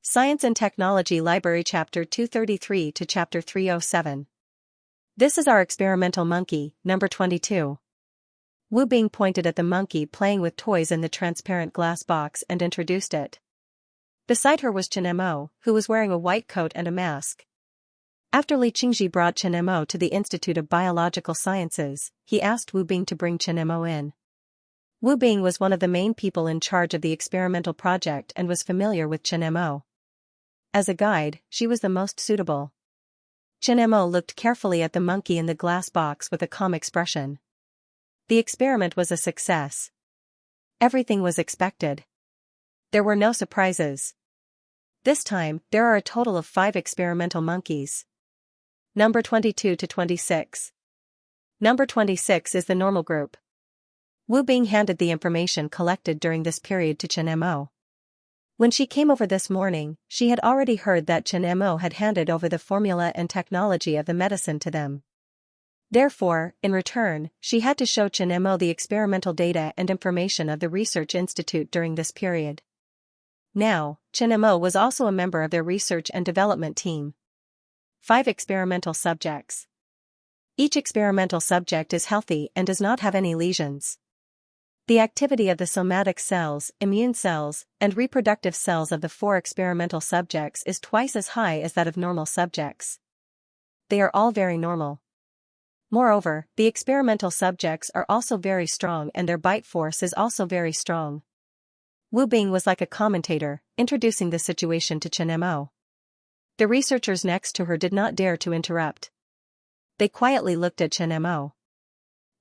Science and Technology Library Chapter 233 to Chapter 307. This is our experimental monkey, number 22. Wu Bing pointed at the monkey playing with toys in the transparent glass box and introduced it. Beside her was Chen Mo, who was wearing a white coat and a mask. After Li Qingji brought Chen Mo to the Institute of Biological Sciences, he asked Wu Bing to bring Chen Mo in. Wu Bing was one of the main people in charge of the experimental project and was familiar with Chen Mo. As a guide, she was the most suitable. Chen Mo looked carefully at the monkey in the glass box with a calm expression. The experiment was a success. Everything was expected. There were no surprises. This time, there are a total of 5 experimental monkeys. Number 22 to 26. Number 26 is the normal group. Wu Bing handed the information collected during this period to Chen Mo. When she came over this morning, she had already heard that Chen Mo had handed over the formula and technology of the medicine to them. Therefore, in return, she had to show Chen Mo the experimental data and information of the research institute during this period. Now, Chen Mo was also a member of their research and development team. 5 experimental subjects. Each experimental subject is healthy and does not have any lesions. The activity of the somatic cells, immune cells, and reproductive cells of the 4 experimental subjects is twice as high as that of normal subjects. They are all very normal. Moreover, the experimental subjects are also very strong and their bite force is also very strong. Wu Bing was like a commentator, introducing the situation to Chen Mo. The researchers next to her did not dare to interrupt. They quietly looked at Chen Mo.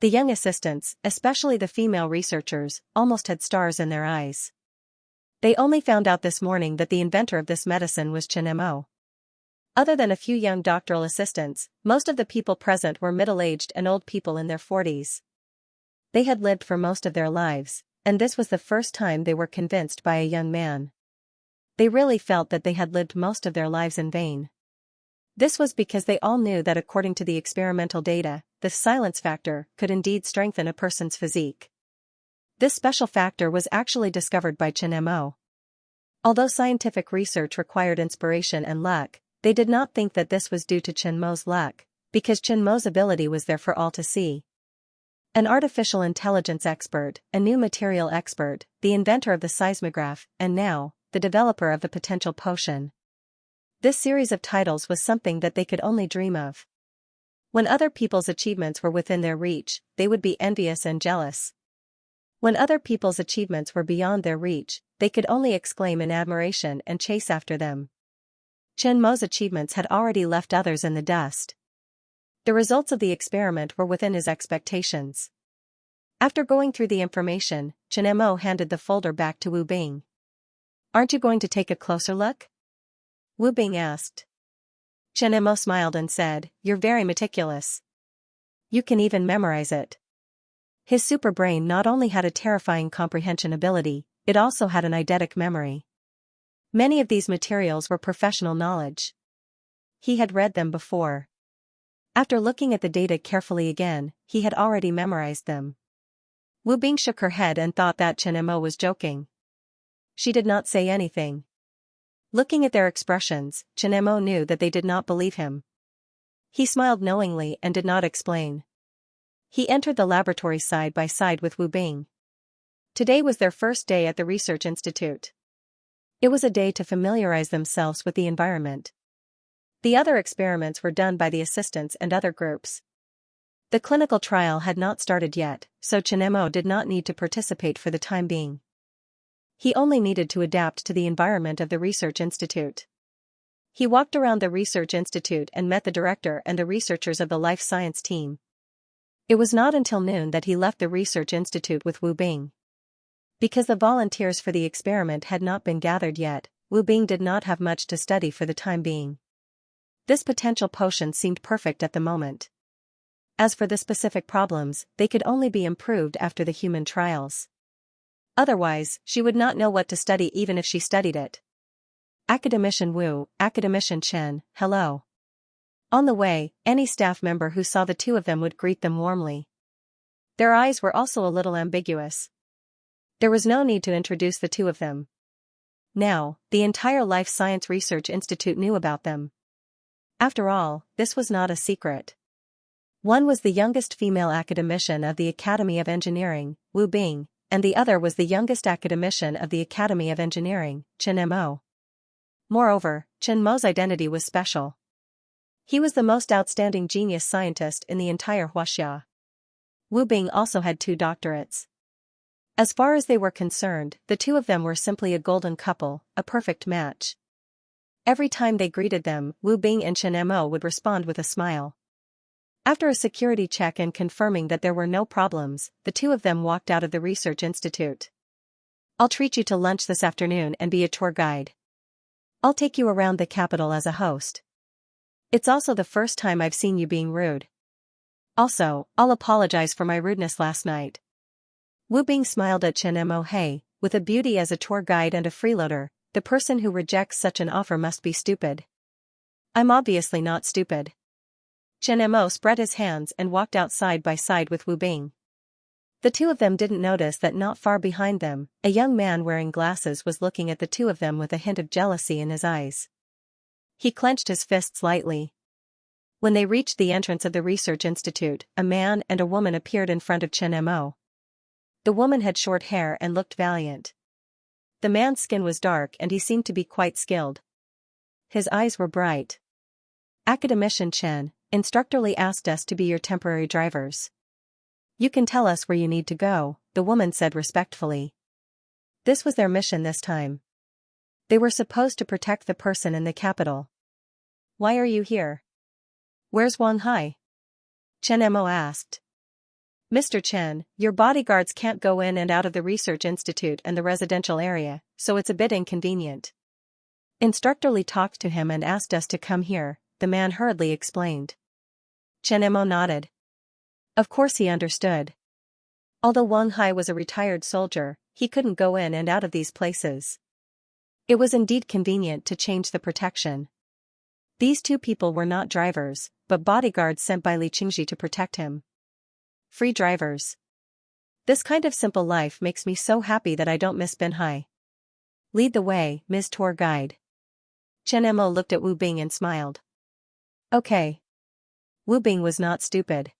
The young assistants, especially the female researchers, almost had stars in their eyes. They only found out this morning that the inventor of this medicine was Chen Mo. Other than a few young doctoral assistants, most of the people present were middle-aged and old people in their 40s. They had lived for most of their lives, and this was the first time they were convinced by a young man. They really felt that they had lived most of their lives in vain. This was because they all knew that according to the experimental data, the silence factor could indeed strengthen a person's physique. This special factor was actually discovered by Chen Mo. Although scientific research required inspiration and luck, they did not think that this was due to Chen Mo's luck, because Chen Mo's ability was there for all to see. An artificial intelligence expert, a new material expert, the inventor of the seismograph, and now, the developer of the potential potion. This series of titles was something that they could only dream of. When other people's achievements were within their reach, they would be envious and jealous. When other people's achievements were beyond their reach, they could only exclaim in admiration and chase after them. Chen Mo's achievements had already left others in the dust. The results of the experiment were within his expectations. After going through the information, Chen Mo handed the folder back to Wu Bing. "Aren't you going to take a closer look?" Wu Bing asked. Chen Mo smiled and said, "You're very meticulous. You can even memorize it." His super brain not only had a terrifying comprehension ability, it also had an eidetic memory. Many of these materials were professional knowledge. He had read them before. After looking at the data carefully again, he had already memorized them. Wu Bing shook her head and thought that Chen Mo was joking. She did not say anything. Looking at their expressions, Chen Mo knew that they did not believe him. He smiled knowingly and did not explain. He entered the laboratory side by side with Wu Bing. Today was their first day at the research institute. It was a day to familiarize themselves with the environment. The other experiments were done by the assistants and other groups. The clinical trial had not started yet, so Chen Mo did not need to participate for the time being. He only needed to adapt to the environment of the research institute. He walked around the research institute and met the director and the researchers of the life science team. It was not until noon that he left the research institute with Wu Bing. Because the volunteers for the experiment had not been gathered yet, Wu Bing did not have much to study for the time being. This potential potion seemed perfect at the moment. As for the specific problems, they could only be improved after the human trials. Otherwise, she would not know what to study even if she studied it. Academician Wu, Academician Chen, hello. On the way, any staff member who saw the two of them would greet them warmly. Their eyes were also a little ambiguous. There was no need to introduce the two of them. Now, the entire Life Science Research Institute knew about them. After all, this was not a secret. One was the youngest female academician of the Academy of Engineering, Wu Bing, and the other was the youngest academician of the Academy of Engineering, Chen Mo. Moreover, Chen Mo's identity was special. He was the most outstanding genius scientist in the entire Huaxia. Wu Bing also had 2 doctorates. As far as they were concerned, the two of them were simply a golden couple, a perfect match. Every time they greeted them, Wu Bing and Chen Mo would respond with a smile. After a security check and confirming that there were no problems, the two of them walked out of the research institute. I'll treat you to lunch this afternoon and be a tour guide. I'll take you around the capital as a host. It's also the first time I've seen you being rude. Also, I'll apologize for my rudeness last night. Wu Bing smiled at Chen Mo. Hey, with a beauty as a tour guide and a freeloader, the person who rejects such an offer must be stupid. I'm obviously not stupid. Chen Mo spread his hands and walked out side by side with Wu Bing. The two of them didn't notice that not far behind them, a young man wearing glasses was looking at the two of them with a hint of jealousy in his eyes. He clenched his fists lightly. When they reached the entrance of the research institute, a man and a woman appeared in front of Chen Mo. The woman had short hair and looked valiant. The man's skin was dark and he seemed to be quite skilled. His eyes were bright. Academician Chen, Instructor Li asked us to be your temporary drivers. You can tell us where you need to go, the woman said respectfully. This was their mission this time. They were supposed to protect the person in the capital. Why are you here? Where's Wang Hai? Chen Mo asked. Mr. Chen, your bodyguards can't go in and out of the research institute and the residential area, so it's a bit inconvenient. Instructor Li talked to him and asked us to come here, the man hurriedly explained. Chen Mo nodded. Of course he understood. Although Wang Hai was a retired soldier, he couldn't go in and out of these places. It was indeed convenient to change the protection. These two people were not drivers, but bodyguards sent by Li Qingji to protect him. Free drivers. This kind of simple life makes me so happy that I don't miss Bin Hai. Lead the way, Ms. Tour Guide. Chen Mo looked at Wu Bing and smiled. Okay. Wu Bing was not stupid.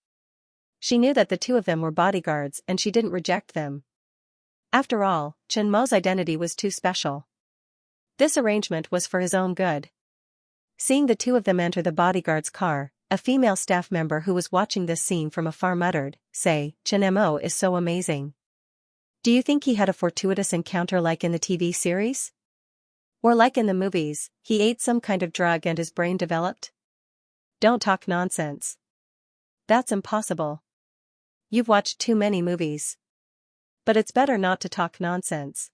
She knew that the two of them were bodyguards and she didn't reject them. After all, Chen Mo's identity was too special. This arrangement was for his own good. Seeing the two of them enter the bodyguard's car, a female staff member who was watching this scene from afar muttered, Say, Chen Mo is so amazing. Do you think he had a fortuitous encounter like in the TV series? Or like in the movies, he ate some kind of drug and his brain developed? Don't talk nonsense. That's impossible. You've watched too many movies. But it's better not to talk nonsense.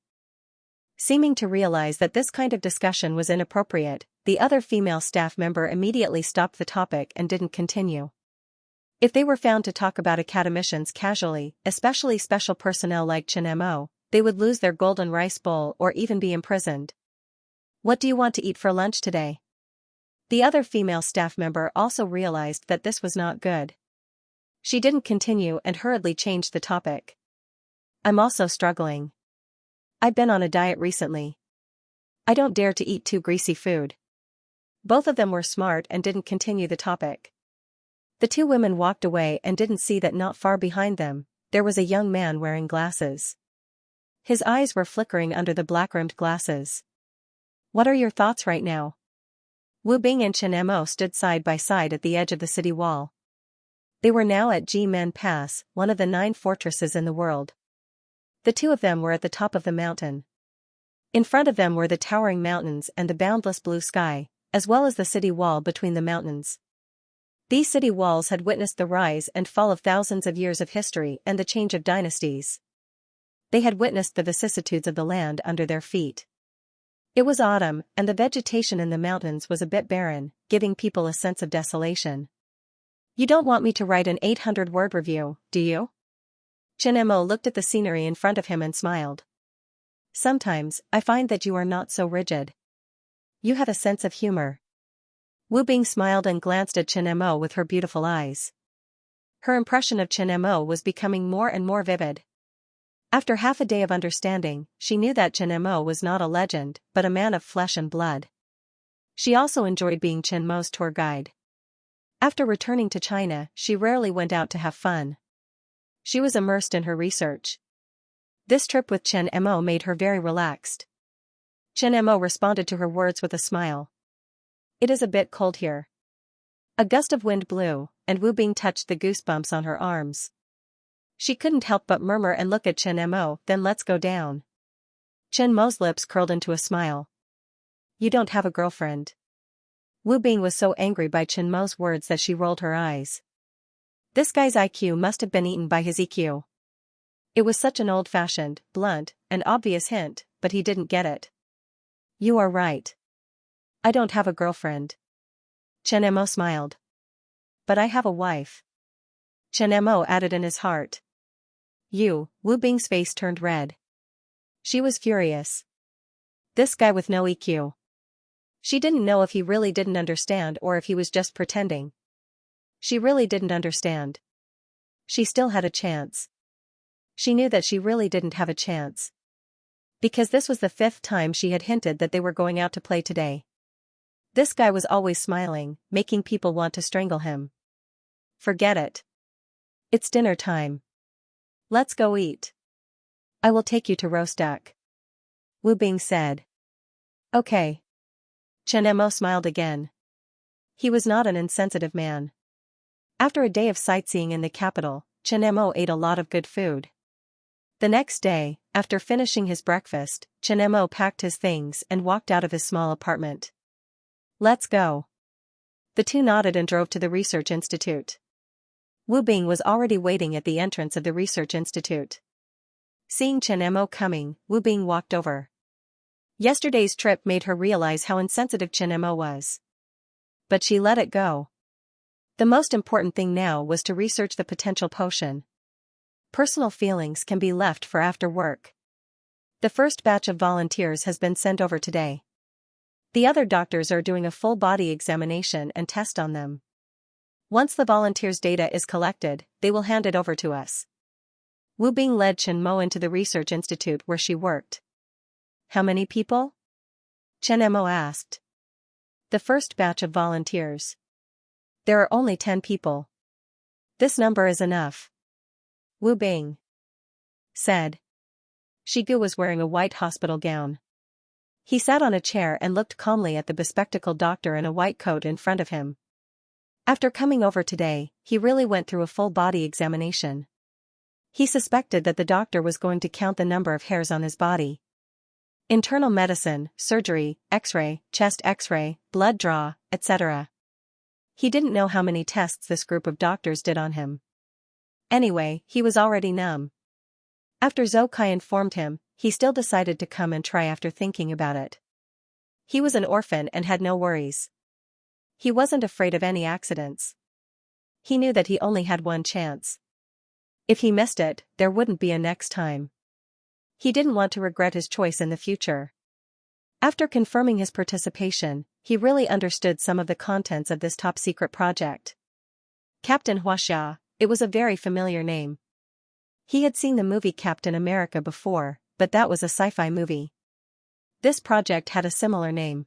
Seeming to realize that this kind of discussion was inappropriate, the other female staff member immediately stopped the topic and didn't continue. If they were found to talk about academicians casually, especially special personnel like Chen Mo, they would lose their golden rice bowl or even be imprisoned. What do you want to eat for lunch today? The other female staff member also realized that this was not good. She didn't continue and hurriedly changed the topic. I'm also struggling. I've been on a diet recently. I don't dare to eat too greasy food. Both of them were smart and didn't continue the topic. The two women walked away and didn't see that not far behind them, there was a young man wearing glasses. His eyes were flickering under the black-rimmed glasses. What are your thoughts right now? Wu Bing and Chen Mo stood side by side at the edge of the city wall. They were now at Ji-Men Pass, one of the 9 fortresses in the world. The two of them were at the top of the mountain. In front of them were the towering mountains and the boundless blue sky, as well as the city wall between the mountains. These city walls had witnessed the rise and fall of thousands of years of history and the change of dynasties. They had witnessed the vicissitudes of the land under their feet. It was autumn, and the vegetation in the mountains was a bit barren, giving people a sense of desolation. You don't want me to write an 800-word review, do you? Chen Mo looked at the scenery in front of him and smiled. Sometimes, I find that you are not so rigid. You have a sense of humor. Wu Bing smiled and glanced at Chen Mo with her beautiful eyes. Her impression of Chen Mo was becoming more and more vivid. After half a day of understanding, she knew that Chen Mo was not a legend, but a man of flesh and blood. She also enjoyed being Chen Mo's tour guide. After returning to China, she rarely went out to have fun. She was immersed in her research. This trip with Chen Mo made her very relaxed. Chen Mo responded to her words with a smile. It is a bit cold here. A gust of wind blew, and Wu Bing touched the goosebumps on her arms. She couldn't help but murmur and look at Chen Mo, then let's go down. Chen Mo's lips curled into a smile. You don't have a girlfriend. Wu Bing was so angry by Chen Mo's words that she rolled her eyes. This guy's IQ must have been eaten by his EQ. It was such an old-fashioned, blunt, and obvious hint, but he didn't get it. You are right. I don't have a girlfriend. Chen Mo smiled. But I have a wife. Chen Mo added in his heart. Wu Bing's face turned red. She was furious. This guy with no EQ. She didn't know if he really didn't understand or if he was just pretending. She really didn't understand. She still had a chance. She knew that she really didn't have a chance. Because this was the 5th time she had hinted that they were going out to play today. This guy was always smiling, making people want to strangle him. Forget it. It's dinner time. Let's go eat. I will take you to roast duck. Wu Bing said. Okay. Chen Mo smiled again. He was not an insensitive man. After a day of sightseeing in the capital, Chen Mo ate a lot of good food. The next day, after finishing his breakfast, Chen Mo packed his things and walked out of his small apartment. Let's go. The two nodded and drove to the research institute. Wu Bing was already waiting at the entrance of the research institute. Seeing Chen Mo coming, Wu Bing walked over. Yesterday's trip made her realize how insensitive Chen Mo was. But she let it go. The most important thing now was to research the potential potion. Personal feelings can be left for after work. The first batch of volunteers has been sent over today. The other doctors are doing a full body examination and test on them. Once the volunteers' data is collected, they will hand it over to us. Wu Bing led Chen Mo into the research institute where she worked. How many people? Chen Mo asked. The first batch of volunteers. There are only 10 people. This number is enough. Wu Bing said. Shigu was wearing a white hospital gown. He sat on a chair and looked calmly at the bespectacled doctor in a white coat in front of him. After coming over today, he really went through a full body examination. He suspected that the doctor was going to count the number of hairs on his body. Internal medicine, surgery, X-ray, chest X-ray, blood draw, etc. He didn't know how many tests this group of doctors did on him. Anyway, he was already numb. After Zhou Kai informed him, he still decided to come and try after thinking about it. He was an orphan and had no worries. He wasn't afraid of any accidents. He knew that he only had one chance. If he missed it, there wouldn't be a next time. He didn't want to regret his choice in the future. After confirming his participation, he really understood some of the contents of this top-secret project. Captain Huaxia, it was a very familiar name. He had seen the movie Captain America before, but that was a sci-fi movie. This project had a similar name.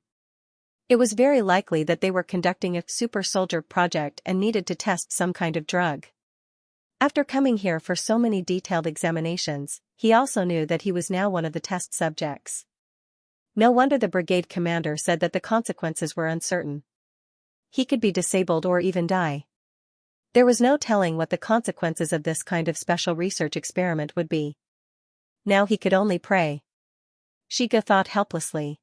It was very likely that they were conducting a super soldier project and needed to test some kind of drug. After coming here for so many detailed examinations, he also knew that he was now one of the test subjects. No wonder the brigade commander said that the consequences were uncertain. He could be disabled or even die. There was no telling what the consequences of this kind of special research experiment would be. Now he could only pray. Shiga thought helplessly.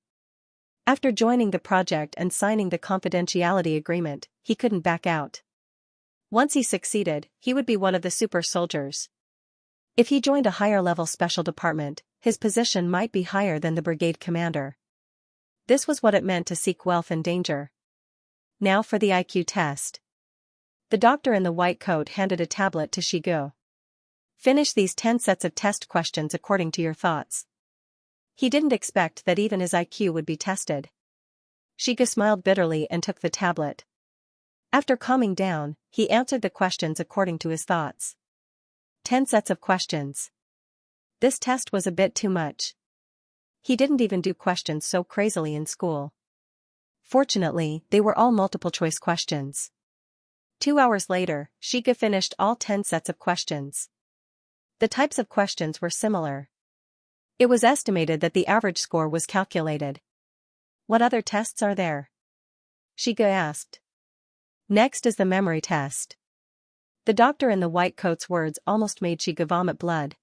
After joining the project and signing the confidentiality agreement, he couldn't back out. Once he succeeded, he would be one of the super soldiers. If he joined a higher-level special department, his position might be higher than the brigade commander. This was what it meant to seek wealth and danger. Now for the IQ test. The doctor in the white coat handed a tablet to Shigu. Finish these 10 sets of test questions according to your thoughts. He didn't expect that even his IQ would be tested. Shigu smiled bitterly and took the tablet. After calming down, he answered the questions according to his thoughts. 10 sets of questions. This test was a bit too much. He didn't even do questions so crazily in school. Fortunately, they were all multiple-choice questions. 2 hours later, Shiga finished all 10 sets of questions. The types of questions were similar. It was estimated that the average score was calculated. What other tests are there? Shiga asked. Next is the memory test. The doctor in the white coat's words almost made Shiga vomit blood.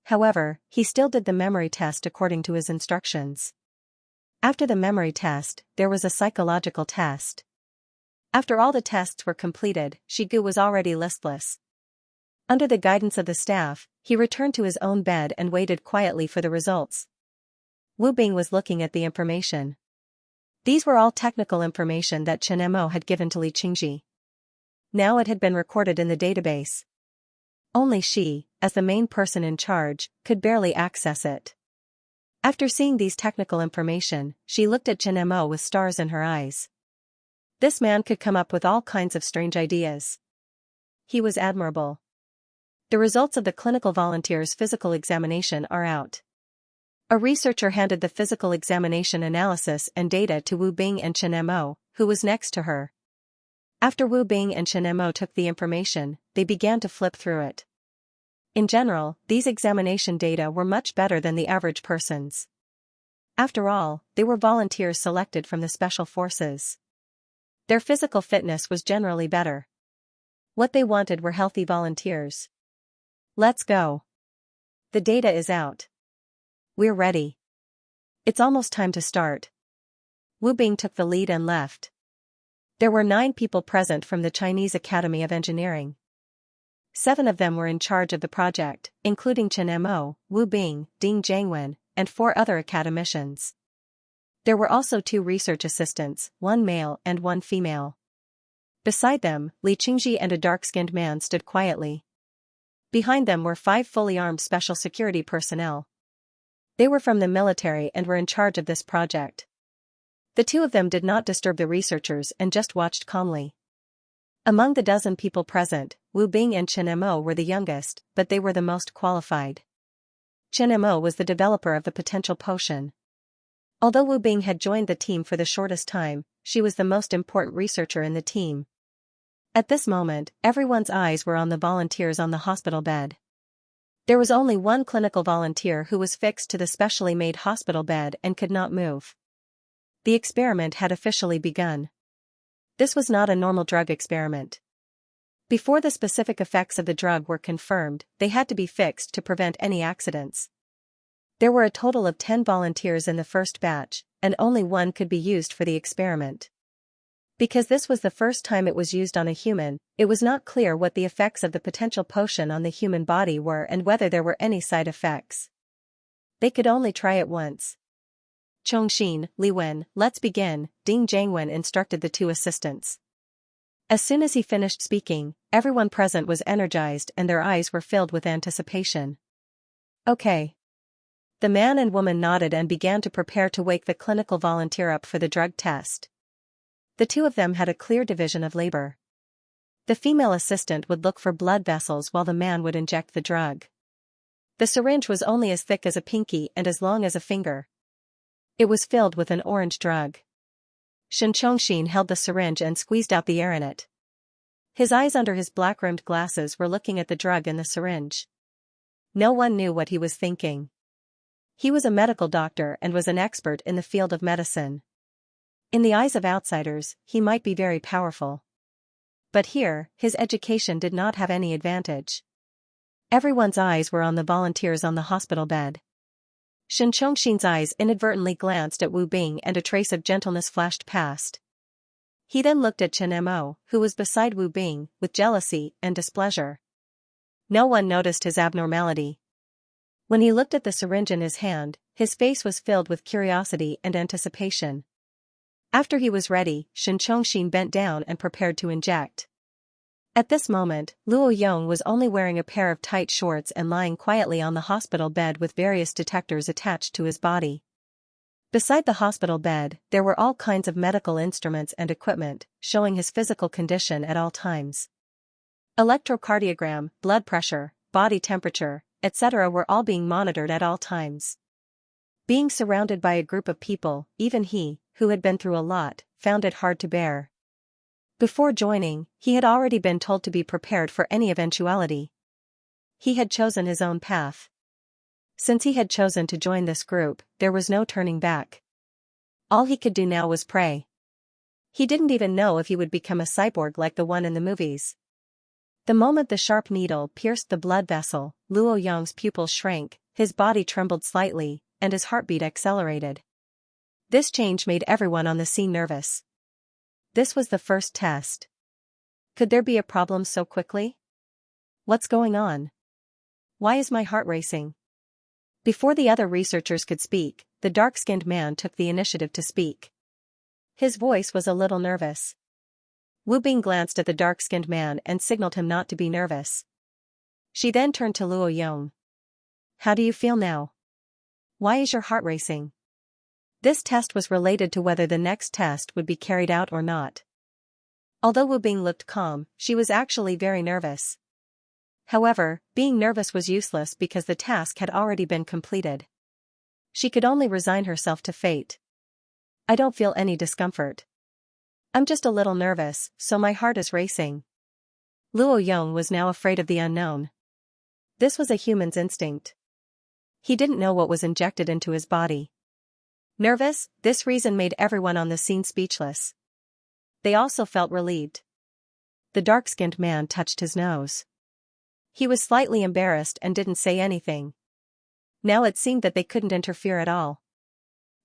However, he still did the memory test according to his instructions. After the memory test, there was a psychological test. After all the tests were completed, Shiga was already listless. Under the guidance of the staff, he returned to his own bed and waited quietly for the results. Wu Bing was looking at the information. These were all technical information that Chen Mo had given to Li Qingji. Now it had been recorded in the database. Only she, as the main person in charge, could barely access it. After seeing these technical information, she looked at Chen Mo with stars in her eyes. This man could come up with all kinds of strange ideas. He was admirable. The results of the clinical volunteer's physical examination are out. A researcher handed the physical examination analysis and data to Wu Bing and Chen Mo, who was next to her. After Wu Bing and Chen Mo took the information, they began to flip through it. In general, these examination data were much better than the average person's. After all, they were volunteers selected from the special forces. Their physical fitness was generally better. What they wanted were healthy volunteers. Let's go. The data is out. We're ready. It's almost time to start. Wu Bing took the lead and left. There were 9 people present from the Chinese Academy of Engineering. 7 of them were in charge of the project, including Chen Mo, Wu Bing, Ding Jiangwen, and 4 other academicians. There were also 2 research assistants, 1 male and 1 female. Beside them, Li Qingji and a dark-skinned man stood quietly. Behind them were 5 fully armed special security personnel. They were from the military and were in charge of this project. The 2 of them did not disturb the researchers and just watched calmly. Among the dozen people present, Wu Bing and Chen Mo were the youngest, but they were the most qualified. Chen Mo was the developer of the potential potion. Although Wu Bing had joined the team for the shortest time, she was the most important researcher in the team. At this moment, everyone's eyes were on the volunteers on the hospital bed. There was only one clinical volunteer who was fixed to the specially made hospital bed and could not move. The experiment had officially begun. This was not a normal drug experiment. Before the specific effects of the drug were confirmed, they had to be fixed to prevent any accidents. There were a total of 10 volunteers in the first batch, and only 1 could be used for the experiment. Because this was the first time it was used on a human, it was not clear what the effects of the potential potion on the human body were and whether there were any side effects. They could only try it once. Chongxin, Li Wen, let's begin, Ding Jiangwen instructed the 2 assistants. As soon as he finished speaking, everyone present was energized and their eyes were filled with anticipation. Okay. The man and woman nodded and began to prepare to wake the clinical volunteer up for the drug test. The 2 of them had a clear division of labor. The female assistant would look for blood vessels while the man would inject the drug. The syringe was only as thick as a pinky and as long as a finger. It was filled with an orange drug. Shen Chongxin held the syringe and squeezed out the air in it. His eyes under his black-rimmed glasses were looking at the drug in the syringe. No one knew what he was thinking. He was a medical doctor and was an expert in the field of medicine. In the eyes of outsiders, he might be very powerful. But here, his education did not have any advantage. Everyone's eyes were on the volunteers on the hospital bed. Shen Chongxin's eyes inadvertently glanced at Wu Bing and a trace of gentleness flashed past. He then looked at Chen Mo, who was beside Wu Bing, with jealousy and displeasure. No one noticed his abnormality. When he looked at the syringe in his hand, his face was filled with curiosity and anticipation. After he was ready, Shen Chongxin bent down and prepared to inject. At this moment, Luo Yong was only wearing a pair of tight shorts and lying quietly on the hospital bed with various detectors attached to his body. Beside the hospital bed, there were all kinds of medical instruments and equipment, showing his physical condition at all times. Electrocardiogram, blood pressure, body temperature, etc. were all being monitored at all times. Being surrounded by a group of people, even he, who had been through a lot, found it hard to bear. Before joining, he had already been told to be prepared for any eventuality. He had chosen his own path. Since he had chosen to join this group, there was no turning back. All he could do now was pray. He didn't even know if he would become a cyborg like the one in the movies. The moment the sharp needle pierced the blood vessel, Luo Yang's pupils shrank, his body trembled slightly, and his heartbeat accelerated. This change made everyone on the scene nervous. This was the first test. Could there be a problem so quickly? What's going on? Why is my heart racing? Before the other researchers could speak, the dark-skinned man took the initiative to speak. His voice was a little nervous. Wu Bing glanced at the dark-skinned man and signaled him not to be nervous. She then turned to Luo Yang. How do you feel now? Why is your heart racing? This test was related to whether the next test would be carried out or not. Although Wu Bing looked calm, she was actually very nervous. However, being nervous was useless because the task had already been completed. She could only resign herself to fate. I don't feel any discomfort. I'm just a little nervous, so my heart is racing. Luo Yang was now afraid of the unknown. This was a human's instinct. He didn't know what was injected into his body. Nervous, this reason made everyone on the scene speechless. They also felt relieved. The dark-skinned man touched his nose. He was slightly embarrassed and didn't say anything. Now it seemed that they couldn't interfere at all.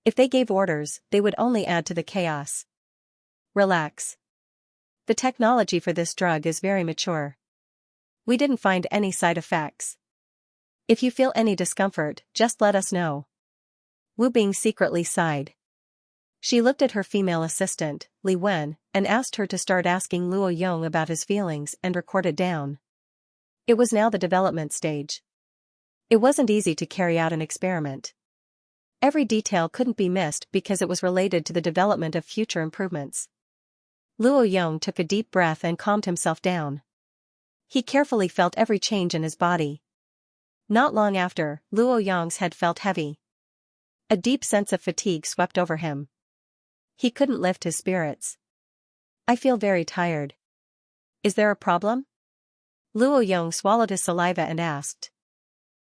If they gave orders, they would only add to the chaos. Relax. The technology for this drug is very mature. We didn't find any side effects. If you feel any discomfort, just let us know. Wu Bing secretly sighed. She looked at her female assistant, Li Wen, and asked her to start asking Luo Yang about his feelings and record it down. It was now the development stage. It wasn't easy to carry out an experiment. Every detail couldn't be missed because it was related to the development of future improvements. Luo Yang took a deep breath and calmed himself down. He carefully felt every change in his body. Not long after, Luo Yang's head felt heavy. A deep sense of fatigue swept over him. He couldn't lift his spirits. I feel very tired. Is there a problem? Luo Yang swallowed his saliva and asked.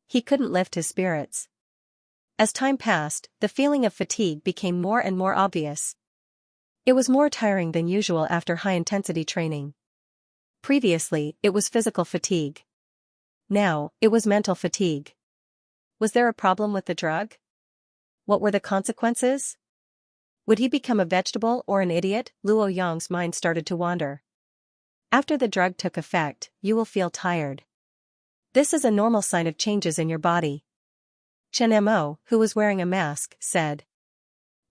He couldn't lift his spirits. As time passed, the feeling of fatigue became more and more obvious. It was more tiring than usual after high-intensity training. Previously, it was physical fatigue. Now, it was mental fatigue. Was there a problem with the drug? What were the consequences? Would he become a vegetable or an idiot? Luo Yang's mind started to wander. After the drug took effect, you will feel tired. This is a normal sign of changes in your body. Chen Mo, who was wearing a mask, said.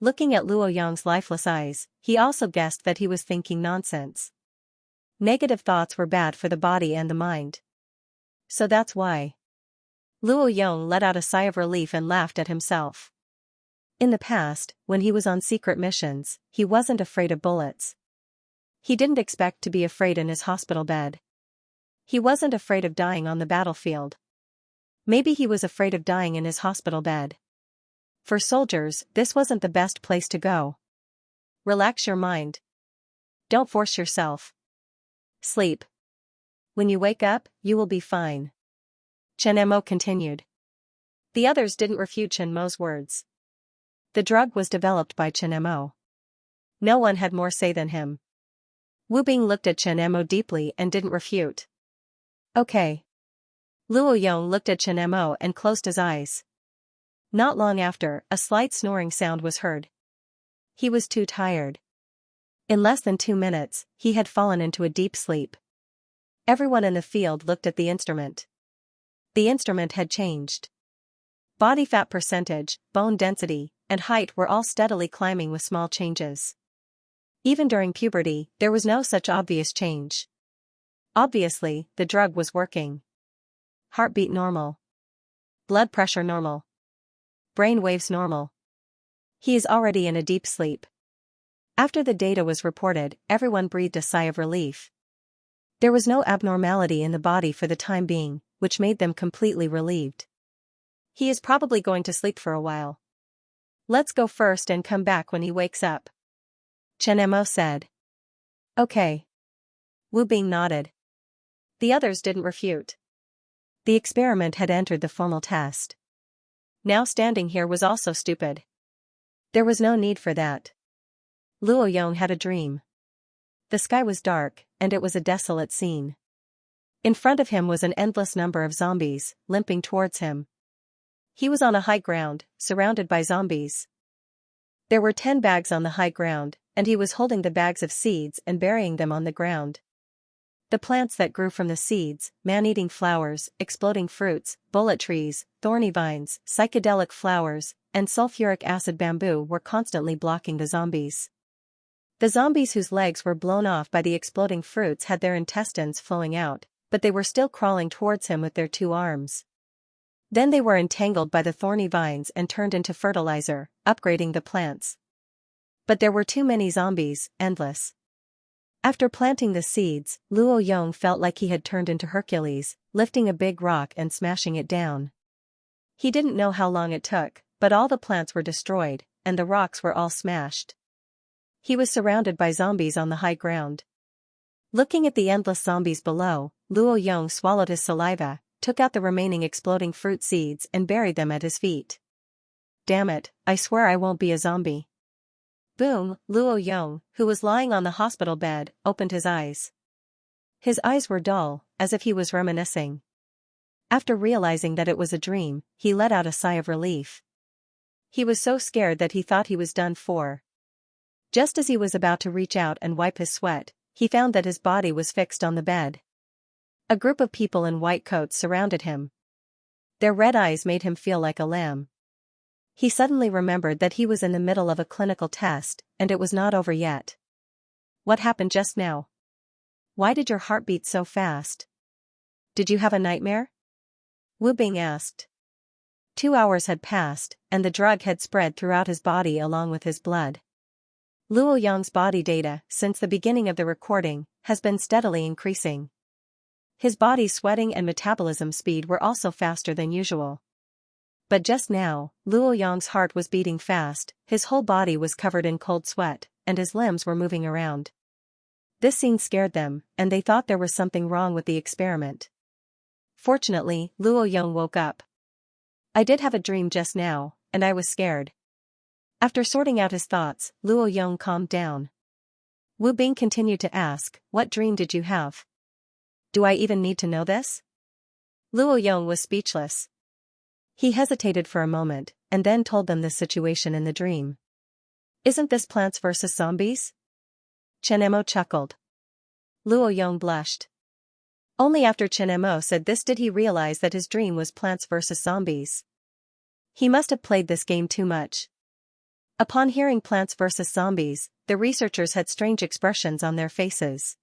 Looking at Luo Yang's lifeless eyes, he also guessed that he was thinking nonsense. Negative thoughts were bad for the body and the mind. So that's why. Luo Yang let out a sigh of relief and laughed at himself. In the past, when he was on secret missions, he wasn't afraid of bullets. He didn't expect to be afraid in his hospital bed. He wasn't afraid of dying on the battlefield. Maybe he was afraid of dying in his hospital bed. For soldiers, this wasn't the best place to go. Relax your mind. Don't force yourself. Sleep. When you wake up, you will be fine. Chen Mo continued. The others didn't refute Chen Mo's words. The drug was developed by Chen Mo. No one had more say than him. Wu Bing looked at Chen Mo deeply and didn't refute. Okay. Luo Yang looked at Chen Mo and closed his eyes. Not long after, a slight snoring sound was heard. He was too tired. In less than 2 minutes, he had fallen into a deep sleep. Everyone in the field looked at the instrument. The instrument had changed. Body fat percentage, bone density, and height were all steadily climbing with small changes. Even during puberty, there was no such obvious change. Obviously, the drug was working. Heartbeat normal. Blood pressure normal. Brain waves normal. He is already in a deep sleep. After the data was reported, everyone breathed a sigh of relief. There was no abnormality in the body for the time being, which made them completely relieved. He is probably going to sleep for a while. Let's go first and come back when he wakes up, Chen Mo said. Okay. Wu Bing nodded. The others didn't refute. The experiment had entered the formal test. Now standing here was also stupid. There was no need for that. Luo Yong had a dream. The sky was dark, and it was a desolate scene. In front of him was an endless number of zombies, limping towards him. He was on a high ground, surrounded by zombies. There were 10 bags on the high ground, and he was holding the bags of seeds and burying them on the ground. The plants that grew from the seeds, man-eating flowers, exploding fruits, bullet trees, thorny vines, psychedelic flowers, and sulfuric acid bamboo were constantly blocking the zombies. The zombies whose legs were blown off by the exploding fruits had their intestines flowing out, but they were still crawling towards him with their 2 arms. Then they were entangled by the thorny vines and turned into fertilizer, upgrading the plants. But there were too many zombies, endless. After planting the seeds, Luo Yong felt like he had turned into Hercules, lifting a big rock and smashing it down. He didn't know how long it took, but all the plants were destroyed, and the rocks were all smashed. He was surrounded by zombies on the high ground. Looking at the endless zombies below, Luo Yong swallowed his saliva, took out the remaining exploding fruit seeds and buried them at his feet. Damn it, I swear I won't be a zombie. Boom, Luo Yong, who was lying on the hospital bed, opened his eyes. His eyes were dull, as if he was reminiscing. After realizing that it was a dream, he let out a sigh of relief. He was so scared that he thought he was done for. Just as he was about to reach out and wipe his sweat, he found that his body was fixed on the bed. A group of people in white coats surrounded him. Their red eyes made him feel like a lamb. He suddenly remembered that he was in the middle of a clinical test, and it was not over yet. What happened just now? Why did your heart beat so fast? Did you have a nightmare? Wu Bing asked. 2 hours had passed, and the drug had spread throughout his body along with his blood. Luo Yong's body data, since the beginning of the recording, has been steadily increasing. His body's sweating and metabolism speed were also faster than usual. But just now, Luo Yong's heart was beating fast, his whole body was covered in cold sweat, and his limbs were moving around. This scene scared them, and they thought there was something wrong with the experiment. Fortunately, Luo Yong woke up. I did have a dream just now, and I was scared. After sorting out his thoughts, Luo Yong calmed down. Wu Bing continued to ask, "What dream did you have? Do I even need to know this?" Luo Yong was speechless. He hesitated for a moment, and then told them the situation in the dream. Isn't this Plants vs. Zombies? Chen Mo chuckled. Luo Yong blushed. Only after Chen Mo said this did he realize that his dream was Plants vs. Zombies. He must have played this game too much. Upon hearing Plants vs. Zombies, the researchers had strange expressions on their faces.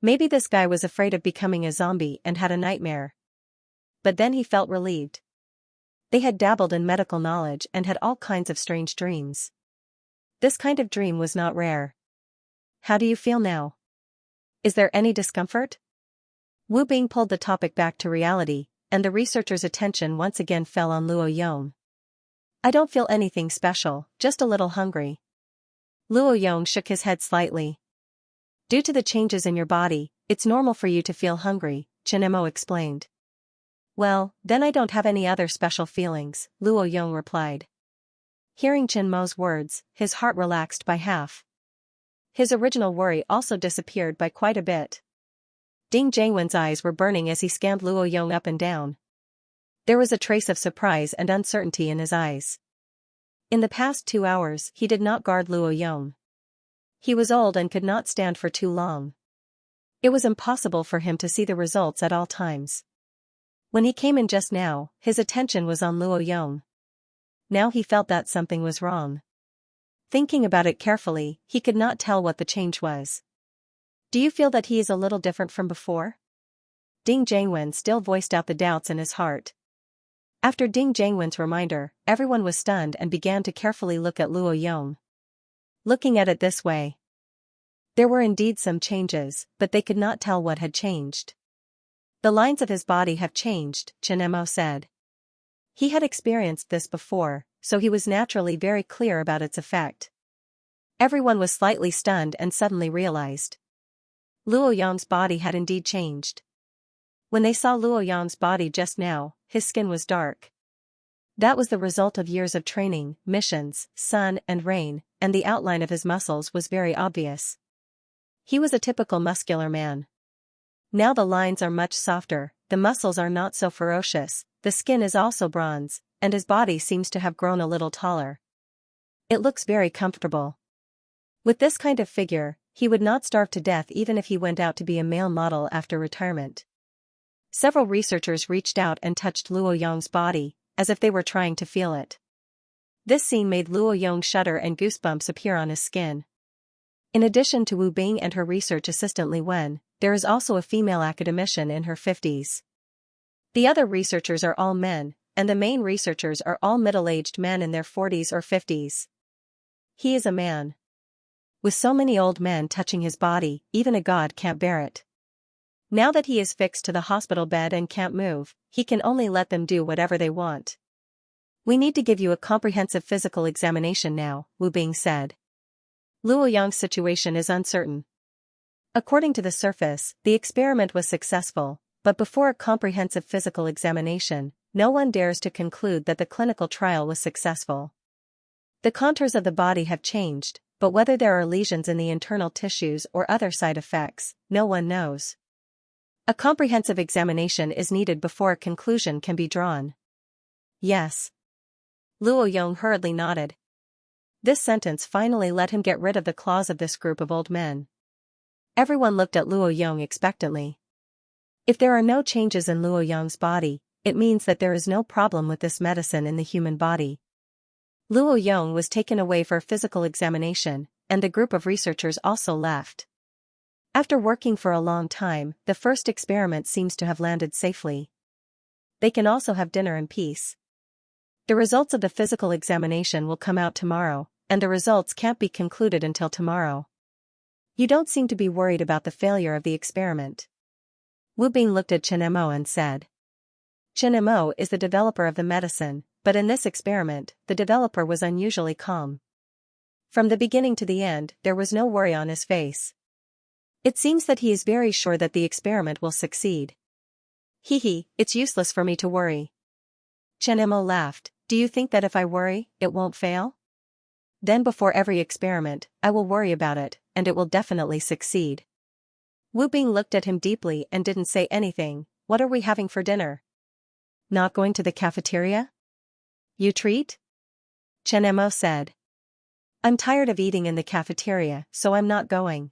Maybe this guy was afraid of becoming a zombie and had a nightmare. But then he felt relieved. They had dabbled in medical knowledge and had all kinds of strange dreams. This kind of dream was not rare. How do you feel now? Is there any discomfort? Wu Bing pulled the topic back to reality, and the researchers' attention once again fell on Luo Yong. I don't feel anything special, just a little hungry. Luo Yong shook his head slightly. Due to the changes in your body, it's normal for you to feel hungry, Chen Mo explained. Well, then I don't have any other special feelings, Luo Yong replied. Hearing Chen Mo's words, his heart relaxed by half. His original worry also disappeared by quite a bit. Ding Jiangwen's eyes were burning as he scanned Luo Yong up and down. There was a trace of surprise and uncertainty in his eyes. In the past 2 hours, he did not guard Luo Yong. He was old and could not stand for too long. It was impossible for him to see the results at all times. When he came in just now, his attention was on Luo Yong. Now he felt that something was wrong. Thinking about it carefully, he could not tell what the change was. Do you feel that he is a little different from before? Ding Jiangwen still voiced out the doubts in his heart. After Ding Jiangwen's reminder, everyone was stunned and began to carefully look at Luo Yong. Looking at it this way, there were indeed some changes, but they could not tell what had changed. The lines of his body have changed, Xianxia said. He had experienced this before, so he was naturally very clear about its effect. Everyone was slightly stunned and suddenly realized. Luo Yang's body had indeed changed. When they saw Luo Yang's body just now, his skin was dark. That was the result of years of training, missions, sun and rain, and the outline of his muscles was very obvious. He was a typical muscular man. Now the lines are much softer, the muscles are not so ferocious, the skin is also bronze, and his body seems to have grown a little taller. It looks very comfortable. With this kind of figure, he would not starve to death even if he went out to be a male model after retirement. Several researchers reached out and touched Luo Yang's body, as if they were trying to feel it. This scene made Luo Yang shudder and goosebumps appear on his skin. In addition to Wu Bing and her research assistant Li Wen, there is also a female academician in her 50s. The other researchers are all men, and the main researchers are all middle-aged men in their 40s or 50s. He is a man. With so many old men touching his body, even a god can't bear it. Now that he is fixed to the hospital bed and can't move, he can only let them do whatever they want. We need to give you a comprehensive physical examination now, Wu Bing said. Luo Yang's situation is uncertain. According to the surface, the experiment was successful, but before a comprehensive physical examination, no one dares to conclude that the clinical trial was successful. The contours of the body have changed, but whether there are lesions in the internal tissues or other side effects, no one knows. A comprehensive examination is needed before a conclusion can be drawn. Yes. Luo Yang hurriedly nodded. This sentence finally let him get rid of the claws of this group of old men. Everyone looked at Luo Yang expectantly. If there are no changes in Luo Yang's body, it means that there is no problem with this medicine in the human body. Luo Yang was taken away for physical examination, and the group of researchers also left. After working for a long time, the first experiment seems to have landed safely. They can also have dinner in peace. The results of the physical examination will come out tomorrow, and the results can't be concluded until tomorrow. You don't seem to be worried about the failure of the experiment. Wu Bing looked at Xianxia and said. Xianxia is the developer of the medicine, but in this experiment, the developer was unusually calm. From the beginning to the end, there was no worry on his face. It seems that he is very sure that the experiment will succeed. It's useless for me to worry. Xianxia laughed. Do you think that if I worry, it won't fail? Then before every experiment, I will worry about it, and it will definitely succeed. Wu Bing looked at him deeply and didn't say anything. What are we having for dinner? Not going to the cafeteria? You treat? Xianxia said. I'm tired of eating in the cafeteria, so I'm not going.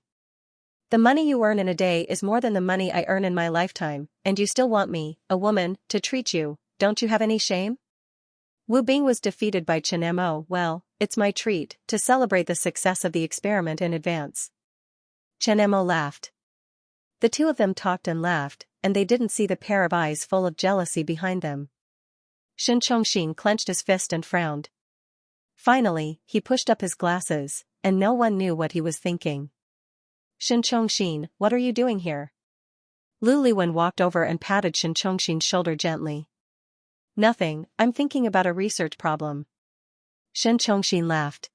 The money you earn in a day is more than the money I earn in my lifetime, and you still want me, a woman, to treat you. Don't you have any shame? Wu Bing was defeated by Xianxia. Well, it's my treat, to celebrate the success of the experiment in advance. Xianxia laughed. The two of them talked and laughed, and they didn't see the pair of eyes full of jealousy behind them. Shen Chongxin clenched his fist and frowned. Finally, he pushed up his glasses, and no one knew what he was thinking. Shen Chongxin, what are you doing here? Lu Liwen walked over and patted Shen Chongxin's shoulder gently. Nothing, I'm thinking about a research problem. Shen Chongxin laughed.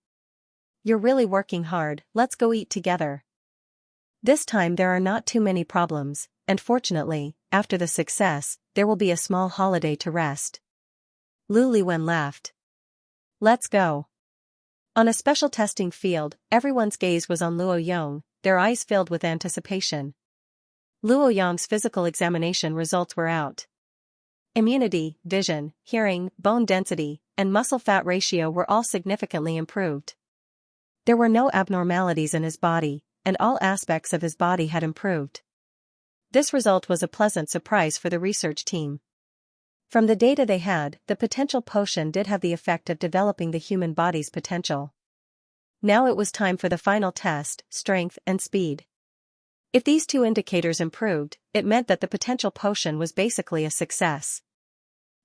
You're really working hard, let's go eat together. This time there are not too many problems, and fortunately, after the success, there will be a small holiday to rest. Lu Liwen laughed. Let's go. On a special testing field, everyone's gaze was on Luo Yang, their eyes filled with anticipation. Luo Yang's physical examination results were out. Immunity, vision, hearing, bone density, and muscle fat ratio were all significantly improved. There were no abnormalities in his body, and all aspects of his body had improved. This result was a pleasant surprise for the research team. From the data they had, the potential potion did have the effect of developing the human body's potential. Now it was time for the final test, strength and speed. If these two indicators improved, it meant that the potential potion was basically a success.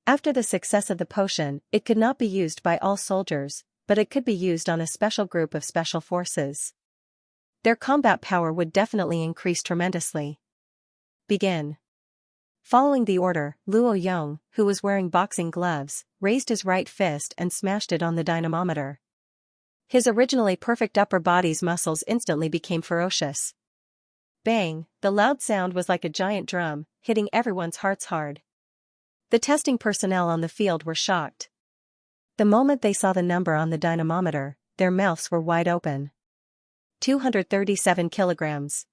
After the success of the potion, it could not be used by all soldiers, but it could be used on a special group of special forces. Their combat power would definitely increase tremendously. Begin. Following the order, Luo Yong, who was wearing boxing gloves, raised his right fist and smashed it on the dynamometer. His originally perfect upper body's muscles instantly became ferocious. Bang, the loud sound was like a giant drum, hitting everyone's hearts hard. The testing personnel on the field were shocked. The moment they saw the number on the dynamometer, their mouths were wide open. 237 kilograms.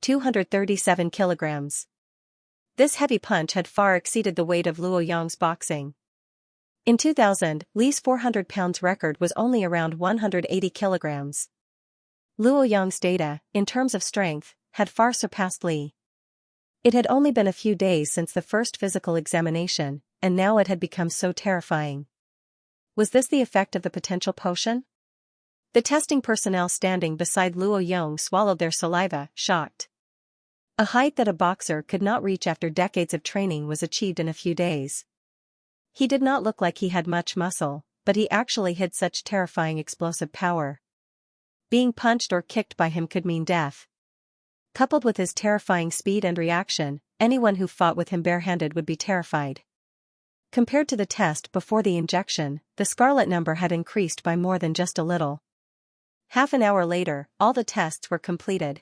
237 kilograms. This heavy punch had far exceeded the weight of Luo Yong's boxing. In 2000, Li's 400 pounds record was only around 180 kilograms. Luo Yong's data, in terms of strength, had far surpassed Li. It had only been a few days since the first physical examination, and now it had become so terrifying. Was this the effect of the potential potion? The testing personnel standing beside Luo Yong swallowed their saliva, shocked. A height that a boxer could not reach after decades of training was achieved in a few days. He did not look like he had much muscle, but he actually had such terrifying explosive power. Being punched or kicked by him could mean death. Coupled with his terrifying speed and reaction, anyone who fought with him barehanded would be terrified. Compared to the test before the injection, the scarlet number had increased by more than just a little. Half an hour later, all the tests were completed.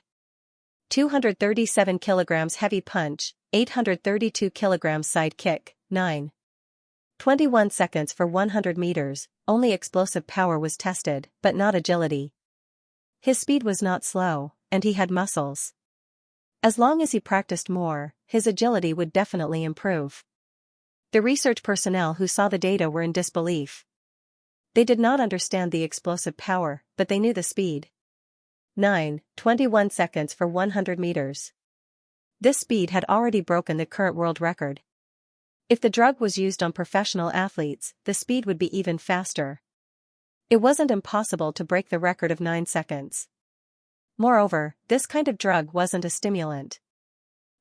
237 kilograms heavy punch, 832 kilograms side kick, 9.21 seconds for 100 meters, only explosive power was tested, but not agility. His speed was not slow, and he had muscles. As long as he practiced more, his agility would definitely improve. The research personnel who saw the data were in disbelief. They did not understand the explosive power, but they knew the speed. 9.21 seconds for 100 meters. This speed had already broken the current world record. If the drug was used on professional athletes, the speed would be even faster. It wasn't impossible to break the record of 9 seconds. Moreover, this kind of drug wasn't a stimulant.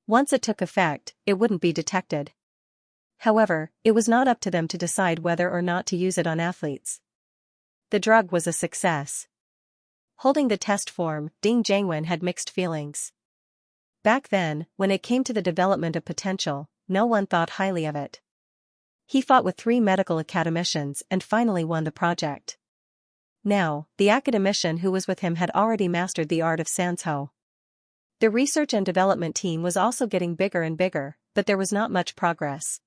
Once it took effect, it wouldn't be detected. However, it was not up to them to decide whether or not to use it on athletes. The drug was a success. Holding the test form, Ding Jiangwen had mixed feelings. Back then, when it came to the development of potential, no one thought highly of it. He fought with 3 medical academicians and finally won the project. Now, the academician who was with him had already mastered the art of Sanzhou. The research and development team was also getting bigger and bigger, but there was not much progress.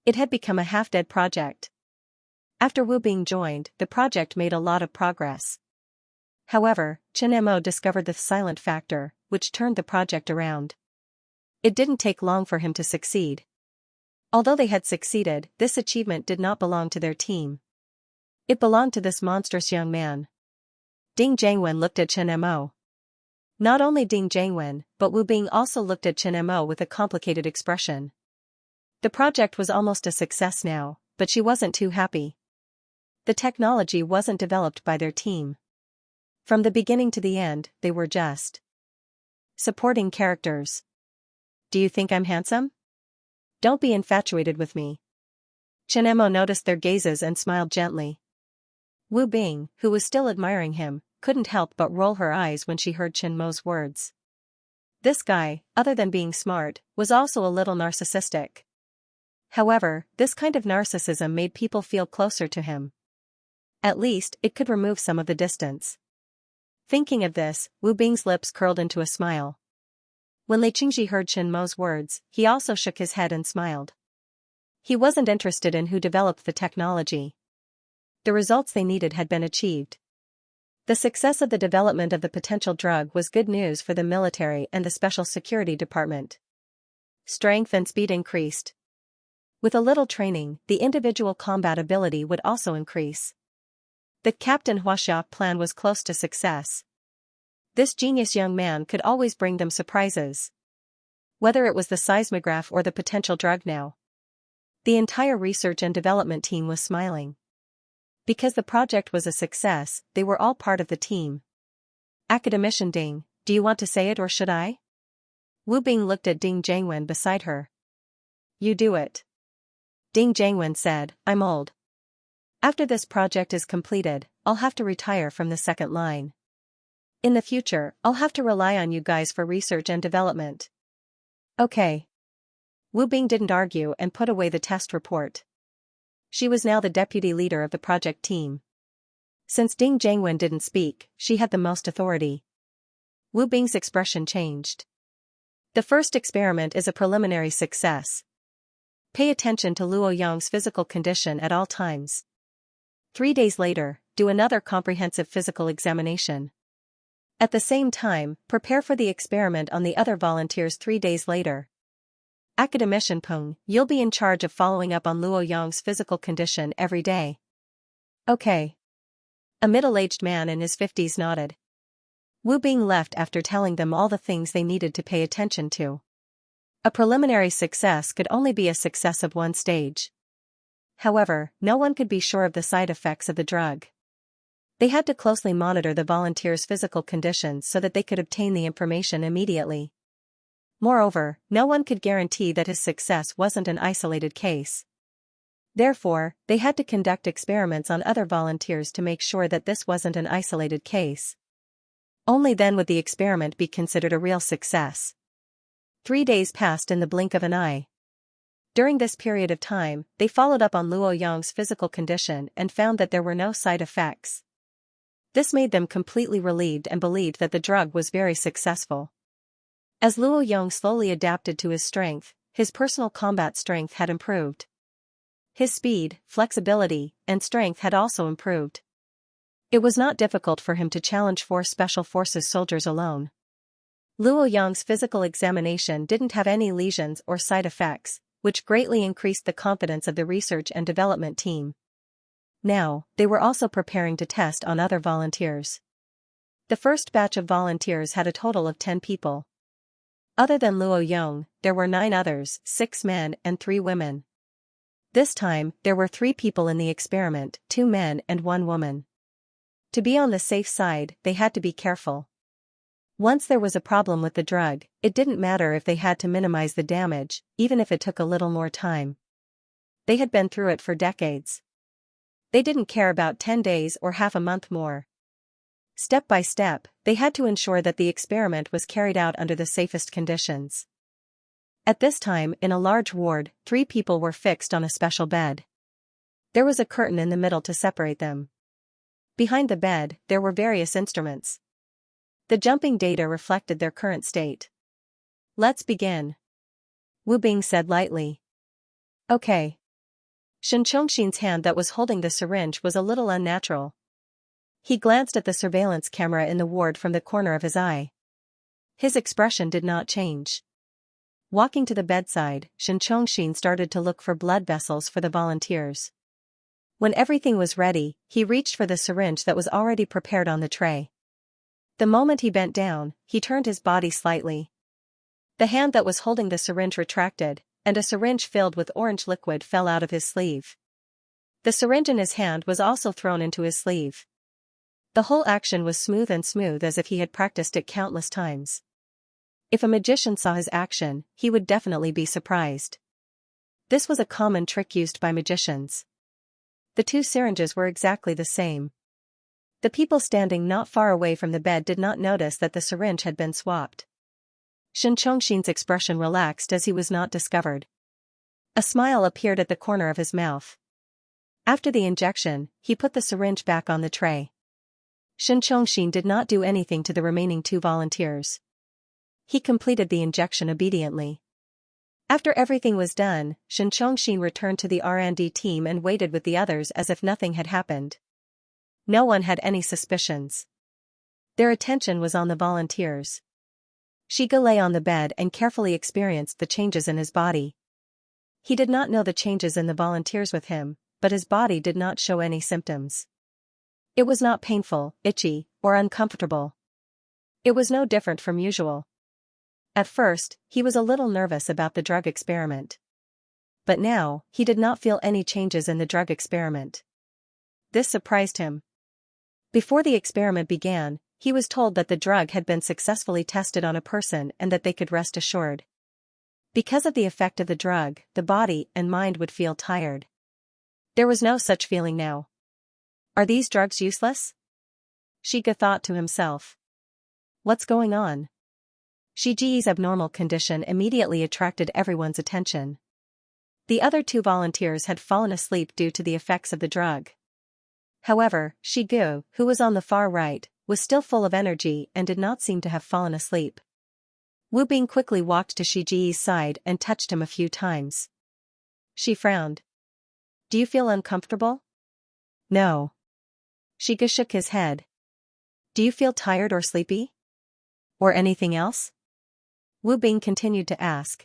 It had become a half-dead project. After Wu Bing joined, the project made a lot of progress. However, Chen Mo discovered the silent factor, which turned the project around. It didn't take long for him to succeed. Although they had succeeded, this achievement did not belong to their team. It belonged to this monstrous young man. Ding Jiangwen looked at Chen Mo. Not only Ding Jiangwen, but Wu Bing also looked at Chen Mo with a complicated expression. The project was almost a success now, but she wasn't too happy. The technology wasn't developed by their team. From the beginning to the end, they were just supporting characters. Do you think I'm handsome? Don't be infatuated with me. Chen Mo noticed their gazes and smiled gently. Wu Bing, who was still admiring him, couldn't help but roll her eyes when she heard Chen Mo's words. This guy, other than being smart, was also a little narcissistic. However, this kind of narcissism made people feel closer to him. At least, it could remove some of the distance. Thinking of this, Wu Bing's lips curled into a smile. When Lei Qingji heard Chen Mo's words, he also shook his head and smiled. He wasn't interested in who developed the technology. The results they needed had been achieved. The success of the development of the potential drug was good news for the military and the Special Security Department. Strength and speed increased. With a little training, the individual combat ability would also increase. The Captain Huaxia plan was close to success. This genius young man could always bring them surprises. Whether it was the seismograph or the potential drug now. The entire research and development team was smiling. Because the project was a success, they were all part of the team. Academician Ding, do you want to say it or should I? Wu Bing looked at Ding Jiangwen beside her. You do it. Ding Jiangwen said, I'm old. After this project is completed, I'll have to retire from the second line. In the future, I'll have to rely on you guys for research and development. Okay. Wu Bing didn't argue and put away the test report. She was now the deputy leader of the project team. Since Ding Zhangwen didn't speak, she had the most authority. Wu Bing's expression changed. The first experiment is a preliminary success. Pay attention to Luo Yong's physical condition at all times. 3 days later, do another comprehensive physical examination. At the same time, prepare for the experiment on the other volunteers 3 days later. Academician Peng, you'll be in charge of following up on Luo Yong's physical condition every day. Okay. A middle-aged man in his 50s nodded. Wu Bing left after telling them all the things they needed to pay attention to. A preliminary success could only be a success of one stage. However, no one could be sure of the side effects of the drug. They had to closely monitor the volunteers' physical conditions so that they could obtain the information immediately. Moreover, no one could guarantee that his success wasn't an isolated case. Therefore, they had to conduct experiments on other volunteers to make sure that this wasn't an isolated case. Only then would the experiment be considered a real success. 3 days passed in the blink of an eye. During this period of time, they followed up on Luo Yong's physical condition and found that there were no side effects. This made them completely relieved and believed that the drug was very successful. As Luo Yong slowly adapted to his strength, his personal combat strength had improved. His speed, flexibility, and strength had also improved. It was not difficult for him to challenge 4 Special Forces soldiers alone. Luo Yong's physical examination didn't have any lesions or side effects, which greatly increased the confidence of the research and development team. Now, they were also preparing to test on other volunteers. The first batch of volunteers had a total of 10 people. Other than Luo Yong, there were 9 others, 6 men and 3 women. This time, there were 3 people in the experiment, 2 men and 1 woman. To be on the safe side, they had to be careful. Once there was a problem with the drug, it didn't matter if they had to minimize the damage, even if it took a little more time. They had been through it for decades. They didn't care about 10 days or half a month more. Step by step, they had to ensure that the experiment was carried out under the safest conditions. At this time, in a large ward, 3 people were fixed on a special bed. There was a curtain in the middle to separate them. Behind the bed, there were various instruments. The jumping data reflected their current state. Let's begin. Wu Bing said lightly. Okay. Shen Chongxin's hand that was holding the syringe was a little unnatural. He glanced at the surveillance camera in the ward from the corner of his eye. His expression did not change. Walking to the bedside, Shen Chongxin started to look for blood vessels for the volunteers. When everything was ready, he reached for the syringe that was already prepared on the tray. The moment he bent down, he turned his body slightly. The hand that was holding the syringe retracted, and a syringe filled with orange liquid fell out of his sleeve. The syringe in his hand was also thrown into his sleeve. The whole action was smooth as if he had practiced it countless times. If a magician saw his action, he would definitely be surprised. This was a common trick used by magicians. The 2 syringes were exactly the same. The people standing not far away from the bed did not notice that the syringe had been swapped. Shen Chongxin's expression relaxed as he was not discovered. A smile appeared at the corner of his mouth. After the injection, he put the syringe back on the tray. Shen Chongxin did not do anything to the remaining 2 volunteers. He completed the injection obediently. After everything was done, Shen Chongxin returned to the R&D team and waited with the others as if nothing had happened. No one had any suspicions. Their attention was on the volunteers. Shiga lay on the bed and carefully experienced the changes in his body. He did not know the changes in the volunteers with him, but his body did not show any symptoms. It was not painful, itchy, or uncomfortable. It was no different from usual. At first, he was a little nervous about the drug experiment. But now, he did not feel any changes in the drug experiment. This surprised him. Before the experiment began, he was told that the drug had been successfully tested on a person and that they could rest assured. Because of the effect of the drug, the body and mind would feel tired. There was no such feeling now. Are these drugs useless? Shiga thought to himself. What's going on? Shi Ji's abnormal condition immediately attracted everyone's attention. The other 2 volunteers had fallen asleep due to the effects of the drug. However, Shi Gu, who was on the far right, was still full of energy and did not seem to have fallen asleep. Wu Bing quickly walked to Shi Ji's side and touched him a few times. She frowned. "Do you feel uncomfortable?" "No." Shi Gu shook his head. "Do you feel tired or sleepy? Or anything else?" Wu Bing continued to ask.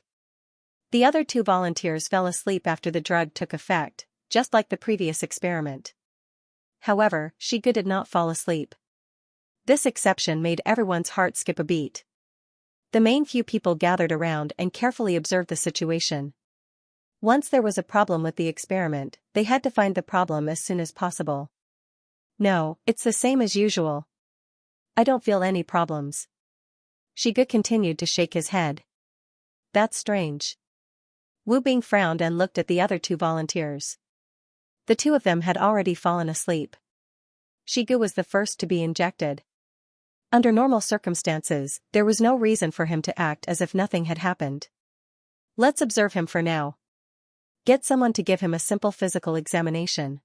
The other 2 volunteers fell asleep after the drug took effect, just like the previous experiment. However, Shi Gu did not fall asleep. This exception made everyone's heart skip a beat. The main few people gathered around and carefully observed the situation. Once there was a problem with the experiment, they had to find the problem as soon as possible. "No, it's the same as usual. I don't feel any problems." Shi Gu continued to shake his head. "That's strange." Wu Bing frowned and looked at the other 2 volunteers. The 2 of them had already fallen asleep. Shi Gu was the first to be injected. Under normal circumstances, there was no reason for him to act as if nothing had happened. "Let's observe him for now. Get someone to give him a simple physical examination.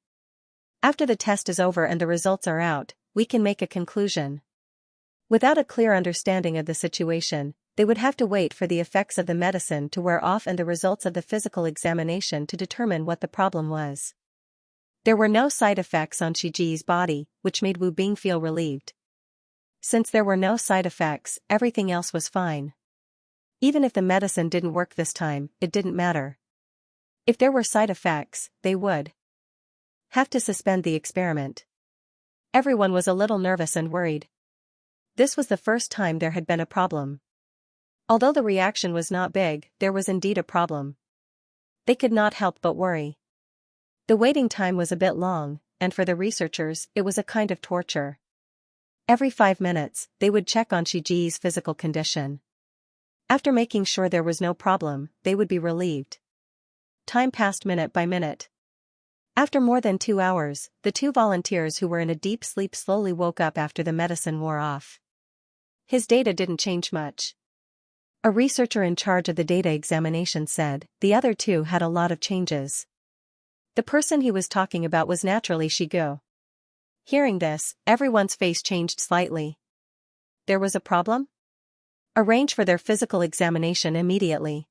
After the test is over and the results are out, we can make a conclusion." Without a clear understanding of the situation, they would have to wait for the effects of the medicine to wear off and the results of the physical examination to determine what the problem was. There were no side effects on Shi Ji's body, which made Wu Bing feel relieved. Since there were no side effects, everything else was fine. Even if the medicine didn't work this time, it didn't matter. If there were side effects, they would have to suspend the experiment. Everyone was a little nervous and worried. This was the first time there had been a problem. Although the reaction was not big, there was indeed a problem. They could not help but worry. The waiting time was a bit long, and for the researchers, it was a kind of torture. Every 5 minutes, they would check on Shi Ji's physical condition. After making sure there was no problem, they would be relieved. Time passed minute by minute. After more than 2 hours, the 2 volunteers who were in a deep sleep slowly woke up after the medicine wore off. His data didn't change much. A researcher in charge of the data examination said, the other 2 had a lot of changes. The person he was talking about was naturally Shi Gu. Hearing this, everyone's face changed slightly. There was a problem? Arrange for their physical examination immediately.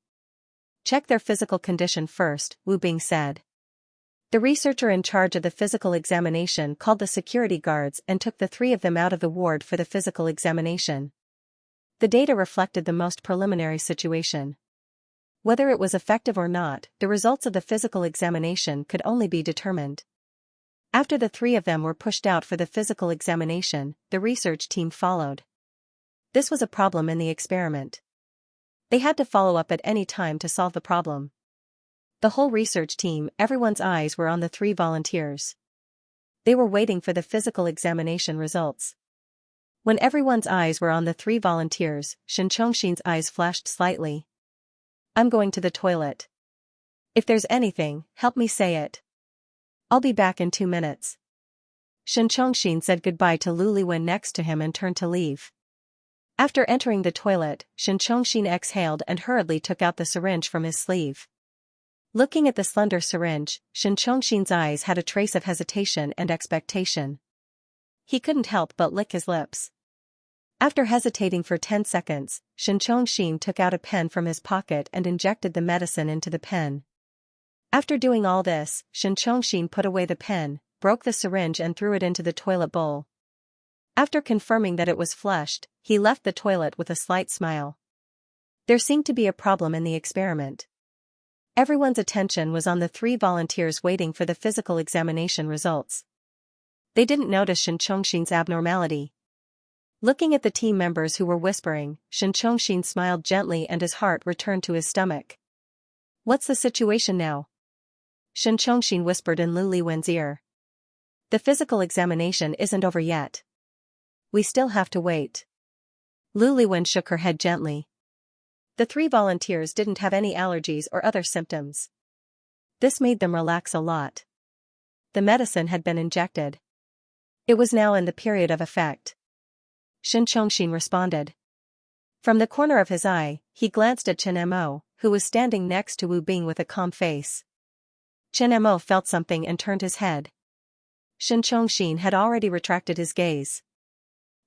Check their physical condition first, Wu Bing said. The researcher in charge of the physical examination called the security guards and took the 3 of them out of the ward for the physical examination. The data reflected the most preliminary situation. Whether it was effective or not, the results of the physical examination could only be determined. After the 3 of them were pushed out for the physical examination, the research team followed. This was a problem in the experiment. They had to follow up at any time to solve the problem. The whole research team, everyone's eyes were on the 3 volunteers. They were waiting for the physical examination results. When everyone's eyes were on the 3 volunteers, Shen Chongxin's eyes flashed slightly. "I'm going to the toilet. If there's anything, help me say it. I'll be back in 2 minutes." Shen Chongxin said goodbye to Lu Liwen next to him and turned to leave. After entering the toilet, Shen Chongxin exhaled and hurriedly took out the syringe from his sleeve. Looking at the slender syringe, Shen Chongxin's eyes had a trace of hesitation and expectation. He couldn't help but lick his lips. After hesitating for 10 seconds, Shen Chongxin took out a pen from his pocket and injected the medicine into the pen. After doing all this, Shen Chongxin put away the pen, broke the syringe and threw it into the toilet bowl. After confirming that it was flushed, he left the toilet with a slight smile. There seemed to be a problem in the experiment. Everyone's attention was on the 3 volunteers waiting for the physical examination results. They didn't notice Shen Chongxin's abnormality. Looking at the team members who were whispering, Shen Chongxin smiled gently and his heart returned to his stomach. "What's the situation now?" Shen Chongxin whispered in Lu Liwen's ear. "The physical examination isn't over yet. We still have to wait." Lu Liwen shook her head gently. The 3 volunteers didn't have any allergies or other symptoms. This made them relax a lot. The medicine had been injected. It was now in the period of effect. Shen Chongxin responded. From the corner of his eye, he glanced at Chen Mo, who was standing next to Wu Bing with a calm face. Chen Mo felt something and turned his head. Shen Chongxin had already retracted his gaze.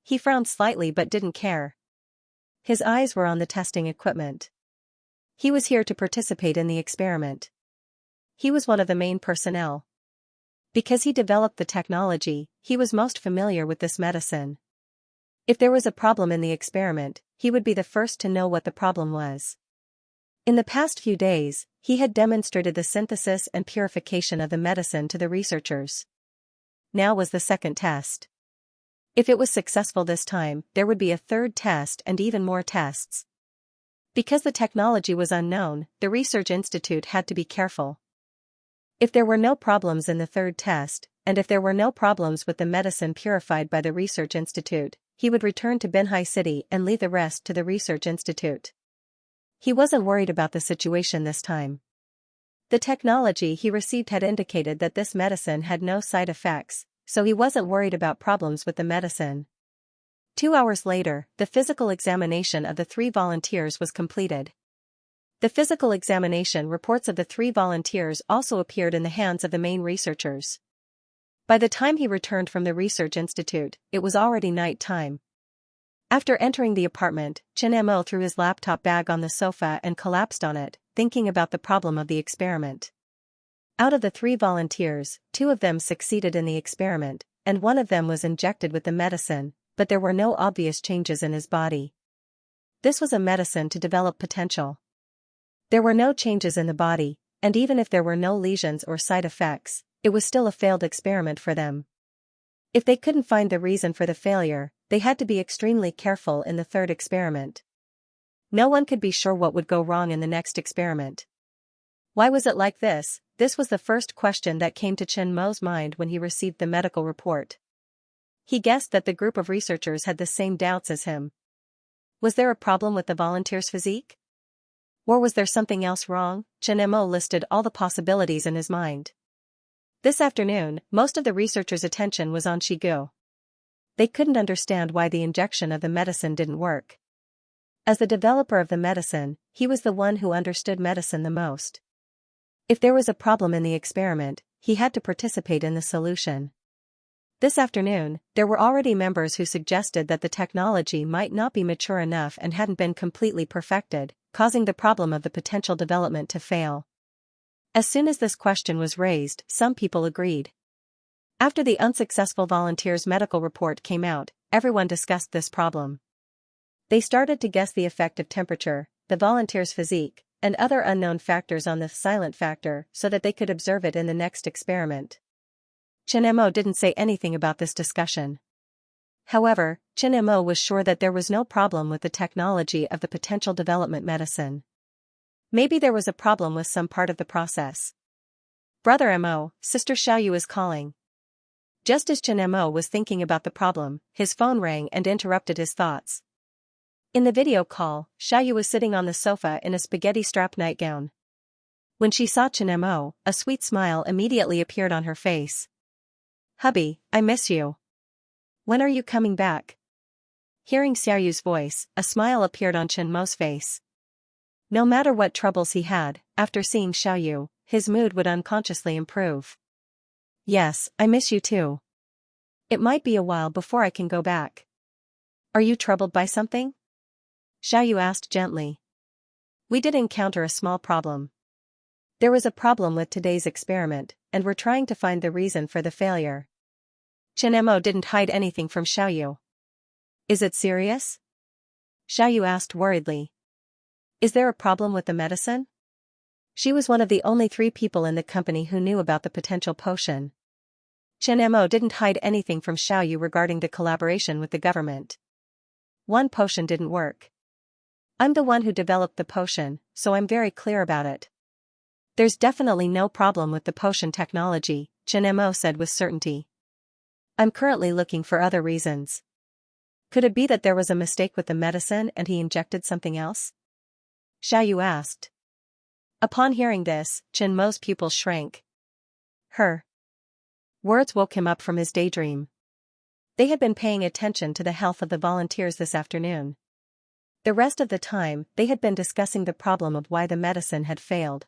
He frowned slightly but didn't care. His eyes were on the testing equipment. He was here to participate in the experiment. He was one of the main personnel. Because he developed the technology, he was most familiar with this medicine. If there was a problem in the experiment, he would be the first to know what the problem was. In the past few days, he had demonstrated the synthesis and purification of the medicine to the researchers. Now was the second test. If it was successful this time, there would be a third test and even more tests. Because the technology was unknown, the research institute had to be careful. If there were no problems in the third test, and if there were no problems with the medicine purified by the research institute, he would return to Binhai City and leave the rest to the research institute. He wasn't worried about the situation this time. The technology he received had indicated that this medicine had no side effects, so he wasn't worried about problems with the medicine. 2 hours later, the physical examination of the 3 volunteers was completed. The physical examination reports of the 3 volunteers also appeared in the hands of the main researchers. By the time he returned from the research institute, it was already night time. After entering the apartment, Chen Mo threw his laptop bag on the sofa and collapsed on it, thinking about the problem of the experiment. Out of the 3 volunteers, 2 of them succeeded in the experiment, and 1 of them was injected with the medicine, but there were no obvious changes in his body. This was a medicine to develop potential. There were no changes in the body, and even if there were no lesions or side effects, it was still a failed experiment for them. If they couldn't find the reason for the failure, they had to be extremely careful in the third experiment. No one could be sure what would go wrong in the next experiment. Why was it like this? This was the first question that came to Chen Mo's mind when he received the medical report. He guessed that the group of researchers had the same doubts as him. Was there a problem with the volunteer's physique? Or was there something else wrong? Chen Mo listed all the possibilities in his mind. This afternoon, most of the researchers' attention was on Shigu. They couldn't understand why the injection of the medicine didn't work. As the developer of the medicine, he was the one who understood medicine the most. If there was a problem in the experiment, he had to participate in the solution. This afternoon, there were already members who suggested that the technology might not be mature enough and hadn't been completely perfected, causing the problem of the potential development to fail. As soon as this question was raised, some people agreed. After the unsuccessful volunteer's medical report came out, everyone discussed this problem. They started to guess the effect of temperature, the volunteer's physique, and other unknown factors on the silent factor so that they could observe it in the next experiment. Chen Mo didn't say anything about this discussion. However, Chen Mo was sure that there was no problem with the technology of the potential development medicine. Maybe there was a problem with some part of the process. Brother Mo, Sister Xiaoyu is calling. Just as Chen Mo was thinking about the problem, his phone rang and interrupted his thoughts. In the video call, Xiaoyu was sitting on the sofa in a spaghetti strap nightgown. When she saw Chen Mo, a sweet smile immediately appeared on her face. "Hubby, I miss you. When are you coming back?" Hearing Xiaoyu's voice, a smile appeared on Chen Mo's face. No matter what troubles he had, after seeing Xiaoyu, his mood would unconsciously improve. "Yes, I miss you too. It might be a while before I can go back." "Are you troubled by something?" Xiaoyu asked gently. "We did encounter a small problem. There was a problem with today's experiment, and we're trying to find the reason for the failure." Chen Mo didn't hide anything from Xiaoyu. "Is it serious?" Xiaoyu asked worriedly. "Is there a problem with the medicine?" She was one of the only 3 people in the company who knew about the potential potion. Chen Mo didn't hide anything from Xiaoyu regarding the collaboration with the government. "One potion didn't work. I'm the one who developed the potion, so I'm very clear about it. There's definitely no problem with the potion technology," Chen Mo said with certainty. "I'm currently looking for other reasons. Could it be that there was a mistake with the medicine and he injected something else?" Xiaoyu asked. Upon hearing this, Chen Mo's pupils shrank. Her words woke him up from his daydream. They had been paying attention to the health of the volunteers this afternoon. The rest of the time, they had been discussing the problem of why the medicine had failed.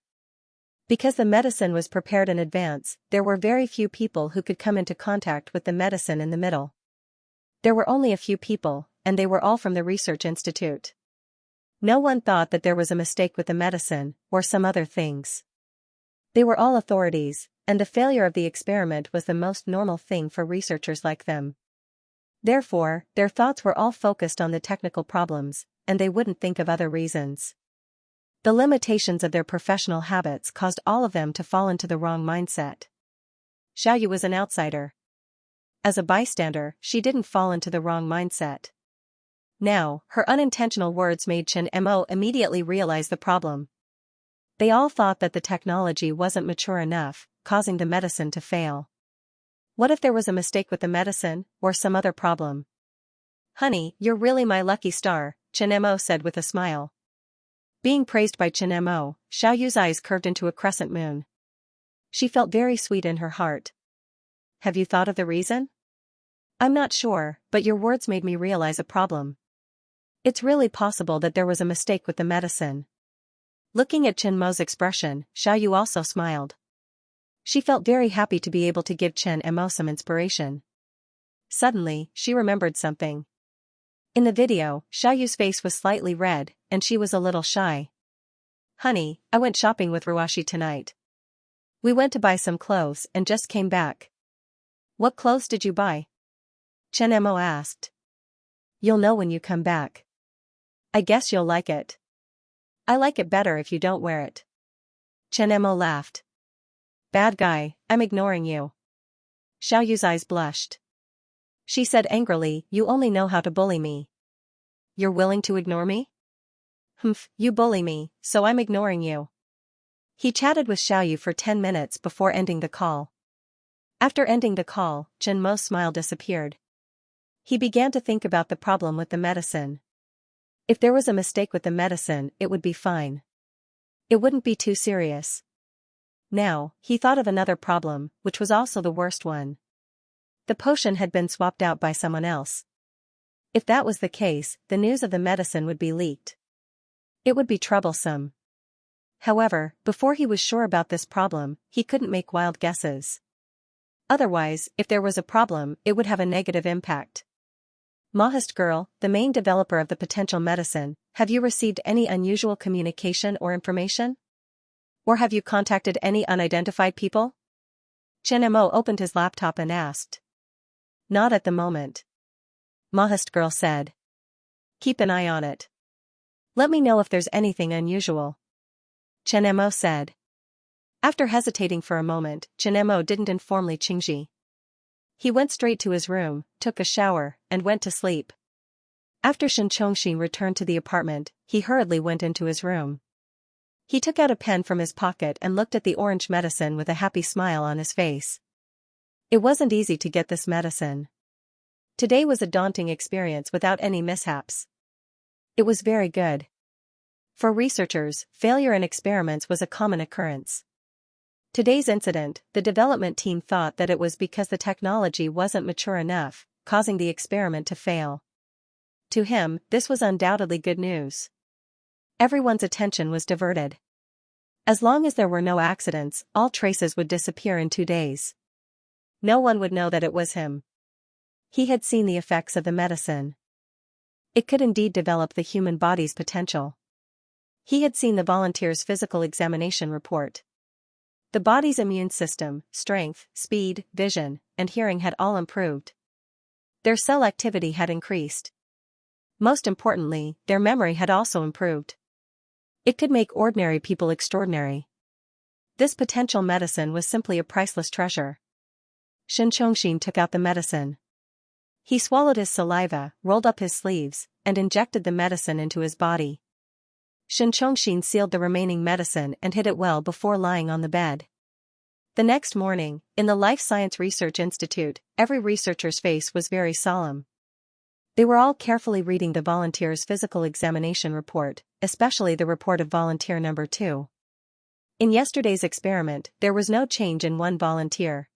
Because the medicine was prepared in advance, there were very few people who could come into contact with the medicine in the middle. There were only a few people, and they were all from the research institute. No one thought that there was a mistake with the medicine, or some other things. They were all authorities, and the failure of the experiment was the most normal thing for researchers like them. Therefore, their thoughts were all focused on the technical problems, and they wouldn't think of other reasons. The limitations of their professional habits caused all of them to fall into the wrong mindset. Xiaoyu was an outsider. As a bystander, she didn't fall into the wrong mindset. Now, her unintentional words made Chen Mo immediately realize the problem. They all thought that the technology wasn't mature enough, causing the medicine to fail. What if there was a mistake with the medicine, or some other problem? "Honey, you're really my lucky star," Chen Mo said with a smile. Being praised by Chen Mo, Xiaoyu's eyes curved into a crescent moon. She felt very sweet in her heart. "Have you thought of the reason?" "I'm not sure, but your words made me realize a problem. It's really possible that there was a mistake with the medicine." Looking at Chen Mo's expression, Xiaoyu also smiled. She felt very happy to be able to give Chen Mo some inspiration. Suddenly, she remembered something. In the video, Xiaoyu's face was slightly red, and she was a little shy. "Honey, I went shopping with Ruashi tonight. We went to buy some clothes and just came back." "What clothes did you buy?" Chen Mo asked. "You'll know when you come back. I guess you'll like it." "I like it better if you don't wear it." Chen Mo laughed. "Bad guy, I'm ignoring you." Xiaoyu's eyes blushed. She said angrily, "You only know how to bully me. You're willing to ignore me?" "Humph, you bully me, so I'm ignoring you." He chatted with Xiaoyu for 10 minutes before ending the call. After ending the call, Chen Mo's smile disappeared. He began to think about the problem with the medicine. If there was a mistake with the medicine, it would be fine. It wouldn't be too serious. Now, he thought of another problem, which was also the worst one. The potion had been swapped out by someone else. If that was the case, the news of the medicine would be leaked. It would be troublesome. However, before he was sure about this problem, he couldn't make wild guesses. Otherwise, if there was a problem, it would have a negative impact. "Mahest girl, the main developer of the potential medicine, have you received any unusual communication or information? Or have you contacted any unidentified people?" Chen Mo opened his laptop and asked. "Not at the moment," Mahest girl said. "Keep an eye on it. Let me know if there's anything unusual," Chen Mo said. After hesitating for a moment, Chen Mo didn't inform Li Qingji. He went straight to his room, took a shower, and went to sleep. After Shen Chongxin returned to the apartment, he hurriedly went into his room. He took out a pen from his pocket and looked at the orange medicine with a happy smile on his face. It wasn't easy to get this medicine. Today was a daunting experience without any mishaps. It was very good. For researchers, failure in experiments was a common occurrence. Today's incident, the development team thought that it was because the technology wasn't mature enough, causing the experiment to fail. To him, this was undoubtedly good news. Everyone's attention was diverted. As long as there were no accidents, all traces would disappear in 2 days. No one would know that it was him. He had seen the effects of the medicine. It could indeed develop the human body's potential. He had seen the volunteer's physical examination report. The body's immune system, strength, speed, vision, and hearing had all improved. Their cell activity had increased. Most importantly, their memory had also improved. It could make ordinary people extraordinary. This potential medicine was simply a priceless treasure. Shen Chongxin took out the medicine. He swallowed his saliva, rolled up his sleeves, and injected the medicine into his body. Shen Chongxin sealed the remaining medicine and hid it well before lying on the bed. The next morning, in the Life Science Research Institute, every researcher's face was very solemn. They were all carefully reading the volunteer's physical examination report, especially the report of volunteer number 2. In yesterday's experiment, there was no change in one volunteer.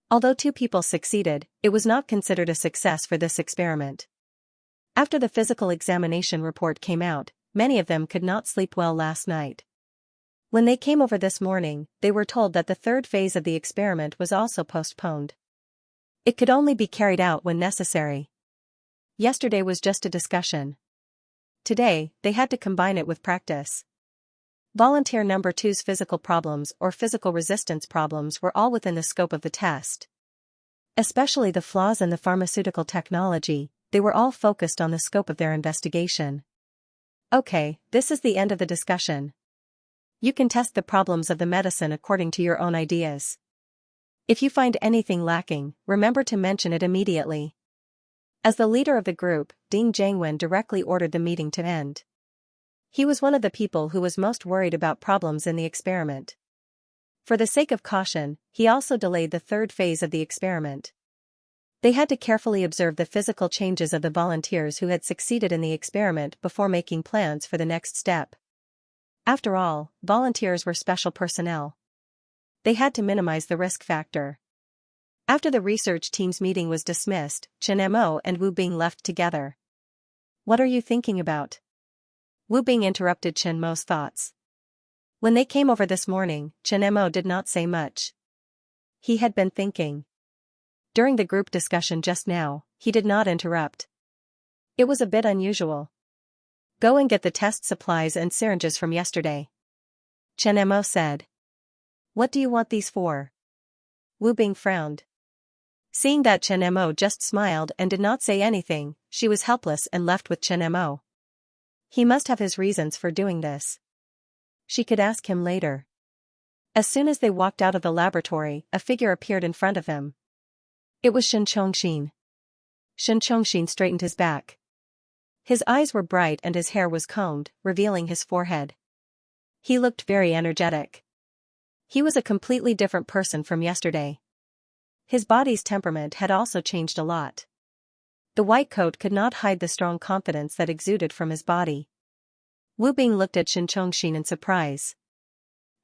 Although 2 people succeeded, it was not considered a success for this experiment. After the physical examination report came out, many of them could not sleep well last night. When they came over this morning, they were told that the third phase of the experiment was also postponed. It could only be carried out when necessary. Yesterday was just a discussion. Today, they had to combine it with practice. Volunteer number 2's physical problems or physical resistance problems were all within the scope of the test. Especially the flaws in the pharmaceutical technology, they were all focused on the scope of their investigation. Okay, this is the end of the discussion. You can test the problems of the medicine according to your own ideas. If you find anything lacking, remember to mention it immediately. As the leader of the group, Ding Jiangwen directly ordered the meeting to end. He was one of the people who was most worried about problems in the experiment. For the sake of caution, he also delayed the third phase of the experiment. They had to carefully observe the physical changes of the volunteers who had succeeded in the experiment before making plans for the next step. After all, volunteers were special personnel. They had to minimize the risk factor. After the research team's meeting was dismissed, Chen Mo and Wu Bing left together. What are you thinking about? Wu Bing interrupted Chen Mo's thoughts. When they came over this morning, Chen Mo did not say much. He had been thinking. During the group discussion just now, he did not interrupt. It was a bit unusual. Go and get the test supplies and syringes from yesterday. Chen Mo said. What do you want these for? Wu Bing frowned. Seeing that Chen Mo just smiled and did not say anything, she was helpless and left with Chen Mo. He must have his reasons for doing this. She could ask him later. As soon as they walked out of the laboratory, a figure appeared in front of them. It was Shen Chongxin. Shen Chongxin straightened his back. His eyes were bright and his hair was combed, revealing his forehead. He looked very energetic. He was a completely different person from yesterday. His body's temperament had also changed a lot. The white coat could not hide the strong confidence that exuded from his body. Wu Bing looked at Shen Chongxin in surprise.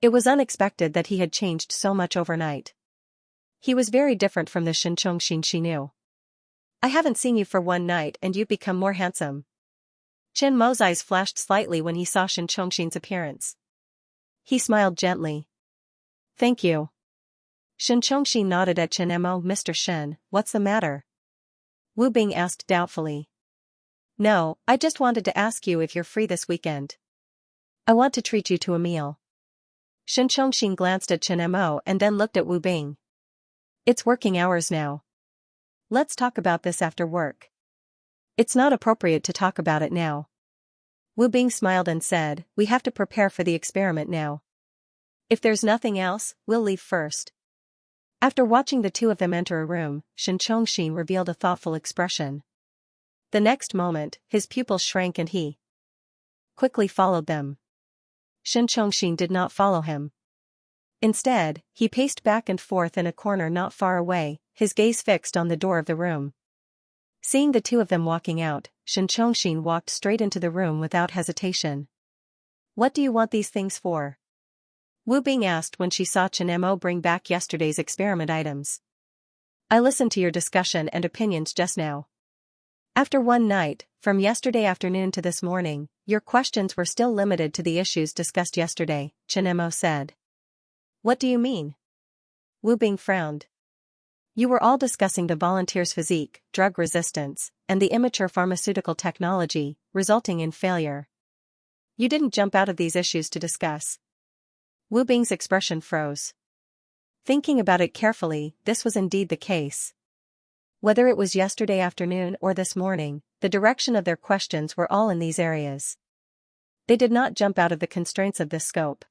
It was unexpected that he had changed so much overnight. He was very different from the Shen Chongxin she knew. I haven't seen you for one night and you've become more handsome. Chen Mo's eyes flashed slightly when he saw Shen Chongxin's appearance. He smiled gently. Thank you. Shen Chongxin nodded at Chen Mo. Mr. Shen, what's the matter? Wu Bing asked doubtfully. No, I just wanted to ask you if you're free this weekend. I want to treat you to a meal. Shen Chongxin glanced at Chen Mo and then looked at Wu Bing. It's working hours now. Let's talk about this after work. It's not appropriate to talk about it now. Wu Bing smiled and said, we have to prepare for the experiment now. If there's nothing else, we'll leave first. After watching the two of them enter a room, Shen Chongxin revealed a thoughtful expression. The next moment, his pupils shrank and he quickly followed them. Shen Chongxin did not follow him. Instead, he paced back and forth in a corner not far away, his gaze fixed on the door of the room. Seeing the two of them walking out, Shen Chongxin walked straight into the room without hesitation. What do you want these things for? Wu Bing asked when she saw Chen Mo bring back yesterday's experiment items. I listened to your discussion and opinions just now. After one night, from yesterday afternoon to this morning, your questions were still limited to the issues discussed yesterday, Chen Mo said. What do you mean? Wu Bing frowned. You were all discussing the volunteer's physique, drug resistance, and the immature pharmaceutical technology, resulting in failure. You didn't jump out of these issues to discuss. Wu Bing's expression froze. Thinking about it carefully, this was indeed the case. Whether it was yesterday afternoon or this morning, the direction of their questions were all in these areas. They did not jump out of the constraints of this scope.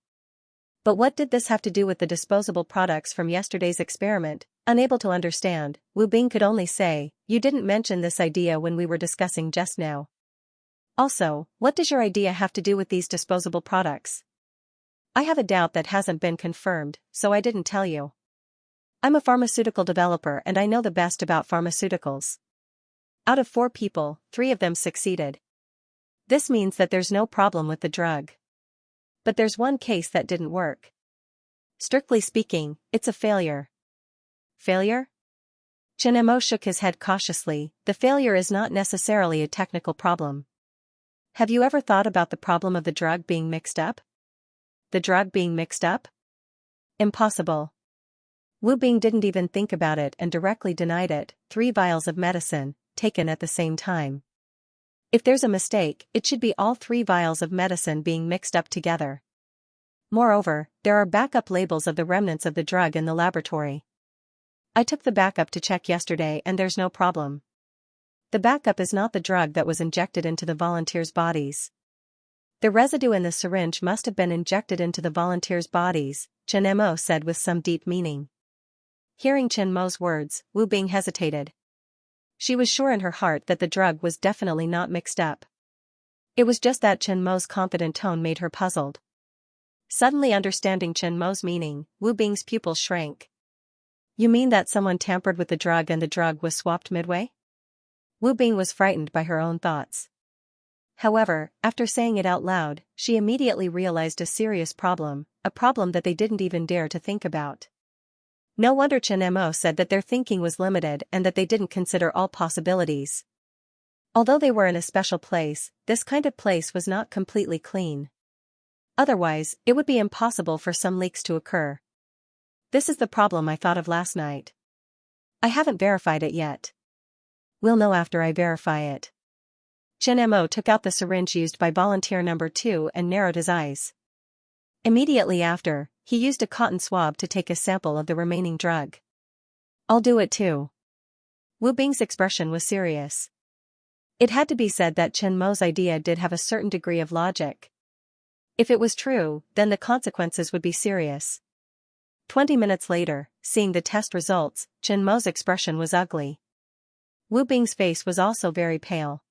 But what did this have to do with the disposable products from yesterday's experiment? Unable to understand, Wu Bing could only say, you didn't mention this idea when we were discussing just now. Also, what does your idea have to do with these disposable products? I have a doubt that hasn't been confirmed, so I didn't tell you. I'm a pharmaceutical developer and I know the best about pharmaceuticals. Out of 4 people, 3 of them succeeded. This means that there's no problem with the drug. But there's one case that didn't work. Strictly speaking, it's a failure. Failure? Chen Mo shook his head cautiously. The failure is not necessarily a technical problem. Have you ever thought about the problem of the drug being mixed up? The drug being mixed up? Impossible. Wu Bing didn't even think about it and directly denied it. 3 vials of medicine, taken at the same time. If there's a mistake, it should be all 3 vials of medicine being mixed up together. Moreover, there are backup labels of the remnants of the drug in the laboratory. I took the backup to check yesterday and there's no problem. The backup is not the drug that was injected into the volunteers' bodies. The residue in the syringe must have been injected into the volunteers' bodies, Chen Mo said with some deep meaning. Hearing Chen Mo's words, Wu Bing hesitated. She was sure in her heart that the drug was definitely not mixed up. It was just that Chen Mo's confident tone made her puzzled. Suddenly understanding Chen Mo's meaning, Wu Bing's pupils shrank. You mean that someone tampered with the drug and the drug was swapped midway? Wu Bing was frightened by her own thoughts. However, after saying it out loud, she immediately realized a serious problem, a problem that they didn't even dare to think about. No wonder Chen Mo said that their thinking was limited and that they didn't consider all possibilities. Although they were in a special place, this kind of place was not completely clean. Otherwise, it would be impossible for some leaks to occur. This is the problem I thought of last night. I haven't verified it yet. We'll know after I verify it. Chen Mo took out the syringe used by volunteer number 2 and narrowed his eyes. Immediately after, he used a cotton swab to take a sample of the remaining drug. I'll do it too. Wu Bing's expression was serious. It had to be said that Chen Mo's idea did have a certain degree of logic. If it was true, then the consequences would be serious. 20 minutes later, seeing the test results, Chen Mo's expression was ugly. Wu Bing's face was also very pale.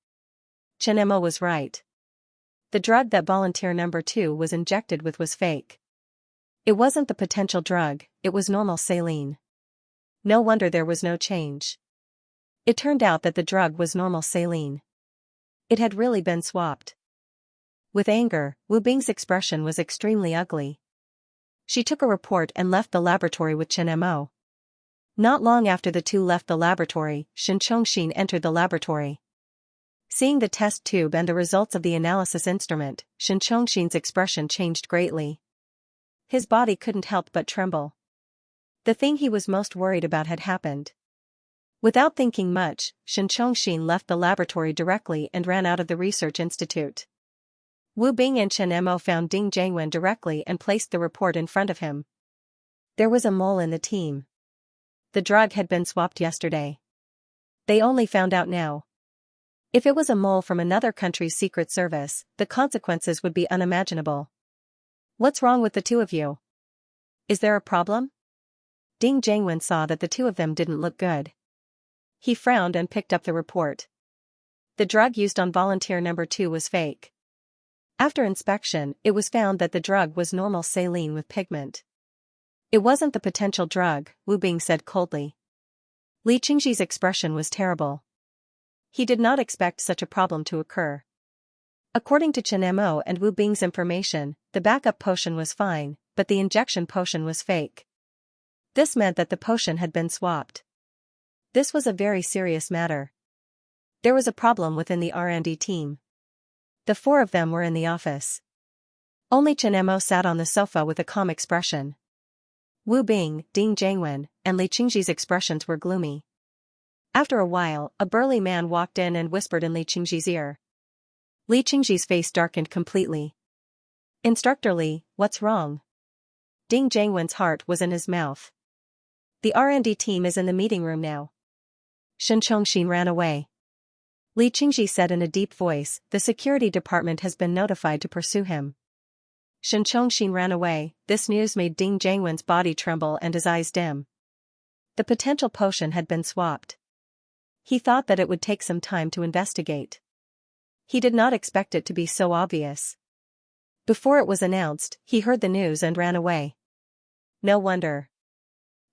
Chen Mo was right. The drug that volunteer number 2 was injected with was fake. It wasn't the potential drug, it was normal saline. No wonder there was no change. It turned out that the drug was normal saline. It had really been swapped. With anger, Wu Bing's expression was extremely ugly. She took a report and left the laboratory with Chen Mo. Not long after the two left the laboratory, Xianxia entered the laboratory. Seeing the test tube and the results of the analysis instrument, Xianxia's expression changed greatly. His body couldn't help but tremble. The thing he was most worried about had happened. Without thinking much, Xianxia left the laboratory directly and ran out of the research institute. Wu Bing and Chen Mo found Ding Jiangwen directly and placed the report in front of him. There was a mole in the team. The drug had been swapped yesterday. They only found out now. If it was a mole from another country's secret service, the consequences would be unimaginable. What's wrong with the two of you? Is there a problem? Ding Jiangwen saw that the two of them didn't look good. He frowned and picked up the report. The drug used on volunteer number 2 was fake. After inspection, it was found that the drug was normal saline with pigment. It wasn't the potential drug, Wu Bing said coldly. Li Qingji's expression was terrible. He did not expect such a problem to occur. According to Chen Mo and Wu Bing's information, the backup potion was fine, but the injection potion was fake. This meant that the potion had been swapped. This was a very serious matter. There was a problem within the R&D team. The 4 of them were in the office. Only Chen Mo sat on the sofa with a calm expression. Wu Bing, Ding Jiangwen, and Li Qingji's expressions were gloomy. After a while, a burly man walked in and whispered in Li Qingji's ear. Li Qingji's face darkened completely. Instructor Li, what's wrong? Ding Jiangwen's heart was in his mouth. The R&D team is in the meeting room now. Xianxia ran away. Li Qingji said in a deep voice, the security department has been notified to pursue him. Xianxia ran away. This news made Ding Jiangwen's body tremble and his eyes dim. The potential potion had been swapped. He thought that it would take some time to investigate. He did not expect it to be so obvious. Before it was announced, he heard the news and ran away. No wonder.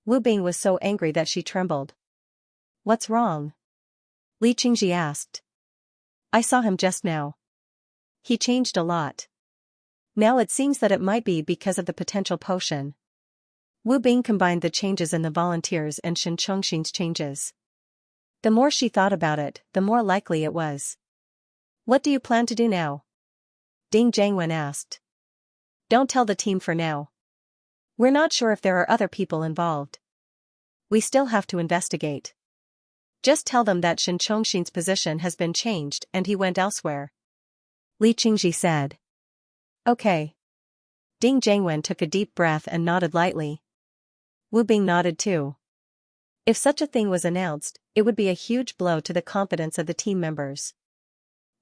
Wu Bing was so angry that she trembled. What's wrong? Li Qingji asked. I saw him just now. He changed a lot. Now it seems that it might be because of the potential potion. Wu Bing combined the changes in the volunteers and Xianxia's changes. The more she thought about it, the more likely it was. What do you plan to do now? Ding Jiangwen asked. Don't tell the team for now. We're not sure if there are other people involved. We still have to investigate. Just tell them that Shen Chongxin's position has been changed and he went elsewhere. Li Qingji said. Okay. Ding Jiangwen took a deep breath and nodded lightly. Wu Bing nodded too. If such a thing was announced, it would be a huge blow to the confidence of the team members.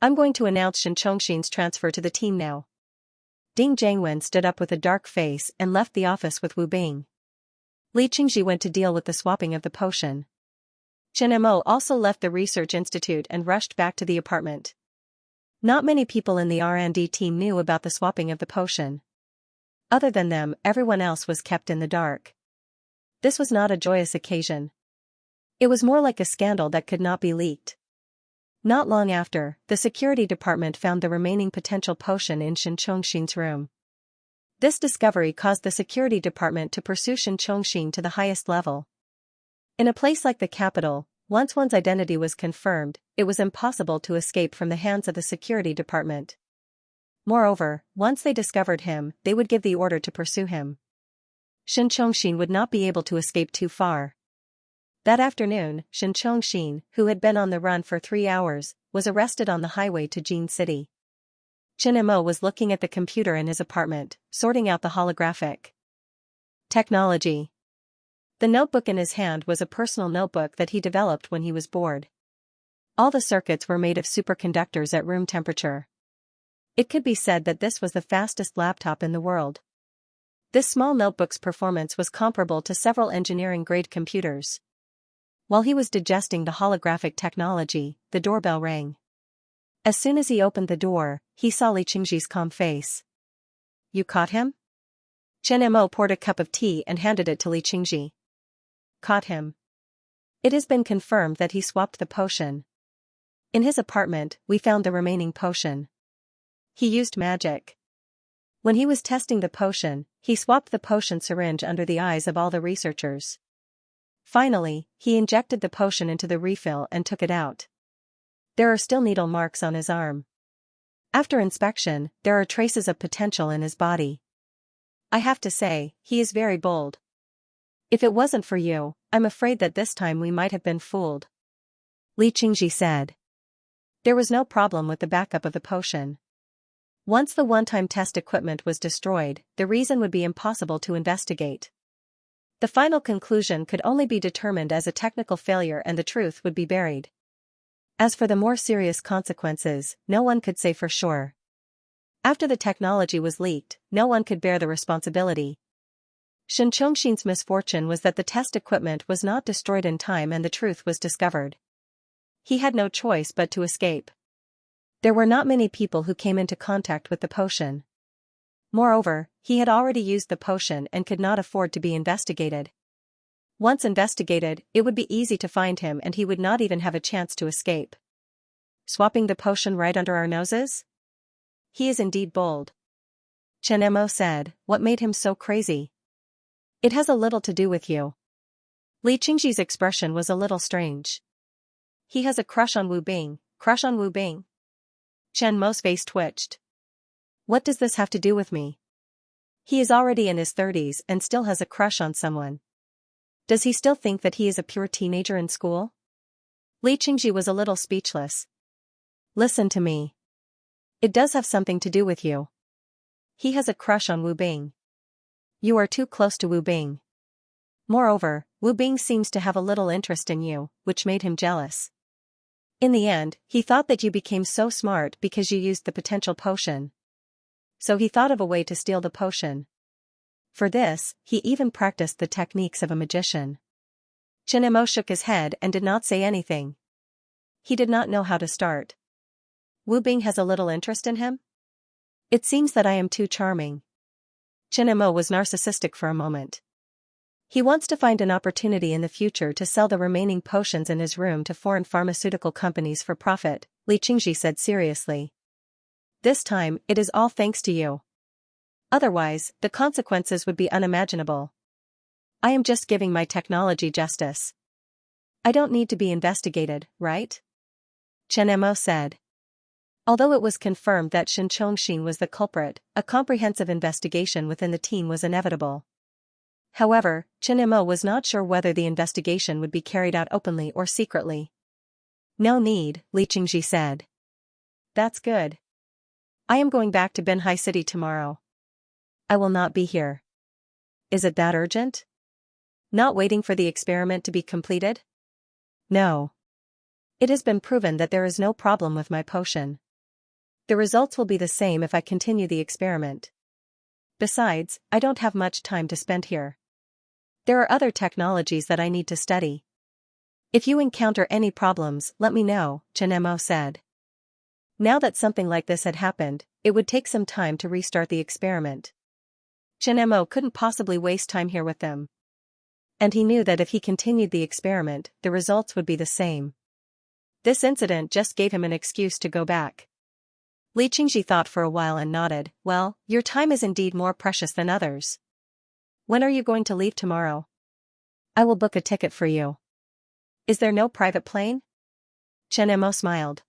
I'm going to announce Shen Chongxin's transfer to the team now. Ding Jiangwen stood up with a dark face and left the office with Wu Bing. Li Qingji went to deal with the swapping of the potion. Chen Mo also left the research institute and rushed back to the apartment. Not many people in the R&D team knew about the swapping of the potion. Other than them, everyone else was kept in the dark. This was not a joyous occasion. It was more like a scandal that could not be leaked. Not long after, the security department found the remaining potential potion in Shen Chongxin's room. This discovery caused the security department to pursue Shen Chongxin to the highest level. In a place like the capital, once one's identity was confirmed, it was impossible to escape from the hands of the security department. Moreover, once they discovered him, they would give the order to pursue him. Shen Chongxin would not be able to escape too far. That afternoon, Shen Chongxin, who had been on the run for 3 hours, was arrested on the highway to Jin City. Chen Mo was looking at the computer in his apartment, sorting out the holographic technology. The notebook in his hand was a personal notebook that he developed when he was bored. All the circuits were made of superconductors at room temperature. It could be said that this was the fastest laptop in the world. This small notebook's performance was comparable to several engineering-grade computers. While he was digesting the holographic technology, the doorbell rang. As soon as he opened the door, he saw Li Qingji's calm face. You caught him? Chen Mo poured a cup of tea and handed it to Li Qingji. Caught him. It has been confirmed that he swapped the potion. In his apartment, we found the remaining potion. He used magic. When he was testing the potion, he swapped the potion syringe under the eyes of all the researchers. Finally, he injected the potion into the refill and took it out. There are still needle marks on his arm. After inspection, there are traces of potential in his body. I have to say, he is very bold. If it wasn't for you, I'm afraid that this time we might have been fooled. Li Qingji said. There was no problem with the backup of the potion. Once the one-time test equipment was destroyed, the reason would be impossible to investigate. The final conclusion could only be determined as a technical failure and the truth would be buried. As for the more serious consequences, no one could say for sure. After the technology was leaked, no one could bear the responsibility. Shen Chongxin's misfortune was that the test equipment was not destroyed in time and the truth was discovered. He had no choice but to escape. There were not many people who came into contact with the potion. Moreover, he had already used the potion and could not afford to be investigated. Once investigated, it would be easy to find him and he would not even have a chance to escape. Swapping the potion right under our noses? He is indeed bold. Chen Mo said, what made him so crazy? It has a little to do with you. Li Qingji's expression was a little strange. He has a crush on Wu Bing. Crush on Wu Bing? Chen Mo's face twitched. What does this have to do with me? He is already in his 30s and still has a crush on someone. Does he still think that he is a pure teenager in school? Li Qingji was a little speechless. Listen to me. It does have something to do with you. He has a crush on Wu Bing. You are too close to Wu Bing. Moreover, Wu Bing seems to have a little interest in you, which made him jealous. In the end, he thought that you became so smart because you used the potential potion. So he thought of a way to steal the potion. For this, he even practiced the techniques of a magician. Chen Mo shook his head and did not say anything. He did not know how to start. Wu Bing has a little interest in him? It seems that I am too charming. Chen Mo was narcissistic for a moment. He wants to find an opportunity in the future to sell the remaining potions in his room to foreign pharmaceutical companies for profit, Li Qingji said seriously. This time, it is all thanks to you. Otherwise, the consequences would be unimaginable. I am just giving my technology justice. I don't need to be investigated, right? Chen Mo said. Although it was confirmed that Xianxia was the culprit, a comprehensive investigation within the team was inevitable. However, Chen Mo was not sure whether the investigation would be carried out openly or secretly. No need, Xianxia said. That's good. I am going back to Binhai City tomorrow. I will not be here. Is it that urgent? Not waiting for the experiment to be completed? No. It has been proven that there is no problem with my potion. The results will be the same if I continue the experiment. Besides, I don't have much time to spend here. There are other technologies that I need to study. If you encounter any problems, let me know, Chen Mo said. Now that something like this had happened, it would take some time to restart the experiment. Chen Mo couldn't possibly waste time here with them. And he knew that if he continued the experiment, the results would be the same. This incident just gave him an excuse to go back. Xianxia thought for a while and nodded. Well, your time is indeed more precious than others. When are you going to leave tomorrow? I will book a ticket for you. Is there no private plane? Chen Mo smiled.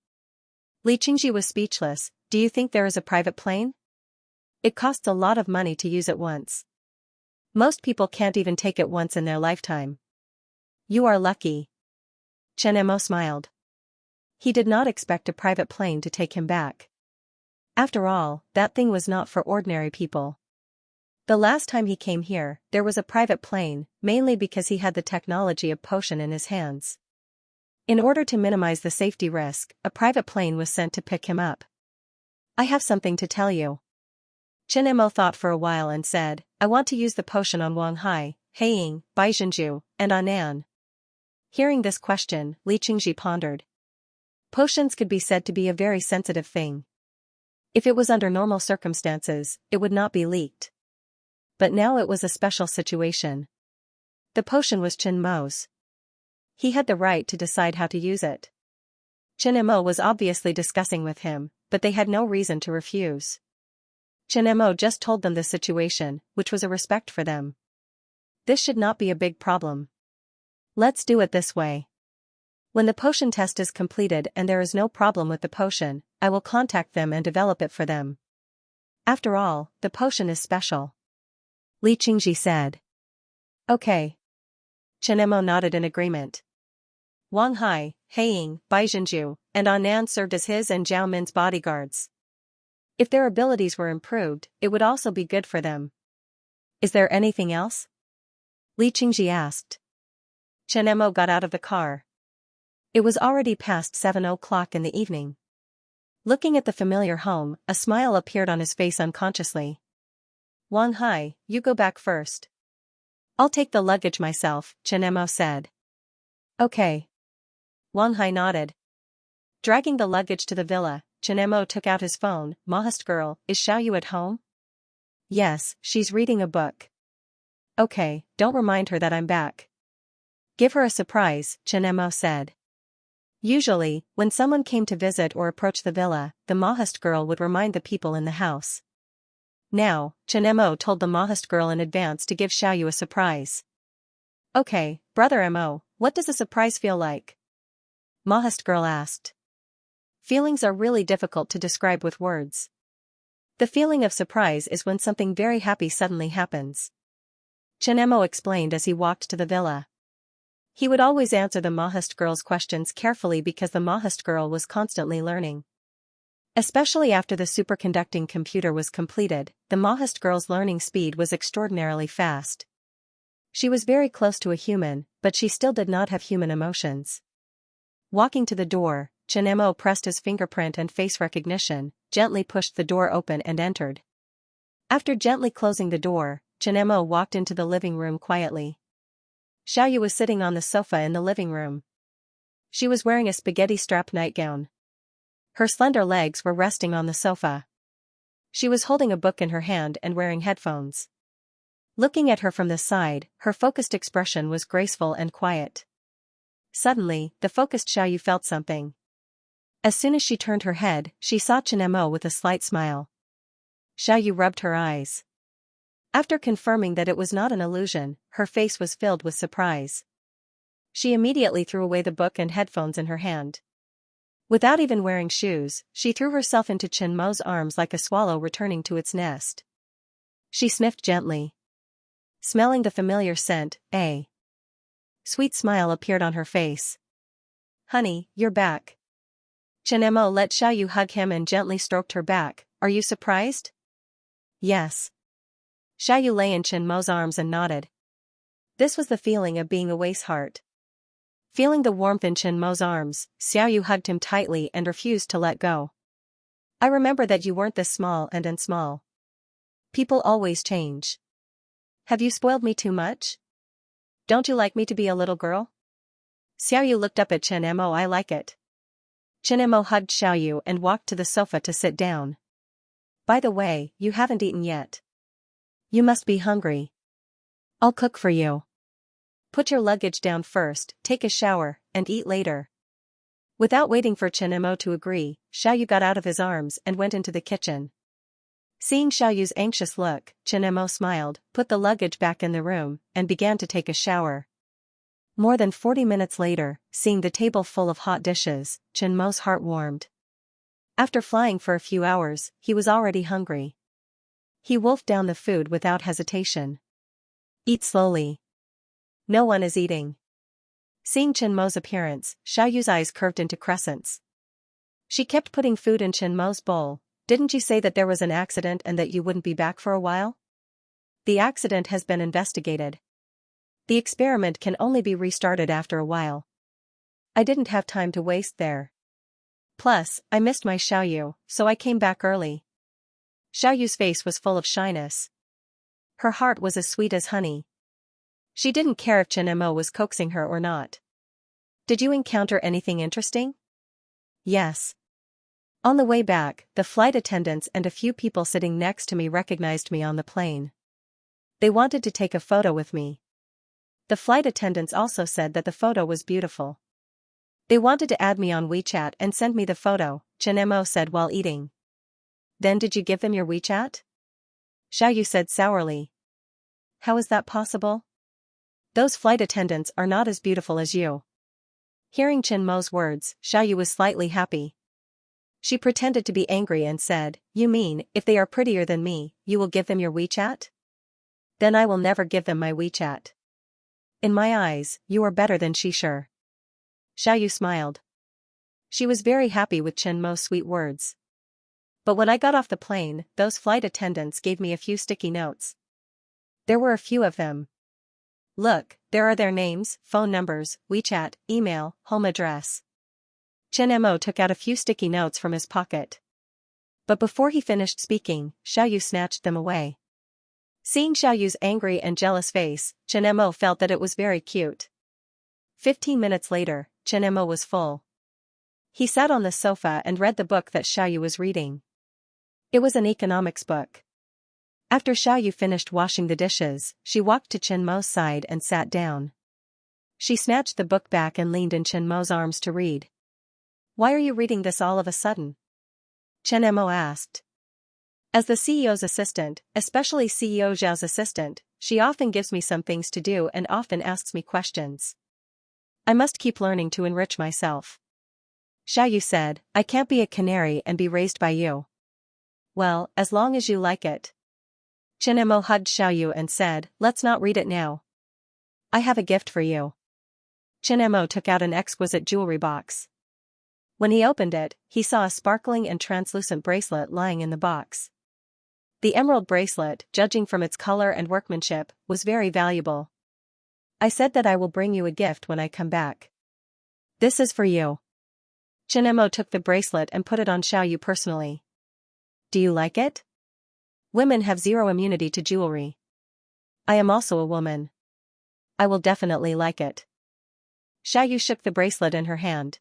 Xianxia was speechless. Do you think there is a private plane? It costs a lot of money to use it once. Most people can't even take it once in their lifetime. You are lucky. Chen Mo smiled. He did not expect a private plane to take him back. After all, that thing was not for ordinary people. The last time he came here, there was a private plane, mainly because he had the technology of potion in his hands. In order to minimize the safety risk, a private plane was sent to pick him up. I have something to tell you. Chen Mo thought for a while and said, I want to use the potion on Wang Hai, Heiying, Baizhenju, and Anan. Hearing this question, Xianxia pondered. Potions could be said to be a very sensitive thing. If it was under normal circumstances, it would not be leaked. But now it was a special situation. The potion was Chen Mo's. He had the right to decide how to use it. Chen Mo was obviously discussing with him, but they had no reason to refuse. Chen Mo just told them the situation, which was a respect for them. This should not be a big problem. Let's do it this way. When the potion test is completed and there is no problem with the potion, I will contact them and develop it for them. After all, the potion is special. Xianxia said. Okay. Chen Mo nodded in agreement. Wang Hai, Heiying, Baizhenju, and Anan served as his and Zhao Min's bodyguards. If their abilities were improved, it would also be good for them. Is there anything else? Xianxia asked. Chen Mo got out of the car. It was already past 7 o'clock in the evening. Looking at the familiar home, a smile appeared on his face unconsciously. Wang Hai, you go back first. I'll take the luggage myself, Chen Mo said. Okay. Wang Hai nodded. Dragging the luggage to the villa, Chen Mo took out his phone. Mahast girl, is Xiaoyu at home? Yes, she's reading a book. Okay, don't remind her that I'm back. Give her a surprise, Chen Mo said. Usually, when someone came to visit or approach the villa, the Mahast girl would remind the people in the house. Now, Chen Mo told the Mahast girl in advance to give Xiaoyu a surprise. Okay, brother Mo, what does a surprise feel like? Mahast girl asked. Feelings are really difficult to describe with words. The feeling of surprise is when something very happy suddenly happens. Chen Mo explained as he walked to the villa. He would always answer the Mahast girl's questions carefully because the Mahast girl was constantly learning. Especially after the superconducting computer was completed, the Mahast girl's learning speed was extraordinarily fast. She was very close to a human, but she still did not have human emotions. Walking to the door, Chen Mo pressed his fingerprint and face recognition, gently pushed the door open and entered. After gently closing the door, Chen Mo walked into the living room quietly. Xiaoyu was sitting on the sofa in the living room. She was wearing a spaghetti strap nightgown. Her slender legs were resting on the sofa. She was holding a book in her hand and wearing headphones. Looking at her from the side, her focused expression was graceful and quiet. Suddenly, the focused Xiaoyu felt something. As soon as she turned her head, she saw Chen Mo with a slight smile. Xiaoyu rubbed her eyes. After confirming that it was not an illusion, her face was filled with surprise. She immediately threw away the book and headphones in her hand. Without even wearing shoes, she threw herself into Chen Mo's arms like a swallow returning to its nest. She sniffed gently. Smelling the familiar scent, a sweet smile appeared on her face. "Honey, you're back." Chen Mo let Xiaoyu hug him and gently stroked her back. "Are you surprised?" "Yes." Xiaoyu lay in Chen Mo's arms and nodded. This was the feeling of being a waste heart. Feeling the warmth in Chen Mo's arms, Xiaoyu hugged him tightly and refused to let go. "I remember that you weren't this small and small. People always change. Have you spoiled me too much? Don't you like me to be a little girl?" Xiaoyu looked up at Chen Mo. "I like it." Chen Mo hugged Xiaoyu and walked to the sofa to sit down. "By the way, you haven't eaten yet. You must be hungry. I'll cook for you. Put your luggage down first, take a shower, and eat later." Without waiting for Chen Mo to agree, Xiaoyu got out of his arms and went into the kitchen. Seeing Xiaoyu's anxious look, Chen Mo smiled, put the luggage back in the room, and began to take a shower. More than 40 minutes later, seeing the table full of hot dishes, Chen Mo's heart warmed. After flying for a few hours, he was already hungry. He wolfed down the food without hesitation. "Eat slowly. No one is eating." Seeing Chen Mo's appearance, Xiaoyu's eyes curved into crescents. She kept putting food in Chen Mo's bowl. "Didn't you say that there was an accident and that you wouldn't be back for a while?" "The accident has been investigated. The experiment can only be restarted after a while. I didn't have time to waste there. Plus, I missed my Xiaoyu, so I came back early." Xiaoyu's face was full of shyness. Her heart was as sweet as honey. She didn't care if Chen Mo was coaxing her or not. "Did you encounter anything interesting?" "Yes. On the way back, the flight attendants and a few people sitting next to me recognized me on the plane. They wanted to take a photo with me. The flight attendants also said that the photo was beautiful. They wanted to add me on WeChat and send me the photo," Chen Mo said while eating. "Then did you give them your WeChat?" Xiaoyu said sourly. "How is that possible? Those flight attendants are not as beautiful as you." Hearing Chen Mo's words, Xiaoyu was slightly happy. She pretended to be angry and said, "You mean, if they are prettier than me, you will give them your WeChat? Then I will never give them my WeChat. In my eyes, you are better than Shisher." Xiaoyu smiled. She was very happy with Chen Mo's sweet words. "But when I got off the plane, those flight attendants gave me a few sticky notes. There were a few of them. Look, there are their names, phone numbers, WeChat, email, home address." Chen Mo took out a few sticky notes from his pocket. But before he finished speaking, Xiaoyu snatched them away. Seeing Xiaoyu's angry and jealous face, Chen Mo felt that it was very cute. 15 minutes later, Chen Mo was full. He sat on the sofa and read the book that Xiaoyu was reading. It was an economics book. After Xiaoyu finished washing the dishes, she walked to Chen Mo's side and sat down. She snatched the book back and leaned in Chen Mo's arms to read. "Why are you reading this all of a sudden?" Chen Mo asked. "As the CEO's assistant, especially CEO Zhao's assistant, she often gives me some things to do and often asks me questions. I must keep learning to enrich myself." Xiaoyu said, "I can't be a canary and be raised by you." "Well, as long as you like it." Chen Mo hugged Xiaoyu and said, "Let's not read it now. I have a gift for you." Chen Mo took out an exquisite jewelry box. When he opened it, he saw a sparkling and translucent bracelet lying in the box. The emerald bracelet, judging from its color and workmanship, was very valuable. "I said that I will bring you a gift when I come back. This is for you." Chen Mo took the bracelet and put it on Xiaoyu personally. "Do you like it?" "Women have zero immunity to jewelry. I am also a woman. I will definitely like it." Xiaoyu shook the bracelet in her hand.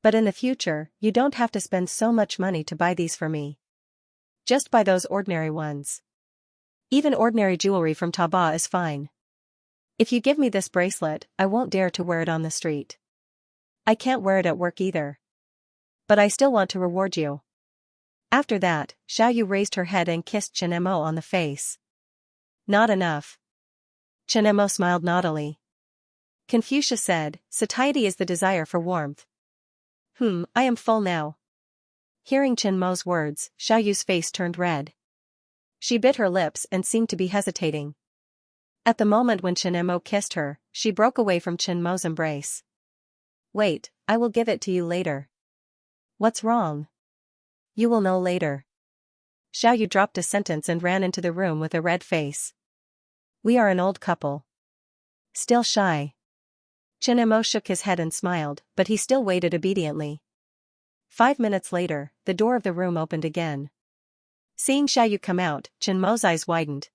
"But in the future, you don't have to spend so much money to buy these for me. Just buy those ordinary ones. Even ordinary jewelry from Taobao is fine. If you give me this bracelet, I won't dare to wear it on the street. I can't wear it at work either. But I still want to reward you." After that, Xiaoyu raised her head and kissed Chen Mo on the face. "Not enough." Chen Mo smiled naughtily. Confucius said, satiety is the desire for warmth. I am full now. Hearing Chen Mo's words, Xiao Yu's face turned red. She bit her lips and seemed to be hesitating. At the moment when Chen Mo kissed her, she broke away from Chen Mo's embrace. Wait, I will give it to you later. What's wrong? You will know later. Xiao Yu dropped a sentence and ran into the room with a red face. We are an old couple. Still shy. Chen Mo shook his head and smiled, but he still waited obediently. 5 minutes later, the door of the room opened again. Seeing Xiao Yu come out, Chen Mo's eyes widened.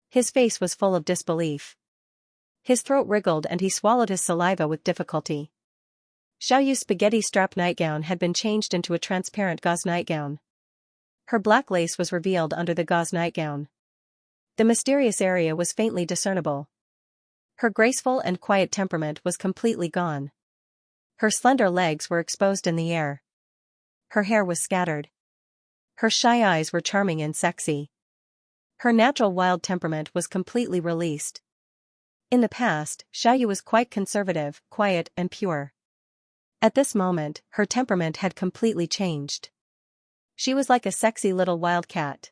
His face was full of disbelief. His throat wriggled and he swallowed his saliva with difficulty. Xiao Yu's spaghetti strap nightgown had been changed into a transparent gauze nightgown. Her black lace was revealed under the gauze nightgown. The mysterious area was faintly discernible. Her graceful and quiet temperament was completely gone. Her slender legs were exposed in the air. Her hair was scattered. Her shy eyes were charming and sexy. Her natural wild temperament was completely released. In the past, Xiao Yu was quite conservative, quiet and pure. At this moment, her temperament had completely changed. She was like a sexy little wildcat.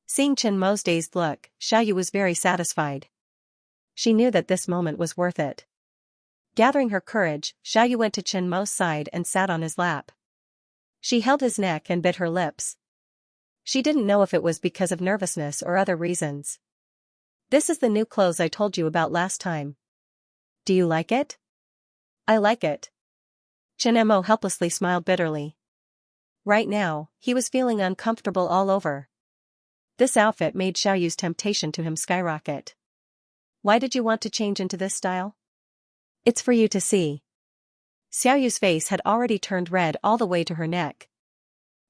Seeing Chen Mo's dazed look, Xiao Yu was very satisfied. She knew that this moment was worth it. Gathering her courage, Xiao Yu went to Chen Mo's side and sat on his lap. She held his neck and bit her lips. She didn't know if it was because of nervousness or other reasons. This is the new clothes I told you about last time. Do you like it? I like it. Chen Mo helplessly smiled bitterly. Right now, he was feeling uncomfortable all over. This outfit made Xiao Yu's temptation to him skyrocket. Why did you want to change into this style? It's for you to see. Xiao Yu's face had already turned red all the way to her neck.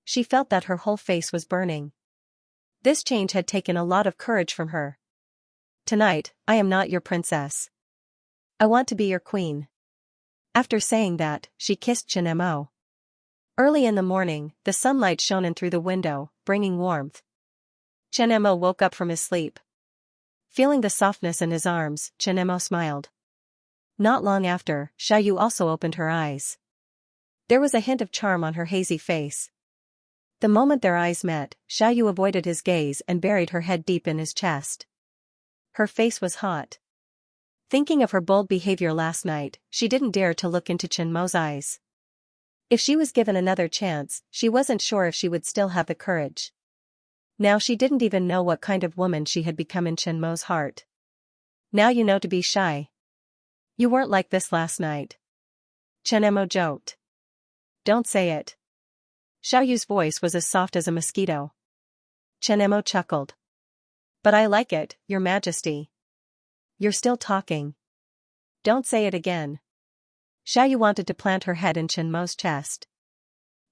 She felt that her whole face was burning. This change had taken a lot of courage from her. Tonight, I am not your princess. I want to be your queen. After saying that, she kissed Chen Mo. Early in the morning, the sunlight shone in through the window, bringing warmth. Chen Mo woke up from his sleep. Feeling the softness in his arms, Chen Mo smiled. Not long after, Xiao Yu also opened her eyes. There was a hint of charm on her hazy face. The moment their eyes met, Xiao Yu avoided his gaze and buried her head deep in his chest. Her face was hot. Thinking of her bold behavior last night, she didn't dare to look into Chen Mo's eyes. If she was given another chance, she wasn't sure if she would still have the courage. Now she didn't even know what kind of woman she had become in Chen Mo's heart. Now you know to be shy. You weren't like this last night. Chen Mo joked. Don't say it. Xiao Yu's voice was as soft as a mosquito. Chen Mo chuckled. But I like it, Your Majesty. You're still talking. Don't say it again. Xiao Yu wanted to plant her head in Chen Mo's chest.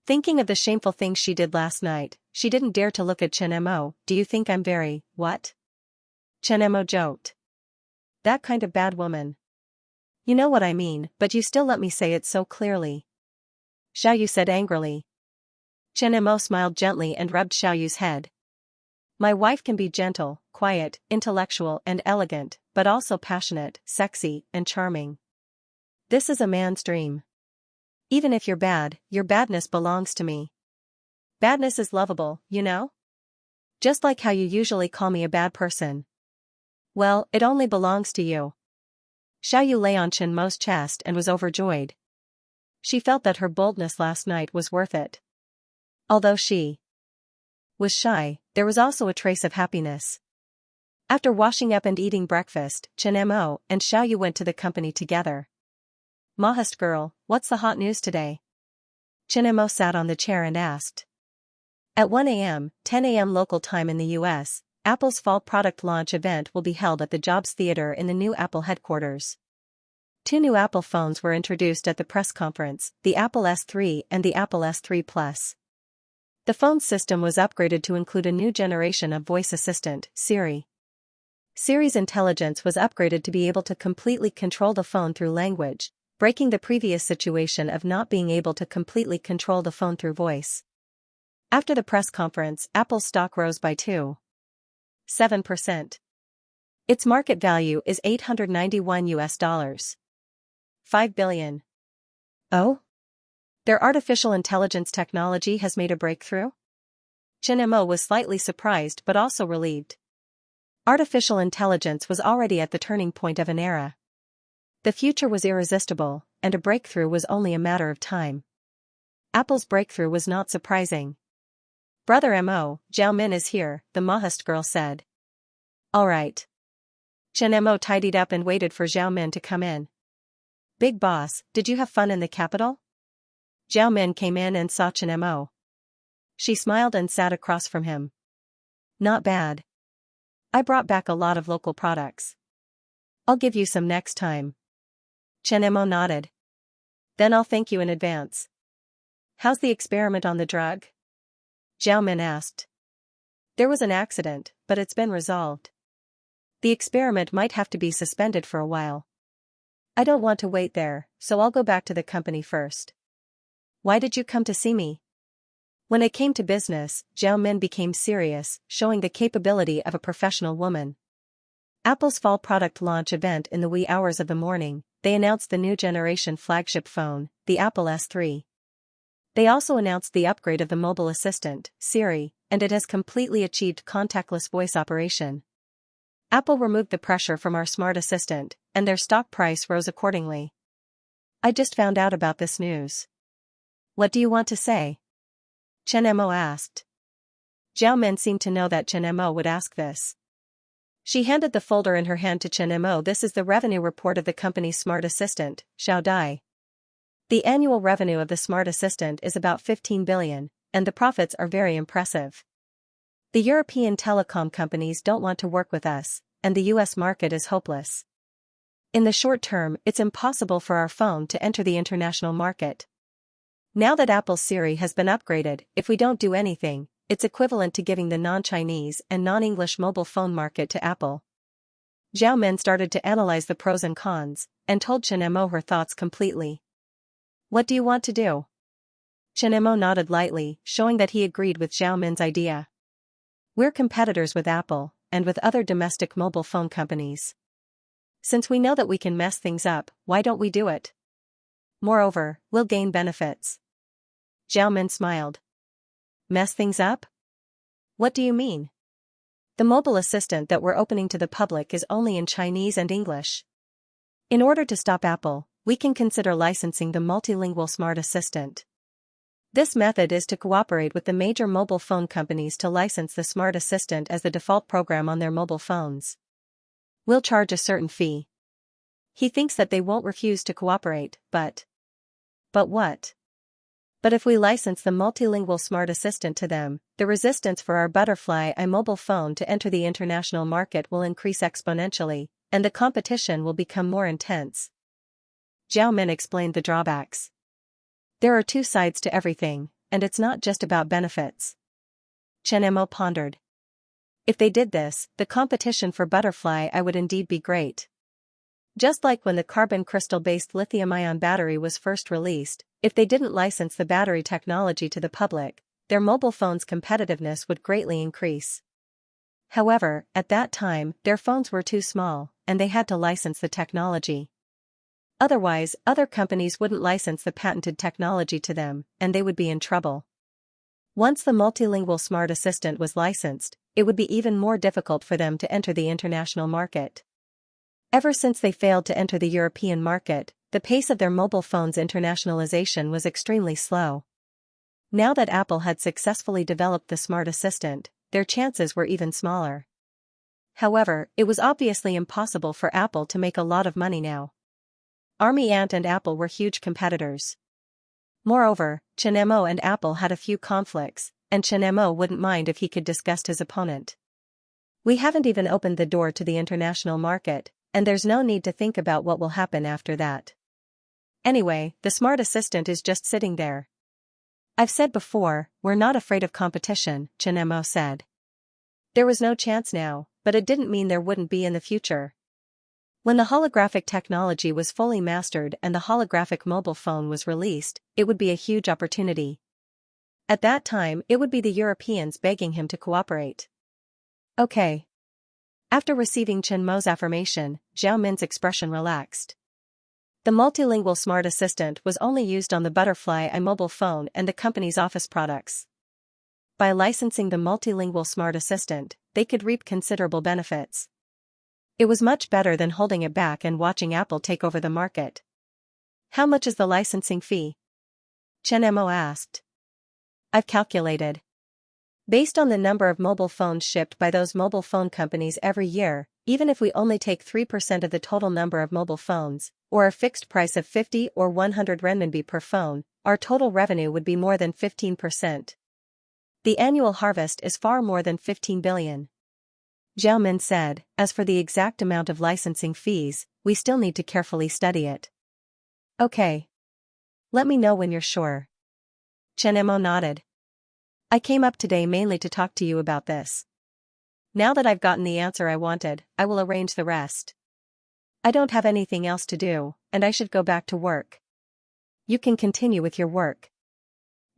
Thinking of the shameful things she did last night, she didn't dare to look at Chen Mo. Do you think I'm very, what? Chen Mo joked. That kind of bad woman. You know what I mean, but you still let me say it so clearly. Xiao Yu said angrily. Chen Mo smiled gently and rubbed Xiao Yu's head. My wife can be gentle, quiet, intellectual and elegant, but also passionate, sexy, and charming. This is a man's dream. Even if you're bad, your badness belongs to me. Badness is lovable, you know? Just like how you usually call me a bad person. Well, it only belongs to you. Xiao Yu lay on Chen Mo's chest and was overjoyed. She felt that her boldness last night was worth it. Although she was shy, there was also a trace of happiness. After washing up and eating breakfast, Chen Mo and Xiao Yu went to the company together. Mahast girl, what's the hot news today? Chen Mo sat on the chair and asked. At 1 a.m., 10 a.m. local time in the U.S., Apple's fall product launch event will be held at the Jobs Theater in the new Apple headquarters. 2 new Apple phones were introduced at the press conference, the Apple S3 and the Apple S3 Plus. The phone system was upgraded to include a new generation of voice assistant, Siri. Siri's intelligence was upgraded to be able to completely control the phone through language, breaking the previous situation of not being able to completely control the phone through voice. After the press conference, Apple's stock rose by 2.7%. Its market value is 891 US dollars. 5 billion. Oh? Their artificial intelligence technology has made a breakthrough? Xianxia was slightly surprised but also relieved. Artificial intelligence was already at the turning point of an era. The future was irresistible, and a breakthrough was only a matter of time. Apple's breakthrough was not surprising. Brother Mo, Zhao Min is here, the Mahast girl said. All right. Xianxia tidied up and waited for Zhao Min to come in. Big boss, did you have fun in the capital? Zhao Min came in and saw Xianxia. She smiled and sat across from him. Not bad. I brought back a lot of local products. I'll give you some next time. Xianxia nodded. Then I'll thank you in advance. How's the experiment on the drug? Zhao Min asked. There was an accident, but it's been resolved. The experiment might have to be suspended for a while. I don't want to wait there, so I'll go back to the company first. Why did you come to see me? When it came to business, Zhao Min became serious, showing the capability of a professional woman. Apple's fall product launch event in the wee hours of the morning, they announced the new generation flagship phone, the Apple S3. They also announced the upgrade of the mobile assistant, Siri, and it has completely achieved contactless voice operation. Apple removed the pressure from our smart assistant, and their stock price rose accordingly. I just found out about this news. What do you want to say? Xianxia asked. Zhao Min seemed to know that Xianxia would ask this. She handed the folder in her hand to Xianxia. This is the revenue report of the company's smart assistant, Xiao Dai. The annual revenue of the smart assistant is about 15 billion, and the profits are very impressive. The European telecom companies don't want to work with us, and the US market is hopeless. In the short term, it's impossible for our phone to enter the international market. Now that Apple's Siri has been upgraded, if we don't do anything, it's equivalent to giving the non-Chinese and non-English mobile phone market to Apple. Zhao Min started to analyze the pros and cons, and told Xianxia her thoughts completely. What do you want to do? Xianxia nodded lightly, showing that he agreed with Zhao Min's idea. We're competitors with Apple, and with other domestic mobile phone companies. Since we know that we can mess things up, why don't we do it? Moreover, we'll gain benefits. Zhao Min smiled. Mess things up? What do you mean? The mobile assistant that we're opening to the public is only in Chinese and English. In order to stop Apple, we can consider licensing the multilingual smart assistant. This method is to cooperate with the major mobile phone companies to license the smart assistant as the default program on their mobile phones. We'll charge a certain fee. He thinks that they won't refuse to cooperate, but what? But if we license the multilingual smart assistant to them, the resistance for our Butterfly iMobile phone to enter the international market will increase exponentially, and the competition will become more intense. Zhao Min explained the drawbacks. There are two sides to everything, and it's not just about benefits. Xianxia pondered. If they did this, the competition for Butterfly I would indeed be great. Just like when the carbon crystal-based lithium-ion battery was first released, if they didn't license the battery technology to the public, their mobile phones' competitiveness would greatly increase. However, at that time, their phones were too small, and they had to license the technology. Otherwise, other companies wouldn't license the patented technology to them, and they would be in trouble. Once the multilingual smart assistant was licensed, it would be even more difficult for them to enter the international market. Ever since they failed to enter the European market, the pace of their mobile phones' internationalization was extremely slow. Now that Apple had successfully developed the smart assistant, their chances were even smaller. However, it was obviously impossible for Apple to make a lot of money now. Army Ant and Apple were huge competitors. Moreover, Xianxia and Apple had a few conflicts, and Xianxia wouldn't mind if he could discuss his opponent. We haven't even opened the door to the international market, and there's no need to think about what will happen after that. Anyway, the smart assistant is just sitting there. I've said before, we're not afraid of competition, Xianxia said. There was no chance now, but it didn't mean there wouldn't be in the future. When the holographic technology was fully mastered and the holographic mobile phone was released, it would be a huge opportunity. At that time, it would be the Europeans begging him to cooperate. Okay. After receiving Chen Mo's affirmation, Zhao Min's expression relaxed. The multilingual smart assistant was only used on the Butterfly i mobile phone and the company's office products. By licensing the multilingual smart assistant, they could reap considerable benefits. It was much better than holding it back and watching Apple take over the market. How much is the licensing fee? Chen Mo asked. I've calculated. Based on the number of mobile phones shipped by those mobile phone companies every year, even if we only take 3% of the total number of mobile phones, or a fixed price of 50 or 100 renminbi per phone, our total revenue would be more than 15%. The annual harvest is far more than 15 billion. Zhao Min said, as for the exact amount of licensing fees, we still need to carefully study it. Okay. Let me know when you're sure. Chen Mo nodded. I came up today mainly to talk to you about this. Now that I've gotten the answer I wanted, I will arrange the rest. I don't have anything else to do, and I should go back to work. You can continue with your work.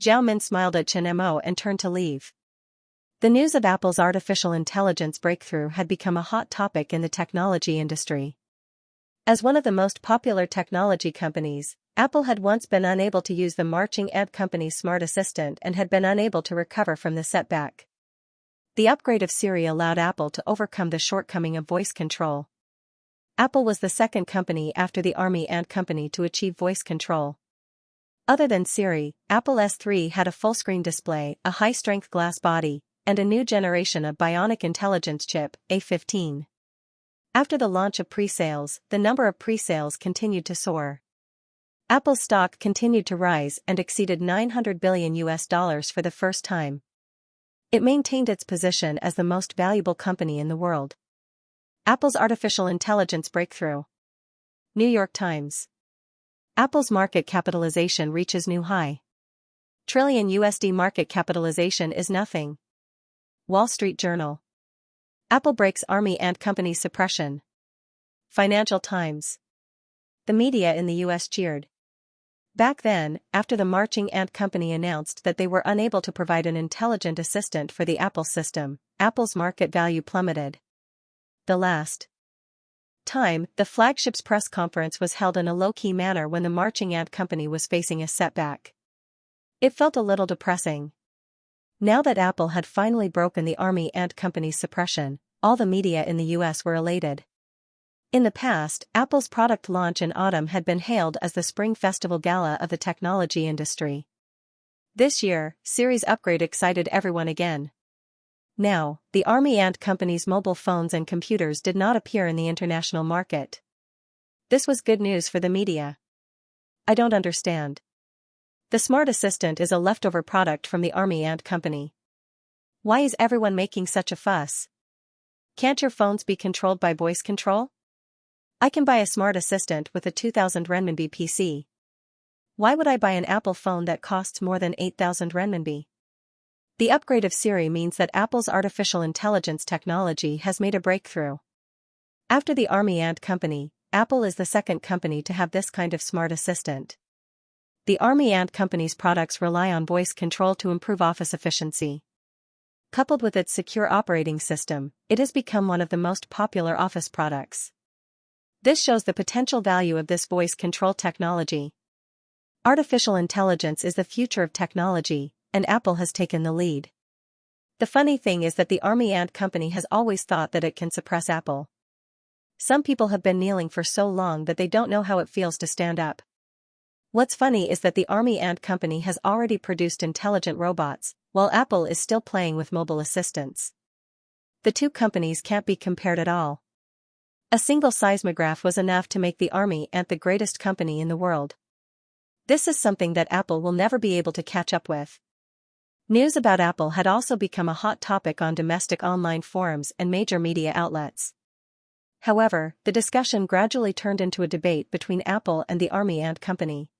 Zhao Min smiled at Chen Mo and turned to leave. The news of Apple's artificial intelligence breakthrough had become a hot topic in the technology industry. As one of the most popular technology companies, Apple had once been unable to use the marching ant company's smart assistant and had been unable to recover from the setback. The upgrade of Siri allowed Apple to overcome the shortcoming of voice control. Apple was the second company after the Army Ant company to achieve voice control. Other than Siri, Apple S3 had a full-screen display, a high-strength glass body, and a new generation of Bionic Intelligence chip, A15. After the launch of pre-sales, the number of pre-sales continued to soar. Apple's stock continued to rise and exceeded $900 billion for the first time. It maintained its position as the most valuable company in the world. Apple's artificial intelligence breakthrough. New York Times. Apple's market capitalization reaches new high. Trillion USD market capitalization is nothing. Wall Street Journal. Apple breaks Army Ant company suppression. Financial Times. The media in the US cheered. Back then, after the marching ant company announced that they were unable to provide an intelligent assistant for the Apple system, Apple's market value plummeted. The last time, the flagship's press conference was held in a low-key manner when the marching ant company was facing a setback. It felt a little depressing. Now that Apple had finally broken the Army Ant company's suppression, all the media in the US were elated. In the past, Apple's product launch in autumn had been hailed as the Spring Festival Gala of the technology industry. This year, Siri's upgrade excited everyone again. Now, the Army Ant company's mobile phones and computers did not appear in the international market. This was good news for the media. I don't understand. The Smart Assistant is a leftover product from the Army Ant company. Why is everyone making such a fuss? Can't your phones be controlled by voice control? I can buy a Smart Assistant with a 2,000 renminbi PC. Why would I buy an Apple phone that costs more than 8,000 renminbi? The upgrade of Siri means that Apple's artificial intelligence technology has made a breakthrough. After the Army Ant company, Apple is the second company to have this kind of smart assistant. The Army Ant company's products rely on voice control to improve office efficiency. Coupled with its secure operating system, it has become one of the most popular office products. This shows the potential value of this voice control technology. Artificial intelligence is the future of technology, and Apple has taken the lead. The funny thing is that the Army Ant company has always thought that it can suppress Apple. Some people have been kneeling for so long that they don't know how it feels to stand up. What's funny is that the Army Ant company has already produced intelligent robots, while Apple is still playing with mobile assistants. The two companies can't be compared at all. A single seismograph was enough to make the Army Ant the greatest company in the world. This is something that Apple will never be able to catch up with. News about Apple had also become a hot topic on domestic online forums and major media outlets. However, the discussion gradually turned into a debate between Apple and the Army Ant company.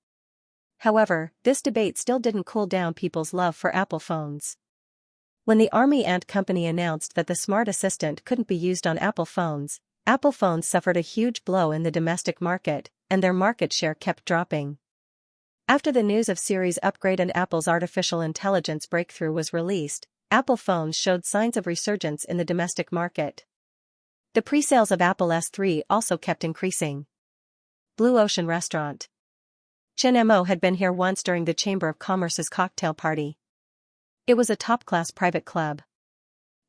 However, this debate still didn't cool down people's love for Apple phones. When the Army Ant company announced that the Smart Assistant couldn't be used on Apple phones suffered a huge blow in the domestic market, and their market share kept dropping. After the news of Siri's upgrade and Apple's artificial intelligence breakthrough was released, Apple phones showed signs of resurgence in the domestic market. The pre-sales of Apple S3 also kept increasing. Blue Ocean Restaurant. Chen Mo had been here once during the Chamber of Commerce's cocktail party. It was a top-class private club.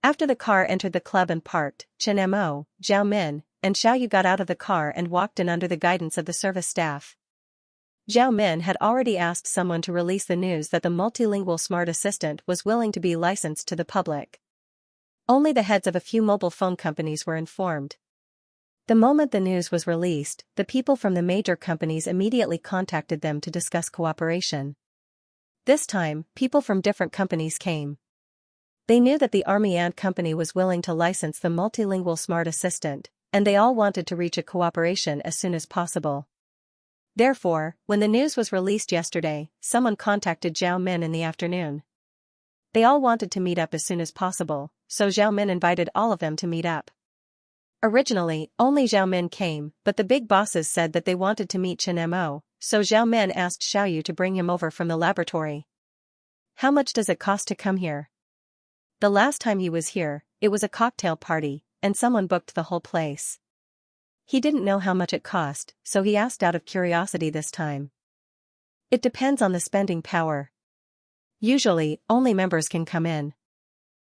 After the car entered the club and parked, Chen Mo, Zhao Min, and Xiaoyu got out of the car and walked in under the guidance of the service staff. Zhao Min had already asked someone to release the news that the multilingual smart assistant was willing to be licensed to the public. Only the heads of a few mobile phone companies were informed. The moment the news was released, the people from the major companies immediately contacted them to discuss cooperation. This time, people from different companies came. They knew that the Army Ant company was willing to license the multilingual smart assistant, and they all wanted to reach a cooperation as soon as possible. Therefore, when the news was released yesterday, someone contacted Zhao Min in the afternoon. They all wanted to meet up as soon as possible, so Zhao Min invited all of them to meet up. Originally, only Zhao Min came, but the big bosses said that they wanted to meet Chen Mo, so Zhao Min asked Xiaoyu to bring him over from the laboratory. How much does it cost to come here? The last time he was here, it was a cocktail party, and someone booked the whole place. He didn't know how much it cost, so he asked out of curiosity this time. It depends on the spending power. Usually, only members can come in.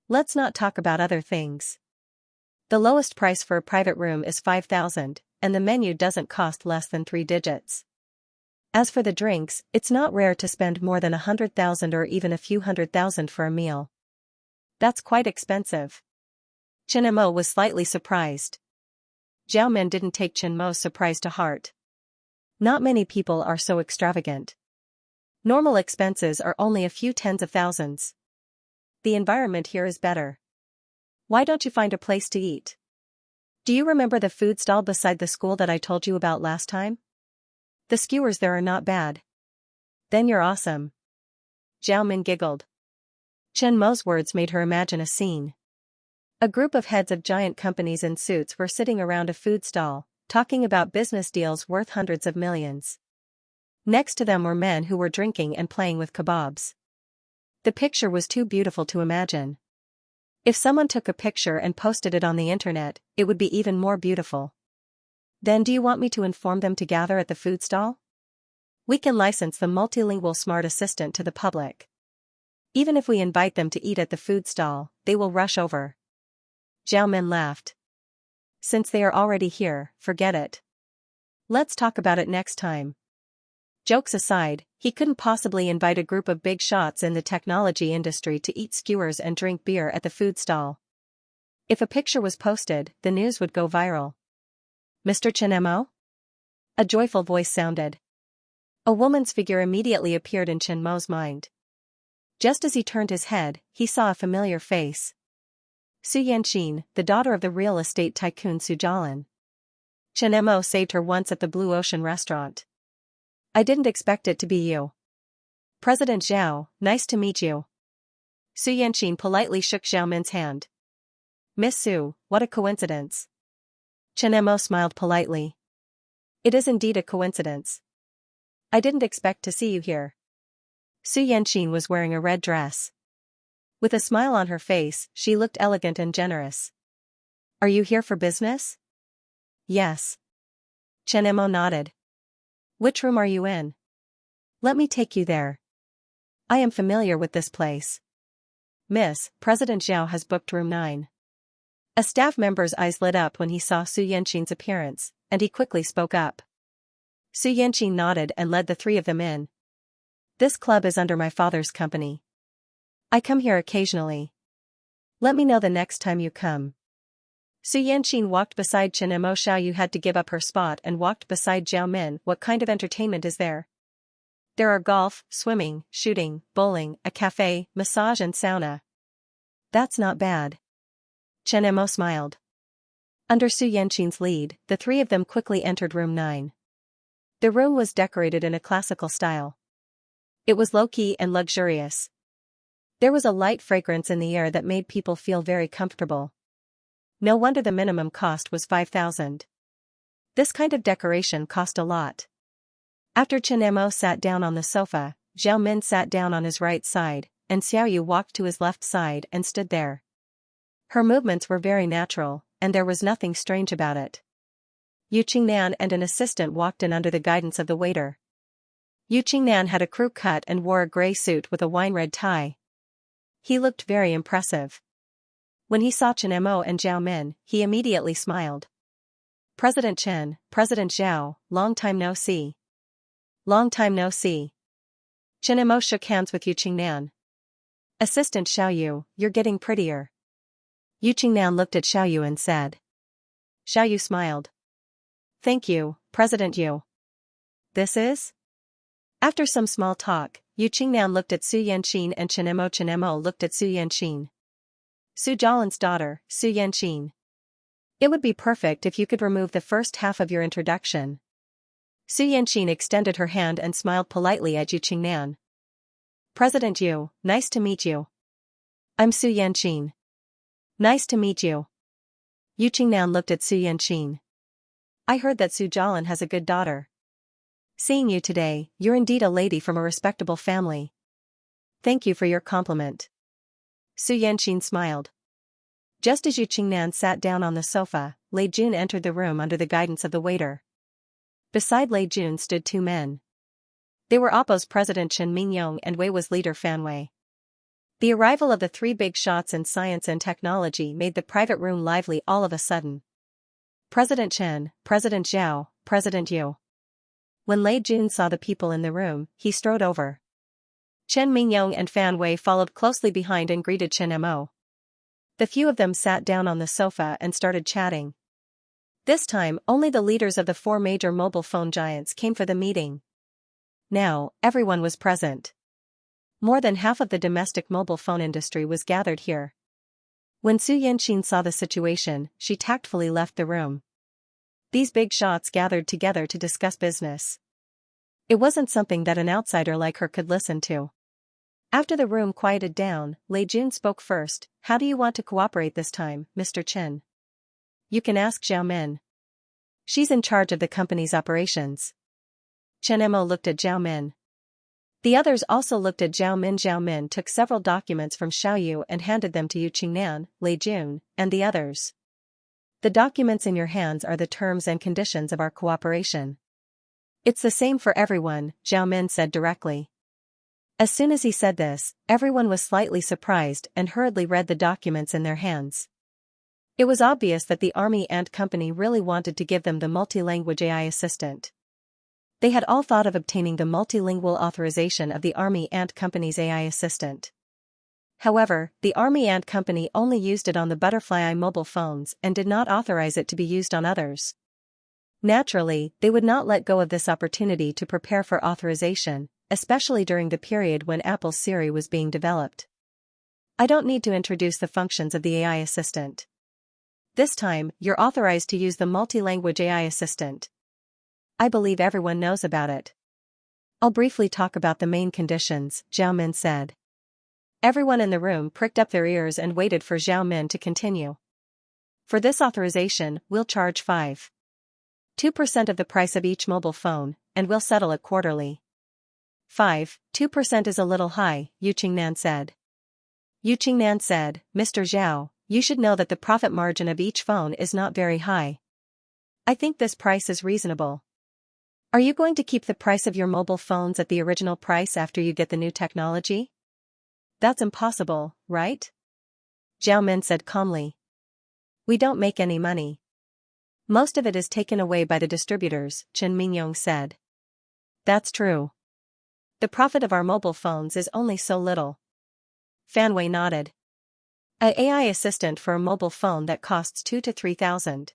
Let's not talk about other things. The lowest price for a private room is 5,000, and the menu doesn't cost less than 3 digits. As for the drinks, it's not rare to spend more than 100,000 or even a few 100,000 for a meal. That's quite expensive. Chen Mo was slightly surprised. Zhao Min didn't take Chen Mo's surprise to heart. Not many people are so extravagant. Normal expenses are only a few tens of thousands. The environment here is better. Why don't you find a place to eat? Do you remember the food stall beside the school that I told you about last time? The skewers there are not bad. Then you're awesome. Zhao Min giggled. Chen Mo's words made her imagine a scene. A group of heads of giant companies in suits were sitting around a food stall, talking about business deals worth hundreds of millions. Next to them were men who were drinking and playing with kebabs. The picture was too beautiful to imagine. If someone took a picture and posted it on the internet, it would be even more beautiful. Then do you want me to inform them to gather at the food stall? We can license the multilingual smart assistant to the public. Even if we invite them to eat at the food stall, they will rush over. Zhao Min laughed. Since they are already here, forget it. Let's talk about it next time. Jokes aside, he couldn't possibly invite a group of big shots in the technology industry to eat skewers and drink beer at the food stall. If a picture was posted, the news would go viral. Mr. Chen Mo? A joyful voice sounded. A woman's figure immediately appeared in Chen Mo's mind. Just as he turned his head, he saw a familiar face. Xianxia, the daughter of the real estate tycoon Su Jialan. Chen Mo saved her once at the Blue Ocean Restaurant. I didn't expect it to be you. President Zhao, nice to meet you. Xianxia politely shook Zhao Min's hand. Miss Su, what a coincidence. Chen Mo smiled politely. It is indeed a coincidence. I didn't expect to see you here. Xianxia was wearing a red dress. With a smile on her face, she looked elegant and generous. Are you here for business? Yes. Chen Mo nodded. Which room are you in? Let me take you there. I am familiar with this place. Miss, President Zhao has booked room 9. A staff member's eyes lit up when he saw Xianxia's appearance, and he quickly spoke up. Xianxia nodded and led the 3 of them in. This club is under my father's company. I come here occasionally. Let me know the next time you come. Xianxia walked beside Chen Mo. Xiaoyu had to give up her spot and walked beside Zhao Min. What kind of entertainment is there? There are golf, swimming, shooting, bowling, a cafe, massage and sauna. That's not bad. Chen Mo smiled. Under Xianxia's lead, the 3 of them quickly entered room 9. The room was decorated in a classical style. It was low-key and luxurious. There was a light fragrance in the air that made people feel very comfortable. No wonder the minimum cost was 5,000. This kind of decoration cost a lot. After Chen Mo sat down on the sofa, Zhao Min sat down on his right side, and Xiaoyu walked to his left side and stood there. Her movements were very natural, and there was nothing strange about it. Yu Qingnan and an assistant walked in under the guidance of the waiter. Yu Qingnan had a crew cut and wore a gray suit with a wine-red tie. He looked very impressive. When he saw Chen Mo and Zhao Min, he immediately smiled. President Chen, President Zhao, long time no see. Long time no see. Chen Mo shook hands with Yu Qingnan. Assistant Xiao Yu, you're getting prettier. Yu Qingnan looked at Xiao Yu and said. Xiao Yu smiled. Thank you, President Yu. This is? After some small talk, Yu Qingnan looked at Su Yanqin and Chen Mo looked at Su Yanqin. Su Jialan's daughter, Su Yanqin. It would be perfect if you could remove the first half of your introduction. Su Yanqin extended her hand and smiled politely at Yu Qingnan. President Yu, nice to meet you. I'm Su Yanqin. Nice to meet you. Yu Qingnan looked at Su Yanqin. I heard that Su Jialan has a good daughter. Seeing you today, you're indeed a lady from a respectable family. Thank you for your compliment. Su Yanqin smiled. Just as Yu Qingnan sat down on the sofa, Lei Jun entered the room under the guidance of the waiter. Beside Lei Jun stood two men. They were Oppo's president Chen Mingyong and Wei's leader Fan Wei. The arrival of the three big shots in science and technology made the private room lively all of a sudden. President Chen, President Zhao, President Yu. When Lei Jun saw the people in the room, he strode over. Chen Mingyong and Fan Wei followed closely behind and greeted Chen Mo. The few of them sat down on the sofa and started chatting. This time, only the leaders of the four major mobile phone giants came for the meeting. Now, everyone was present. More than half of the domestic mobile phone industry was gathered here. When Su Yanqin saw the situation, she tactfully left the room. These big shots gathered together to discuss business. It wasn't something that an outsider like her could listen to. After the room quieted down, Lei Jun spoke first. How do you want to cooperate this time, Mr. Chen? You can ask Zhao Min. She's in charge of the company's operations. Chen Mo looked at Zhao Min. The others also looked at Zhao Min. Zhao Min took several documents from Xiao Yu and handed them to Yu Qingnan, Lei Jun, and the others. The documents in your hands are the terms and conditions of our cooperation. It's the same for everyone, Zhao Min said directly. As soon as he said this, everyone was slightly surprised and hurriedly read the documents in their hands. It was obvious that the Army Ant Company really wanted to give them the multi-language AI assistant. They had all thought of obtaining the multilingual authorization of the Army Ant Company's AI assistant. However, the Army Ant Company only used it on the Butterfly Eye mobile phones and did not authorize it to be used on others. Naturally, they would not let go of this opportunity to prepare for authorization, especially during the period when Apple's Siri was being developed. I don't need to introduce the functions of the AI assistant. This time, you're authorized to use the multi-language AI assistant. I believe everyone knows about it. I'll briefly talk about the main conditions, Zhao Min said. Everyone in the room pricked up their ears and waited for Zhao Min to continue. For this authorization, we'll charge 2% of the price of each mobile phone, and we'll settle it quarterly. 2% is a little high, Yu Qingnan said. Yu Qingnan said, Mr. Zhao, you should know that the profit margin of each phone is not very high. I think this price is reasonable. Are you going to keep the price of your mobile phones at the original price after you get the new technology? That's impossible, right? Zhao Min said calmly. We don't make any money. Most of it is taken away by the distributors, Chen Mingyong said. That's true. The profit of our mobile phones is only so little. Fan Wei nodded. An AI assistant for a mobile phone that costs 2,000 to 3,000.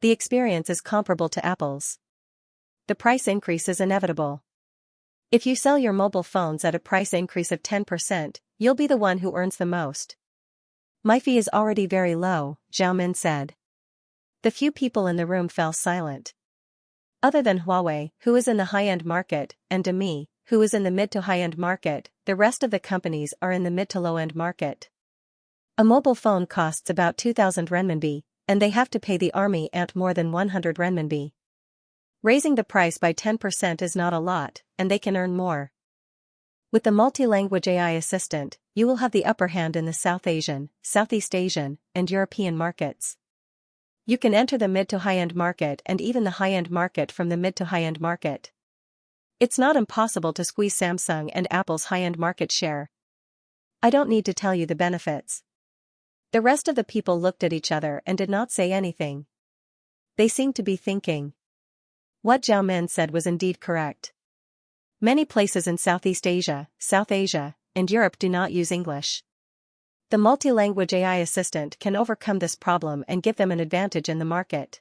The experience is comparable to Apple's. The price increase is inevitable. If you sell your mobile phones at a price increase of 10%, you'll be the one who earns the most. My fee is already very low, Zhao Min said. The few people in the room fell silent. Other than Huawei, who is in the high-end market, and Demi, who is in the mid to high-end market, the rest of the companies are in the mid to low-end market. A mobile phone costs about 2,000 renminbi, and they have to pay the army ant more than 100 renminbi. Raising the price by 10% is not a lot, and they can earn more. With the multi-language AI assistant, you will have the upper hand in the South Asian, Southeast Asian, and European markets. You can enter the mid to high-end market and even the high-end market from the mid to high-end market. It's not impossible to squeeze Samsung and Apple's high-end market share. I don't need to tell you the benefits. The rest of the people looked at each other and did not say anything. They seemed to be thinking. What Zhao Min said was indeed correct. Many places in Southeast Asia, South Asia, and Europe do not use English. The multi-language AI assistant can overcome this problem and give them an advantage in the market.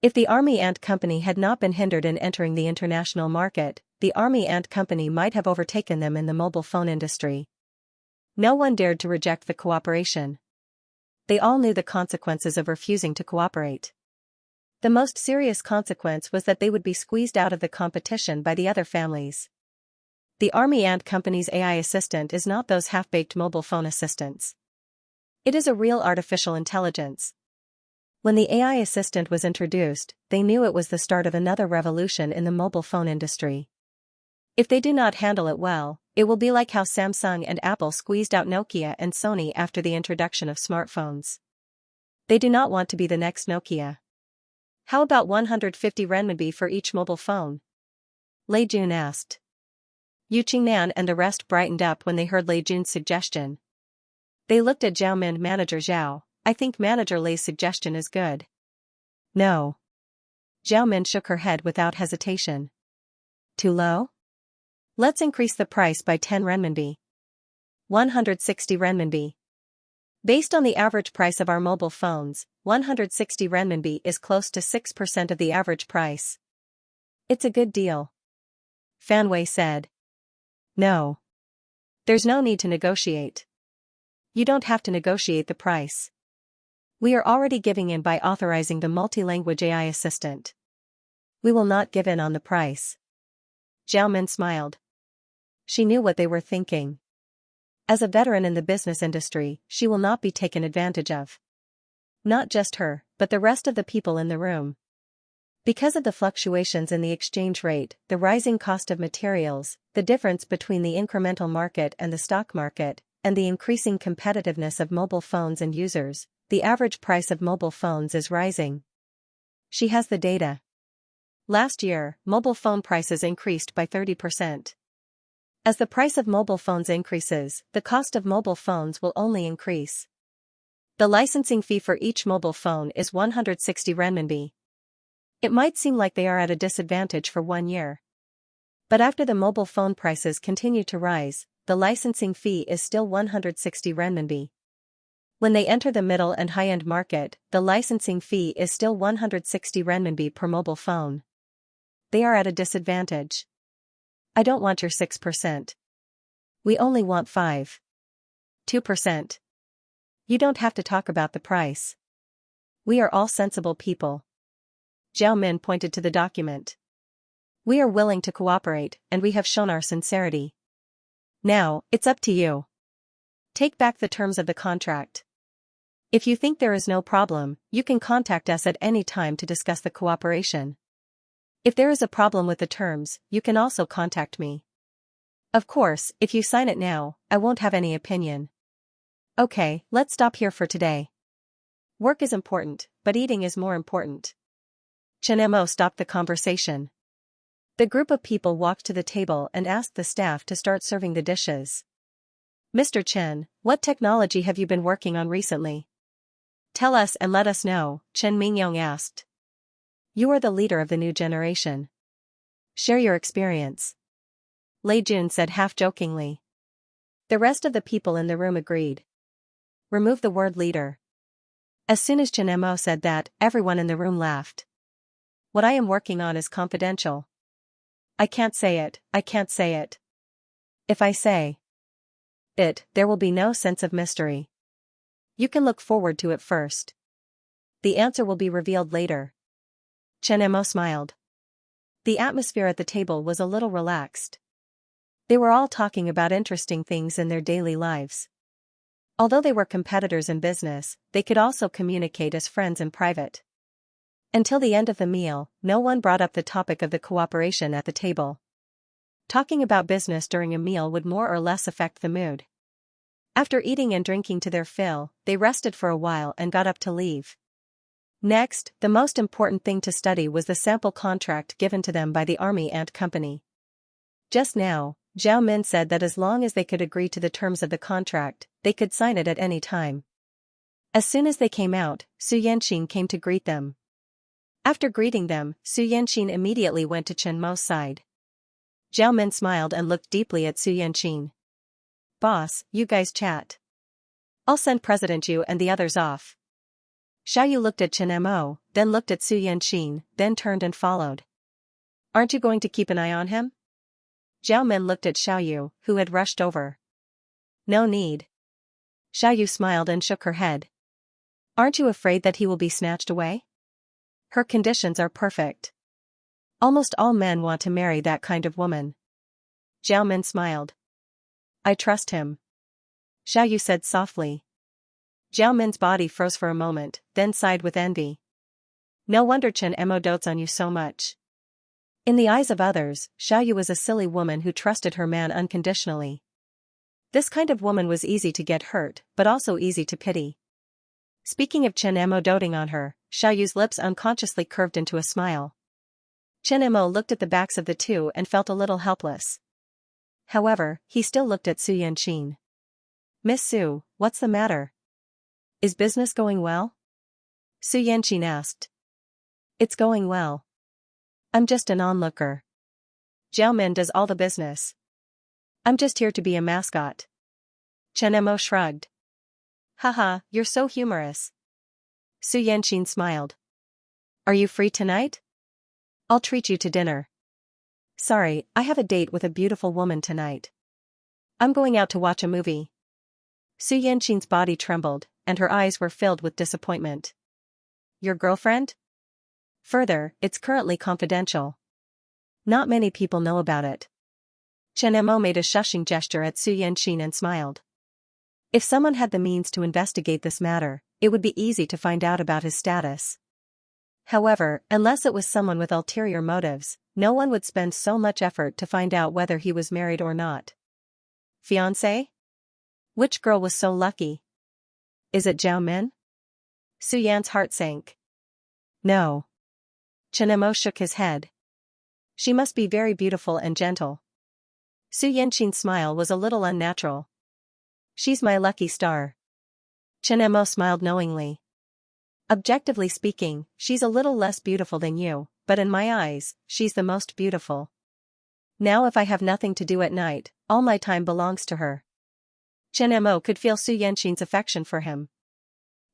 If the Army Ant Company had not been hindered in entering the international market, the Army Ant Company might have overtaken them in the mobile phone industry. No one dared to reject the cooperation. They all knew the consequences of refusing to cooperate. The most serious consequence was that they would be squeezed out of the competition by the other families. The Army Ant Company's AI assistant is not those half-baked mobile phone assistants. It is a real artificial intelligence. When the AI assistant was introduced, they knew it was the start of another revolution in the mobile phone industry. If they do not handle it well, it will be like how Samsung and Apple squeezed out Nokia and Sony after the introduction of smartphones. They do not want to be the next Nokia. How about 150 renminbi for each mobile phone? Lei Jun asked. Yu Qingnan and the rest brightened up when they heard Lei Jun's suggestion. They looked at Zhao Min. Manager Zhao, I think Manager Lei's suggestion is good. No. Zhao Min shook her head without hesitation. Too low? Let's increase the price by 10 renminbi. 160 renminbi. Based on the average price of our mobile phones, 160 renminbi is close to 6% of the average price. It's a good deal. Fan Wei said. No. There's no need to negotiate. You don't have to negotiate the price. We are already giving in by authorizing the multi-language AI assistant. We will not give in on the price. Zhao Min smiled. She knew what they were thinking. As a veteran in the business industry, she will not be taken advantage of. Not just her, but the rest of the people in the room. Because of the fluctuations in the exchange rate, the rising cost of materials, the difference between the incremental market and the stock market, and the increasing competitiveness of mobile phones and users, the average price of mobile phones is rising. She has the data. Last year, mobile phone prices increased by 30%. As the price of mobile phones increases, the cost of mobile phones will only increase. The licensing fee for each mobile phone is 160 renminbi. It might seem like they are at a disadvantage for 1 year. But after the mobile phone prices continue to rise, the licensing fee is still 160 renminbi. When they enter the middle and high-end market, the licensing fee is still 160 renminbi per mobile phone. They are at a disadvantage. I don't want your 6%. We only want 2%. You don't have to talk about the price. We are all sensible people. Zhao Min pointed to the document. We are willing to cooperate, and we have shown our sincerity. Now, it's up to you. Take back the terms of the contract. If you think there is no problem, you can contact us at any time to discuss the cooperation. If there is a problem with the terms, you can also contact me. Of course, if you sign it now, I won't have any opinion. Okay, let's stop here for today. Work is important, but eating is more important. Chen Mo stopped the conversation. The group of people walked to the table and asked the staff to start serving the dishes. Mr. Chen, what technology have you been working on recently? Tell us and let us know, Chen Mingyong asked. You are the leader of the new generation. Share your experience. Lei Jun said half-jokingly. The rest of the people in the room agreed. Remove the word leader. As soon as Chen Mo said that, everyone in the room laughed. What I am working on is confidential. I can't say it. If I say it, there will be no sense of mystery. You can look forward to it first. The answer will be revealed later. Chen Mo smiled. The atmosphere at the table was a little relaxed. They were all talking about interesting things in their daily lives. Although they were competitors in business, they could also communicate as friends in private. Until the end of the meal, no one brought up the topic of the cooperation at the table. Talking about business during a meal would more or less affect the mood. After eating and drinking to their fill, they rested for a while and got up to leave. Next, the most important thing to study was the sample contract given to them by the Army Ant Company. Just now, Zhao Min said that as long as they could agree to the terms of the contract, they could sign it at any time. As soon as they came out, Su Yanqing came to greet them. After greeting them, Su Yanqing immediately went to Chen Mo's side. Zhao Min smiled and looked deeply at Su Yanqing. "Boss, you guys chat. I'll send President Yu and the others off." Xiaoyu looked at Chen Mo, then looked at Su Yanqing, then turned and followed. "Aren't you going to keep an eye on him?" Zhao Min looked at Xiaoyu, who had rushed over. "No need." Xiaoyu smiled and shook her head. "Aren't you afraid that he will be snatched away? Her conditions are perfect. Almost all men want to marry that kind of woman." Zhao Min smiled. "I trust him," Xiaoyu said softly. Zhao Min's body froze for a moment, then sighed with envy. "No wonder Chen Mo dotes on you so much." In the eyes of others, Xiaoyu was a silly woman who trusted her man unconditionally. This kind of woman was easy to get hurt, but also easy to pity. Speaking of Chen Mo doting on her, Xiaoyu's lips unconsciously curved into a smile. Chen Mo looked at the backs of the two and felt a little helpless. However, he still looked at Su Yanqing. "Miss Su, what's the matter? Is business going well?" Su Yanqing asked. "It's going well. I'm just an onlooker. Zhao Min does all the business. I'm just here to be a mascot." Chen Mo shrugged. "Haha, you're so humorous." Su Yanqing smiled. "Are you free tonight? I'll treat you to dinner." "Sorry, I have a date with a beautiful woman tonight. I'm going out to watch a movie." Su Yanqing's body trembled, and her eyes were filled with disappointment. "Your girlfriend?" "Further, it's currently confidential. Not many people know about it." Chen Mo made a shushing gesture at Su Yanqing and smiled. If someone had the means to investigate this matter, it would be easy to find out about his status. However, unless it was someone with ulterior motives, no one would spend so much effort to find out whether he was married or not. "Fiancé? Which girl was so lucky? Is it Zhao Min?" Su Yan's heart sank. "No." Chen Mo shook his head. "She must be very beautiful and gentle." Su Yanqing's smile was a little unnatural. "She's my lucky star." Chen Mo smiled knowingly. "Objectively speaking, she's a little less beautiful than you, but in my eyes, she's the most beautiful. Now if I have nothing to do at night, all my time belongs to her." Chen Mo could feel Su Yanqing's affection for him.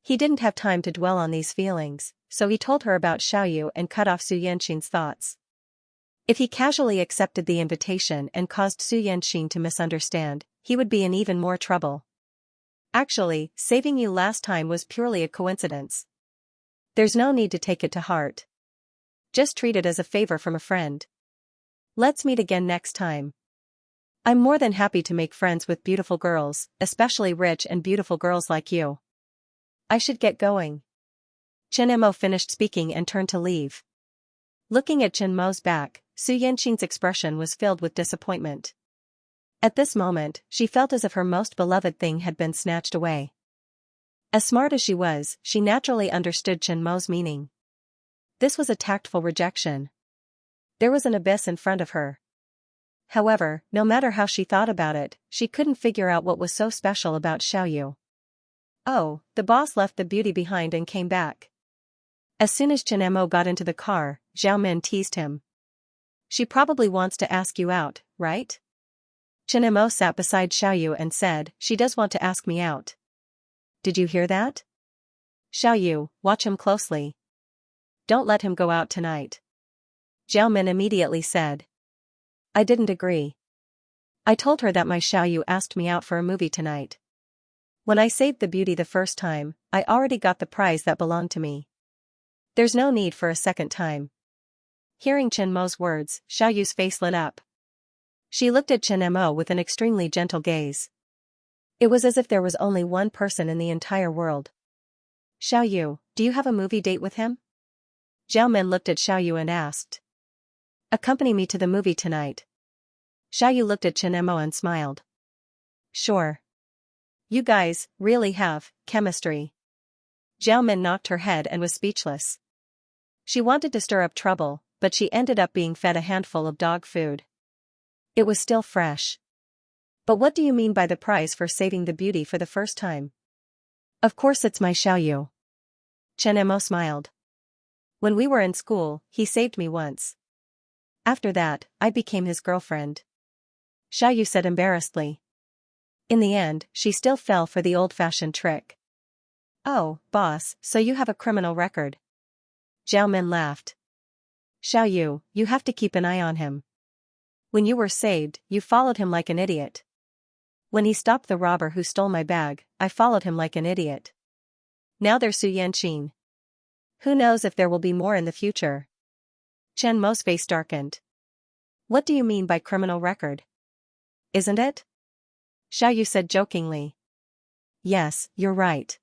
He didn't have time to dwell on these feelings, so he told her about Xiaoyu and cut off Su Yanqing's thoughts. If he casually accepted the invitation and caused Su Yanqing to misunderstand, he would be in even more trouble. "Actually, saving you last time was purely a coincidence. There's no need to take it to heart. Just treat it as a favor from a friend. Let's meet again next time. I'm more than happy to make friends with beautiful girls, especially rich and beautiful girls like you. I should get going." Chen Mo finished speaking and turned to leave. Looking at Chen Mo's back, Su Yanqing's expression was filled with disappointment. At this moment, she felt as if her most beloved thing had been snatched away. As smart as she was, she naturally understood Chen Mo's meaning. This was a tactful rejection. There was an abyss in front of her. However, no matter how she thought about it, she couldn't figure out what was so special about Xiaoyu. Oh, the boss left the beauty behind and came back. As soon as Chen Mo got into the car, Zhao Min teased him. "She probably wants to ask you out, right?" Chen Mo sat beside Xiaoyu and said, "She does want to ask me out." "Did you hear that? Xiaoyu, watch him closely. Don't let him go out tonight." Zhao Min immediately said. "I didn't agree. I told her that my Xiaoyu asked me out for a movie tonight. When I saved the beauty the first time, I already got the prize that belonged to me. There's no need for a second time." Hearing Chen Mo's words, Xiaoyu's face lit up. She looked at Chen Mo with an extremely gentle gaze. It was as if there was only one person in the entire world. "Xiaoyu, do you have a movie date with him?" Zhao Min looked at Xiaoyu and asked. "Accompany me to the movie tonight." Xiaoyu looked at Chen Mo and smiled. "Sure. You guys really have chemistry." Zhao Min knocked her head and was speechless. She wanted to stir up trouble, but she ended up being fed a handful of dog food. It was still fresh. But what do you mean by the prize for saving the beauty for the first time? Of course it's my Xiaoyu. Chen Mo smiled. When we were in school, he saved me once. After that, I became his girlfriend. Xiaoyu said embarrassedly. In the end, she still fell for the old-fashioned trick. Oh, boss, so you have a criminal record. Zhao Min laughed. Xiaoyu, you have to keep an eye on him. When you were saved, you followed him like an idiot. When he stopped the robber who stole my bag, I followed him like an idiot. Now there's Su Yanqing. Who knows if there will be more in the future? Chen Mo's face darkened. What do you mean by criminal record? Isn't it? Xiaoyu said jokingly. Yes, you're right.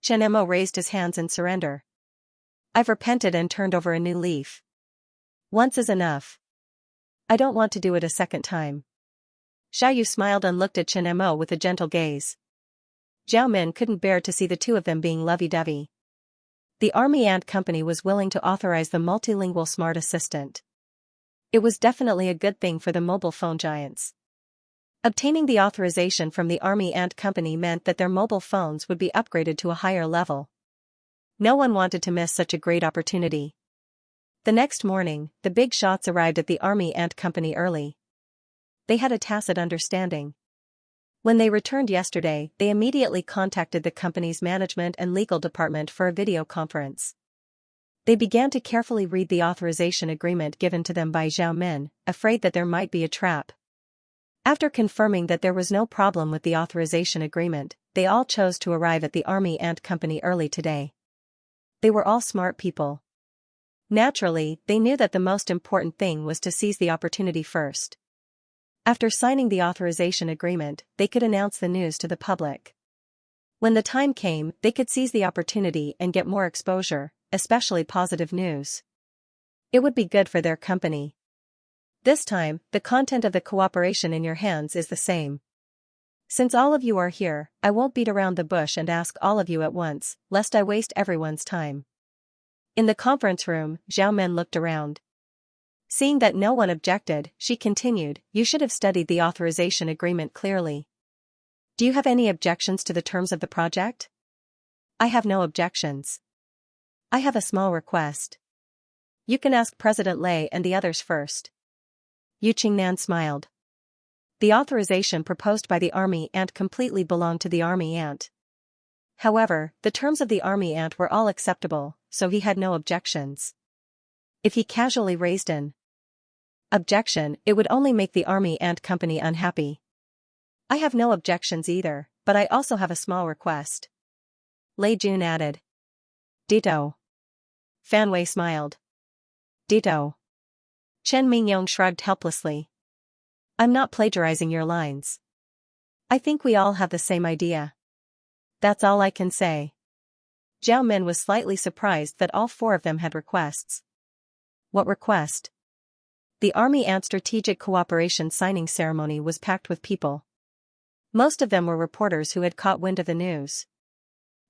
Chen Mo raised his hands in surrender. I've repented and turned over a new leaf. Once is enough. I don't want to do it a second time. Xiaoyu smiled and looked at Chen Mo with a gentle gaze. Zhao Min couldn't bear to see the two of them being lovey-dovey. The Army Ant Company was willing to authorize the multilingual smart assistant. It was definitely a good thing for the mobile phone giants. Obtaining the authorization from the Army Ant Company meant that their mobile phones would be upgraded to a higher level. No one wanted to miss such a great opportunity. The next morning, the big shots arrived at the Army Ant Company early. They had a tacit understanding. When they returned yesterday, they immediately contacted the company's management and legal department for a video conference. They began to carefully read the authorization agreement given to them by Zhao Min, afraid that there might be a trap. After confirming that there was no problem with the authorization agreement, they all chose to arrive at the Army Ant Company early today. They were all smart people. Naturally, they knew that the most important thing was to seize the opportunity first. After signing the authorization agreement, they could announce the news to the public. When the time came, they could seize the opportunity and get more exposure, especially positive news. It would be good for their company. This time, the content of the cooperation in your hands is the same. Since all of you are here, I won't beat around the bush and ask all of you at once, lest I waste everyone's time. In the conference room, Zhao Min looked around. Seeing that no one objected, she continued, you should have studied the authorization agreement clearly. Do you have any objections to the terms of the project? I have no objections. I have a small request. You can ask President Lei and the others first. Yu Qingnan smiled. The authorization proposed by the Army Ant completely belonged to the Army Ant. However, the terms of the Army Ant were all acceptable, so he had no objections. If he casually raised an objection, it would only make the Army Ant Company unhappy. I have no objections either, but I also have a small request. Lei Jun added. Ditto. Fan Wei smiled. Ditto. Chen Mingyong shrugged helplessly. I'm not plagiarizing your lines. I think we all have the same idea. That's all I can say. Zhao Min was slightly surprised that all four of them had requests. What request? The Army Ant Strategic Cooperation signing ceremony was packed with people. Most of them were reporters who had caught wind of the news.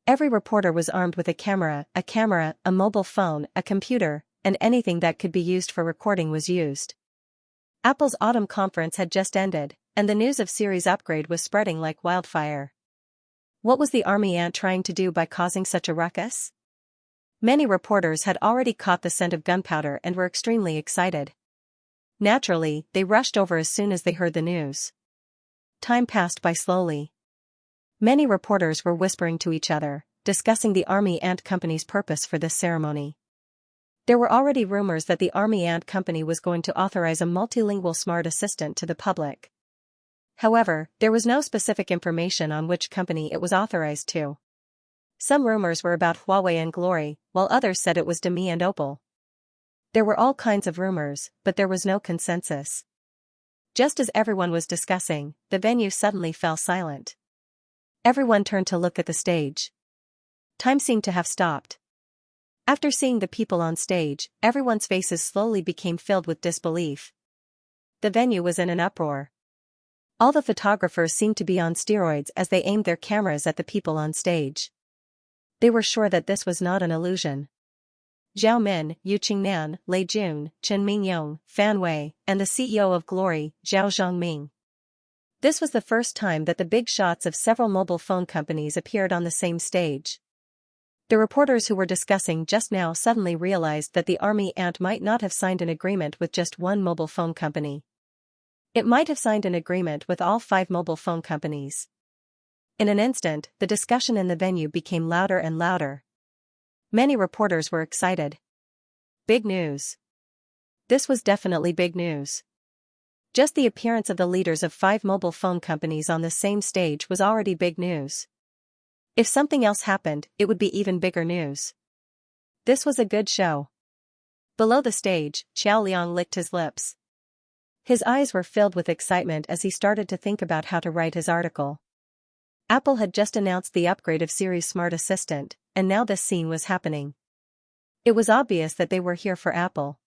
Every reporter was armed with a camera, a mobile phone, a computer, and anything that could be used for recording was used. Apple's autumn conference had just ended, and the news of Siri's upgrade was spreading like wildfire. What was the Army Ant trying to do by causing such a ruckus? Many reporters had already caught the scent of gunpowder and were extremely excited. Naturally, they rushed over as soon as they heard the news. Time passed by slowly. Many reporters were whispering to each other, discussing the Army Ant Company's purpose for this ceremony. There were already rumors that the Army Ant Company was going to authorize a multilingual smart assistant to the public. However, there was no specific information on which company it was authorized to. Some rumors were about Huawei and Glory, while others said it was Demi and Opel. There were all kinds of rumors, but there was no consensus. Just as everyone was discussing, the venue suddenly fell silent. Everyone turned to look at the stage. Time seemed to have stopped. After seeing the people on stage, everyone's faces slowly became filled with disbelief. The venue was in an uproar. All the photographers seemed to be on steroids as they aimed their cameras at the people on stage. They were sure that this was not an illusion. Zhao Min, Yu Qingnan, Lei Jun, Chen Mingyong, Fan Wei, and the CEO of Glory, Zhao Zhongming. This was the first time that the big shots of several mobile phone companies appeared on the same stage. The reporters who were discussing just now suddenly realized that the army ant might not have signed an agreement with just one mobile phone company. It might have signed an agreement with all 5 mobile phone companies. In an instant, the discussion in the venue became louder and louder. Many reporters were excited. Big news. This was definitely big news. Just the appearance of the leaders of 5 mobile phone companies on the same stage was already big news. If something else happened, it would be even bigger news. This was a good show. Below the stage, Xiao Liang licked his lips. His eyes were filled with excitement as he started to think about how to write his article. Apple had just announced the upgrade of Siri's Smart Assistant, and now this scene was happening. It was obvious that they were here for Apple.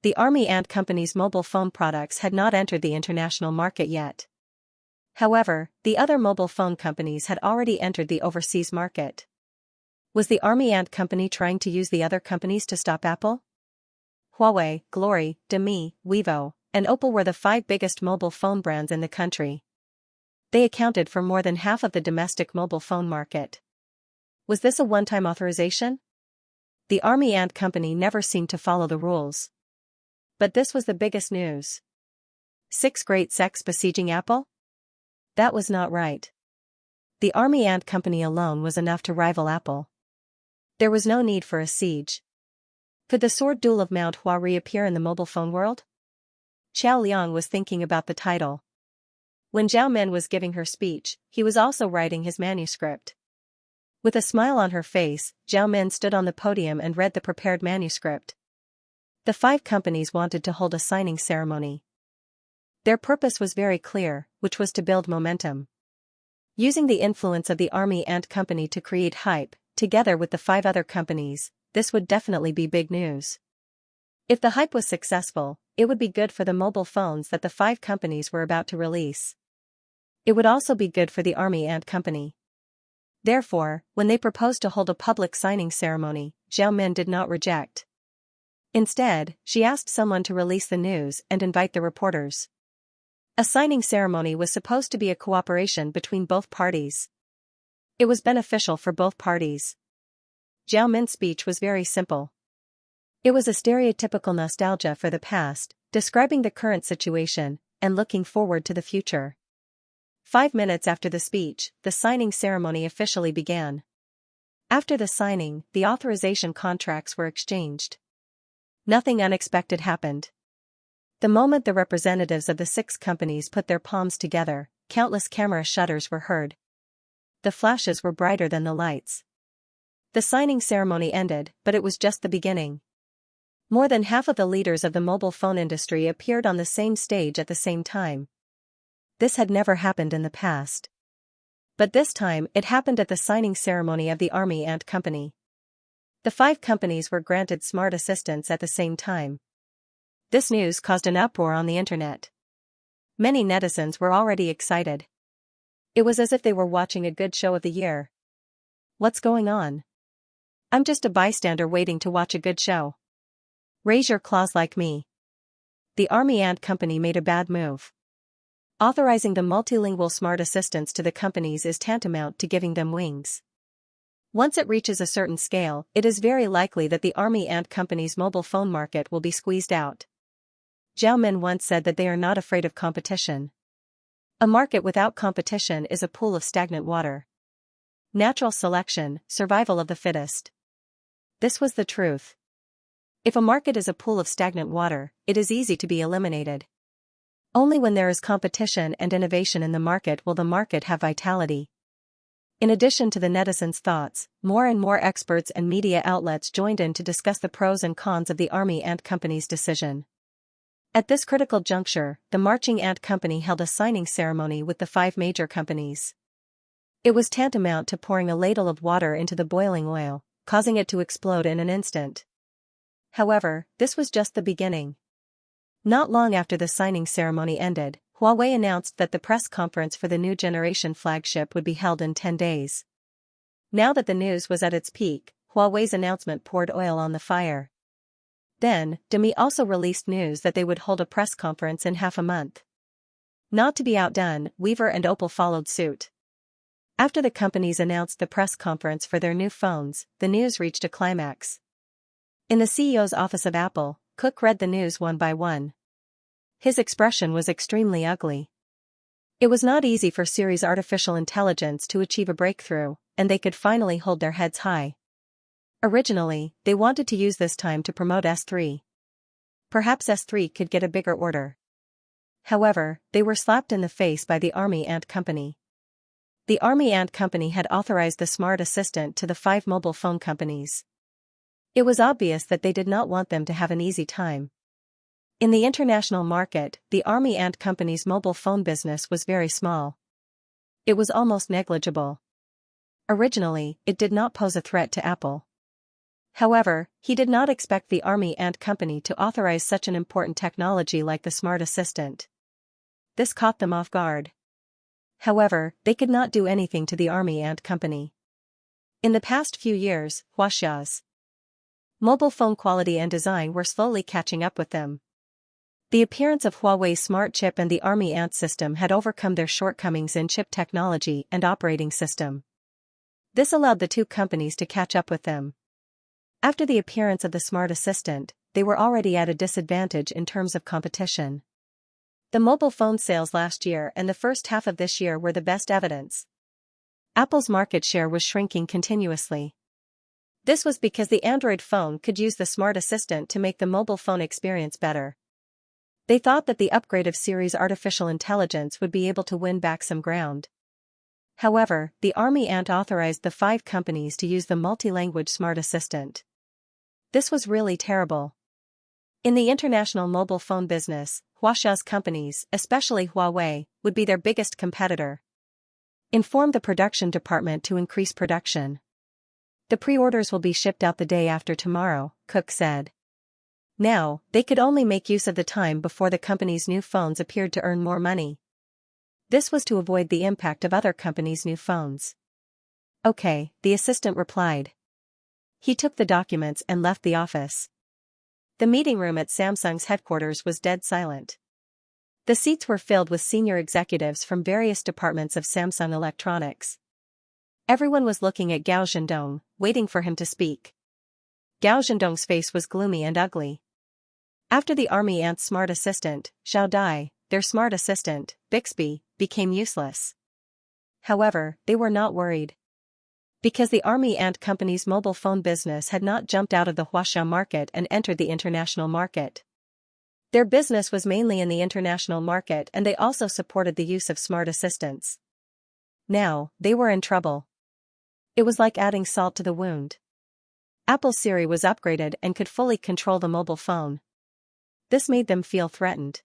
The Army Ant Company's mobile phone products had not entered the international market yet. However, the other mobile phone companies had already entered the overseas market. Was the Army Ant Company trying to use the other companies to stop Apple? Huawei, Glory, Demi, Vivo, and Oppo were the 5 biggest mobile phone brands in the country. They accounted for more than half of the domestic mobile phone market. Was this a one-time authorization? The Army Ant Company never seemed to follow the rules. But this was the biggest news. 6 great sects besieging Apple? That was not right. The Army Ant Company alone was enough to rival Apple. There was no need for a siege. Could the sword duel of Mount Hua reappear in the mobile phone world? Xiao Liang was thinking about the title. When Zhao Min was giving her speech, he was also writing his manuscript. With a smile on her face, Zhao Min stood on the podium and read the prepared manuscript. The 5 companies wanted to hold a signing ceremony. Their purpose was very clear, which was to build momentum. Using the influence of the Army Ant Company to create hype, together with the 5 other companies, this would definitely be big news. If the hype was successful, it would be good for the mobile phones that the 5 companies were about to release. It would also be good for the Army Ant Company. Therefore, when they proposed to hold a public signing ceremony, Zhao Min did not reject. Instead, she asked someone to release the news and invite the reporters. A signing ceremony was supposed to be a cooperation between both parties. It was beneficial for both parties. Zhao Min's speech was very simple. It was a stereotypical nostalgia for the past, describing the current situation, and looking forward to the future. 5 minutes after the speech, the signing ceremony officially began. After the signing, the authorization contracts were exchanged. Nothing unexpected happened. The moment the representatives of the 6 companies put their palms together, countless camera shutters were heard. The flashes were brighter than the lights. The signing ceremony ended, but it was just the beginning. More than half of the leaders of the mobile phone industry appeared on the same stage at the same time. This had never happened in the past. But this time it happened at the signing ceremony of the Army Ant Company. The 5 companies were granted smart assistants at the same time. This news caused an uproar on the internet. Many netizens were already excited. It was as if they were watching a good show of the year. What's going on? I'm just a bystander waiting to watch a good show. Raise your claws like me. The Army Ant Company made a bad move. Authorizing the multilingual smart assistants to the companies is tantamount to giving them wings. Once it reaches a certain scale, it is very likely that the Army Ant Company's mobile phone market will be squeezed out. Zhao Min once said that they are not afraid of competition. A market without competition is a pool of stagnant water. Natural selection, survival of the fittest. This was the truth. If a market is a pool of stagnant water, it is easy to be eliminated. Only when there is competition and innovation in the market will the market have vitality. In addition to the netizens' thoughts, more and more experts and media outlets joined in to discuss the pros and cons of the Army Ant Company's decision. At this critical juncture, the Marching Ant Company held a signing ceremony with the 5 major companies. It was tantamount to pouring a ladle of water into the boiling oil, causing it to explode in an instant. However, this was just the beginning. Not long after the signing ceremony ended, Huawei announced that the press conference for the new generation flagship would be held in 10 days. Now that the news was at its peak, Huawei's announcement poured oil on the fire. Then, Demi also released news that they would hold a press conference in half a month. Not to be outdone, Weaver and Opel followed suit. After the companies announced the press conference for their new phones, the news reached a climax. In the CEO's office of Apple, Cook read the news one by one. His expression was extremely ugly. It was not easy for Siri's artificial intelligence to achieve a breakthrough, and they could finally hold their heads high. Originally, they wanted to use this time to promote S3. Perhaps S3 could get a bigger order. However, they were slapped in the face by the Army Ant Company. The Army Ant Company had authorized the Smart Assistant to the 5 mobile phone companies. It was obvious that they did not want them to have an easy time. In the international market, the Army Ant Company's mobile phone business was very small. It was almost negligible. Originally, it did not pose a threat to Apple. However, he did not expect the Army Ant Company to authorize such an important technology like the Smart Assistant. This caught them off guard. However, they could not do anything to the Army Ant Company. In the past few years, Huaxia's mobile phone quality and design were slowly catching up with them. The appearance of Huawei's smart chip and the Army Ant system had overcome their shortcomings in chip technology and operating system. This allowed the two companies to catch up with them. After the appearance of the Smart Assistant, they were already at a disadvantage in terms of competition. The mobile phone sales last year and the first half of this year were the best evidence. Apple's market share was shrinking continuously. This was because the Android phone could use the Smart Assistant to make the mobile phone experience better. They thought that the upgrade of Siri's artificial intelligence would be able to win back some ground. However, the Army Ant authorized the 5 companies to use the multi-language Smart Assistant. This was really terrible. In the international mobile phone business, Huaxia's companies, especially Huawei, would be their biggest competitor. Inform the production department to increase production. The pre-orders will be shipped out the day after tomorrow, Cook said. Now, they could only make use of the time before the company's new phones appeared to earn more money. This was to avoid the impact of other companies' new phones. Okay, the assistant replied. He took the documents and left the office. The meeting room at Samsung's headquarters was dead silent. The seats were filled with senior executives from various departments of Samsung Electronics. Everyone was looking at Gao Zhendong, waiting for him to speak. Gao Zhendong's face was gloomy and ugly. After the Army Ant's Smart Assistant, Xiao Dai, their Smart Assistant, Bixby, became useless. However, they were not worried. Because the Army Ant Company's mobile phone business had not jumped out of the Huaxia market and entered the international market. Their business was mainly in the international market and they also supported the use of smart assistants. Now, they were in trouble. It was like adding salt to the wound. Apple Siri was upgraded and could fully control the mobile phone. This made them feel threatened.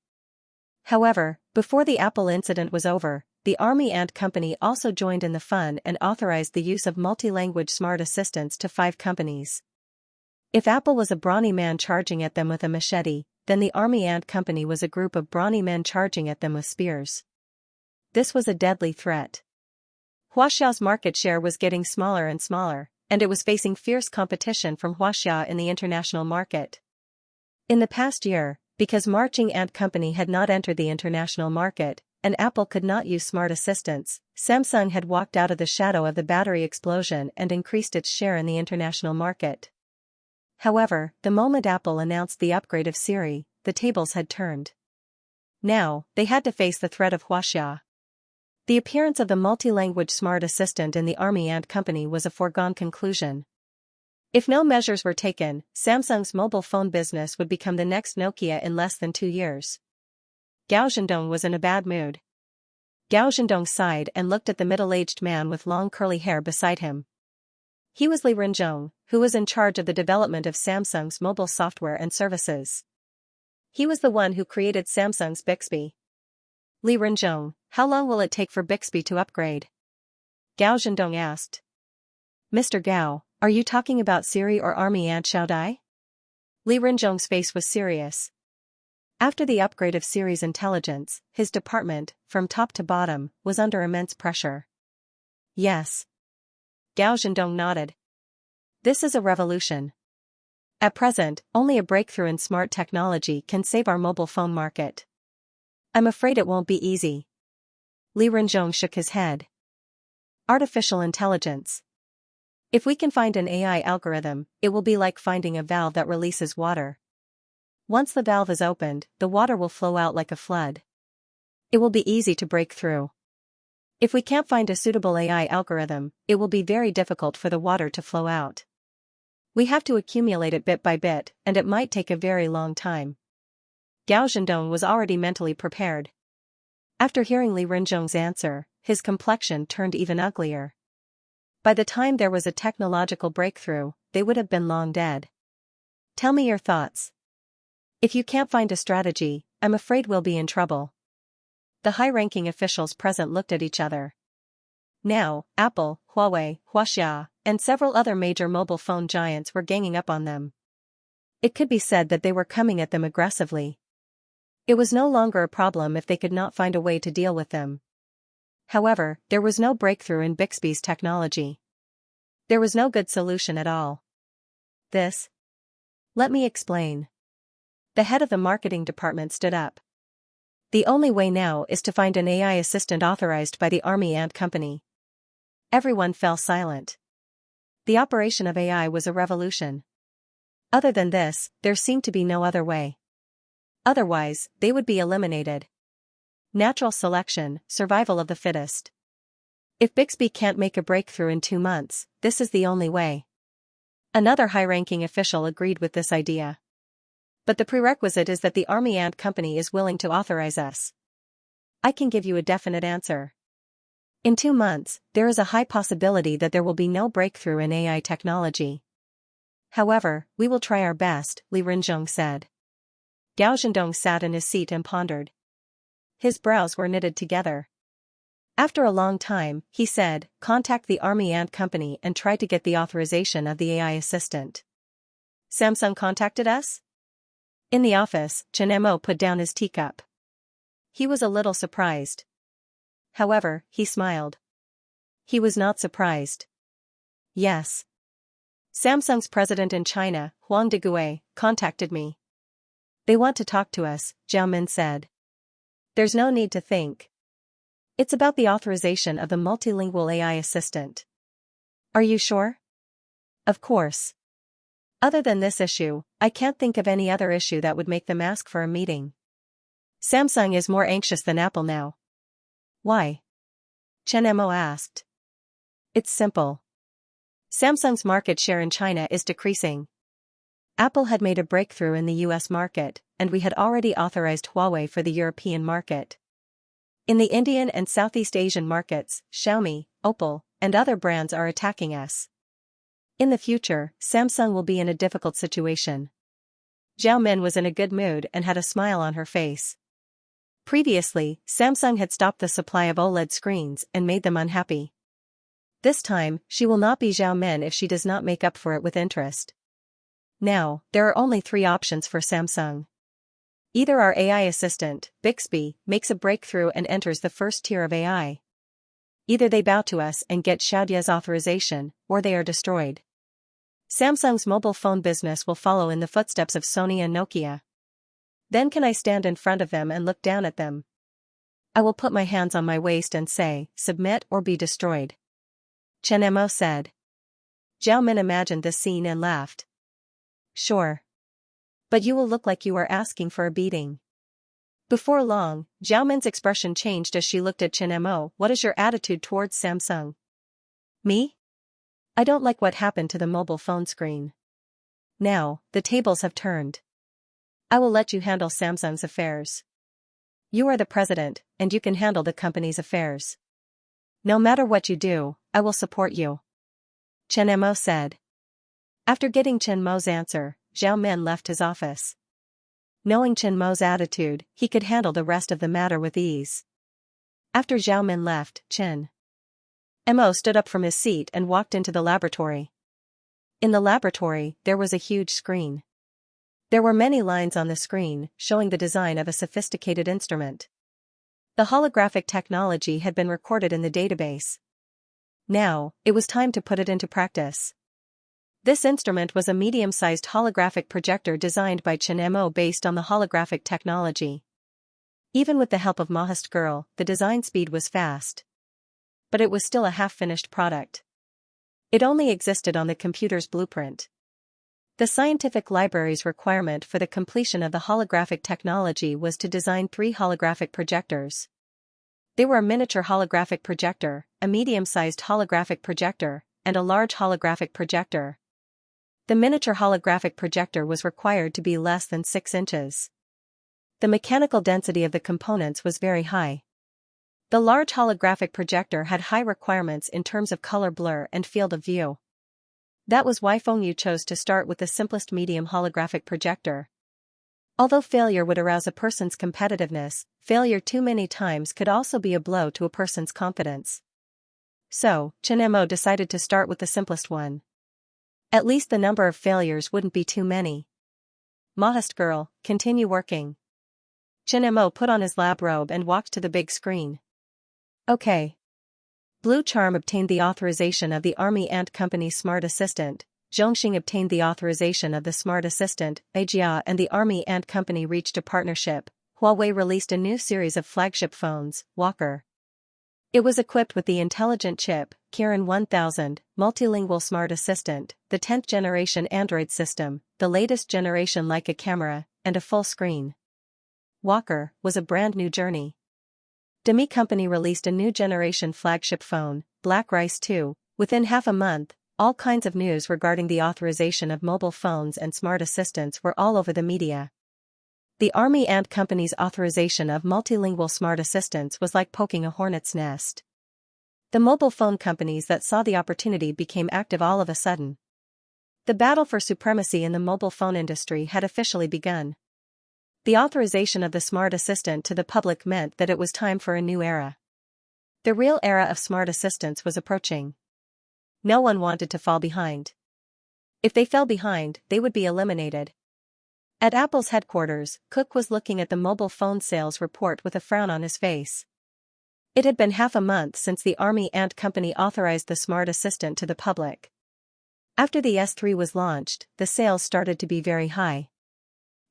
However, before the Apple incident was over, the Army Ant Company also joined in the fun and authorized the use of multi-language smart assistants to 5 companies. If Apple was a brawny man charging at them with a machete, then the Army Ant Company was a group of brawny men charging at them with spears. This was a deadly threat. Huaxia's market share was getting smaller and smaller, and it was facing fierce competition from Huaxia in the international market. In the past year, because Marching Ant Company had not entered the international market, and Apple could not use smart assistants, Samsung had walked out of the shadow of the battery explosion and increased its share in the international market. However, the moment Apple announced the upgrade of Siri, the tables had turned. Now, they had to face the threat of Huaxia. The appearance of the multi-language smart assistant in the Army Ant Company was a foregone conclusion. If no measures were taken, Samsung's mobile phone business would become the next Nokia in less than 2 years. Gao Zhendong was in a bad mood. Gao Zhendong sighed and looked at the middle-aged man with long curly hair beside him. He was Li Renzhong, who was in charge of the development of Samsung's mobile software and services. He was the one who created Samsung's Bixby. Li Renzhong, how long will it take for Bixby to upgrade? Gao Zhendong asked. Mr. Gao, are you talking about Siri or Army Ant Xiao Dai? Li Renzhong's face was serious. After the upgrade of Siri's intelligence, his department, from top to bottom, was under immense pressure. Yes. Gao Zhendong nodded. This is a revolution. At present, only a breakthrough in smart technology can save our mobile phone market. I'm afraid it won't be easy. Li Renzhong shook his head. Artificial intelligence. If we can find an AI algorithm, it will be like finding a valve that releases water. Once the valve is opened, the water will flow out like a flood. It will be easy to break through. If we can't find a suitable AI algorithm, it will be very difficult for the water to flow out. We have to accumulate it bit by bit, and it might take a very long time. Gao Zhendong was already mentally prepared. After hearing Li Renzhong's answer, his complexion turned even uglier. By the time there was a technological breakthrough, they would have been long dead. Tell me your thoughts. If you can't find a strategy, I'm afraid we'll be in trouble. The high-ranking officials present looked at each other. Now, Apple, Huawei, Xianxia, and several other major mobile phone giants were ganging up on them. It could be said that they were coming at them aggressively. It was no longer a problem if they could not find a way to deal with them. However, there was no breakthrough in Bixby's technology. There was no good solution at all. Let me explain. The head of the marketing department stood up. The only way now is to find an AI assistant authorized by the Army and Company. Everyone fell silent. The operation of AI was a revolution. Other than this, there seemed to be no other way. Otherwise, they would be eliminated. Natural selection, survival of the fittest. If Bixby can't make a breakthrough in 2 months, this is the only way. Another high-ranking official agreed with this idea. But the prerequisite is that the Army and Company is willing to authorize us. I can give you a definite answer. In 2 months, there is a high possibility that there will be no breakthrough in AI technology. However, we will try our best, Li Renzhong said. Gao Zhendong sat in his seat and pondered. His brows were knitted together. After a long time, he said, contact the Army and Company and try to get the authorization of the AI assistant. Samsung contacted us? In the office, Chen Mo put down his teacup. He was a little surprised. However, he smiled. He was not surprised. Yes. Samsung's president in China, Huang Deguo, contacted me. They want to talk to us, Zhao Min said. There's no need to think. It's about the authorization of the multilingual AI assistant. Are you sure? Of course. Other than this issue, I can't think of any other issue that would make them ask for a meeting. Samsung is more anxious than Apple now. Why? Chen Mo asked. It's simple. Samsung's market share in China is decreasing. Apple had made a breakthrough in the US market, and we had already authorized Huawei for the European market. In the Indian and Southeast Asian markets, Xiaomi, Oppo, and other brands are attacking us. In the future, Samsung will be in a difficult situation. Zhao Min was in a good mood and had a smile on her face. Previously, Samsung had stopped the supply of OLED screens and made them unhappy. This time, she will not be Zhao Min if she does not make up for it with interest. Now, there are only 3 options for Samsung. Either our AI assistant, Bixby, makes a breakthrough and enters the first tier of AI. Either they bow to us and get Xiaodia's authorization, or they are destroyed. Samsung's mobile phone business will follow in the footsteps of Sony and Nokia. Then can I stand in front of them and look down at them? I will put my hands on my waist and say, submit or be destroyed. Chen Mo said. Zhao Min imagined this scene and laughed. Sure. But you will look like you are asking for a beating. Before long, Zhao Min's expression changed as she looked at Chen Mo. What is your attitude towards Samsung? Me? I don't like what happened to the mobile phone screen. Now, the tables have turned. I will let you handle Samsung's affairs. You are the president, and you can handle the company's affairs. No matter what you do, I will support you. Chen Mo said. After getting Chen Mo's answer, Zhao Min left his office. Knowing Chen Mo's attitude, he could handle the rest of the matter with ease. After Zhao Min left, Chen Mo stood up from his seat and walked into the laboratory. In the laboratory, there was a huge screen. There were many lines on the screen, showing the design of a sophisticated instrument. The holographic technology had been recorded in the database. Now, it was time to put it into practice. This instrument was a medium-sized holographic projector designed by Xianxia based on the holographic technology. Even with the help of Mahast Girl, the design speed was fast. But it was still a half-finished product. It only existed on the computer's blueprint. The scientific library's requirement for the completion of the holographic technology was to design 3 holographic projectors. They were a miniature holographic projector, a medium-sized holographic projector, and a large holographic projector. The miniature holographic projector was required to be less than 6 inches. The mechanical density of the components was very high. The large holographic projector had high requirements in terms of color blur and field of view. That was why Fengyu chose to start with the simplest medium holographic projector. Although failure would arouse a person's competitiveness, failure too many times could also be a blow to a person's confidence. So, Xianxia decided to start with the simplest one. At least the number of failures wouldn't be too many. Mahast Girl, continue working. Xianxia put on his lab robe and walked to the big screen. Okay. Blue Charm obtained the authorization of the Army Ant Company's Smart Assistant, Zhongxing obtained the authorization of the Smart Assistant, Aijia, and the Army Ant Company reached a partnership. Huawei released a new series of flagship phones, Walker. It was equipped with the intelligent chip, Kirin 1000, multilingual smart assistant, the 10th generation Android system, the latest generation Leica camera, and a full screen. Walker was a brand new journey. Demi Company released a new generation flagship phone, Black Rice 2, within half a month. All kinds of news regarding the authorization of mobile phones and smart assistants were all over the media. The Army Ant Company's authorization of multilingual smart assistants was like poking a hornet's nest. The mobile phone companies that saw the opportunity became active all of a sudden. The battle for supremacy in the mobile phone industry had officially begun. The authorization of the smart assistant to the public meant that it was time for a new era. The real era of smart assistants was approaching. No one wanted to fall behind. If they fell behind, they would be eliminated. At Apple's headquarters, Cook was looking at the mobile phone sales report with a frown on his face. It had been half a month since the Army Ant Company authorized the Smart Assistant to the public. After the S3 was launched, the sales started to be very high.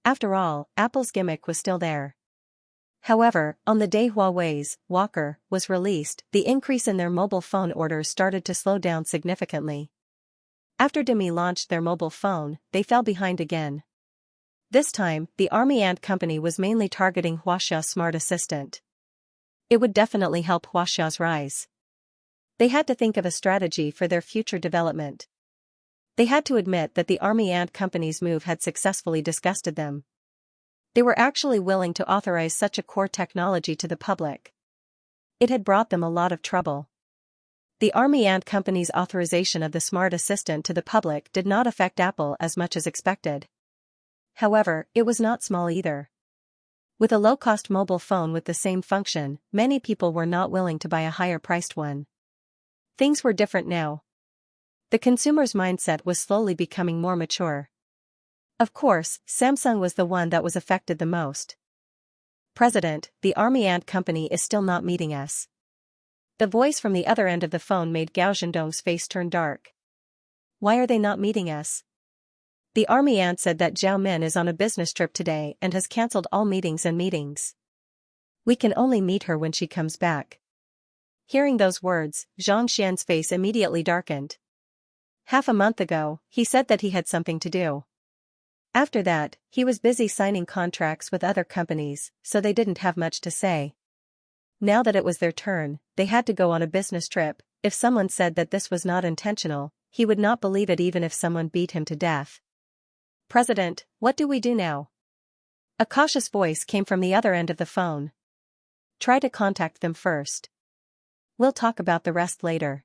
After all, Apple's gimmick was still there. However, on the day Huawei's Walker was released, the increase in their mobile phone orders started to slow down significantly. After Demi launched their mobile phone, they fell behind again. This time, the Army Ant Company was mainly targeting Huaxia's Smart Assistant. It would definitely help Huaxia's rise. They had to think of a strategy for their future development. They had to admit that the Army Ant Company's move had successfully disgusted them. They were actually willing to authorize such a core technology to the public. It had brought them a lot of trouble. The Army Ant Company's authorization of the Smart Assistant to the public did not affect Apple as much as expected. However, it was not small either. With a low-cost mobile phone with the same function, many people were not willing to buy a higher-priced one. Things were different now. The consumer's mindset was slowly becoming more mature. Of course, Samsung was the one that was affected the most. President, the Army Ant Company is still not meeting us. The voice from the other end of the phone made Gao Zhendong's face turn dark. Why are they not meeting us? The Army Ant said that Zhao Min is on a business trip today and has cancelled all meetings and meetings. We can only meet her when she comes back. Hearing those words, Zhang Xian's face immediately darkened. Half a month ago, he said that he had something to do. After that, he was busy signing contracts with other companies, so they didn't have much to say. Now that it was their turn, they had to go on a business trip. If someone said that this was not intentional, he would not believe it even if someone beat him to death. President, what do we do now? A cautious voice came from the other end of the phone. Try to contact them first. We'll talk about the rest later.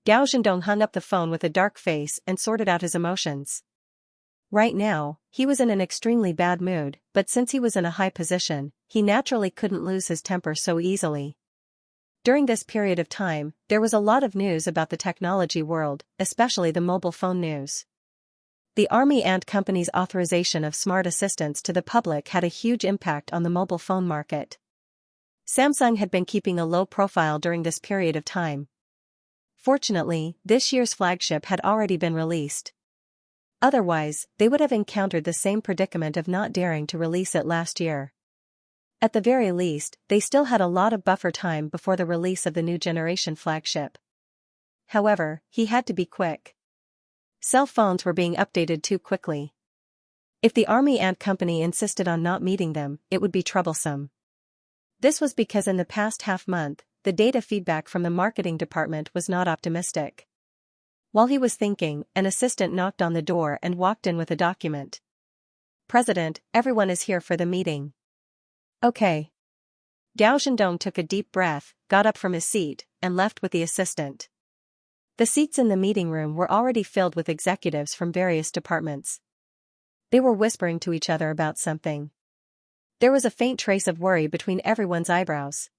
Gao Zhendong hung up the phone with a dark face and sorted out his emotions. Right now, he was in an extremely bad mood, but since he was in a high position, he naturally couldn't lose his temper so easily. During this period of time, there was a lot of news about the technology world, especially the mobile phone news. The Army Ant Company's authorization of smart assistants to the public had a huge impact on the mobile phone market. Samsung had been keeping a low profile during this period of time. Fortunately, this year's flagship had already been released. Otherwise, they would have encountered the same predicament of not daring to release it last year. At the very least, they still had a lot of buffer time before the release of the new generation flagship. However, he had to be quick. Cell phones were being updated too quickly. If the Army Ant Company insisted on not meeting them, it would be troublesome. This was because in the past half-month, the data feedback from the marketing department was not optimistic. While he was thinking, an assistant knocked on the door and walked in with a document. "President, everyone is here for the meeting." "Okay." Gao Zhendong took a deep breath, got up from his seat, and left with the assistant. The seats in the meeting room were already filled with executives from various departments. They were whispering to each other about something. There was a faint trace of worry between everyone's eyebrows.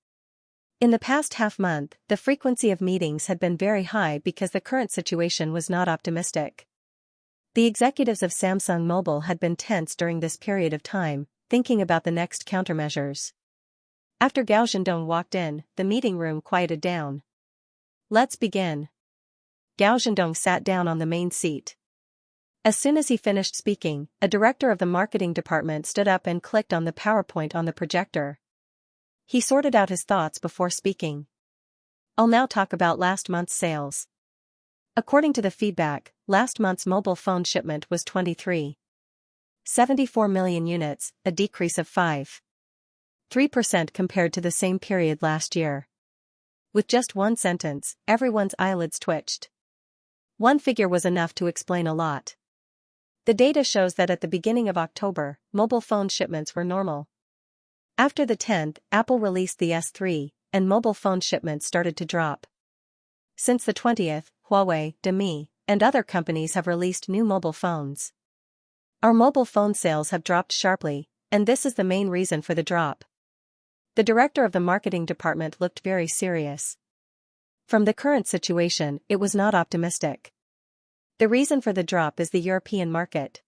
In the past half-month, the frequency of meetings had been very high because the current situation was not optimistic. The executives of Samsung Mobile had been tense during this period of time, thinking about the next countermeasures. After Gao Zhendong walked in, the meeting room quieted down. "Let's begin." Gao Zhendong sat down on the main seat. As soon as he finished speaking, a director of the marketing department stood up and clicked on the PowerPoint on the projector. He sorted out his thoughts before speaking. "I'll now talk about last month's sales. According to the feedback, last month's mobile phone shipment was 23.74 million units, a decrease of 5.3% compared to the same period last year." With just one sentence, everyone's eyelids twitched. One figure was enough to explain a lot. The data shows that at the beginning of October, mobile phone shipments were normal. After the 10th, Apple released the S3, and mobile phone shipments started to drop. Since the 20th, Huawei, Demi, and other companies have released new mobile phones. Our mobile phone sales have dropped sharply, and this is the main reason for the drop. The director of the marketing department looked very serious. From the current situation, it was not optimistic. The reason for the drop is the European market.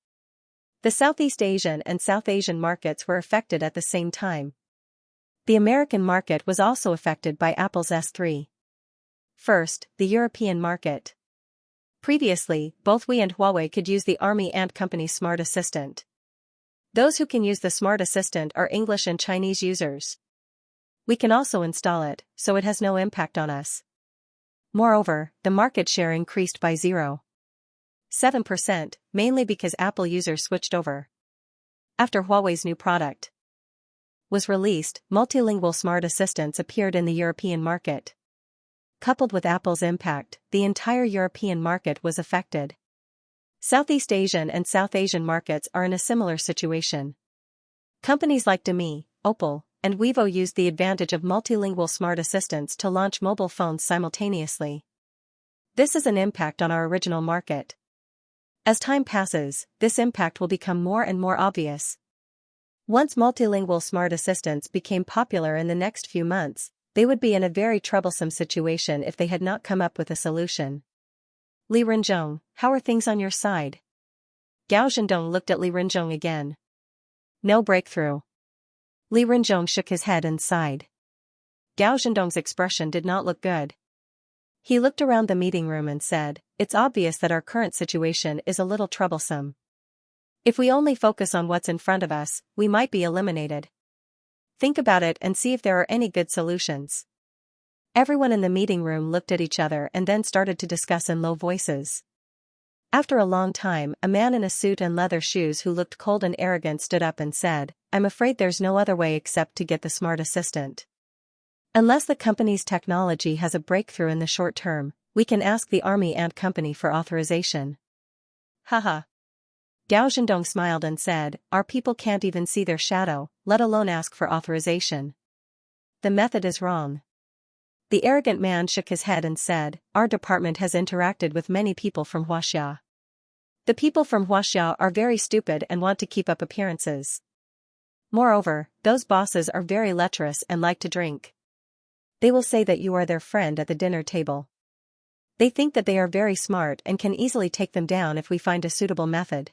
The Southeast Asian and South Asian markets were affected at the same time. The American market was also affected by Apple's S3. First, the European market. Previously, both we and Huawei could use the Army Ant Company's Smart Assistant. Those who can use the Smart Assistant are English and Chinese users. We can also install it, so it has no impact on us. Moreover, the market share increased by 0.7%, mainly because Apple users switched over. After Huawei's new product was released, multilingual smart assistants appeared in the European market. Coupled with Apple's impact, the entire European market was affected. Southeast Asian and South Asian markets are in a similar situation. Companies like Demi, Opel, and Vivo used the advantage of multilingual smart assistants to launch mobile phones simultaneously. This is an impact on our original market. As time passes, this impact will become more and more obvious. Once multilingual smart assistants became popular in the next few months, they would be in a very troublesome situation if they had not come up with a solution. "Li Renzhong, how are things on your side?" Gao Zhendong looked at Li Renzhong again. "No breakthrough." Li Renzhong shook his head and sighed. Gao Zhendong's expression did not look good. He looked around the meeting room and said, "It's obvious that our current situation is a little troublesome. If we only focus on what's in front of us, we might be eliminated. Think about it and see if there are any good solutions." Everyone in the meeting room looked at each other and then started to discuss in low voices. After a long time, a man in a suit and leather shoes who looked cold and arrogant stood up and said, "I'm afraid there's no other way except to get the smart assistant. Unless the company's technology has a breakthrough in the short term, we can ask the Army Ant Company for authorization." Haha. Gao Zhendong smiled and said, "Our people can't even see their shadow, let alone ask for authorization. The method is wrong." The arrogant man shook his head and said, "Our department has interacted with many people from Xianxia. The people from Xianxia are very stupid and want to keep up appearances. Moreover, those bosses are very lecherous and like to drink. They will say that you are their friend at the dinner table. They think that they are very smart and can easily take them down if we find a suitable method.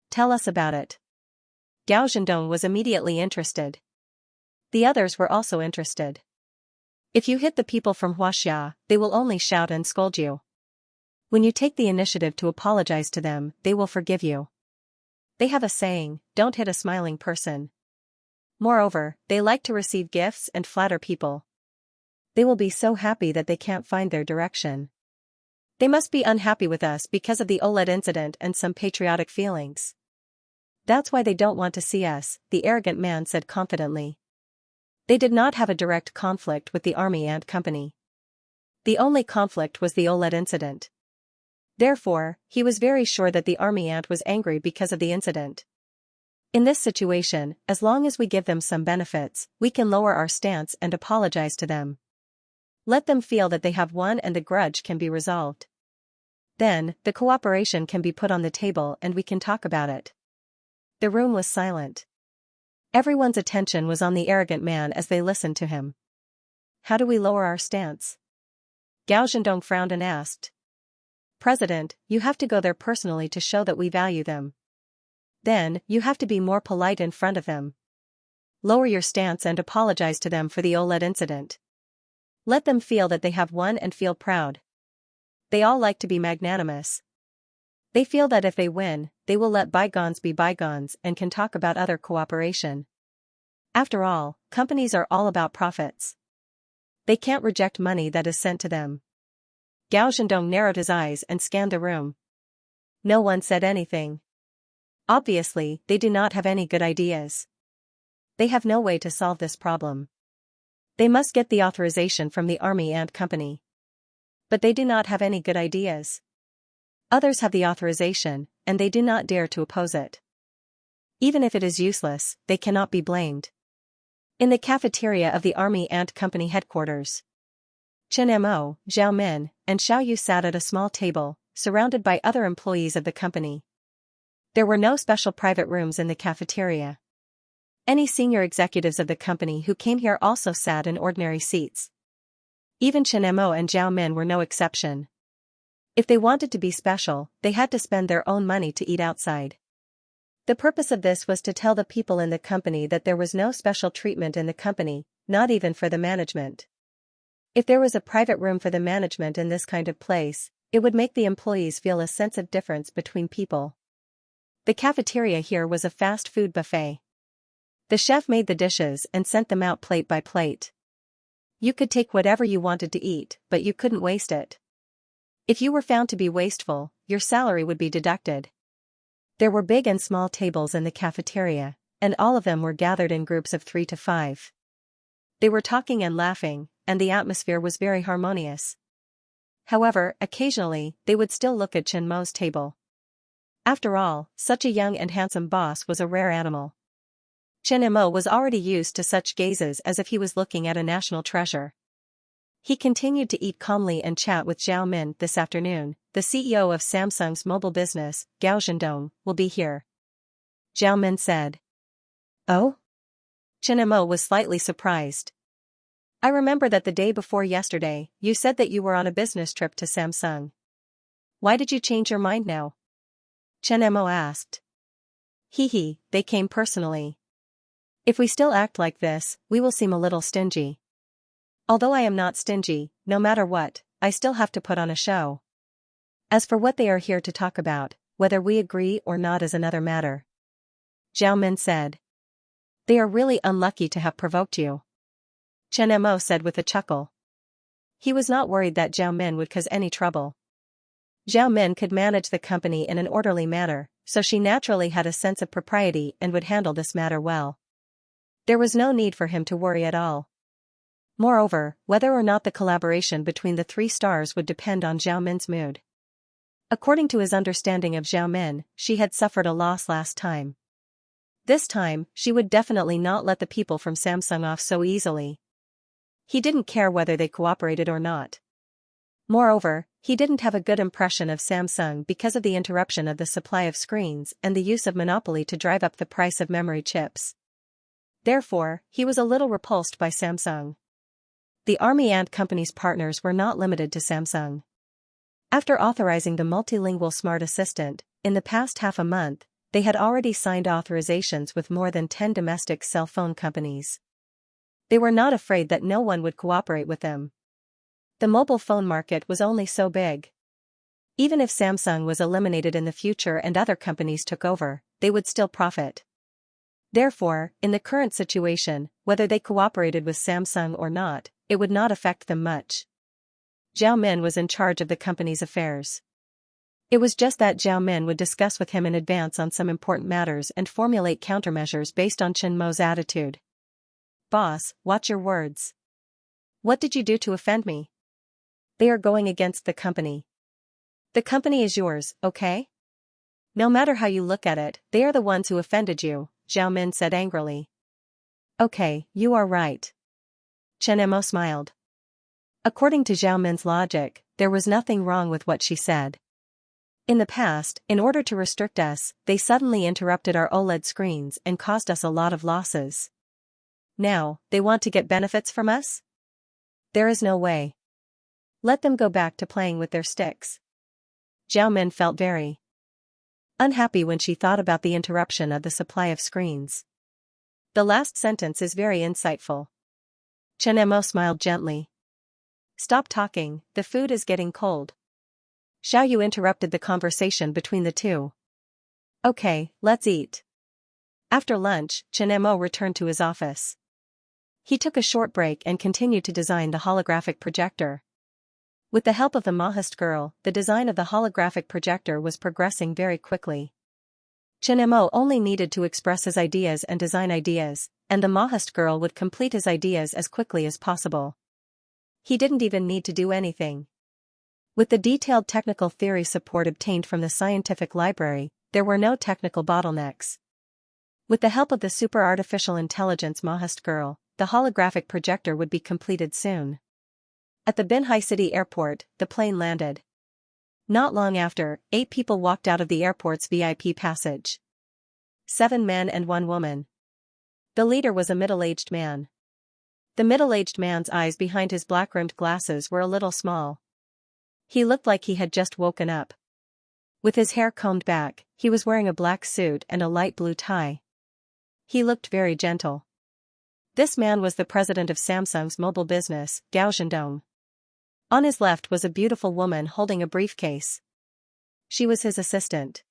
Tell us about it." Gao Zhendong was immediately interested. The others were also interested. If you hit the people from Xianxia, they will only shout and scold you. When you take the initiative to apologize to them, they will forgive you. They have a saying, don't hit a smiling person. Moreover, they like to receive gifts and flatter people. They will be so happy that they can't find their direction. They must be unhappy with us because of the OLED incident and some patriotic feelings. That's why they don't want to see us, the arrogant man said confidently. They did not have a direct conflict with the army and company. The only conflict was the OLED incident. Therefore, he was very sure that the army ant was angry because of the incident. In this situation, as long as we give them some benefits, we can lower our stance and apologize to them. Let them feel that they have won and the grudge can be resolved. Then, the cooperation can be put on the table and we can talk about it. The room was silent. Everyone's attention was on the arrogant man as they listened to him. How do we lower our stance? Gao Zhendong frowned and asked. President, you have to go there personally to show that we value them. Then, you have to be more polite in front of them. Lower your stance and apologize to them for the OLED incident. Let them feel that they have won and feel proud. They all like to be magnanimous. They feel that if they win, they will let bygones be bygones and can talk about other cooperation. After all, companies are all about profits. They can't reject money that is sent to them. Gao Zhendong narrowed his eyes and scanned the room. No one said anything. Obviously, they do not have any good ideas. They have no way to solve this problem. They must get the authorization from the army and company. But they do not have any good ideas. Others have the authorization, and they do not dare to oppose it. Even if it is useless, they cannot be blamed. In the cafeteria of the army and company headquarters, Chen Mo, Zhao Min, and Xiao Yu sat at a small table, surrounded by other employees of the company. There were no special private rooms in the cafeteria. Any senior executives of the company who came here also sat in ordinary seats. Even Chen Mo and Zhao Min were no exception. If they wanted to be special, they had to spend their own money to eat outside. The purpose of this was to tell the people in the company that there was no special treatment in the company, not even for the management. If there was a private room for the management in this kind of place, it would make the employees feel a sense of difference between people. The cafeteria here was a fast food buffet. The chef made the dishes and sent them out plate by plate. You could take whatever you wanted to eat, but you couldn't waste it. If you were found to be wasteful, your salary would be deducted. There were big and small tables in the cafeteria, and all of them were gathered in groups of 3 to 5. They were talking and laughing, and the atmosphere was very harmonious. However, occasionally, they would still look at Chen Mo's table. After all, such a young and handsome boss was a rare animal. Chen Mo was already used to such gazes as if he was looking at a national treasure. He continued to eat calmly and chat with Zhao Min. This afternoon, the CEO of Samsung's mobile business, Gao Zhendong, will be here. Zhao Min said. Oh? Chen Mo was slightly surprised. I remember that the day before yesterday, you said that you were on a business trip to Samsung. Why did you change your mind now? Chen Mo asked. They came personally. If we still act like this, we will seem a little stingy. Although I am not stingy, no matter what, I still have to put on a show. As for what they are here to talk about, whether we agree or not is another matter. Zhao Min said. They are really unlucky to have provoked you. Chen Mo said with a chuckle. He was not worried that Zhao Min would cause any trouble. Zhao Min could manage the company in an orderly manner, so she naturally had a sense of propriety and would handle this matter well. There was no need for him to worry at all. Moreover, whether or not the collaboration between the 3 stars would depend on Zhao Min's mood. According to his understanding of Zhao Min, she had suffered a loss last time. This time, she would definitely not let the people from Samsung off so easily. He didn't care whether they cooperated or not. Moreover, he didn't have a good impression of Samsung because of the interruption of the supply of screens and the use of monopoly to drive up the price of memory chips. Therefore, he was a little repulsed by Samsung. The Army and company's partners were not limited to Samsung. After authorizing the multilingual smart assistant, in the past half a month, they had already signed authorizations with more than 10 domestic cell phone companies. They were not afraid that no one would cooperate with them. The mobile phone market was only so big. Even if Samsung was eliminated in the future and other companies took over, they would still profit. Therefore, in the current situation, whether they cooperated with Samsung or not, it would not affect them much. Zhao Min was in charge of the company's affairs. It was just that Zhao Min would discuss with him in advance on some important matters and formulate countermeasures based on Chen Mo's attitude. Boss, watch your words. What did you do to offend me? They are going against the company. The company is yours, okay? No matter how you look at it, they are the ones who offended you, Zhao Min said angrily. Okay, you are right. Chen Mo smiled. According to Zhao Min's logic, there was nothing wrong with what she said. In the past, in order to restrict us, they suddenly interrupted our OLED screens and caused us a lot of losses. Now, they want to get benefits from us? There is no way. Let them go back to playing with their sticks. Zhao Min felt very unhappy when she thought about the interruption of the supply of screens. The last sentence is very insightful. Chen Mo smiled gently. Stop talking, the food is getting cold. Xiao Yu interrupted the conversation between the two. Okay, let's eat. After lunch, Chen Mo returned to his office. He took a short break and continued to design the holographic projector. With the help of the Mahist girl, the design of the holographic projector was progressing very quickly. Chen Mo only needed to express his ideas and design ideas, and the Mahist girl would complete his ideas as quickly as possible. He didn't even need to do anything. With the detailed technical theory support obtained from the scientific library, there were no technical bottlenecks. With the help of the super artificial intelligence Mahist girl, the holographic projector would be completed soon. At the Binhai City Airport, the plane landed. Not long after, 8 people walked out of the airport's VIP passage. 7 men and 1 woman. The leader was a middle-aged man. The middle-aged man's eyes behind his black-rimmed glasses were a little small. He looked like he had just woken up. With his hair combed back, he was wearing a black suit and a light blue tie. He looked very gentle. This man was the president of Samsung's mobile business, Gao Zhendong. On his left was a beautiful woman holding a briefcase. She was his assistant.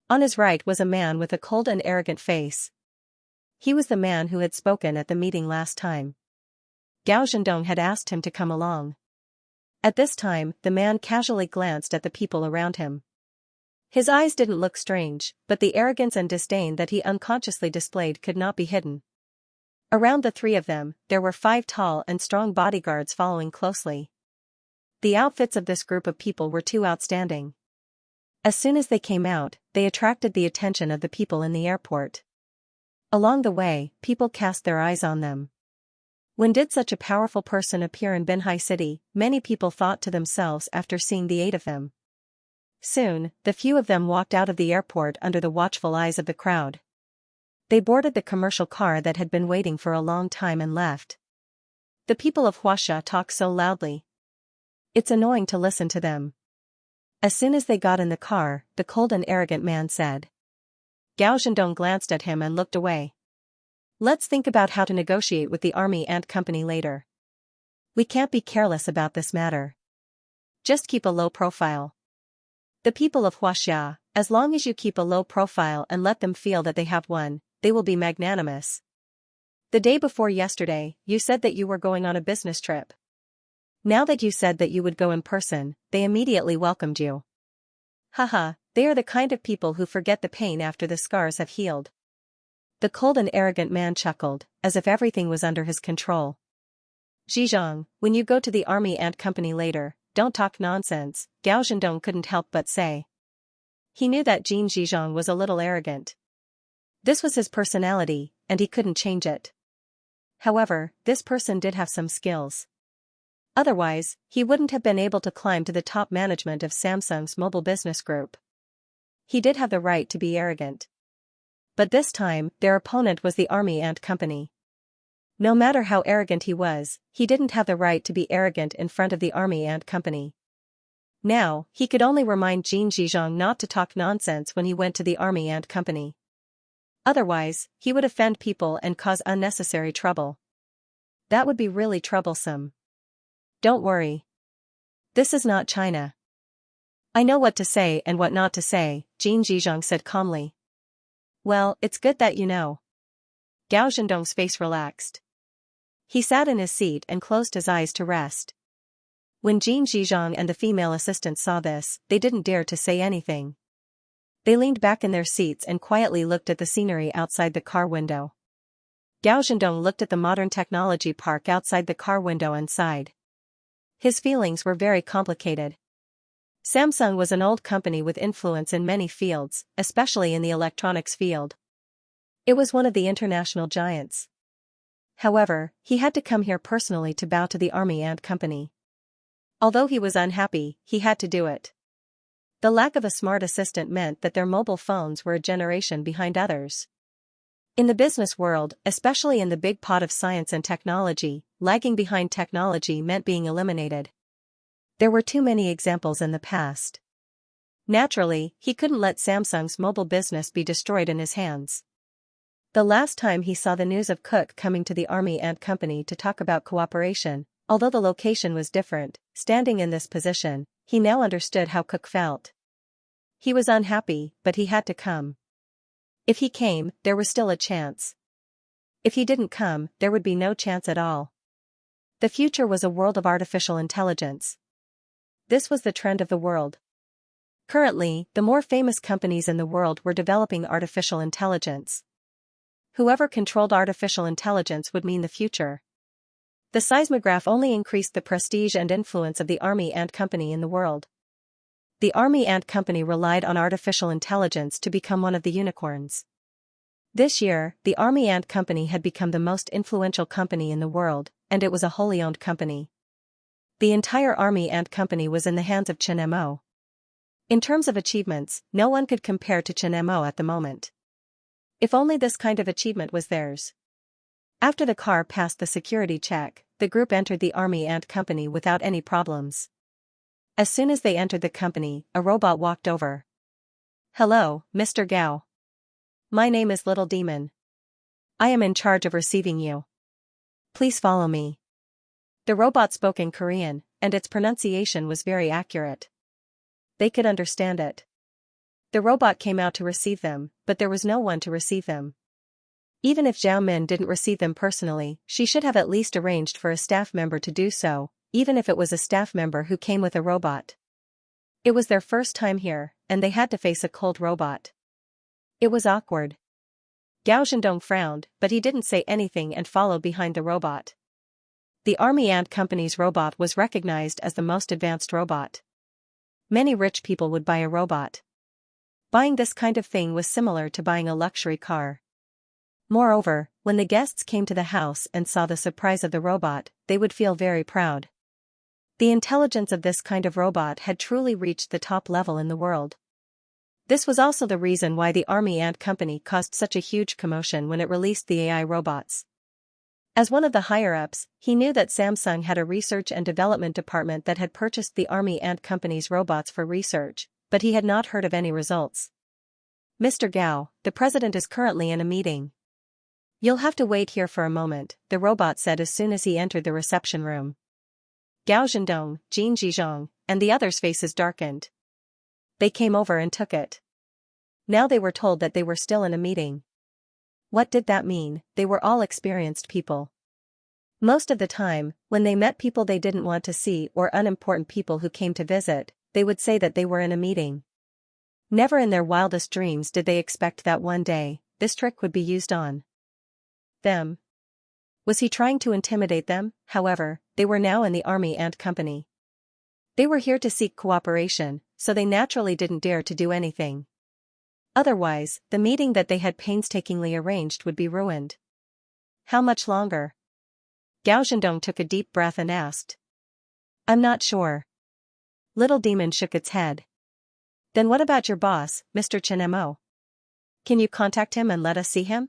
On his right was a man with a cold and arrogant face. He was the man who had spoken at the meeting last time. Gao Zhendong had asked him to come along. At this time, the man casually glanced at the people around him. His eyes didn't look strange, but the arrogance and disdain that he unconsciously displayed could not be hidden. Around the 3 of them, there were 5 tall and strong bodyguards following closely. The outfits of this group of people were too outstanding. As soon as they came out, they attracted the attention of the people in the airport. Along the way, people cast their eyes on them. When did such a powerful person appear in Binhai City, many people thought to themselves after seeing the 8 of them. Soon, the few of them walked out of the airport under the watchful eyes of the crowd. They boarded the commercial car that had been waiting for a long time and left. The people of Huaxia talk so loudly. It's annoying to listen to them. As soon as they got in the car, the cold and arrogant man said. Gao Zhendong glanced at him and looked away. Let's think about how to negotiate with the army and company later. We can't be careless about this matter. Just keep a low profile. The people of Huaxia, as long as you keep a low profile and let them feel that they have won, they will be magnanimous. The day before yesterday, you said that you were going on a business trip. Now that you said that you would go in person, they immediately welcomed you. Haha, they are the kind of people who forget the pain after the scars have healed. The cold and arrogant man chuckled, as if everything was under his control. Zhizhong, when you go to the army and company later, don't talk nonsense, Gao Zhendong couldn't help but say. He knew that Jin Zhizhong was a little arrogant. This was his personality, and he couldn't change it. However, this person did have some skills. Otherwise, he wouldn't have been able to climb to the top management of Samsung's mobile business group. He did have the right to be arrogant. But this time, their opponent was the army and company. No matter how arrogant he didn't have the right to be arrogant in front of the army and company. Now, he could only remind Jin Zhizhong not to talk nonsense when he went to the army and company. Otherwise, he would offend people and cause unnecessary trouble. That would be really troublesome. Don't worry. This is not China. I know what to say and what not to say, Jin Zhizhong said calmly. Well, it's good that you know. Gao Zhendong's face relaxed. He sat in his seat and closed his eyes to rest. When Jin Zhizhong and the female assistant saw this, they didn't dare to say anything. They leaned back in their seats and quietly looked at the scenery outside the car window. Gao Zhendong looked at the modern technology park outside the car window and sighed. His feelings were very complicated. Samsung was an old company with influence in many fields, especially in the electronics field. It was one of the international giants. However, he had to come here personally to bow to the army and company. Although he was unhappy, he had to do it. The lack of a smart assistant meant that their mobile phones were a generation behind others. In the business world, especially in the big pot of science and technology, lagging behind technology meant being eliminated. There were too many examples in the past. Naturally, he couldn't let Samsung's mobile business be destroyed in his hands. The last time he saw the news of Cook coming to the army and company to talk about cooperation, although the location was different, standing in this position, he now understood how Cook felt. He was unhappy, but he had to come. If he came, there was still a chance. If he didn't come, there would be no chance at all. The future was a world of artificial intelligence. This was the trend of the world. Currently, the more famous companies in the world were developing artificial intelligence. Whoever controlled artificial intelligence would mean the future. The seismograph only increased the prestige and influence of the army and company in the world. The army and company relied on artificial intelligence to become one of the unicorns. This year, the army and company had become the most influential company in the world, and it was a wholly owned company. The entire army and company was in the hands of Chen Mo. In terms of achievements, no one could compare to Chen Mo at the moment. If only this kind of achievement was theirs. After the car passed the security check, the group entered the army and company without any problems. As soon as they entered the company, a robot walked over. Hello, Mr. Gao. My name is Little Demon. I am in charge of receiving you. Please follow me. The robot spoke in Korean, and its pronunciation was very accurate. They could understand it. The robot came out to receive them, but there was no one to receive them. Even if Zhao Min didn't receive them personally, she should have at least arranged for a staff member to do so, even if it was a staff member who came with a robot. It was their first time here, and they had to face a cold robot. It was awkward. Gao Zhendong frowned, but he didn't say anything and followed behind the robot. The army and company's robot was recognized as the most advanced robot. Many rich people would buy a robot. Buying this kind of thing was similar to buying a luxury car. Moreover, when the guests came to the house and saw the surprise of the robot, they would feel very proud. The intelligence of this kind of robot had truly reached the top level in the world. This was also the reason why the army and company caused such a huge commotion when it released the AI robots. As one of the higher-ups, he knew that Samsung had a research and development department that had purchased the army and company's robots for research, but he had not heard of any results. Mr. Gao, the president is currently in a meeting. You'll have to wait here for a moment, the robot said as soon as he entered the reception room. Gao Zhendong, Jin Zhizhong, and the others' faces darkened. They came over and took it. Now they were told that they were still in a meeting. What did that mean? They were all experienced people. Most of the time, when they met people they didn't want to see or unimportant people who came to visit, they would say that they were in a meeting. Never in their wildest dreams did they expect that one day, this trick would be used on them. Was he trying to intimidate them? However, they were now in the army and company. They were here to seek cooperation, so they naturally didn't dare to do anything. Otherwise, the meeting that they had painstakingly arranged would be ruined. How much longer? Gao Zhendong took a deep breath and asked. I'm not sure. Little Demon shook its head. Then what about your boss, Mr. Chen Mo? Can you contact him and let us see him?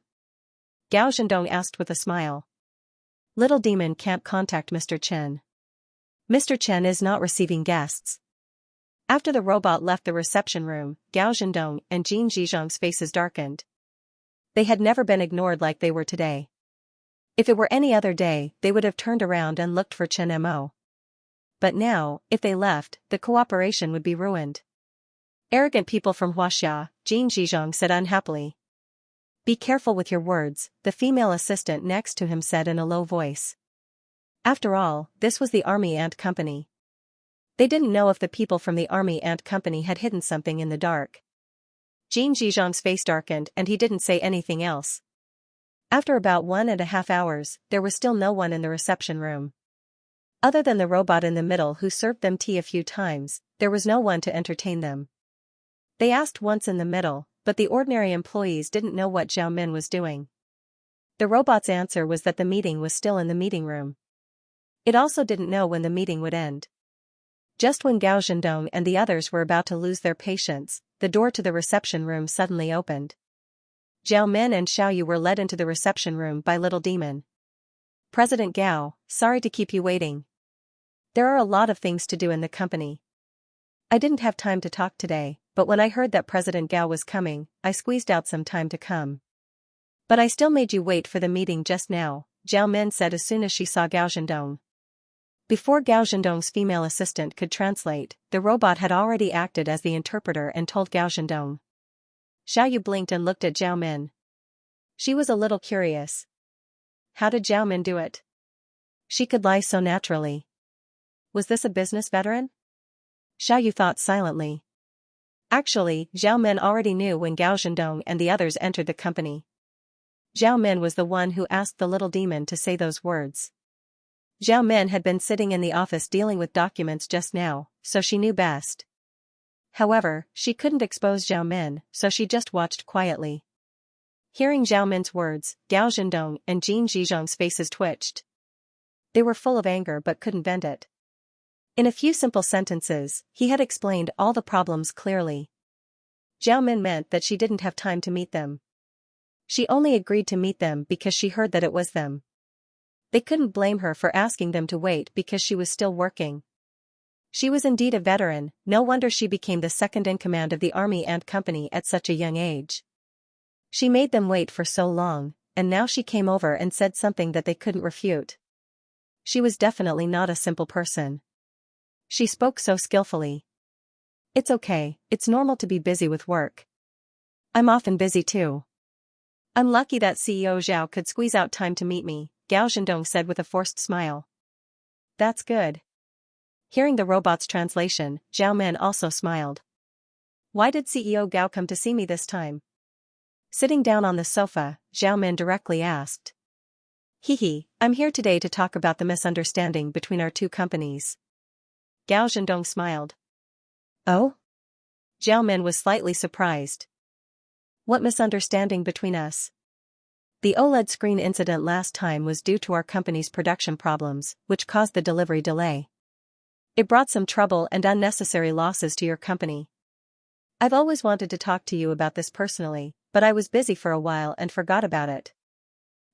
Gao Zhendong asked with a smile. Little Demon can't contact Mr. Chen. Mr. Chen is not receiving guests. After the robot left the reception room, Gao Zhendong and Jin Zhizhong's faces darkened. They had never been ignored like they were today. If it were any other day, they would have turned around and looked for Chen Mo. But now, if they left, the cooperation would be ruined. Arrogant people from Huaxia, Jin Zhizhong said unhappily. Be careful with your words, the female assistant next to him said in a low voice. After all, this was the Army Ant Company. They didn't know if the people from the Army Ant Company had hidden something in the dark. Jin Zhizhong's face darkened and he didn't say anything else. After about 1.5 hours, there was still no one in the reception room. Other than the robot in the middle who served them tea a few times, there was no one to entertain them. They asked once in the middle, but the ordinary employees didn't know what Zhao Min was doing. The robot's answer was that the meeting was still in the meeting room. It also didn't know when the meeting would end. Just when Gao Zhendong and the others were about to lose their patience, the door to the reception room suddenly opened. Zhao Min and Xiaoyu were led into the reception room by Little Demon. President Gao, sorry to keep you waiting. There are a lot of things to do in the company. I didn't have time to talk today, but when I heard that President Gao was coming, I squeezed out some time to come. But I still made you wait for the meeting just now, Zhao Min said as soon as she saw Gao Zhendong. Before Gao Zhendong's female assistant could translate, the robot had already acted as the interpreter and told Gao Zhendong. Xiaoyu blinked and looked at Zhao Min. She was a little curious. How did Zhao Min do it? She could lie so naturally. Was this a business veteran? Xiaoyu thought silently. Actually, Zhao Min already knew when Gao Zhendong and the others entered the company. Zhao Min was the one who asked the little demon to say those words. Zhao Min had been sitting in the office dealing with documents just now, so she knew best. However, she couldn't expose Zhao Min, so she just watched quietly. Hearing Zhao Min's words, Gao Zhendong and Jin Zhizhong's faces twitched. They were full of anger but couldn't vent it. In a few simple sentences, he had explained all the problems clearly. Zhao Min meant that she didn't have time to meet them. She only agreed to meet them because she heard that it was them. They couldn't blame her for asking them to wait because she was still working. She was indeed a veteran, no wonder she became the second in command of the Army Ant Company at such a young age. She made them wait for so long, and now she came over and said something that they couldn't refute. She was definitely not a simple person. She spoke so skillfully. It's okay, it's normal to be busy with work. I'm often busy too. I'm lucky that CEO Zhao could squeeze out time to meet me, Gao Zhendong said with a forced smile. That's good. Hearing the robot's translation, Zhao Min also smiled. Why did CEO Gao come to see me this time? Sitting down on the sofa, Zhao Min directly asked. I'm here today to talk about the misunderstanding between our two companies. Gao Zhendong smiled. Oh? Zhao Min was slightly surprised. What misunderstanding between us? The OLED screen incident last time was due to our company's production problems, which caused the delivery delay. It brought some trouble and unnecessary losses to your company. I've always wanted to talk to you about this personally, but I was busy for a while and forgot about it.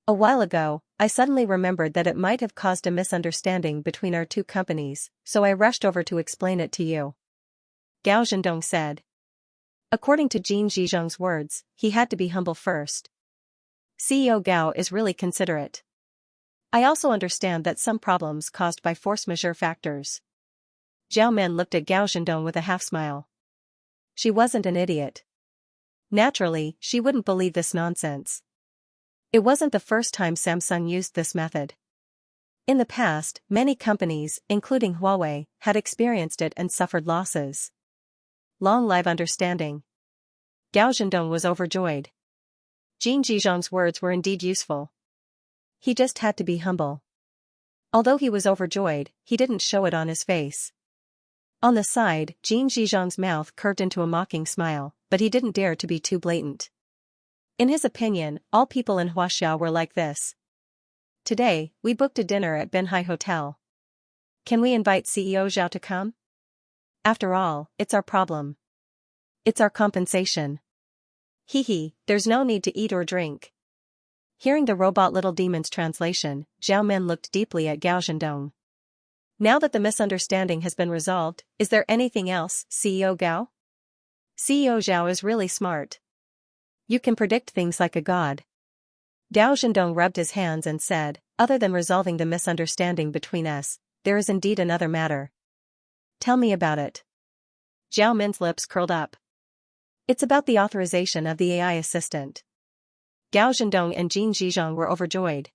A while ago, I suddenly remembered that it might have caused a misunderstanding between our two companies, so I rushed over to explain it to you. Gao Zhendong said. According to Jin Zhizhong's words, he had to be humble first. CEO Gao is really considerate. I also understand that some problems caused by force majeure factors. Zhao Min looked at Gao Zhendong with a half-smile. She wasn't an idiot. Naturally, she wouldn't believe this nonsense. It wasn't the first time Samsung used this method. In the past, many companies, including Huawei, had experienced it and suffered losses. Long live understanding. Gao Zhendong was overjoyed. Jin Zhizhong's words were indeed useful. He just had to be humble. Although he was overjoyed, he didn't show it on his face. On the side, Jin Zhizhong's mouth curved into a mocking smile, but he didn't dare to be too blatant. In his opinion, all people in Huaxia were like this. Today, we booked a dinner at Binhai Hotel. Can we invite CEO Zhao to come? After all, it's our problem. It's our compensation. There's no need to eat or drink. Hearing the robot little demon's translation, Zhao Min looked deeply at Gao Zhendong. Now that the misunderstanding has been resolved, is there anything else, CEO Gao? CEO Zhao is really smart. You can predict things like a god. Gao Zhendong rubbed his hands and said, other than resolving the misunderstanding between us, there is indeed another matter. Tell me about it. Zhao Min's lips curled up. It's about the authorization of the AI assistant. Gao Zhendong and Jin Zhizhong were overjoyed.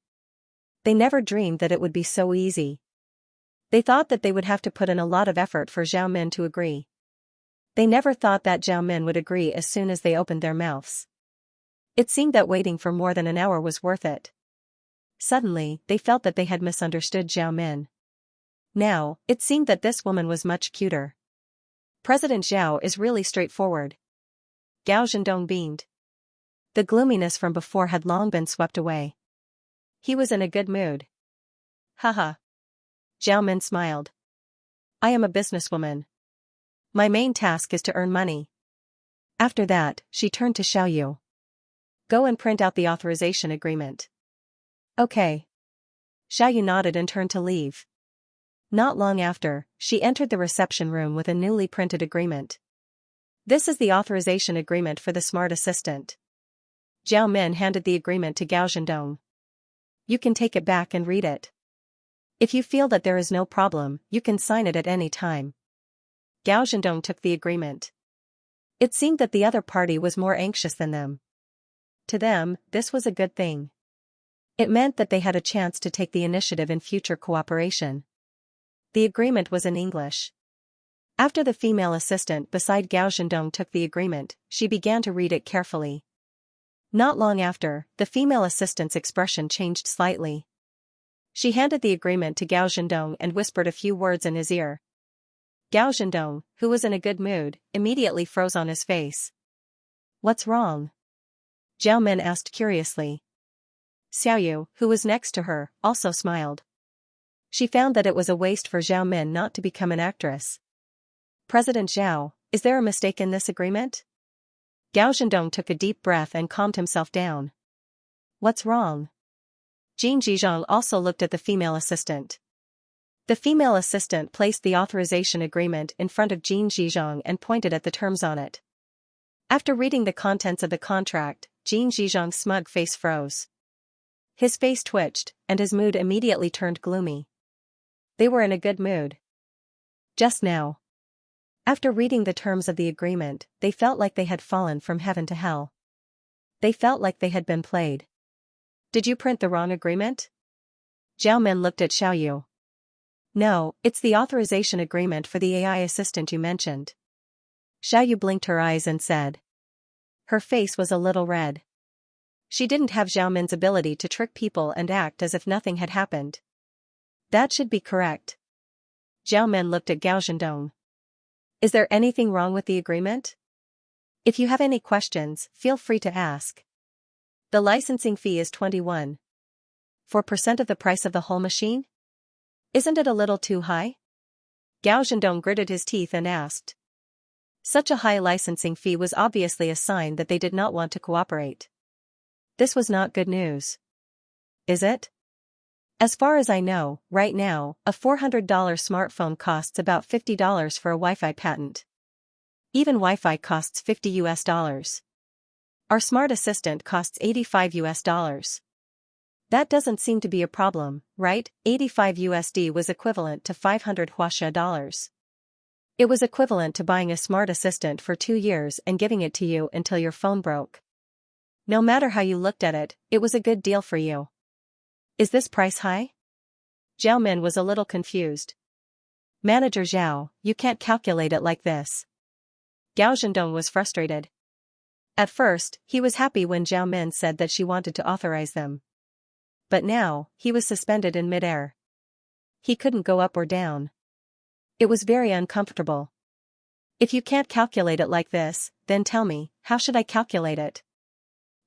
They never dreamed that it would be so easy. They thought that they would have to put in a lot of effort for Zhao Min to agree. They never thought that Zhao Min would agree as soon as they opened their mouths. It seemed that waiting for more than an hour was worth it. Suddenly, they felt that they had misunderstood Zhao Min. Now, it seemed that this woman was much cuter. President Zhao is really straightforward. Gao Zhendong beamed. The gloominess from before had long been swept away. He was in a good mood. Haha. Zhao Min smiled. I am a businesswoman. My main task is to earn money. After that, she turned to Xiaoyu. Go and print out the authorization agreement. Okay. Xiaoyu nodded and turned to leave. Not long after, she entered the reception room with a newly printed agreement. This is the authorization agreement for the smart assistant. Zhao Min handed the agreement to Gao Zhendong. You can take it back and read it. If you feel that there is no problem, you can sign it at any time. Gao Zhendong took the agreement. It seemed that the other party was more anxious than them. To them, this was a good thing. It meant that they had a chance to take the initiative in future cooperation. The agreement was in English. After the female assistant beside Gao Zhendong took the agreement, she began to read it carefully. Not long after, the female assistant's expression changed slightly. She handed the agreement to Gao Zhendong and whispered a few words in his ear. Gao Zhendong, who was in a good mood, immediately froze on his face. What's wrong? Zhao Min asked curiously. Xiaoyu, who was next to her, also smiled. She found that it was a waste for Zhao Min not to become an actress. President Zhao, is there a mistake in this agreement? Gao Zhendong took a deep breath and calmed himself down. What's wrong? Jin Zhizhong also looked at the female assistant. The female assistant placed the authorization agreement in front of Jin Zhizhong and pointed at the terms on it. After reading the contents of the contract, Jin Zhizhong's smug face froze. His face twitched, and his mood immediately turned gloomy. They were in a good mood. Just now. After reading the terms of the agreement, they felt like they had fallen from heaven to hell. They felt like they had been played. Did you print the wrong agreement? Zhao Min looked at Xiaoyu. No, it's the authorization agreement for the AI assistant you mentioned. Xiaoyu blinked her eyes and said. Her face was a little red. She didn't have Zhao Min's ability to trick people and act as if nothing had happened. That should be correct. Zhao Min looked at Gao Zhendong. Is there anything wrong with the agreement? If you have any questions, feel free to ask. The licensing fee is 21% of the price of the whole machine? Isn't it a little too high? Gao Zhendong gritted his teeth and asked. Such a high licensing fee was obviously a sign that they did not want to cooperate. This was not good news. Is it? As far as I know, right now, a $400 smartphone costs about $50 for a Wi-Fi patent. Even Wi-Fi costs $50. Our smart assistant costs $85. That doesn't seem to be a problem, right? $85 was equivalent to 500 Huaxia dollars. It was equivalent to buying a smart assistant for 2 years and giving it to you until your phone broke. No matter how you looked at it, it was a good deal for you. Is this price high? Zhao Min was a little confused. Manager Zhao, you can't calculate it like this. Gao Zhendong was frustrated. At first, he was happy when Zhao Min said that she wanted to authorize them. But now, he was suspended in midair. He couldn't go up or down. It was very uncomfortable. If you can't calculate it like this, then tell me, how should I calculate it?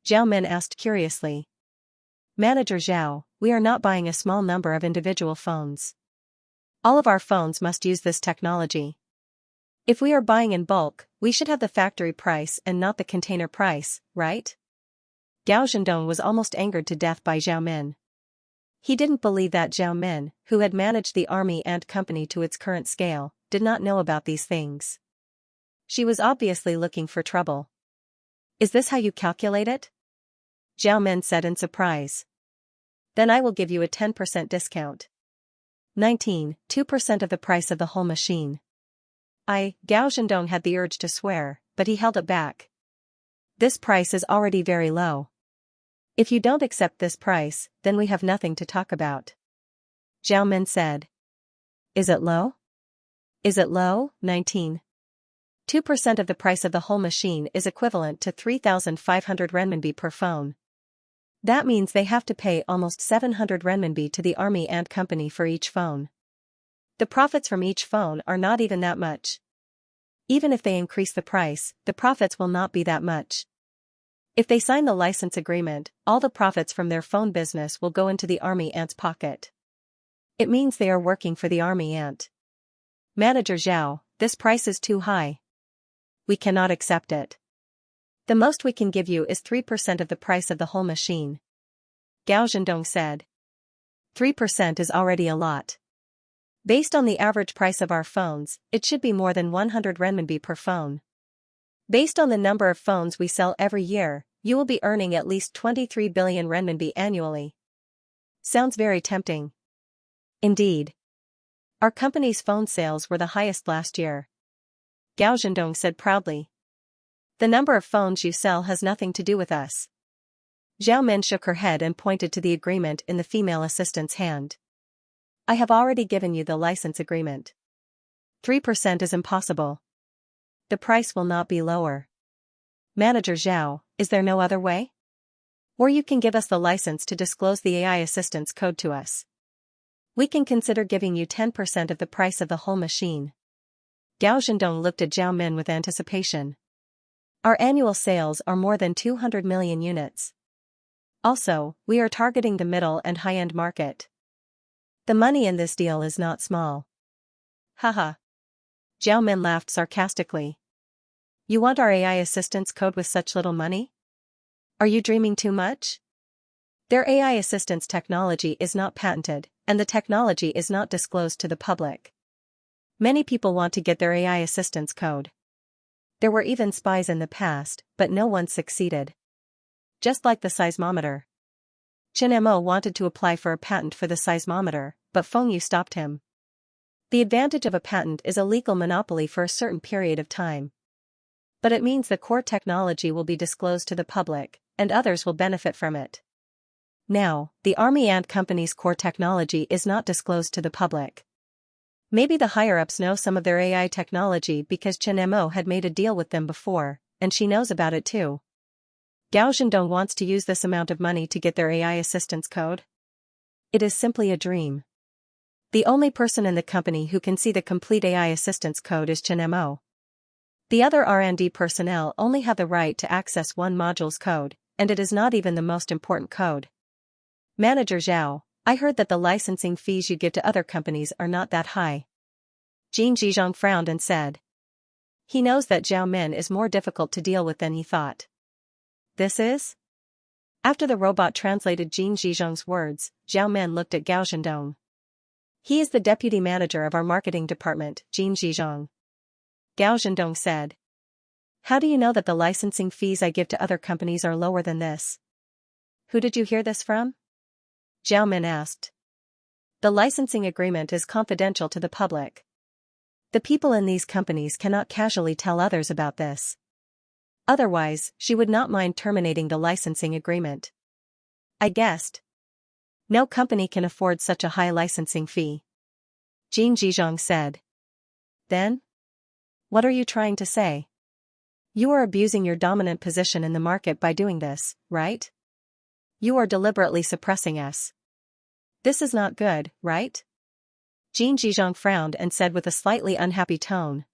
Zhao Min asked curiously. Manager Zhao, we are not buying a small number of individual phones. All of our phones must use this technology. If we are buying in bulk, we should have the factory price and not the container price, right? Gao Zhendong was almost angered to death by Zhao Min. He didn't believe that Zhao Min, who had managed the army and company to its current scale, did not know about these things. She was obviously looking for trouble. Is this how you calculate it? Zhao Men said in surprise. Then I will give you a 10% discount. 19, 2% of the price of the whole machine. Gao Zhendong had the urge to swear, but he held it back. This price is already very low. If you don't accept this price, then we have nothing to talk about. Zhao Men said. Is it low? Is it low? 19. 2% of the price of the whole machine is equivalent to 3,500 renminbi per phone. That means they have to pay almost 700 renminbi to the Army Ant Company for each phone. The profits from each phone are not even that much. Even if they increase the price, the profits will not be that much. If they sign the license agreement, all the profits from their phone business will go into the Army Ant's pocket. It means they are working for the Army Ant. Manager Zhao, this price is too high. We cannot accept it. The most we can give you is 3% of the price of the whole machine. Gao Zhendong said. 3% is already a lot. Based on the average price of our phones, it should be more than 100 renminbi per phone. Based on the number of phones we sell every year, you will be earning at least 23 billion renminbi annually. Sounds very tempting. Indeed. Our company's phone sales were the highest last year. Gao Zhendong said proudly. The number of phones you sell has nothing to do with us. Zhao Men shook her head and pointed to the agreement in the female assistant's hand. I have already given you the license agreement. 3% is impossible. The price will not be lower. Manager Zhao, is there no other way? Or you can give us the license to disclose the AI assistant's code to us. We can consider giving you 10% of the price of the whole machine. Gao Zhendong looked at Zhao Men with anticipation. Our annual sales are more than 200 million units. Also, we are targeting the middle and high-end market. The money in this deal is not small. Haha. Zhao Men laughed sarcastically. You want our AI assistant's code with such little money? Are you dreaming too much? Their AI assistant's technology is not patented, and the technology is not disclosed to the public. Many people want to get their AI assistant's code. There were even spies in the past, but no one succeeded. Just like the seismometer. Chen Mo wanted to apply for a patent for the seismometer, but Feng Yu stopped him. The advantage of a patent is a legal monopoly for a certain period of time. But it means the core technology will be disclosed to the public, and others will benefit from it. Now, the Army Ant Company's core technology is not disclosed to the public. Maybe the higher-ups know some of their AI technology because Chen Mo had made a deal with them before, and she knows about it too. Gao Zhendong wants to use this amount of money to get their AI assistant's code? It is simply a dream. The only person in the company who can see the complete AI assistant's code is Chen Mo. The other R&D personnel only have the right to access one module's code, and it is not even the most important code. Manager Zhao, I heard that the licensing fees you give to other companies are not that high. Jin Zhizhong frowned and said. He knows that Zhao Men is more difficult to deal with than he thought. This is? After the robot translated Jin Zhizhong's words, Zhao Men looked at Gao Zhendong. He is the deputy manager of our marketing department, Jin Zhizhong. Gao Zhendong said. How do you know that the licensing fees I give to other companies are lower than this? Who did you hear this from? Zhao Men asked. The licensing agreement is confidential to the public. The people in these companies cannot casually tell others about this. Otherwise, she would not mind terminating the licensing agreement. I guessed. No company can afford such a high licensing fee. Jin Zhizhong said. Then? What are you trying to say? You are abusing your dominant position in the market by doing this, right? You are deliberately suppressing us. This is not good, right? Jin Zhizhong frowned and said with a slightly unhappy tone.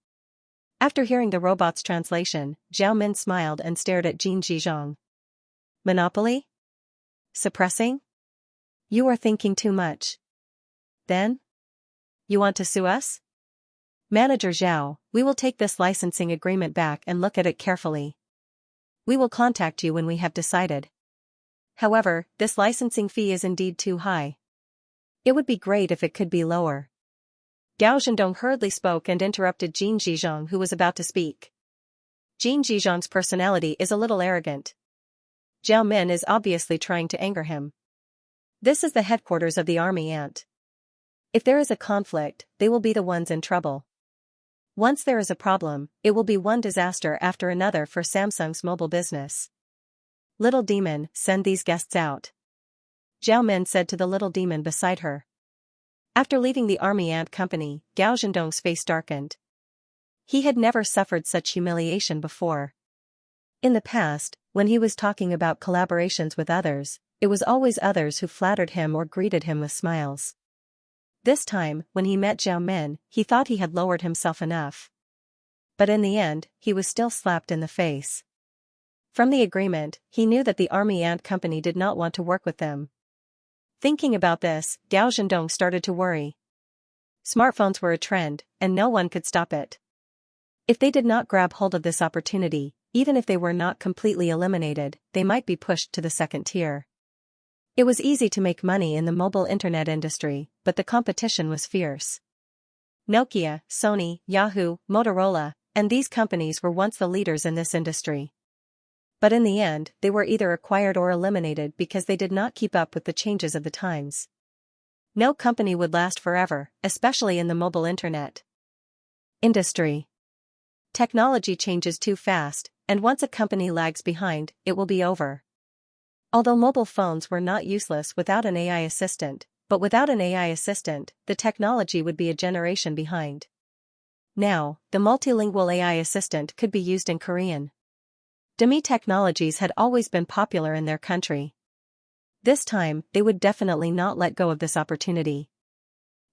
After hearing the robot's translation, Zhao Men smiled and stared at Jin Zhizhong. Monopoly? Suppressing? You are thinking too much. Then? You want to sue us? Manager Zhao, we will take this licensing agreement back and look at it carefully. We will contact you when we have decided. However, this licensing fee is indeed too high. It would be great if it could be lower. Gao Zhendong hurriedly spoke and interrupted Jin Zhizhong, who was about to speak. Jin Zhizhong's personality is a little arrogant. Zhao Min is obviously trying to anger him. This is the headquarters of the army ant. If there is a conflict, they will be the ones in trouble. Once there is a problem, it will be one disaster after another for Samsung's mobile business. Little demon, send these guests out. Zhao Min said to the little demon beside her. After leaving the army ant company, Gao Zhendong's face darkened. He had never suffered such humiliation before. In the past, when he was talking about collaborations with others, it was always others who flattered him or greeted him with smiles. This time, when he met Zhao Min, he thought he had lowered himself enough. But in the end, he was still slapped in the face. From the agreement, he knew that the army ant company did not want to work with them. Thinking about this, Gao Zhendong started to worry. Smartphones were a trend, and no one could stop it. If they did not grab hold of this opportunity, even if they were not completely eliminated, they might be pushed to the second tier. It was easy to make money in the mobile internet industry, but the competition was fierce. Nokia, Sony, Yahoo, Motorola, and these companies were once the leaders in this industry. But in the end, they were either acquired or eliminated because they did not keep up with the changes of the times. No company would last forever, especially in the mobile internet industry. Technology changes too fast, and once a company lags behind, it will be over. Although mobile phones were not useless without an AI assistant, but without an AI assistant, the technology would be a generation behind. Now, the multilingual AI assistant could be used in Korean. Demi technologies had always been popular in their country. This time, they would definitely not let go of this opportunity.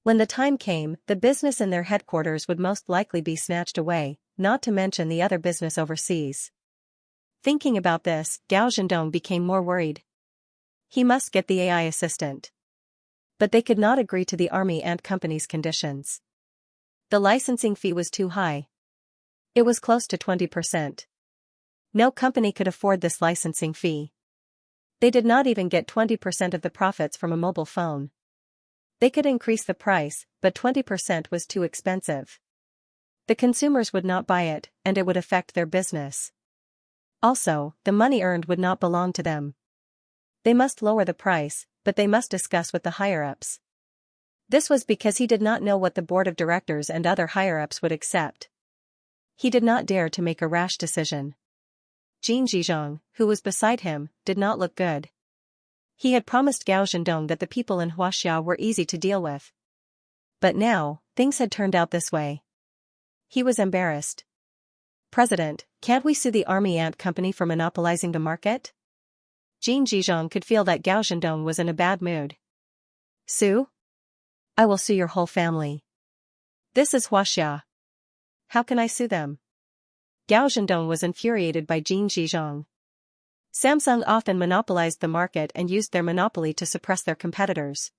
When the time came, the business in their headquarters would most likely be snatched away, not to mention the other business overseas. Thinking about this, Gao Zhendong became more worried. He must get the AI assistant. But they could not agree to the army ant company's conditions. The licensing fee was too high. It was close to 20%. No company could afford this licensing fee. They did not even get 20% of the profits from a mobile phone. They could increase the price, but 20% was too expensive. The consumers would not buy it, and it would affect their business. Also, the money earned would not belong to them. They must lower the price, but they must discuss with the higher-ups. This was because he did not know what the board of directors and other higher-ups would accept. He did not dare to make a rash decision. Jin Zhizhong, who was beside him, did not look good. He had promised Gao Zhendong that the people in Xianxia were easy to deal with. But now, things had turned out this way. He was embarrassed. President, can't we sue the army ant company for monopolizing the market? Jin Zhizhong could feel that Gao Zhendong was in a bad mood. Sue? I will sue your whole family. This is Xianxia. How can I sue them? Gao Zhendong was infuriated by Jin Zhizhong. Samsung often monopolized the market and used their monopoly to suppress their competitors.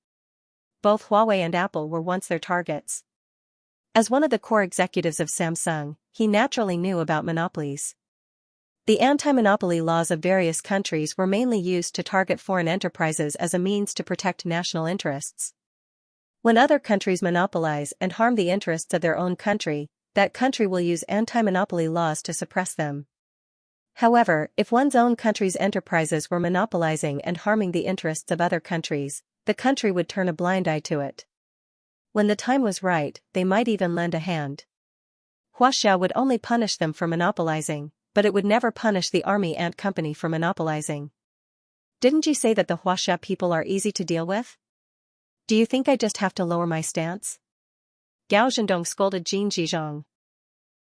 Both Huawei and Apple were once their targets. As one of the core executives of Samsung, he naturally knew about monopolies. The anti-monopoly laws of various countries were mainly used to target foreign enterprises as a means to protect national interests. When other countries monopolize and harm the interests of their own country, that country will use anti-monopoly laws to suppress them. However, if one's own country's enterprises were monopolizing and harming the interests of other countries, the country would turn a blind eye to it. When the time was right, they might even lend a hand. Xianxia would only punish them for monopolizing, but it would never punish the army ant company for monopolizing. Didn't you say that the Xianxia people are easy to deal with? Do you think I just have to lower my stance? Gao Zhendong scolded Jin Zhizhong.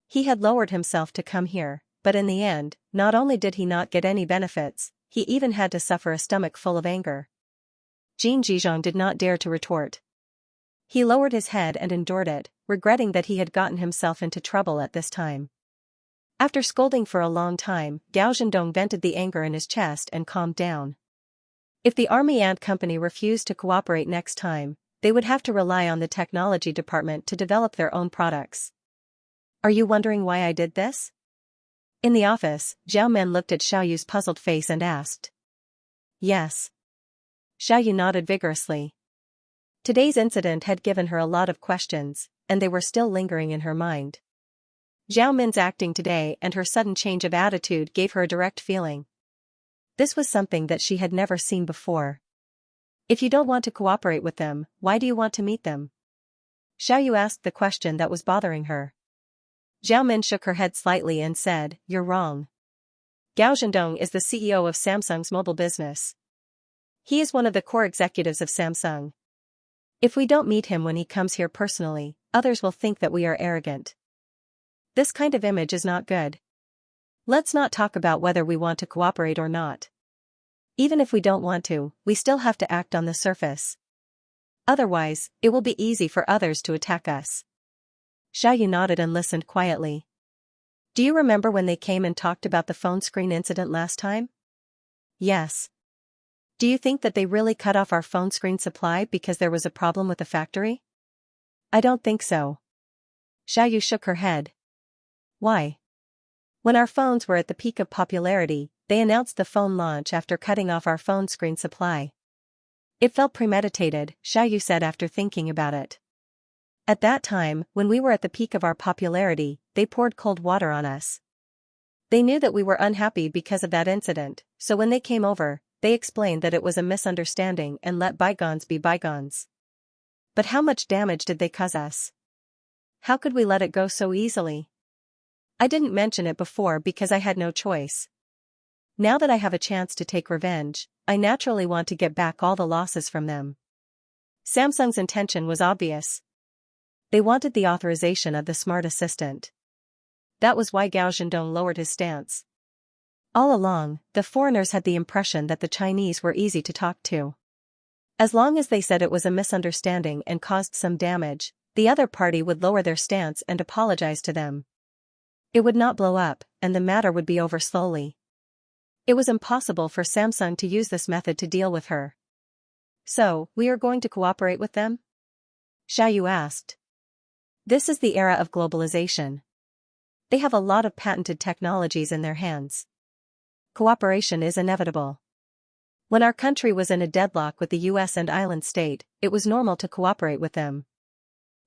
He had lowered himself to come here, but in the end, not only did he not get any benefits, he even had to suffer a stomach full of anger. Jin Zhizhong did not dare to retort. He lowered his head and endured it, regretting that he had gotten himself into trouble at this time. After scolding for a long time, Gao Zhendong vented the anger in his chest and calmed down. If the army ant company refused to cooperate next time, they would have to rely on the technology department to develop their own products. Are you wondering why I did this? In the office, Zhao Men looked at Xiaoyu's puzzled face and asked. Yes. Xiaoyu nodded vigorously. Today's incident had given her a lot of questions, and they were still lingering in her mind. Zhao Min's acting today and her sudden change of attitude gave her a direct feeling. This was something that she had never seen before. If you don't want to cooperate with them, why do you want to meet them? Xiaoyu asked the question that was bothering her. Zhao Min shook her head slightly and said, "You're wrong. Gao Zhendong is the CEO of Samsung's mobile business. He is one of the core executives of Samsung. If we don't meet him when he comes here personally, others will think that we are arrogant. This kind of image is not good. Let's not talk about whether we want to cooperate or not. Even if we don't want to, we still have to act on the surface. Otherwise, it will be easy for others to attack us." Xiaoyu nodded and listened quietly. "Do you remember when they came and talked about the phone screen incident last time?" "Yes." "Do you think that they really cut off our phone screen supply because there was a problem with the factory?" "I don't think so." Xiaoyu shook her head. "Why? When our phones were at the peak of popularity, they announced the phone launch after cutting off our phone screen supply. It felt premeditated," Xiaoyu said after thinking about it. "At that time, when we were at the peak of our popularity, they poured cold water on us. They knew that we were unhappy because of that incident, so when they came over, they explained that it was a misunderstanding and let bygones be bygones. But how much damage did they cause us? How could we let it go so easily? I didn't mention it before because I had no choice. Now that I have a chance to take revenge, I naturally want to get back all the losses from them." Samsung's intention was obvious. They wanted the authorization of the smart assistant. That was why Gao Zhendong lowered his stance. All along, the foreigners had the impression that the Chinese were easy to talk to. As long as they said it was a misunderstanding and caused some damage, the other party would lower their stance and apologize to them. It would not blow up, and the matter would be over slowly. It was impossible for Samsung to use this method to deal with her. "So, we are going to cooperate with them?" Xiaoyu asked. "This is the era of globalization. They have a lot of patented technologies in their hands. Cooperation is inevitable. When our country was in a deadlock with the US and island state, it was normal to cooperate with them.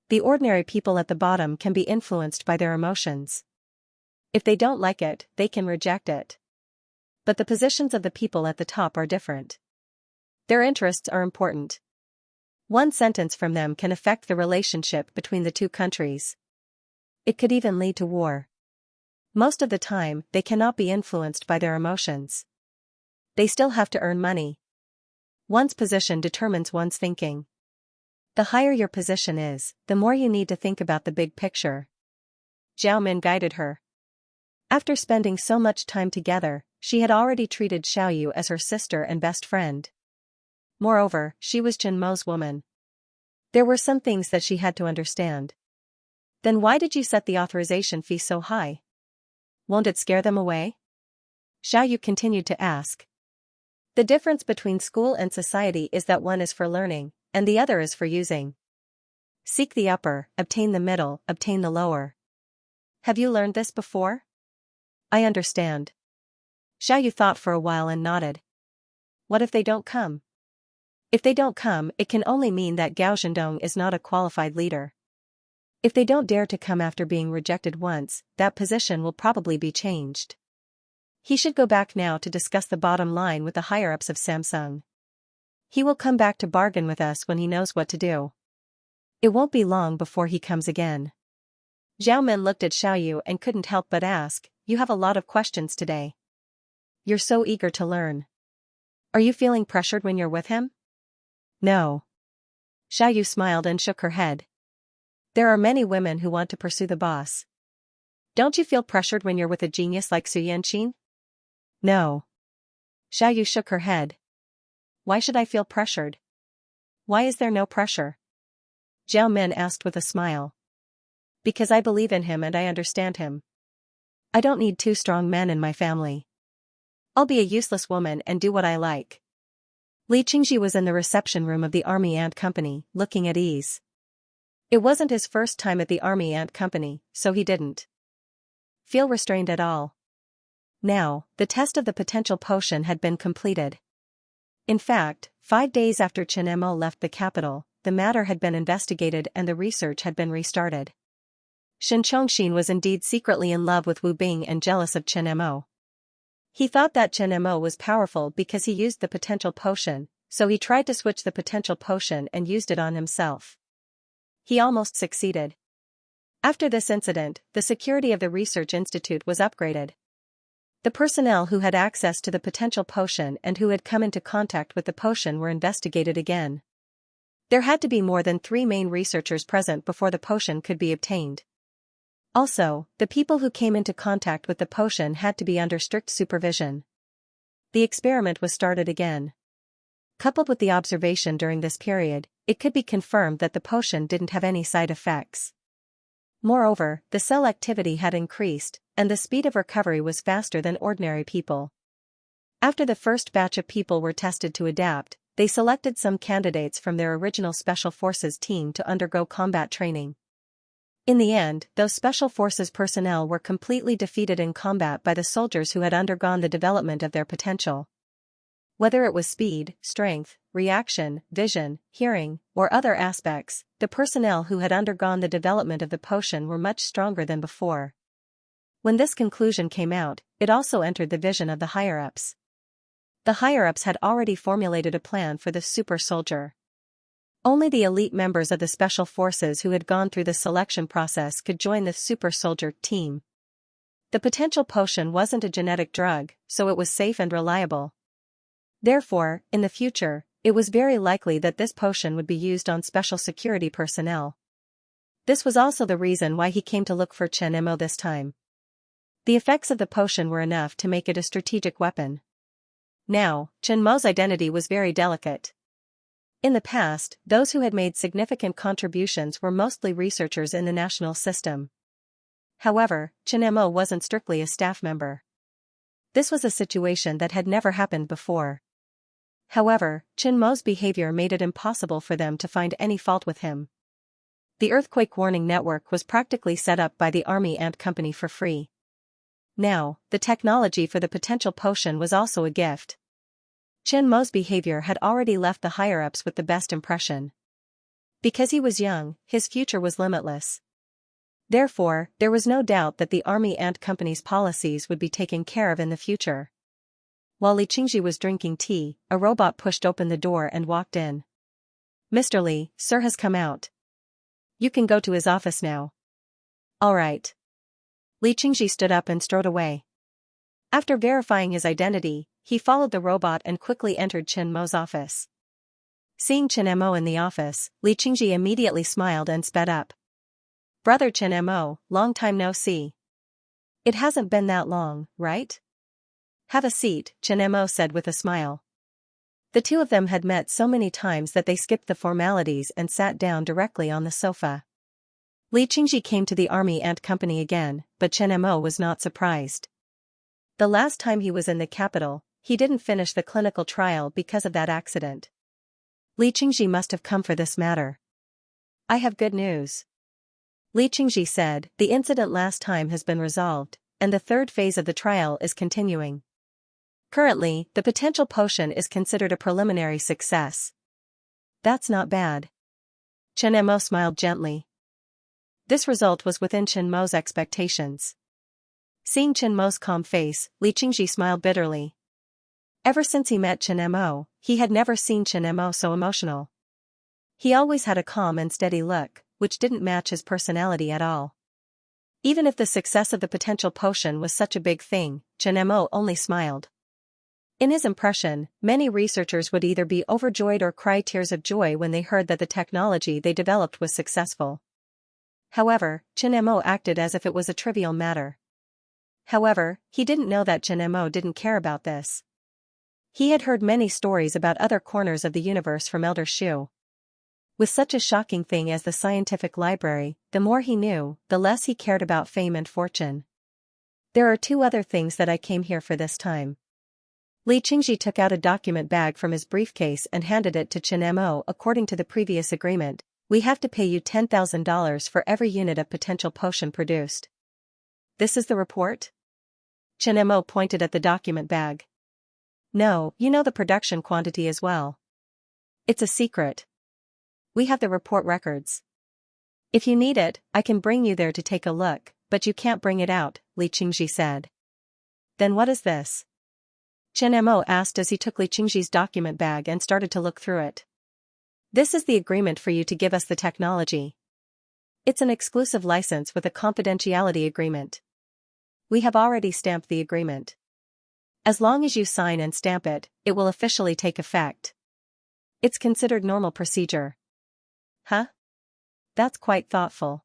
The ordinary people at the bottom can be influenced by their emotions. If they don't like it, they can reject it. But the positions of the people at the top are different. Their interests are important. One sentence from them can affect the relationship between the two countries. It could even lead to war. Most of the time, they cannot be influenced by their emotions. They still have to earn money. One's position determines one's thinking. The higher your position is, the more you need to think about the big picture." Zhao Min guided her. After spending so much time together, she had already treated Xiaoyu as her sister and best friend. Moreover, she was Chen Mo's woman. There were some things that she had to understand. "Then why did you set the authorization fee so high? Won't it scare them away?" Xiaoyu continued to ask. "The difference between school and society is that one is for learning, and the other is for using. Seek the upper, obtain the middle, obtain the lower. Have you learned this before?" "I understand." Xiaoyu thought for a while and nodded. "What if they don't come?" "If they don't come, it can only mean that Gao Zhendong is not a qualified leader. If they don't dare to come after being rejected once, that position will probably be changed. He should go back now to discuss the bottom line with the higher-ups of Samsung. He will come back to bargain with us when he knows what to do. It won't be long before he comes again." Zhao Min looked at Xiaoyu and couldn't help but ask, "You have a lot of questions today. You're so eager to learn. Are you feeling pressured when you're with him?" "No." Xiaoyu smiled and shook her head. "There are many women who want to pursue the boss. Don't you feel pressured when you're with a genius like Xianxia?" "No." Xiaoyu shook her head. "Why should I feel pressured? Why is there no pressure?" Zhao Min asked with a smile. "Because I believe in him and I understand him. I don't need two strong men in my family. I'll be a useless woman and do what I like." Li Qingji was in the reception room of the Army Ant Company, looking at ease. It wasn't his first time at the Army Ant Company, so he didn't feel restrained at all. Now, the test of the potential potion had been completed. In fact, 5 days after Chen Mo left the capital, the matter had been investigated and the research had been restarted. Shen Chongxin was indeed secretly in love with Wu Bing and jealous of Chen Mo. He thought that Chen Mo was powerful because he used the potential potion, so he tried to switch the potential potion and used it on himself. He almost succeeded. After this incident, the security of the research institute was upgraded. The personnel who had access to the potential potion and who had come into contact with the potion were investigated again. There had to be more than 3 main researchers present before the potion could be obtained. Also, the people who came into contact with the potion had to be under strict supervision. The experiment was started again. Coupled with the observation during this period, it could be confirmed that the potion didn't have any side effects. Moreover, the cell activity had increased, and the speed of recovery was faster than ordinary people. After the first batch of people were tested to adapt, they selected some candidates from their original Special Forces team to undergo combat training. In the end, those Special Forces personnel were completely defeated in combat by the soldiers who had undergone the development of their potential. Whether it was speed, strength, reaction, vision, hearing, or other aspects, the personnel who had undergone the development of the potion were much stronger than before. When this conclusion came out, it also entered the vision of the higher-ups. The higher-ups had already formulated a plan for the super soldier. Only the elite members of the Special Forces who had gone through the selection process could join the super soldier team. The potential potion wasn't a genetic drug, so it was safe and reliable. Therefore, in the future, it was very likely that this potion would be used on special security personnel. This was also the reason why he came to look for Chen Mo this time. The effects of the potion were enough to make it a strategic weapon. Now, Chen Mo's identity was very delicate. In the past, those who had made significant contributions were mostly researchers in the national system. However, Chen Mo wasn't strictly a staff member. This was a situation that had never happened before. However, Chen Mo's behavior made it impossible for them to find any fault with him. The earthquake warning network was practically set up by the Army Ant Company for free. Now, the technology for the potential potion was also a gift. Chen Mo's behavior had already left the higher-ups with the best impression. Because he was young, his future was limitless. Therefore, there was no doubt that the Army Ant Company's policies would be taken care of in the future. While Li Qingji was drinking tea, a robot pushed open the door and walked in. "Mr. Li, sir has come out. You can go to his office now." "All right." Li Qingji stood up and strode away. After verifying his identity, he followed the robot and quickly entered Chen Mo's office. Seeing Chen Mo in the office, Li Qingji immediately smiled and sped up. "Brother Chen Mo, long time no see." "It hasn't been that long, right?" "Have a seat," Chen Mo said with a smile. The two of them had met so many times that they skipped the formalities and sat down directly on the sofa. Li Qingji came to the Army Ant Company again, but Chen Mo was not surprised. The last time he was in the capital, he didn't finish the clinical trial because of that accident. Li Qingji must have come for this matter. "I have good news." Li Qingji said, "The incident last time has been resolved, and the third phase of the trial is continuing. Currently, the potential potion is considered a preliminary success." "That's not bad." Chen Mo smiled gently. This result was within Chen Mo's expectations. Seeing Chen Mo's calm face, Li Qingji smiled bitterly. Ever since he met Chen Mo, he had never seen Chen Mo so emotional. He always had a calm and steady look, which didn't match his personality at all. Even if the success of the potential potion was such a big thing, Chen Mo only smiled. In his impression, many researchers would either be overjoyed or cry tears of joy when they heard that the technology they developed was successful. However, Chen Mo acted as if it was a trivial matter. However, he didn't know that Chen Mo didn't care about this. He had heard many stories about other corners of the universe from Elder Shu. With such a shocking thing as the scientific library, the more he knew, the less he cared about fame and fortune. "There are 2 other things that I came here for this time." Li Qingji took out a document bag from his briefcase and handed it to Chen Mo. "According to the previous agreement, we have to pay you $10,000 for every unit of potential potion produced." "This is the report?" Chen Mo pointed at the document bag. "No, you know the production quantity as well." "It's a secret. We have the report records. If you need it, I can bring you there to take a look, but you can't bring it out," Li Qingji said. "Then what is this?" Chen Mo asked as he took Li Qingji's document bag and started to look through it. This is the agreement for you to give us the technology. It's an exclusive license with a confidentiality agreement. We have already stamped the agreement. As long as you sign and stamp it, it will officially take effect. It's considered normal procedure. Huh? That's quite thoughtful.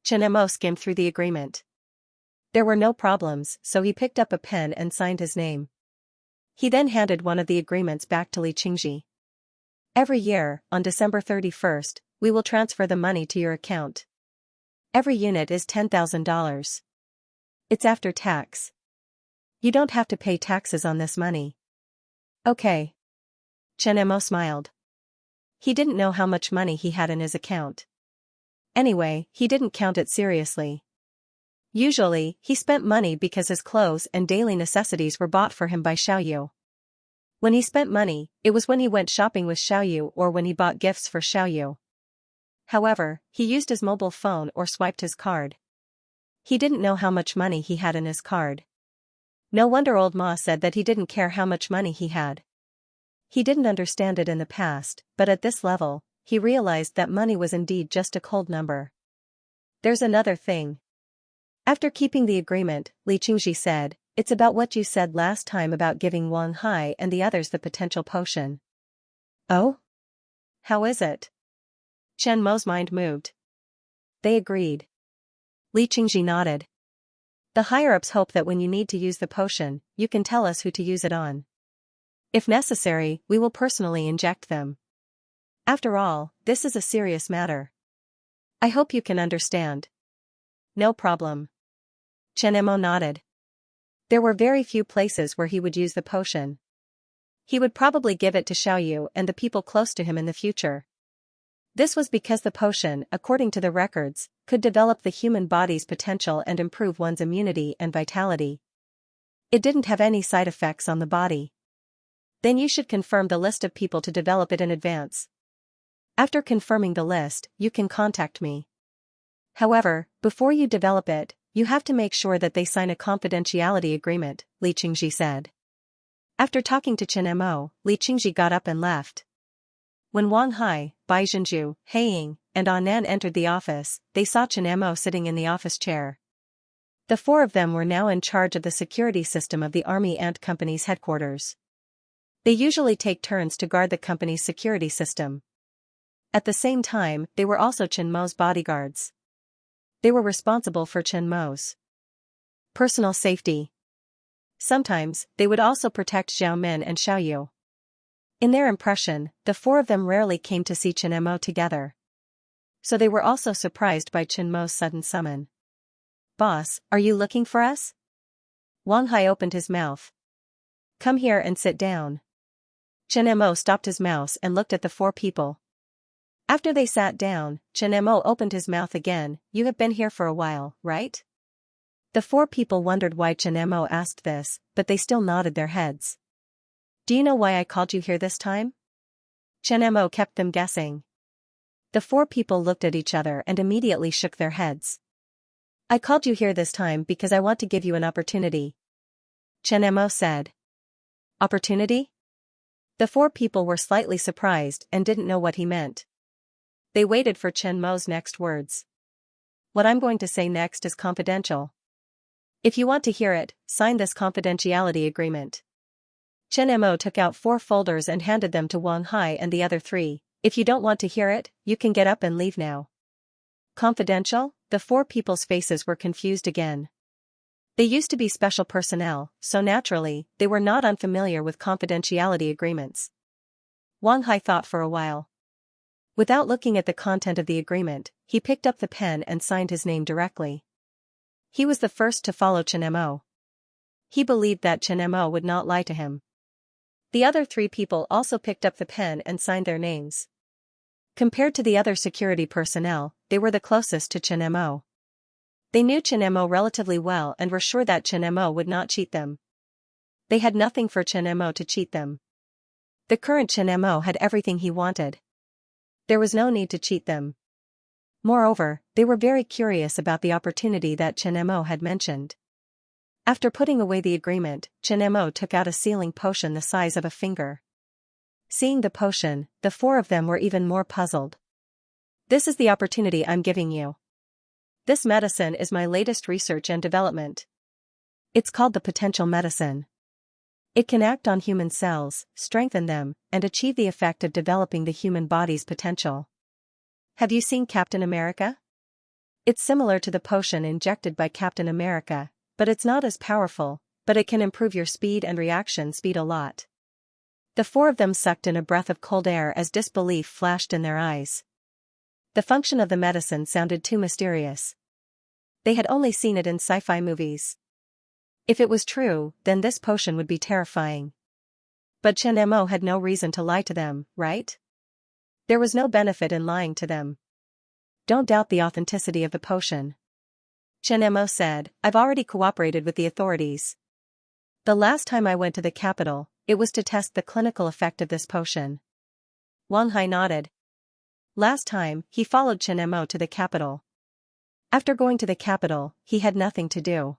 Chen Mo skimmed through the agreement. There were no problems, so he picked up a pen and signed his name. He then handed one of the agreements back to Li Qingji. Every year, on December 31st, we will transfer the money to your account. Every unit is $10,000. It's after tax. You don't have to pay taxes on this money. Okay. Chen Mo smiled. He didn't know how much money he had in his account. Anyway, he didn't count it seriously. Usually, he spent money because his clothes and daily necessities were bought for him by Xiaoyu. When he spent money, it was when he went shopping with Xiaoyu or when he bought gifts for Xiaoyu. However, he used his mobile phone or swiped his card. He didn't know how much money he had in his card. No wonder old Ma said that he didn't care how much money he had. He didn't understand it in the past, but at this level, he realized that money was indeed just a cold number. There's another thing. After keeping the agreement, Li Qingji said, it's about what you said last time about giving Wang Hai and the others the potential potion. Oh? How is it? Chen Mo's mind moved. They agreed. Li Qingji nodded. The higher-ups hope that when you need to use the potion, you can tell us who to use it on. If necessary, we will personally inject them. After all, this is a serious matter. I hope you can understand. No problem. Chen Mo nodded. There were very few places where he would use the potion. He would probably give it to Xiaoyu and the people close to him in the future. This was because the potion, according to the records, could develop the human body's potential and improve one's immunity and vitality. It didn't have any side effects on the body. Then you should confirm the list of people to develop it in advance. After confirming the list, you can contact me. However, before you develop it, you have to make sure that they sign a confidentiality agreement, Li Qingji said. After talking to Chen Mo, Li Qingji got up and left. When Wang Hai, Bai Zhenju, He Ying, and Anan entered the office, they saw Chen Mo sitting in the office chair. The four of them were now in charge of the security system of the Army Ant Company's headquarters. They usually take turns to guard the company's security system. At the same time, they were also Chen Mo's bodyguards. They were responsible for Chen Mo's personal safety. Sometimes, they would also protect Xiao Min and Xiaoyu. In their impression, the four of them rarely came to see Chen Mo together. So they were also surprised by Chen Mo's sudden summon. Boss, are you looking for us? Wang Hai opened his mouth. Come here and sit down. Chen Mo stopped his mouse and looked at the four people. After they sat down, Chen Mo opened his mouth again. You have been here for a while, right? The four people wondered why Chen Mo asked this, but they still nodded their heads. Do you know why I called you here this time? Chen Mo kept them guessing. The four people looked at each other and immediately shook their heads. I called you here this time because I want to give you an opportunity. Chen Mo said. Opportunity? The four people were slightly surprised and didn't know what he meant. They waited for Chen Mo's next words. What I'm going to say next is confidential. If you want to hear it, sign this confidentiality agreement. Chen Mo took out 4 folders and handed them to Wang Hai and the other 3. If you don't want to hear it, you can get up and leave now. Confidential? The 4 people's faces were confused again. They used to be special personnel, so naturally, they were not unfamiliar with confidentiality agreements. Wang Hai thought for a while. Without looking at the content of the agreement, he picked up the pen and signed his name directly. He was the first to follow Chen Mo. He believed that Chen Mo would not lie to him. The other 3 people also picked up the pen and signed their names. Compared to the other security personnel, they were the closest to Chen Mo. They knew Chen Mo relatively well and were sure that Chen Mo would not cheat them. They had nothing for Chen Mo to cheat them. The current Chen Mo had everything he wanted. There was no need to cheat them. Moreover, they were very curious about the opportunity that Chen Mo had mentioned. After putting away the agreement, Chen took out a sealing potion the size of a finger. Seeing the potion, the four of them were even more puzzled. This is the opportunity I'm giving you. This medicine is my latest research and development. It's called the potential medicine. It can act on human cells, strengthen them, and achieve the effect of developing the human body's potential. Have you seen Captain America? It's similar to the potion injected by Captain America, but it's not as powerful, but it can improve your speed and reaction speed a lot. The four of them sucked in a breath of cold air as disbelief flashed in their eyes. The function of the medicine sounded too mysterious. They had only seen it in sci-fi movies. If it was true, then this potion would be terrifying. But Chen had no reason to lie to them, right? There was no benefit in lying to them. Don't doubt the authenticity of the potion. Chen said, I've already cooperated with the authorities. The last time I went to the capital, it was to test the clinical effect of this potion. Wang Hai nodded. Last time, he followed Chen to the capital. After going to the capital, he had nothing to do.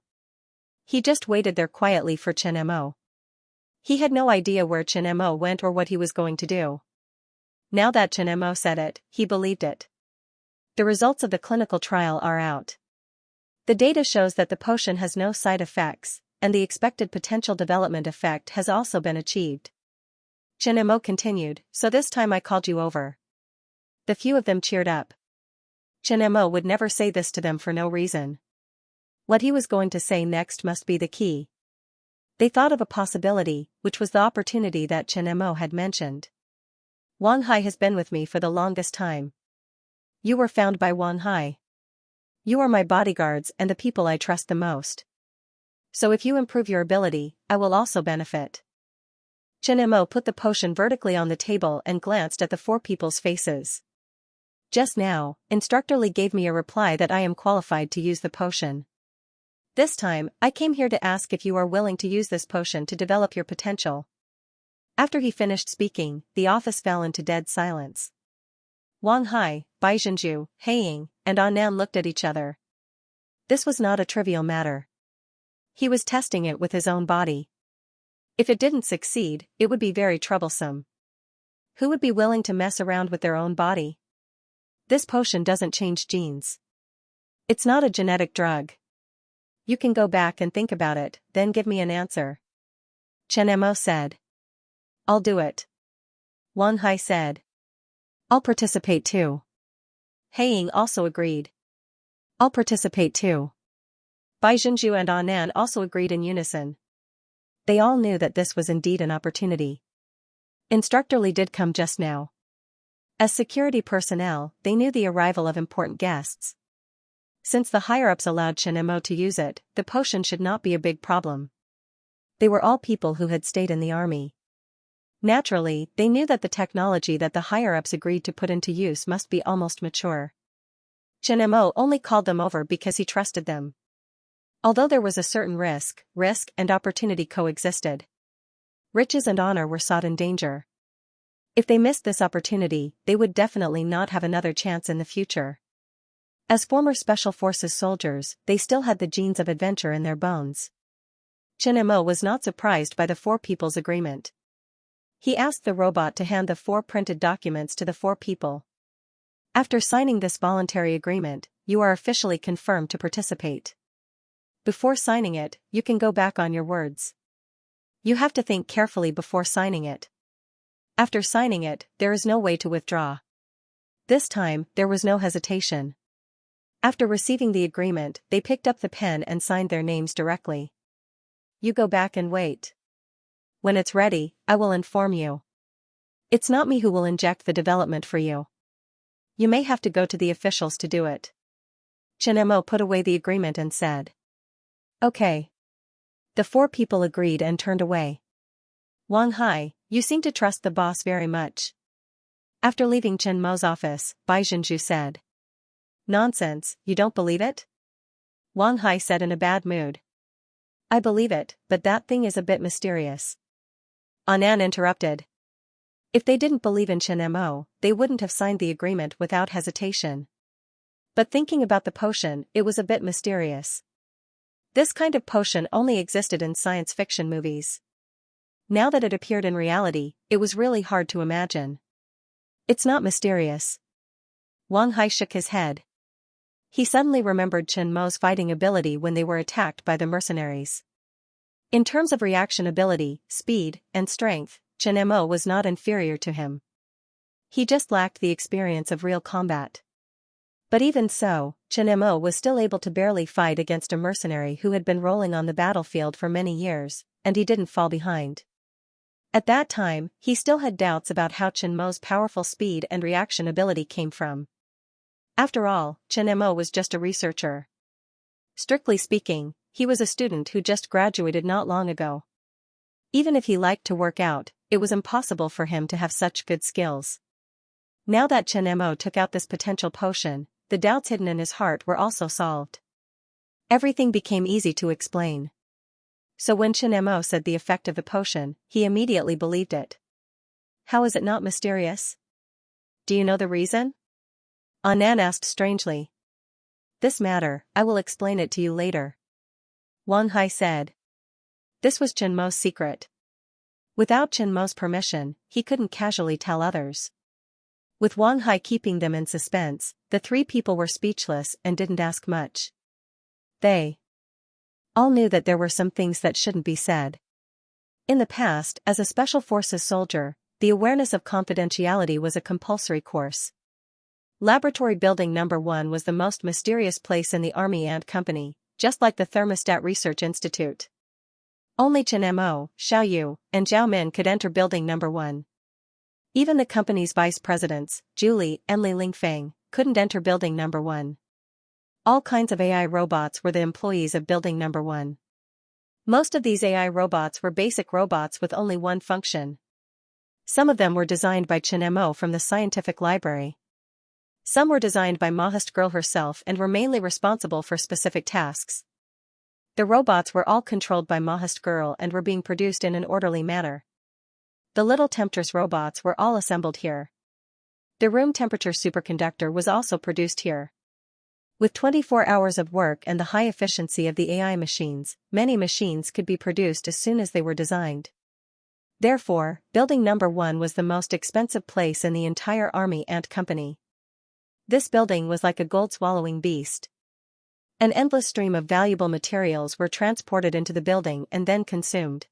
He just waited there quietly for Chen He had no idea where Chen went or what he was going to do. Now that Chen said it, he believed it. The results of the clinical trial are out. The data shows that the potion has no side effects, and the expected potential development effect has also been achieved. Chen continued, so this time I called you over. The few of them cheered up. Chen would never say this to them for no reason. What he was going to say next must be the key. They thought of a possibility, which was the opportunity that Chen had mentioned. Wang Hai has been with me for the longest time. You were found by Wang Hai. You are my bodyguards and the people I trust the most. So if you improve your ability, I will also benefit. Chen put the potion vertically on the table and glanced at the four people's faces. Just now, Instructor Li gave me a reply that I am qualified to use the potion. This time, I came here to ask if you are willing to use this potion to develop your potential. After he finished speaking, the office fell into dead silence. Wang Hai, Bai Zhenju, Heiying, and Annan looked at each other. This was not a trivial matter. He was testing it with his own body. If it didn't succeed, it would be very troublesome. Who would be willing to mess around with their own body? This potion doesn't change genes. It's not a genetic drug. You can go back and think about it, then give me an answer. Chen said. I'll do it. Wang Hai said. I'll participate too. Heiying also agreed. I'll participate too. Bai Zhenju and Annan also agreed in unison. They all knew that this was indeed an opportunity. Instructor Li did come just now. As security personnel, they knew the arrival of important guests. Since the higher-ups allowed Chen to use it, the potion should not be a big problem. They were all people who had stayed in the army. Naturally, they knew that the technology that the higher-ups agreed to put into use must be almost mature. Chen only called them over because he trusted them. Although there was a certain risk and opportunity coexisted. Riches and honor were sought in danger. If they missed this opportunity, they would definitely not have another chance in the future. As former Special Forces soldiers, they still had the genes of adventure in their bones. Chen was not surprised by the four people's agreement. He asked the robot to hand the four printed documents to the four people. After signing this voluntary agreement, you are officially confirmed to participate. Before signing it, you can go back on your words. You have to think carefully before signing it. After signing it, there is no way to withdraw. This time, there was no hesitation. After receiving the agreement, they picked up the pen and signed their names directly. You go back and wait. When it's ready, I will inform you. It's not me who will inject the development for you. You may have to go to the officials to do it. Chen put away the agreement and said. Okay. The four people agreed and turned away. Wang Hai, you seem to trust the boss very much. After leaving Chen Mo's office, Bai Zhenju said. Nonsense, you don't believe it? Wang Hai said in a bad mood. I believe it, but that thing is a bit mysterious. Annan interrupted. If they didn't believe in Chen they wouldn't have signed the agreement without hesitation. But thinking about the potion, it was a bit mysterious. This kind of potion only existed in science fiction movies. Now that it appeared in reality, it was really hard to imagine. It's not mysterious. Wang Hai shook his head. He suddenly remembered Chen Mo's fighting ability when they were attacked by the mercenaries. In terms of reaction ability, speed, and strength, Chen Mo was not inferior to him. He just lacked the experience of real combat. But even so, Chen Mo was still able to barely fight against a mercenary who had been rolling on the battlefield for many years, and he didn't fall behind. At that time, he still had doubts about how Chen Mo's powerful speed and reaction ability came from. After all, Chen Mo was just a researcher. Strictly speaking, he was a student who just graduated not long ago. Even if he liked to work out, it was impossible for him to have such good skills. Now that Chen Mo took out this potential potion, the doubts hidden in his heart were also solved. Everything became easy to explain. So when Chen Mo said the effect of the potion, he immediately believed it. How is it not mysterious? Do you know the reason? Anan asked strangely. This matter, I will explain it to you later. Wang Hai said. This was Chen Mo's secret. Without Chen Mo's permission, he couldn't casually tell others. With Wang Hai keeping them in suspense, the three people were speechless and didn't ask much. They all knew that there were some things that shouldn't be said. In the past, as a special forces soldier, the awareness of confidentiality was a compulsory course. Laboratory Building No. 1 was the most mysterious place in the Army and Company, just like the Thermostat Research Institute. Only Chen Mo, Xiao Yu, and Zhao Min could enter Building No. 1. Even the company's vice presidents, Julie and Li Lingfeng, couldn't enter Building No. 1. All kinds of AI robots were the employees of Building No. 1. Most of these AI robots were basic robots with only one function. Some of them were designed by Chen Mo from the scientific library. Some were designed by Mahast Girl herself and were mainly responsible for specific tasks. The robots were all controlled by Mahast Girl and were being produced in an orderly manner. The little temptress robots were all assembled here. The room temperature superconductor was also produced here. With 24 hours of work and the high efficiency of the AI machines, many machines could be produced as soon as they were designed. Therefore, Building No. 1 was the most expensive place in the entire Army and Company. This building was like a gold-swallowing beast. An endless stream of valuable materials were transported into the building and then consumed.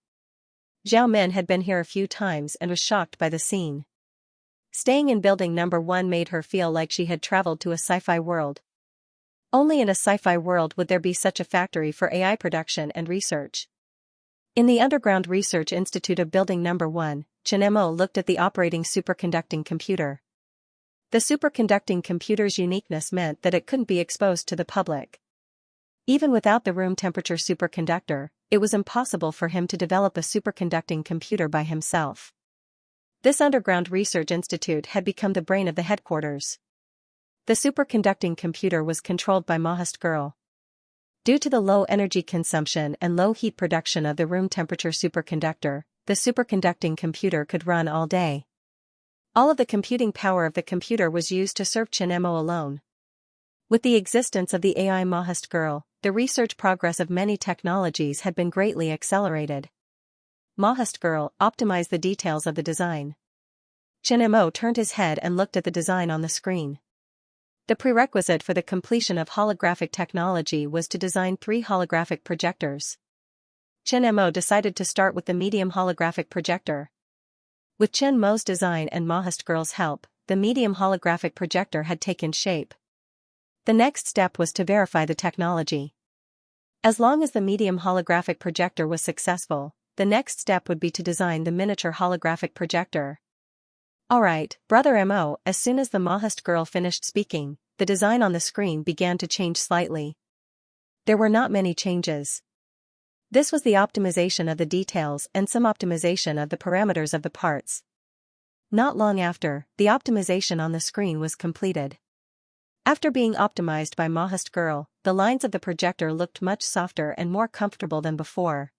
Zhao Min had been here a few times and was shocked by the scene. Staying in Building No. 1 made her feel like she had traveled to a sci-fi world. Only in a sci-fi world would there be such a factory for AI production and research. In the Underground Research Institute of Building No. 1, Chen Mo looked at the operating superconducting computer. The superconducting computer's uniqueness meant that it couldn't be exposed to the public. Even without the room temperature superconductor, it was impossible for him to develop a superconducting computer by himself. This Underground Research Institute had become the brain of the headquarters. The superconducting computer was controlled by Mahast Girl. Due to the low energy consumption and low heat production of the room temperature superconductor, the superconducting computer could run all day. All of the computing power of the computer was used to serve Chen Mo alone. With the existence of the AI Mahast Girl, the research progress of many technologies had been greatly accelerated. Mahast Girl optimized the details of the design. Chen Mo turned his head and looked at the design on the screen. The prerequisite for the completion of holographic technology was to design 3 holographic projectors. Chen Mo decided to start with the medium holographic projector. With Chen Mo's design and Mahast Girl's help, the medium holographic projector had taken shape. The next step was to verify the technology. As long as the medium holographic projector was successful, the next step would be to design the miniature holographic projector. Alright, Brother Mo, as soon as the Mahast Girl finished speaking, the design on the screen began to change slightly. There were not many changes. This was the optimization of the details and some optimization of the parameters of the parts. Not long after, the optimization on the screen was completed. After being optimized by Mahast Girl, the lines of the projector looked much softer and more comfortable than before.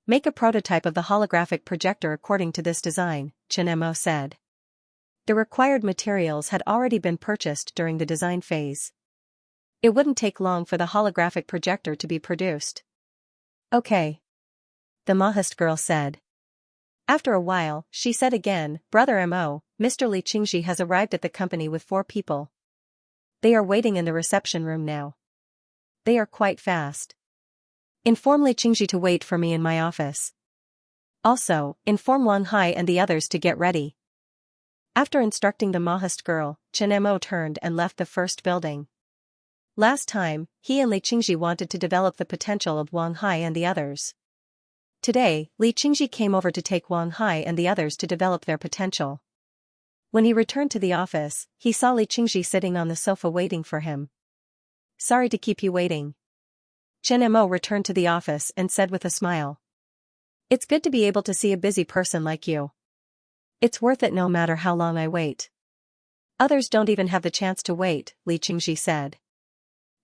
Make a prototype of the holographic projector according to this design, Chen Mo said. The required materials had already been purchased during the design phase. It wouldn't take long for the holographic projector to be produced. Okay. The Mahist girl said. After a while, she said again, Brother Mo, Mr. Li Qingji has arrived at the company with 4 people. They are waiting in the reception room now. They are quite fast. Inform Li Qingji to wait for me in my office. Also, inform Wang Hai and the others to get ready. After instructing the Mahist girl, Chen Mo turned and left the first building. Last time, he and Li Qingji wanted to develop the potential of Wang Hai and the others. Today, Li Qingji came over to take Wang Hai and the others to develop their potential. When he returned to the office, he saw Li Qingji sitting on the sofa waiting for him. Sorry to keep you waiting. Chen Mo returned to the office and said with a smile. It's good to be able to see a busy person like you. It's worth it no matter how long I wait. Others don't even have the chance to wait, Li Qingji said.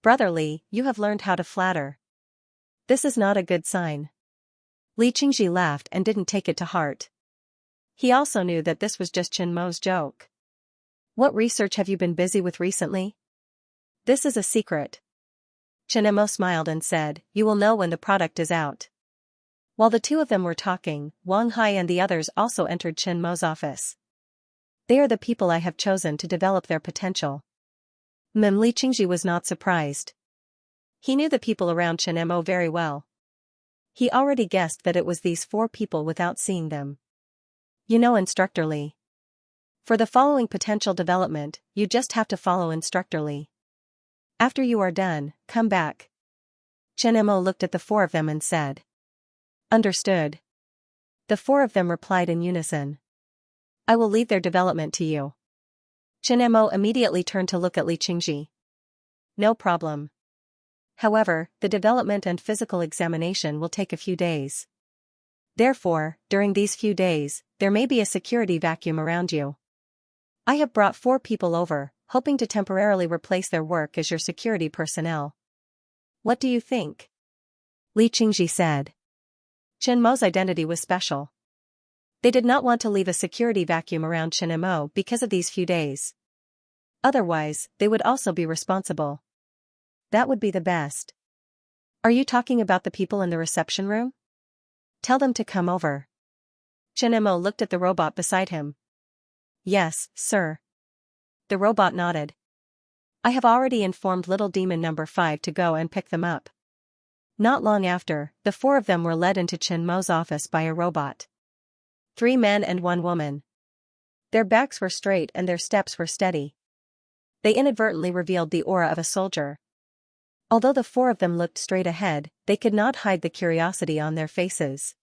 Brother Li, you have learned how to flatter. This is not a good sign. Li Qingji laughed and didn't take it to heart. He also knew that this was just Chen Mo's joke. What research have you been busy with recently? This is a secret. Chen Mo smiled and said, You will know when the product is out. While the two of them were talking, Wang Hai and the others also entered Chen Mo's office. They are the people I have chosen to develop their potential. Li Qingji was not surprised. He knew the people around Chen Mo very well. He already guessed that it was these 4 people without seeing them. You know Instructor Li. For the following potential development, you just have to follow Instructor Li. After you are done, come back. Chen Mo looked at the 4 of them and said. Understood. The 4 of them replied in unison. I will leave their development to you. Chen Mo immediately turned to look at Li Qingji. No problem. However, the development and physical examination will take a few days. Therefore, during these few days, there may be a security vacuum around you. I have brought 4 people over, hoping to temporarily replace their work as your security personnel. What do you think? Li Qingji said. Chen Mo's identity was special. They did not want to leave a security vacuum around Chen Mo because of these few days. Otherwise, they would also be responsible. That would be the best. Are you talking about the people in the reception room? Tell them to come over. Chen Mo looked at the robot beside him. Yes, sir. The robot nodded. I have already informed Little Demon number 5 to go and pick them up. Not long after, the 4 of them were led into Chen Mo's office by a robot. 3 men and 1 woman. Their backs were straight and their steps were steady. They inadvertently revealed the aura of a soldier. Although the 4 of them looked straight ahead, they could not hide the curiosity on their faces.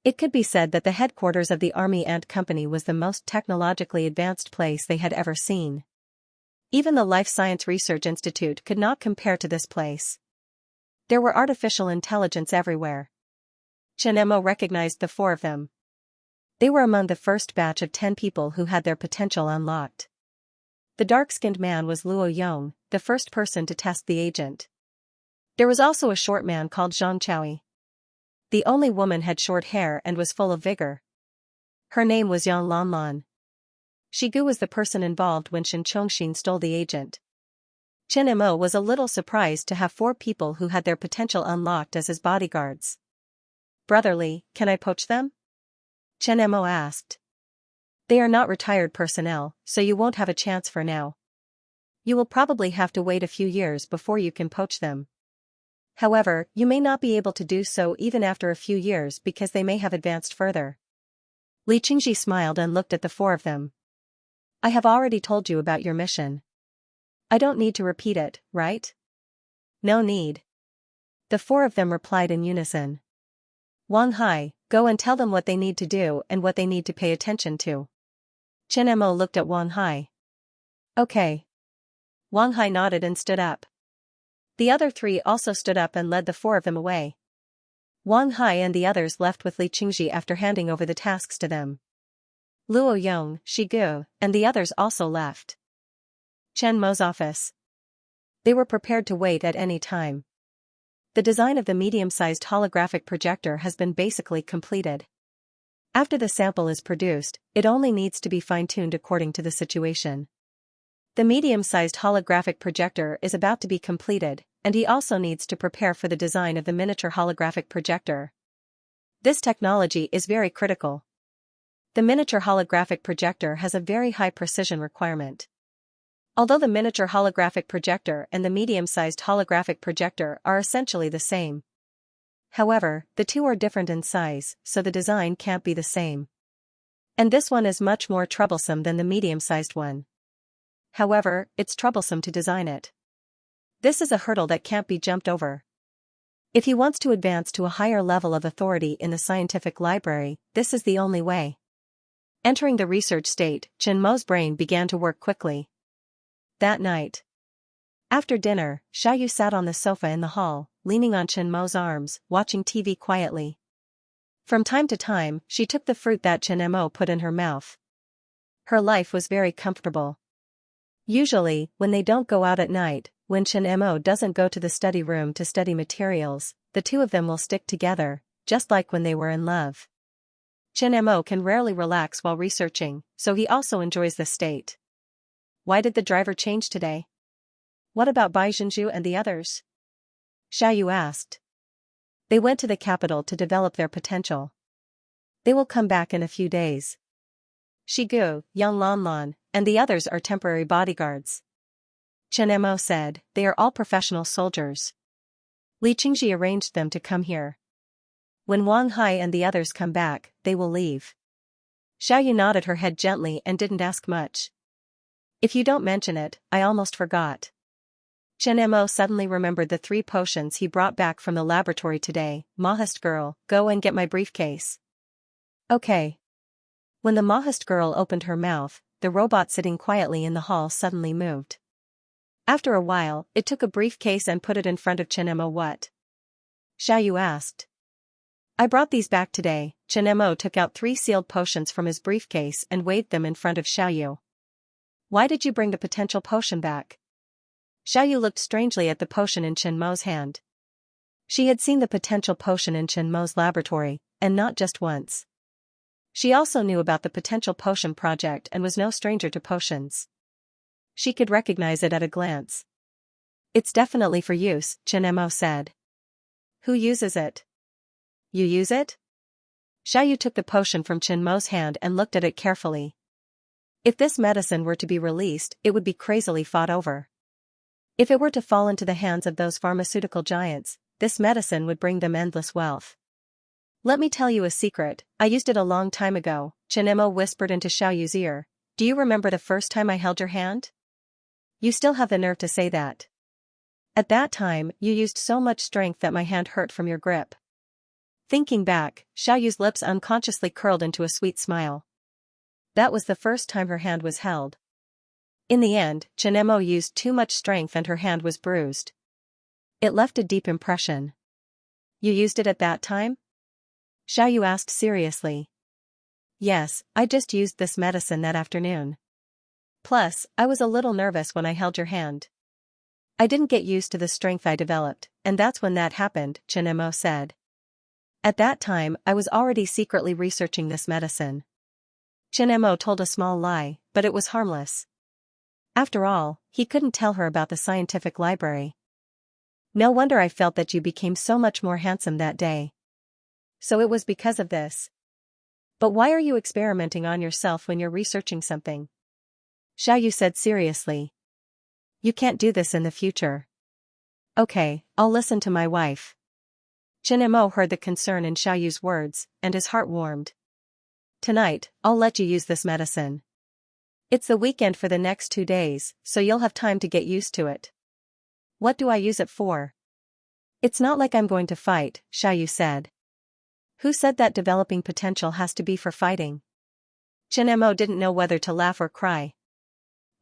It could be said that the headquarters of the Army Ant Company was the most technologically advanced place they had ever seen. Even the Life Science Research Institute could not compare to this place. There were artificial intelligence everywhere. Chen Mo recognized the 4 of them. They were among the first batch of 10 people who had their potential unlocked. The dark-skinned man was Luo Yong, the first person to test the agent. There was also a short man called Xianxia. The only woman had short hair and was full of vigor. Her name was Yang Lanlan. Shigu was the person involved when Shen Chongxin stole the agent. Chen Mo was a little surprised to have 4 people who had their potential unlocked as his bodyguards. Brother Li, can I poach them? Chen Mo asked. They are not retired personnel, so you won't have a chance for now. You will probably have to wait a few years before you can poach them. However, you may not be able to do so even after a few years because they may have advanced further. Li Qingji smiled and looked at the 4 of them. I have already told you about your mission. I don't need to repeat it, right? No need. The 4 of them replied in unison. Wang Hai, go and tell them what they need to do and what they need to pay attention to. Chen Mo looked at Wang Hai. Okay. Wang Hai nodded and stood up. The other 3 also stood up and led the 4 of them away. Wang Hai and the others left with Li Qingji after handing over the tasks to them. Luo Yong, Shigu, and the others also left Chen Mo's office. They were prepared to wait at any time. The design of the medium-sized holographic projector has been basically completed. After the sample is produced, it only needs to be fine-tuned according to the situation. The medium-sized holographic projector is about to be completed, and he also needs to prepare for the design of the miniature holographic projector. This technology is very critical. The miniature holographic projector has a very high precision requirement. Although the miniature holographic projector and the medium-sized holographic projector are essentially the same. However, the two are different in size, so the design can't be the same. And this one is much more troublesome than the medium-sized one. However, it's troublesome to design it. This is a hurdle that can't be jumped over. If he wants to advance to a higher level of authority in the scientific library, this is the only way. Entering the research state, Chen Mo's brain began to work quickly. That night, after dinner, Xiaoyu sat on the sofa in the hall, leaning on Chen Mo's arms, watching TV quietly. From time to time, she took the fruit that Chen Mo put in her mouth. Her life was very comfortable. Usually, when they don't go out at night, when Chen Mo doesn't go to the study room to study materials, the two of them will stick together, just like when they were in love. Chen Mo can rarely relax while researching, so he also enjoys the state. Why did the driver change today? What about Bai Zhenju and the others? Xiaoyu asked. They went to the capital to develop their potential. They will come back in a few days. Shigu, Yang Lanlan, and the others are temporary bodyguards. Chen Mo said, they are all professional soldiers. Li Qingji arranged them to come here. When Wang Hai and the others come back, they will leave. Xiaoyu nodded her head gently and didn't ask much. If you don't mention it, I almost forgot. Chen Mo suddenly remembered the 3 potions he brought back from the laboratory today. Mahist girl, go and get my briefcase. Okay. When the Mahist girl opened her mouth, the robot sitting quietly in the hall suddenly moved. After a while, it took a briefcase and put it in front of Chen Mo. What? Xiaoyu asked. I brought these back today. Chen Mo took out 3 sealed potions from his briefcase and waved them in front of Xiaoyu. Why did you bring the potential potion back? Xiaoyu looked strangely at the potion in Chen Mo's hand. She had seen the potential potion in Chen Mo's laboratory, and not just once. She also knew about the potential potion project and was no stranger to potions. She could recognize it at a glance. It's definitely for use, Chen Mo said. Who uses it? You use it? Xiaoyu took the potion from Chen Mo's hand and looked at it carefully. If this medicine were to be released, it would be crazily fought over. If it were to fall into the hands of those pharmaceutical giants, this medicine would bring them endless wealth. Let me tell you a secret, I used it a long time ago, Chen Mo whispered into Xiaoyu's ear. Do you remember the first time I held your hand? You still have the nerve to say that. At that time, you used so much strength that my hand hurt from your grip. Thinking back, Xiaoyu's lips unconsciously curled into a sweet smile. That was the first time her hand was held. In the end, Chen Mo used too much strength and her hand was bruised. It left a deep impression. You used it at that time? Xiaoyu asked seriously. Yes, I just used this medicine that afternoon. Plus, I was a little nervous when I held your hand. I didn't get used to the strength I developed, and that's when that happened, Chen Mo said. At that time, I was already secretly researching this medicine. Chen Mo told a small lie, but it was harmless. After all, he couldn't tell her about the scientific library. No wonder I felt that you became so much more handsome that day. So it was because of this. But why are you experimenting on yourself when you're researching something? Xiaoyu said seriously. You can't do this in the future. Okay, I'll listen to my wife. Chen Mo heard the concern in Xiaoyu's words, and his heart warmed. Tonight, I'll let you use this medicine. It's the weekend for the next 2 days, so you'll have time to get used to it. What do I use it for? It's not like I'm going to fight, Xiaoyu said. Who said that developing potential has to be for fighting? Chen Mo didn't know whether to laugh or cry.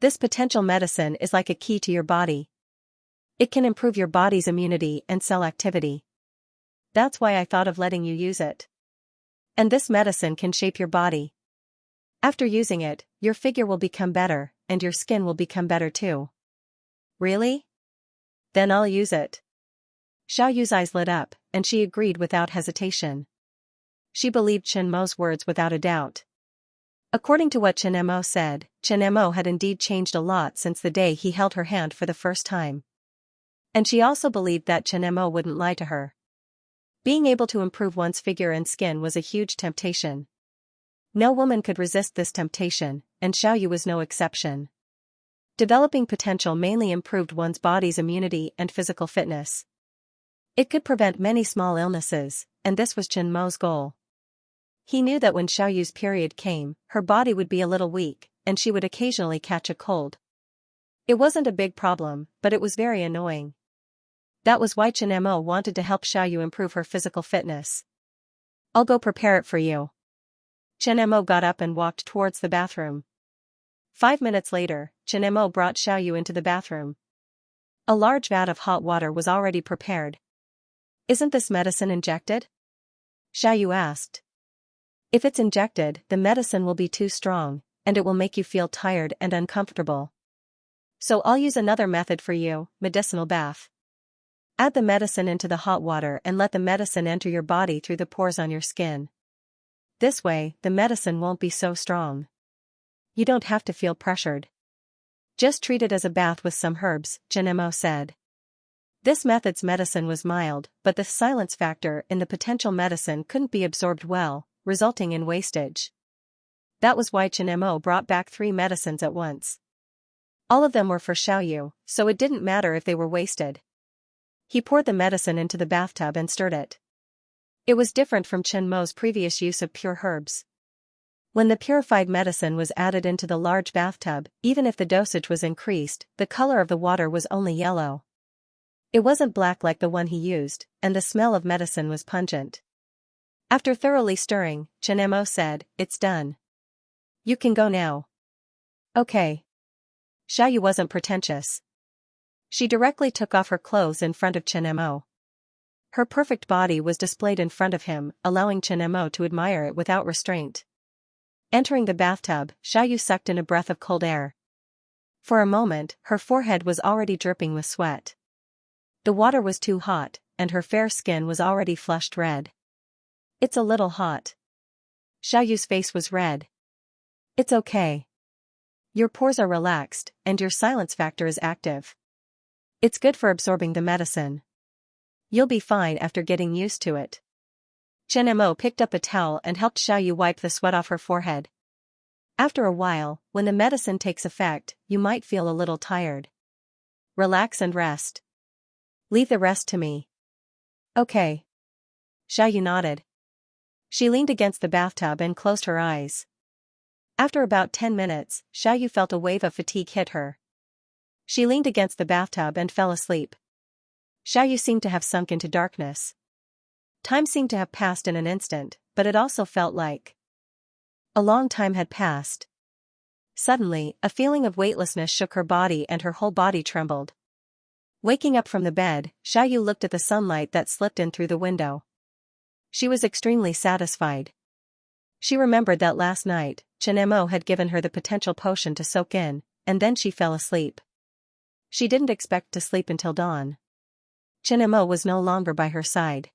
This potential medicine is like a key to your body. It can improve your body's immunity and cell activity. That's why I thought of letting you use it. And this medicine can shape your body. After using it, your figure will become better, and your skin will become better too. Really? Then I'll use it. Xiaoyu's eyes lit up, and she agreed without hesitation. She believed Chen Mo's words without a doubt. According to what Chen Mo said, Chen Mo had indeed changed a lot since the day he held her hand for the first time. And she also believed that Chen Mo wouldn't lie to her. Being able to improve one's figure and skin was a huge temptation. No woman could resist this temptation, and Xiaoyu was no exception. Developing potential mainly improved one's body's immunity and physical fitness. It could prevent many small illnesses, and this was Chen Mo's goal. He knew that when Xiaoyu's period came, her body would be a little weak, and she would occasionally catch a cold. It wasn't a big problem, but it was very annoying. That was why Chen Mo wanted to help Xiaoyu improve her physical fitness. "I'll go prepare it for you." Chen Mo got up and walked towards the bathroom. 5 minutes later, Chen Mo brought Xiaoyu into the bathroom. A large vat of hot water was already prepared. "Isn't this medicine injected?" Xiaoyu asked. "If it's injected, the medicine will be too strong, and it will make you feel tired and uncomfortable. So I'll use another method for you, medicinal bath. Add the medicine into the hot water and let the medicine enter your body through the pores on your skin. This way, the medicine won't be so strong. You don't have to feel pressured. Just treat it as a bath with some herbs," Chen Mo said. This method's medicine was mild, but the silence factor in the potential medicine couldn't be absorbed well, resulting in wastage. That was why Chen Mo brought back 3 medicines at once. All of them were for Xiaoyu, so it didn't matter if they were wasted. He poured the medicine into the bathtub and stirred it. It was different from Chen Mo's previous use of pure herbs. When the purified medicine was added into the large bathtub, even if the dosage was increased, the color of the water was only yellow. It wasn't black like the one he used, and the smell of medicine was pungent. After thoroughly stirring, Chen Mo said, "It's done. You can go now." "Okay." Xiaoyu wasn't pretentious. She directly took off her clothes in front of Chen Mo. Her perfect body was displayed in front of him, allowing Chen Mo to admire it without restraint. Entering the bathtub, Xiaoyu sucked in a breath of cold air. For a moment, her forehead was already dripping with sweat. The water was too hot, and her fair skin was already flushed red. "It's a little hot." Xiaoyu's face was red. "It's okay. Your pores are relaxed, and your silence factor is active. It's good for absorbing the medicine. You'll be fine after getting used to it." Chen Mo picked up a towel and helped Xiaoyu wipe the sweat off her forehead. "After a while, when the medicine takes effect, you might feel a little tired. Relax and rest. Leave the rest to me." "Okay." Xiaoyu nodded. She leaned against the bathtub and closed her eyes. After about 10 minutes, Xiaoyu felt a wave of fatigue hit her. She leaned against the bathtub and fell asleep. Xiaoyu seemed to have sunk into darkness. Time seemed to have passed in an instant, but it also felt like a long time had passed. Suddenly, a feeling of weightlessness shook her body and her whole body trembled. Waking up from the bed, Xiaoyu looked at the sunlight that slipped in through the window. She was extremely satisfied. She remembered that last night, Chen Mo had given her the potential potion to soak in, and then she fell asleep. She didn't expect to sleep until dawn. Chen Mo was no longer by her side.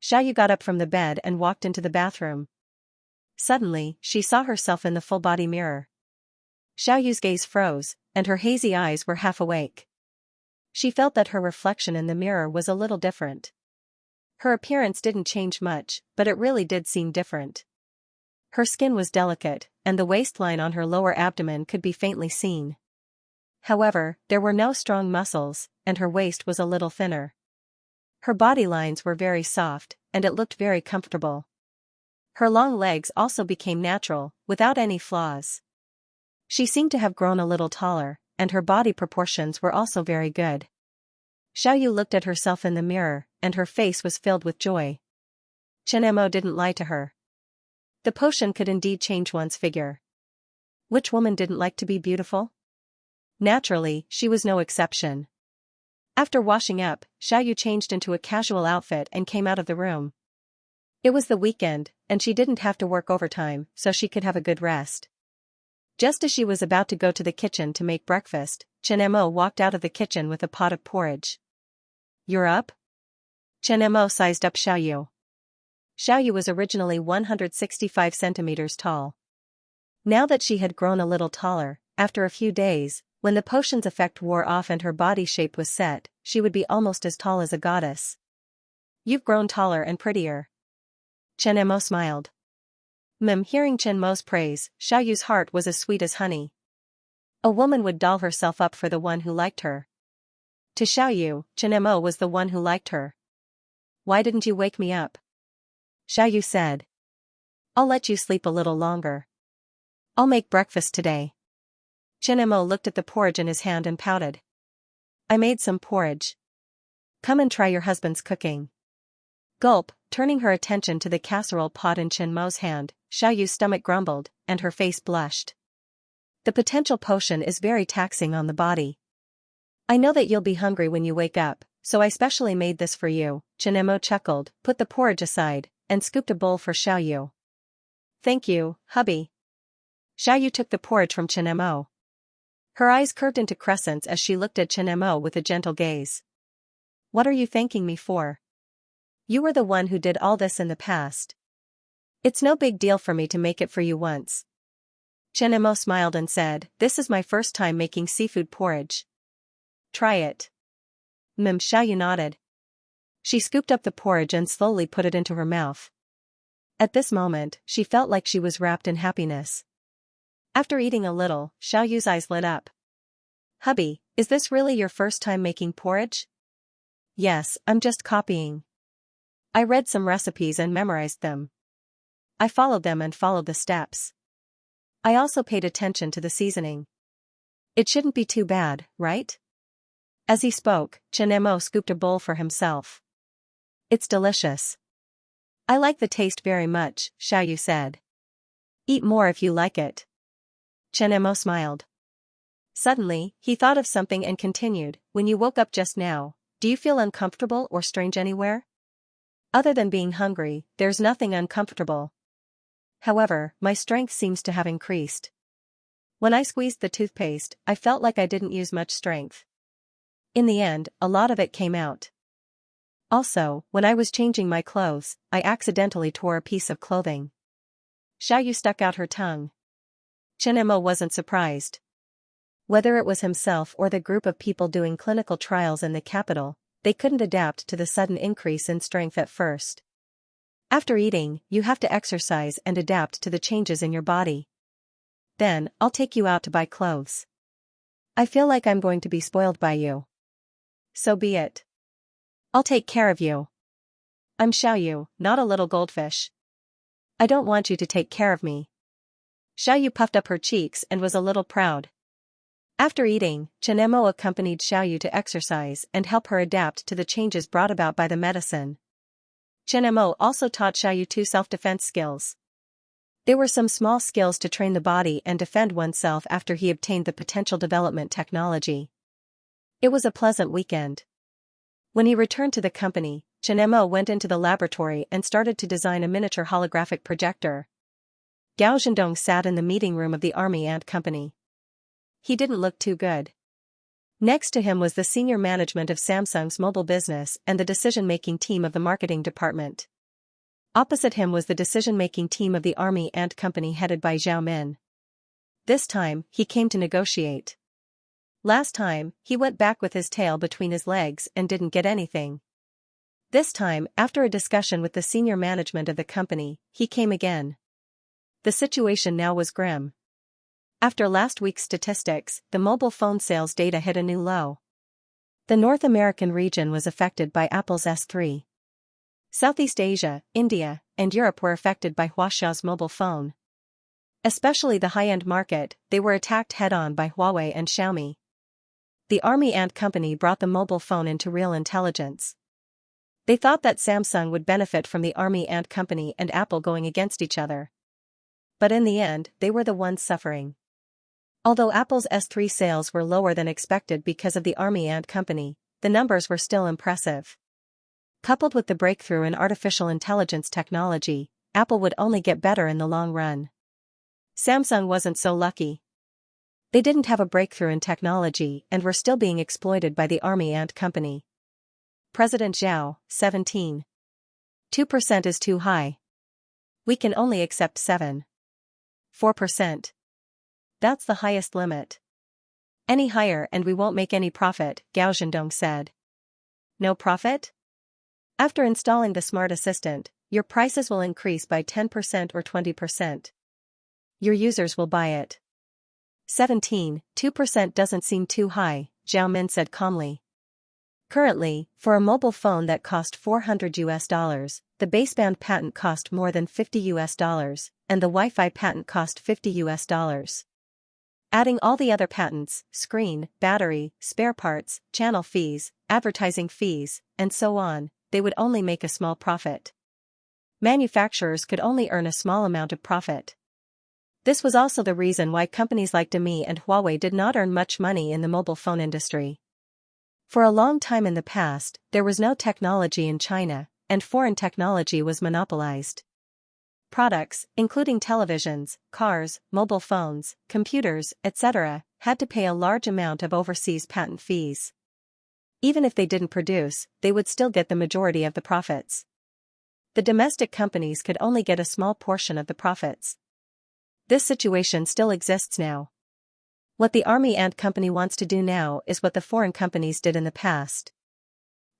Xiaoyu got up from the bed and walked into the bathroom. Suddenly, she saw herself in the full-body mirror. Xiaoyu's gaze froze, and her hazy eyes were half awake. She felt that her reflection in the mirror was a little different. Her appearance didn't change much, but it really did seem different. Her skin was delicate, and the waistline on her lower abdomen could be faintly seen. However, there were no strong muscles, and her waist was a little thinner. Her body lines were very soft, and it looked very comfortable. Her long legs also became natural, without any flaws. She seemed to have grown a little taller, and her body proportions were also very good. Xiaoyu looked at herself in the mirror, and her face was filled with joy. Chen Mo didn't lie to her. The potion could indeed change one's figure. Which woman didn't like to be beautiful? Naturally, she was no exception. After washing up, Xiaoyu changed into a casual outfit and came out of the room. It was the weekend, and she didn't have to work overtime, so she could have a good rest. Just as she was about to go to the kitchen to make breakfast, Chen Mo walked out of the kitchen with a pot of porridge. "You're up?" Chen Mo sized up Xiaoyu. Xiaoyu was originally 165 centimeters tall. Now that she had grown a little taller, after a few days, when the potion's effect wore off and her body shape was set, she would be almost as tall as a goddess. You've grown taller and prettier. Chen Mo smiled. Hearing Chen Mo's praise, Xiaoyu's heart was as sweet as honey. A woman would doll herself up for the one who liked her. To Xiaoyu, Chen Mo was the one who liked her. Why didn't you wake me up? Xiaoyu said. I'll let you sleep a little longer. I'll make breakfast today. Chen Mo looked at the porridge in his hand and pouted. I made some porridge. Come and try your husband's cooking. Gulp, turning her attention to the casserole pot in Chen Mo's hand, Xiaoyu's stomach grumbled, and her face blushed. The potential potion is very taxing on the body. I know that you'll be hungry when you wake up, so I specially made this for you, Chen Mo chuckled, put the porridge aside, and scooped a bowl for Xiaoyu. Thank you, hubby. Xiaoyu took the porridge from Chen Mo. Her eyes curved into crescents as she looked at Chen Mo with a gentle gaze. What are you thanking me for? You were the one who did all this in the past. It's no big deal for me to make it for you once. Chen Mo smiled and said, this is my first time making seafood porridge. Try it. Xiaoyu nodded. She scooped up the porridge and slowly put it into her mouth. At this moment, she felt like she was wrapped in happiness. After eating a little, Xiaoyu's eyes lit up. Hubby, is this really your first time making porridge? Yes, I'm just copying. I read some recipes and memorized them. I followed them and followed the steps. I also paid attention to the seasoning. It shouldn't be too bad, right? As he spoke, Chen Mo scooped a bowl for himself. It's delicious. I like the taste very much, Xiaoyu said. Eat more if you like it. Chen Mo smiled. Suddenly, he thought of something and continued, when you woke up just now, do you feel uncomfortable or strange anywhere? Other than being hungry, there's nothing uncomfortable. However, my strength seems to have increased. When I squeezed the toothpaste, I felt like I didn't use much strength. In the end, a lot of it came out. Also, when I was changing my clothes, I accidentally tore a piece of clothing. Xiaoyu stuck out her tongue. Chen Mo wasn't surprised. Whether it was himself or the group of people doing clinical trials in the capital, they couldn't adapt to the sudden increase in strength at first. After eating, you have to exercise and adapt to the changes in your body. Then, I'll take you out to buy clothes. I feel like I'm going to be spoiled by you. So be it. I'll take care of you. I'm Xiaoyu, not a little goldfish. I don't want you to take care of me. Xiaoyu puffed up her cheeks and was a little proud. After eating, Chen Mo accompanied Xiaoyu to exercise and help her adapt to the changes brought about by the medicine. Chen Mo also taught Xiaoyu 2 self-defense skills. There were some small skills to train the body and defend oneself after he obtained the potential development technology. It was a pleasant weekend. When he returned to the company, Chen Mo went into the laboratory and started to design a miniature holographic projector. Gao Zhendong sat in the meeting room of the Army Ant Company. He didn't look too good. Next to him was the senior management of Samsung's mobile business and the decision-making team of the marketing department. Opposite him was the decision-making team of the Army Ant Company headed by Zhao Min. This time, he came to negotiate. Last time, he went back with his tail between his legs and didn't get anything. This time, after a discussion with the senior management of the company, he came again. The situation now was grim. After last week's statistics, the mobile phone sales data hit a new low. The North American region was affected by Apple's S3. Southeast Asia, India, and Europe were affected by Huaxiao's mobile phone. Especially the high-end market, they were attacked head-on by Huawei and Xiaomi. The Army Ant Company brought the mobile phone into real intelligence. They thought that Samsung would benefit from the Army Ant Company and Apple going against each other. But in the end, they were the ones suffering. Although Apple's S3 sales were lower than expected because of the Army Ant Company, the numbers were still impressive. Coupled with the breakthrough in artificial intelligence technology, Apple would only get better in the long run. Samsung wasn't so lucky. They didn't have a breakthrough in technology and were still being exploited by the Army Ant Company. President Zhao, 17. 2% is too high. We can only accept 7. 4%. That's the highest limit. Any higher and we won't make any profit, Gao Zhendong said. No profit? After installing the smart assistant, your prices will increase by 10% or 20%. Your users will buy it. 2% doesn't seem too high, Zhao Min said calmly. Currently, for a mobile phone that cost $400, the baseband patent cost more than $50, and the Wi-Fi patent cost $50. Adding all the other patents, screen, battery, spare parts, channel fees, advertising fees, and so on, they would only make a small profit. Manufacturers could only earn a small amount of profit. This was also the reason why companies like Demi and Huawei did not earn much money in the mobile phone industry. For a long time in the past, there was no technology in China, and foreign technology was monopolized. Products, including televisions, cars, mobile phones, computers, etc., had to pay a large amount of overseas patent fees. Even if they didn't produce, they would still get the majority of the profits. The domestic companies could only get a small portion of the profits. This situation still exists now. What the Army Ant Company wants to do now is what the foreign companies did in the past.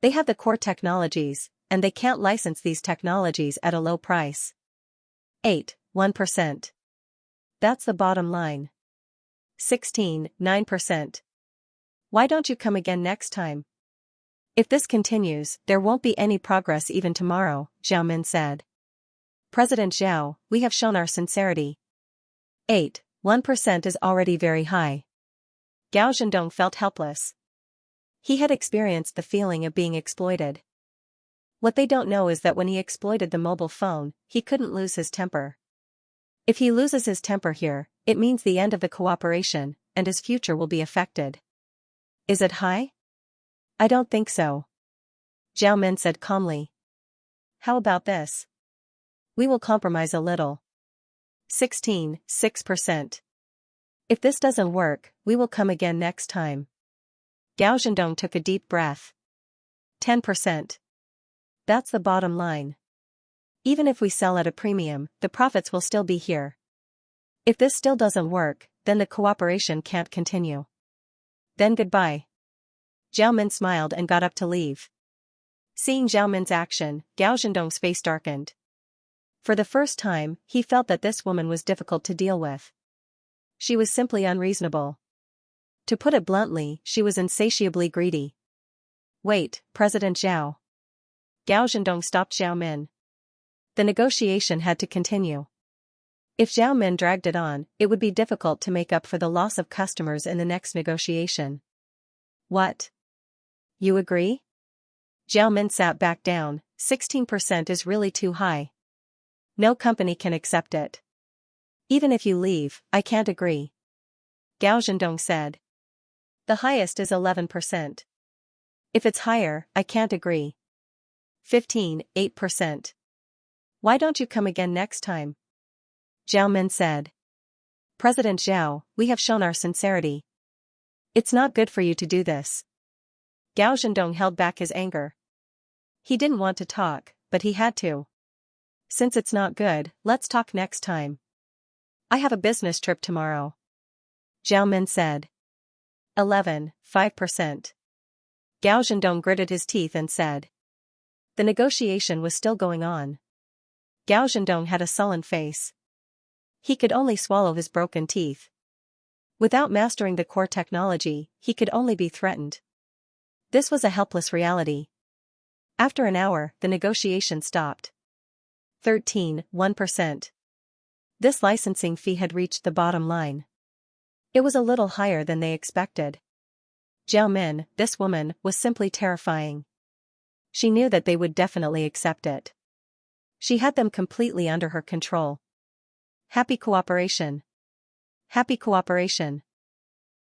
They have the core technologies, and they can't license these technologies at a low price. 1%. That's the bottom line. 9%. Why don't you come again next time? If this continues, there won't be any progress even tomorrow, Zhao Min said. President Zhao, we have shown our sincerity. 1% is already very high. Gao Zhendong felt helpless. He had experienced the feeling of being exploited. What they don't know is that when he exploited the mobile phone, he couldn't lose his temper. If he loses his temper here, it means the end of the cooperation, and his future will be affected. Is it high? I don't think so. Zhao Min said calmly. How about this? We will compromise a little. 6%. If this doesn't work, we will come again next time. Gao Zhendong took a deep breath. 10%. That's the bottom line. Even if we sell at a premium, the profits will still be here. If this still doesn't work, then the cooperation can't continue. Then goodbye. Zhao Min smiled and got up to leave. Seeing Zhao Min's action, Gao Zhendong's face darkened. For the first time, he felt that this woman was difficult to deal with. She was simply unreasonable. To put it bluntly, she was insatiably greedy. Wait, President Zhao. Gao Zhendong stopped Zhao Min. The negotiation had to continue. If Zhao Min dragged it on, it would be difficult to make up for the loss of customers in the next negotiation. What? You agree? Zhao Min sat back down. 16% is really too high. No company can accept it. Even if you leave, I can't agree. Gao Zhendong said. The highest is 11%. If it's higher, I can't agree. 8%. Why don't you come again next time? Zhao Min said. President Zhao, we have shown our sincerity. It's not good for you to do this. Gao Zhendong held back his anger. He didn't want to talk, but he had to. Since it's not good, let's talk next time. I have a business trip tomorrow. Zhao Min said. 5%. Gao Zhendong gritted his teeth and said. The negotiation was still going on. Gao Zhendong had a sullen face. He could only swallow his broken teeth. Without mastering the core technology, he could only be threatened. This was a helpless reality. After an hour, the negotiation stopped. 1%. This licensing fee had reached the bottom line. It was a little higher than they expected. Zhao Min, this woman, was simply terrifying. She knew that they would definitely accept it. She had them completely under her control. Happy cooperation. Happy cooperation.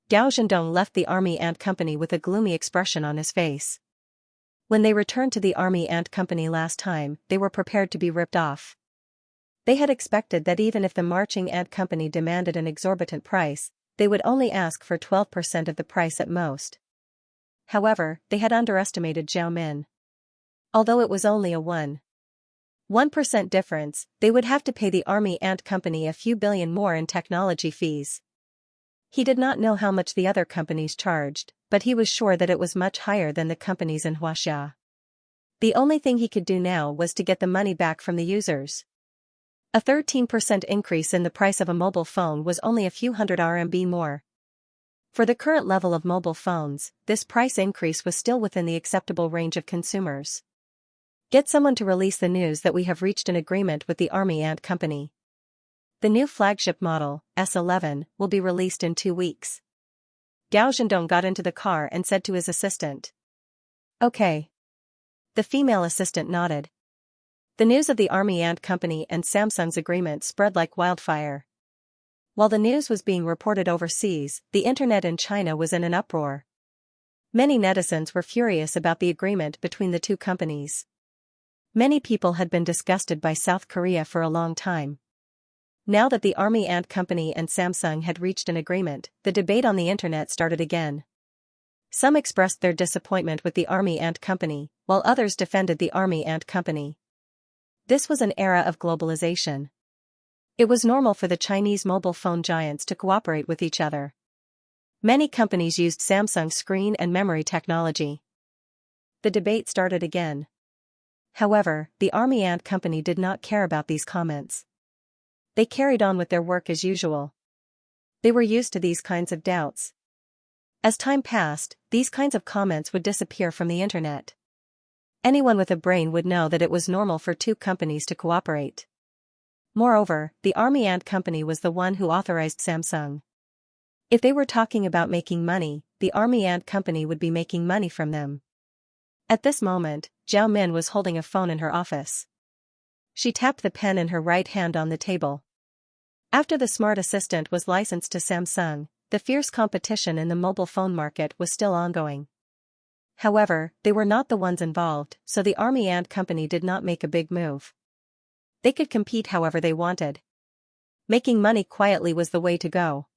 Gao Zhendong left the Army Ant Company with a gloomy expression on his face. When they returned to the Army Ant Company last time, they were prepared to be ripped off. They had expected that even if the Marching Ant Company demanded an exorbitant price, they would only ask for 12% of the price at most. However, they had underestimated Zhao Min. Although it was only a 1% 1% difference, they would have to pay the army ant company a few billion more in technology fees. He did not know how much the other companies charged, but he was sure that it was much higher than the companies in Xianxia. The only thing he could do now was to get the money back from the users. A 13% increase in the price of a mobile phone was only a few hundred RMB more. For the current level of mobile phones, this price increase was still within the acceptable range of consumers. Get someone to release the news that we have reached an agreement with the Army Ant Company. The new flagship model, S11, will be released in 2 weeks. Gao Zhendong got into the car and said to his assistant. Okay. The female assistant nodded. The news of the Army Ant Company and Samsung's agreement spread like wildfire. While the news was being reported overseas, the internet in China was in an uproar. Many netizens were furious about the agreement between the two companies. Many people had been disgusted by South Korea for a long time. Now that the Army Ant Company and Samsung had reached an agreement, the debate on the internet started again. Some expressed their disappointment with the Army Ant Company, while others defended the Army Ant Company. This was an era of globalization. It was normal for the Chinese mobile phone giants to cooperate with each other. Many companies used Samsung's screen and memory technology. The debate started again. However, the Army Ant Company did not care about these comments. They carried on with their work as usual. They were used to these kinds of doubts. As time passed, these kinds of comments would disappear from the internet. Anyone with a brain would know that it was normal for two companies to cooperate. Moreover, the Army Ant Company was the one who authorized Samsung. If they were talking about making money, the Army Ant Company would be making money from them. At this moment, Zhao Min was holding a phone in her office. She tapped the pen in her right hand on the table. After the smart assistant was licensed to Samsung, the fierce competition in the mobile phone market was still ongoing. However, they were not the ones involved, so the Army Ant Company did not make a big move. They could compete however they wanted. Making money quietly was the way to go.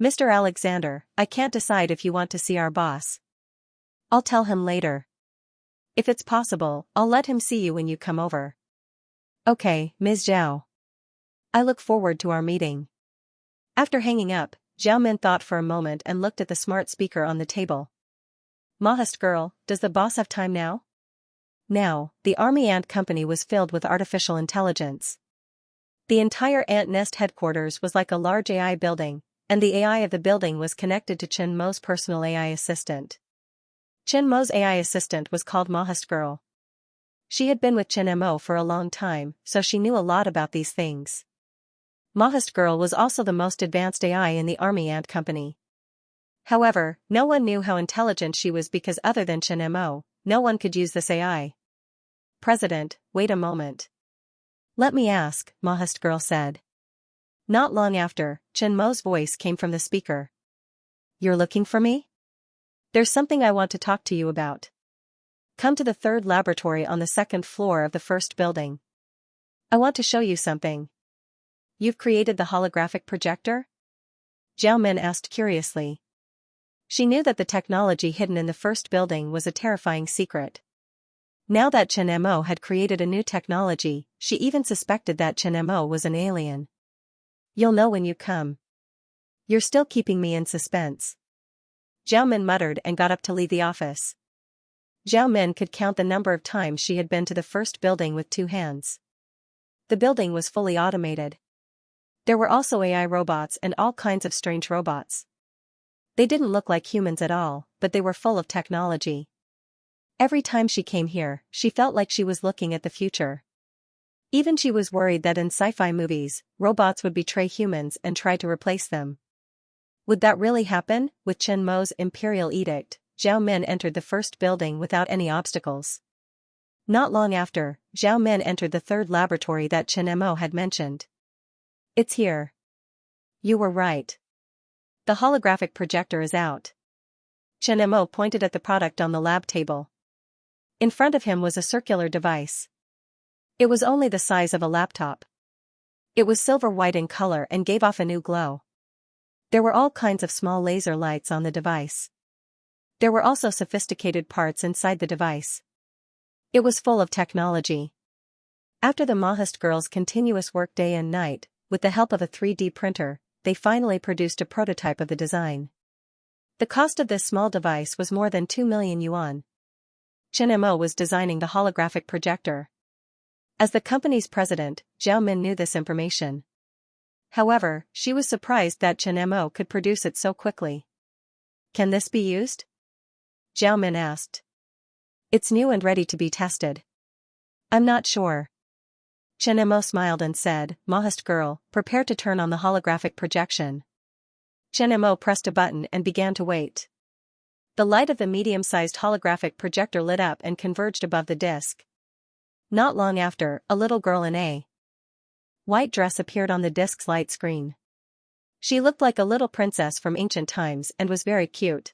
Mr. Alexander, I can't decide if you want to see our boss. I'll tell him later. If it's possible, I'll let him see you when you come over. Okay, Ms. Zhao. I look forward to our meeting. After hanging up, Zhao Min thought for a moment and looked at the smart speaker on the table. Mahast girl, does the boss have time now? Now, the Army Ant Company was filled with artificial intelligence. The entire ant nest headquarters was like a large AI building, and the AI of the building was connected to Chen Mo's personal AI assistant. Chen Mo's AI assistant was called Mahast girl. She had been with Chen Mo for a long time, so she knew a lot about these things. Mahast girl was also the most advanced AI in the Army Ant Company. However, no one knew how intelligent she was because other than Chen Mo, no one could use this AI. President, wait a moment. Let me ask, Mahast girl said. Not long after, Chen Mo's voice came from the speaker. You're looking for me? There's something I want to talk to you about. Come to the third laboratory on the second floor of the first building. I want to show you something. You've created the holographic projector? Zhao Min asked curiously. She knew that the technology hidden in the first building was a terrifying secret. Now that Chen Mo had created a new technology, she even suspected that Chen Mo was an alien. You'll know when you come. You're still keeping me in suspense. Zhao Min muttered and got up to leave the office. Zhao Min could count the number of times she had been to the first building with 2 hands. The building was fully automated. There were also AI robots and all kinds of strange robots. They didn't look like humans at all, but they were full of technology. Every time she came here, she felt like she was looking at the future. Even she was worried that in sci-fi movies, robots would betray humans and try to replace them. Would that really happen? With Chen Mo's imperial edict, Zhao Min entered the first building without any obstacles. Not long after, Zhao Min entered the third laboratory that Chen Mo had mentioned. It's here. You were right. The holographic projector is out. Chen Mo pointed at the product on the lab table. In front of him was a circular device. It was only the size of a laptop. It was silver-white in color and gave off a new glow. There were all kinds of small laser lights on the device. There were also sophisticated parts inside the device. It was full of technology. After the Mahist girls' continuous work day and night, with the help of a 3D printer, they finally produced a prototype of the design. The cost of this small device was more than 2 million yuan. Chen Mo was designing the holographic projector. As the company's president, Zhao Min knew this information. However, she was surprised that Chen Mo could produce it so quickly. Can this be used? Zhao Min asked. It's new and ready to be tested. I'm not sure. Chen Mo smiled and said, Mahist girl, prepare to turn on the holographic projection. Chen Mo pressed a button and began to wait. The light of the medium-sized holographic projector lit up and converged above the disc. Not long after, a little girl in a white dress appeared on the disc's light screen. She looked like a little princess from ancient times and was very cute.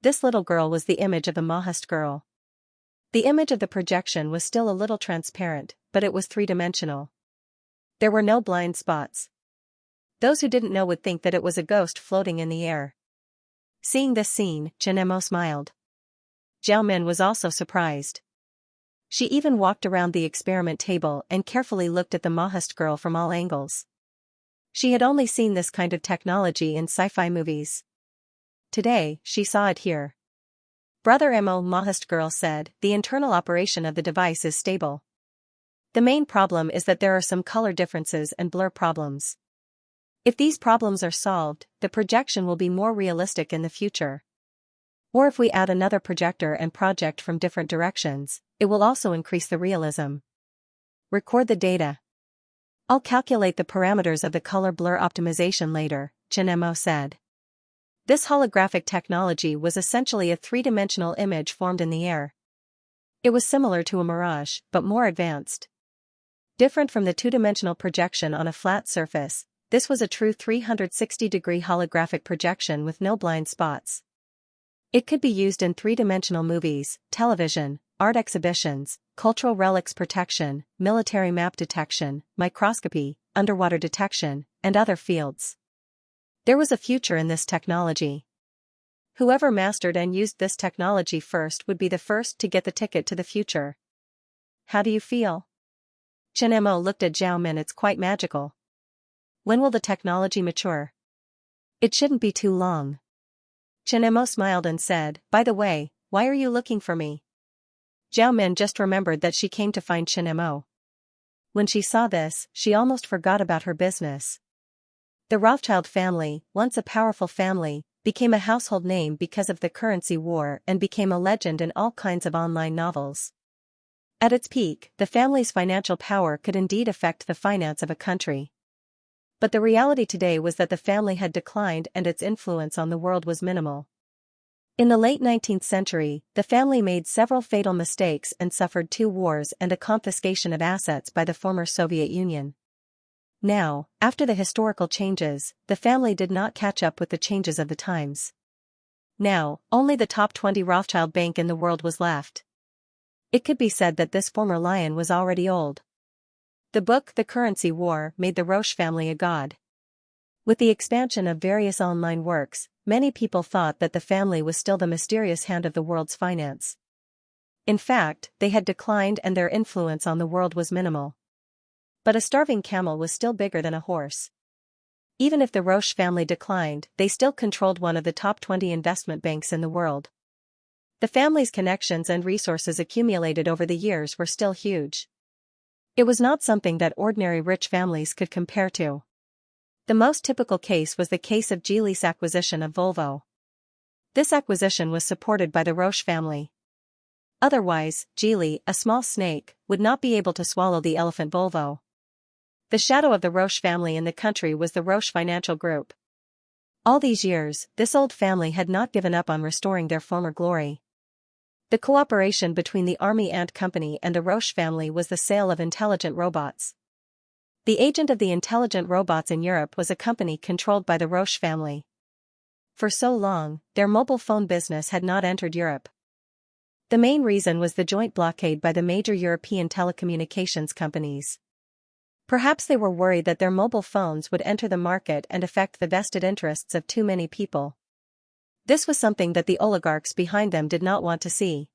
This little girl was the image of the Mahist girl. The image of the projection was still a little transparent, but it was three-dimensional. There were no blind spots. Those who didn't know would think that it was a ghost floating in the air. Seeing this scene, Chen Mo smiled. Zhao Min was also surprised. She even walked around the experiment table and carefully looked at the Mahist girl from all angles. She had only seen this kind of technology in sci-fi movies. Today, she saw it here. Brother Mo, Mahist girl said, the internal operation of the device is stable. The main problem is that there are some color differences and blur problems. If these problems are solved, the projection will be more realistic in the future. Or if we add another projector and project from different directions, it will also increase the realism. Record the data. I'll calculate the parameters of the color blur optimization later, Chen Mo said. This holographic technology was essentially a three-dimensional image formed in the air. It was similar to a mirage, but more advanced. Different from the two-dimensional projection on a flat surface, this was a true 360-degree holographic projection with no blind spots. It could be used in three-dimensional movies, television, art exhibitions, cultural relics protection, military map detection, microscopy, underwater detection, and other fields. There was a future in this technology. Whoever mastered and used this technology first would be the first to get the ticket to the future. How do you feel? Chen Mo looked at Zhao Min. It's quite magical. When will the technology mature? It shouldn't be too long. Chen Mo smiled and said, by the way, why are you looking for me? Zhao Min just remembered that she came to find Chen Mo. When she saw this, she almost forgot about her business. The Rothschild family, once a powerful family, became a household name because of the currency war and became a legend in all kinds of online novels. At its peak, the family's financial power could indeed affect the finance of a country. But the reality today was that the family had declined and its influence on the world was minimal. In the late 19th century, the family made several fatal mistakes and suffered 2 wars and a confiscation of assets by the former Soviet Union. Now, after the historical changes, the family did not catch up with the changes of the times. Now, only the top 20 Rothschild bank in the world was left. It could be said that this former lion was already old. The book The Currency War made the Roche family a god. With the expansion of various online works, many people thought that the family was still the mysterious hand of the world's finance. In fact, they had declined and their influence on the world was minimal. But a starving camel was still bigger than a horse. Even if the Roche family declined, they still controlled one of the top 20 investment banks in the world. The family's connections and resources accumulated over the years were still huge. It was not something that ordinary rich families could compare to. The most typical case was the case of Geely's acquisition of Volvo. This acquisition was supported by the Roche family. Otherwise, Geely, a small snake, would not be able to swallow the elephant Volvo. The shadow of the Roche family in the country was the Roche Financial Group. All these years, this old family had not given up on restoring their former glory. The cooperation between the Army Ant Company and the Roche family was the sale of intelligent robots. The agent of the intelligent robots in Europe was a company controlled by the Roche family. For so long, their mobile phone business had not entered Europe. The main reason was the joint blockade by the major European telecommunications companies. Perhaps they were worried that their mobile phones would enter the market and affect the vested interests of too many people. This was something that the oligarchs behind them did not want to see.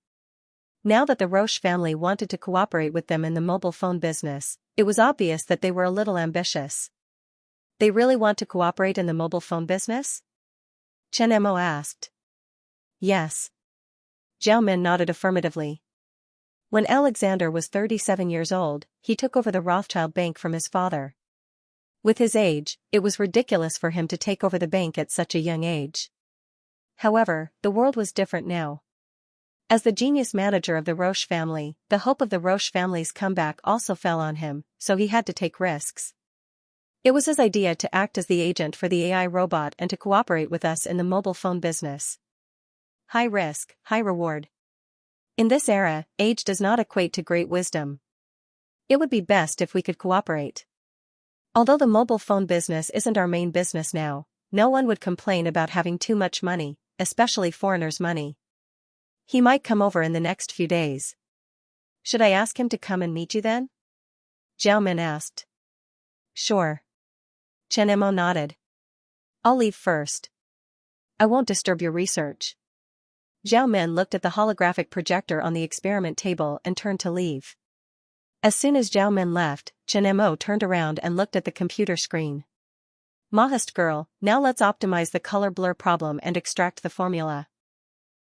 Now that the Roche family wanted to cooperate with them in the mobile phone business, it was obvious that they were a little ambitious. They really want to cooperate in the mobile phone business? Chen Mo asked. Yes. Zhao Min nodded affirmatively. When Alexander was 37 years old, he took over the Rothschild Bank from his father. With his age, it was ridiculous for him to take over the bank at such a young age. However, the world was different now. As the genius manager of the Roche family, the hope of the Roche family's comeback also fell on him, so he had to take risks. It was his idea to act as the agent for the AI robot and to cooperate with us in the mobile phone business. High risk, high reward. In this era, age does not equate to great wisdom. It would be best if we could cooperate. Although the mobile phone business isn't our main business now, no one would complain about having too much money, especially foreigners' money. He might come over in the next few days. Should I ask him to come and meet you then? Zhao Min asked. Sure. Chen Mo nodded. I'll leave first. I won't disturb your research. Zhao Min looked at the holographic projector on the experiment table and turned to leave. As soon as Zhao Min left, Chen Mo turned around and looked at the computer screen. Mahest girl, now let's optimize the color blur problem and extract the formula.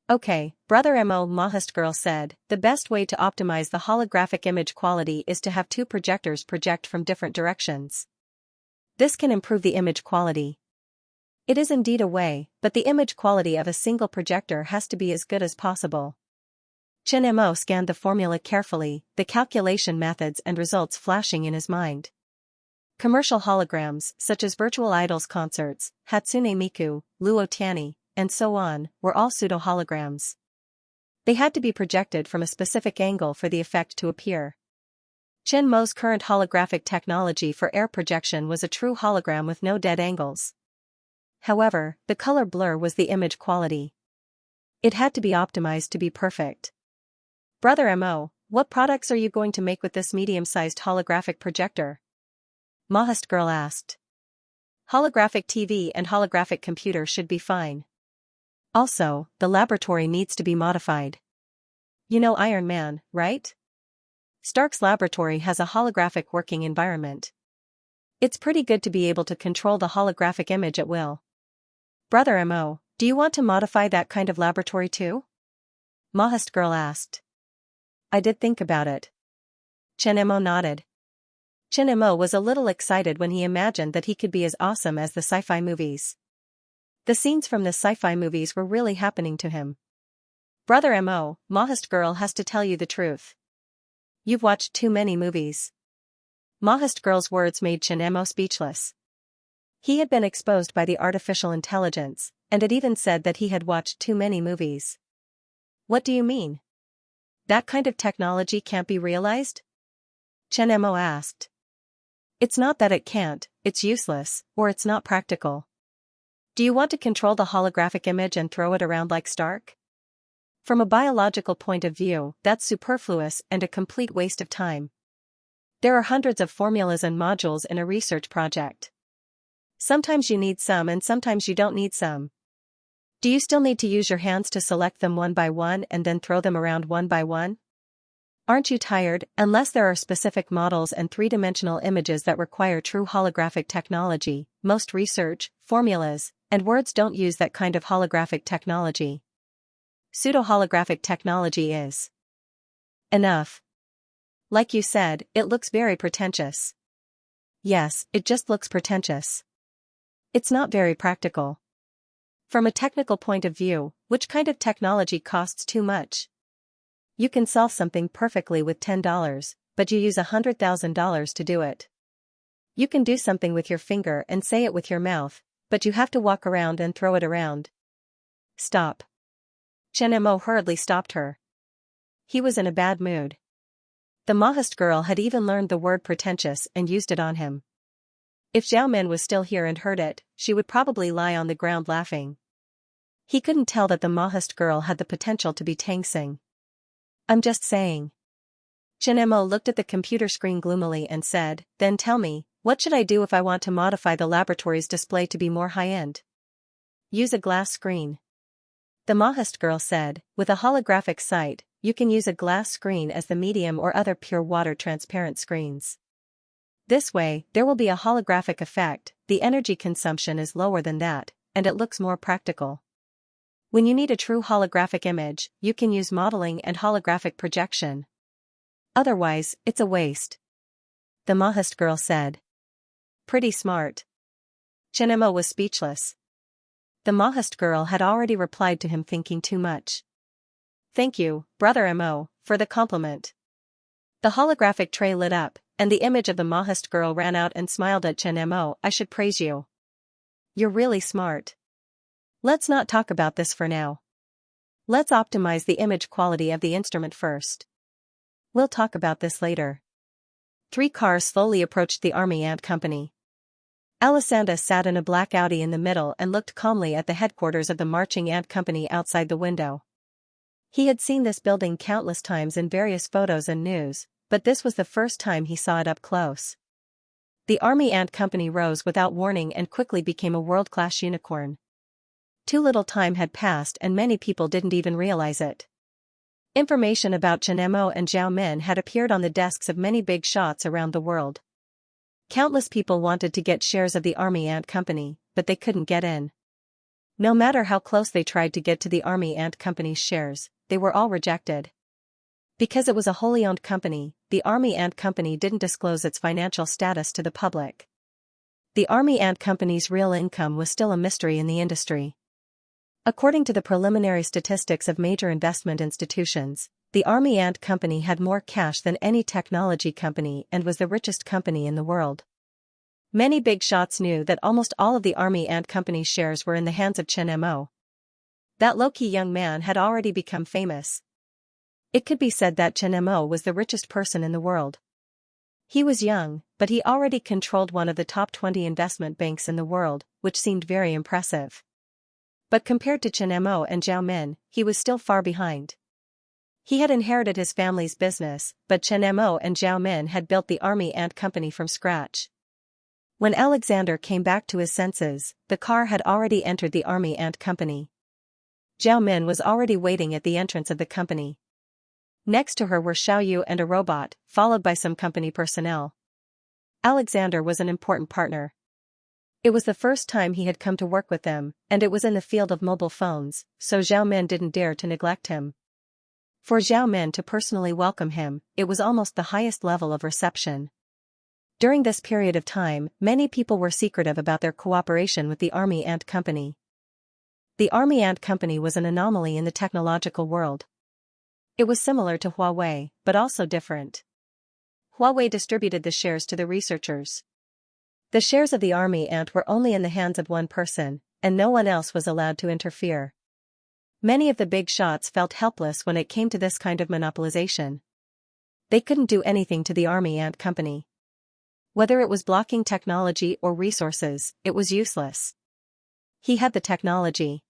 Okay, brother Mo, Mahest girl said, the best way to optimize the holographic image quality is to have two projectors project from different directions. This can improve the image quality. It is indeed a way, but the image quality of a single projector has to be as good as possible. Chen Mo scanned the formula carefully, the calculation methods and results flashing in his mind. Commercial holograms, such as Virtual Idols concerts, Hatsune Miku, Luo Tianyi, and so on, were all pseudo-holograms. They had to be projected from a specific angle for the effect to appear. Chen Mo's current holographic technology for air projection was a true hologram with no dead angles. However, the color blur was the image quality. It had to be optimized to be perfect. Brother Mo, what products are you going to make with this medium-sized holographic projector? Mahest girl asked. Holographic TV and holographic computer should be fine. Also, the laboratory needs to be modified. You know Iron Man, right? Stark's laboratory has a holographic working environment. It's pretty good to be able to control the holographic image at will. Brother Mo, do you want to modify that kind of laboratory too? Mahest girl asked. I did think about it. Chen Mo nodded. Chen Mo was a little excited when he imagined that he could be as awesome as the sci-fi movies. The scenes from the sci-fi movies were really happening to him. Brother Mo, Mahest girl has to tell you the truth. You've watched too many movies. Mahest girl's words made Chen Mo speechless. He had been exposed by the artificial intelligence, and had even said that he had watched too many movies. What do you mean? That kind of technology can't be realized? Chen Mo asked. It's not that it can't, it's useless, or it's not practical. Do you want to control the holographic image and throw it around like Stark? From a biological point of view, that's superfluous and a complete waste of time. There are hundreds of formulas and modules in a research project. Sometimes you need some and sometimes you don't need some. Do you still need to use your hands to select them one by one and then throw them around one by one? Aren't you tired? Unless there are specific models and three-dimensional images that require true holographic technology, most research, formulas, and words don't use that kind of holographic technology. Pseudo-holographic technology is enough. Like you said, it looks very pretentious. Yes, it just looks pretentious. It's not very practical. From a technical point of view, which kind of technology costs too much? You can sell something perfectly with $10, but you use $100,000 to do it. You can do something with your finger and say it with your mouth, but you have to walk around and throw it around. Stop. Chen Mo hurriedly stopped her. He was in a bad mood. The Mahest girl had even learned the word pretentious and used it on him. If Zhao Min was still here and heard it, she would probably lie on the ground laughing. He couldn't tell that the Mahest girl had the potential to be Tang Xing. I'm just saying. Chen Mo looked at the computer screen gloomily and said, then tell me, what should I do if I want to modify the laboratory's display to be more high-end? Use a glass screen. The Mahest girl said, with a holographic sight, you can use a glass screen as the medium or other pure water transparent screens. This way, there will be a holographic effect, the energy consumption is lower than that, and it looks more practical. When you need a true holographic image, you can use modeling and holographic projection. Otherwise, it's a waste. The Mahist girl said. Pretty smart. Xianxia was speechless. The Mahist girl had already replied to him thinking too much. Thank you, Brother Mo, for the compliment. The holographic tray lit up, and the image of the Mahist girl ran out and smiled at Xianxia. I should praise you. You're really smart. Let's not talk about this for now. Let's optimize the image quality of the instrument first. We'll talk about this later. 3 cars slowly approached the army ant company. Alisanda sat in a black Audi in the middle and looked calmly at the headquarters of the marching ant company outside the window. He had seen this building countless times in various photos and news, but this was the first time he saw it up close. The army ant company rose without warning and quickly became a world-class unicorn. Too little time had passed and many people didn't even realize it. Information about Xianxia and Zhao Min had appeared on the desks of many big shots around the world. Countless people wanted to get shares of the army ant company, but they couldn't get in. No matter how close they tried to get to the army ant company's shares, they were all rejected. Because it was a wholly owned company, the army ant company didn't disclose its financial status to the public. The army ant company's real income was still a mystery in the industry. According to the preliminary statistics of major investment institutions, the army ant company had more cash than any technology company and was the richest company in the world. Many big shots knew that almost all of the army ant company's shares were in the hands of Xianxia. That low-key young man had already become famous. It could be said that Xianxia was the richest person in the world. He was young, but he already controlled one of the top 20 investment banks in the world, which seemed very impressive. But compared to Xianxia and Zhao Min, he was still far behind. He had inherited his family's business, but Xianxia and Zhao Min had built the army ant company from scratch. When Alexander came back to his senses, the car had already entered the army ant company. Zhao Min was already waiting at the entrance of the company. Next to her were Xiaoyu and a robot, followed by some company personnel. Alexander was an important partner. It was the first time he had come to work with them, and it was in the field of mobile phones, so Zhao Min didn't dare to neglect him. For Zhao Min to personally welcome him, it was almost the highest level of reception. During this period of time, many people were secretive about their cooperation with the army ant company. The army ant company was an anomaly in the technological world. It was similar to Huawei, but also different. Huawei distributed the shares to the researchers. The shares of the army ant were only in the hands of one person, and no one else was allowed to interfere. Many of the big shots felt helpless when it came to this kind of monopolization. They couldn't do anything to the army ant company. Whether it was blocking technology or resources, it was useless. He had the technology.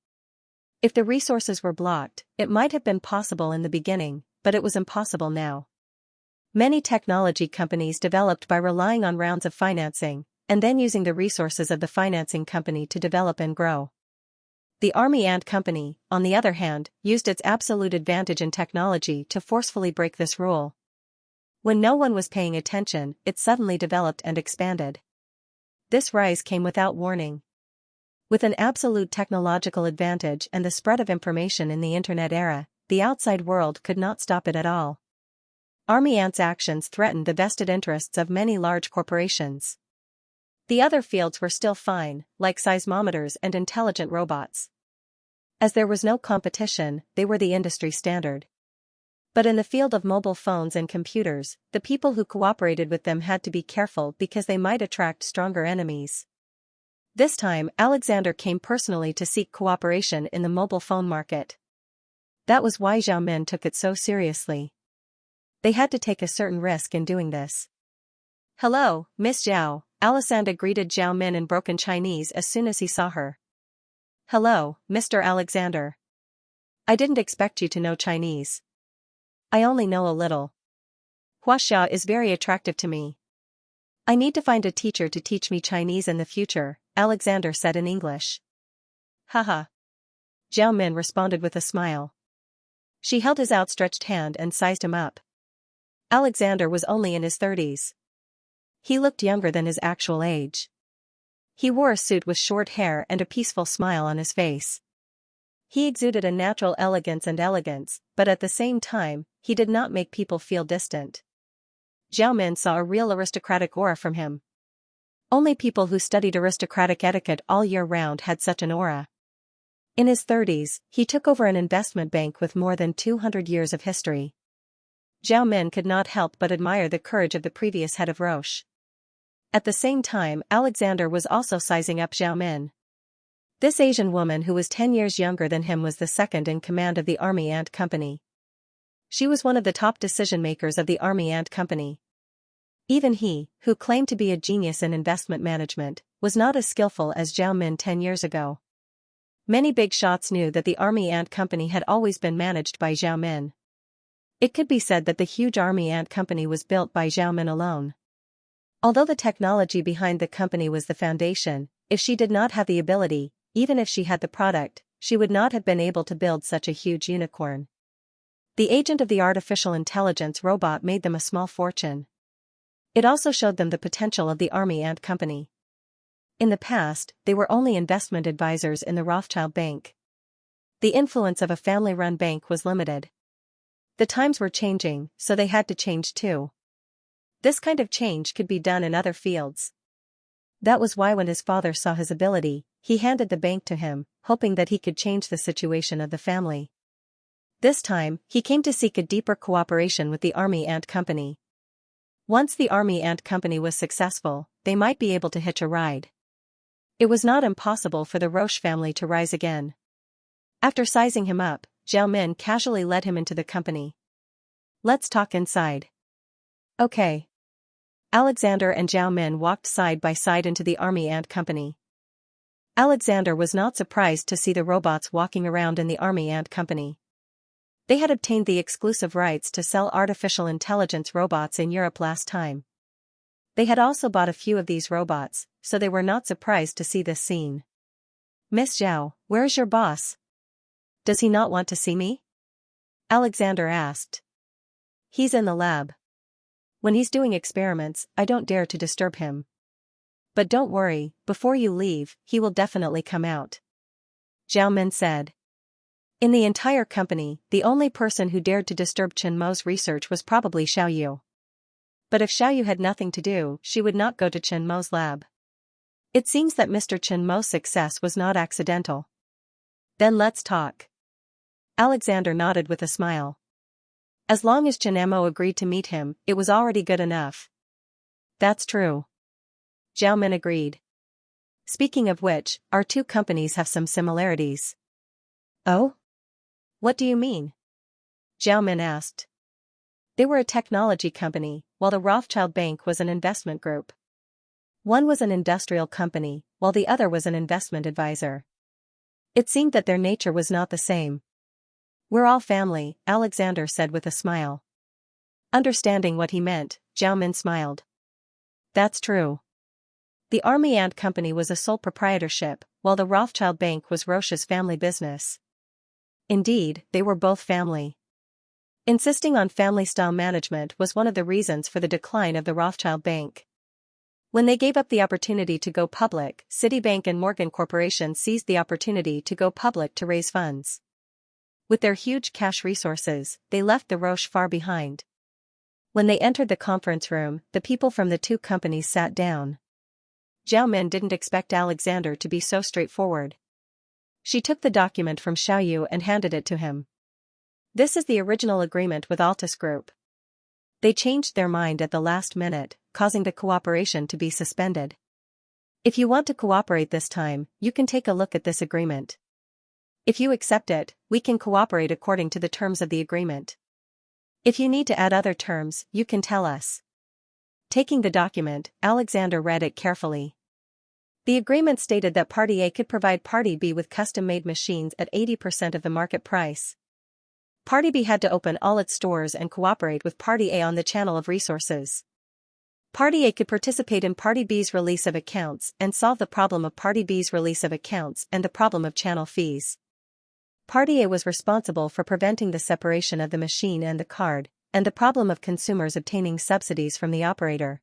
If the resources were blocked, it might have been possible in the beginning, but it was impossible now. Many technology companies developed by relying on rounds of financing, and then using the resources of the financing company to develop and grow. The army ant company, on the other hand, used its absolute advantage in technology to forcefully break this rule. When no one was paying attention, it suddenly developed and expanded. This rise came without warning. With an absolute technological advantage and the spread of information in the internet era, the outside world could not stop it at all. Army ants' actions threatened the vested interests of many large corporations. The other fields were still fine, like seismometers and intelligent robots. As there was no competition, they were the industry standard. But in the field of mobile phones and computers, the people who cooperated with them had to be careful because they might attract stronger enemies. This time, Alexander came personally to seek cooperation in the mobile phone market. That was why Zhao Min took it so seriously. They had to take a certain risk in doing this. "Hello, Miss Zhao," Alexander greeted Zhao Min in broken Chinese as soon as he saw her. "Hello, Mr. Alexander. I didn't expect you to know Chinese. I only know a little. Huaxia is very attractive to me. I need to find a teacher to teach me Chinese in the future," Alexander said in English. "Haha." Zhao Min responded with a smile. She held his outstretched hand and sized him up. Alexander was only in his 30s. He looked younger than his actual age. He wore a suit with short hair and a peaceful smile on his face. He exuded a natural elegance, but at the same time, he did not make people feel distant. Zhao Min saw a real aristocratic aura from him. Only people who studied aristocratic etiquette all year round had such an aura. In his 30s, he took over an investment bank with more than 200 years of history. Zhao Min could not help but admire the courage of the previous head of Roche. At the same time, Alexander was also sizing up Zhao Min. This Asian woman who was 10 years younger than him was the second in command of the Army Ant Company. She was one of the top decision-makers of the Army Ant Company. Even he, who claimed to be a genius in investment management, was not as skillful as Zhao Min 10 years ago. Many big shots knew that the Army Ant Company had always been managed by Zhao Min. It could be said that the huge Army Ant Company was built by Zhao Min alone. Although the technology behind the company was the foundation, if she did not have the ability, even if she had the product, she would not have been able to build such a huge unicorn. The agent of the artificial intelligence robot made them a small fortune. It also showed them the potential of the Army Ant Company. In the past, they were only investment advisors in the Rothschild Bank. The influence of a family-run bank was limited. The times were changing, so they had to change too. This kind of change could be done in other fields. That was why when his father saw his ability, he handed the bank to him, hoping that he could change the situation of the family. This time, he came to seek a deeper cooperation with the Army Ant Company. Once the Army Ant Company was successful, they might be able to hitch a ride. It was not impossible for the Roche family to rise again. After sizing him up, Zhao Min casually led him into the company. "Let's talk inside." "Okay." Alexander and Zhao Min walked side by side into the Army Ant Company. Alexander was not surprised to see the robots walking around in the Army Ant Company. They had obtained the exclusive rights to sell artificial intelligence robots in Europe last time. They had also bought a few of these robots, so they were not surprised to see this scene. "Miss Zhao, where is your boss? Does he not want to see me?" Alexander asked. "He's in the lab. When he's doing experiments, I don't dare to disturb him. But don't worry, before you leave, he will definitely come out," Zhao Min said. In the entire company, the only person who dared to disturb Chen Mo's research was probably Xiaoyu. But if Xiaoyu had nothing to do, she would not go to Chen Mo's lab. It seems that Mr. Chen Mo's success was not accidental. "Then let's talk." Alexander nodded with a smile. As long as Chen Mo agreed to meet him, it was already good enough. "That's true." Zhao Min agreed. "Speaking of which, our two companies have some similarities." "Oh? What do you mean?" Zhao Min asked. They were a technology company, while the Rothschild Bank was an investment group. One was an industrial company, while the other was an investment advisor. It seemed that their nature was not the same. "We're all family," Alexander said with a smile. Understanding what he meant, Zhao Min smiled. "That's true." The Army Ant Company was a sole proprietorship, while the Rothschild Bank was Roche's family business. Indeed, they were both family. Insisting on family-style management was one of the reasons for the decline of the Rothschild Bank. When they gave up the opportunity to go public, Citibank and Morgan Corporation seized the opportunity to go public to raise funds. With their huge cash resources, they left the Roche far behind. When they entered the conference room, the people from the two companies sat down. Zhao Min didn't expect Alexander to be so straightforward. She took the document from Xiaoyu and handed it to him. "This is the original agreement with Altus Group. They changed their mind at the last minute, causing the cooperation to be suspended. If you want to cooperate this time, you can take a look at this agreement. If you accept it, we can cooperate according to the terms of the agreement. If you need to add other terms, you can tell us." Taking the document, Alexander read it carefully. The agreement stated that Party A could provide Party B with custom-made machines at 80% of the market price. Party B had to open all its stores and cooperate with Party A on the channel of resources. Party A could participate in Party B's release of accounts and solve the problem of Party B's release of accounts and the problem of channel fees. Party A was responsible for preventing the separation of the machine and the card, and the problem of consumers obtaining subsidies from the operator.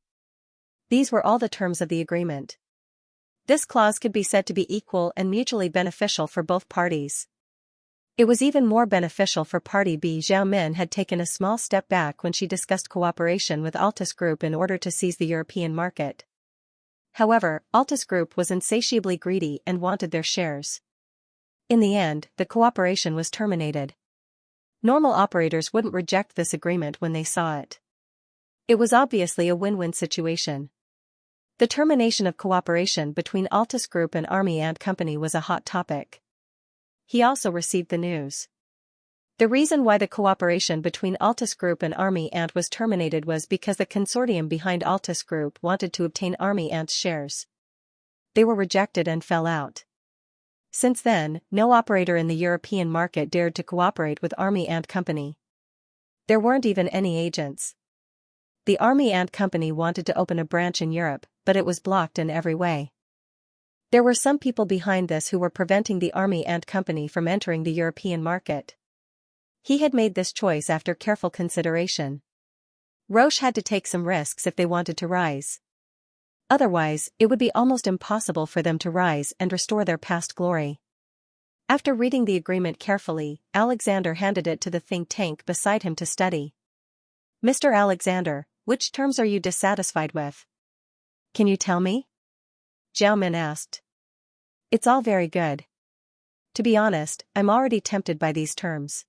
These were all the terms of the agreement. This clause could be said to be equal and mutually beneficial for both parties. It was even more beneficial for Party B. Zhao Min had taken a small step back when she discussed cooperation with Altus Group in order to seize the European market. However, Altus Group was insatiably greedy and wanted their shares. In the end, the cooperation was terminated. Normal operators wouldn't reject this agreement when they saw it. It was obviously a win-win situation. The termination of cooperation between Altus Group and Army Ant Company was a hot topic. He also received the news. The reason why the cooperation between Altus Group and Army Ant was terminated was because the consortium behind Altus Group wanted to obtain Army Ant's shares. They were rejected and fell out. Since then, no operator in the European market dared to cooperate with Army Ant Company. There weren't even any agents. The Army Ant Company wanted to open a branch in Europe, but it was blocked in every way. There were some people behind this who were preventing the Army Ant Company from entering the European market. He had made this choice after careful consideration. Roche had to take some risks if they wanted to rise. Otherwise, it would be almost impossible for them to rise and restore their past glory. After reading the agreement carefully, Alexander handed it to the think tank beside him to study. "Mr. Alexander, which terms are you dissatisfied with? Can you tell me?" Zhao Min asked. "It's all very good. To be honest, I'm already tempted by these terms."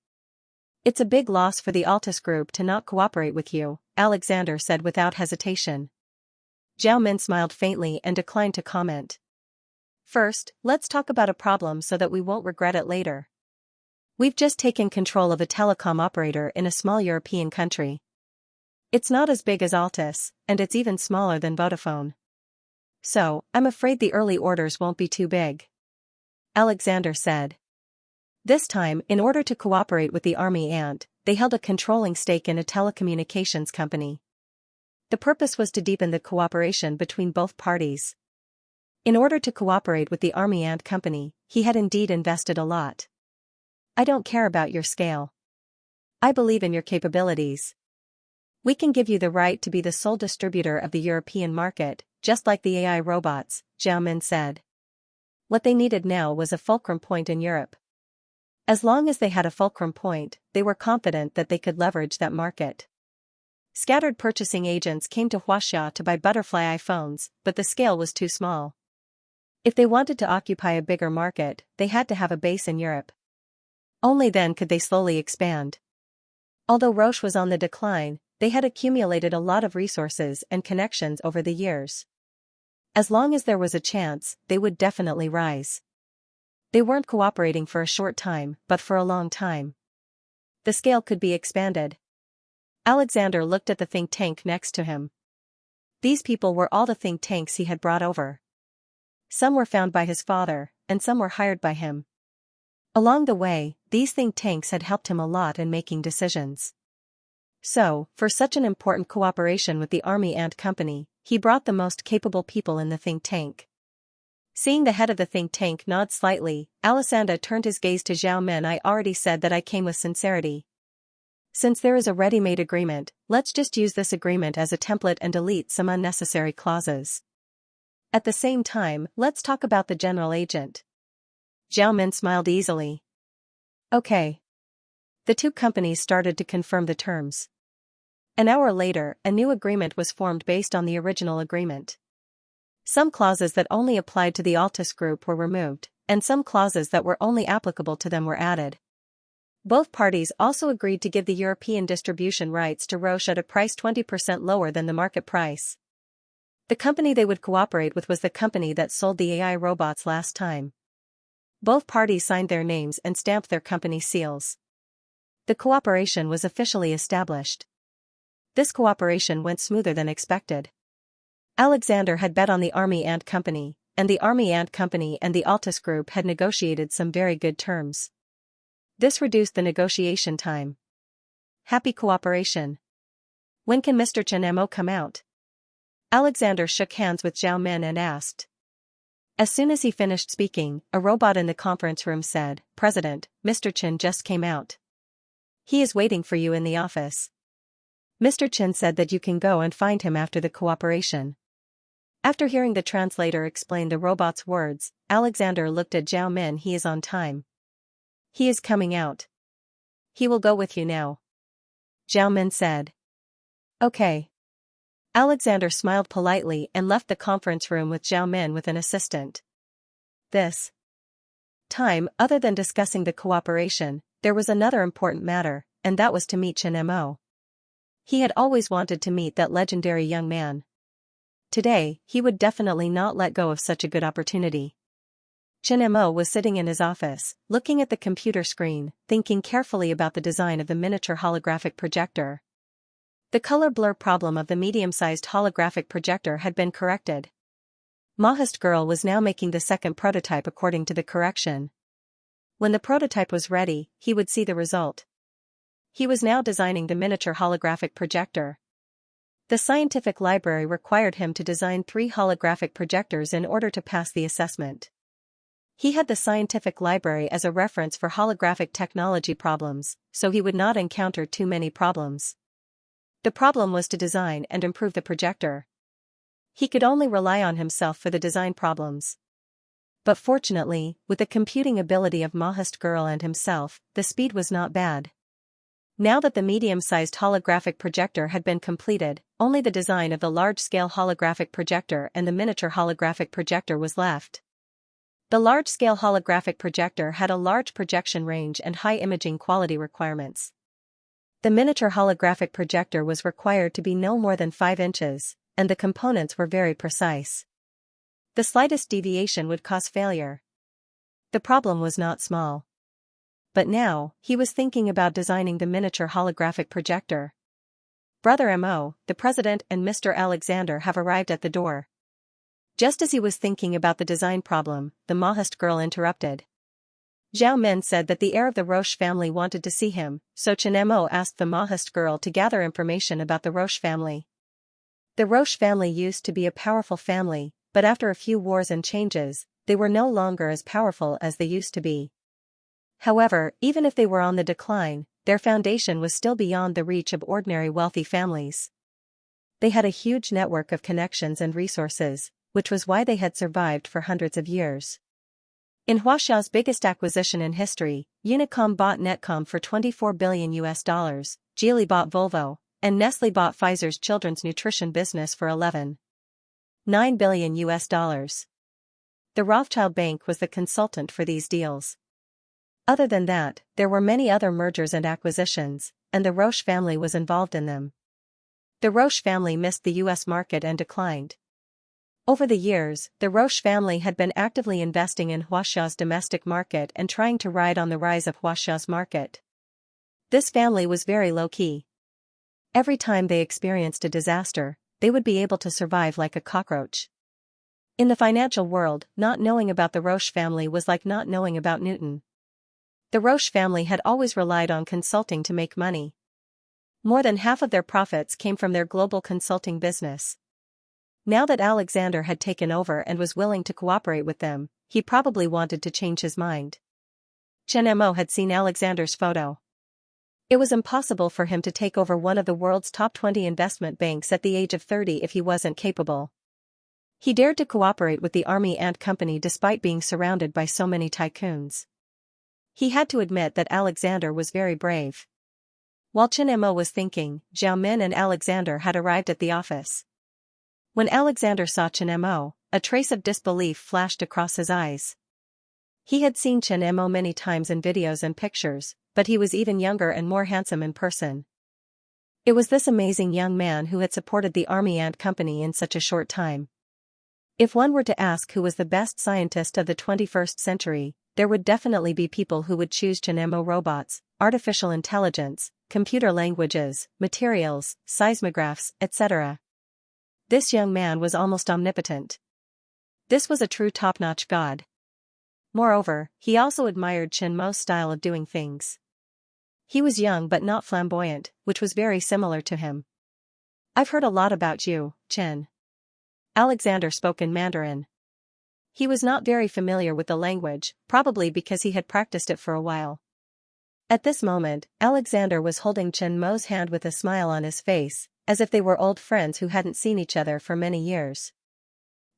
"It's a big loss for the Altus Group to not cooperate with you," Alexander said without hesitation. Zhao Min smiled faintly and declined to comment. "First, let's talk about a problem so that we won't regret it later. We've just taken control of a telecom operator in a small European country. It's not as big as Altus, and it's even smaller than Vodafone. So, I'm afraid the early orders won't be too big," Alexander said. This time, in order to cooperate with the Army Ant, they held a controlling stake in a telecommunications company. The purpose was to deepen the cooperation between both parties. In order to cooperate with the Army Ant Company, he had indeed invested a lot. "I don't care about your scale. I believe in your capabilities. We can give you the right to be the sole distributor of the European market, just like the AI robots," Zhao Min said. What they needed now was a fulcrum point in Europe. As long as they had a fulcrum point, they were confident that they could leverage that market. Scattered purchasing agents came to Xianxia to buy butterfly iPhones, but the scale was too small. If they wanted to occupy a bigger market, they had to have a base in Europe. Only then could they slowly expand. Although Roche was on the decline, they had accumulated a lot of resources and connections over the years. As long as there was a chance, they would definitely rise. They weren't cooperating for a short time, but for a long time. The scale could be expanded. Alexander looked at the think tank next to him. These people were all the think tanks he had brought over. Some were found by his father, and some were hired by him. Along the way, these think tanks had helped him a lot in making decisions. So, for such an important cooperation with the Army Ant Company, he brought the most capable people in the think tank. Seeing the head of the think tank nod slightly, Alexander turned his gaze to Zhao Min. "I already said that I came with sincerity. Since there is a ready-made agreement, let's just use this agreement as a template and delete some unnecessary clauses. At the same time, let's talk about the general agent." Zhao Min smiled easily. "Okay." The two companies started to confirm the terms. An hour later, a new agreement was formed based on the original agreement. Some clauses that only applied to the Altus Group were removed, and some clauses that were only applicable to them were added. Both parties also agreed to give the European distribution rights to Roche at a price 20% lower than the market price. The company they would cooperate with was the company that sold the AI robots last time. Both parties signed their names and stamped their company seals. The cooperation was officially established. This cooperation went smoother than expected. Alexander had bet on the Army Ant Company, and the Army Ant Company and the Altus Group had negotiated some very good terms. This reduced the negotiation time. Happy cooperation. When can Mr. Chen Mo come out? Alexander shook hands with Zhao Min and asked. As soon as he finished speaking, a robot in the conference room said, "President, Mr. Chen just came out. He is waiting for you in the office. Mr. Chen said that you can go and find him after the cooperation." After hearing the translator explain the robot's words, Alexander looked at Zhao Min. "He is on time. He is coming out. He will go with you now," Zhao Min said. "Okay." Alexander smiled politely and left the conference room with Zhao Min with an assistant. This time, other than discussing the cooperation, there was another important matter, and that was to meet Chen Mo. He had always wanted to meet that legendary young man. Today, he would definitely not let go of such a good opportunity. Chen Mo was sitting in his office, looking at the computer screen, thinking carefully about the design of the miniature holographic projector. The color blur problem of the medium-sized holographic projector had been corrected. Mahist Girl was now making the second prototype according to the correction. When the prototype was ready, he would see the result. He was now designing the miniature holographic projector. The scientific library required him to design 3 holographic projectors in order to pass the assessment. He had the scientific library as a reference for holographic technology problems, so he would not encounter too many problems. The problem was to design and improve the projector. He could only rely on himself for the design problems. But fortunately, with the computing ability of Mahist Girl and himself, the speed was not bad. Now that the medium-sized holographic projector had been completed, only the design of the large-scale holographic projector and the miniature holographic projector was left. The large-scale holographic projector had a large projection range and high imaging quality requirements. The miniature holographic projector was required to be no more than 5 inches, and the components were very precise. The slightest deviation would cause failure. The problem was not small. But now, he was thinking about designing the miniature holographic projector. Brother Mo, the president and Mr. Alexander have arrived at the door. Just as he was thinking about the design problem, the Mahist Girl interrupted. Zhao Min said that the heir of the Roche family wanted to see him, so Chen Mo asked the Mahist Girl to gather information about the Roche family. The Roche family used to be a powerful family, but after a few wars and changes, they were no longer as powerful as they used to be. However, even if they were on the decline, their foundation was still beyond the reach of ordinary wealthy families. They had a huge network of connections and resources, which was why they had survived for hundreds of years. In Huaxia's biggest acquisition in history, Unicom bought Netcom for $24 billion, Geely bought Volvo, and Nestle bought Pfizer's children's nutrition business for $11.9 billion. The Rothschild Bank was the consultant for these deals. Other than that, there were many other mergers and acquisitions, and the Roche family was involved in them. The Roche family missed the US market and declined. Over the years, the Roche family had been actively investing in Huaxia's domestic market and trying to ride on the rise of Huaxia's market. This family was very low-key. Every time they experienced a disaster, they would be able to survive like a cockroach. In the financial world, not knowing about the Roche family was like not knowing about Newton. The Roche family had always relied on consulting to make money. More than half of their profits came from their global consulting business. Now that Alexander had taken over and was willing to cooperate with them, he probably wanted to change his mind. Chen Mo had seen Alexander's photo. It was impossible for him to take over one of the world's top 20 investment banks at the age of 30 if he wasn't capable. He dared to cooperate with the Army Ant Company despite being surrounded by so many tycoons. He had to admit that Alexander was very brave. While Chen Mo was thinking, Zhao Min and Alexander had arrived at the office. When Alexander saw Chen Mo, a trace of disbelief flashed across his eyes. He had seen Chen Mo many times in videos and pictures, but he was even younger and more handsome in person. It was this amazing young man who had supported the Army Ant Company in such a short time. If one were to ask who was the best scientist of the 21st century, there would definitely be people who would choose Chen Mo robots, artificial intelligence, computer languages, materials, seismographs, etc. This young man was almost omnipotent. This was a true top-notch god. Moreover, he also admired Chen Mo's style of doing things. He was young but not flamboyant, which was very similar to him. "I've heard a lot about you, Chen." Alexander spoke in Mandarin. He was not very familiar with the language, probably because he had practiced it for a while. At this moment, Alexander was holding Chen Mo's hand with a smile on his face, as if they were old friends who hadn't seen each other for many years.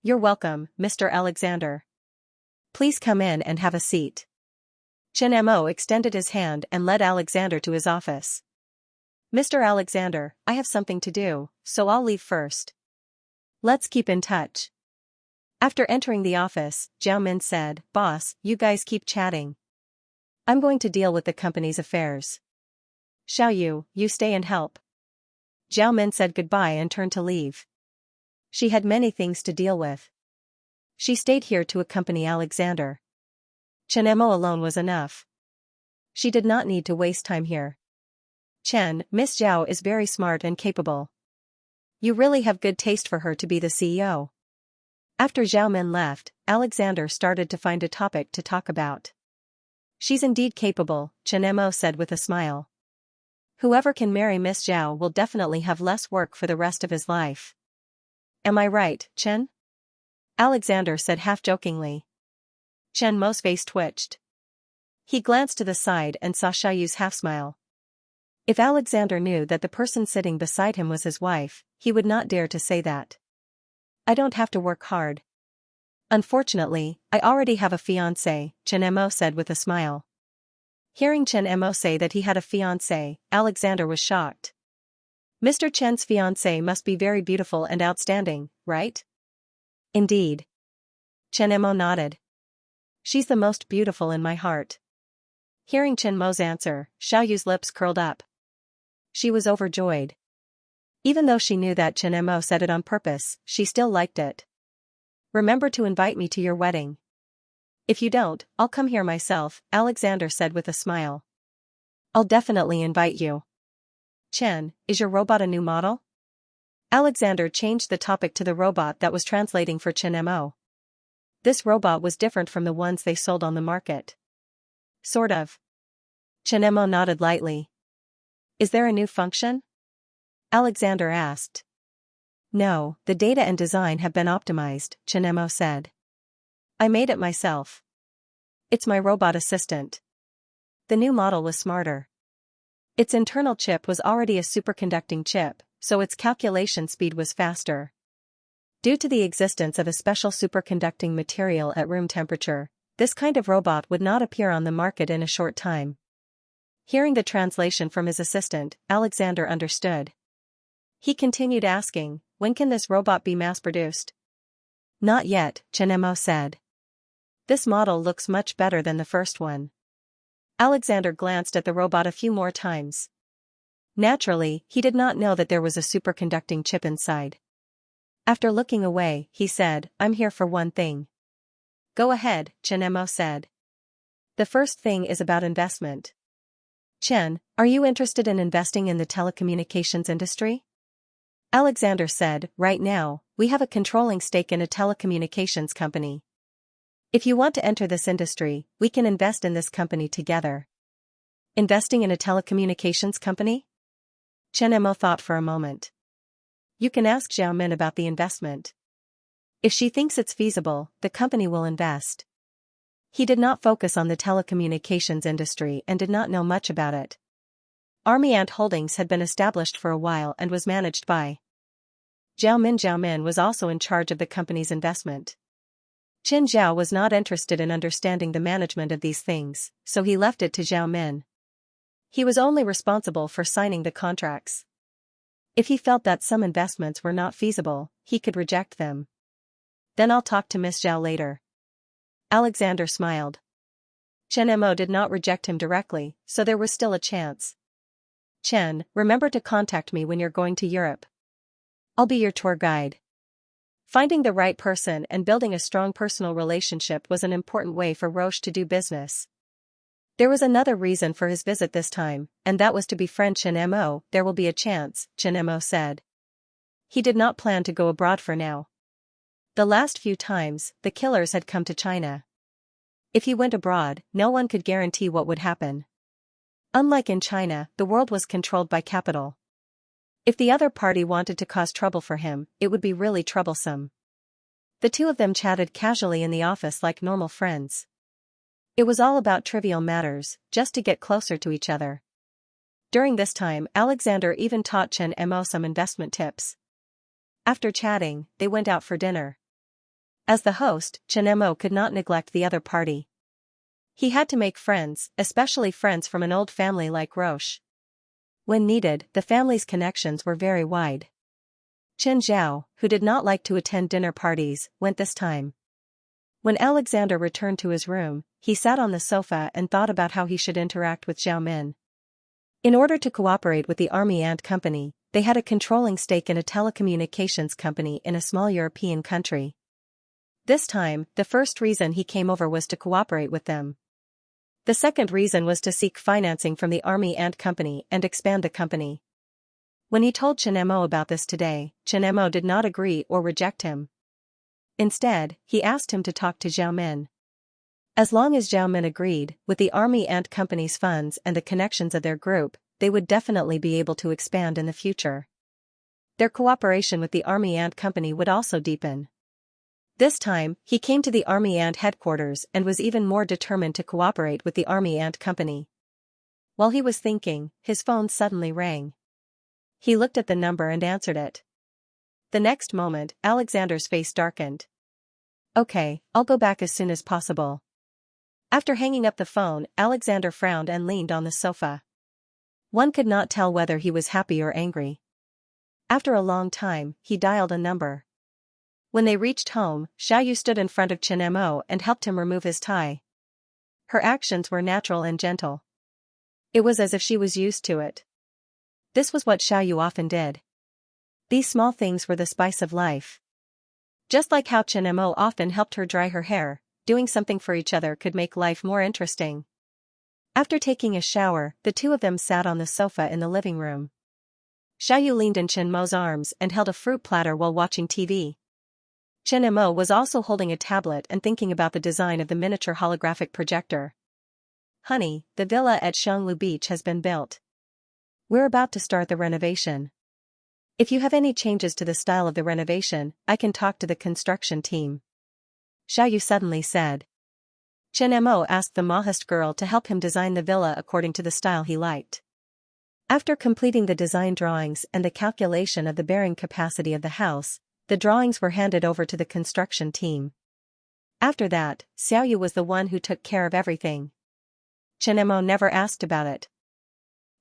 "You're welcome, Mr. Alexander. Please come in and have a seat." Chen Mo extended his hand and led Alexander to his office. "Mr. Alexander, I have something to do, so I'll leave first. Let's keep in touch." After entering the office, Zhao Min said, "Boss, you guys keep chatting. I'm going to deal with the company's affairs. Xiao, you stay and help." Zhao Min said goodbye and turned to leave. She had many things to deal with. She stayed here to accompany Alexander. Chen Mo alone was enough. She did not need to waste time here. Miss Zhao is very smart and capable. You really have good taste for her to be the CEO." After Zhao Min left, Alexander started to find a topic to talk about. "She's indeed capable," Chen Mo said with a smile. "Whoever can marry Miss Zhao will definitely have less work for the rest of his life. Am I right, Chen?" Alexander said half-jokingly. Chen Mo's face twitched. He glanced to the side and saw Xiaoyu's half-smile. If Alexander knew that the person sitting beside him was his wife, he would not dare to say that. "I don't have to work hard. Unfortunately, I already have a fiancé," Chen Mo said with a smile. Hearing Chen Mo say that he had a fiancé, Alexander was shocked. "Mr. Chen's fiancé must be very beautiful and outstanding, right?" "Indeed." Chen Mo nodded. "She's the most beautiful in my heart." Hearing Chen Mo's answer, Xiaoyu's lips curled up. She was overjoyed. Even though she knew that Chen Mo said it on purpose, she still liked it. "Remember to invite me to your wedding." "If you don't, I'll come here myself," Alexander said with a smile. "I'll definitely invite you." "Chen, is your robot a new model?" Alexander changed the topic to the robot that was translating for Chen Mo. This robot was different from the ones they sold on the market. "Sort of." Chen Mo nodded lightly. "Is there a new function?" Alexander asked. "No, the data and design have been optimized," Chen Mo said. "I made it myself. It's my robot assistant." The new model was smarter. Its internal chip was already a superconducting chip, so its calculation speed was faster. Due to the existence of a special superconducting material at room temperature, this kind of robot would not appear on the market in a short time. Hearing the translation from his assistant, Alexander understood. He continued asking, "When can this robot be mass-produced?" "Not yet," Chen Mo said. "This model looks much better than the first one." Alexander glanced at the robot a few more times. Naturally, he did not know that there was a superconducting chip inside. After looking away, he said, "I'm here for one thing." "Go ahead," Chen Mo said. "The first thing is about investment. Chen, are you interested in investing in the telecommunications industry?" Alexander said, "Right now, we have a controlling stake in a telecommunications company. If you want to enter this industry, we can invest in this company together." "Investing in a telecommunications company?" Chen Mo thought for a moment. "You can ask Zhao Min about the investment. If she thinks it's feasible, the company will invest." He did not focus on the telecommunications industry and did not know much about it. Army Ant Holdings had been established for a while and was managed by Zhao Min. Zhao Min was also in charge of the company's investment. Qin Zhao was not interested in understanding the management of these things, so he left it to Zhao Min. He was only responsible for signing the contracts. If he felt that some investments were not feasible, he could reject them. "Then I'll talk to Miss Zhao later." Alexander smiled. Chen Mo did not reject him directly, so there was still a chance. "Chen, remember to contact me when you're going to Europe. I'll be your tour guide." Finding the right person and building a strong personal relationship was an important way for Roche to do business. There was another reason for his visit this time, and that was to befriend Chen Mo. "There will be a chance," Chen Mo said. He did not plan to go abroad for now. The last few times, the killers had come to China. If he went abroad, no one could guarantee what would happen. Unlike in China, the world was controlled by capital. If the other party wanted to cause trouble for him, it would be really troublesome. The two of them chatted casually in the office like normal friends. It was all about trivial matters, just to get closer to each other. During this time, Alexander even taught Chen Mo some investment tips. After chatting, they went out for dinner. As the host, Chen Mo could not neglect the other party. He had to make friends, especially friends from an old family like Roche. When needed, the family's connections were very wide. Chen Zhao, who did not like to attend dinner parties, went this time. When Alexander returned to his room, he sat on the sofa and thought about how he should interact with Zhao Min. In order to cooperate with the Army Ant Company, they had a controlling stake in a telecommunications company in a small European country. This time, the first reason he came over was to cooperate with them. The second reason was to seek financing from the Army Ant Company and expand the company. When he told Chen Mo about this today, Chen Mo did not agree or reject him. Instead, he asked him to talk to Zhao Min. As long as Zhao Min agreed, with the Army Ant Company's funds and the connections of their group, they would definitely be able to expand in the future. Their cooperation with the Army Ant Company would also deepen. This time, he came to the Army Ant headquarters and was even more determined to cooperate with the Army Ant Company. While he was thinking, his phone suddenly rang. He looked at the number and answered it. The next moment, Alexander's face darkened. Okay, I'll go back as soon as possible. After hanging up the phone, Alexander frowned and leaned on the sofa. One could not tell whether he was happy or angry. After a long time, he dialed a number. When they reached home, Xiaoyu stood in front of Chen Mo and helped him remove his tie. Her actions were natural and gentle. It was as if she was used to it. This was what Xiaoyu often did. These small things were the spice of life. Just like how Chen Mo often helped her dry her hair, doing something for each other could make life more interesting. After taking a shower, the two of them sat on the sofa in the living room. Xiaoyu leaned in Chen Mo's arms and held a fruit platter while watching TV. Chen Mo was also holding a tablet and thinking about the design of the miniature holographic projector. Honey, the villa at Xianglu Beach has been built. We're about to start the renovation. If you have any changes to the style of the renovation, I can talk to the construction team. Xiaoyu suddenly said. Chen Mo asked the Mahist girl to help him design the villa according to the style he liked. After completing the design drawings and the calculation of the bearing capacity of the house, the drawings were handed over to the construction team. After that, Xiaoyu was the one who took care of everything. Chen Mo never asked about it.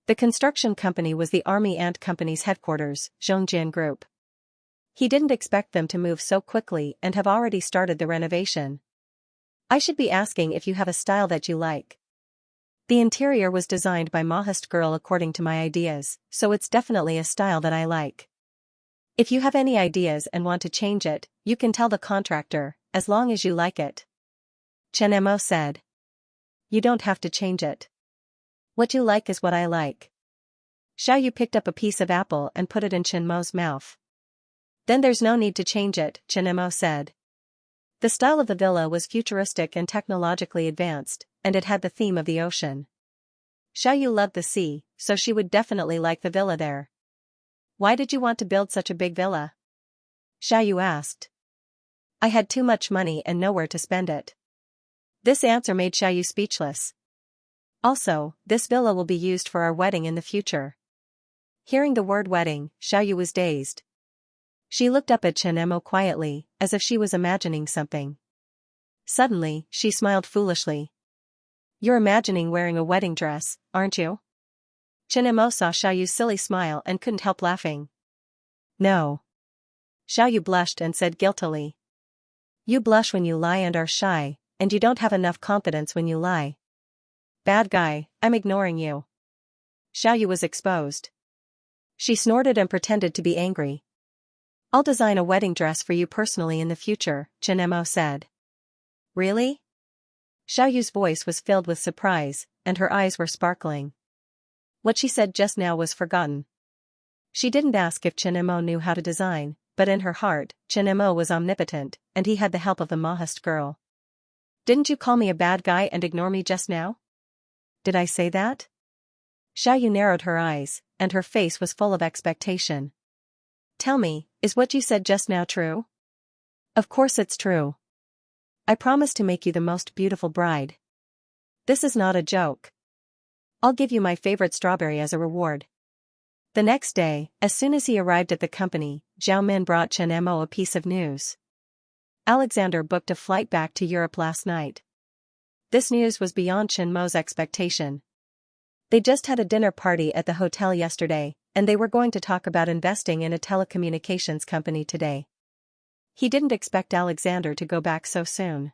The construction company was the Army Ant Company's headquarters, Zhongjian Group. He didn't expect them to move so quickly and have already started the renovation. I should be asking if you have a style that you like. The interior was designed by Mahist girl according to my ideas, so it's definitely a style that I like. If you have any ideas and want to change it, you can tell the contractor, as long as you like it. Chen Mo said. You don't have to change it. What you like is what I like. Xiaoyu picked up a piece of apple and put it in Chen Mo's mouth. Then there's no need to change it, Chen Mo said. The style of the villa was futuristic and technologically advanced, and it had the theme of the ocean. Xiaoyu loved the sea, so she would definitely like the villa there. Why did you want to build such a big villa? Xiaoyu asked. I had too much money and nowhere to spend it. This answer made Xiaoyu speechless. Also, this villa will be used for our wedding in the future. Hearing the word wedding, Xiaoyu was dazed. She looked up at Chen Mo quietly, as if she was imagining something. Suddenly, she smiled foolishly. You're imagining wearing a wedding dress, aren't you? Chen Mo saw Xiaoyu's silly smile and couldn't help laughing. No. Xiaoyu blushed and said guiltily. You blush when you lie and are shy, and you don't have enough confidence when you lie. Bad guy, I'm ignoring you. Xiaoyu was exposed. She snorted and pretended to be angry. I'll design a wedding dress for you personally in the future, Chen Mo said. Really? Xiaoyu's voice was filled with surprise, and her eyes were sparkling. What she said just now was forgotten. She didn't ask if Chen Mo knew how to design, but in her heart, Chen Mo was omnipotent, and he had the help of the Mahist girl. Didn't you call me a bad guy and ignore me just now? Did I say that? Xiaoyu narrowed her eyes, and her face was full of expectation. Tell me, is what you said just now true? Of course it's true. I promise to make you the most beautiful bride. This is not a joke. I'll give you my favorite strawberry as a reward. The next day, as soon as he arrived at the company, Zhao Min brought Chen Mo a piece of news. Alexander booked a flight back to Europe last night. This news was beyond Chen Mo's expectation. They just had a dinner party at the hotel yesterday, and they were going to talk about investing in a telecommunications company today. He didn't expect Alexander to go back so soon.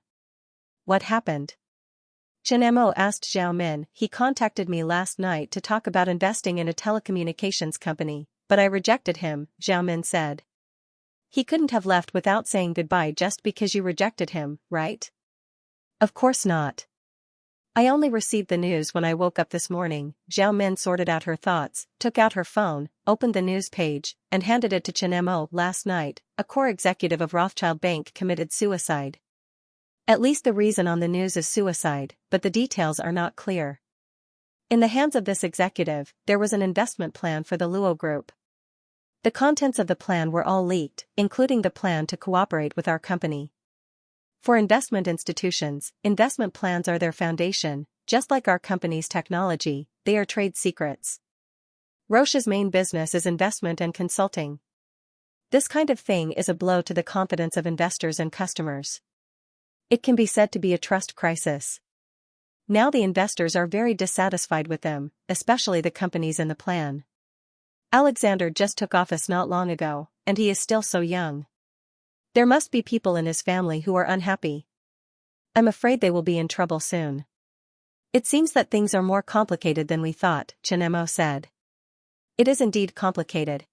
What happened? Chen Mo asked Zhao Min. He contacted me last night to talk about investing in a telecommunications company, but I rejected him, Zhao Min said. He couldn't have left without saying goodbye just because you rejected him, right? Of course not. I only received the news when I woke up this morning. Zhao Min sorted out her thoughts, took out her phone, opened the news page, and handed it to Chen Mo. Last night, a core executive of Rothschild Bank committed suicide. At least the reason on the news is suicide, but the details are not clear. In the hands of this executive, there was an investment plan for the Luo Group. The contents of the plan were all leaked, including the plan to cooperate with our company. For investment institutions, investment plans are their foundation. Just like our company's technology, they are trade secrets. Roche's main business is investment and consulting. This kind of thing is a blow to the confidence of investors and customers. It can be said to be a trust crisis. Now the investors are very dissatisfied with them, especially the companies in the plan. Alexander just took office not long ago, and he is still so young. There must be people in his family who are unhappy. I'm afraid they will be in trouble soon. It seems that things are more complicated than we thought, Chen Mo said. It is indeed complicated.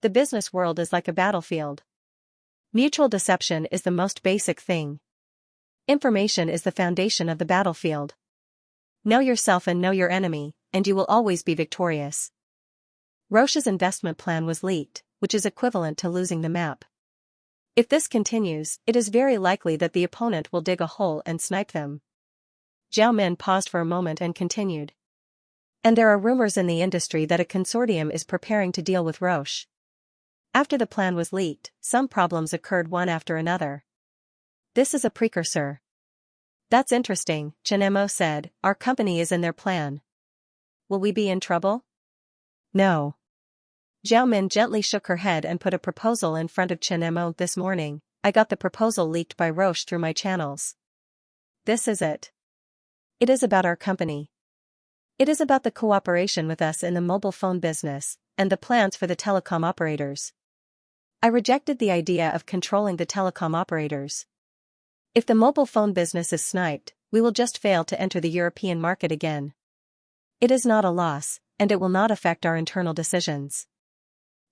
The business world is like a battlefield. Mutual deception is the most basic thing. Information is the foundation of the battlefield. Know yourself and know your enemy, and you will always be victorious. Roche's investment plan was leaked, which is equivalent to losing the map. If this continues, it is very likely that the opponent will dig a hole and snipe them. Zhao Min paused for a moment and continued. And there are rumors in the industry that a consortium is preparing to deal with Roche. After the plan was leaked, some problems occurred one after another. This is a precursor. That's interesting, Chen Mo said. Our company is in their plan. Will we be in trouble? No. Zhao Min gently shook her head and put a proposal in front of Chen Mo this morning. I got the proposal leaked by Roche through my channels. This is it. It is about our company. It is about the cooperation with us in the mobile phone business, and the plans for the telecom operators. I rejected the idea of controlling the telecom operators. If the mobile phone business is sniped, we will just fail to enter the European market again. It is not a loss, and it will not affect our internal decisions.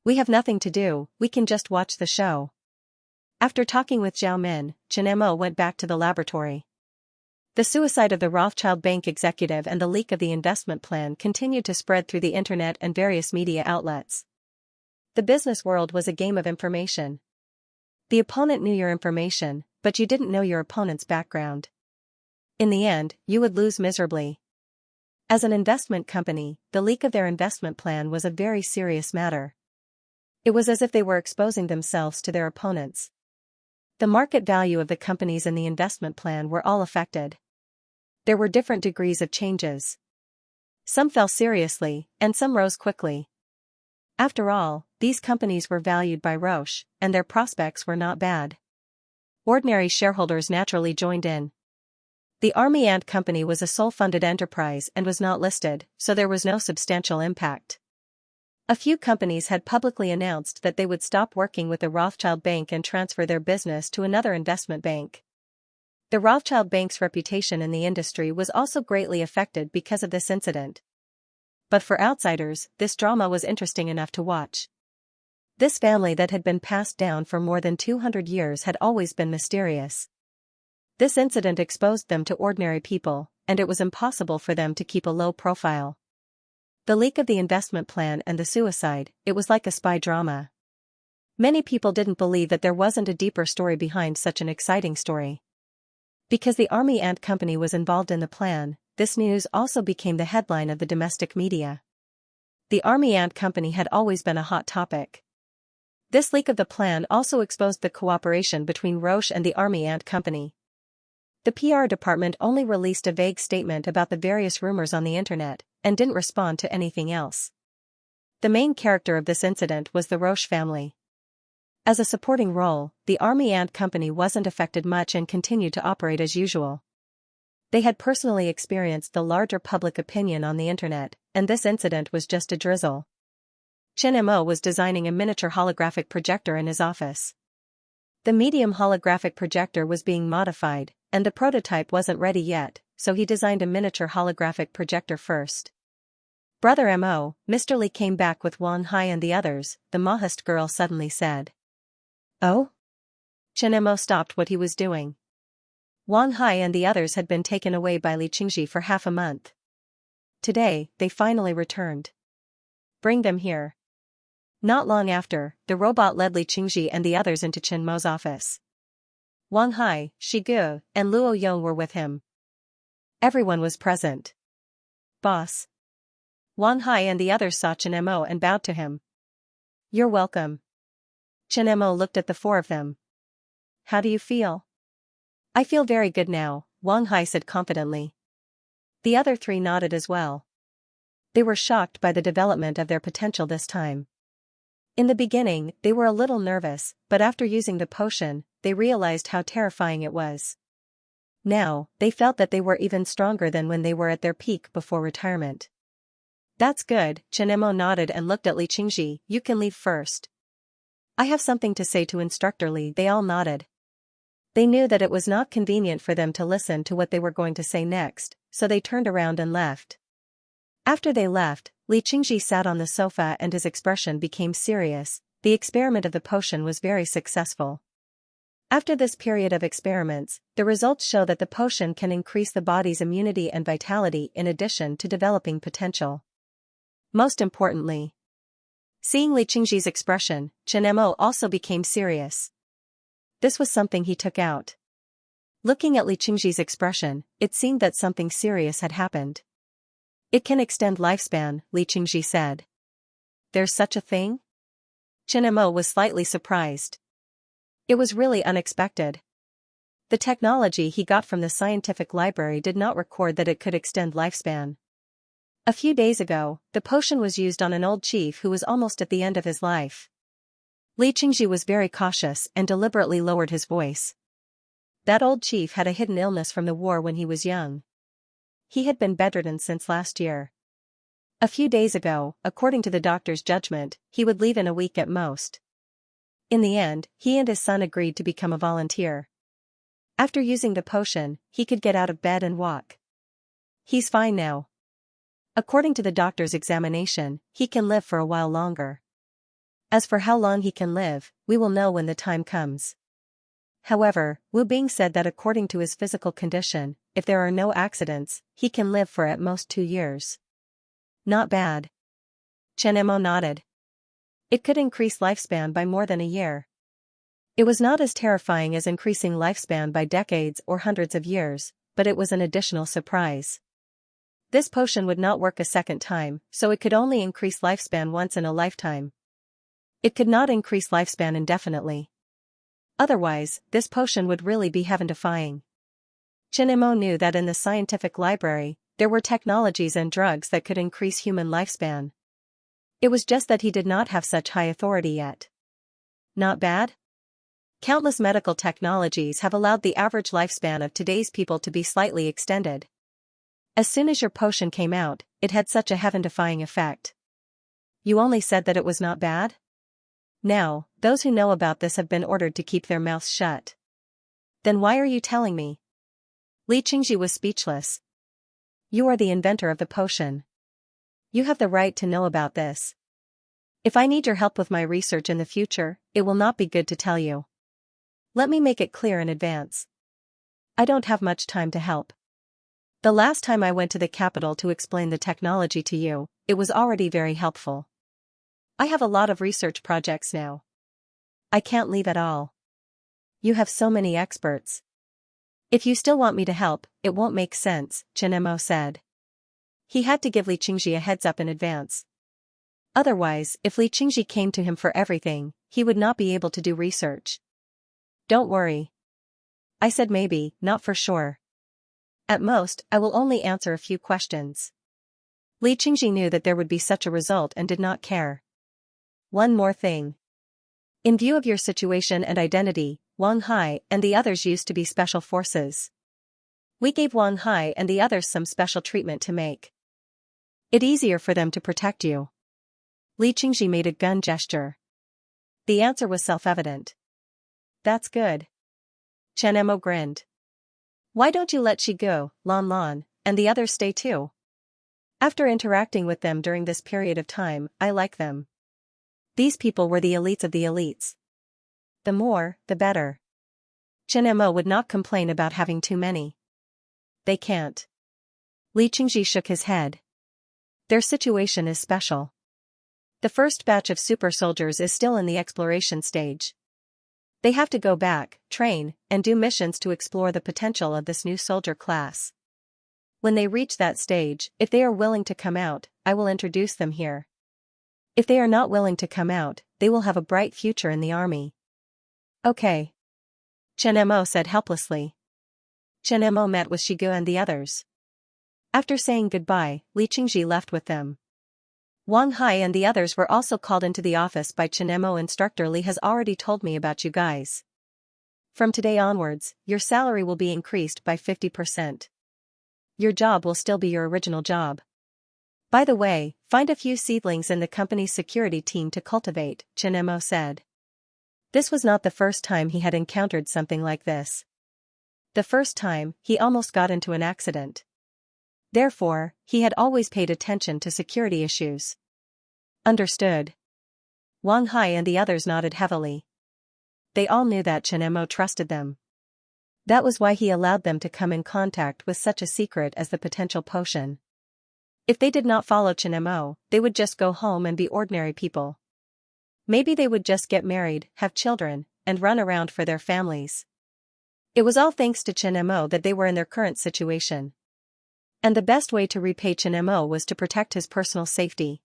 We have nothing to do, we can just watch the show. After talking with Zhao Min, Chen Mo went back to the laboratory. The suicide of the Rothschild Bank executive and the leak of the investment plan continued to spread through the internet and various media outlets. The business world was a game of information. The opponent knew your information, but you didn't know your opponent's background. In the end, you would lose miserably. As an investment company, the leak of their investment plan was a very serious matter. It was as if they were exposing themselves to their opponents. The market value of the companies in the investment plan were all affected. There were different degrees of changes. Some fell seriously, and some rose quickly. After all, these companies were valued by Roche, and their prospects were not bad. Ordinary shareholders naturally joined in. The Army Ant Company was a sole-funded enterprise and was not listed, so there was no substantial impact. A few companies had publicly announced that they would stop working with the Rothschild Bank and transfer their business to another investment bank. The Rothschild Bank's reputation in the industry was also greatly affected because of this incident. But for outsiders, this drama was interesting enough to watch. This family that had been passed down for more than 200 years had always been mysterious. This incident exposed them to ordinary people, and it was impossible for them to keep a low profile. The leak of the investment plan and the suicide, it was like a spy drama. Many people didn't believe that there wasn't a deeper story behind such an exciting story. Because the Army Ant Company was involved in the plan, this news also became the headline of the domestic media. The Army Ant Company had always been a hot topic. This leak of the plan also exposed the cooperation between Roche and the Army Ant Company. The PR department only released a vague statement about the various rumors on the internet, and didn't respond to anything else. The main character of this incident was the Roche family. As a supporting role, the Army Ant Company wasn't affected much and continued to operate as usual. They had personally experienced the larger public opinion on the internet, and this incident was just a drizzle. Chen Mo was designing a miniature holographic projector in his office. The medium holographic projector was being modified, and the prototype wasn't ready yet, so he designed a miniature holographic projector first. Brother Mo, Mr. Li came back with Wang Hai and the others, the Mahist girl suddenly said. Oh? Chen Mo stopped what he was doing. Wang Hai and the others had been taken away by Li Qingji for half a month. Today, they finally returned. Bring them here. Not long after, the robot led Li Qingji and the others into Chen Mo's office. Wang Hai, Shigu, and Luo Yong were with him. Everyone was present. Boss. Wang Hai and the others saw Chen Mo and bowed to him. You're welcome. Chen Mo looked at the four of them. How do you feel? I feel very good now, Wang Hai said confidently. The other three nodded as well. They were shocked by the development of their potential this time. In the beginning, they were a little nervous, but after using the potion, they realized how terrifying it was. Now, they felt that they were even stronger than when they were at their peak before retirement. That's good, Chen Mo nodded and looked at Li Qingji. You can leave first. I have something to say to Instructor Li. They all nodded. They knew that it was not convenient for them to listen to what they were going to say next, so they turned around and left. After they left, Li Qingji sat on the sofa and his expression became serious. The experiment of the potion was very successful. After this period of experiments, the results show that the potion can increase the body's immunity and vitality in addition to developing potential. Most importantly, seeing Li Qingji's expression, Chen Mo also became serious. This was something he took out. Looking at Li Qingji's expression, it seemed that something serious had happened. It can extend lifespan, Li Qingji said. There's such a thing? Chen Mo was slightly surprised. It was really unexpected. The technology he got from the scientific library did not record that it could extend lifespan. A few days ago, the potion was used on an old chief who was almost at the end of his life. Li Qingji was very cautious and deliberately lowered his voice. That old chief had a hidden illness from the war when he was young. He had been bedridden since last year. A few days ago, according to the doctor's judgment, he would leave in a week at most. In the end, he and his son agreed to become a volunteer. After using the potion, he could get out of bed and walk. He's fine now. According to the doctor's examination, he can live for a while longer. As for how long he can live, we will know when the time comes. However, Wu Bing said that according to his physical condition, if there are no accidents, he can live for at most 2 years. Not bad. Chen Mo nodded. It could increase lifespan by more than a year. It was not as terrifying as increasing lifespan by decades or hundreds of years, but it was an additional surprise. This potion would not work a second time, so it could only increase lifespan once in a lifetime. It could not increase lifespan indefinitely. Otherwise, this potion would really be heaven-defying. Chen Mo knew that in the scientific library, there were technologies and drugs that could increase human lifespan. It was just that he did not have such high authority yet. Not bad? Countless medical technologies have allowed the average lifespan of today's people to be slightly extended. As soon as your potion came out, it had such a heaven-defying effect. You only said that it was not bad? Now, those who know about this have been ordered to keep their mouths shut. Then why are you telling me? Li Qingji was speechless. You are the inventor of the potion. You have the right to know about this. If I need your help with my research in the future, it will not be good to tell you. Let me make it clear in advance. I don't have much time to help. The last time I went to the capital to explain the technology to you, it was already very helpful. I have a lot of research projects now. I can't leave at all. You have so many experts. If you still want me to help, it won't make sense, Chen Mo said. He had to give Li Qingji a heads up in advance. Otherwise, if Li Qingji came to him for everything, he would not be able to do research. Don't worry. I said maybe, not for sure. At most, I will only answer a few questions. Li Qingji knew that there would be such a result and did not care. One more thing. In view of your situation and identity, Wang Hai and the others used to be special forces. We gave Wang Hai and the others some special treatment to make it easier for them to protect you. Li Qingji made a gun gesture. The answer was self-evident. That's good. Chen Mo grinned. Why don't you let Shi go, Lan Lan, and the others stay too? After interacting with them during this period of time, I like them. These people were the elites of the elites. The more, the better. Chen Mo would not complain about having too many. They can't. Li Qingji shook his head. Their situation is special. The first batch of super soldiers is still in the exploration stage. They have to go back, train, and do missions to explore the potential of this new soldier class. When they reach that stage, if they are willing to come out, I will introduce them here. If they are not willing to come out, they will have a bright future in the army. Okay. Chen Mo said helplessly. Chen Mo met with Shigu and the others. After saying goodbye, Li Qingji left with them. Wang Hai and the others were also called into the office by Chen Mo. Instructor Li has already told me about you guys. From today onwards, your salary will be increased by 50%. Your job will still be your original job. By the way, find a few seedlings in the company's security team to cultivate, Chen Mo said. This was not the first time he had encountered something like this. The first time, he almost got into an accident. Therefore, he had always paid attention to security issues. Understood. Wang Hai and the others nodded heavily. They all knew that Chen Mo trusted them. That was why he allowed them to come in contact with such a secret as the potential potion. If they did not follow Chen Mo, they would just go home and be ordinary people. Maybe they would just get married, have children, and run around for their families. It was all thanks to Chen Mo that they were in their current situation. And the best way to repay Chen Mo was to protect his personal safety.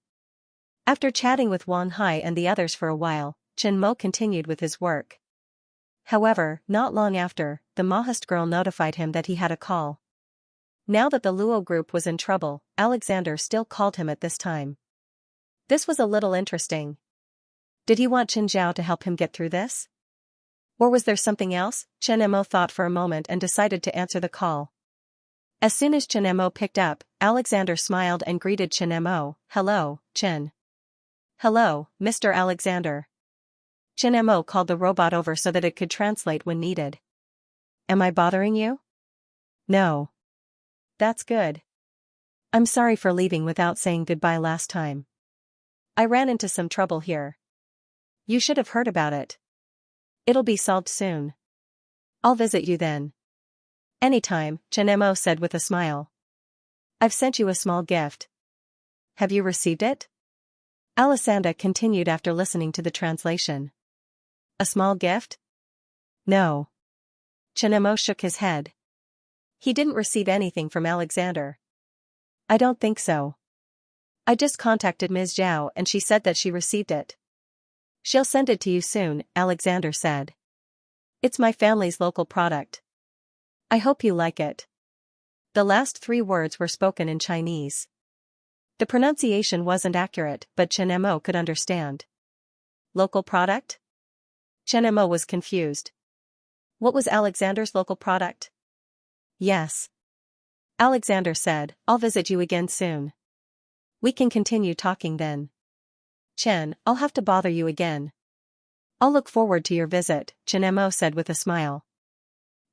After chatting with Wang Hai and the others for a while, Chen Mo continued with his work. However, not long after, the Maoist girl notified him that he had a call. Now that the Luo group was in trouble, Alexander still called him at this time. This was a little interesting. Did he want Qin Zhao to help him get through this? Or was there something else? Chen Mo thought for a moment and decided to answer the call. As soon as Chen Mo picked up, Alexander smiled and greeted Chen Mo. Hello, Chen. Hello, Mr. Alexander. Chen Mo called the robot over so that it could translate when needed. Am I bothering you? No. That's good. I'm sorry for leaving without saying goodbye last time. I ran into some trouble here. You should have heard about it. It'll be solved soon. I'll visit you then. Anytime, Chen Mo said with a smile. I've sent you a small gift. Have you received it? Alessandra continued after listening to the translation. A small gift? No. Chen Mo shook his head. He didn't receive anything from Alexander. I don't think so. I just contacted Ms. Zhao and she said that she received it. She'll send it to you soon, Alexander said. It's my family's local product. I hope you like it. The last 3 words were spoken in Chinese. The pronunciation wasn't accurate, but Chen Mo could understand. Local product? Chen Mo was confused. What was Alexander's local product? Yes. Alexander said, I'll visit you again soon. We can continue talking then. Chen, I'll have to bother you again. I'll look forward to your visit, Chen Mo said with a smile.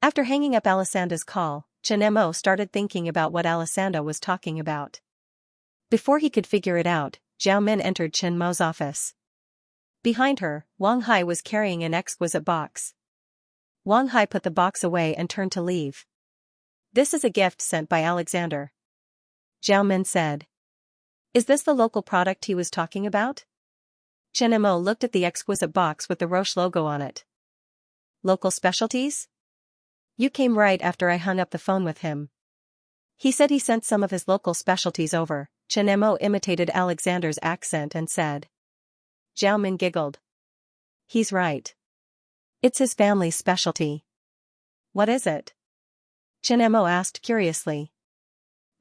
After hanging up Alessandra's call, Chen Mo started thinking about what Alessandra was talking about. Before he could figure it out, Zhao Min entered Chen Mo's office. Behind her, Wang Hai was carrying an exquisite box. Wang Hai put the box away and turned to leave. This is a gift sent by Alexander. Zhao Min said. Is this the local product he was talking about? Chen Mo looked at the exquisite box with the Roche logo on it. Local specialties? You came right after I hung up the phone with him. He said he sent some of his local specialties over. Chen Mo imitated Alexander's accent and said. Zhao Min giggled. He's right. It's his family's specialty. What is it? Xianxia asked curiously.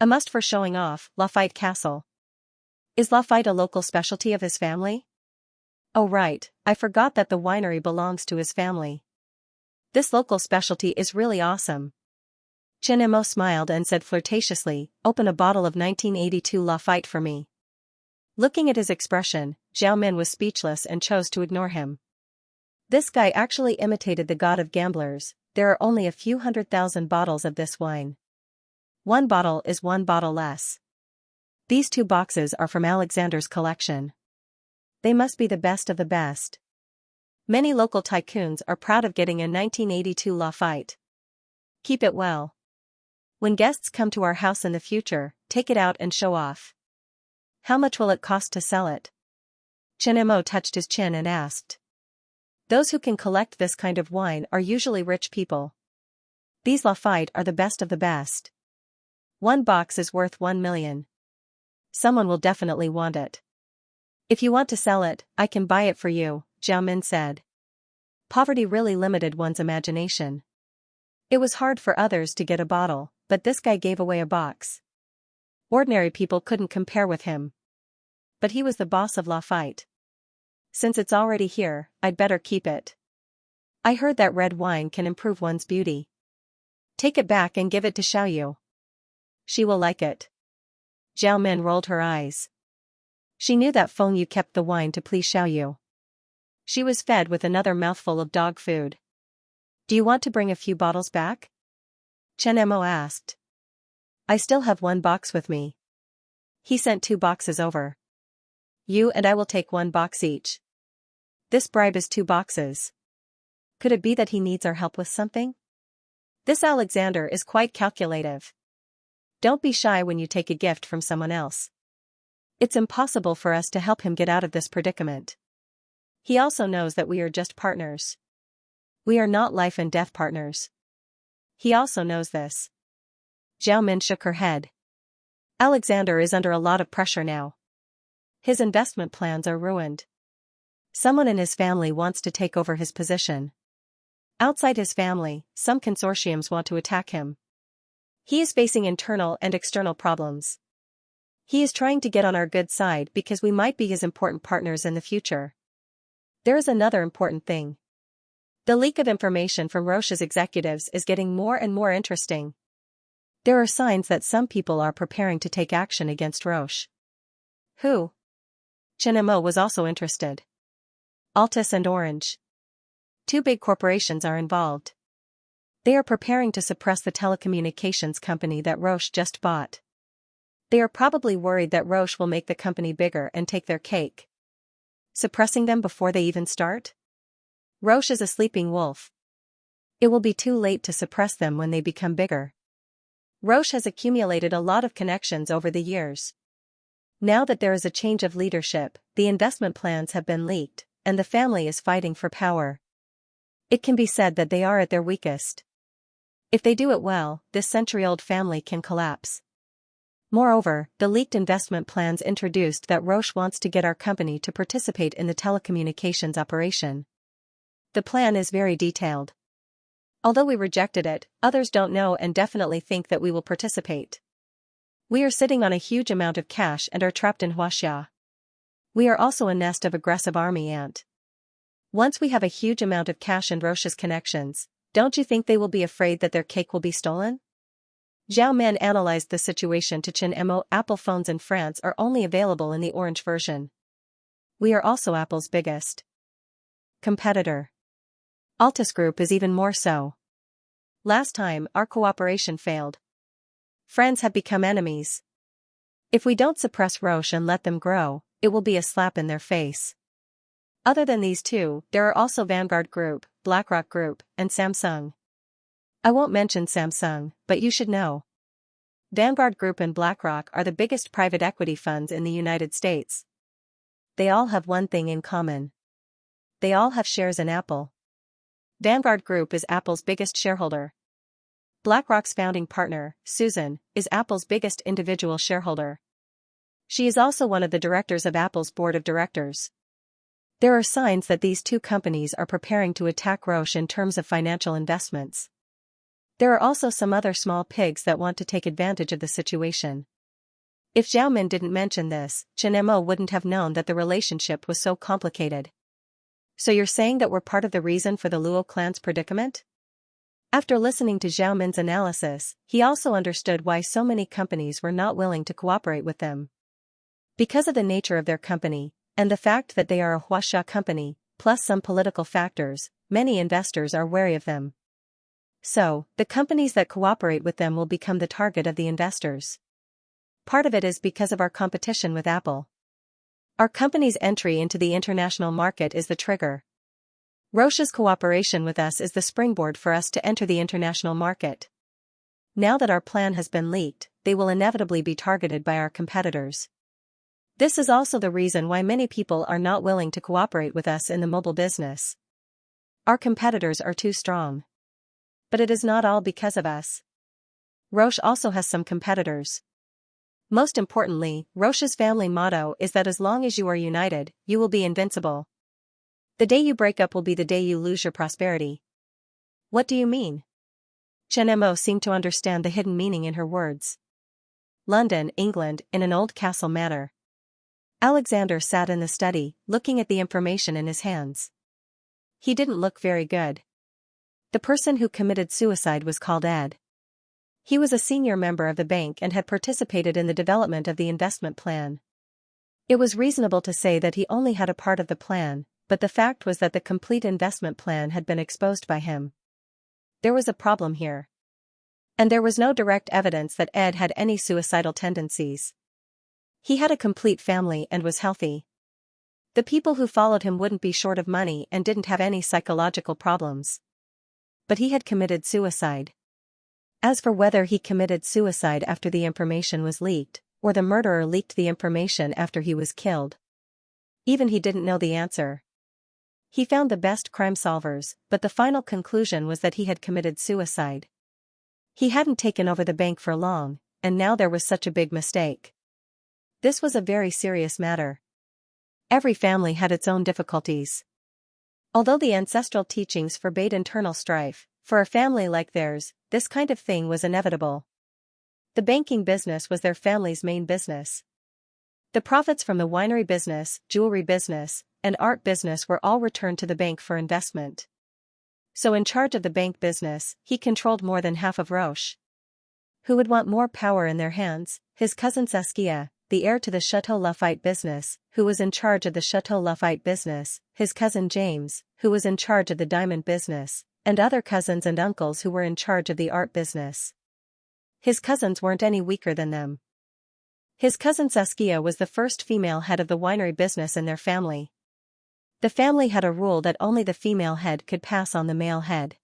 A must for showing off, Lafite Castle. Is Lafite a local specialty of his family? Oh right, I forgot that the winery belongs to his family. This local specialty is really awesome. Xianxia smiled and said flirtatiously, open a bottle of 1982 Lafite for me. Looking at his expression, Zhao Min was speechless and chose to ignore him. This guy actually imitated the god of gamblers. There are only a few 100,000 bottles of this wine. One bottle is one bottle less. These 2 boxes are from Alexander's collection. They must be the best of the best. Many local tycoons are proud of getting a 1982 Lafite. Keep it well. When guests come to our house in the future, take it out and show off. How much will it cost to sell it? Xianxia touched his chin and asked. Those who can collect this kind of wine are usually rich people. These Lafite are the best of the best. One box is worth 1 million. Someone will definitely want it. If you want to sell it, I can buy it for you, Zhao Min said. Poverty really limited one's imagination. It was hard for others to get a bottle, but this guy gave away a box. Ordinary people couldn't compare with him. But he was the boss of Lafite. Since it's already here, I'd better keep it. I heard that red wine can improve one's beauty. Take it back and give it to Xiaoyu. She will like it. Zhao Min rolled her eyes. She knew that Feng Yu kept the wine to please Xiaoyu. She was fed with another mouthful of dog food. Do you want to bring a few bottles back? Xianxia asked. I still have 1 box with me. He sent 2 boxes over. You and I will take 1 box each. This bribe is 2 boxes. Could it be that he needs our help with something? This Alexander is quite calculative. Don't be shy when you take a gift from someone else. It's impossible for us to help him get out of this predicament. He also knows that we are just partners. We are not life and death partners. He also knows this. Zhao Min shook her head. Alexander is under a lot of pressure now. His investment plans are ruined. Someone in his family wants to take over his position. Outside his family, some consortiums want to attack him. He is facing internal and external problems. He is trying to get on our good side because we might be his important partners in the future. There is another important thing. The leak of information from Roche's executives is getting more and more interesting. There are signs that some people are preparing to take action against Roche. Who? Xianxia was also interested. Altus and Orange. 2 big corporations are involved. They are preparing to suppress the telecommunications company that Roche just bought. They are probably worried that Roche will make the company bigger and take their cake. Suppressing them before they even start? Roche is a sleeping wolf. It will be too late to suppress them when they become bigger. Roche has accumulated a lot of connections over the years. Now that there is a change of leadership, the investment plans have been leaked, and the family is fighting for power. It can be said that they are at their weakest. If they do it well, this century-old family can collapse. Moreover, the leaked investment plans introduced that Roche wants to get our company to participate in the telecommunications operation. The plan is very detailed. Although we rejected it, others don't know and definitely think that we will participate. We are sitting on a huge amount of cash and are trapped in Xianxia. We are also a nest of aggressive army ant. Once we have a huge amount of cash and Roche's connections, don't you think they will be afraid that their cake will be stolen? Zhao Min analyzed the situation to Xianxia. Apple phones in France are only available in the orange version. We are also Apple's biggest competitor. Altus Group is even more so. Last time, our cooperation failed. Friends have become enemies. If we don't suppress Roche and let them grow, it will be a slap in their face. Other than these 2, there are also Vanguard Group, BlackRock Group, and Samsung. I won't mention Samsung, but you should know. Vanguard Group and BlackRock are the biggest private equity funds in the United States. They all have one thing in common. They all have shares in Apple. Vanguard Group is Apple's biggest shareholder. BlackRock's founding partner, Susan, is Apple's biggest individual shareholder. She is also one of the directors of Apple's board of directors. There are signs that these two companies are preparing to attack Roche in terms of financial investments. There are also some other small pigs that want to take advantage of the situation. If Xiaomin didn't mention this, Chen Mo wouldn't have known that the relationship was so complicated. So you're saying that we're part of the reason for the Luo clan's predicament? After listening to Xiaomin's analysis, he also understood why so many companies were not willing to cooperate with them. Because of the nature of their company, and the fact that they are a Huaxia company, plus some political factors, many investors are wary of them. So, the companies that cooperate with them will become the target of the investors. Part of it is because of our competition with Apple. Our company's entry into the international market is the trigger. Roche's cooperation with us is the springboard for us to enter the international market. Now that our plan has been leaked, they will inevitably be targeted by our competitors. This is also the reason why many people are not willing to cooperate with us in the mobile business. Our competitors are too strong. But it is not all because of us. Roche also has some competitors. Most importantly, Roche's family motto is that as long as you are united, you will be invincible. The day you break up will be the day you lose your prosperity. What do you mean? Chen Mo seemed to understand the hidden meaning in her words. London, England, in an old castle manor. Alexander sat in the study, looking at the information in his hands. He didn't look very good. The person who committed suicide was called Ed. He was a senior member of the bank and had participated in the development of the investment plan. It was reasonable to say that he only had a part of the plan, but the fact was that the complete investment plan had been exposed by him. There was a problem here. And there was no direct evidence that Ed had any suicidal tendencies. He had a complete family and was healthy. The people who followed him wouldn't be short of money and didn't have any psychological problems. But he had committed suicide. As for whether he committed suicide after the information was leaked, or the murderer leaked the information after he was killed, even he didn't know the answer. He found the best crime solvers, but the final conclusion was that he had committed suicide. He hadn't taken over the bank for long, and now there was such a big mistake. This was a very serious matter. Every family had its own difficulties. Although the ancestral teachings forbade internal strife, for a family like theirs, this kind of thing was inevitable. The banking business was their family's main business. The profits from the winery business, jewelry business, and art business were all returned to the bank for investment. So in charge of the bank business, he controlled more than half of Roche. Who would want more power in their hands? His cousin Xianxia, the heir to the Chateau Lafite business, who was in charge of the Chateau Lafite business, his cousin James, who was in charge of the diamond business, and other cousins and uncles who were in charge of the art business. His cousins weren't any weaker than them. His cousin Xianxia was the first female head of the winery business in their family. The family had a rule that only the female head could pass on the male head.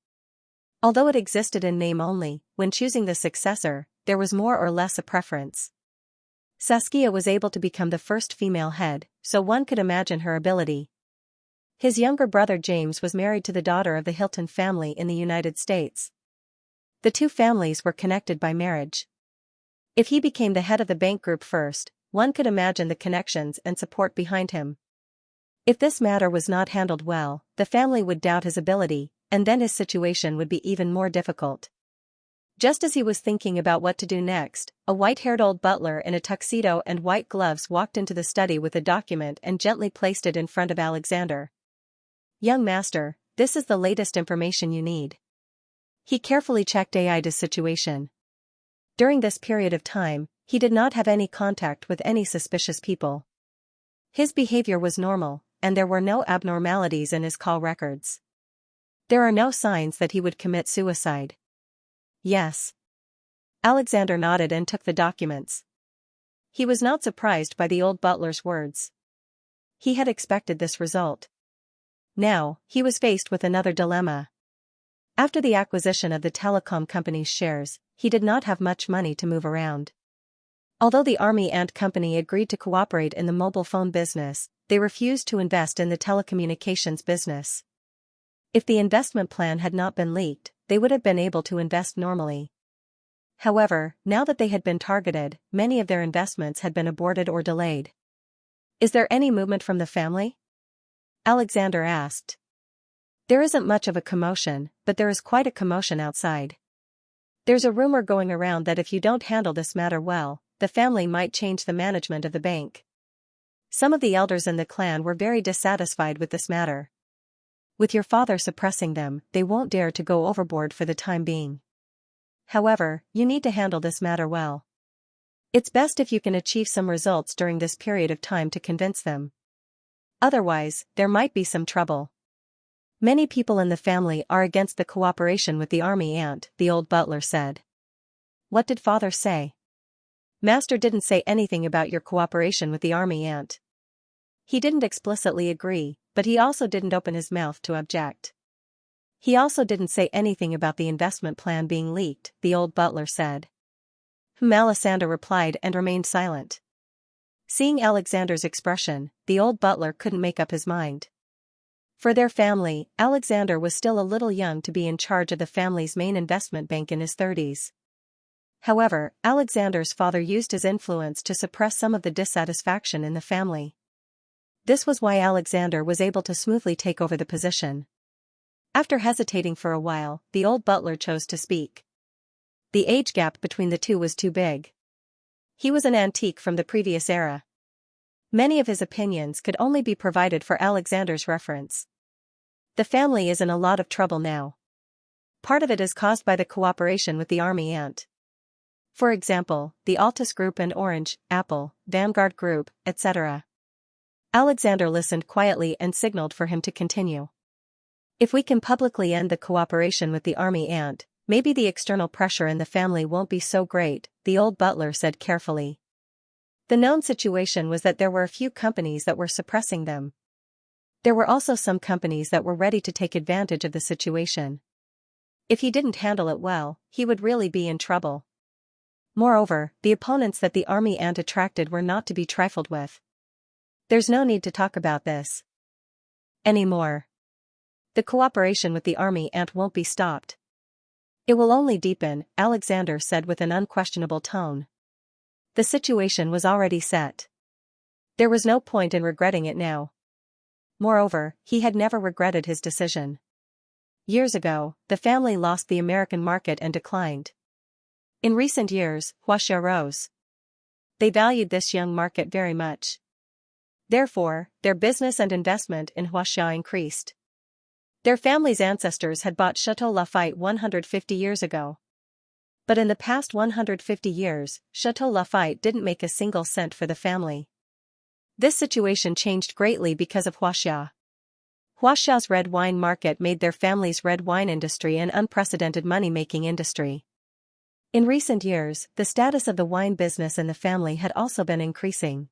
Although it existed in name only, when choosing the successor, there was more or less a preference. Xianxia was able to become the first female head, so one could imagine her ability. His younger brother James was married to the daughter of the Hilton family in the United States. The two families were connected by marriage. If he became the head of the bank group first, one could imagine the connections and support behind him. If this matter was not handled well, the family would doubt his ability, and then his situation would be even more difficult. Just as he was thinking about what to do next, a white-haired old butler in a tuxedo and white gloves walked into the study with a document and gently placed it in front of Alexander. "Young master, this is the latest information you need." He carefully checked Aida's situation. During this period of time, he did not have any contact with any suspicious people. His behavior was normal, and there were no abnormalities in his call records. There are no signs that he would commit suicide. Yes. Alexander nodded and took the documents. He was not surprised by the old butler's words. He had expected this result. Now, he was faced with another dilemma. After the acquisition of the telecom company's shares, he did not have much money to move around. Although the Army Ant Company agreed to cooperate in the mobile phone business, they refused to invest in the telecommunications business. If the investment plan had not been leaked, they would have been able to invest normally. However, now that they had been targeted, many of their investments had been aborted or delayed. "Is there any movement from the family?" Alexander asked. There isn't much of a commotion, but there is quite a commotion outside. There's a rumor going around that if you don't handle this matter well, the family might change the management of the bank. Some of the elders in the clan were very dissatisfied with this matter. With your father suppressing them, they won't dare to go overboard for the time being. However, you need to handle this matter well. It's best if you can achieve some results during this period of time to convince them. Otherwise, there might be some trouble. Many people in the family are against the cooperation with the army ant, the old butler said. What did father say? Master didn't say anything about your cooperation with the army ant. He didn't explicitly agree, but he also didn't open his mouth to object. He also didn't say anything about the investment plan being leaked, the old butler said. Alexander replied and remained silent. Seeing Alexander's expression, the old butler couldn't make up his mind. For their family, Alexander was still a little young to be in charge of the family's main investment bank in his 30s. However, Alexander's father used his influence to suppress some of the dissatisfaction in the family. This was why Alexander was able to smoothly take over the position. After hesitating for a while, the old butler chose to speak. The age gap between the two was too big. He was an antique from the previous era. Many of his opinions could only be provided for Alexander's reference. The family is in a lot of trouble now. Part of it is caused by the cooperation with the army ant. For example, the Altus Group and Orange, Apple, Vanguard Group, etc. Alexander listened quietly and signaled for him to continue. If we can publicly end the cooperation with the army ant, maybe the external pressure in the family won't be so great, the old butler said carefully. The known situation was that there were a few companies that were suppressing them. There were also some companies that were ready to take advantage of the situation. If he didn't handle it well, he would really be in trouble. Moreover, the opponents that the army ant attracted were not to be trifled with. There's no need to talk about this anymore. The cooperation with the army ant won't be stopped. It will only deepen, Alexander said with an unquestionable tone. The situation was already set. There was no point in regretting it now. Moreover, he had never regretted his decision. Years ago, the family lost the American market and declined. In recent years, Xianxia rose. They valued this young market very much. Therefore, their business and investment in Xianxia increased. Their family's ancestors had bought Chateau Lafite 150 years ago. But in the past 150 years, Chateau Lafite didn't make a single cent for the family. This situation changed greatly because of Xianxia. Xianxia's red wine market made their family's red wine industry an unprecedented money-making industry. In recent years, the status of the wine business in the family had also been increasing.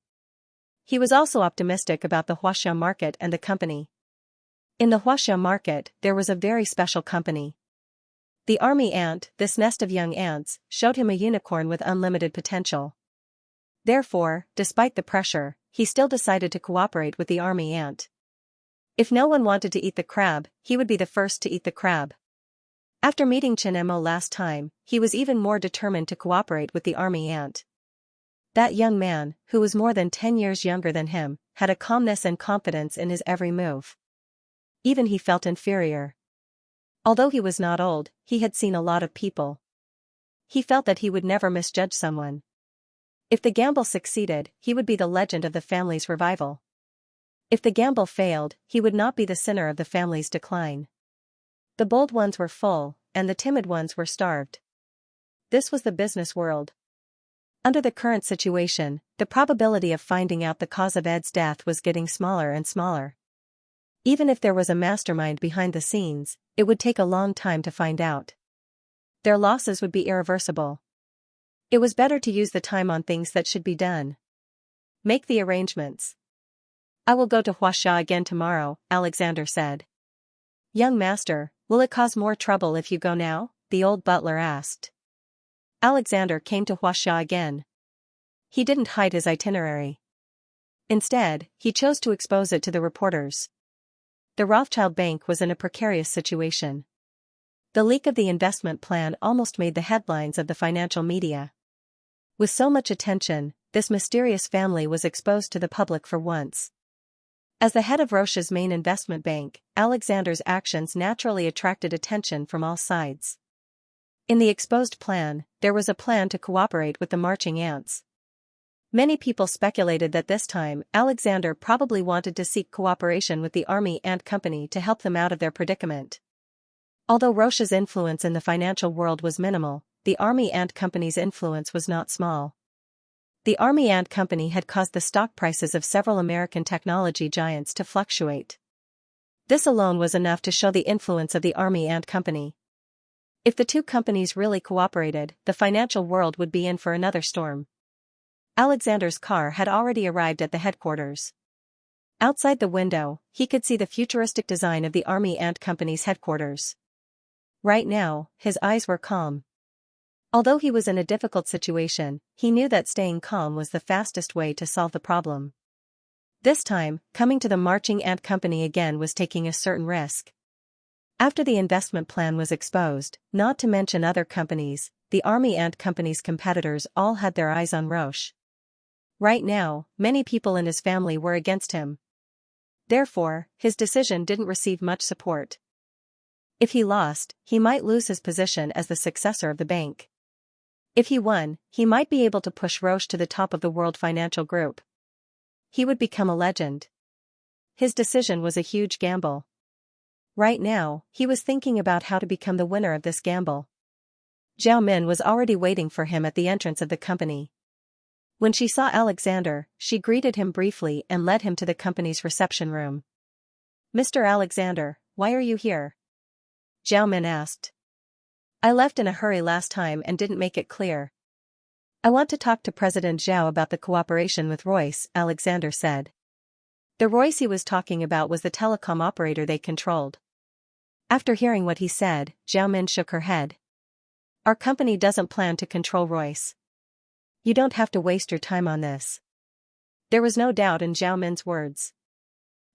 He was also optimistic about the Xianxia market and the company. In the Xianxia market, there was a very special company. The army ant, this nest of young ants, showed him a unicorn with unlimited potential. Therefore, despite the pressure, he still decided to cooperate with the army ant. If no one wanted to eat the crab, he would be the first to eat the crab. After meeting Chen Mo last time, he was even more determined to cooperate with the army ant. That young man, who was more than 10 years younger than him, had a calmness and confidence in his every move. Even he felt inferior. Although he was not old, he had seen a lot of people. He felt that he would never misjudge someone. If the gamble succeeded, he would be the legend of the family's revival. If the gamble failed, he would not be the sinner of the family's decline. The bold ones were full, and the timid ones were starved. This was the business world. Under the current situation, the probability of finding out the cause of Ed's death was getting smaller and smaller. Even if there was a mastermind behind the scenes, it would take a long time to find out. Their losses would be irreversible. It was better to use the time on things that should be done. Make the arrangements. I will go to Xianxia again tomorrow, Alexander said. Young master, will it cause more trouble if you go now? The old butler asked. Alexander came to Xianxia again. He didn't hide his itinerary. Instead, he chose to expose it to the reporters. The Rothschild Bank was in a precarious situation. The leak of the investment plan almost made the headlines of the financial media. With so much attention, this mysterious family was exposed to the public for once. As the head of Roche's main investment bank, Alexander's actions naturally attracted attention from all sides. In the exposed plan, there was a plan to cooperate with the marching ants. Many people speculated that this time, Alexander probably wanted to seek cooperation with the Army Ant Company to help them out of their predicament. Although Roche's influence in the financial world was minimal, the Army Ant Company's influence was not small. The Army Ant Company had caused the stock prices of several American technology giants to fluctuate. This alone was enough to show the influence of the Army Ant Company. If the two companies really cooperated, the financial world would be in for another storm. Alexander's car had already arrived at the headquarters. Outside the window, he could see the futuristic design of the Army Ant Company's headquarters. Right now, his eyes were calm. Although he was in a difficult situation, he knew that staying calm was the fastest way to solve the problem. This time, coming to the marching ant company again was taking a certain risk. After the investment plan was exposed, not to mention other companies, the Army Ant Company's competitors all had their eyes on Roche. Right now, many people in his family were against him. Therefore, his decision didn't receive much support. If he lost, he might lose his position as the successor of the bank. If he won, he might be able to push Roche to the top of the world financial group. He would become a legend. His decision was a huge gamble. Right now, he was thinking about how to become the winner of this gamble. Zhao Min was already waiting for him at the entrance of the company. When she saw Alexander, she greeted him briefly and led him to the company's reception room. "Mr. Alexander, why are you here?" Zhao Min asked. "I left in a hurry last time and didn't make it clear. I want to talk to President Zhao about the cooperation with Royce," Alexander said. The Royce he was talking about was the telecom operator they controlled. After hearing what he said, Zhao Min shook her head. "Our company doesn't plan to control Royce. You don't have to waste your time on this." There was no doubt in Zhao Min's words.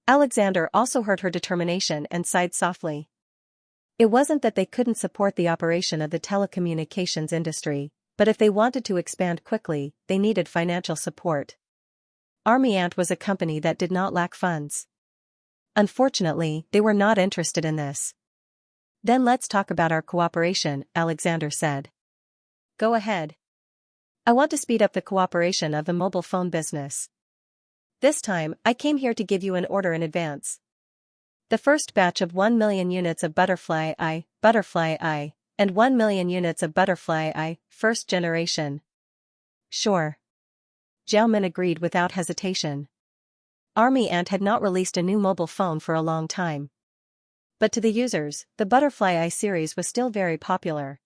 Alexander also heard her determination and sighed softly. It wasn't that they couldn't support the operation of the telecommunications industry, but if they wanted to expand quickly, they needed financial support. Army Ant was a company that did not lack funds. Unfortunately, they were not interested in this. "Then let's talk about our cooperation," Alexander said. "Go ahead. I want to speed up the cooperation of the mobile phone business. This time, I came here to give you an order in advance. The first batch of 1 million units of Butterfly Eye, and 1 million units of Butterfly Eye, first generation." "Sure." Zhao Min agreed without hesitation. Army Ant had not released a new mobile phone for a long time. But to the users, the Butterfly Eye series was still very popular.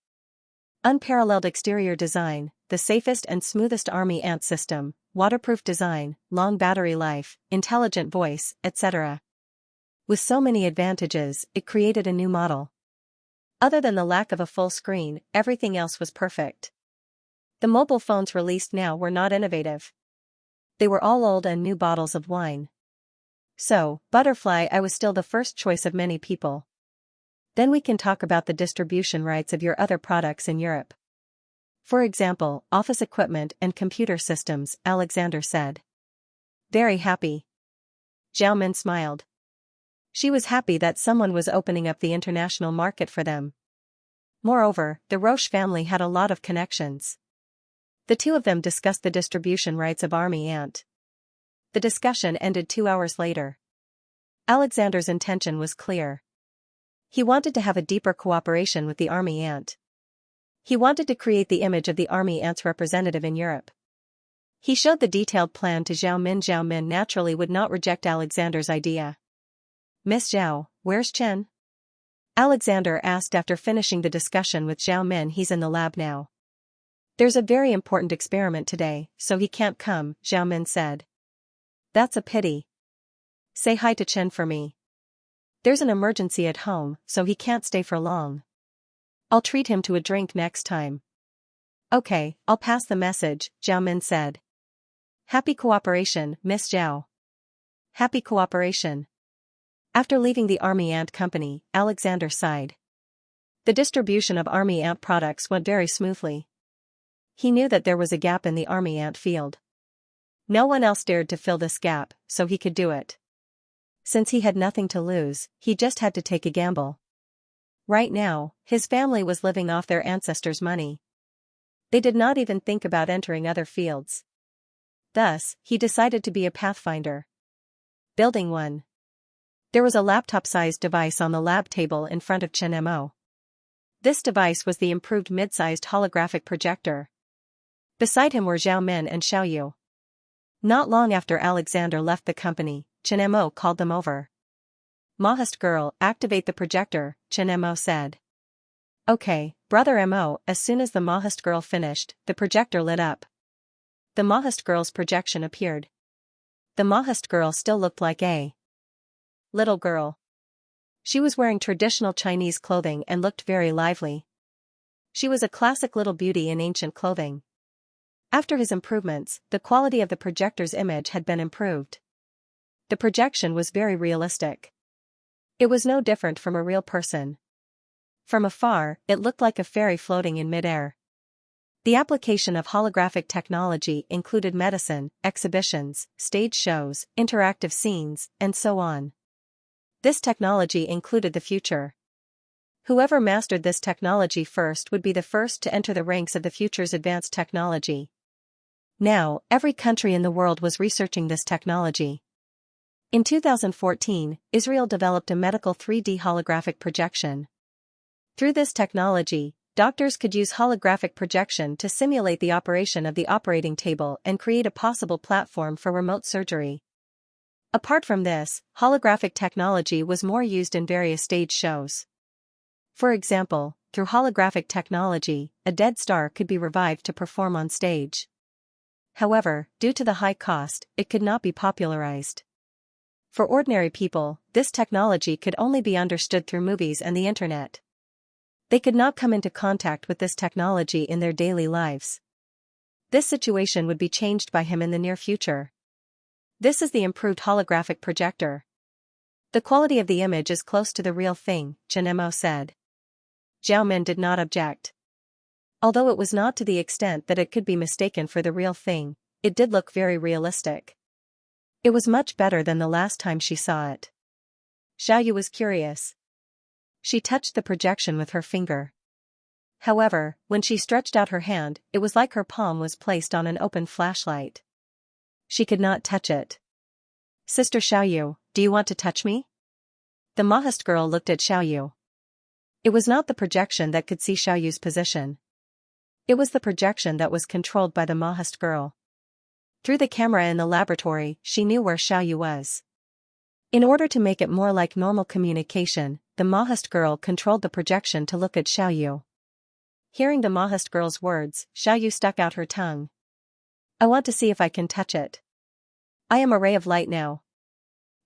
Unparalleled exterior design, the safest and smoothest Army Ant system, waterproof design, long battery life, intelligent voice, etc. With so many advantages, it created a new model. Other than the lack of a full screen, everything else was perfect. The mobile phones released now were not innovative. They were all old and new bottles of wine. So, Butterfly Eye was still the first choice of many people. Then we can talk about the distribution rights of your other products in Europe. For example, office equipment and computer systems, Alexander said. Very happy. Zhao Min smiled. She was happy that someone was opening up the international market for them. Moreover, the Roche family had a lot of connections. The two of them discussed the distribution rights of Army Ant. The discussion ended 2 hours later. Alexander's intention was clear. He wanted to have a deeper cooperation with the Army Ant. He wanted to create the image of the Army Ant's representative in Europe. He showed the detailed plan to Zhao Min. Zhao Min naturally would not reject Alexander's idea. "Miss Zhao, where's Chen?" Alexander asked after finishing the discussion with Zhao Min. "He's in the lab now. There's a very important experiment today, so he can't come," Zhao Min said. "That's a pity. Say hi to Chen for me. There's an emergency at home, so he can't stay for long. I'll treat him to a drink next time." "Okay, I'll pass the message," Zhao Min said. "Happy cooperation, Miss Zhao." "Happy cooperation." After leaving the Army Ant Company, Alexander sighed. The distribution of Army Ant products went very smoothly. He knew that there was a gap in the Army Ant field. No one else dared to fill this gap, so he could do it. Since he had nothing to lose, he just had to take a gamble. Right now, his family was living off their ancestors' money. They did not even think about entering other fields. Thus, he decided to be a pathfinder. Building one. There was a laptop-sized device on the lab table in front of Chen Mo. This device was the improved mid-sized holographic projector. Beside him were Zhao Min and Xiao Yu. Not long after Alexander left the company, Chen Mo called them over. "Mahast girl, activate the projector," Chen Mo said. "Okay, brother Mo." As soon as the Mahast girl finished, the projector lit up. The Mahast girl's projection appeared. The Mahast girl still looked like a little girl. She was wearing traditional Chinese clothing and looked very lively. She was a classic little beauty in ancient clothing. After his improvements, the quality of the projector's image had been improved. The projection was very realistic. It was no different from a real person. From afar, it looked like a fairy floating in midair. The application of holographic technology included medicine, exhibitions, stage shows, interactive scenes, and so on. This technology included the future. Whoever mastered this technology first would be the first to enter the ranks of the future's advanced technology. Now, every country in the world was researching this technology. In 2014, Israel developed a medical 3D holographic projection. Through this technology, doctors could use holographic projection to simulate the operation of the operating table and create a possible platform for remote surgery. Apart from this, holographic technology was more used in various stage shows. For example, through holographic technology, a dead star could be revived to perform on stage. However, due to the high cost, it could not be popularized. For ordinary people, this technology could only be understood through movies and the internet. They could not come into contact with this technology in their daily lives. This situation would be changed by him in the near future. This is the improved holographic projector. The quality of the image is close to the real thing, Chen Mo said. Zhao Min did not object. Although it was not to the extent that it could be mistaken for the real thing, it did look very realistic. It was much better than the last time she saw it. Xiao Yu was curious. She touched the projection with her finger. However, when she stretched out her hand, it was like her palm was placed on an open flashlight. She could not touch it. "Sister Xiao Yu, do you want to touch me?" The Mahast girl looked at Xiao Yu. It was not the projection that could see Xiao Yu's position. It was the projection that was controlled by the Mahast girl. Through the camera in the laboratory, she knew where Xiao Yu was. In order to make it more like normal communication, the Mahast girl controlled the projection to look at Xiao Yu. Hearing the Mahast girl's words, Xiao Yu stuck out her tongue. "I want to see if I can touch it. I am a ray of light now.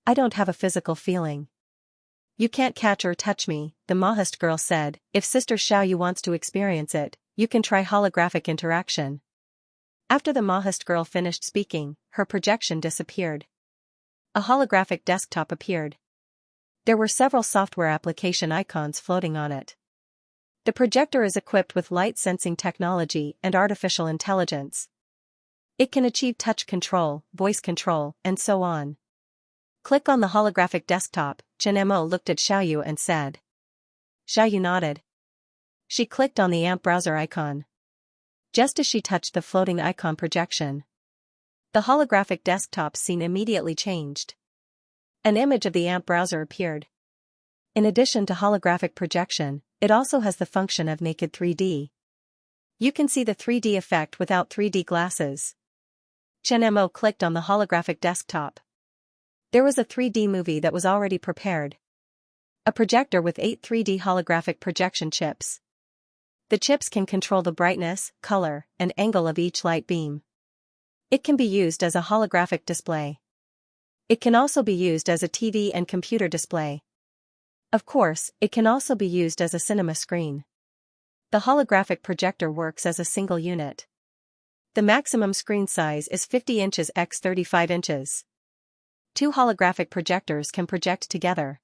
I don't have a physical feeling." "You can't catch or touch me," the Mahast girl said. "If Sister Xiao Yu wants to experience it, you can try holographic interaction." After the Mahast girl finished speaking, her projection disappeared. A holographic desktop appeared. There were several software application icons floating on it. The projector is equipped with light sensing technology and artificial intelligence. It can achieve touch control, voice control, and so on. Click on the holographic desktop, Chen Mo looked at Xiao Yu and said. Xiao Yu nodded. She clicked on the AMP browser icon. Just as she touched the floating icon projection, the holographic desktop scene immediately changed. An image of the AMP browser appeared. In addition to holographic projection, it also has the function of naked 3D. You can see the 3D effect without 3D glasses. Chen Mo clicked on the holographic desktop. There was a 3D movie that was already prepared. A projector with 8 3D holographic projection chips. The chips can control the brightness, color, and angle of each light beam. It can be used as a holographic display. It can also be used as a TV and computer display. Of course, it can also be used as a cinema screen. The holographic projector works as a single unit. The maximum screen size is 50 inches x 35 inches. 2 holographic projectors can project together.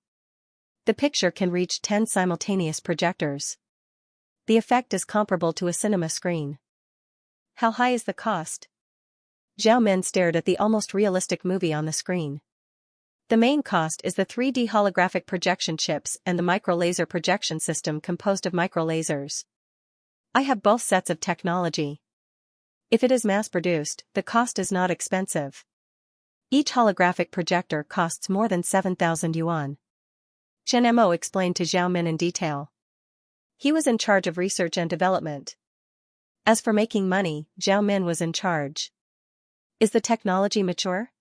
The picture can reach 10 simultaneous projectors. The effect is comparable to a cinema screen. How high is the cost? Zhao Min stared at the almost realistic movie on the screen. The main cost is the 3D holographic projection chips and the micro-laser projection system composed of micro-lasers. I have both sets of technology. If it is mass-produced, the cost is not expensive. Each holographic projector costs more than 7,000 yuan. Xianxia explained to Zhao Min in detail. He was in charge of research and development. As for making money, Zhao Min was in charge. Is the technology mature?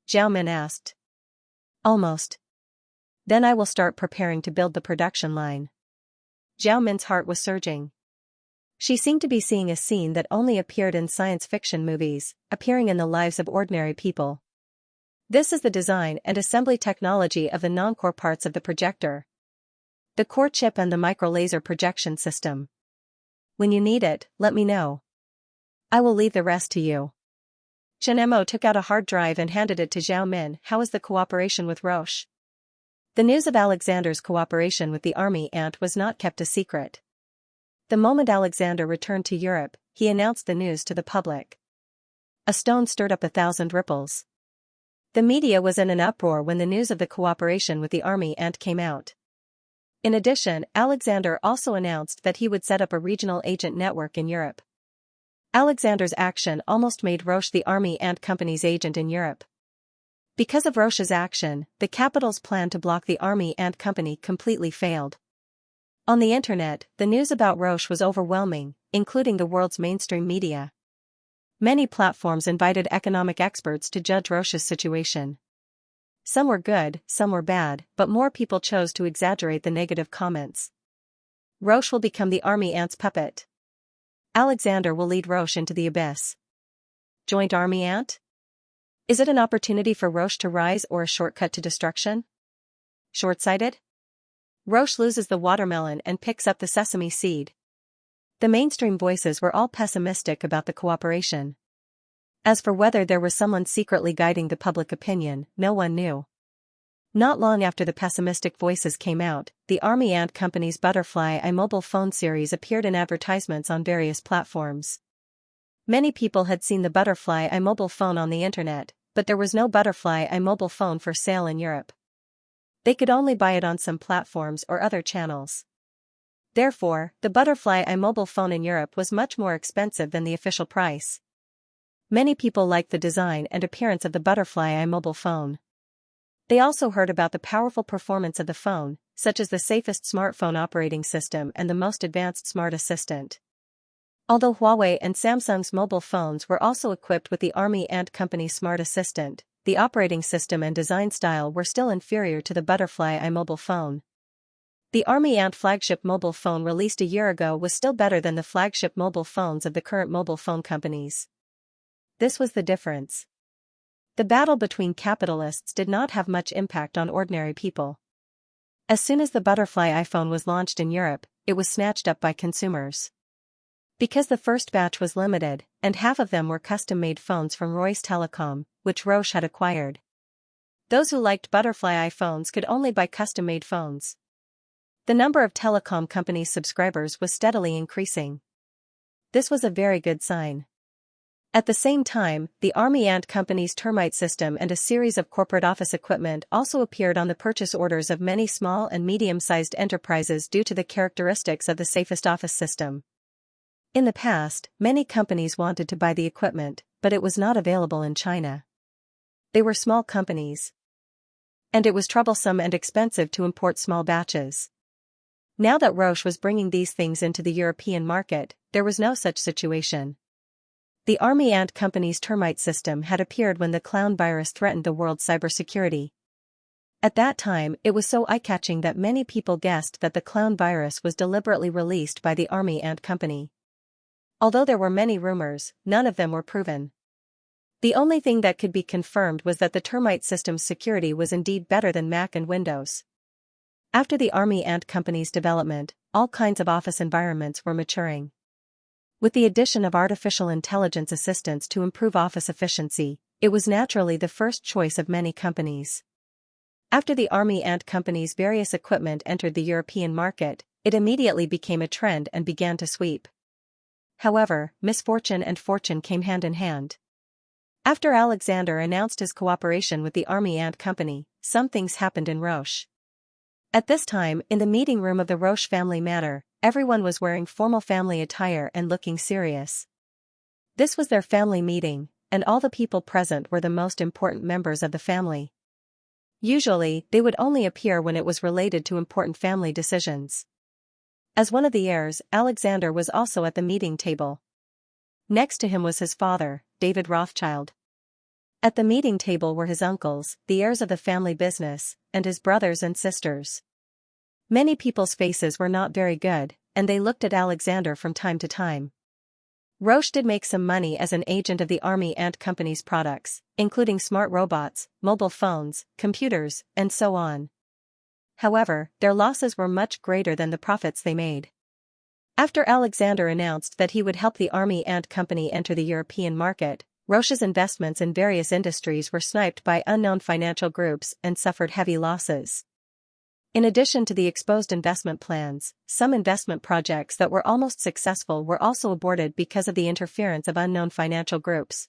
Zhao Min asked. Almost. Then I will start preparing to build the production line. Zhao Min's heart was surging. She seemed to be seeing a scene that only appeared in science fiction movies, appearing in the lives of ordinary people. This is the design and assembly technology of the non-core parts of the projector. The core chip and the micro-laser projection system. When you need it, let me know. I will leave the rest to you. Xianxia took out a hard drive and handed it to Zhao Min. How is the cooperation with Roche? The news of Alexander's cooperation with the army ant was not kept a secret. The moment Alexander returned to Europe, he announced the news to the public. A stone stirred up 1,000 ripples. The media was in an uproar when the news of the cooperation with the army ant came out. In addition, Alexander also announced that he would set up a regional agent network in Europe. Alexander's action almost made Roche the army ant company's agent in Europe. Because of Roche's action, the capital's plan to block the army ant company completely failed. On the internet, the news about Roche was overwhelming, including the world's mainstream media. Many platforms invited economic experts to judge Roche's situation. Some were good, some were bad, but more people chose to exaggerate the negative comments. Roche will become the army ant's puppet. Alexander will lead Roche into the abyss. Joint army ant? Is it an opportunity for Roche to rise or a shortcut to destruction? Short-sighted? Roche loses the watermelon and picks up the sesame seed. The mainstream voices were all pessimistic about the cooperation. As for whether there was someone secretly guiding the public opinion, no one knew. Not long after the pessimistic voices came out, the Army Ant Company's Butterfly iMobile phone series appeared in advertisements on various platforms. Many people had seen the Butterfly iMobile phone on the internet, but there was no Butterfly iMobile phone for sale in Europe. They could only buy it on some platforms or other channels. Therefore, the Butterfly iMobile phone in Europe was much more expensive than the official price. Many people liked the design and appearance of the Butterfly iMobile phone. They also heard about the powerful performance of the phone, such as the safest smartphone operating system and the most advanced smart assistant. Although Huawei and Samsung's mobile phones were also equipped with the Army Ant Company's smart assistant, the operating system and design style were still inferior to the Butterfly iMobile phone. The Army Ant flagship mobile phone released a year ago was still better than the flagship mobile phones of the current mobile phone companies. This was the difference. The battle between capitalists did not have much impact on ordinary people. As soon as the Butterfly iPhone was launched in Europe, it was snatched up by consumers. Because the first batch was limited, and half of them were custom-made phones from Royce Telecom, which Roche had acquired. Those who liked Butterfly iPhones could only buy custom-made phones. The number of telecom companies' subscribers was steadily increasing. This was a very good sign. At the same time, the Army Ant Company's termite system and a series of corporate office equipment also appeared on the purchase orders of many small and medium-sized enterprises due to the characteristics of the safest office system. In the past, many companies wanted to buy the equipment, but it was not available in China. They were small companies. And it was troublesome and expensive to import small batches. Now that Roche was bringing these things into the European market, there was no such situation. The Army Ant Company's termite system had appeared when the clown virus threatened the world's cybersecurity. At that time, it was so eye-catching that many people guessed that the clown virus was deliberately released by the Army Ant Company. Although there were many rumors, none of them were proven. The only thing that could be confirmed was that the termite system's security was indeed better than Mac and Windows. After the Army Ant Company's development, all kinds of office environments were maturing. With the addition of artificial intelligence assistants to improve office efficiency, it was naturally the first choice of many companies. After the Army Ant Company's various equipment entered the European market, it immediately became a trend and began to sweep. However, misfortune and fortune came hand in hand. After Alexander announced his cooperation with the Army Ant Company, some things happened in Roche. At this time, in the meeting room of the Roche family manor, everyone was wearing formal family attire and looking serious. This was their family meeting, and all the people present were the most important members of the family. Usually, they would only appear when it was related to important family decisions. As one of the heirs, Alexander was also at the meeting table. Next to him was his father, David Rothschild. At the meeting table were his uncles, the heirs of the family business, and his brothers and sisters. Many people's faces were not very good, and they looked at Alexander from time to time. Roche did make some money as an agent of the Army Ant Company's products, including smart robots, mobile phones, computers, and so on. However, their losses were much greater than the profits they made. After Alexander announced that he would help the Army Ant Company enter the European market, Roche's investments in various industries were sniped by unknown financial groups and suffered heavy losses. In addition to the exposed investment plans, some investment projects that were almost successful were also aborted because of the interference of unknown financial groups.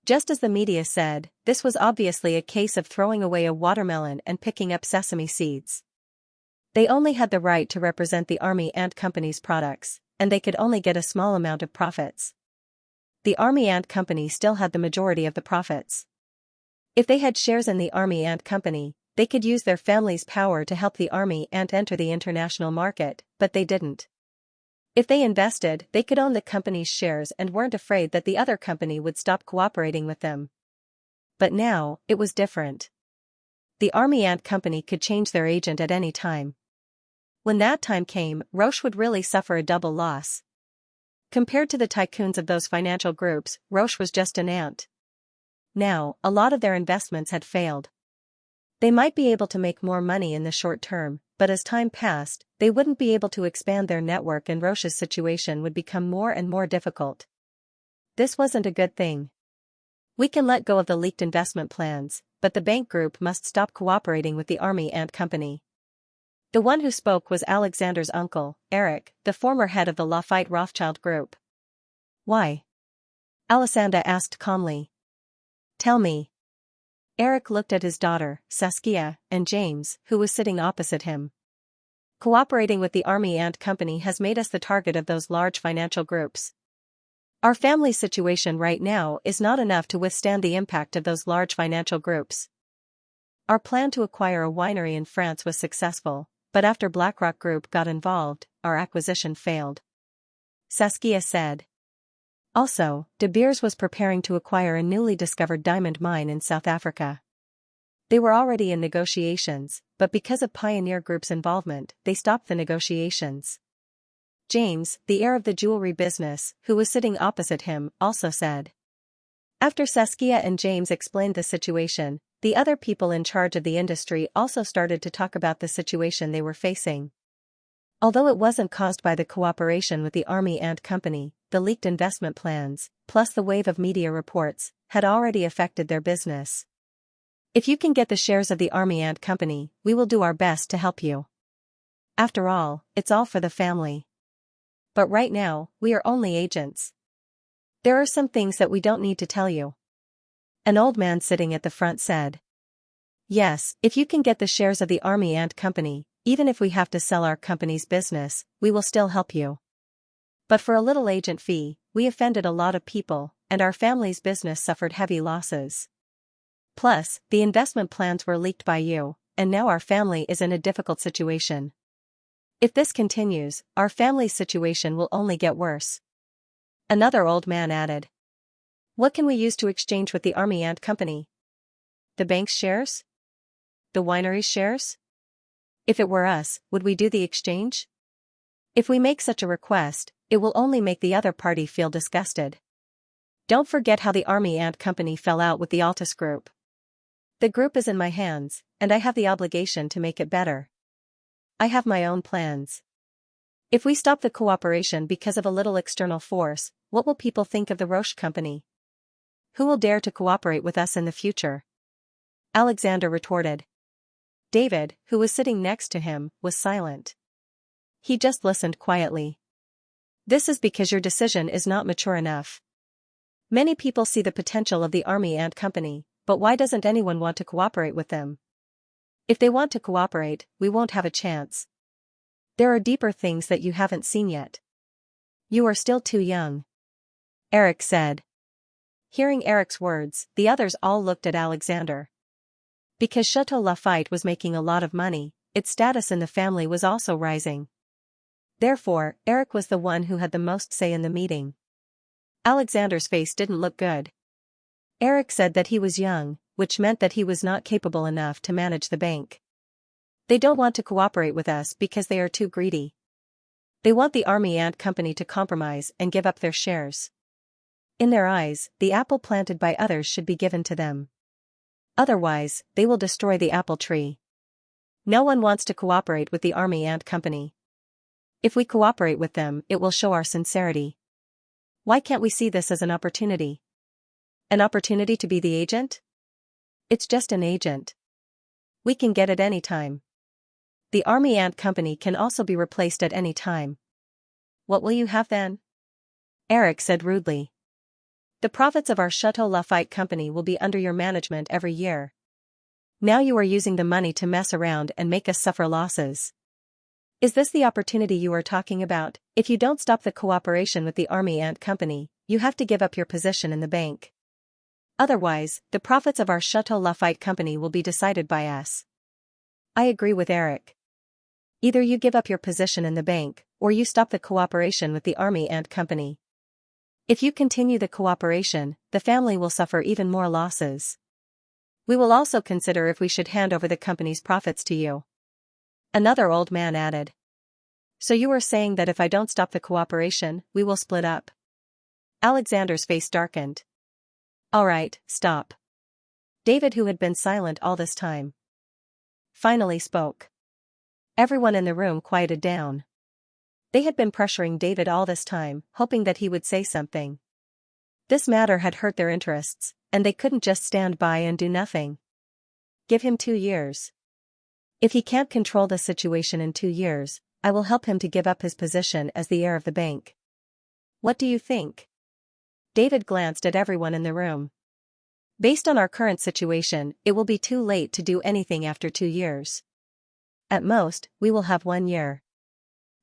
Just as the media said, this was obviously a case of throwing away a watermelon and picking up sesame seeds. They only had the right to represent the Army Ant Company's products, and they could only get a small amount of profits. The Army Ant Company still had the majority of the profits. If they had shares in the Army Ant Company, they could use their family's power to help the Army Ant enter the international market, but they didn't. If they invested, they could own the company's shares and weren't afraid that the other company would stop cooperating with them. But now, it was different. The Army Ant Company could change their agent at any time. When that time came, Roche would really suffer a double loss. Compared to the tycoons of those financial groups, Roche was just an ant. Now, a lot of their investments had failed. They might be able to make more money in the short term, but as time passed, they wouldn't be able to expand their network and Roche's situation would become more and more difficult. This wasn't a good thing. We can let go of the leaked investment plans, but the bank group must stop cooperating with the Army Ant Company. The one who spoke was Alexander's uncle, Eric, the former head of the Lafayette Rothschild Group. Why? Alessandra asked calmly. Tell me. Eric looked at his daughter, Xianxia, and James, who was sitting opposite him. Cooperating with the Army Ant Company has made us the target of those large financial groups. Our family situation right now is not enough to withstand the impact of those large financial groups. Our plan to acquire a winery in France was successful, but after BlackRock Group got involved, our acquisition failed. Xianxia said. Also, De Beers was preparing to acquire a newly discovered diamond mine in South Africa. They were already in negotiations, but because of Pioneer Group's involvement, they stopped the negotiations. James, the heir of the jewelry business, who was sitting opposite him, also said. After Xianxia and James explained the situation, the other people in charge of the industry also started to talk about the situation they were facing. Although it wasn't caused by the cooperation with the Army Ant Company, the leaked investment plans, plus the wave of media reports, had already affected their business. If you can get the shares of the Army Ant Company, we will do our best to help you. After all, it's all for the family. But right now, we are only agents. There are some things that we don't need to tell you. An old man sitting at the front said. Yes, if you can get the shares of the Army Ant Company, even if we have to sell our company's business, we will still help you. But for a little agent fee, we offended a lot of people, and our family's business suffered heavy losses. Plus, the investment plans were leaked by you, and now our family is in a difficult situation. If this continues, our family's situation will only get worse. Another old man added. What can we use to exchange with the Army Ant Company? The bank's shares? The winery's shares? If it were us, would we do the exchange? If we make such a request, it will only make the other party feel disgusted. Don't forget how the Army Ant Company fell out with the Altus Group. The group is in my hands, and I have the obligation to make it better. I have my own plans. If we stop the cooperation because of a little external force, what will people think of the Roche Company? Who will dare to cooperate with us in the future? Alexander retorted. David, who was sitting next to him, was silent. He just listened quietly. This is because your decision is not mature enough. Many people see the potential of the army ant company, but why doesn't anyone want to cooperate with them? If they want to cooperate, we won't have a chance. There are deeper things that you haven't seen yet. You are still too young. Eric said. Hearing Eric's words, the others all looked at Alexander. Because Chateau Lafite was making a lot of money, its status in the family was also rising. Therefore, Eric was the one who had the most say in the meeting. Alexander's face didn't look good. Eric said that he was young, which meant that he was not capable enough to manage the bank. They don't want to cooperate with us because they are too greedy. They want the army ant company to compromise and give up their shares. In their eyes, the apple planted by others should be given to them. Otherwise, they will destroy the apple tree. No one wants to cooperate with the army ant company. If we cooperate with them, it will show our sincerity. Why can't we see this as an opportunity? An opportunity to be the agent? It's just an agent. We can get it any time. The army ant company can also be replaced at any time. What will you have then? Eric said rudely. The profits of our Chateau Lafite company will be under your management every year. Now you are using the money to mess around and make us suffer losses. Is this the opportunity you are talking about? If you don't stop the cooperation with the army ant company, you have to give up your position in the bank. Otherwise, the profits of our Chateau Lafite company will be decided by us. I agree with Eric. Either you give up your position in the bank, or you stop the cooperation with the army ant company. If you continue the cooperation, the family will suffer even more losses. We will also consider if we should hand over the company's profits to you. Another old man added. So you are saying that if I don't stop the cooperation, we will split up? Alexander's face darkened. All right, stop. David, who had been silent all this time, finally spoke. Everyone in the room quieted down. They had been pressuring David all this time, hoping that he would say something. This matter had hurt their interests, and they couldn't just stand by and do nothing. Give him 2 years. If he can't control the situation in 2 years, I will help him to give up his position as the heir of the bank. What do you think? David glanced at everyone in the room. Based on our current situation, it will be too late to do anything after 2 years. At most, we will have 1 year.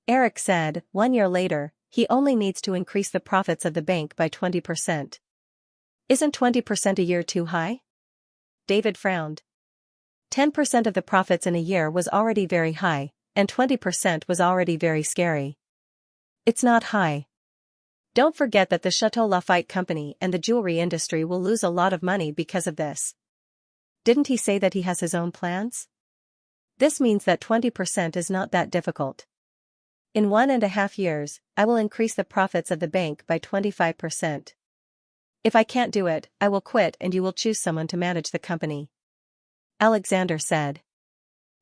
Eric said, 1 year later, he only needs to increase the profits of the bank by 20%. Isn't 20% a year too high? David frowned. 10% of the profits in a year was already very high, and 20% was already very scary. It's not high. Don't forget that the Chateau Lafite company and the jewelry industry will lose a lot of money because of this. Didn't he say that he has his own plans? This means that 20% is not that difficult. In 1.5 years, I will increase the profits of the bank by 25%. If I can't do it, I will quit and you will choose someone to manage the company. Alexander said.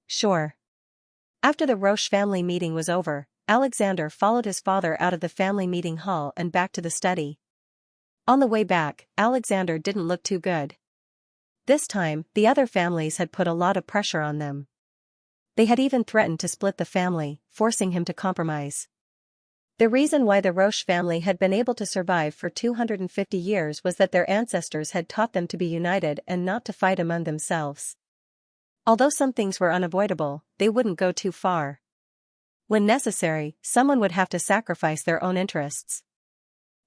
Sure. After the Roche family meeting was over, Alexander followed his father out of the family meeting hall and back to the study. On the way back, Alexander didn't look too good. This time, the other families had put a lot of pressure on them. They had even threatened to split the family, forcing him to compromise. The reason why the Roche family had been able to survive for 250 years was that their ancestors had taught them to be united and not to fight among themselves. Although some things were unavoidable, they wouldn't go too far. When necessary, someone would have to sacrifice their own interests.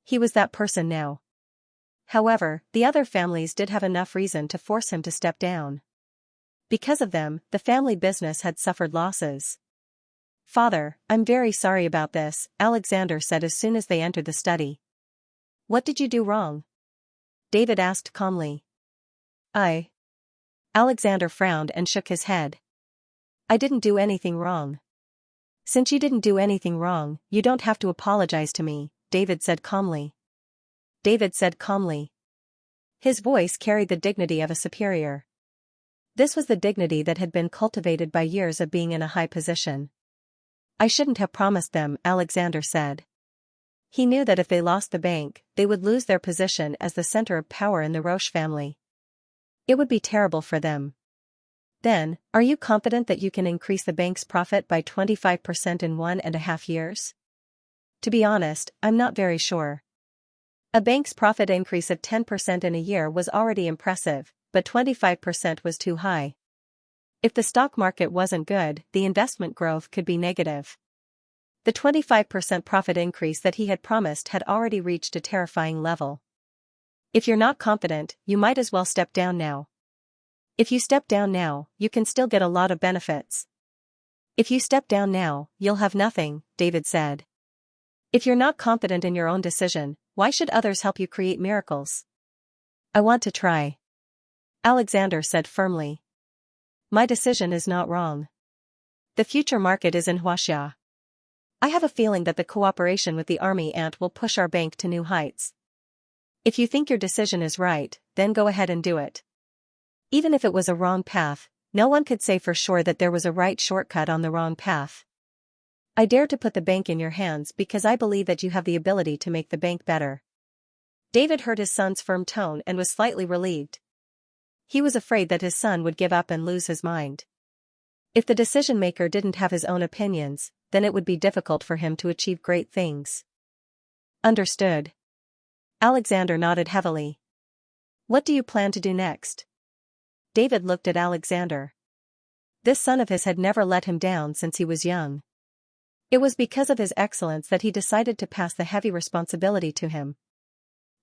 He was that person now. However, the other families did have enough reason to force him to step down. Because of them, the family business had suffered losses. Father, I'm very sorry about this, Alexander said as soon as they entered the study. What did you do wrong? David asked calmly. Alexander frowned and shook his head. I didn't do anything wrong. Since you didn't do anything wrong, you don't have to apologize to me, David said calmly. His voice carried the dignity of a superior. This was the dignity that had been cultivated by years of being in a high position. I shouldn't have promised them, Alexander said. He knew that if they lost the bank, they would lose their position as the center of power in the Roche family. It would be terrible for them. Then, are you confident that you can increase the bank's profit by 25% in 1.5 years? To be honest, I'm not very sure. A bank's profit increase of 10% in a year was already impressive, but 25% was too high. If the stock market wasn't good, the investment growth could be negative. The 25% profit increase that he had promised had already reached a terrifying level. If you're not confident, you might as well step down now. If you step down now, you can still get a lot of benefits. If you step down now, you'll have nothing, David said. If you're not confident in your own decision, why should others help you create miracles? I want to try. Alexander said firmly. My decision is not wrong. The future market is in Xianxia. I have a feeling that the cooperation with the army ant will push our bank to new heights. If you think your decision is right, then go ahead and do it. Even if it was a wrong path, no one could say for sure that there was a right shortcut on the wrong path. I dare to put the bank in your hands because I believe that you have the ability to make the bank better. David heard his son's firm tone and was slightly relieved. He was afraid that his son would give up and lose his mind. If the decision-maker didn't have his own opinions, then it would be difficult for him to achieve great things. Understood. Alexander nodded heavily. What do you plan to do next? David looked at Alexander. This son of his had never let him down since he was young. It was because of his excellence that he decided to pass the heavy responsibility to him.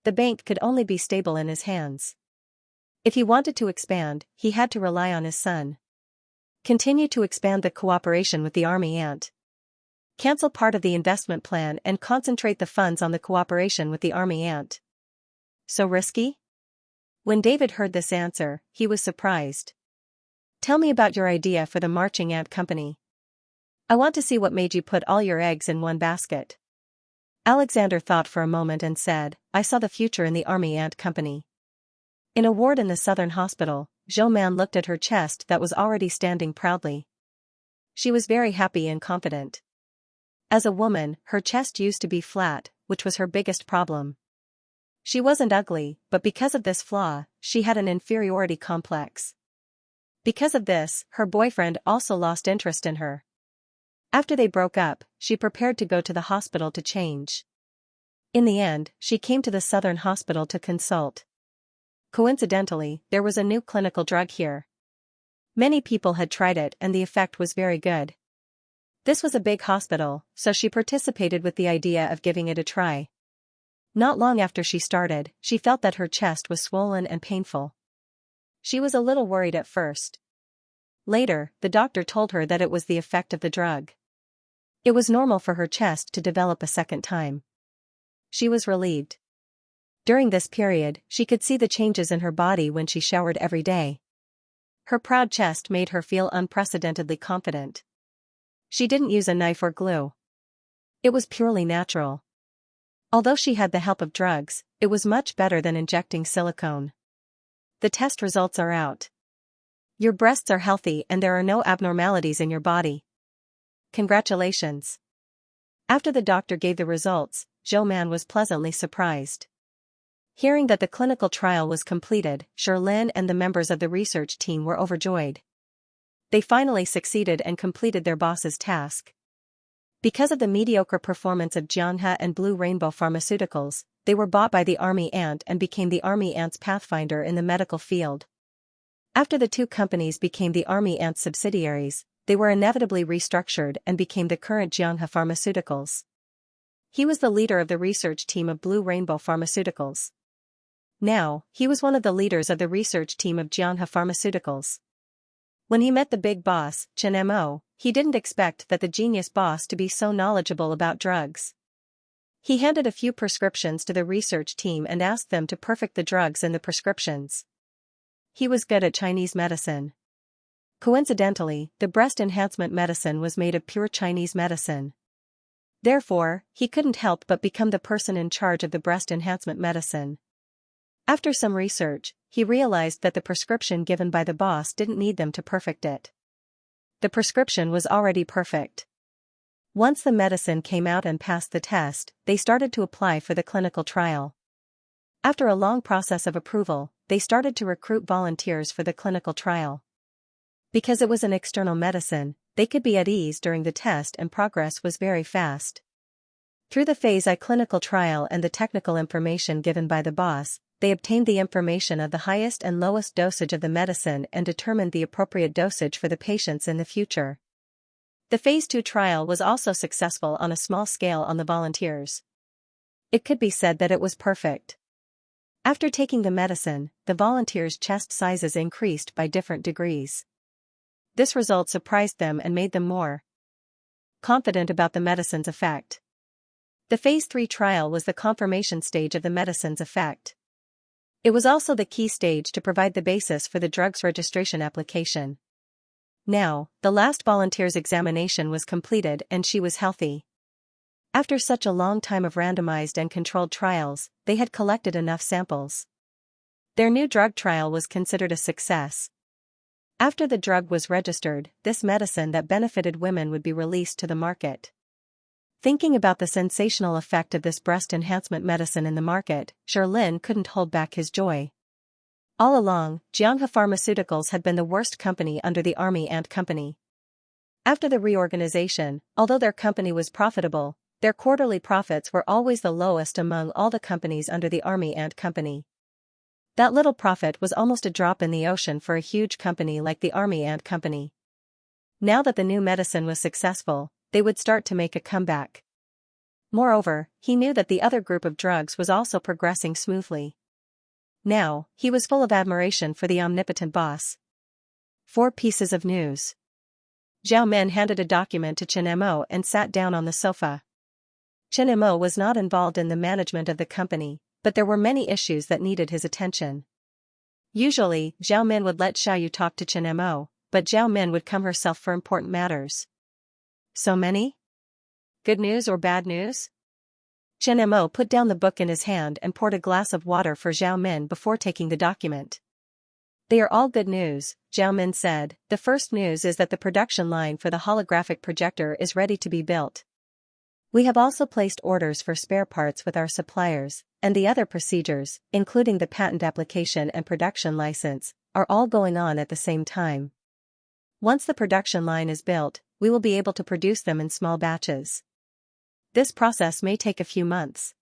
The bank could only be stable in his hands. If he wanted to expand, he had to rely on his son. Continue to expand the cooperation with the army ant. Cancel part of the investment plan and concentrate the funds on the cooperation with the army ant. So risky? When David heard this answer, he was surprised. Tell me about your idea for the marching ant company. I want to see what made you put all your eggs in one basket. Alexander thought for a moment and said, I saw the future in the army ant company. In a ward in the southern hospital, Zhou Man looked at her chest that was already standing proudly. She was very happy and confident. As a woman, her chest used to be flat, which was her biggest problem. She wasn't ugly, but because of this flaw, she had an inferiority complex. Because of this, her boyfriend also lost interest in her. After they broke up, she prepared to go to the hospital to change. In the end, she came to the southern hospital to consult. Coincidentally, there was a new clinical drug here. Many people had tried it and the effect was very good. This was a big hospital, so she participated with the idea of giving it a try. Not long after she started, she felt that her chest was swollen and painful. She was a little worried at first. Later, the doctor told her that it was the effect of the drug. It was normal for her chest to develop a second time. She was relieved. During this period, she could see the changes in her body when she showered every day. Her proud chest made her feel unprecedentedly confident. She didn't use a knife or glue. It was purely natural. Although she had the help of drugs, it was much better than injecting silicone. The test results are out. Your breasts are healthy and there are no abnormalities in your body. Congratulations. After the doctor gave the results, Zhou Man was pleasantly surprised. Hearing that the clinical trial was completed, Sherlin and the members of the research team were overjoyed. They finally succeeded and completed their boss's task. Because of the mediocre performance of Xianxia and Blue Rainbow Pharmaceuticals, they were bought by the Army Ant and became the Army Ant's pathfinder in the medical field. After the two companies became the Army Ant's subsidiaries, they were inevitably restructured and became the current Xianxia Pharmaceuticals. He was the leader of the research team of Blue Rainbow Pharmaceuticals. Now, he was one of the leaders of the research team of Xianxia Pharmaceuticals. When he met the big boss, Chen Mo, he didn't expect that the genius boss to be so knowledgeable about drugs. He handed a few prescriptions to the research team and asked them to perfect the drugs in the prescriptions. He was good at Chinese medicine. Coincidentally, the breast enhancement medicine was made of pure Chinese medicine. Therefore, he couldn't help but become the person in charge of the breast enhancement medicine. After some research, he realized that the prescription given by the boss didn't need them to perfect it. The prescription was already perfect. Once the medicine came out and passed the test, they started to apply for the clinical trial. After a long process of approval, they started to recruit volunteers for the clinical trial. Because it was an external medicine, they could be at ease during the test and progress was very fast. Through the phase I clinical trial and the technical information given by the boss, they obtained the information of the highest and lowest dosage of the medicine and determined the appropriate dosage for the patients in the future. The phase 2 trial was also successful on a small scale on the volunteers. It could be said that it was perfect. After taking the medicine, the volunteers' chest sizes increased by different degrees. This result surprised them and made them more confident about the medicine's effect. The phase 3 trial was the confirmation stage of the medicine's effect. It was also the key stage to provide the basis for the drug's registration application. Now, the last volunteer's examination was completed and she was healthy. After such a long time of randomized and controlled trials, they had collected enough samples. Their new drug trial was considered a success. After the drug was registered, this medicine that benefited women would be released to the market. Thinking about the sensational effect of this breast enhancement medicine in the market, Sherlin couldn't hold back his joy. All along, Xianxia Pharmaceuticals had been the worst company under the Army and Company. After the reorganization, although their company was profitable, their quarterly profits were always the lowest among all the companies under the Army and Company. That little profit was almost a drop in the ocean for a huge company like the Army and Company. Now that the new medicine was successful, they would start to make a comeback. Moreover, he knew that the other group of drugs was also progressing smoothly. Now, he was full of admiration for the omnipotent boss. 4 pieces of news. Zhao Men handed a document to Chen Mo and sat down on the sofa. Chen Mo was not involved in the management of the company, but there were many issues that needed his attention. Usually, Zhao Men would let Xiaoyu talk to Chen Mo, but Zhao Men would come herself for important matters. So many? Good news or bad news? Chen Mo put down the book in his hand and poured a glass of water for Zhao Men before taking the document. They are all good news, Zhao Men said. The first news is that the production line for the holographic projector is ready to be built. We have also placed orders for spare parts with our suppliers, and the other procedures, including the patent application and production license, are all going on at the same time. Once the production line is built, we will be able to produce them in small batches. This process may take a few months.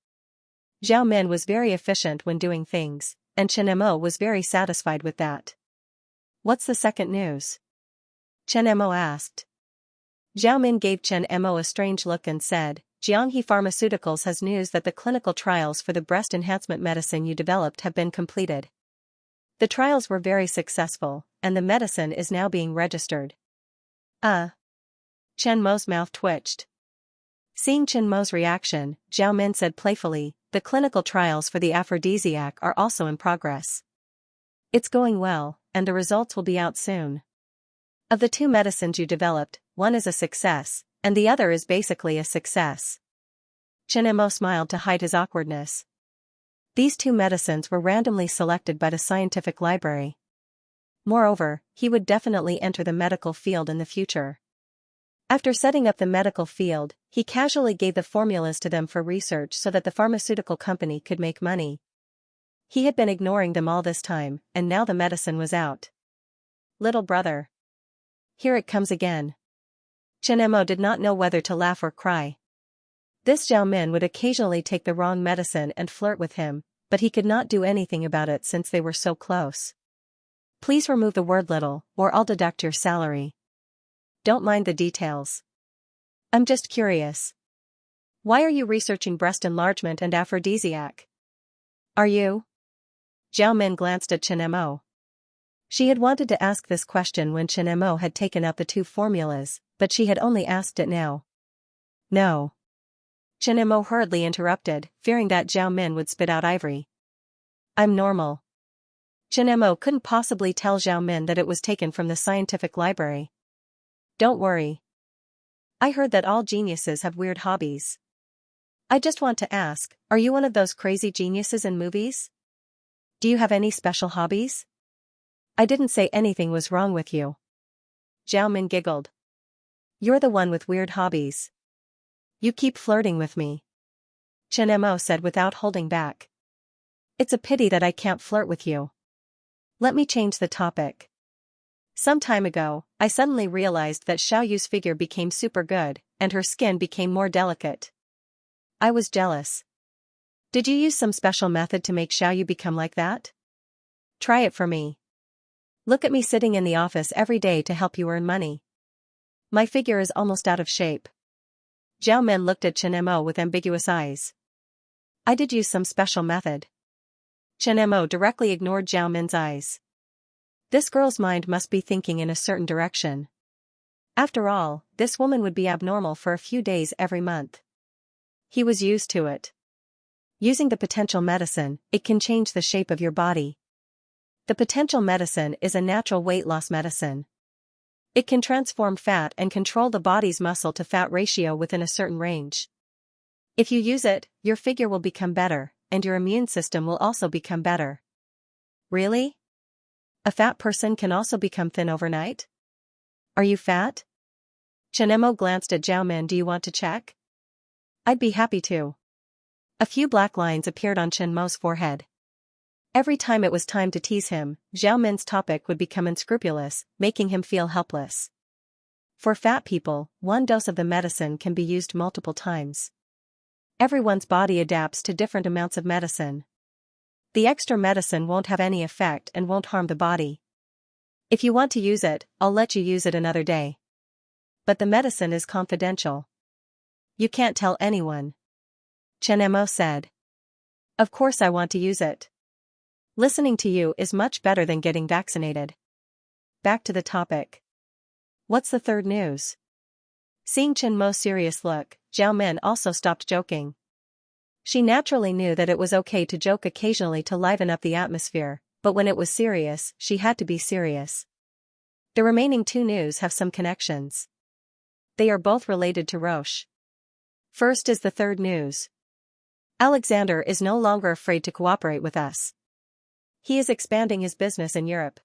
Zhao Men was very efficient when doing things, and Chen Mo was very satisfied with that. What's the second news? Chen Mo asked. Zhao Men gave Chen Mo a strange look and said, Xianxia Pharmaceuticals has news that the clinical trials for the breast enhancement medicine you developed have been completed. The trials were very successful, and the medicine is now being registered. Chen Mo's mouth twitched. Seeing Chen Mo's reaction, Zhao Men said playfully, the clinical trials for the aphrodisiac are also in progress. It's going well, and the results will be out soon. Of the 2 medicines you developed, one is a success, and the other is basically a success. Chen Mo smiled to hide his awkwardness. These 2 medicines were randomly selected by the scientific library. Moreover, he would definitely enter the medical field in the future. After setting up the medical field, he casually gave the formulas to them for research so that the pharmaceutical company could make money. He had been ignoring them all this time, and now the medicine was out. Little brother. Here it comes again. Chen Mo did not know whether to laugh or cry. This Zhao Men would occasionally take the wrong medicine and flirt with him, but he could not do anything about it since they were so close. Please remove the word little, or I'll deduct your salary. Don't mind the details. I'm just curious. Why are you researching breast enlargement and aphrodisiac? Are you? Zhao Men glanced at Chen Mo. She had wanted to ask this question when Chen Mo had taken out the 2 formulas, but she had only asked it now. No. Chen Mo hurriedly interrupted, fearing that Zhao Men would spit out ivory. I'm normal. Chen Mo couldn't possibly tell Zhao Men that it was taken from the scientific library. Don't worry. I heard that all geniuses have weird hobbies. I just want to ask, are you one of those crazy geniuses in movies? Do you have any special hobbies? I didn't say anything was wrong with you. Zhao Men giggled. You're the one with weird hobbies. You keep flirting with me. Chen Mo said without holding back. It's a pity that I can't flirt with you. Let me change the topic. Some time ago, I suddenly realized that Xiaoyu's figure became super good, and her skin became more delicate. I was jealous. Did you use some special method to make Xiaoyu become like that? Try it for me. Look at me sitting in the office every day to help you earn money. My figure is almost out of shape. Zhao Men looked at Chen Mo with ambiguous eyes. I did use some special method. Chen Mo directly ignored Zhao Men's eyes. This girl's mind must be thinking in a certain direction. After all, this woman would be abnormal for a few days every month. He was used to it. Using the potential medicine, it can change the shape of your body. The potential medicine is a natural weight loss medicine. It can transform fat and control the body's muscle-to-fat ratio within a certain range. If you use it, your figure will become better, and your immune system will also become better. Really? A fat person can also become thin overnight? Are you fat? Chen Mo glanced at Zhao Men. Do you want to check? I'd be happy to. A few black lines appeared on Chen Mo's forehead. Every time it was time to tease him, Zhao Men's topic would become unscrupulous, making him feel helpless. For fat people, one dose of the medicine can be used multiple times. Everyone's body adapts to different amounts of medicine. The extra medicine won't have any effect and won't harm the body. If you want to use it, I'll let you use it another day. But the medicine is confidential. You can't tell anyone. Chen Mo said. Of course I want to use it. Listening to you is much better than getting vaccinated. Back to the topic. What's the third news? Seeing Chen Mo's serious look, Zhao Men also stopped joking. She naturally knew that it was okay to joke occasionally to liven up the atmosphere, but when it was serious, she had to be serious. The remaining two news have some connections. They are both related to Roche. First is the third news. Alexander is no longer afraid to cooperate with us. He is expanding his business in Europe.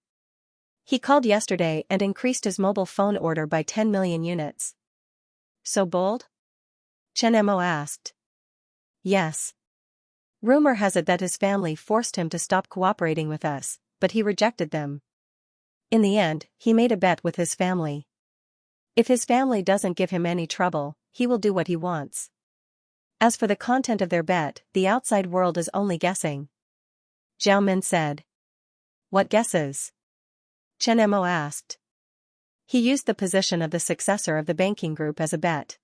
He called yesterday and increased his mobile phone order by 10 million units. So bold? Chen Mo asked. Yes. Rumor has it that his family forced him to stop cooperating with us, but he rejected them. In the end, he made a bet with his family. If his family doesn't give him any trouble, he will do what he wants. As for the content of their bet, the outside world is only guessing. Zhao Men said. What guesses? Chen Mo asked. He used the position of the successor of the banking group as a bet.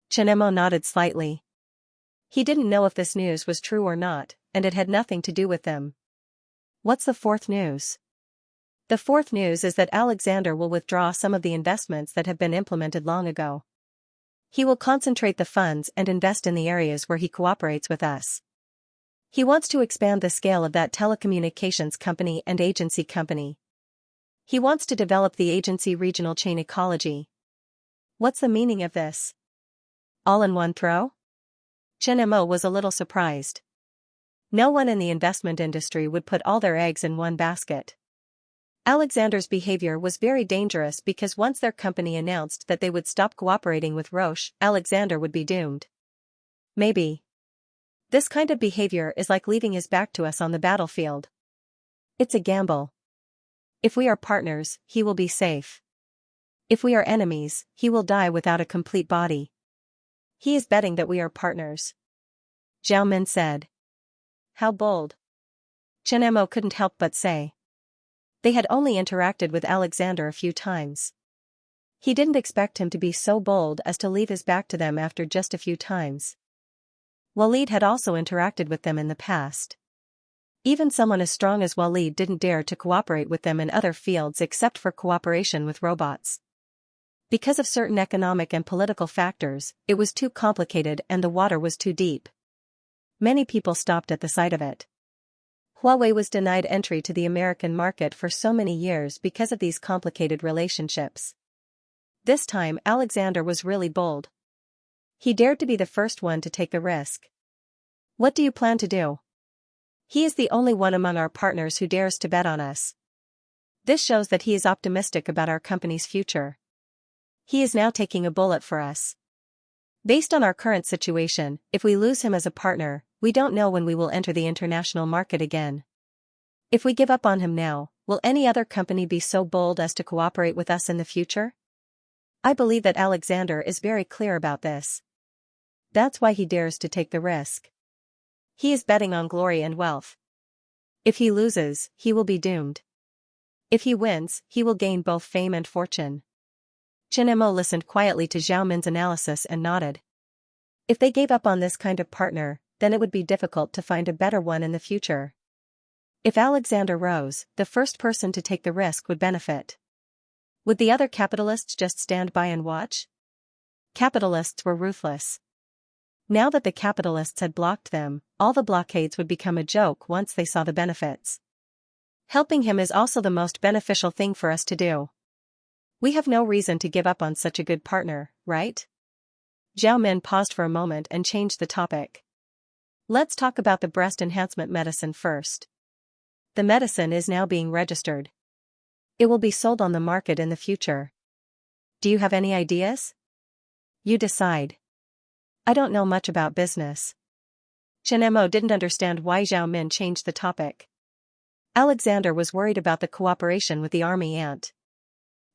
Chen Mo nodded slightly. He didn't know if this news was true or not, and it had nothing to do with them. What's the fourth news? The fourth news is that Alexander will withdraw some of the investments that have been implemented long ago. He will concentrate the funds and invest in the areas where he cooperates with us. He wants to expand the scale of that telecommunications company and agency company. He wants to develop the agency regional chain ecology. What's the meaning of this? All in one throw? Chen Mo was a little surprised. No one in the investment industry would put all their eggs in one basket. Alexander's behavior was very dangerous because once their company announced that they would stop cooperating with Roche, Alexander would be doomed. Maybe. This kind of behavior is like leaving his back to us on the battlefield. It's a gamble. If we are partners, he will be safe. If we are enemies, he will die without a complete body. He is betting that we are partners. Zhao Men said. How bold. Chen Mo couldn't help but say. They had only interacted with Alexander a few times. He didn't expect him to be so bold as to leave his back to them after just a few times. Walid had also interacted with them in the past. Even someone as strong as Walid didn't dare to cooperate with them in other fields except for cooperation with robots. Because of certain economic and political factors, it was too complicated and the water was too deep. Many people stopped at the sight of it. Huawei was denied entry to the American market for so many years because of these complicated relationships. This time Alexander was really bold. He dared to be the first one to take the risk. What do you plan to do? He is the only one among our partners who dares to bet on us. This shows that he is optimistic about our company's future. He is now taking a bullet for us. Based on our current situation, if we lose him as a partner, we don't know when we will enter the international market again. If we give up on him now, will any other company be so bold as to cooperate with us in the future? I believe that Alexander is very clear about this. That's why he dares to take the risk. He is betting on glory and wealth. If he loses, he will be doomed. If he wins, he will gain both fame and fortune. Qianemo listened quietly to Zhao Min's analysis and nodded. If they gave up on this kind of partner, then it would be difficult to find a better one in the future. If Alexander rose, the first person to take the risk would benefit. Would the other capitalists just stand by and watch? Capitalists were ruthless. Now that the capitalists had blocked them, all the blockades would become a joke once they saw the benefits. Helping him is also the most beneficial thing for us to do. We have no reason to give up on such a good partner, right? Zhao Min paused for a moment and changed the topic. Let's talk about the breast enhancement medicine first. The medicine is now being registered. It will be sold on the market in the future. Do you have any ideas? You decide. I don't know much about business. Qianemo didn't understand why Zhao Min changed the topic. Alexander was worried about the cooperation with the army ant.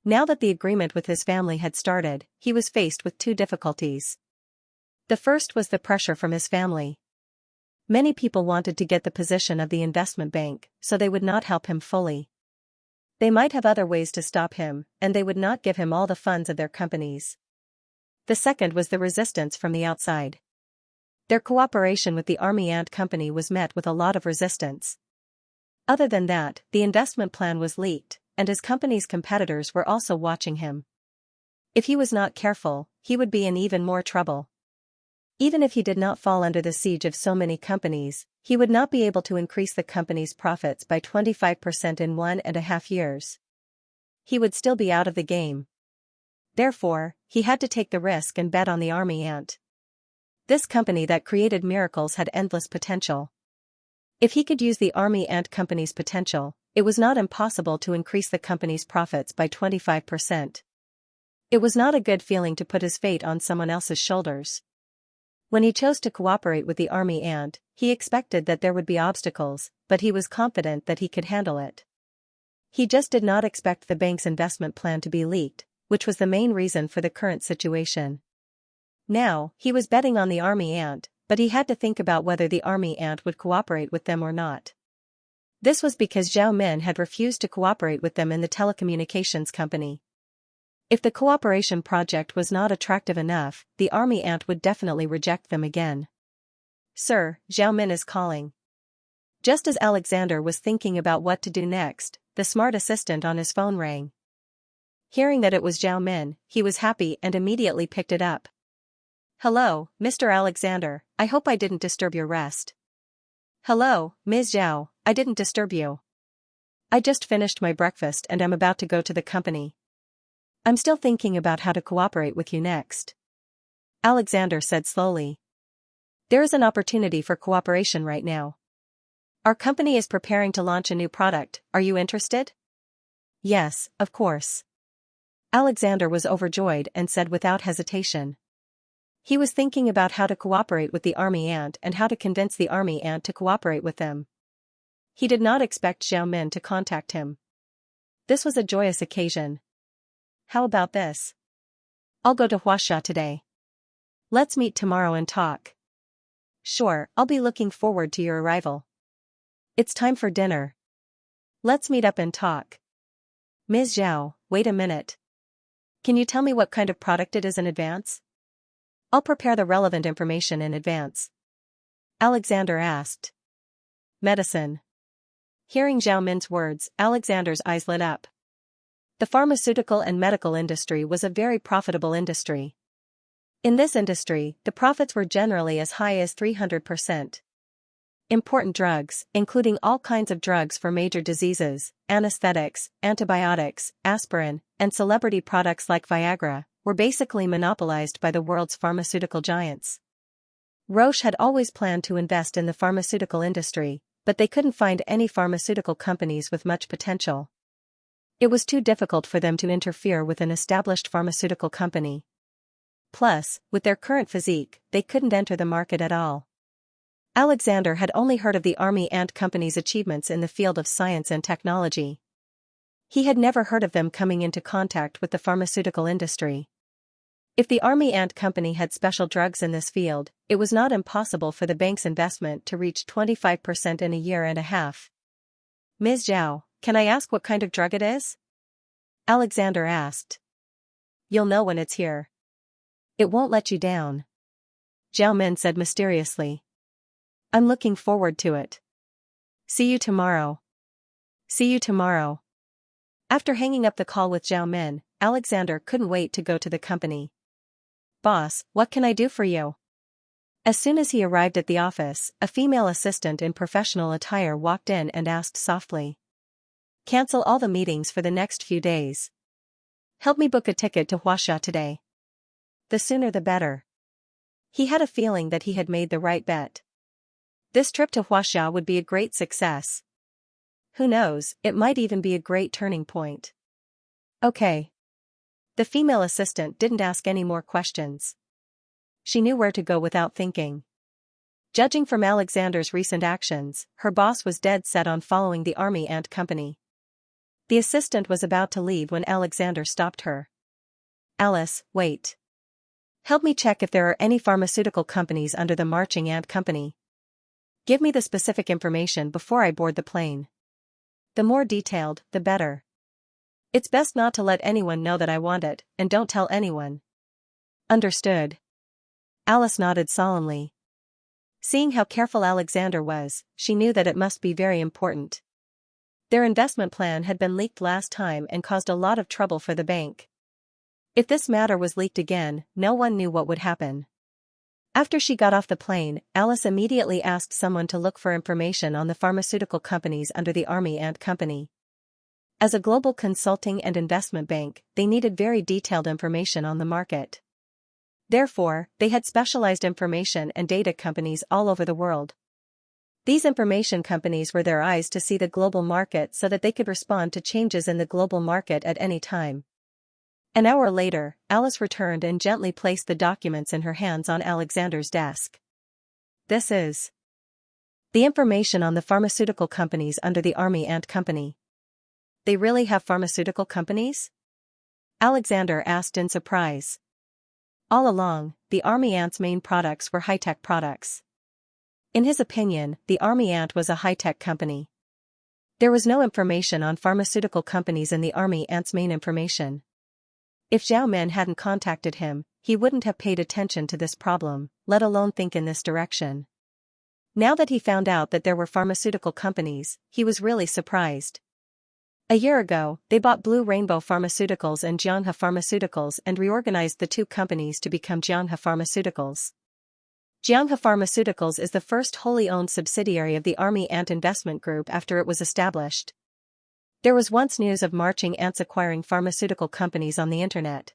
Now that the agreement with his family had started, he was faced with two difficulties. The first was the pressure from his family. Many people wanted to get the position of the investment bank, so they would not help him fully. They might have other ways to stop him, and they would not give him all the funds of their companies. The second was the resistance from the outside. Their cooperation with the Army Ant Company was met with a lot of resistance. Other than that, the investment plan was leaked, and his company's competitors were also watching him. If he was not careful, he would be in even more trouble. Even if he did not fall under the siege of so many companies, he would not be able to increase the company's profits by 25% in 1.5 years. He would still be out of the game. Therefore, he had to take the risk and bet on the army ant. This company that created miracles had endless potential. If he could use the army ant company's potential, it was not impossible to increase the company's profits by 25%. It was not a good feeling to put his fate on someone else's shoulders. When he chose to cooperate with the army ant, he expected that there would be obstacles, but he was confident that he could handle it. He just did not expect the bank's investment plan to be leaked, which was the main reason for the current situation. Now, he was betting on the army ant, but he had to think about whether the army ant would cooperate with them or not. This was because Zhao Min had refused to cooperate with them in the telecommunications company. If the cooperation project was not attractive enough, the army ant would definitely reject them again. Sir, Zhao Min is calling. Just as Alexander was thinking about what to do next, the smart assistant on his phone rang. Hearing that it was Zhao Min, he was happy and immediately picked it up. Hello, Mr. Alexander, I hope I didn't disturb your rest. Hello, Ms. Zhao, I didn't disturb you. I just finished my breakfast and am about to go to the company. I'm still thinking about how to cooperate with you next. Alexander said slowly. There is an opportunity for cooperation right now. Our company is preparing to launch a new product, are you interested? Yes, of course. Alexander was overjoyed and said without hesitation. He was thinking about how to cooperate with the army ant and how to convince the army ant to cooperate with them. He did not expect Zhao Min to contact him. This was a joyous occasion. How about this? I'll go to Xianxia today. Let's meet tomorrow and talk. Sure, I'll be looking forward to your arrival. It's time for dinner. Let's meet up and talk. Ms. Zhao, wait a minute. Can you tell me what kind of product it is in advance? I'll prepare the relevant information in advance. Alexander asked. Medicine. Hearing Zhao Min's words, Alexander's eyes lit up. The pharmaceutical and medical industry was a very profitable industry. In this industry, the profits were generally as high as 300%. Important drugs, including all kinds of drugs for major diseases, anesthetics, antibiotics, aspirin, and celebrity products like Viagra, were basically monopolized by the world's pharmaceutical giants. Roche had always planned to invest in the pharmaceutical industry, but they couldn't find any pharmaceutical companies with much potential. It was too difficult for them to interfere with an established pharmaceutical company. Plus, with their current physique, they couldn't enter the market at all. Alexander had only heard of the Army Ant Company's achievements in the field of science and technology. He had never heard of them coming into contact with the pharmaceutical industry. If the army ant company had special drugs in this field, it was not impossible for the bank's investment to reach 25% in a year and a half. Ms. Zhao, can I ask what kind of drug it is? Alexander asked. You'll know when it's here. It won't let you down. Zhao Min said mysteriously. I'm looking forward to it. See you tomorrow. See you tomorrow. After hanging up the call with Zhao Min, Alexander couldn't wait to go to the company. Boss, what can I do for you? As soon as he arrived at the office, a female assistant in professional attire walked in and asked softly. Cancel all the meetings for the next few days. Help me book a ticket to Xianxia today. The sooner the better. He had a feeling that he had made the right bet. This trip to Xianxia would be a great success. Who knows, it might even be a great turning point. Okay. The female assistant didn't ask any more questions. She knew where to go without thinking. Judging from Alexander's recent actions, her boss was dead set on following the army ant company. The assistant was about to leave when Alexander stopped her. Alice, wait. Help me check if there are any pharmaceutical companies under the marching ant company. Give me the specific information before I board the plane. The more detailed, the better. It's best not to let anyone know that I want it, and don't tell anyone. Understood. Alice nodded solemnly. Seeing how careful Alexander was, she knew that it must be very important. Their investment plan had been leaked last time and caused a lot of trouble for the bank. If this matter was leaked again, no one knew what would happen. After she got off the plane, Alice immediately asked someone to look for information on the pharmaceutical companies under the army ant company. As a global consulting and investment bank, they needed very detailed information on the market. Therefore, they had specialized information and data companies all over the world. These information companies were their eyes to see the global market so that they could respond to changes in the global market at any time. An hour later, Alice returned and gently placed the documents in her hands on Alexander's desk. This is the information on the pharmaceutical companies under the army ant company. They really have pharmaceutical companies? Alexander asked in surprise. All along, the army ant's main products were high-tech products. In his opinion, the army ant was a high-tech company. There was no information on pharmaceutical companies in the army ant's main information. If Zhao Min hadn't contacted him, he wouldn't have paid attention to this problem, let alone think in this direction. Now that he found out that there were pharmaceutical companies, he was really surprised. A year ago, they bought Blue Rainbow Pharmaceuticals and Xianxia Pharmaceuticals and reorganized the two companies to become Xianxia Pharmaceuticals. Xianxia Pharmaceuticals is the first wholly owned subsidiary of the Army Ant Investment Group after it was established. There was once news of marching ants acquiring pharmaceutical companies on the internet.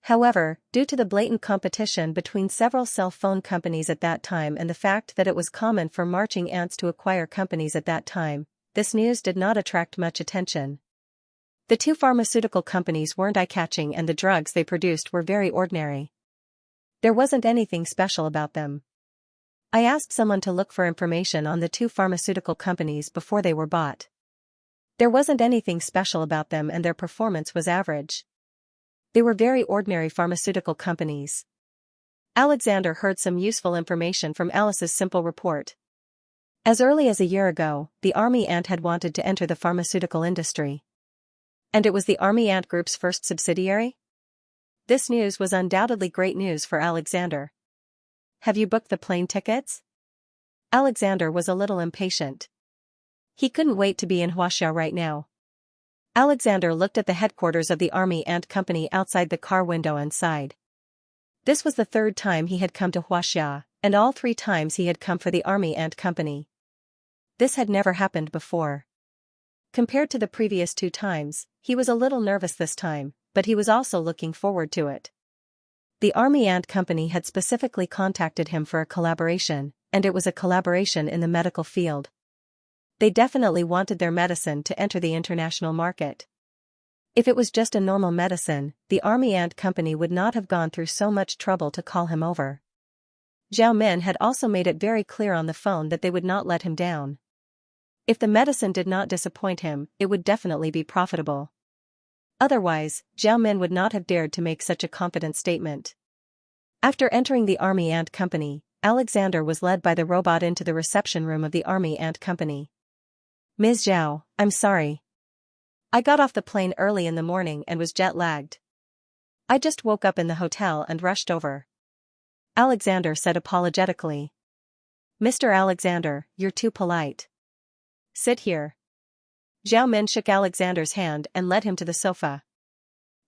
However, due to the blatant competition between several cell phone companies at that time and the fact that it was common for marching ants to acquire companies at that time, this news did not attract much attention. The two pharmaceutical companies weren't eye-catching and the drugs they produced were very ordinary. There wasn't anything special about them. I asked someone to look for information on the two pharmaceutical companies before they were bought. There wasn't anything special about them and their performance was average. They were very ordinary pharmaceutical companies. Alexander heard some useful information from Alice's simple report. As early as a year ago, the Army Ant had wanted to enter the pharmaceutical industry. And it was the Army Ant Group's first subsidiary? This news was undoubtedly great news for Alexander. Have you booked the plane tickets? Alexander was a little impatient. He couldn't wait to be in Xianxia right now. Alexander looked at the headquarters of the Army Ant Company outside the car window and sighed. This was the third time he had come to Xianxia, and all 3 times he had come for the Army Ant Company. This had never happened before. Compared to the previous 2 times, he was a little nervous this time, but he was also looking forward to it. The Army Ant Company had specifically contacted him for a collaboration, and it was a collaboration in the medical field. They definitely wanted their medicine to enter the international market. If it was just a normal medicine, the Army Ant Company would not have gone through so much trouble to call him over. Zhao Min had also made it very clear on the phone that they would not let him down. If the medicine did not disappoint him, it would definitely be profitable. Otherwise, Zhao Min would not have dared to make such a confident statement. After entering the Army Ant Company, Alexander was led by the robot into the reception room of the Army Ant Company. Ms. Zhao, I'm sorry. I got off the plane early in the morning and was jet-lagged. I just woke up in the hotel and rushed over. Alexander said apologetically. Mr. Alexander, you're too polite. Sit here. Zhao Min shook Alexander's hand and led him to the sofa.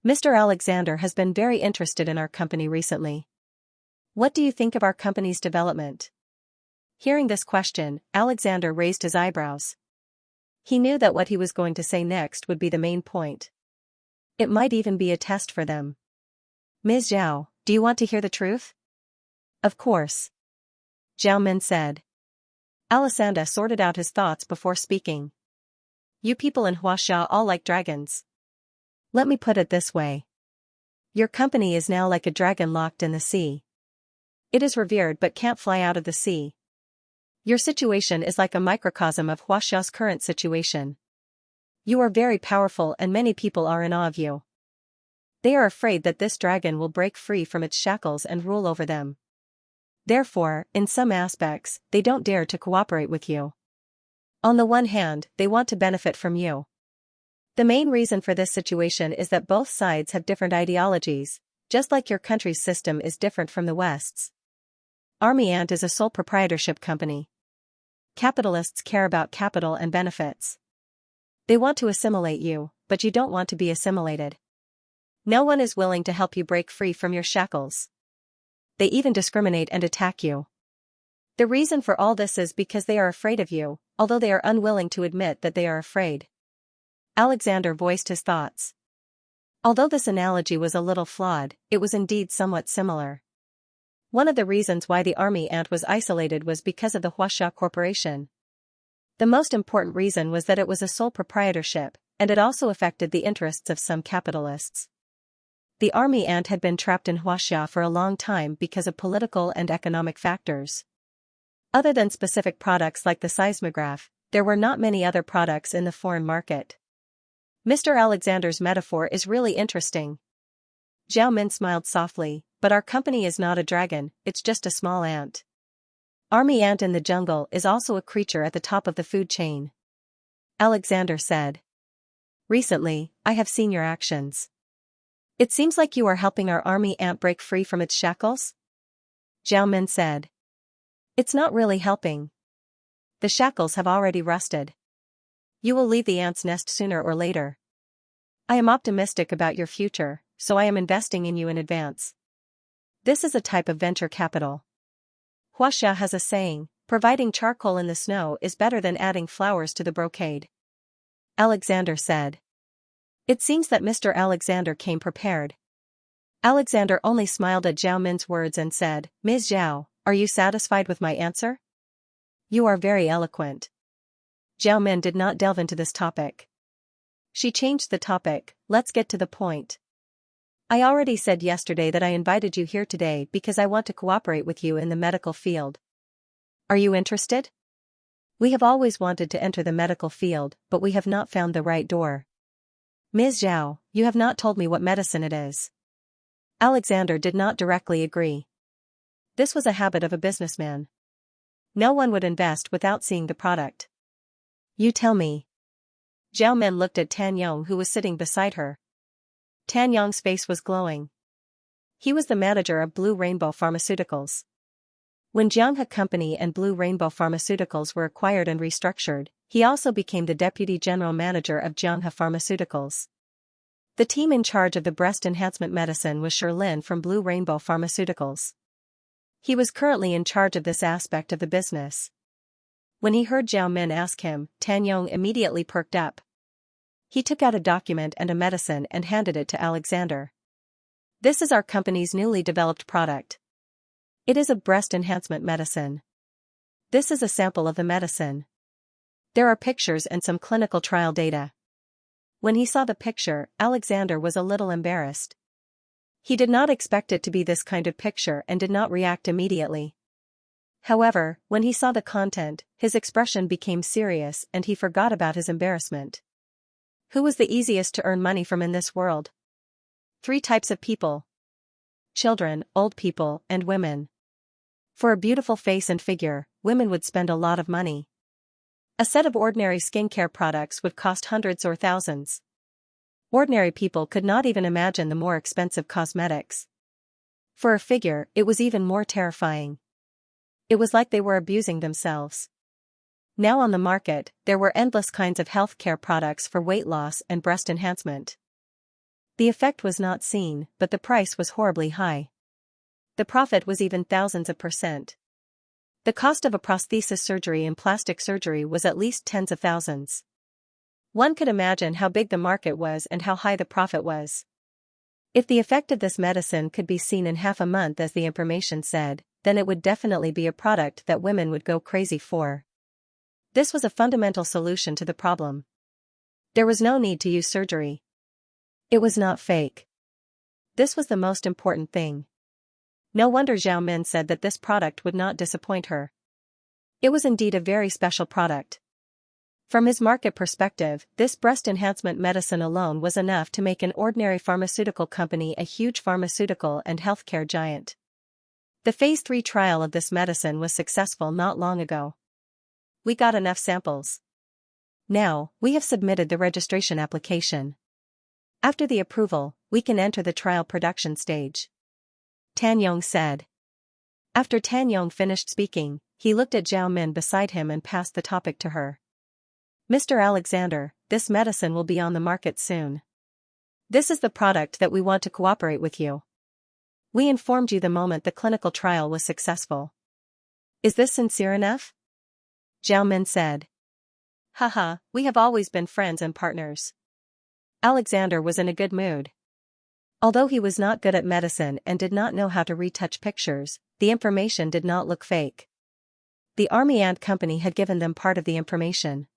Mr. Alexander has been very interested in our company recently. What do you think of our company's development? Hearing this question, Alexander raised his eyebrows. He knew that what he was going to say next would be the main point. It might even be a test for them. Ms. Zhao, do you want to hear the truth? Of course. Zhao Min said. Alexander sorted out his thoughts before speaking. You people in Huaxia all like dragons. Let me put it this way. Your company is now like a dragon locked in the sea. It is revered but can't fly out of the sea. Your situation is like a microcosm of Huaxia's current situation. You are very powerful and many people are in awe of you. They are afraid that this dragon will break free from its shackles and rule over them. Therefore, in some aspects, they don't dare to cooperate with you. On the one hand, they want to benefit from you. The main reason for this situation is that both sides have different ideologies, just like your country's system is different from the West's. Army Ant is a sole proprietorship company. Capitalists care about capital and benefits. They want to assimilate you, but you don't want to be assimilated. No one is willing to help you break free from your shackles. They even discriminate and attack you. The reason for all this is because they are afraid of you, although they are unwilling to admit that they are afraid. Alexander voiced his thoughts. Although this analogy was a little flawed, it was indeed somewhat similar. One of the reasons why the Army Ant was isolated was because of the Huaxia Corporation. The most important reason was that it was a sole proprietorship, and it also affected the interests of some capitalists. The Army Ant had been trapped in Huaxia for a long time because of political and economic factors. Other than specific products like the seismograph, there were not many other products in the foreign market. Mr. Alexander's metaphor is really interesting. Zhao Min smiled softly, but our company is not a dragon, it's just a small ant. Army Ant in the jungle is also a creature at the top of the food chain. Alexander said. Recently, I have seen your actions. It seems like you are helping our Army Ant break free from its shackles? Zhao Min said. It's not really helping. The shackles have already rusted. You will leave the ant's nest sooner or later. I am optimistic about your future, so I am investing in you in advance. This is a type of venture capital. Huaxia has a saying, providing charcoal in the snow is better than adding flowers to the brocade. Alexander said. It seems that Mr. Alexander came prepared. Alexander only smiled at Zhao Min's words and said, Ms. Zhao, are you satisfied with my answer? You are very eloquent. Zhao Min did not delve into this topic. She changed the topic, let's get to the point. I already said yesterday that I invited you here today because I want to cooperate with you in the medical field. Are you interested? We have always wanted to enter the medical field, but we have not found the right door. Ms. Zhao, you have not told me what medicine it is. Alexander did not directly agree. This was a habit of a businessman. No one would invest without seeing the product. You tell me. Zhao Min looked at Tan Yong, who was sitting beside her. Tan Yong's face was glowing. He was the manager of Blue Rainbow Pharmaceuticals. When Xianxia Company and Blue Rainbow Pharmaceuticals were acquired and restructured, he also became the deputy general manager of Xianxia Pharmaceuticals. The team in charge of the breast enhancement medicine was Sherlin from Blue Rainbow Pharmaceuticals. He was currently in charge of this aspect of the business. When he heard Zhao Min ask him, Tan Yong immediately perked up. He took out a document and a medicine and handed it to Alexander. This is our company's newly developed product. It is a breast enhancement medicine. This is a sample of the medicine. There are pictures and some clinical trial data. When he saw the picture, Alexander was a little embarrassed. He did not expect it to be this kind of picture and did not react immediately. However, when he saw the content, his expression became serious and he forgot about his embarrassment. Who was the easiest to earn money from in this world? 3 types of people: children, old people, and women. For a beautiful face and figure, women would spend a lot of money. A set of ordinary skincare products would cost hundreds or thousands. Ordinary people could not even imagine the more expensive cosmetics. For a figure, it was even more terrifying. It was like they were abusing themselves. Now on the market, there were endless kinds of healthcare products for weight loss and breast enhancement. The effect was not seen, but the price was horribly high. The profit was even thousands of %. The cost of a prosthesis surgery and plastic surgery was at least tens of thousands. One could imagine how big the market was and how high the profit was. If the effect of this medicine could be seen in half a month as the information said, then it would definitely be a product that women would go crazy for. This was a fundamental solution to the problem. There was no need to use surgery. It was not fake. This was the most important thing. No wonder Zhao Min said that this product would not disappoint her. It was indeed a very special product. From his market perspective, this breast enhancement medicine alone was enough to make an ordinary pharmaceutical company a huge pharmaceutical and healthcare giant. The phase 3 trial of this medicine was successful not long ago. We got enough samples. Now, we have submitted the registration application. After the approval, we can enter the trial production stage. Tan Yong said. After Tan Yong finished speaking, he looked at Zhao Min beside him and passed the topic to her. Mr. Alexander, this medicine will be on the market soon. This is the product that we want to cooperate with you. We informed you the moment the clinical trial was successful. Is this sincere enough? Zhao Min said. Haha, we have always been friends and partners. Alexander was in a good mood. Although he was not good at medicine and did not know how to retouch pictures, the information did not look fake. The Army Ant Company had given them part of the information.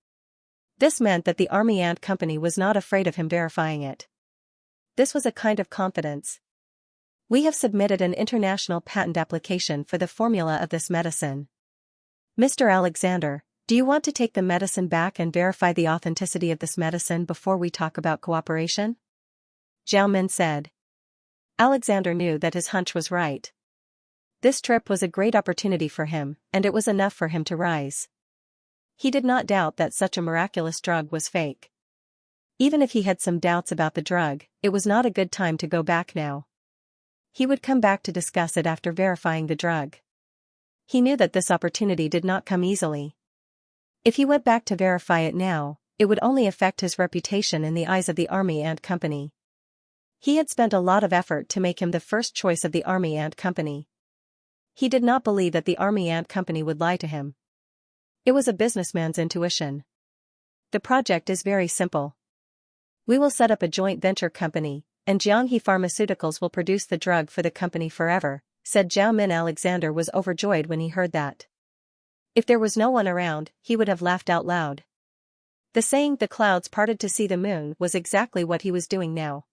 This meant that the Army Ant Company was not afraid of him verifying it. This was a kind of confidence. We have submitted an international patent application for the formula of this medicine. Mr. Alexander, do you want to take the medicine back and verify the authenticity of this medicine before we talk about cooperation? Zhao Min said. Alexander knew that his hunch was right. This trip was a great opportunity for him, and it was enough for him to rise. He did not doubt that such a miraculous drug was fake. Even if he had some doubts about the drug, it was not a good time to go back now. He would come back to discuss it after verifying the drug. He knew that this opportunity did not come easily. If he went back to verify it now, it would only affect his reputation in the eyes of the Army Ant Company. He had spent a lot of effort to make him the first choice of the Army Ant Company. He did not believe that the Army Ant Company would lie to him. It was a businessman's intuition. The project is very simple. We will set up a joint venture company, and Jianghe Pharmaceuticals will produce the drug for the company forever, said Zhao Min. Alexander was overjoyed when he heard that. If there was no one around, he would have laughed out loud. The saying "the clouds parted to see the moon" was exactly what he was doing now.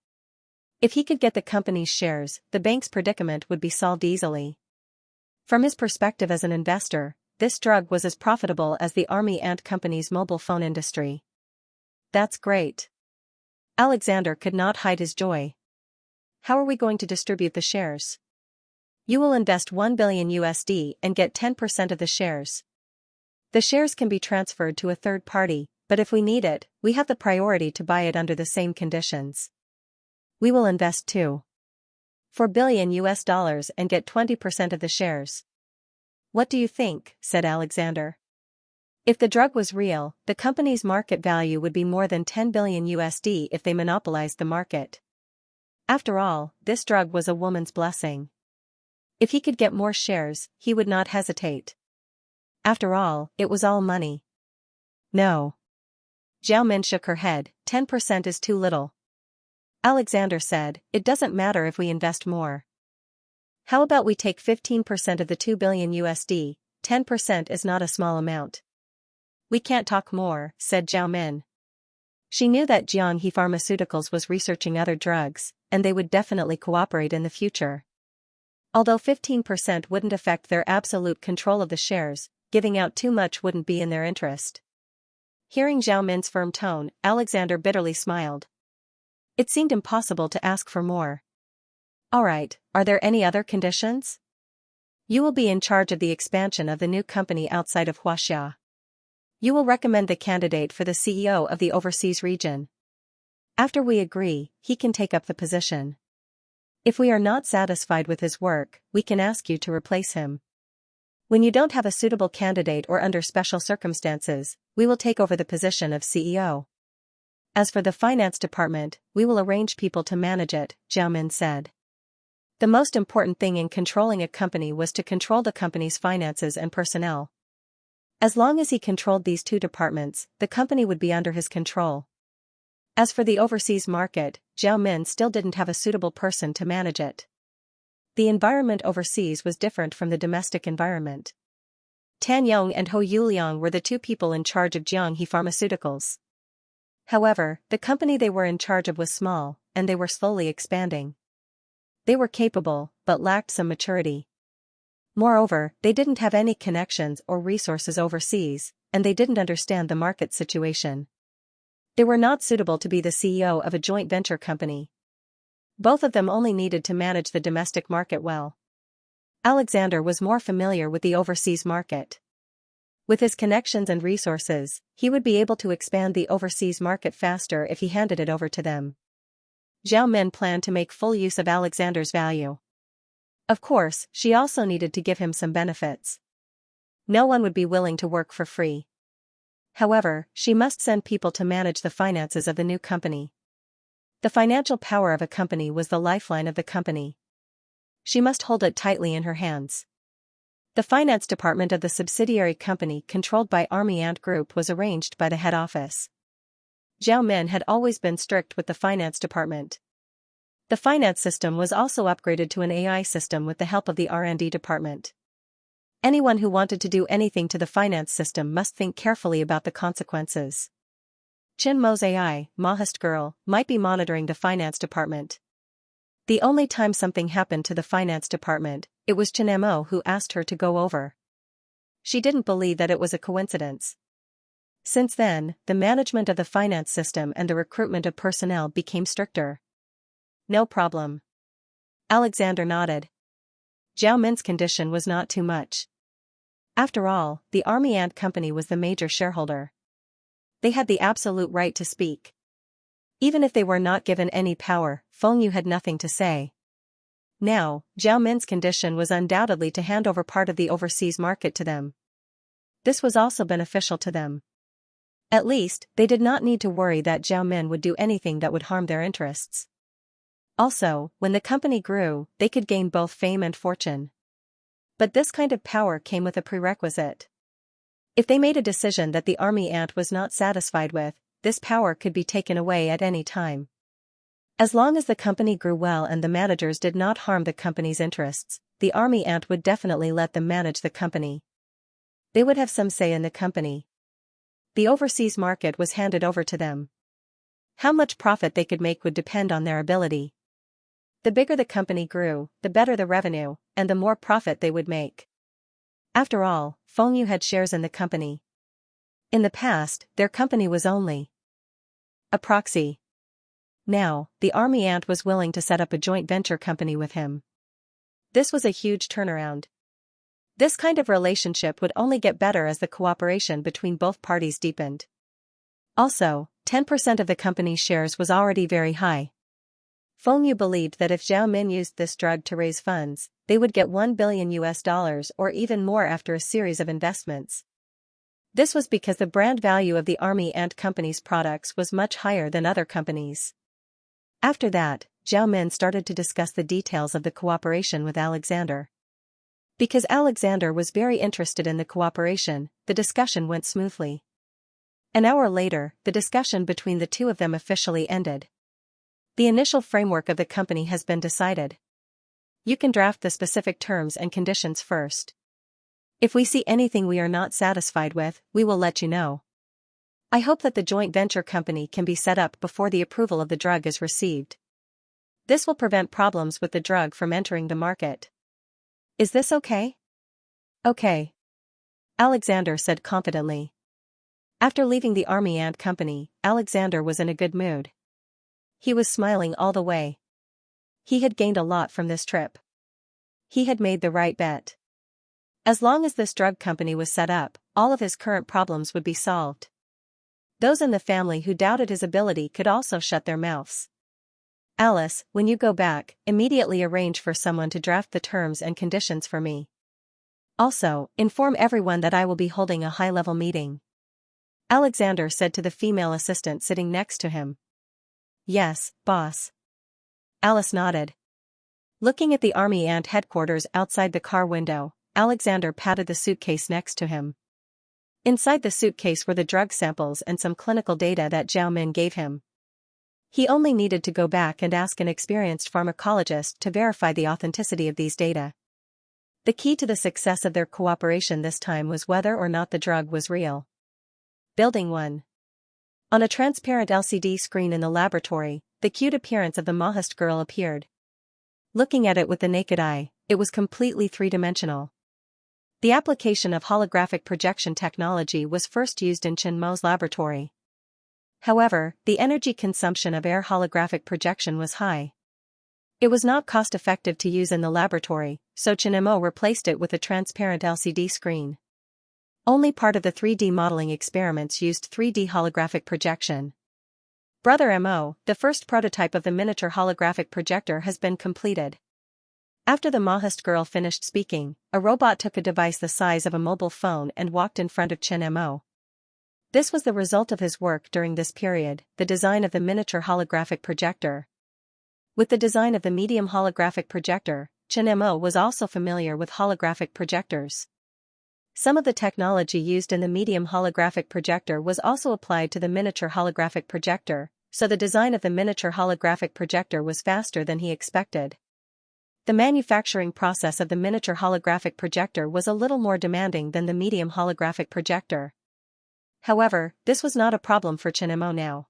If he could get the company's shares, the bank's predicament would be solved easily. From his perspective as an investor, this drug was as profitable as the Army Ant Company's mobile phone industry. That's great. Alexander could not hide his joy. How are we going to distribute the shares? You will invest $1 billion and get 10% of the shares. The shares can be transferred to a third party, but if we need it, we have the priority to buy it under the same conditions. We will invest $4 billion and get 20% of the shares. What do you think? Said Alexander. If the drug was real, the company's market value would be more than $10 billion if they monopolized the market. After all, this drug was a woman's blessing. If he could get more shares, he would not hesitate. After all, it was all money. No. Zhao Min shook her head. 10% is too little. Alexander said, it doesn't matter if we invest more. How about we take 15% of the $2 billion? 10% is not a small amount. We can't talk more, said Zhao Min. She knew that Jianghe Pharmaceuticals was researching other drugs, and they would definitely cooperate in the future. Although 15% wouldn't affect their absolute control of the shares, giving out too much wouldn't be in their interest. Hearing Zhao Min's firm tone, Alexander bitterly smiled. It seemed impossible to ask for more. Alright, are there any other conditions? You will be in charge of the expansion of the new company outside of Huaxia. You will recommend the candidate for the CEO of the overseas region. After we agree, he can take up the position. If we are not satisfied with his work, we can ask you to replace him. When you don't have a suitable candidate or under special circumstances, we will take over the position of CEO. As for the finance department, we will arrange people to manage it, Zhao Min said. The most important thing in controlling a company was to control the company's finances and personnel. As long as he controlled these two departments, the company would be under his control. As for the overseas market, Zhao Min still didn't have a suitable person to manage it. The environment overseas was different from the domestic environment. Tan Yong and Ho Yuliang were the two people in charge of Jianghe Pharmaceuticals. However, the company they were in charge of was small, and they were slowly expanding. They were capable, but lacked some maturity. Moreover, they didn't have any connections or resources overseas, and they didn't understand the market situation. They were not suitable to be the CEO of a joint venture company. Both of them only needed to manage the domestic market well. Alexander was more familiar with the overseas market. With his connections and resources, he would be able to expand the overseas market faster if he handed it over to them. Zhao Min planned to make full use of Alexander's value. Of course, she also needed to give him some benefits. No one would be willing to work for free. However, she must send people to manage the finances of the new company. The financial power of a company was the lifeline of the company. She must hold it tightly in her hands. The finance department of the subsidiary company controlled by Army Ant Group was arranged by the head office. Zhao Min had always been strict with the finance department. The finance system was also upgraded to an AI system with the help of the R&D department. Anyone who wanted to do anything to the finance system must think carefully about the consequences. Chen Mo's AI, Mahist girl, might be monitoring the finance department. The only time something happened to the finance department, it was Chen Mo who asked her to go over. She didn't believe that it was a coincidence. Since then, the management of the finance system and the recruitment of personnel became stricter. No problem. Alexander nodded. Zhao Min's condition was not too much. After all, the Army Ant Company was the major shareholder. They had the absolute right to speak. Even if they were not given any power, Feng Yu had nothing to say. Now, Zhao Min's condition was undoubtedly to hand over part of the overseas market to them. This was also beneficial to them. At least, they did not need to worry that Zhao Min would do anything that would harm their interests. Also, when the company grew, they could gain both fame and fortune. But this kind of power came with a prerequisite. If they made a decision that the army ant was not satisfied with, this power could be taken away at any time. As long as the company grew well and the managers did not harm the company's interests, the army ant would definitely let them manage the company. They would have some say in the company. The overseas market was handed over to them. How much profit they could make would depend on their ability. The bigger the company grew, the better the revenue, and the more profit they would make. After all, Feng Yu had shares in the company. In the past, their company was only a proxy. Now, the army ant was willing to set up a joint venture company with him. This was a huge turnaround. This kind of relationship would only get better as the cooperation between both parties deepened. Also, 10% of the company's shares was already very high. Feng Yu believed that if Zhao Min used this drug to raise funds, they would get $1 billion or even more after a series of investments. This was because the brand value of the Army Ant Company's products was much higher than other companies. After that, Zhao Min started to discuss the details of the cooperation with Alexander. Because Alexander was very interested in the cooperation, the discussion went smoothly. An hour later, the discussion between the two of them officially ended. The initial framework of the company has been decided. You can draft the specific terms and conditions first. If we see anything we are not satisfied with, we will let you know. I hope that the joint venture company can be set up before the approval of the drug is received. This will prevent problems with the drug from entering the market. Is this okay? Okay. Alexander said confidently. After leaving the army ant company, Alexander was in a good mood. He was smiling all the way. He had gained a lot from this trip. He had made the right bet. As long as this drug company was set up, all of his current problems would be solved. Those in the family who doubted his ability could also shut their mouths. Alice, when you go back, immediately arrange for someone to draft the terms and conditions for me. Also, inform everyone that I will be holding a high-level meeting. Alexander said to the female assistant sitting next to him. Yes, boss. Alice nodded. Looking at the army ant headquarters outside the car window, Alexander patted the suitcase next to him. Inside the suitcase were the drug samples and some clinical data that Zhao Min gave him. He only needed to go back and ask an experienced pharmacologist to verify the authenticity of these data. The key to the success of their cooperation this time was whether or not the drug was real. Building 1. On a transparent LCD screen in the laboratory, the cute appearance of the Mahast girl appeared. Looking at it with the naked eye, it was completely three-dimensional. The application of holographic projection technology was first used in Chen Mo's laboratory. However, the energy consumption of air holographic projection was high. It was not cost-effective to use in the laboratory, so Chen Mo replaced it with a transparent LCD screen. Only part of the 3D modeling experiments used 3D holographic projection. Brother Mo, the first prototype of the miniature holographic projector has been completed. After the Mahast girl finished speaking, a robot took a device the size of a mobile phone and walked in front of Chen Mo. This was the result of his work during this period, the design of the miniature holographic projector. With the design of the medium holographic projector, Chen Mo was also familiar with holographic projectors. Some of the technology used in the medium holographic projector was also applied to the miniature holographic projector, so the design of the miniature holographic projector was faster than he expected. The manufacturing process of the miniature holographic projector was a little more demanding than the medium holographic projector. However, this was not a problem for Chen Mo now.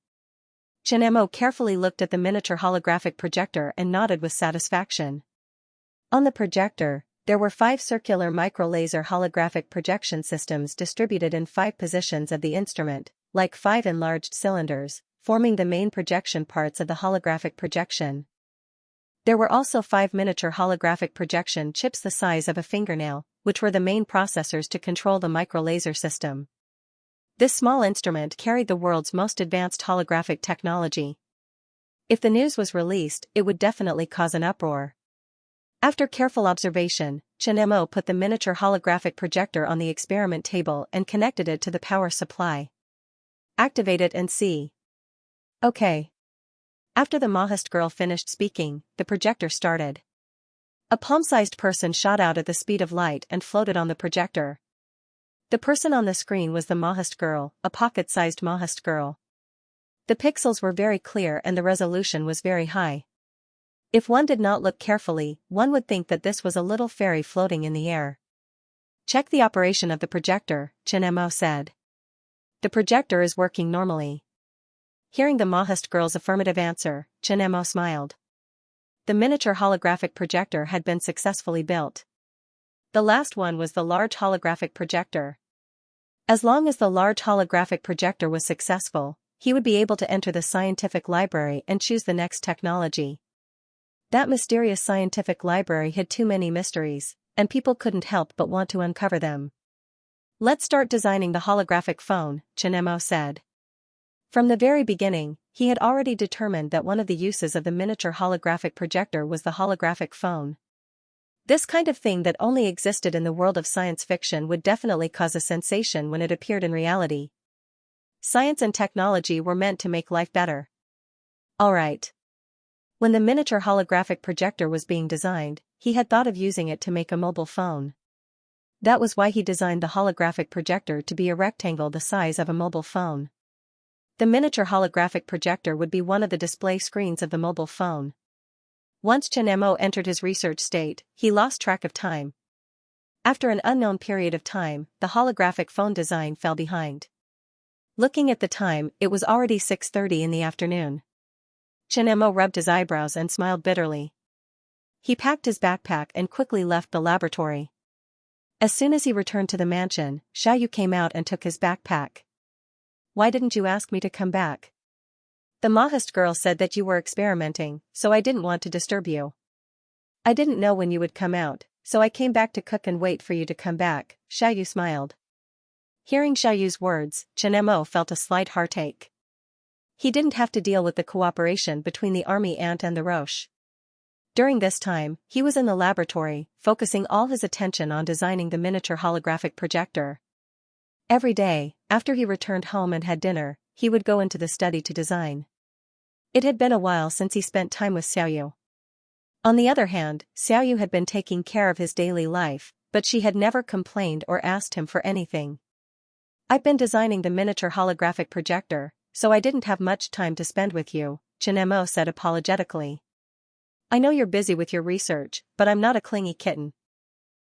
Chen Mo carefully looked at the miniature holographic projector and nodded with satisfaction. On the projector, there were 5 circular micro-laser holographic projection systems distributed in 5 positions of the instrument, like 5 enlarged cylinders, forming the main projection parts of the holographic projection. There were also 5 miniature holographic projection chips the size of a fingernail, which were the main processors to control the micro-laser system. This small instrument carried the world's most advanced holographic technology. If the news was released, it would definitely cause an uproar. After careful observation, Chen Mo put the miniature holographic projector on the experiment table and connected it to the power supply. Activate it and see. Okay. After the Mahast girl finished speaking, the projector started. A palm-sized person shot out at the speed of light and floated on the projector. The person on the screen was the Mahast girl, a pocket-sized Mahast girl. The pixels were very clear and the resolution was very high. If one did not look carefully, one would think that this was a little fairy floating in the air. Check the operation of the projector, Chen Mo said. The projector is working normally. Hearing the Mahast girl's affirmative answer, Chen Mo smiled. The miniature holographic projector had been successfully built. The last one was the large holographic projector. As long as the large holographic projector was successful, he would be able to enter the scientific library and choose the next technology. That mysterious scientific library had too many mysteries, and people couldn't help but want to uncover them. Let's start designing the holographic phone, Chen Mo said. From the very beginning, he had already determined that one of the uses of the miniature holographic projector was the holographic phone. This kind of thing that only existed in the world of science fiction would definitely cause a sensation when it appeared in reality. Science and technology were meant to make life better. Alright. When the miniature holographic projector was being designed, he had thought of using it to make a mobile phone. That was why he designed the holographic projector to be a rectangle the size of a mobile phone. The miniature holographic projector would be one of the display screens of the mobile phone. Once Chen Mo entered his research state, he lost track of time. After an unknown period of time, the holographic phone design fell behind. Looking at the time, it was already 6:30 in the afternoon. Chen Mo rubbed his eyebrows and smiled bitterly. He packed his backpack and quickly left the laboratory. As soon as he returned to the mansion, Xiaoyu came out and took his backpack. why didn't you ask me to come back? The Mahist girl said that you were experimenting, so I didn't want to disturb you. I didn't know when you would come out, so I came back to cook and wait for you to come back, Xiaoyu smiled. Hearing Xiaoyu's words, Chen Mo felt a slight heartache. He didn't have to deal with the cooperation between the army ant and the roche. During this time, he was in the laboratory, focusing all his attention on designing the miniature holographic projector. Every day, after he returned home and had dinner, he would go into the study to design. It had been a while since he spent time with Xiaoyu. On the other hand, Xiaoyu had been taking care of his daily life, but she had never complained or asked him for anything. I've been designing the miniature holographic projector, so I didn't have much time to spend with you, Chen Mo said apologetically. I know you're busy with your research, but I'm not a clingy kitten.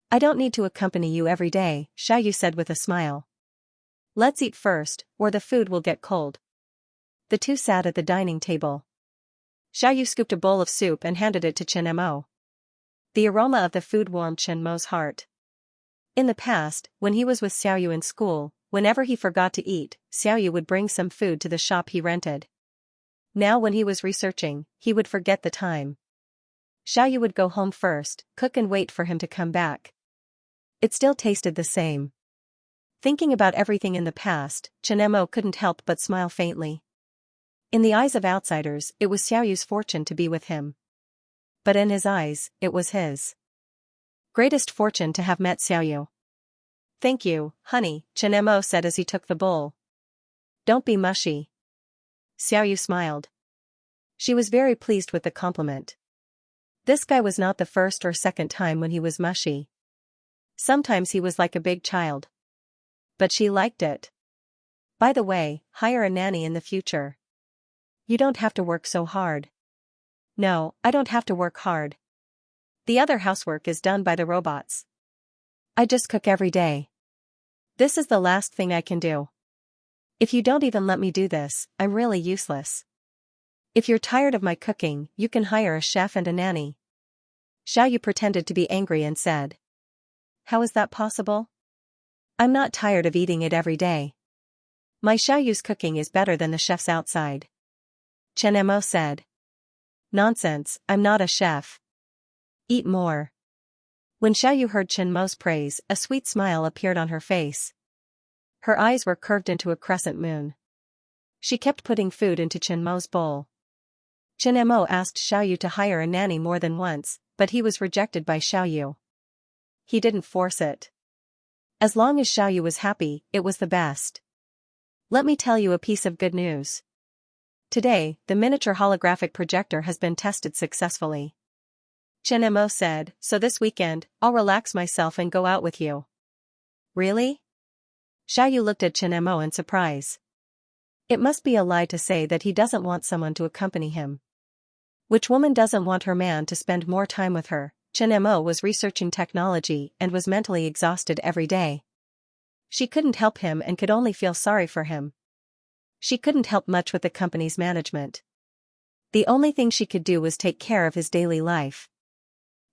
I don't need to accompany you every day, Xiaoyu said with a smile. Let's eat first, or the food will get cold. The two sat at the dining table. Xiaoyu scooped a bowl of soup and handed it to Chen Mo. The aroma of the food warmed Chen Mo's heart. In the past, when he was with Xiaoyu in school, whenever he forgot to eat, Xiaoyu would bring some food to the shop he rented. Now when he was researching, he would forget the time. Xiaoyu would go home first, cook and wait for him to come back. It still tasted the same. Thinking about everything in the past, Chen Mo couldn't help but smile faintly. In the eyes of outsiders, it was Xiaoyu's fortune to be with him. But in his eyes, it was his greatest fortune to have met Xiaoyu. Thank you, honey, Chen Mo said as he took the bowl. Don't be mushy. Xiaoyu smiled. She was very pleased with the compliment. This guy was not the first or second time when he was mushy. Sometimes he was like a big child. But she liked it. By the way, hire a nanny in the future. You don't have to work so hard. No, I don't have to work hard. The other housework is done by the robots. I just cook every day. This is the last thing I can do. If you don't even let me do this, I'm really useless. If you're tired of my cooking, you can hire a chef and a nanny. Xiaoyu pretended to be angry and said. How is that possible? I'm not tired of eating it every day. My Xiaoyu's cooking is better than the chef's outside. Chen Mo said. Nonsense, I'm not a chef. Eat more. When Xiaoyu heard Chen Mo's praise, a sweet smile appeared on her face. Her eyes were curved into a crescent moon. She kept putting food into Chen Mo's bowl. Chen Mo asked Xiaoyu to hire a nanny more than once, but he was rejected by Xiaoyu. He didn't force it. As long as Xiaoyu was happy, it was the best. Let me tell you a piece of good news. Today, the miniature holographic projector has been tested successfully. Chen Mo said, so this weekend, I'll relax myself and go out with you. Really? Xiaoyu looked at Chen Mo in surprise. It must be a lie to say that he doesn't want someone to accompany him. Which woman doesn't want her man to spend more time with her? Chen Mo was researching technology and was mentally exhausted every day. She couldn't help him and could only feel sorry for him. She couldn't help much with the company's management. The only thing she could do was take care of his daily life.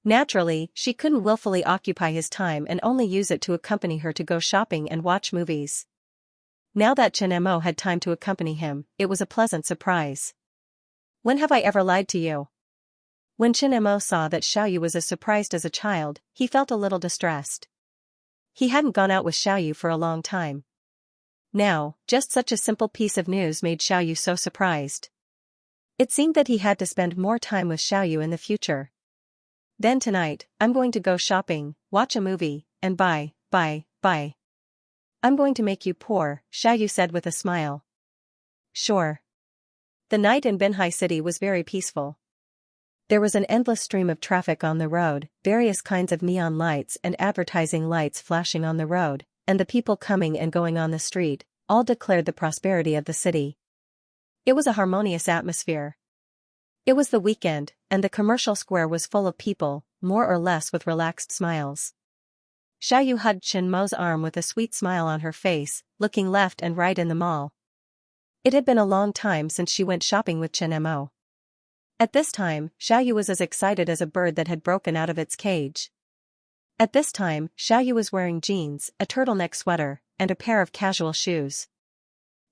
Naturally, she couldn't willfully occupy his time and only use it to accompany her to go shopping and watch movies. Now that Chen Mo had time to accompany him, it was a pleasant surprise. When have I ever lied to you? When Chen Mo saw that Xiaoyu was as surprised as a child, he felt a little distressed. He hadn't gone out with Xiaoyu for a long time. Now, just such a simple piece of news made Xiaoyu so surprised. It seemed that he had to spend more time with Xiaoyu in the future. Then tonight, I'm going to go shopping, watch a movie, and buy. I'm going to make you poor, Xiaoyu said with a smile. Sure. The night in Binhai City was very peaceful. There was an endless stream of traffic on the road, various kinds of neon lights and advertising lights flashing on the road, and the people coming and going on the street, all declared the prosperity of the city. It was a harmonious atmosphere. It was the weekend, and the commercial square was full of people, more or less with relaxed smiles. Xiaoyu hugged Chen Mo's arm with a sweet smile on her face, looking left and right in the mall. It had been a long time since she went shopping with Chen Mo. At this time, Xiaoyu was as excited as a bird that had broken out of its cage. At this time, Xiaoyu was wearing jeans, a turtleneck sweater, and a pair of casual shoes.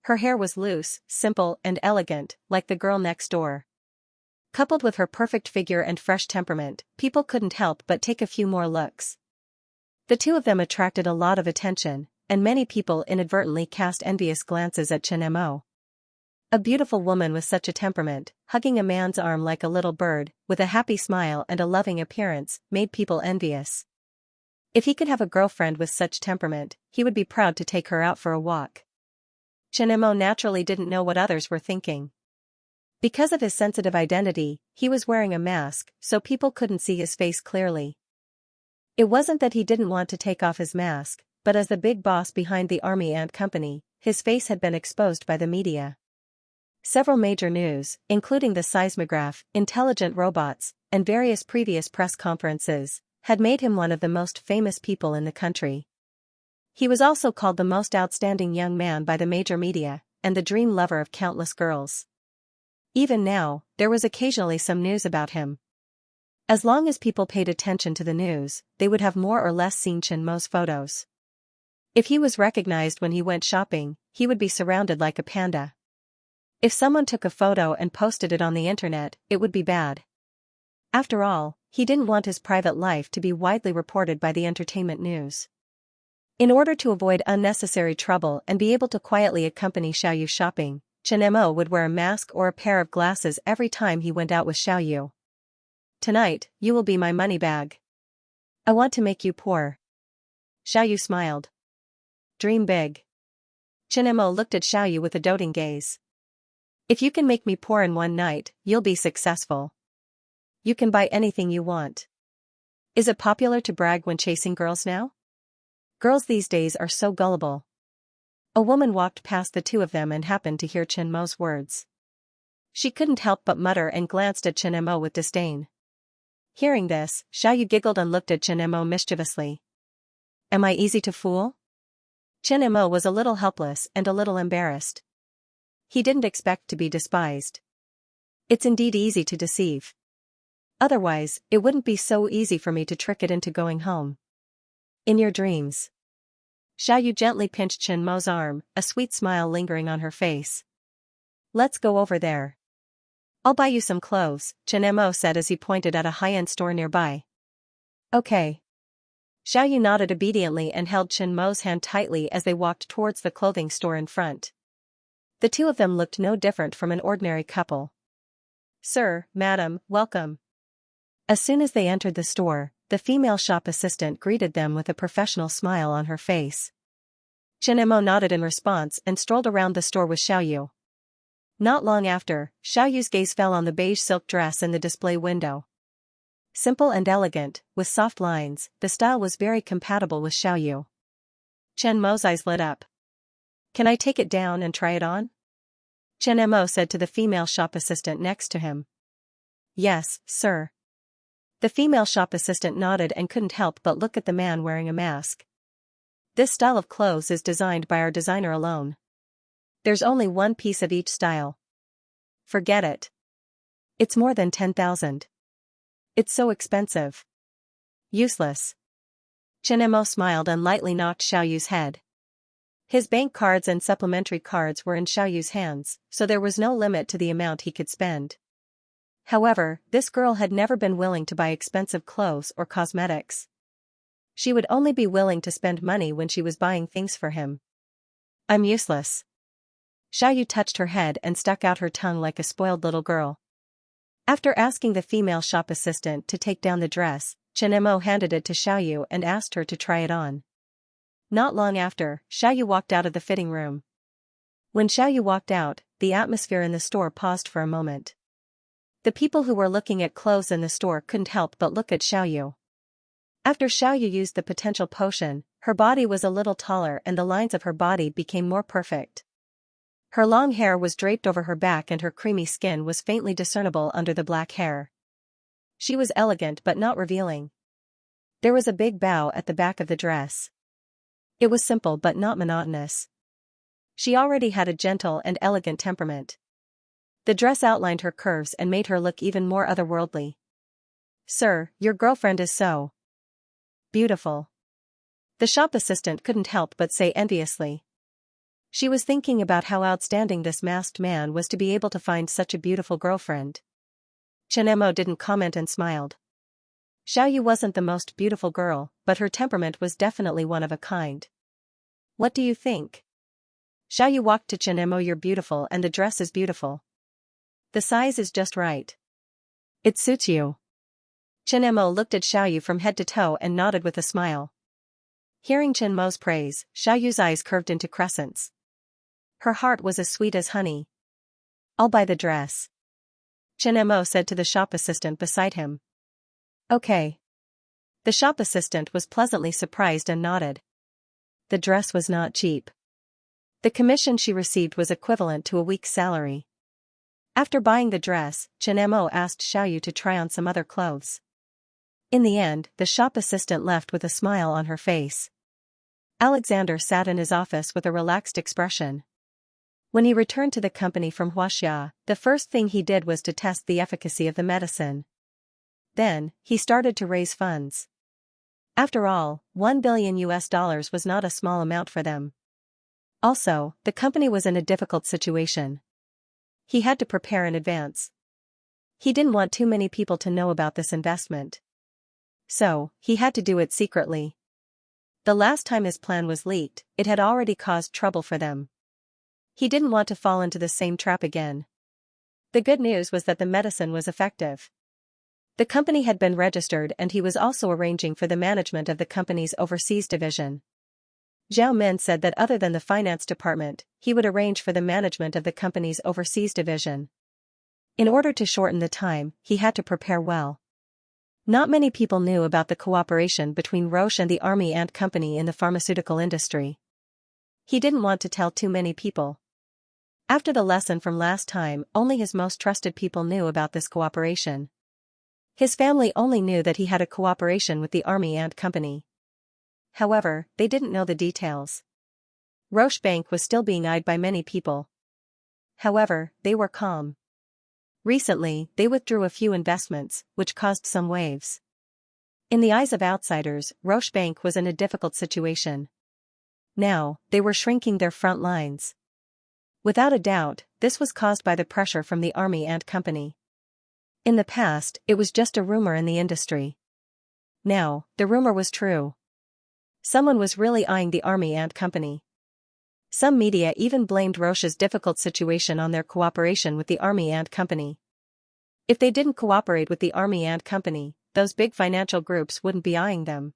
Her hair was loose, simple, and elegant, like the girl next door. Coupled with her perfect figure and fresh temperament, people couldn't help but take a few more looks. The two of them attracted a lot of attention, and many people inadvertently cast envious glances at Chen Mo. A beautiful woman with such a temperament, hugging a man's arm like a little bird, with a happy smile and a loving appearance, made people envious. If he could have a girlfriend with such temperament, he would be proud to take her out for a walk. Chen Mo naturally didn't know what others were thinking. Because of his sensitive identity, he was wearing a mask, so people couldn't see his face clearly. It wasn't that he didn't want to take off his mask, but as the big boss behind the Army Ant Company, his face had been exposed by the media. Several major news, including the seismograph, intelligent robots, and various previous press conferences, had made him one of the most famous people in the country. He was also called the most outstanding young man by the major media, and the dream lover of countless girls. Even now, there was occasionally some news about him. As long as people paid attention to the news, they would have more or less seen Chen Mo's photos. If he was recognized when he went shopping, he would be surrounded like a panda. If someone took a photo and posted it on the internet, it would be bad. After all, he didn't want his private life to be widely reported by the entertainment news. In order to avoid unnecessary trouble and be able to quietly accompany Xiaoyu shopping, Chen Mo would wear a mask or a pair of glasses every time he went out with Xiaoyu. "Tonight, you will be my money bag. I want to make you poor." Xiaoyu smiled. "Dream big." Chen Mo looked at Xiaoyu with a doting gaze. "If you can make me poor in one night, you'll be successful. You can buy anything you want." Is it popular to brag when chasing girls now? Girls these days are so gullible. A woman walked past the two of them and happened to hear Chen Mo's words. She couldn't help but mutter and glanced at Chen Mo with disdain. Hearing this, Xiaoyu giggled and looked at Chen Mo mischievously. "Am I easy to fool?" Chen Mo was a little helpless and a little embarrassed. He didn't expect to be despised. It's indeed easy to deceive. Otherwise, it wouldn't be so easy for me to trick it into going home. In your dreams. Xiaoyu gently pinched Chen Mo's arm, a sweet smile lingering on her face. "Let's go over there. I'll buy you some clothes," Chen Mo said as he pointed at a high-end store nearby. "Okay." Xiaoyu nodded obediently and held Chen Mo's hand tightly as they walked towards the clothing store in front. The two of them looked no different from an ordinary couple. "Sir, madam, welcome." As soon as they entered the store, the female shop assistant greeted them with a professional smile on her face. Chen Mo nodded in response and strolled around the store with Xiaoyu. Not long after, Xiaoyu's gaze fell on the beige silk dress in the display window. Simple and elegant, with soft lines, the style was very compatible with Xiaoyu. Chen Mo's eyes lit up. "Can I take it down and try it on?" Chen Mo said to the female shop assistant next to him. "Yes, sir." The female shop assistant nodded and couldn't help but look at the man wearing a mask. "This style of clothes is designed by our designer alone. There's only one piece of each style." "Forget it. It's more than 10,000. It's so expensive." "Useless." Chen Mo smiled and lightly knocked Xiaoyu's head. His bank cards and supplementary cards were in Xiaoyu's hands, so there was no limit to the amount he could spend. However, this girl had never been willing to buy expensive clothes or cosmetics. She would only be willing to spend money when she was buying things for him. "I'm useless." Xiaoyu touched her head and stuck out her tongue like a spoiled little girl. After asking the female shop assistant to take down the dress, Chen Mo handed it to Xiaoyu and asked her to try it on. Not long after, Xiaoyu walked out of the fitting room. When Xiaoyu walked out, the atmosphere in the store paused for a moment. The people who were looking at clothes in the store couldn't help but look at Xiaoyu. After Xiaoyu used the potential potion, her body was a little taller and the lines of her body became more perfect. Her long hair was draped over her back and her creamy skin was faintly discernible under the black hair. She was elegant but not revealing. There was a big bow at the back of the dress. It was simple but not monotonous. She already had a gentle and elegant temperament. The dress outlined her curves and made her look even more otherworldly. "Sir, your girlfriend is so beautiful." The shop assistant couldn't help but say enviously. She was thinking about how outstanding this masked man was to be able to find such a beautiful girlfriend. Chen didn't comment and smiled. Xiaoyu wasn't the most beautiful girl, but her temperament was definitely one of a kind. What do you think? Xiaoyu walked to Chen. You're beautiful and the dress is beautiful. The size is just right. It suits you. Chen looked at Xiaoyu from head to toe and nodded with a smile. Hearing Chen Mo's praise, Xiaoyu's eyes curved into crescents. Her heart was as sweet as honey. I'll buy the dress. Chen said to the shop assistant beside him. Okay. The shop assistant was pleasantly surprised and nodded. The dress was not cheap. The commission she received was equivalent to a week's salary. After buying the dress, Chen asked Xiaoyu to try on some other clothes. In the end, the shop assistant left with a smile on her face. Alexander sat in his office with a relaxed expression. When he returned to the company from Xianxia, the first thing he did was to test the efficacy of the medicine. Then, he started to raise funds. After all, $1 billion was not a small amount for them. Also, the company was in a difficult situation. He had to prepare in advance. He didn't want too many people to know about this investment. So, he had to do it secretly. The last time his plan was leaked, it had already caused trouble for them. He didn't want to fall into the same trap again. The good news was that the medicine was effective. The company had been registered and he was also arranging for the management of the company's overseas division. Zhao Min said that other than the finance department, he would arrange for the management of the company's overseas division. In order to shorten the time, he had to prepare well. Not many people knew about the cooperation between Roche and the Army Ant Company in the pharmaceutical industry. He didn't want to tell too many people. After the lesson from last time, only his most trusted people knew about this cooperation. His family only knew that he had a cooperation with the Army Ant Company. However, they didn't know the details. Roche Bank was still being eyed by many people. However, they were calm. Recently, they withdrew a few investments, which caused some waves. In the eyes of outsiders, Roche Bank was in a difficult situation. Now, they were shrinking their front lines. Without a doubt, this was caused by the pressure from the Army Ant Company. In the past, it was just a rumor in the industry. Now, the rumor was true. Someone was really eyeing the Army Ant Company. Some media even blamed Roche's difficult situation on their cooperation with the Army Ant Company. If they didn't cooperate with the Army Ant Company, those big financial groups wouldn't be eyeing them.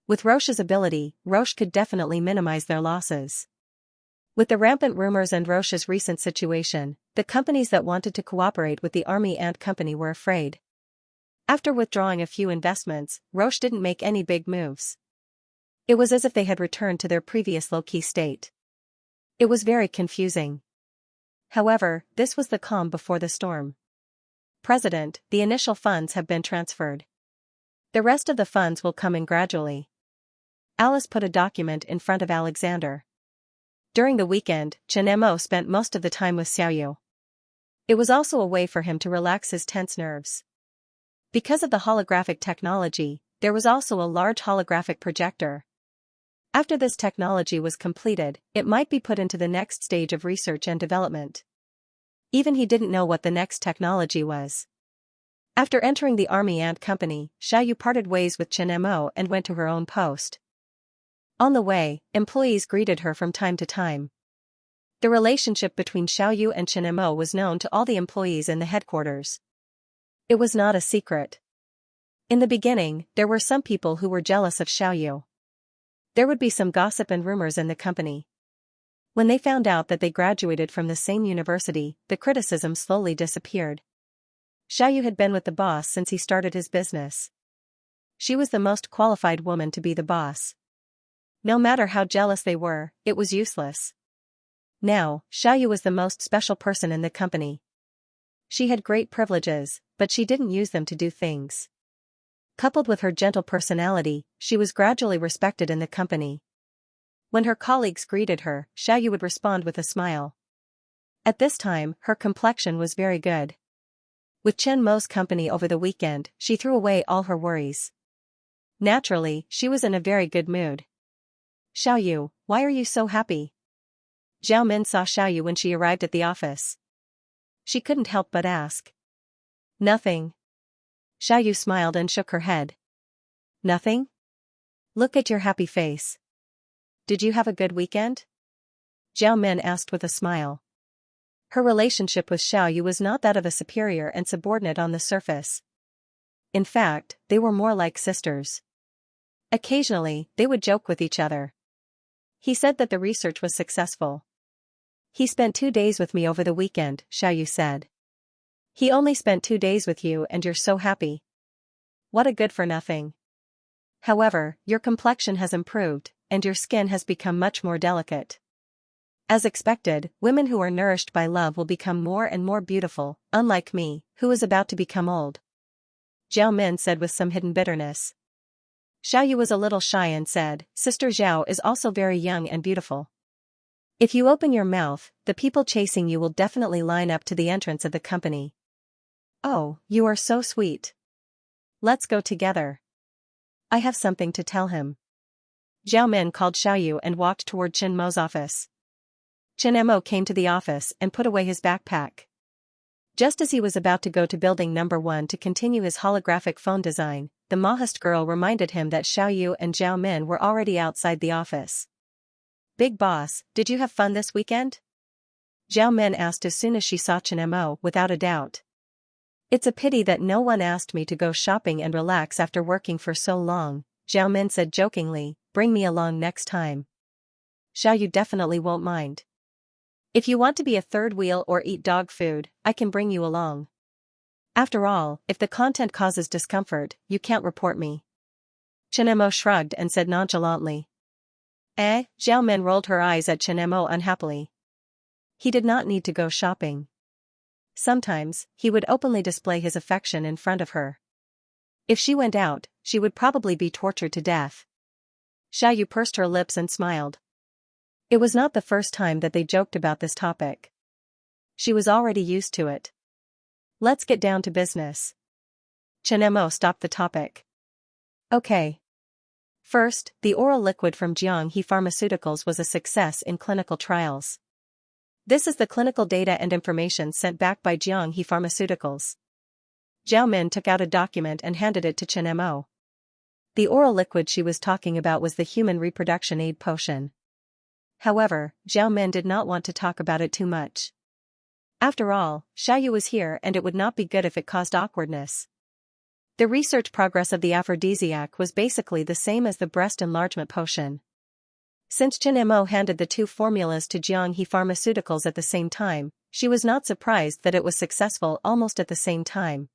With Roche's ability, Roche could definitely minimize their losses. With the rampant rumors and Roche's recent situation, the companies that wanted to cooperate with the Army Ant Company were afraid. After withdrawing a few investments, Roche didn't make any big moves. It was as if they had returned to their previous low-key state. It was very confusing. However, this was the calm before the storm. President, the initial funds have been transferred. The rest of the funds will come in gradually. Alice put a document in front of Alexander. During the weekend, Chen spent most of the time with Xiaoyu. It was also a way for him to relax his tense nerves. Because of the holographic technology, there was also a large holographic projector. After this technology was completed, it might be put into the next stage of research and development. Even he didn't know what the next technology was. After entering the Army Ant Company, Xiaoyu parted ways with Chen and went to her own post. On the way, employees greeted her from time to time. The relationship between Xiaoyu and Chen was known to all the employees in the headquarters. It was not a secret. In the beginning, there were some people who were jealous of Xiaoyu. There would be some gossip and rumors in the company. When they found out that they graduated from the same university, the criticism slowly disappeared. Xiaoyu had been with the boss since he started his business. She was the most qualified woman to be the boss. No matter how jealous they were, it was useless. Now, Xiaoyu was the most special person in the company. She had great privileges, but she didn't use them to do things. Coupled with her gentle personality, she was gradually respected in the company. When her colleagues greeted her, Xiaoyu would respond with a smile. At this time, her complexion was very good. With Chen Mo's company over the weekend, she threw away all her worries. Naturally, she was in a very good mood. Xiaoyu, why are you so happy? Zhao Min saw Xiaoyu when she arrived at the office. She couldn't help but ask. Nothing. Xiaoyu smiled and shook her head. Nothing? Look at your happy face. Did you have a good weekend? Zhao Min asked with a smile. Her relationship with Xiaoyu was not that of a superior and subordinate on the surface. In fact, they were more like sisters. Occasionally, they would joke with each other. He said that the research was successful. He spent 2 days with me over the weekend, Xiaoyu said. He only spent 2 days with you and you're so happy. What a good for nothing. However, your complexion has improved, and your skin has become much more delicate. As expected, women who are nourished by love will become more and more beautiful, unlike me, who is about to become old. Zhao Min said with some hidden bitterness. Xiaoyu was a little shy and said, Sister Zhao is also very young and beautiful. If you open your mouth, the people chasing you will definitely line up to the entrance of the company. Oh, you are so sweet. Let's go together. I have something to tell him. Zhao Min called Xiaoyu and walked toward Chen Mo's office. Chen Mo came to the office and put away his backpack. Just as he was about to go to building number 1 to continue his holographic phone design, the Mahist girl reminded him that Xiaoyu and Zhao Min were already outside the office. Big boss, did you have fun this weekend? Zhao Min asked as soon as she saw Chen Mo, without a doubt. It's a pity that no one asked me to go shopping and relax after working for so long, Zhao Min said jokingly, bring me along next time. Xiaoyu definitely won't mind. If you want to be a third wheel or eat dog food, I can bring you along. After all, if the content causes discomfort, you can't report me. Chen Mo shrugged and said nonchalantly. Zhao Min rolled her eyes at Chen Mo unhappily. He did not need to go shopping. Sometimes, he would openly display his affection in front of her. If she went out, she would probably be tortured to death. Xiaoyu pursed her lips and smiled. It was not the first time that they joked about this topic. She was already used to it. Let's get down to business. Chen Mo stopped the topic. Okay. First, the oral liquid from Xianxia Pharmaceuticals was a success in clinical trials. This is the clinical data and information sent back by Xianxia Pharmaceuticals. Zhao Min took out a document and handed it to Chen Mo. The oral liquid she was talking about was the human reproduction aid potion. However, Zhao Min did not want to talk about it too much. After all, Xiaoyu was here and it would not be good if it caused awkwardness. The research progress of the aphrodisiac was basically the same as the breast enlargement potion. Since Chen Mo handed the 2 formulas to Xianxia Pharmaceuticals at the same time, she was not surprised that it was successful almost at the same time.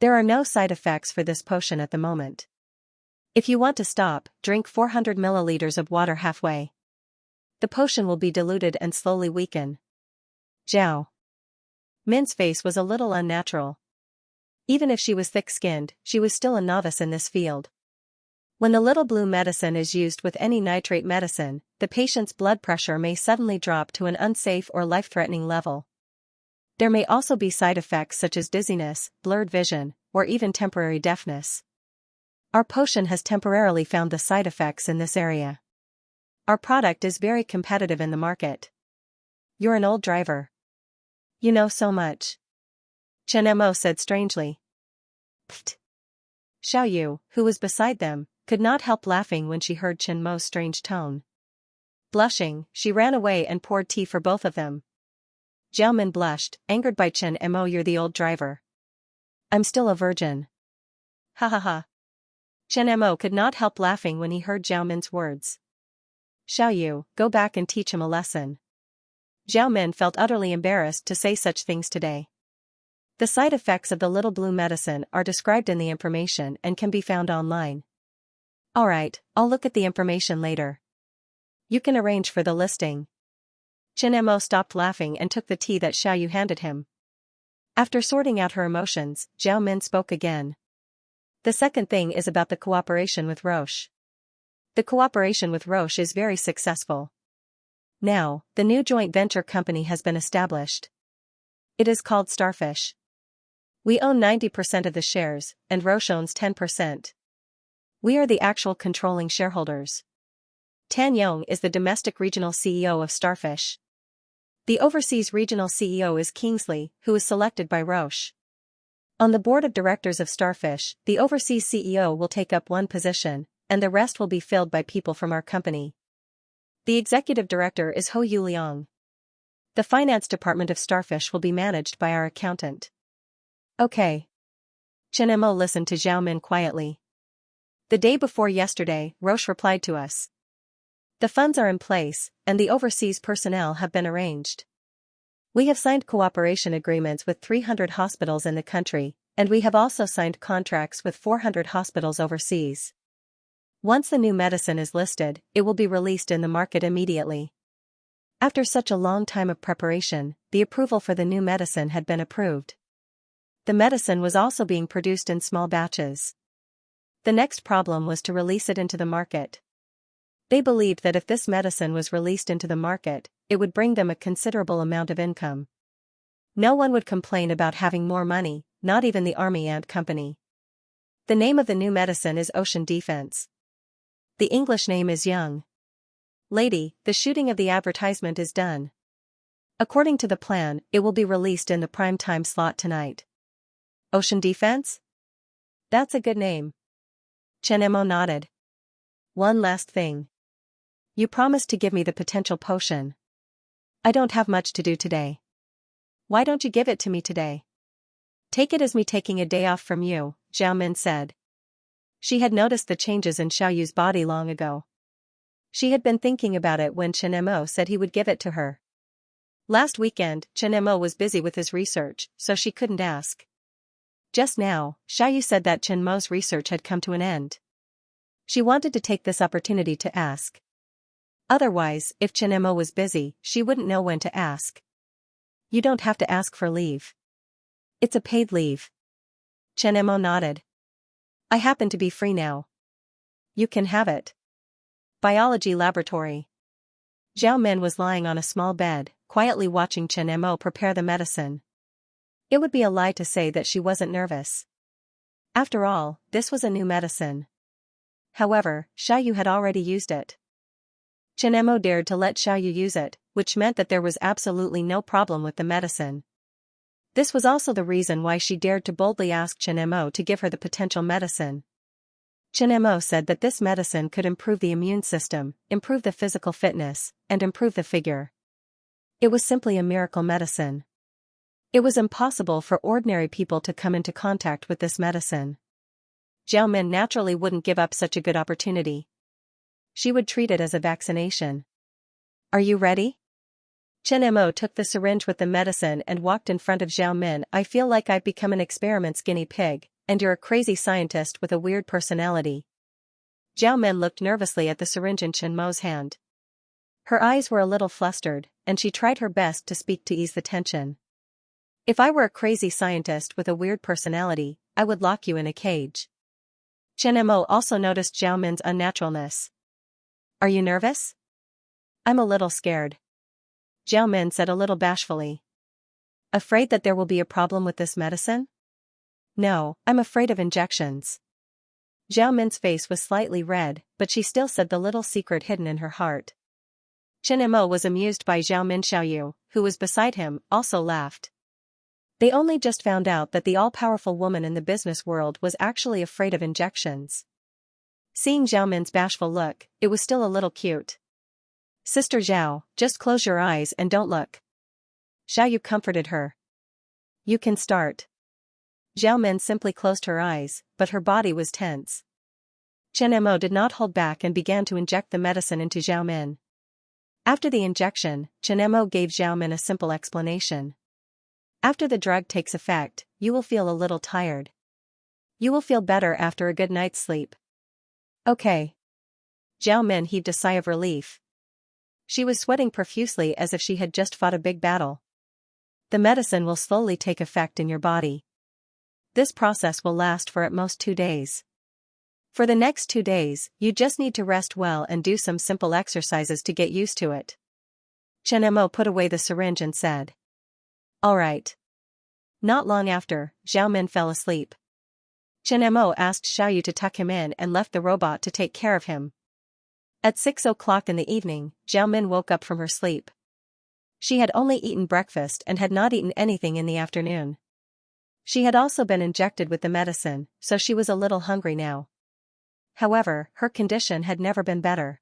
There are no side effects for this potion at the moment. If you want to stop, drink 400 milliliters of water halfway. The potion will be diluted and slowly weaken. Zhao Min's face was a little unnatural. Even if she was thick-skinned, she was still a novice in this field. When the little blue medicine is used with any nitrate medicine, the patient's blood pressure may suddenly drop to an unsafe or life-threatening level. There may also be side effects such as dizziness, blurred vision, or even temporary deafness. Our potion has temporarily found the side effects in this area. Our product is very competitive in the market. You're an old driver. You know so much. Chen Mo said strangely. Pfft. Xiaoyu, who was beside them, could not help laughing when she heard Chen Mo's strange tone. Blushing, she ran away and poured tea for both of them. Zhao Min blushed, angered by Chen Mo. You're the old driver. I'm still a virgin. Ha ha ha. Chen Mo could not help laughing when he heard Zhao Min's words. Xiaoyu, go back and teach him a lesson. Zhao Min felt utterly embarrassed to say such things today. The side effects of the little blue medicine are described in the information and can be found online. Alright, I'll look at the information later. You can arrange for the listing. Chen Mo stopped laughing and took the tea that Xiaoyu handed him. After sorting out her emotions, Zhao Min spoke again. The second thing is about the cooperation with Roche. The cooperation with Roche is very successful. Now, the new joint venture company has been established. It is called Starfish. We own 90% of the shares, and Roche owns 10%. We are the actual controlling shareholders. Tan Yong is the domestic regional CEO of Starfish. The overseas regional CEO is Kingsley, who is selected by Roche. On the board of directors of Starfish, the overseas CEO will take up one position, and the rest will be filled by people from our company. The executive director is Ho Yu Liang. The finance department of Starfish will be managed by our accountant. Okay. Chen Mo listened to Zhao Min quietly. The day before yesterday, Roche replied to us. The funds are in place, and the overseas personnel have been arranged. We have signed cooperation agreements with 300 hospitals in the country, and we have also signed contracts with 400 hospitals overseas. Once the new medicine is listed, it will be released in the market immediately. After such a long time of preparation, the approval for the new medicine had been approved. The medicine was also being produced in small batches. The next problem was to release it into the market. They believed that if this medicine was released into the market, it would bring them a considerable amount of income. No one would complain about having more money, not even the Army Ant Company. The name of the new medicine is Ocean Defense. The English name is Young. Lady, the shooting of the advertisement is done. According to the plan, it will be released in the prime time slot tonight. Ocean Defense? That's a good name. Chen Mo nodded. One last thing. You promised to give me the potential potion. I don't have much to do today. Why don't you give it to me today? Take it as me taking a day off from you, Zhao Min said. She had noticed the changes in Xiao Yu's body long ago. She had been thinking about it when Chen Mo said he would give it to her. Last weekend, Chen Mo was busy with his research, so she couldn't ask. Just now, Xiao Yu said that Chen Mo's research had come to an end. She wanted to take this opportunity to ask. Otherwise, if Chen Mo was busy, she wouldn't know when to ask. You don't have to ask for leave. It's a paid leave. Chen Mo nodded. I happen to be free now. You can have it. Biology laboratory. Zhao Min was lying on a small bed, quietly watching Chen Mo prepare the medicine. It would be a lie to say that she wasn't nervous. After all, this was a new medicine. However, Xiao Yu had already used it. Chen Mo dared to let Xiao Yu use it, which meant that there was absolutely no problem with the medicine. This was also the reason why she dared to boldly ask Chen Mo to give her the potential medicine. Chen Mo said that this medicine could improve the immune system, improve the physical fitness, and improve the figure. It was simply a miracle medicine. It was impossible for ordinary people to come into contact with this medicine. Zhao Min naturally wouldn't give up such a good opportunity. She would treat it as a vaccination. Are you ready? Chen Mo took the syringe with the medicine and walked in front of Zhao Min. I feel like I've become an experiment's guinea pig, and you're a crazy scientist with a weird personality. Zhao Min looked nervously at the syringe in Chen Mo's hand. Her eyes were a little flustered, and she tried her best to speak to ease the tension. If I were a crazy scientist with a weird personality, I would lock you in a cage. Chen Mo also noticed Zhao Min's unnaturalness. Are you nervous? I'm a little scared. Zhao Min said a little bashfully. Afraid that there will be a problem with this medicine? No, I'm afraid of injections. Zhao Min's face was slightly red, but she still said the little secret hidden in her heart. Chen Mo was amused by Zhao Min. Xiao Yu, who was beside him, also laughed. They only just found out that the all-powerful woman in the business world was actually afraid of injections. Seeing Zhao Min's bashful look, it was still a little cute. Sister Zhao, just close your eyes and don't look. Xiao Yu comforted her. You can start. Zhao Min simply closed her eyes, but her body was tense. Chen Mo did not hold back and began to inject the medicine into Zhao Min. After the injection, Chen Mo gave Zhao Min a simple explanation. After the drug takes effect, you will feel a little tired. You will feel better after a good night's sleep. Okay. Zhao Min heaved a sigh of relief. She was sweating profusely as if she had just fought a big battle. The medicine will slowly take effect in your body. This process will last for at most 2 days. For the next 2 days, you just need to rest well and do some simple exercises to get used to it. Chen Mo put away the syringe and said. All right. Not long after, Zhao Min fell asleep. Chen Mo asked Xiao Yu to tuck him in and left the robot to take care of him. At 6 o'clock in the evening, Zhao Min woke up from her sleep. She had only eaten breakfast and had not eaten anything in the afternoon. She had also been injected with the medicine, so she was a little hungry now. However, her condition had never been better.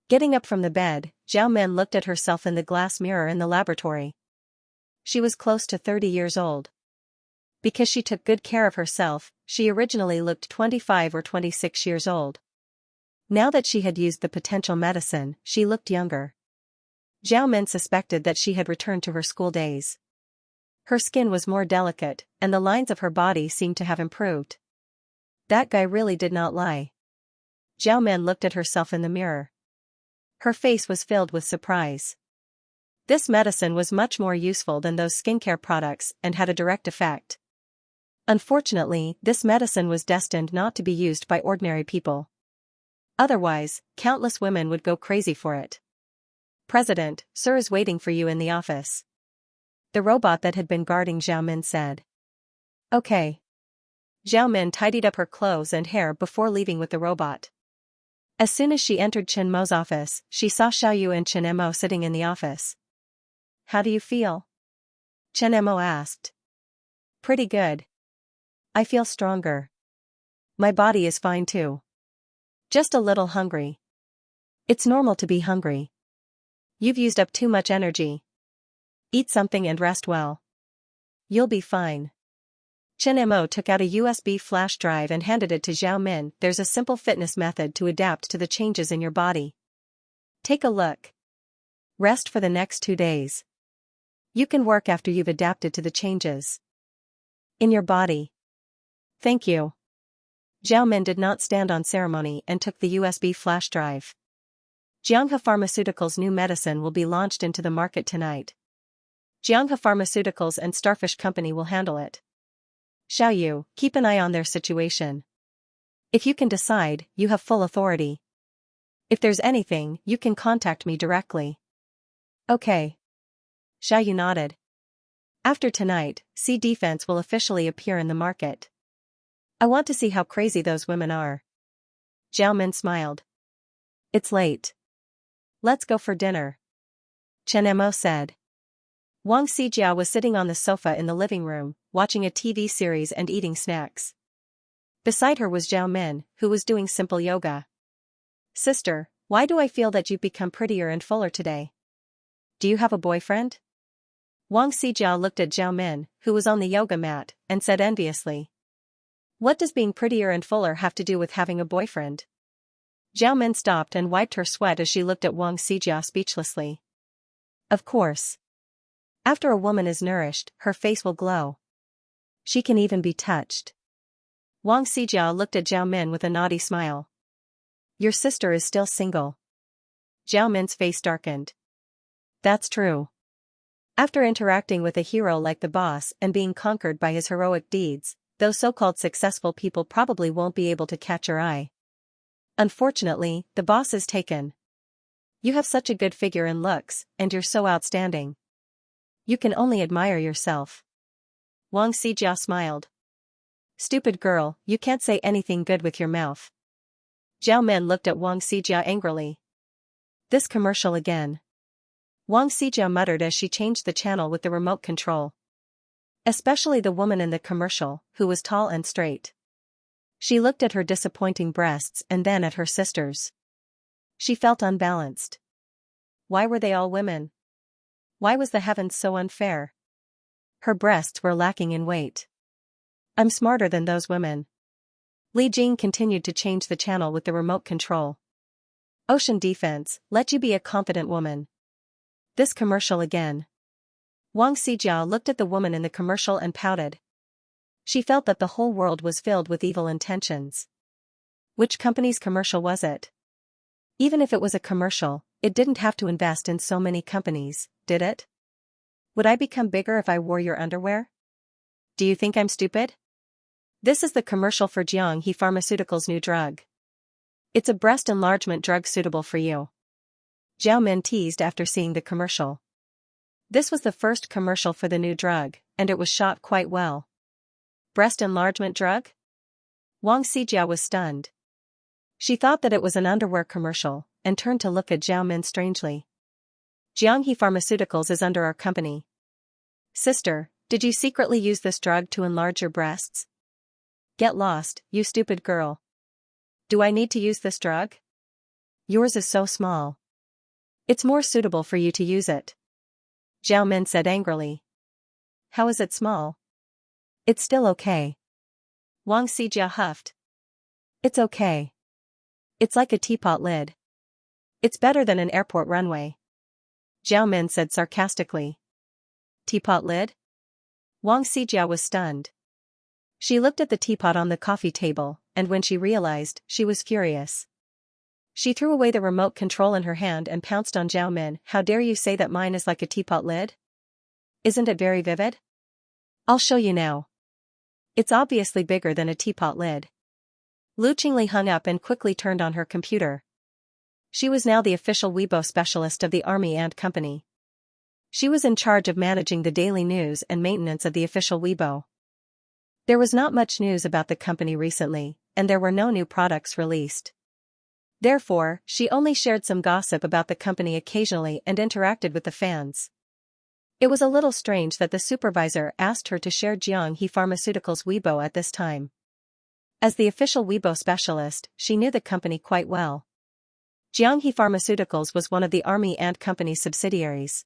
Getting up from the bed, Zhao Min looked at herself in the glass mirror in the laboratory. She was close to 30 years old. Because she took good care of herself, she originally looked 25 or 26 years old. Now that she had used the potential medicine, she looked younger. Zhao Min suspected that she had returned to her school days. Her skin was more delicate, and the lines of her body seemed to have improved. That guy really did not lie. Zhao Min looked at herself in the mirror. Her face was filled with surprise. This medicine was much more useful than those skincare products and had a direct effect. Unfortunately, this medicine was destined not to be used by ordinary people. Otherwise, countless women would go crazy for it. "President, sir is waiting for you in the office," the robot that had been guarding Zhao Min said. "Okay." Zhao Min tidied up her clothes and hair before leaving with the robot. As soon as she entered Chen Mo's office, she saw Xiaoyu and Chen Mo sitting in the office. "How do you feel?" Chen Mo asked. "Pretty good. I feel stronger. My body is fine too. Just a little hungry." "It's normal to be hungry. You've used up too much energy. Eat something and rest well. You'll be fine." Chen Mo took out a USB flash drive and handed it to Zhao Min. "There's a simple fitness method to adapt to the changes in your body. Take a look. Rest for the next 2 days. You can work after you've adapted to the changes in your body." "Thank you." Zhao Min did not stand on ceremony and took the USB flash drive. Xianxia Pharmaceuticals' new medicine will be launched into the market tonight. Xianxia Pharmaceuticals and Starfish Company will handle it. Xiaoyu, keep an eye on their situation. If you can decide, you have full authority. If there's anything, you can contact me directly. Okay. Xiaoyu nodded. After tonight, C Defense will officially appear in the market. I want to see how crazy those women are. Zhao Min smiled. It's late. Let's go for dinner. Chen Mo said. Wang Xijiao was sitting on the sofa in the living room, watching a TV series and eating snacks. Beside her was Zhao Min, who was doing simple yoga. Sister, why do I feel that you've become prettier and fuller today? Do you have a boyfriend? Wang Xijiao looked at Zhao Min, who was on the yoga mat, and said enviously. What does being prettier and fuller have to do with having a boyfriend? Zhao Min stopped and wiped her sweat as she looked at Wang Xijiao speechlessly. Of course. After a woman is nourished, her face will glow. She can even be touched. Wang Xijiao looked at Zhao Min with a naughty smile. Your sister is still single. Zhao Min's face darkened. That's true. After interacting with a hero like the boss and being conquered by his heroic deeds, those so-called successful people probably won't be able to catch her eye. Unfortunately, the boss is taken. You have such a good figure and looks, and you're so outstanding. You can only admire yourself. Wang Xijiao smiled. Stupid girl, you can't say anything good with your mouth. Zhao Min looked at Wang Xijiao angrily. This commercial again. Wang Xijiao muttered as she changed the channel with the remote control. Especially the woman in the commercial, who was tall and straight. She looked at her disappointing breasts and then at her sisters. She felt unbalanced. Why were they all women? Why was the heavens so unfair? Her breasts were lacking in weight. I'm smarter than those women. Li Jing continued to change the channel with the remote control. Ocean Defense, let you be a confident woman. This commercial again. Wang Xijiao looked at the woman in the commercial and pouted. She felt that the whole world was filled with evil intentions. Which company's commercial was it? Even if it was a commercial, it didn't have to invest in so many companies, did it? Would I become bigger if I wore your underwear? Do you think I'm stupid? This is the commercial for Jianghe Pharmaceuticals' new drug. It's a breast enlargement drug suitable for you. Zhao Min teased after seeing the commercial. This was the first commercial for the new drug, and it was shot quite well. Breast enlargement drug? Wang Xijiao was stunned. She thought that it was an underwear commercial, and turned to look at Zhao Min strangely. Xianxia Pharmaceuticals is under our company. Sister, did you secretly use this drug to enlarge your breasts? Get lost, you stupid girl. Do I need to use this drug? Yours is so small. It's more suitable for you to use it. Zhao Min said angrily. How is it small? It's still okay. Wang Xijia huffed. It's okay. It's like a teapot lid. It's better than an airport runway. Zhao Min said sarcastically. Teapot lid? Wang Xijia was stunned. She looked at the teapot on the coffee table, and when she realized, she was furious. She threw away the remote control in her hand and pounced on Zhao Min. How dare you say that mine is like a teapot lid? Isn't it very vivid? I'll show you now. It's obviously bigger than a teapot lid. Lu Qingli hung up and quickly turned on her computer. She was now the official Weibo specialist of the Army Ant Company. She was in charge of managing the daily news and maintenance of the official Weibo. There was not much news about the company recently, and there were no new products released. Therefore, she only shared some gossip about the company occasionally and interacted with the fans. It was a little strange that the supervisor asked her to share Xianxia Pharmaceuticals' Weibo at this time. As the official Weibo specialist, she knew the company quite well. Xianxia Pharmaceuticals was one of the Army Ant Company's subsidiaries.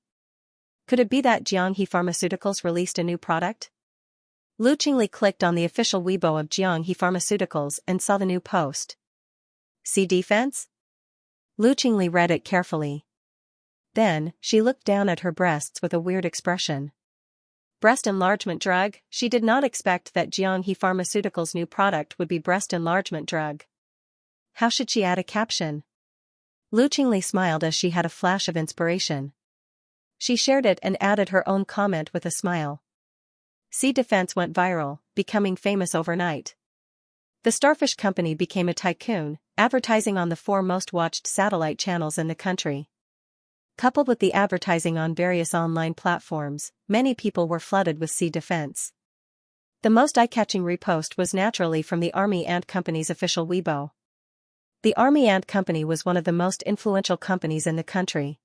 Could it be that Xianxia Pharmaceuticals released a new product? Lu Qingli clicked on the official Weibo of Xianxia Pharmaceuticals and saw the new post. See defense? Lu Qingli read it carefully. Then, she looked down at her breasts with a weird expression. Breast enlargement drug? She did not expect that Xianxia Pharmaceuticals' new product would be breast enlargement drug. How should she add a caption? Lu Qingli smiled as she had a flash of inspiration. She shared it and added her own comment with a smile. C Defense went viral, becoming famous overnight. The Starfish Company became a tycoon, advertising on the 4 most watched satellite channels in the country. Coupled with the advertising on various online platforms, many people were flooded with C Defense. The most eye-catching repost was naturally from the Army Ant Company's official Weibo. The Army Ant Company was one of the most influential companies in the country.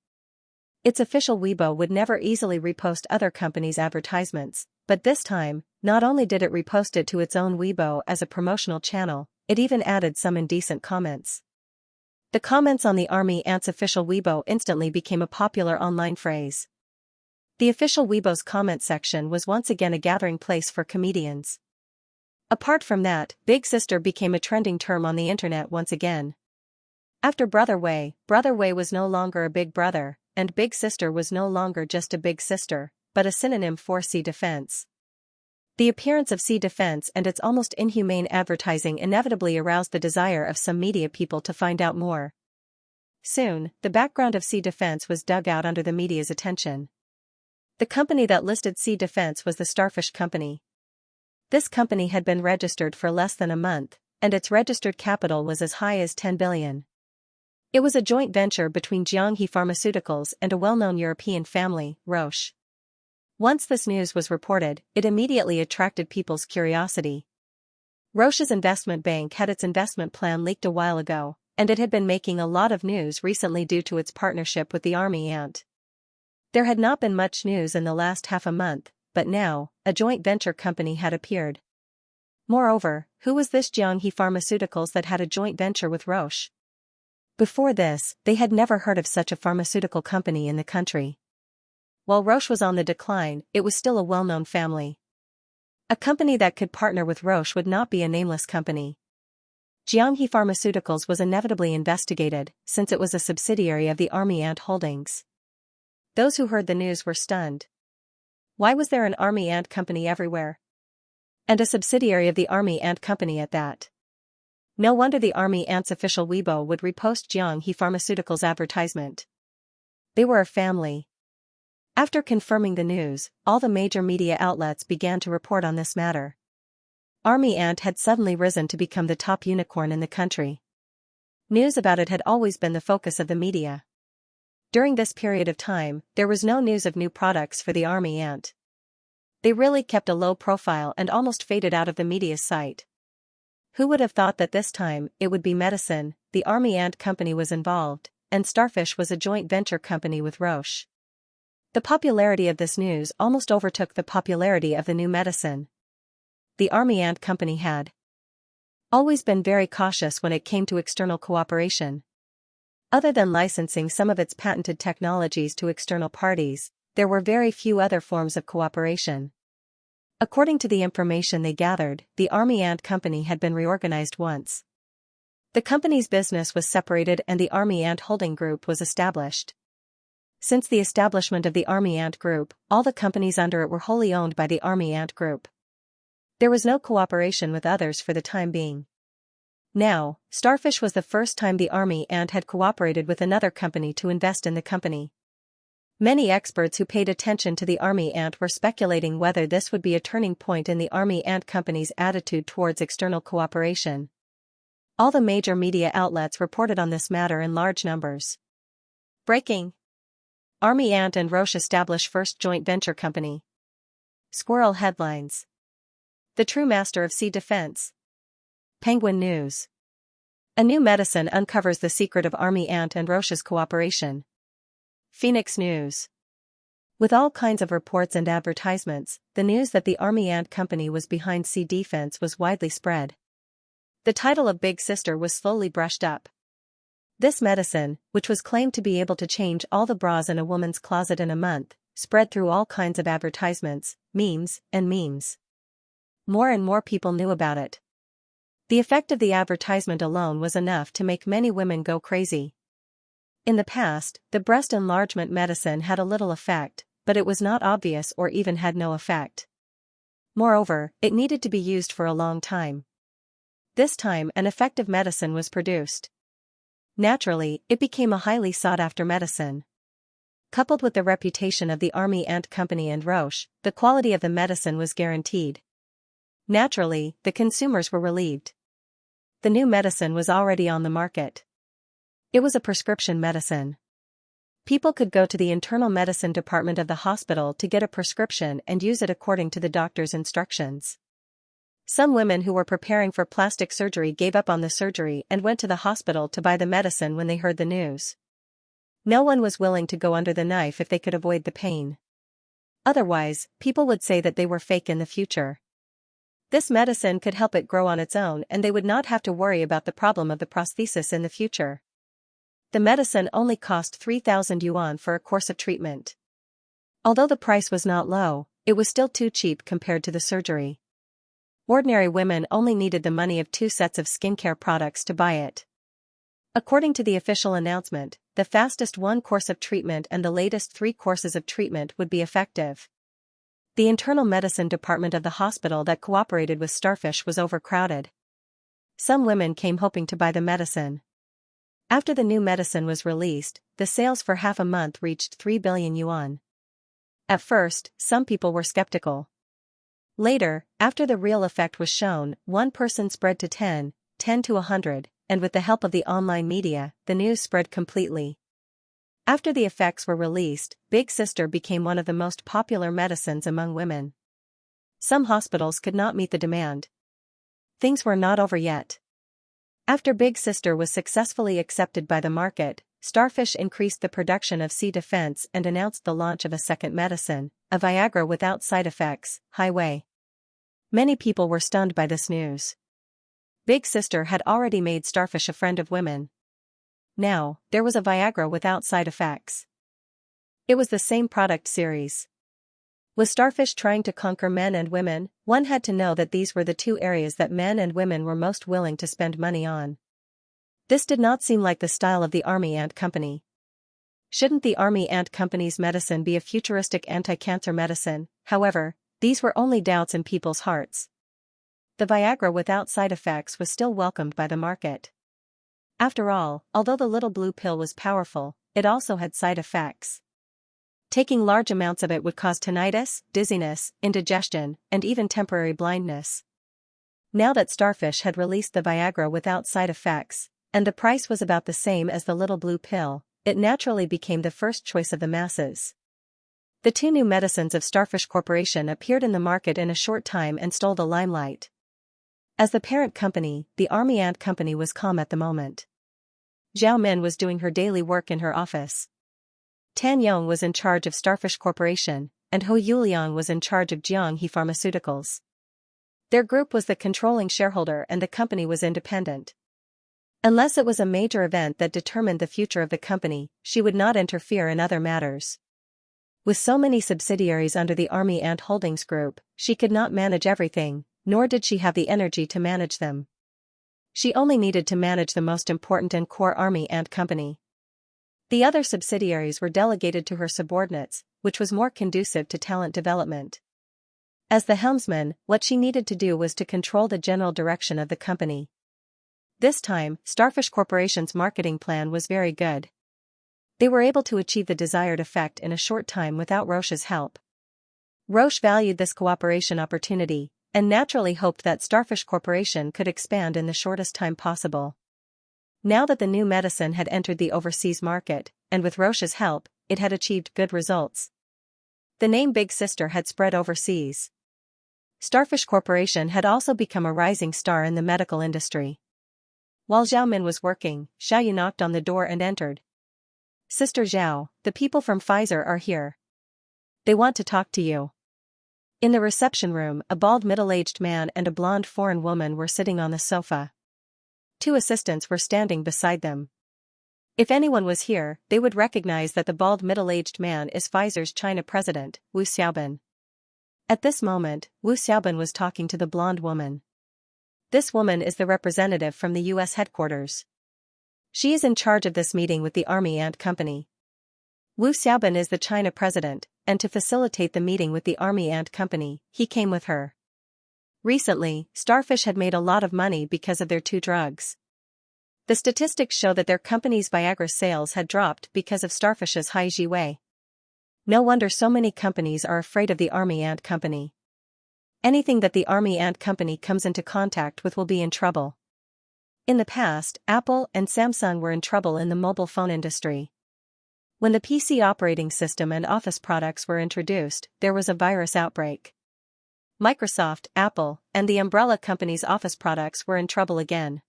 Its official Weibo would never easily repost other companies' advertisements, but this time, not only did it repost it to its own Weibo as a promotional channel, it even added some indecent comments. The comments on the Army Ant's official Weibo instantly became a popular online phrase. The official Weibo's comment section was once again a gathering place for comedians. Apart from that, Big Sister became a trending term on the internet once again. After Brother Wei was no longer a big brother, and Big Sister was no longer just a big sister, but a synonym for C Defense. The appearance of C Defense and its almost inhumane advertising inevitably aroused the desire of some media people to find out more. Soon, the background of C Defense was dug out under the media's attention. The company that listed C Defense was the Starfish Company. This company had been registered for less than a month, and its registered capital was as high as 10 billion. It was a joint venture between Xianxia Pharmaceuticals and a well-known European family, Roche. Once this news was reported, it immediately attracted people's curiosity. Roche's investment bank had its investment plan leaked a while ago, and it had been making a lot of news recently due to its partnership with the Army Ant. There had not been much news in the last half a month, but now, a joint venture company had appeared. Moreover, who was this Xianxia Pharmaceuticals that had a joint venture with Roche? Before this, they had never heard of such a pharmaceutical company in the country. While Roche was on the decline, it was still a well-known family. A company that could partner with Roche would not be a nameless company. Xianxia Pharmaceuticals was inevitably investigated, since it was a subsidiary of the Army Ant Holdings. Those who heard the news were stunned. Why was there an Army Ant Company everywhere? And a subsidiary of the Army Ant Company at that. No wonder the Army Ant's official Weibo would repost Xianxia Pharmaceuticals' advertisement. They were a family. After confirming the news, all the major media outlets began to report on this matter. Army Ant had suddenly risen to become the top unicorn in the country. News about it had always been the focus of the media. During this period of time, there was no news of new products for the Army Ant. They really kept a low profile and almost faded out of the media's sight. Who would have thought that this time, it would be medicine, the Army Ant Company was involved, and Starfish was a joint venture company with Roche. The popularity of this news almost overtook the popularity of the new medicine. The Army Ant Company had always been very cautious when it came to external cooperation. Other than licensing some of its patented technologies to external parties, there were very few other forms of cooperation. According to the information they gathered, the Army Ant Company had been reorganized once. The company's business was separated and the Army Ant Holding Group was established. Since the establishment of the Army Ant Group, all the companies under it were wholly owned by the Army Ant Group. There was no cooperation with others for the time being. Now, Starfish was the first time the Army Ant had cooperated with another company to invest in the company. Many experts who paid attention to the Army Ant were speculating whether this would be a turning point in the Army Ant Company's attitude towards external cooperation. All the major media outlets reported on this matter in large numbers. Breaking: Army Ant and Roche establish first joint venture company. Squirrel headlines. The true master of sea defense. Penguin News. A new medicine uncovers the secret of Army Ant and Roche's cooperation. Phoenix News. With all kinds of reports and advertisements, the news that the Army Ant Company was behind sea defense was widely spread. The title of Big Sister was slowly brushed up. This medicine, which was claimed to be able to change all the bras in a woman's closet in a month, spread through all kinds of advertisements, memes. More and more people knew about it. The effect of the advertisement alone was enough to make many women go crazy. In the past, the breast enlargement medicine had a little effect, but it was not obvious or even had no effect. Moreover, it needed to be used for a long time. This time an effective medicine was produced. Naturally, it became a highly sought-after medicine. Coupled with the reputation of the Army Ant Company and Roche, the quality of the medicine was guaranteed. Naturally, the consumers were relieved. The new medicine was already on the market. It was a prescription medicine. People could go to the internal medicine department of the hospital to get a prescription and use it according to the doctor's instructions. Some women who were preparing for plastic surgery gave up on the surgery and went to the hospital to buy the medicine when they heard the news. No one was willing to go under the knife if they could avoid the pain. Otherwise, people would say that they were fake in the future. This medicine could help it grow on its own and they would not have to worry about the problem of the prosthesis in the future. The medicine only cost 3,000 yuan for a course of treatment. Although the price was not low, it was still too cheap compared to the surgery. Ordinary women only needed the money of 2 sets of skincare products to buy it. According to the official announcement, the fastest 1 course of treatment and the latest 3 courses of treatment would be effective. The internal medicine department of the hospital that cooperated with Starfish was overcrowded. Some women came hoping to buy the medicine. After the new medicine was released, the sales for half a month reached 3 billion yuan. At first, some people were skeptical. Later, after the real effect was shown, 1 person spread to 10, 10 to 100, and with the help of the online media, the news spread completely. After the effects were released, Big Sister became one of the most popular medicines among women. Some hospitals could not meet the demand. Things were not over yet. After Big Sister was successfully accepted by the market, Starfish increased the production of sea defense and announced the launch of a second medicine, a Viagra without side effects, Highway. Many people were stunned by this news. Big Sister had already made Starfish a friend of women. Now, there was a Viagra without side effects. It was the same product series. Was Starfish trying to conquer men and women? One had to know that these were the 2 areas that men and women were most willing to spend money on. This did not seem like the style of the Army Ant Company. Shouldn't the Army Ant Company's medicine be a futuristic anti-cancer medicine? However, these were only doubts in people's hearts. The Viagra without side effects was still welcomed by the market. After all, although the little blue pill was powerful, it also had side effects. Taking large amounts of it would cause tinnitus, dizziness, indigestion, and even temporary blindness. Now that Starfish had released the Viagra without side effects, and the price was about the same as the little blue pill, it naturally became the first choice of the masses. The 2 new medicines of Starfish Corporation appeared in the market in a short time and stole the limelight. As the parent company, the Army Ant Company was calm at the moment. Zhao Min was doing her daily work in her office. Tan Yong was in charge of Starfish Corporation, and Ho Yuliang was in charge of Jianghe Pharmaceuticals. Their group was the controlling shareholder and the company was independent. Unless it was a major event that determined the future of the company, she would not interfere in other matters. With so many subsidiaries under the Army Ant Holdings Group, she could not manage everything, nor did she have the energy to manage them. She only needed to manage the most important and core Army Ant company. The other subsidiaries were delegated to her subordinates, which was more conducive to talent development. As the helmsman, what she needed to do was to control the general direction of the company. This time, Starfish Corporation's marketing plan was very good. They were able to achieve the desired effect in a short time without Roche's help. Roche valued this cooperation opportunity, and naturally hoped that Starfish Corporation could expand in the shortest time possible. Now that the new medicine had entered the overseas market, and with Roche's help, it had achieved good results. The name Big Sister had spread overseas. Starfish Corporation had also become a rising star in the medical industry. While Zhao Min was working, Xiaoyu knocked on the door and entered. "Sister Zhao, the people from Pfizer are here. They want to talk to you." In the reception room, a bald middle-aged man and a blonde foreign woman were sitting on the sofa. 2 assistants were standing beside them. If anyone was here, they would recognize that the bald middle-aged man is Pfizer's China president, Wu Xiaobin. At this moment, Wu Xiaobin was talking to the blonde woman. This woman is the representative from the U.S. headquarters. She is in charge of this meeting with the Army Ant Company. Wu Xiaobin is the China president, and to facilitate the meeting with the Army Ant Company, he came with her. Recently, Starfish had made a lot of money because of their 2 drugs. The statistics show that their company's Viagra sales had dropped because of Starfish's high Jiwei. No wonder so many companies are afraid of the Army Ant Company. Anything that the Army Ant Company comes into contact with will be in trouble. In the past, Apple and Samsung were in trouble in the mobile phone industry. When the PC operating system and Office products were introduced, there was a virus outbreak. Microsoft, Apple, and the umbrella company's Office products were in trouble again.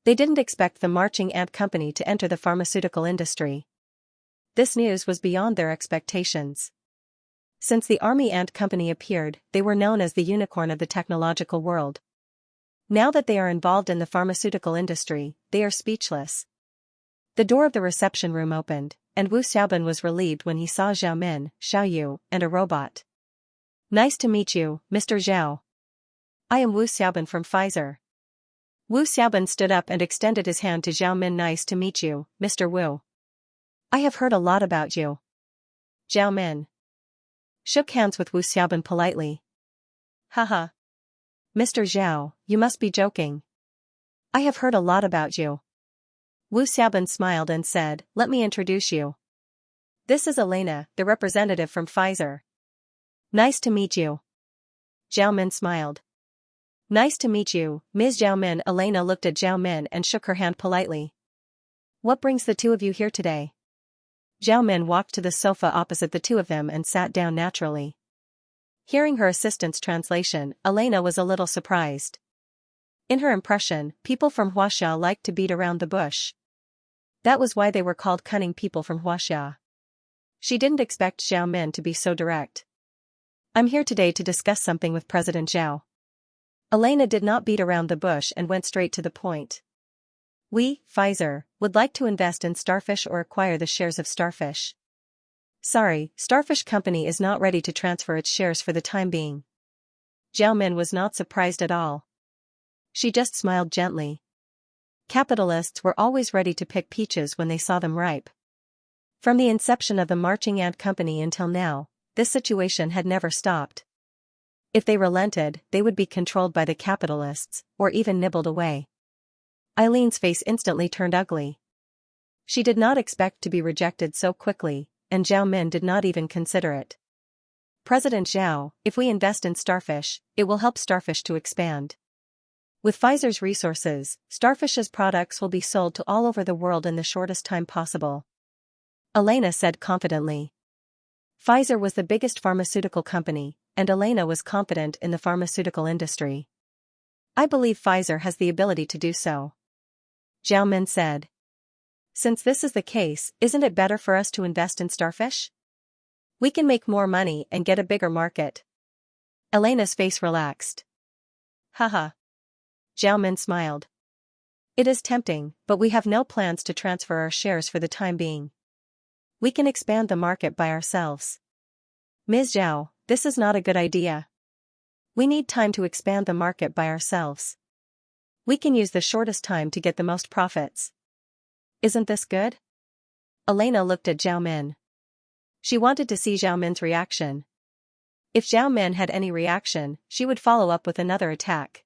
They didn't expect the marching ant company to enter the pharmaceutical industry. This news was beyond their expectations. Since the Army Ant Company appeared, they were known as the unicorn of the technological world. Now that they are involved in the pharmaceutical industry, they are speechless. The door of the reception room opened, and Wu Xiaobin was relieved when he saw Zhao Min, Xiaoyu, and a robot. "Nice to meet you, Mr. Zhao. I am Wu Xiaobin from Pfizer." Wu Xiaobin stood up and extended his hand to Zhao Min. "Nice to meet you, Mr. Wu. I have heard a lot about you." Zhao Min shook hands with Wu Xiaobin politely. "Haha. Mr. Zhao, you must be joking. I have heard a lot about you." Wu Xiaobin smiled and said, "Let me introduce you. This is Elena, the representative from Pfizer." "Nice to meet you." Zhao Min smiled. "Nice to meet you, Ms. Zhao Min." Elena looked at Zhao Min and shook her hand politely. "What brings the 2 of you here today?" Zhao Min walked to the sofa opposite the 2 of them and sat down naturally. Hearing her assistant's translation, Elena was a little surprised. In her impression, people from Huaxia liked to beat around the bush. That was why they were called cunning people from Huaxia. She didn't expect Zhao Min to be so direct. "I'm here today to discuss something with President Zhao." Elena did not beat around the bush and went straight to the point. "We, Pfizer, would like to invest in Starfish or acquire the shares of Starfish. Sorry, Starfish Company is not ready to transfer its shares for the time being." Zhao Min was not surprised at all. She just smiled gently. Capitalists were always ready to pick peaches when they saw them ripe. From the inception of the Marching Ant Company until now, this situation had never stopped. If they relented, they would be controlled by the capitalists, or even nibbled away. Eileen's face instantly turned ugly. She did not expect to be rejected so quickly, and Zhao Min did not even consider it. "President Zhao, if we invest in Starfish, it will help Starfish to expand. With Pfizer's resources, Starfish's products will be sold to all over the world in the shortest time possible," Elena said confidently. Pfizer was the biggest pharmaceutical company, and Elena was confident in the pharmaceutical industry. "I believe Pfizer has the ability to do so," Zhao Min said. Since this is the case, isn't it better for us to invest in starfish? We can make more money and get a bigger market. Elena's face relaxed. Haha. Zhao Min smiled. It is tempting, but we have no plans to transfer our shares for the time being. We can expand the market by ourselves. Ms. Zhao, this is not a good idea. We need time to expand the market by ourselves. We can use the shortest time to get the most profits. Isn't this good? Elena looked at Zhao Min. She wanted to see Zhao Min's reaction. If Zhao Min had any reaction, she would follow up with another attack.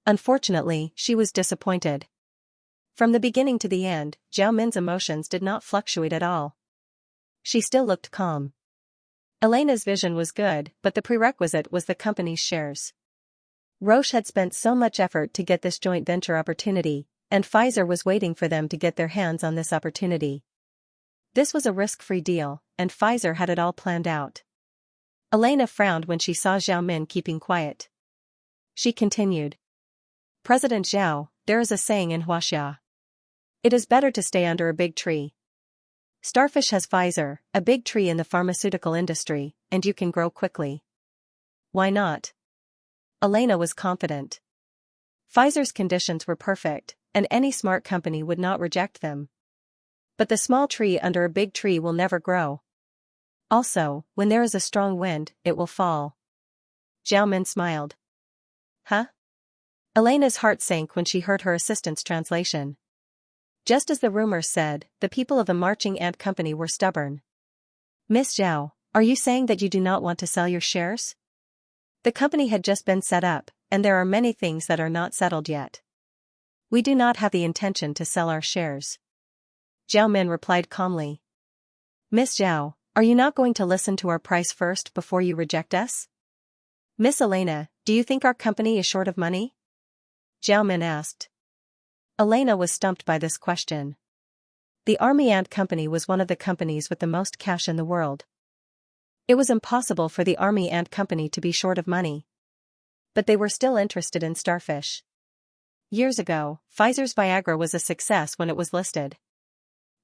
Unfortunately, she was disappointed. From the beginning to the end, Zhao Min's emotions did not fluctuate at all. She still looked calm. Elena's vision was good, but the prerequisite was the company's shares. Roche had spent so much effort to get this joint venture opportunity, and Pfizer was waiting for them to get their hands on this opportunity. This was a risk-free deal, and Pfizer had it all planned out. Elena frowned when she saw Zhao Min keeping quiet. She continued. President Zhao, there is a saying in Xianxia. It is better to stay under a big tree. Starfish has Pfizer, a big tree in the pharmaceutical industry, and you can grow quickly. Why not? Elena was confident. Pfizer's conditions were perfect, and any smart company would not reject them. But the small tree under a big tree will never grow. Also, when there is a strong wind, it will fall. Zhao Min smiled. Huh? Elena's heart sank when she heard her assistant's translation. Just as the rumors said, the people of the Marching Ant Company were stubborn. Miss Zhao, are you saying that you do not want to sell your shares? The company had just been set up, and there are many things that are not settled yet. We do not have the intention to sell our shares. Zhao Min replied calmly. Miss Zhao, are you not going to listen to our price first before you reject us? Miss Elena, do you think our company is short of money? Zhao Min asked. Elena was stumped by this question. The Army Ant Company was one of the companies with the most cash in the world. It was impossible for the Army Ant Company to be short of money. But they were still interested in starfish. Years ago, Pfizer's Viagra was a success when it was listed.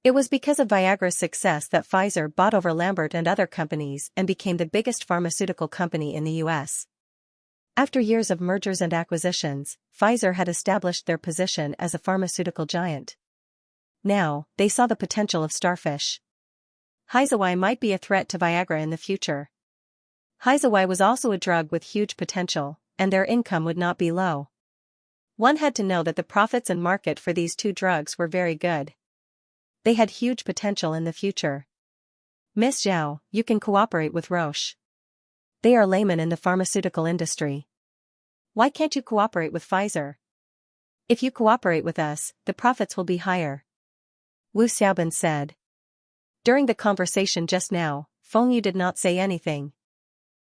It was because of Viagra's success that Pfizer bought over Lambert and other companies and became the biggest pharmaceutical company in the U.S. After years of mergers and acquisitions, Pfizer had established their position as a pharmaceutical giant. Now, they saw the potential of starfish. Xianxia might be a threat to Viagra in the future. Xianxia was also a drug with huge potential, and their income would not be low. One had to know that the profits and market for these two drugs were very good. They had huge potential in the future. Miss Zhao, you can cooperate with Roche. They are laymen in the pharmaceutical industry. Why can't you cooperate with Pfizer? If you cooperate with us, the profits will be higher. Wu Xiaobin said. During the conversation just now, Feng Yu did not say anything.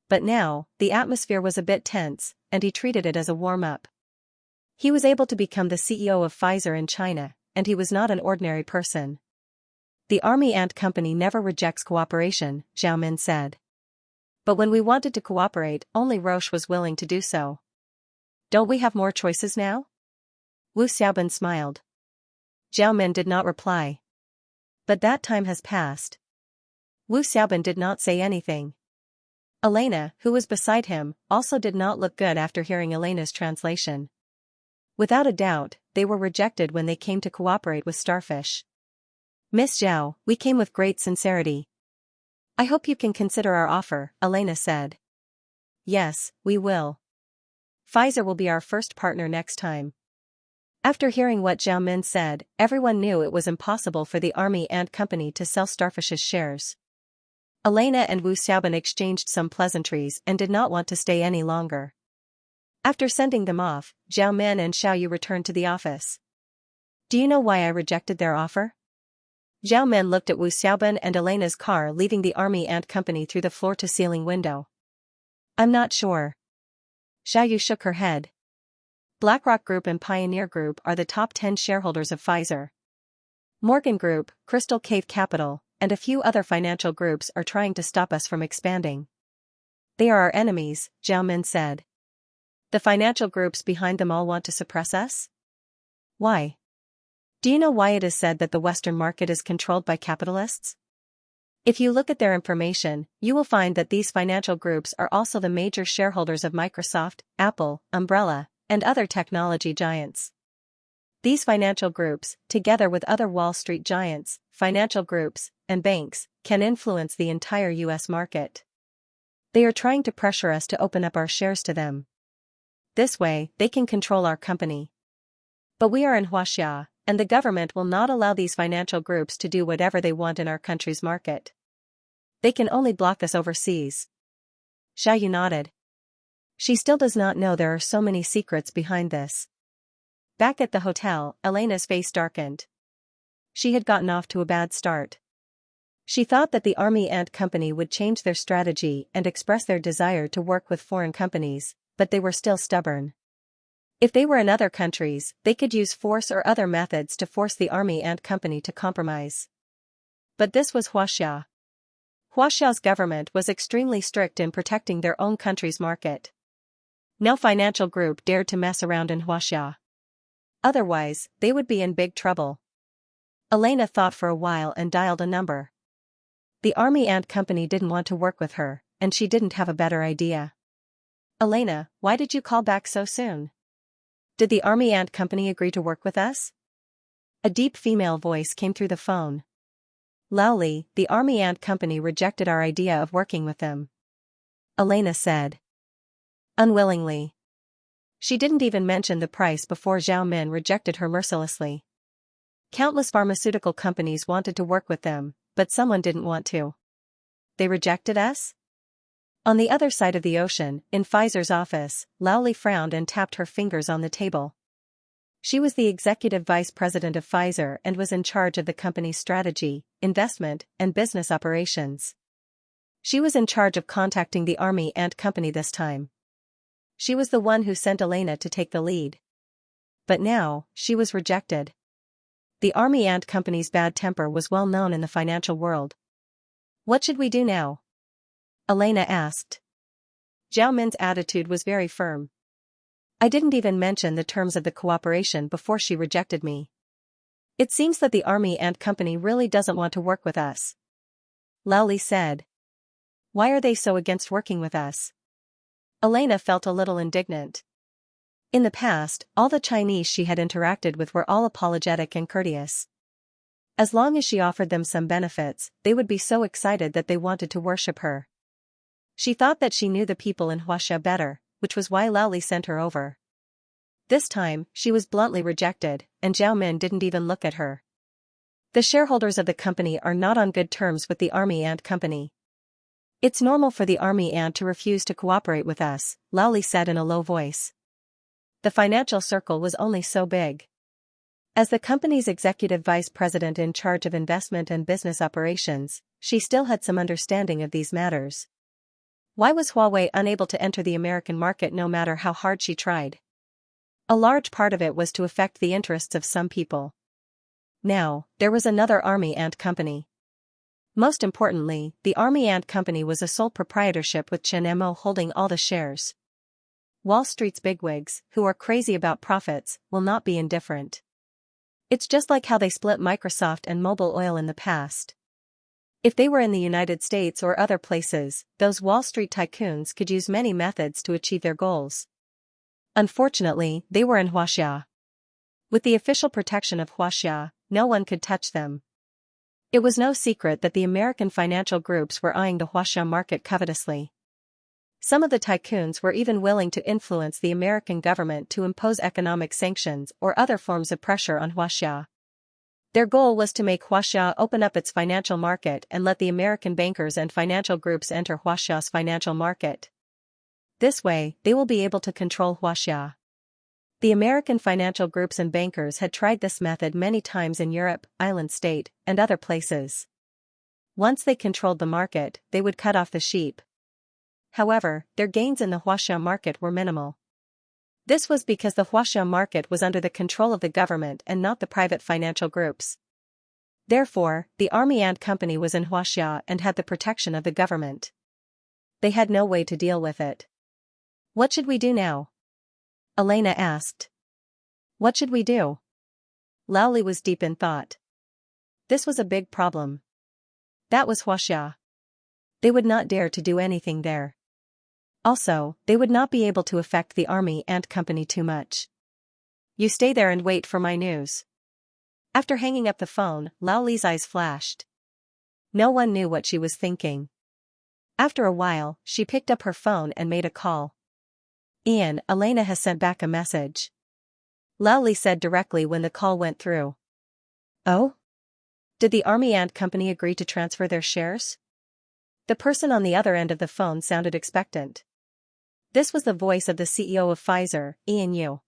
But now, the atmosphere was a bit tense, and he treated it as a warm-up. He was able to become the CEO of Pfizer in China, and he was not an ordinary person. The Army Ant Company never rejects cooperation, Zhao Min said. But when we wanted to cooperate, only Roche was willing to do so. Don't we have more choices now? Wu Xiaobin smiled. Zhao Min did not reply. But that time has passed. Wu Xiaobin did not say anything. Elena, who was beside him, also did not look good after hearing Elena's translation. Without a doubt, they were rejected when they came to cooperate with starfish. Miss Zhao, we came with great sincerity. I hope you can consider our offer, Elena said. Yes, we will. Pfizer will be our first partner next time. After hearing what Zhao Min said, everyone knew it was impossible for the Army Ant Company to sell Starfish's shares. Elena and Wu Xiaobin exchanged some pleasantries and did not want to stay any longer. After sending them off, Zhao Min and Xiao Yu returned to the office. Do you know why I rejected their offer? Zhao Min looked at Wu Xiaobin and Elena's car leaving the Army Ant Company through the floor-to-ceiling window. I'm not sure. Xiao Yu shook her head. BlackRock Group and Pioneer Group are the top 10 shareholders of Pfizer. Morgan Group, Crystal Cave Capital, and a few other financial groups are trying to stop us from expanding. They are our enemies, Zhao Min said. The financial groups behind them all want to suppress us? Why? Do you know why it is said that the Western market is controlled by capitalists? If you look at their information, you will find that these financial groups are also the major shareholders of Microsoft, Apple, Umbrella, and other technology giants. These financial groups, together with other Wall Street giants, financial groups, and banks, can influence the entire US market. They are trying to pressure us to open up our shares to them. This way, they can control our company. But we are in Xianxia, and the government will not allow these financial groups to do whatever they want in our country's market. They can only block us overseas. Xiaoyu nodded. She still does not know there are so many secrets behind this. Back at the hotel, Elena's face darkened. She had gotten off to a bad start. She thought that the Army Ant Company would change their strategy and express their desire to work with foreign companies, but they were still stubborn. If they were in other countries, they could use force or other methods to force the Army Ant Company to compromise. But this was Xianxia. Xianxia's government was extremely strict in protecting their own country's market. No financial group dared to mess around in Xianxia. Otherwise, they would be in big trouble. Elena thought for a while and dialed a number. The Army Ant Company didn't want to work with her, and she didn't have a better idea. Elena, why did you call back so soon? Did the Army Ant Company agree to work with us? A deep female voice came through the phone. Loudly, the Army Ant Company rejected our idea of working with them. Elena said. Unwillingly. She didn't even mention the price before Zhao Min rejected her mercilessly. Countless pharmaceutical companies wanted to work with them, but someone didn't want to. They rejected us? On the other side of the ocean, in Pfizer's office, Lowly frowned and tapped her fingers on the table. She was the executive vice president of Pfizer and was in charge of the company's strategy, investment, and business operations. She was in charge of contacting the Army Ant Company this time. She was the one who sent Elena to take the lead. But now, she was rejected. The Army Ant Company's bad temper was well known in the financial world. What should we do now? Elena asked. Zhao Min's attitude was very firm. I didn't even mention the terms of the cooperation before she rejected me. It seems that the Army Ant Company really doesn't want to work with us. Laoli said. Why are they so against working with us? Elena felt a little indignant. In the past, all the Chinese she had interacted with were all apologetic and courteous. As long as she offered them some benefits, they would be so excited that they wanted to worship her. She thought that she knew the people in Xianxia better, which was why Laoli sent her over. This time, she was bluntly rejected, and Zhao Min didn't even look at her. The shareholders of the company are not on good terms with the Army Ant Company. It's normal for the Army Ant to refuse to cooperate with us, Laoli said in a low voice. The financial circle was only so big. As the company's executive vice president in charge of investment and business operations, she still had some understanding of these matters. Why was Huawei unable to enter the American market no matter how hard she tried? A large part of it was to affect the interests of some people. Now, there was another Army Ant Company. Most importantly, the Army Ant Company was a sole proprietorship with Chen Mo holding all the shares. Wall Street's bigwigs, who are crazy about profits, will not be indifferent. It's just like how they split Microsoft and Mobil Oil in the past. If they were in the United States or other places, those Wall Street tycoons could use many methods to achieve their goals. Unfortunately, they were in Xianxia. With the official protection of Xianxia, no one could touch them. It was no secret that the American financial groups were eyeing the Xianxia market covetously. Some of the tycoons were even willing to influence the American government to impose economic sanctions or other forms of pressure on Xianxia. Their goal was to make Xianxia open up its financial market and let the American bankers and financial groups enter Xianxia's financial market. This way, they will be able to control Xianxia. The American financial groups and bankers had tried this method many times in Europe, Island State, and other places. Once they controlled the market, they would cut off the sheep. However, their gains in the Xianxia market were minimal. This was because the Xianxia market was under the control of the government and not the private financial groups. Therefore, the Army Ant Company was in Xianxia and had the protection of the government. They had no way to deal with it. What should we do now? Elena asked. What should we do? Laoli was deep in thought. This was a big problem. That was Xianxia. They would not dare to do anything there. Also, they would not be able to affect the army and company too much. You stay there and wait for my news. After hanging up the phone, Laoli's eyes flashed. No one knew what she was thinking. After a while, she picked up her phone and made a call. Ian, Elena has sent back a message. Laoli said directly when the call went through. Oh? Did the army and company agree to transfer their shares? The person on the other end of the phone sounded expectant. This was the voice of the CEO of Pfizer, Ian Yu.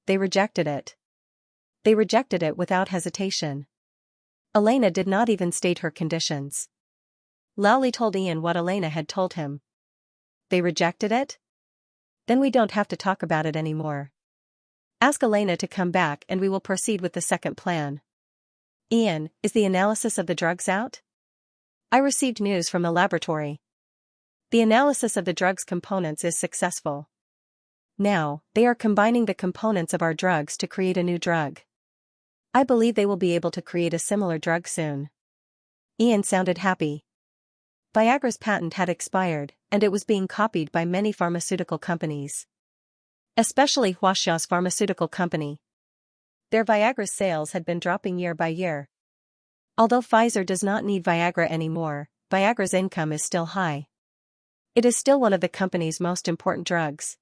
They rejected it. They rejected it without hesitation. Elena did not even state her conditions. Laoli told Ian what Elena had told him. They rejected it? Then we don't have to talk about it anymore. Ask Elena to come back and we will proceed with the second plan. Ian, is the analysis of the drugs out? I received news from the laboratory. The analysis of the drug's components is successful. Now, they are combining the components of our drugs to create a new drug. I believe they will be able to create a similar drug soon. Ian sounded happy. Viagra's patent had expired, and it was being copied by many pharmaceutical companies. Especially Xiaoxia's pharmaceutical company. Their Viagra sales had been dropping year by year. Although Pfizer does not need Viagra anymore, Viagra's income is still high. It is still one of the company's most important drugs.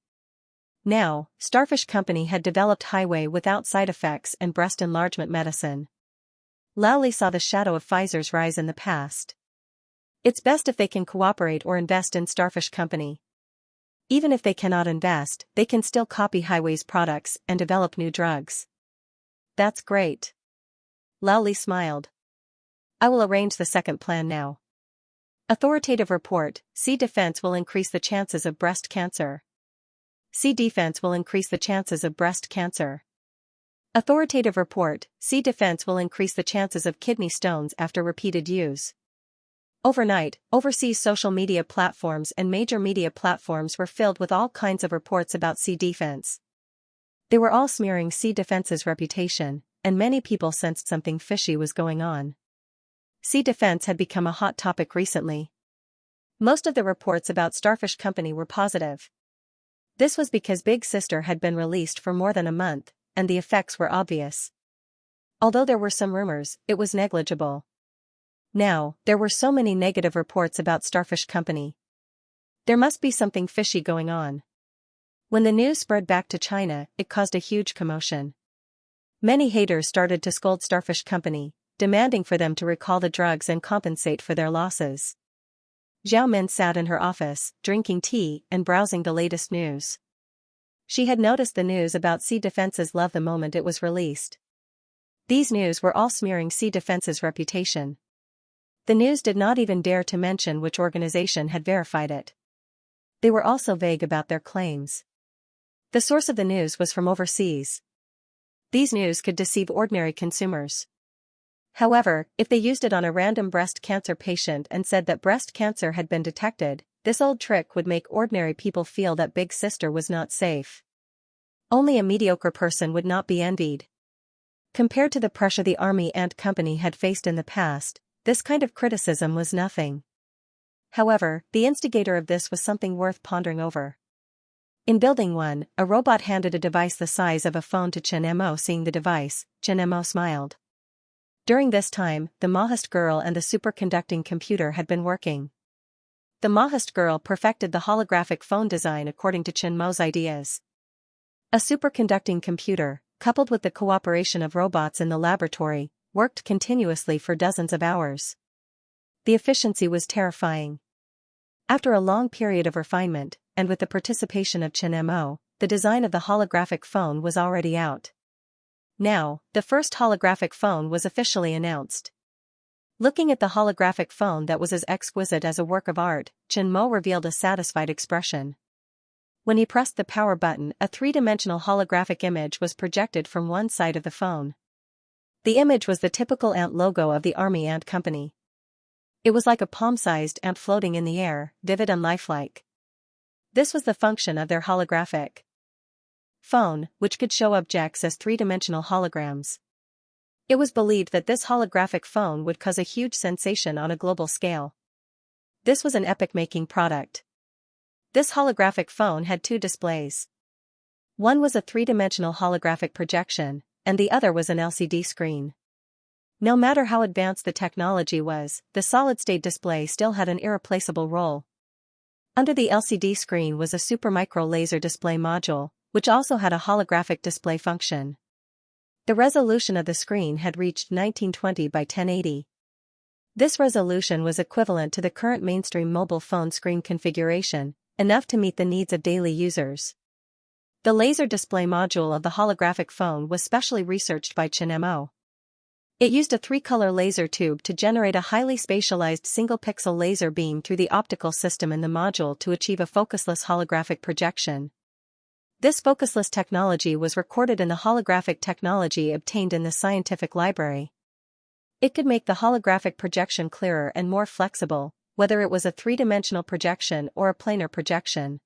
Now, Starfish Company had developed Highway without side effects and breast enlargement medicine. Laoli saw the shadow of Pfizer's rise in the past. It's best if they can cooperate or invest in Starfish Company. Even if they cannot invest, they can still copy Highway's products and develop new drugs. That's great. Laoli smiled. I will arrange the second plan now. Authoritative report: C defense will increase the chances of breast cancer. C defense will increase the chances of breast cancer. Authoritative report: C defense will increase the chances of kidney stones after repeated use. Overnight, overseas social media platforms and major media platforms were filled with all kinds of reports about C defense. They were all smearing C defense's reputation, and many people sensed something fishy was going on. C defense had become a hot topic recently. Most of the reports about Starfish Company were positive. This was because Big Sister had been released for more than a month, and the effects were obvious. Although there were some rumors, it was negligible. Now, there were so many negative reports about Starfish Company. There must be something fishy going on. When the news spread back to China, it caused a huge commotion. Many haters started to scold Starfish Company, demanding for them to recall the drugs and compensate for their losses. Zhao Min sat in her office, drinking tea and browsing the latest news. She had noticed the news about C Defense's love the moment it was released. These news were all smearing C Defense's reputation. The news did not even dare to mention which organization had verified it. They were also vague about their claims. The source of the news was from overseas. These news could deceive ordinary consumers. However, if they used it on a random breast cancer patient and said that breast cancer had been detected, this old trick would make ordinary people feel that Big Sister was not safe. Only a mediocre person would not be envied. Compared to the pressure the army and company had faced in the past, this kind of criticism was nothing. However, the instigator of this was something worth pondering over. In Building 1, a robot handed a device the size of a phone to Chen Mo. Seeing the device, Chen Mo smiled. During this time, the Mahist girl and the superconducting computer had been working. The Mahist girl perfected the holographic phone design according to Chen Mo's ideas. A superconducting computer, coupled with the cooperation of robots in the laboratory, worked continuously for dozens of hours. The efficiency was terrifying. After a long period of refinement, and with the participation of Chen Mo, the design of the holographic phone was already out. Now, the first holographic phone was officially announced. Looking at the holographic phone that was as exquisite as a work of art, Chen Mo revealed a satisfied expression. When he pressed the power button, a three-dimensional holographic image was projected from one side of the phone. The image was the typical ant logo of the army ant company. It was like a palm-sized ant floating in the air, vivid and lifelike. This was the function of their holographic phone, which could show objects as three-dimensional holograms. It was believed that this holographic phone would cause a huge sensation on a global scale. This was an epoch-making product. This holographic phone had two displays. One was a three-dimensional holographic projection, and the other was an LCD screen. No matter how advanced the technology was, the solid-state display still had an irreplaceable role. Under the LCD screen was a supermicro laser display module, which also had a holographic display function. The resolution of the screen had reached 1920 by 1080. This resolution was equivalent to the current mainstream mobile phone screen configuration, enough to meet the needs of daily users. The laser display module of the holographic phone was specially researched by Xianxia. It used a three-color laser tube to generate a highly spatialized single-pixel laser beam through the optical system in the module to achieve a focusless holographic projection. This focusless technology was recorded in the holographic technology obtained in the scientific library. It could make the holographic projection clearer and more flexible, whether it was a three-dimensional projection or a planar projection.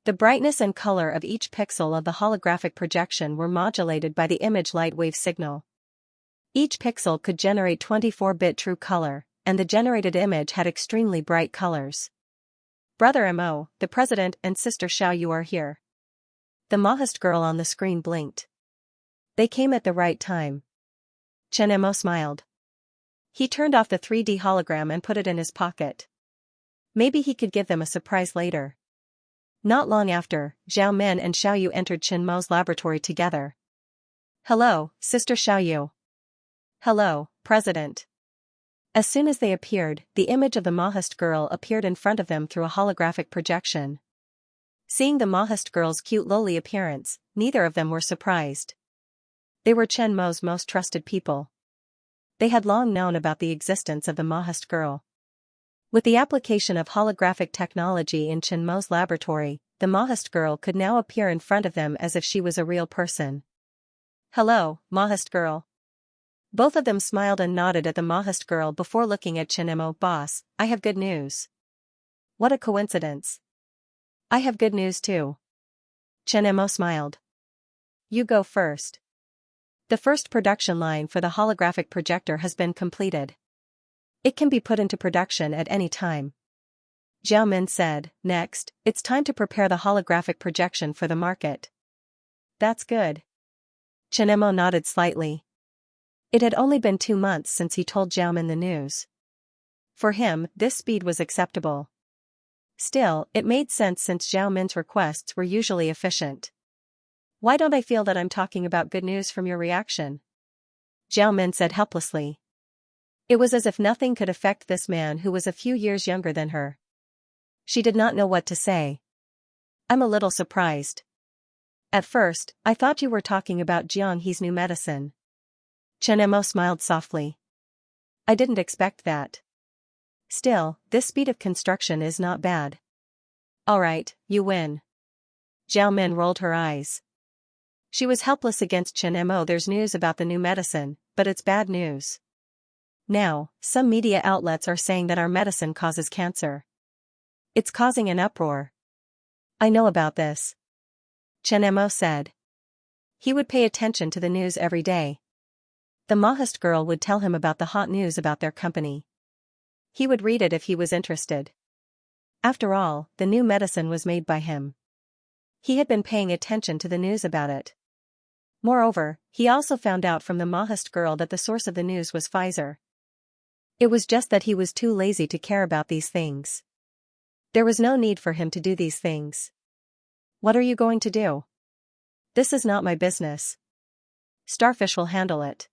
The brightness and color of each pixel of the holographic projection were modulated by the image light wave signal. Each pixel could generate 24-bit true color, and the generated image had extremely bright colors. Brother Mo, the president and sister Xiaoyu are here. The Mahist girl on the screen blinked. They came at the right time. Xianxia smiled. He turned off the 3D hologram and put it in his pocket. Maybe he could give them a surprise later. Not long after, Zhao Men and Xiaoyu entered Xianxia's laboratory together. Hello, Sister Xiaoyu. Hello, President. As soon as they appeared, the image of the Mahist girl appeared in front of them through a holographic projection. Seeing the Mahist girl's cute lowly appearance, neither of them were surprised. They were Xianxia's most trusted people. They had long known about the existence of the Mahist girl. With the application of holographic technology in Xianxia's laboratory, the Mahist girl could now appear in front of them as if she was a real person. Hello, Mahist girl. Both of them smiled and nodded at the Mahist girl before looking at Xianxia. Boss, I have good news. What a coincidence. I have good news too. Xianxia smiled. You go first. The first production line for the holographic projector has been completed. It can be put into production at any time. Zhao Men said, next, it's time to prepare the holographic projection for the market. That's good. Xianxia nodded slightly. It had only been 2 months since he told Zhao Men the news. For him, this speed was acceptable. Still, it made sense since Zhao Men's requests were usually efficient. Why don't I feel that I'm talking about good news from your reaction? Zhao Men said helplessly. It was as if nothing could affect this man who was a few years younger than her. She did not know what to say. I'm a little surprised. At first, I thought you were talking about Xianxia's new medicine. Xianxia smiled softly. I didn't expect that. Still, this speed of construction is not bad. All right, you win. Zhao Men rolled her eyes. She was helpless against Xianxia. There's news about the new medicine, but it's bad news. Now, some media outlets are saying that our medicine causes cancer. It's causing an uproar. I know about this. Xianxia said. He would pay attention to the news every day. The Mahist girl would tell him about the hot news about their company. He would read it if he was interested. After all, the new medicine was made by him. He had been paying attention to the news about it. Moreover, he also found out from the Mahist girl that the source of the news was Pfizer. It was just that he was too lazy to care about these things. There was no need for him to do these things. What are you going to do? This is not my business. Starfish will handle it.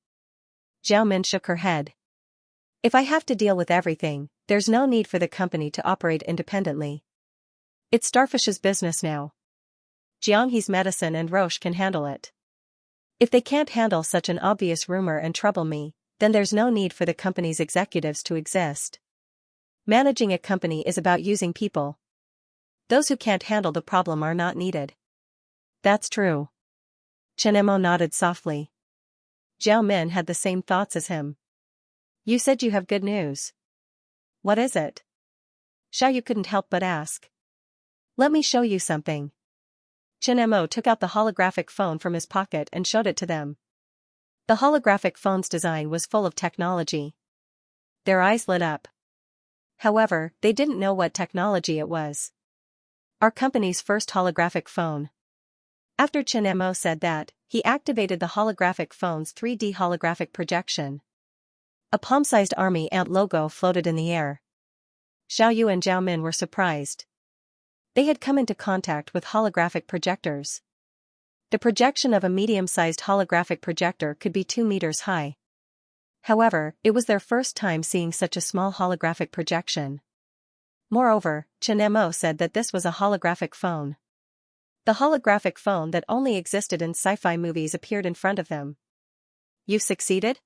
Zhao Men shook her head. If I have to deal with everything, there's no need for the company to operate independently. It's Starfish's business now. Xianxia's medicine and Roche can handle it. If they can't handle such an obvious rumor and trouble me, then there's no need for the company's executives to exist. Managing a company is about using people. Those who can't handle the problem are not needed. That's true. Xianxia nodded softly. Zhao Men had the same thoughts as him. You said you have good news. What is it? Xiaoyu couldn't help but ask. Let me show you something. Xianxia took out the holographic phone from his pocket and showed it to them. The holographic phone's design was full of technology. Their eyes lit up. However, they didn't know what technology it was. Our company's first holographic phone. After Chen Mo said that, he activated the holographic phone's 3D holographic projection. A palm-sized army ant logo floated in the air. Xiaoyu and Zhao Min were surprised. They had come into contact with holographic projectors. The projection of a medium-sized holographic projector could be 2 meters high. However, it was their first time seeing such a small holographic projection. Moreover, Chen Mo said that this was a holographic phone. The holographic phone that only existed in sci-fi movies appeared in front of them. "You've succeeded?"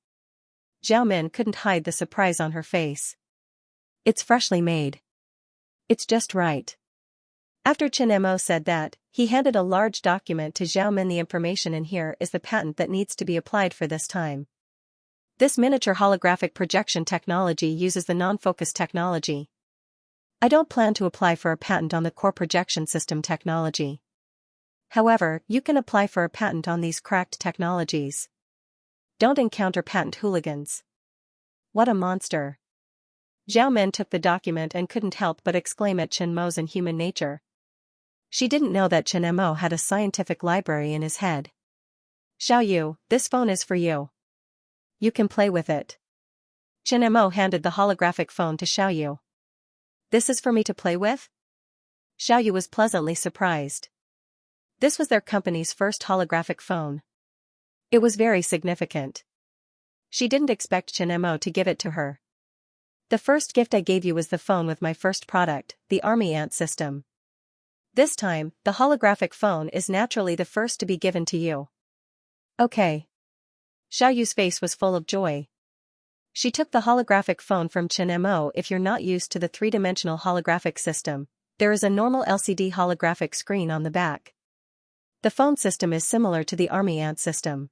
Zhao Min couldn't hide the surprise on her face. "It's freshly made. It's just right." After Chen Mo said that, he handed a large document to Zhao Min. "The information in here is the patent that needs to be applied for this time. This miniature holographic projection technology uses the non-focus technology. I don't plan to apply for a patent on the core projection system technology. However, you can apply for a patent on these cracked technologies. Don't encounter patent hooligans." What a monster. Zhao Min took the document and couldn't help but exclaim at Chen Mo's inhuman nature. She didn't know that Chen Mo had a scientific library in his head. "Xiaoyu, this phone is for you. You can play with it." Chen Mo handed the holographic phone to Xiaoyu. "This is for me to play with?" Xiaoyu was pleasantly surprised. This was their company's first holographic phone. It was very significant. She didn't expect Chen Mo to give it to her. "The first gift I gave you was the phone with my first product, the Army Ant system. This time, the holographic phone is naturally the first to be given to you." "Okay." Xiaoyu's face was full of joy. She took the holographic phone from Chen Mo. "If you're not used to the three-dimensional holographic system, there is a normal LCD holographic screen on the back. The phone system is similar to the Army Ant system.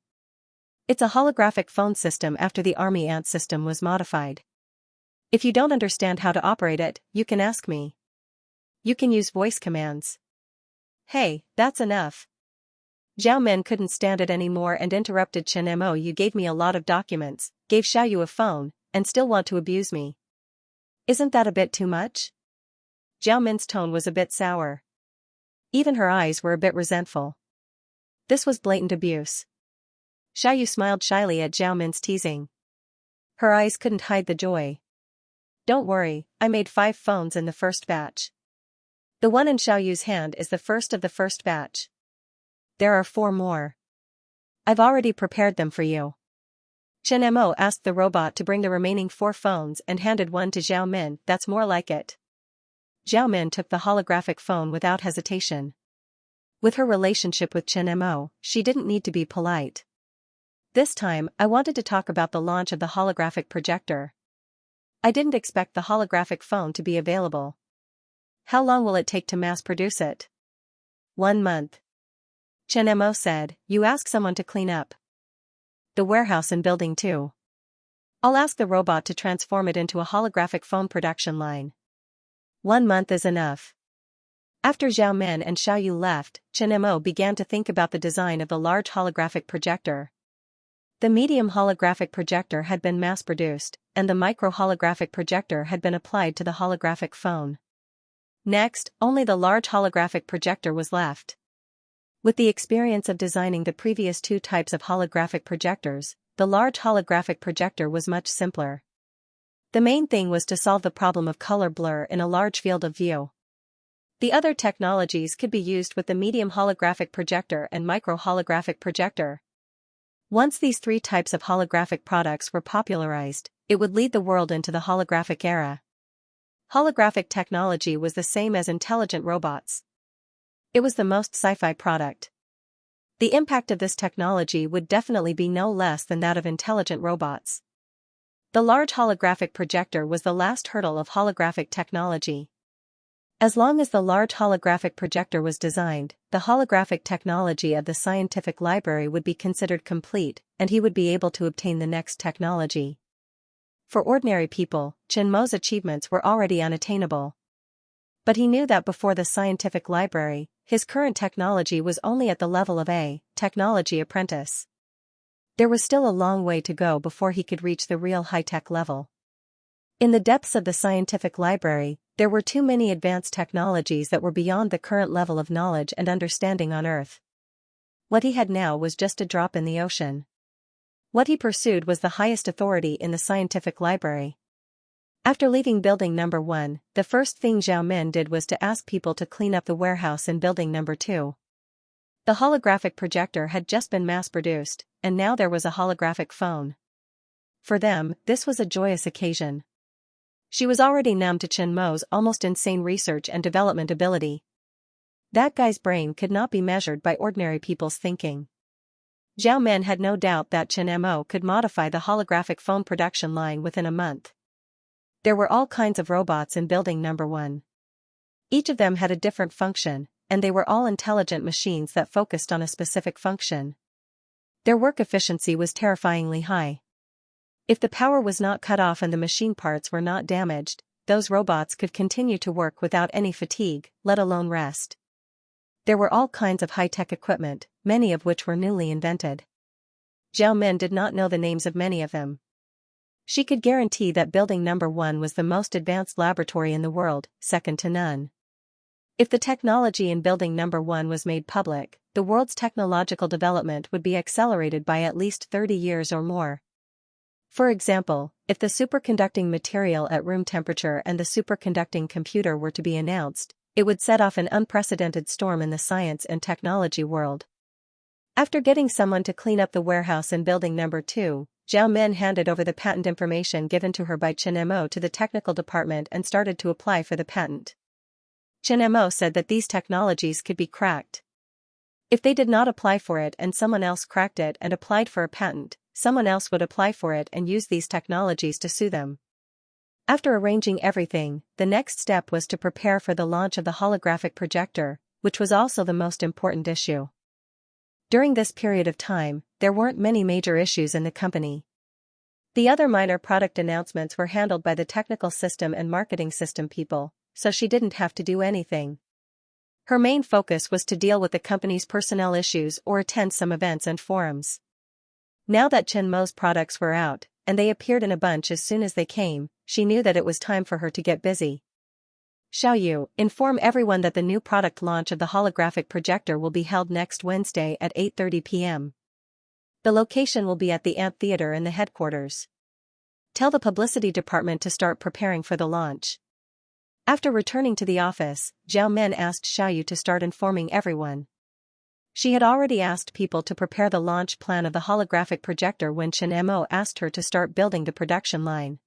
It's a holographic phone system after the Army Ant system was modified. If you don't understand how to operate it, you can ask me. You can use voice commands." "Hey, that's enough." Zhao Min couldn't stand it anymore and interrupted Chen Mo. "You gave me a lot of documents, gave Xiaoyu a phone, and still want to abuse me. Isn't that a bit too much?" Zhao Min's tone was a bit sour. Even her eyes were a bit resentful. This was blatant abuse. Xiaoyu smiled shyly at Zhao Min's teasing. Her eyes couldn't hide the joy. "Don't worry, I made 5 phones in the first batch. The one in Xiaoyu's hand is the first of the first batch. There are 4 more. I've already prepared them for you." Chen Mo asked the robot to bring the remaining 4 phones and handed one to Zhao Min. "That's more like it." Zhao Min took the holographic phone without hesitation. With her relationship with Chen Mo, she didn't need to be polite. "This time, I wanted to talk about the launch of the holographic projector. I didn't expect the holographic phone to be available. How long will it take to mass produce it?" 1 month. Chen Mo said. "You ask someone to clean up the warehouse and building too. I'll ask the robot to transform it into a holographic phone production line. 1 month is enough." After Zhao Min and Xiaoyu left, Chen Mo began to think about the design of the large holographic projector. The medium holographic projector had been mass-produced, and the micro holographic projector had been applied to the holographic phone. Next, only the large holographic projector was left. With the experience of designing the previous 2 types of holographic projectors, the large holographic projector was much simpler. The main thing was to solve the problem of color blur in a large field of view. The other technologies could be used with the medium holographic projector and micro holographic projector. Once these 3 types of holographic products were popularized, it would lead the world into the holographic era. Holographic technology was the same as intelligent robots. It was the most sci-fi product. The impact of this technology would definitely be no less than that of intelligent robots. The large holographic projector was the last hurdle of holographic technology. As long as the large holographic projector was designed, the holographic technology of the scientific library would be considered complete, and he would be able to obtain the next technology. For ordinary people, Chen Mo's achievements were already unattainable. But he knew that before the scientific library, his current technology was only at the level of a technology apprentice. There was still a long way to go before he could reach the real high-tech level. In the depths of the scientific library, there were too many advanced technologies that were beyond the current level of knowledge and understanding on Earth. What he had now was just a drop in the ocean. What he pursued was the highest authority in the scientific library. After leaving building number 1, the first thing Zhao Min did was to ask people to clean up the warehouse in building number 2. The holographic projector had just been mass-produced, and now there was a holographic phone. For them, this was a joyous occasion. She was already numb to Chen Mo's almost insane research and development ability. That guy's brain could not be measured by ordinary people's thinking. Zhao Min had no doubt that Chen Mo could modify the holographic phone production line within a month. There were all kinds of robots in building number 1. Each of them had a different function, and they were all intelligent machines that focused on a specific function. Their work efficiency was terrifyingly high. If the power was not cut off and the machine parts were not damaged, those robots could continue to work without any fatigue, let alone rest. There were all kinds of high-tech equipment, many of which were newly invented. Zhao Min did not know the names of many of them. She could guarantee that building number 1 was the most advanced laboratory in the world, second to none. If the technology in building number 1 was made public, the world's technological development would be accelerated by at least 30 years or more. For example, if the superconducting material at room temperature and the superconducting computer were to be announced, it would set off an unprecedented storm in the science and technology world. After getting someone to clean up the warehouse in building number 2, Zhao Min handed over the patent information given to her by Chen Mo to the technical department and started to apply for the patent. Chen Mo said that these technologies could be cracked. If they did not apply for it and someone else cracked it and applied for a patent, someone else would apply for it and use these technologies to sue them. After arranging everything, the next step was to prepare for the launch of the holographic projector, which was also the most important issue. During this period of time, there weren't many major issues in the company. The other minor product announcements were handled by the technical system and marketing system people, so she didn't have to do anything. Her main focus was to deal with the company's personnel issues or attend some events and forums. Now that Chen Mo's products were out, and they appeared in a bunch as soon as they came, she knew that it was time for her to get busy. Xiaoyu, inform everyone that the new product launch of the holographic projector will be held next Wednesday at 8:30 p.m. The location will be at the amphitheater in the headquarters. Tell the publicity department to start preparing for the launch. After returning to the office, Zhao Min asked Xiaoyu to start informing everyone. She had already asked people to prepare the launch plan of the holographic projector when Chen Mo asked her to start building the production line.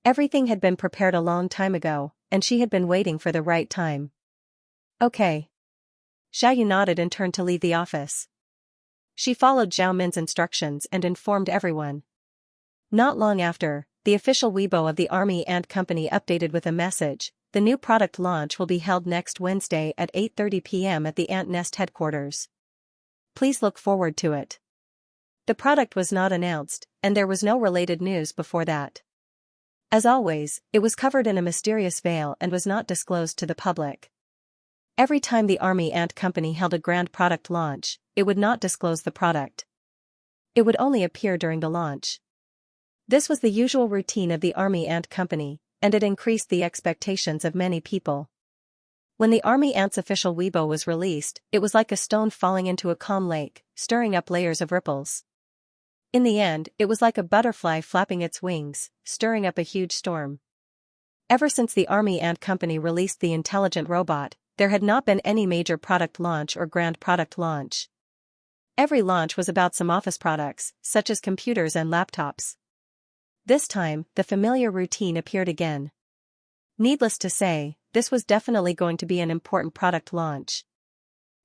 Everything had been prepared a long time ago, and she had been waiting for the right time. Okay. Xiaoyu nodded and turned to leave the office. She followed Zhao Min's instructions and informed everyone. Not long after, the official Weibo of the Army Ant Company updated with a message: the new product launch will be held next Wednesday at 8:30 p.m. at the Ant Nest headquarters. Please look forward to it. The product was not announced, and there was no related news before that. As always, it was covered in a mysterious veil and was not disclosed to the public. Every time the Army Ant Company held a grand product launch, it would not disclose the product. It would only appear during the launch. This was the usual routine of the Army Ant Company, and it increased the expectations of many people. When the Army Ant's official Weibo was released, it was like a stone falling into a calm lake, stirring up layers of ripples. In the end, it was like a butterfly flapping its wings, stirring up a huge storm. Ever since the Army Ant Company released the intelligent robot, there had not been any major product launch or grand product launch. Every launch was about some office products, such as computers and laptops. This time, the familiar routine appeared again. Needless to say, this was definitely going to be an important product launch.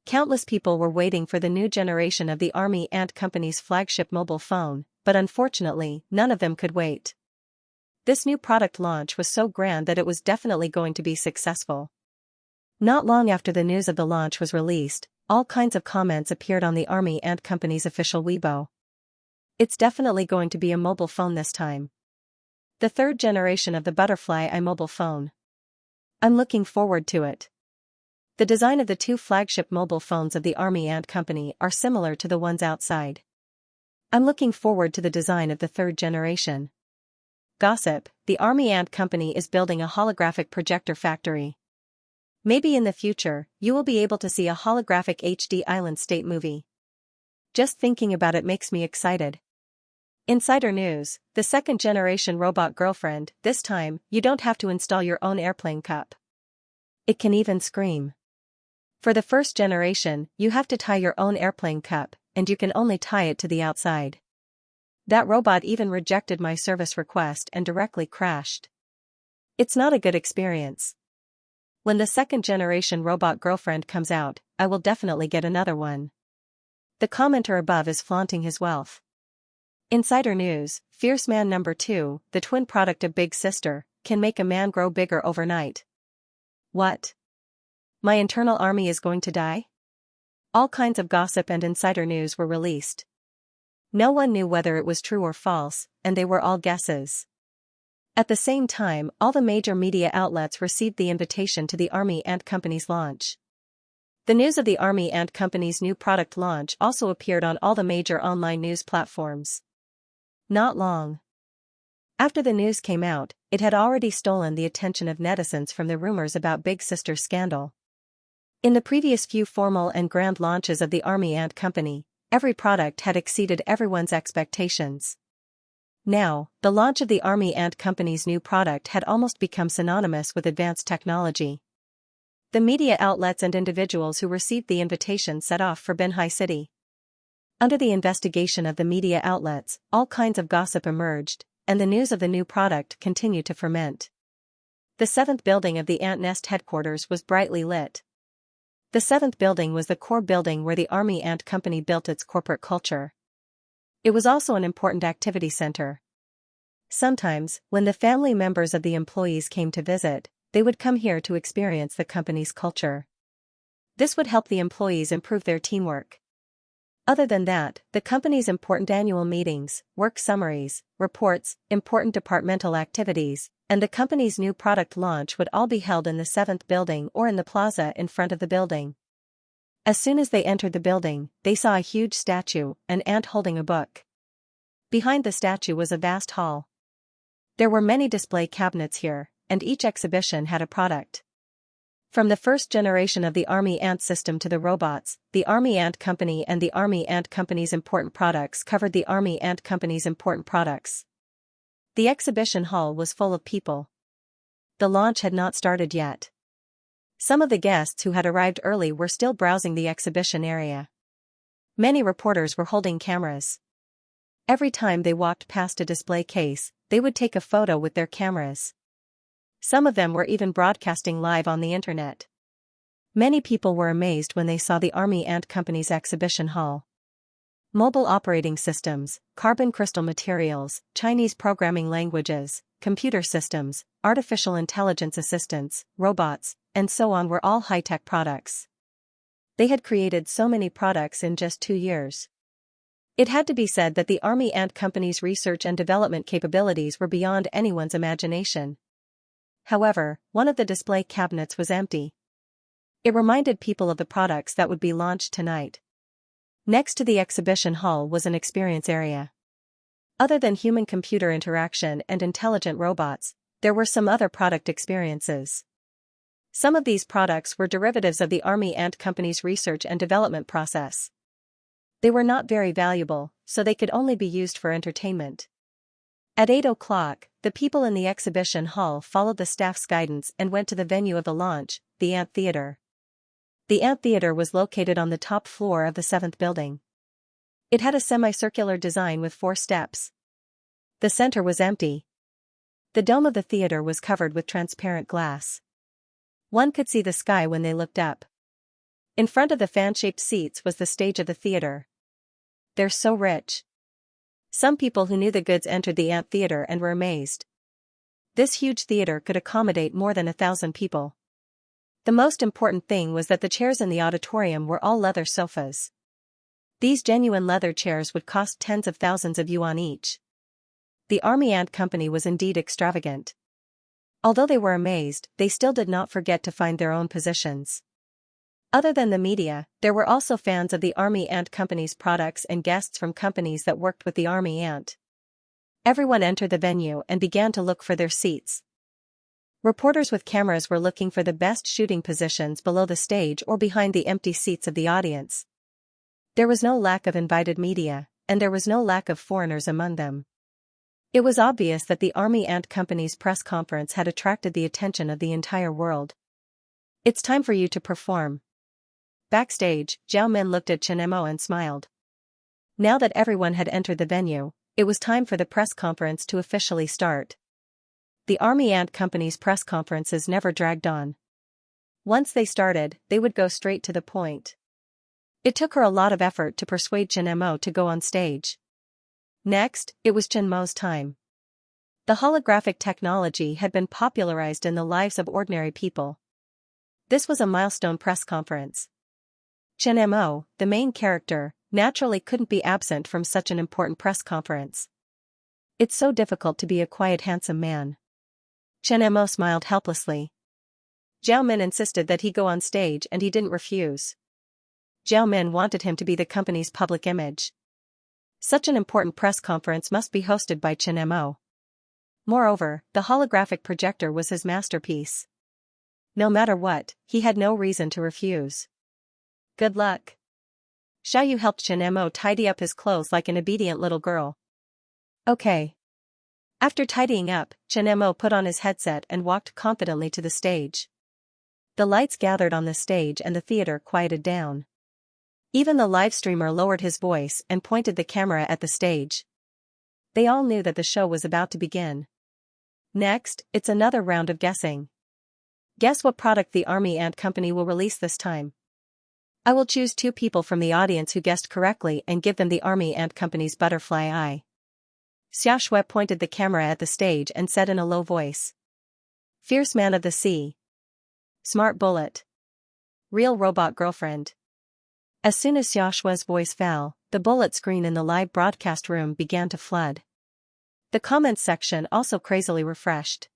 Countless people were waiting for the new generation of the Army Ant Company's flagship mobile phone, but unfortunately, none of them could wait. This new product launch was so grand that it was definitely going to be successful. Not long after the news of the launch was released, all kinds of comments appeared on the Army Ant Company's official Weibo. It's definitely going to be a mobile phone this time. The third generation of the Butterfly Eye mobile phone. I'm looking forward to it. The design of the two flagship mobile phones of the Army Ant Company are similar to the ones outside. I'm looking forward to the design of the third generation. Gossip, the Army Ant Company is building a holographic projector factory. Maybe in the future, you will be able to see a holographic HD Island State movie. Just thinking about it makes me excited. Insider news, the second generation robot girlfriend, this time, you don't have to install your own airplane cup. It can even scream. For the first generation, you have to tie your own airplane cup, and you can only tie it to the outside. That robot even rejected my service request and directly crashed. It's not a good experience. When the second generation robot girlfriend comes out, I will definitely get another one. The commenter above is flaunting his wealth. Insider news, Fierce Man number 2, the twin product of Big Sister, can make a man grow bigger overnight. What? My internal army is going to die? All kinds of gossip and insider news were released. No one knew whether it was true or false, and they were all guesses. At the same time, all the major media outlets received the invitation to the Army Ant Company's launch. The news of the Army Ant Company's new product launch also appeared on all the major online news platforms. Not long after the news came out, it had already stolen the attention of netizens from the rumors about Big Sister's scandal. In the previous few formal and grand launches of the Army Ant Company, every product had exceeded everyone's expectations. Now, the launch of the Army Ant Company's new product had almost become synonymous with advanced technology. The media outlets and individuals who received the invitation set off for Binhai City. Under the investigation of the media outlets, all kinds of gossip emerged, and the news of the new product continued to ferment. The 7th building of the Ant Nest headquarters was brightly lit. The 7th building was the core building where the Army Ant Company built its corporate culture. It was also an important activity center. Sometimes, when the family members of the employees came to visit, they would come here to experience the company's culture. This would help the employees improve their teamwork. Other than that, the company's important annual meetings, work summaries, reports, important departmental activities, and the company's new product launch would all be held in the 7th building or in the plaza in front of the building. As soon as they entered the building, they saw a huge statue, an ant holding a book. Behind the statue was a vast hall. There were many display cabinets here, and each exhibition had a product. From the first generation of the Army Ant system to the robots, the Army Ant Company and the Army Ant Company's important products covered the Army Ant Company's important products. The exhibition hall was full of people. The launch had not started yet. Some of the guests who had arrived early were still browsing the exhibition area. Many reporters were holding cameras. Every time they walked past a display case, they would take a photo with their cameras. Some of them were even broadcasting live on the internet. Many people were amazed when they saw the Army Ant Company's exhibition hall. Mobile operating systems, carbon crystal materials, Chinese programming languages, computer systems, artificial intelligence assistants, robots, and so on were all high-tech products. They had created so many products in just 2 years. It had to be said that the Army Ant Company's research and development capabilities were beyond anyone's imagination. However, one of the display cabinets was empty. It reminded people of the products that would be launched tonight. Next to the exhibition hall was an experience area. Other than human-computer interaction and intelligent robots, there were some other product experiences. Some of these products were derivatives of the Army Ant Company's research and development process. They were not very valuable, so they could only be used for entertainment. At 8 o'clock, the people in the exhibition hall followed the staff's guidance and went to the venue of the launch, the Ant Theater. The Ant Theater was located on the top floor of the 7th building. It had a semicircular design with 4 steps. The center was empty. The dome of the theater was covered with transparent glass. One could see the sky when they looked up. In front of the fan-shaped seats was the stage of the theater. They're so rich. Some people who knew the goods entered the Ant Theater and were amazed. This huge theater could accommodate more than 1,000 people. The most important thing was that the chairs in the auditorium were all leather sofas. These genuine leather chairs would cost tens of thousands of yuan each. The Army Ant Company was indeed extravagant. Although they were amazed, they still did not forget to find their own positions. Other than the media, there were also fans of the Army Ant Company's products and guests from companies that worked with the Army Ant. Everyone entered the venue and began to look for their seats. Reporters with cameras were looking for the best shooting positions below the stage or behind the empty seats of the audience. There was no lack of invited media, and there was no lack of foreigners among them. It was obvious that the Army Ant Company's press conference had attracted the attention of the entire world. "It's time for you to perform." Backstage, Zhao Min looked at Chen Mo and smiled. Now that everyone had entered the venue, it was time for the press conference to officially start. The Army Ant Company's press conferences never dragged on. Once they started, they would go straight to the point. It took her a lot of effort to persuade Chen Mo to go on stage. Next, it was Chen Mo's time. The holographic technology had been popularized in the lives of ordinary people. This was a milestone press conference. Chen Mo, the main character, naturally couldn't be absent from such an important press conference. It's so difficult to be a quiet handsome man. Chen Mo smiled helplessly. Zhao Min insisted that he go on stage and he didn't refuse. Zhao Min wanted him to be the company's public image. Such an important press conference must be hosted by Chen Mo. Moreover, the holographic projector was his masterpiece. No matter what, he had no reason to refuse. Good luck. Xiaoyu helped Chen Mo tidy up his clothes like an obedient little girl. Okay. After tidying up, Chen Mo put on his headset and walked confidently to the stage. The lights gathered on the stage and the theater quieted down. Even the live streamer lowered his voice and pointed the camera at the stage. They all knew that the show was about to begin. Next, it's another round of guessing. Guess what product the Army Ant Company will release this time. I will choose 2 people from the audience who guessed correctly and give them the Army Ant Company's butterfly eye. Xianxia pointed the camera at the stage and said in a low voice. Fierce man of the sea. Smart bullet. Real robot girlfriend. As soon as Xiaoxia's voice fell, the bullet screen in the live broadcast room began to flood. The comments section also crazily refreshed.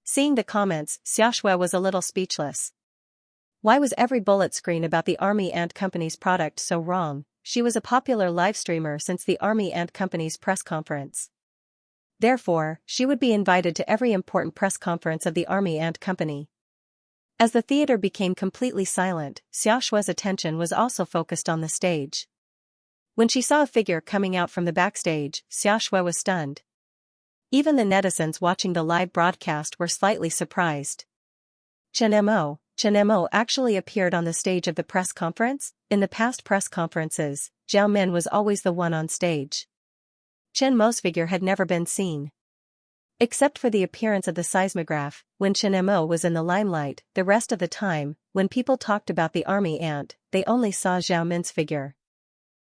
Seeing the comments, Xiaoxia was a little speechless. Why was every bullet screen about the Army Ant Company's product so wrong? She was a popular live streamer since the Army Ant Company's press conference. Therefore, she would be invited to every important press conference of the Army Ant Company. As the theater became completely silent, Xiaoxia's attention was also focused on the stage. When she saw a figure coming out from the backstage, Xiaoxia was stunned. Even the netizens watching the live broadcast were slightly surprised. Chen Mo actually appeared on the stage of the press conference. In the past press conferences, Zhao Min was always the one on stage. Chen Mo's figure had never been seen. Except for the appearance of the seismograph, when Chen Mo was in the limelight, the rest of the time, when people talked about the Army Ant, they only saw Zhao Min's figure.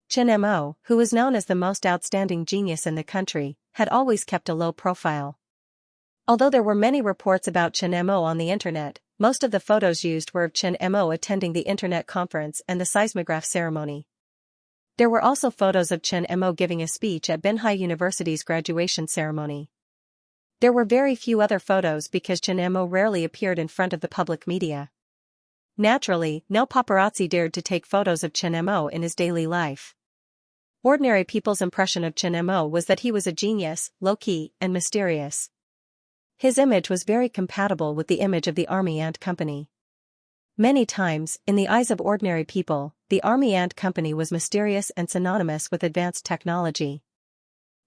Chen Mo, who was known as the most outstanding genius in the country, had always kept a low profile. Although there were many reports about Chen Mo on the internet, most of the photos used were of Chen Mo attending the internet conference and the seismograph ceremony. There were also photos of Chen Mo giving a speech at Binhai University's graduation ceremony. There were very few other photos because Chen Mo rarely appeared in front of the public media. Naturally, no paparazzi dared to take photos of Chen Mo in his daily life. Ordinary people's impression of Chen Mo was that he was a genius, low-key, and mysterious. His image was very compatible with the image of the Army Ant Company. Many times, in the eyes of ordinary people, the Army Ant Company was mysterious and synonymous with advanced technology.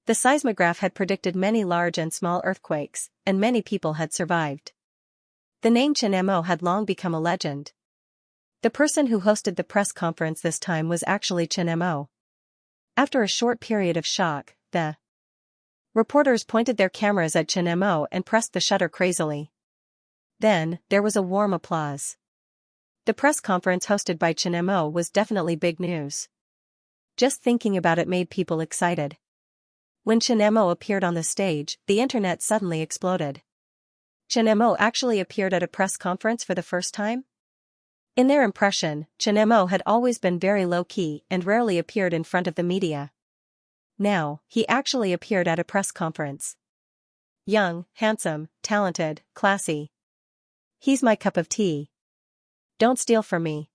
The seismograph had predicted many large and small earthquakes, and many people had survived. The name Chen Mo had long become a legend. The person who hosted the press conference this time was actually Chen Mo. After a short period of shock, the reporters pointed their cameras at Chen Mo and pressed the shutter crazily. Then, there was a warm applause. The press conference hosted by Chen Mo was definitely big news. Just thinking about it made people excited. When Chen Mo appeared on the stage, the internet suddenly exploded. Chen Mo actually appeared at a press conference for the first time? In their impression, Chen Mo had always been very low-key and rarely appeared in front of the media. Now, he actually appeared at a press conference. Young, handsome, talented, classy. He's my cup of tea. Don't steal from me.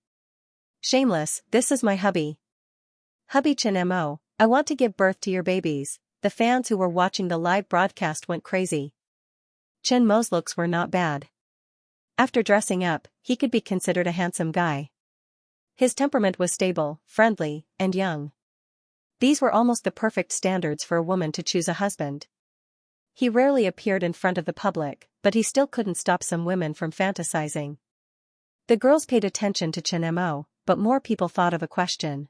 Shameless, this is my hubby. Hubby Chen Mo, I want to give birth to your babies. The fans who were watching the live broadcast went crazy. Chen Mo's looks were not bad. After dressing up, he could be considered a handsome guy. His temperament was stable, friendly, and young. These were almost the perfect standards for a woman to choose a husband. He rarely appeared in front of the public, but he still couldn't stop some women from fantasizing. The girls paid attention to Chen Mo, but more people thought of a question.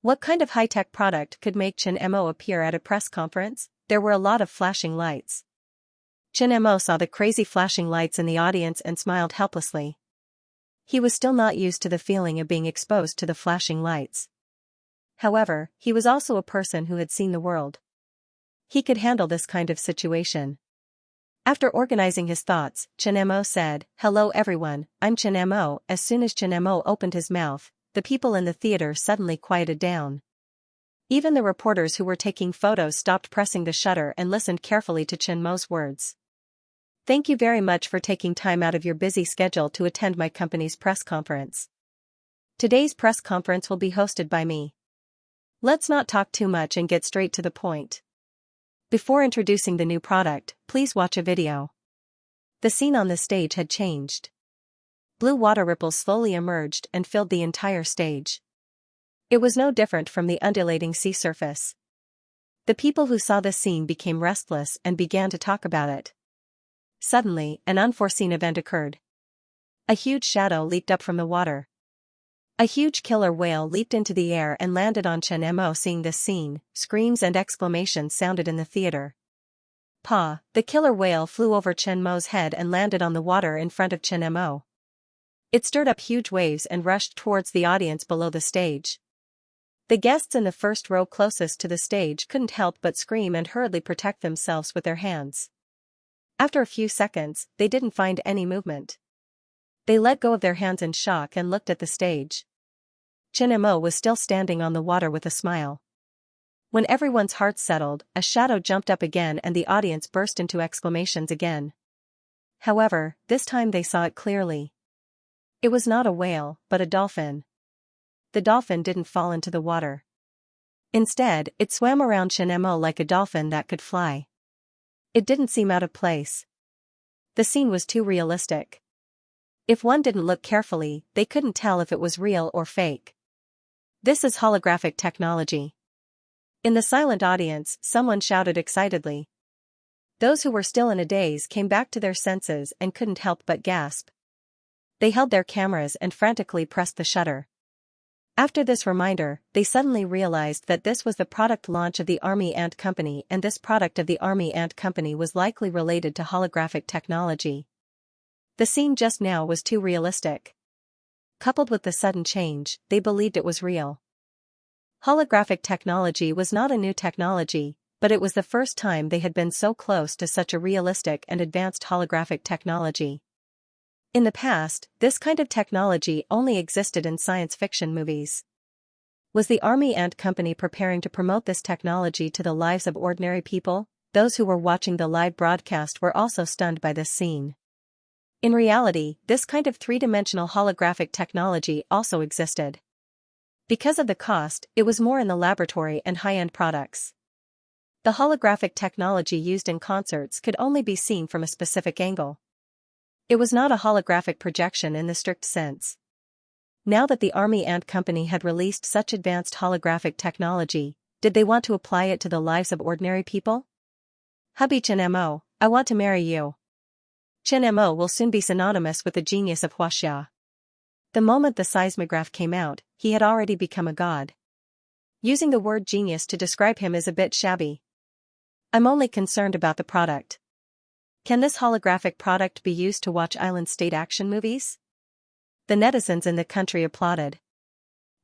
What kind of high-tech product could make Chen Mo appear at a press conference? There were a lot of flashing lights. Chen Mo saw the crazy flashing lights in the audience and smiled helplessly. He was still not used to the feeling of being exposed to the flashing lights. However, he was also a person who had seen the world. He could handle this kind of situation. After organizing his thoughts, Chen Mo said, "Hello everyone, I'm Chen Mo." As soon as Chen Mo opened his mouth, the people in the theater suddenly quieted down. Even the reporters who were taking photos stopped pressing the shutter and listened carefully to Chen Mo's words. Thank you very much for taking time out of your busy schedule to attend my company's press conference. Today's press conference will be hosted by me. Let's not talk too much and get straight to the point. Before introducing the new product, please watch a video. The scene on the stage had changed. Blue water ripples slowly emerged and filled the entire stage. It was no different from the undulating sea surface. The people who saw this scene became restless and began to talk about it. Suddenly, an unforeseen event occurred. A huge shadow leaped up from the water. A huge killer whale leaped into the air and landed on Chen Mo. Seeing this scene, screams and exclamations sounded in the theater. Pa! The killer whale flew over Chen Mo's head and landed on the water in front of Chen Mo. It stirred up huge waves and rushed towards the audience below the stage. The guests in the first row closest to the stage couldn't help but scream and hurriedly protect themselves with their hands. After a few seconds, they didn't find any movement. They let go of their hands in shock and looked at the stage. Chen Mo was still standing on the water with a smile. When everyone's hearts settled, a shadow jumped up again and the audience burst into exclamations again. However, this time they saw it clearly. It was not a whale, but a dolphin. The dolphin didn't fall into the water. Instead, it swam around Chen Mo like a dolphin that could fly. It didn't seem out of place. The scene was too realistic. If one didn't look carefully, they couldn't tell if it was real or fake. This is holographic technology. In the silent audience, someone shouted excitedly. Those who were still in a daze came back to their senses and couldn't help but gasp. They held their cameras and frantically pressed the shutter. After this reminder, they suddenly realized that this was the product launch of the Army Ant Company, and this product of the Army Ant Company was likely related to holographic technology. The scene just now was too realistic. Coupled with the sudden change, they believed it was real. Holographic technology was not a new technology, but it was the first time they had been so close to such a realistic and advanced holographic technology. In the past, this kind of technology only existed in science fiction movies. Was the Army Ant Company preparing to promote this technology to the lives of ordinary people? Those who were watching the live broadcast were also stunned by this scene. In reality, this kind of three-dimensional holographic technology also existed. Because of the cost, it was more in the laboratory and high-end products. The holographic technology used in concerts could only be seen from a specific angle. It was not a holographic projection in the strict sense. Now that the Army Ant Company had released such advanced holographic technology, did they want to apply it to the lives of ordinary people? Hubby Chen Mo, I want to marry you. Chen Mo will soon be synonymous with the genius of Xianxia. The moment the seismograph came out, he had already become a god. Using the word genius to describe him is a bit shabby. I'm only concerned about the product. Can this holographic product be used to watch island state action movies? The netizens in the country applauded.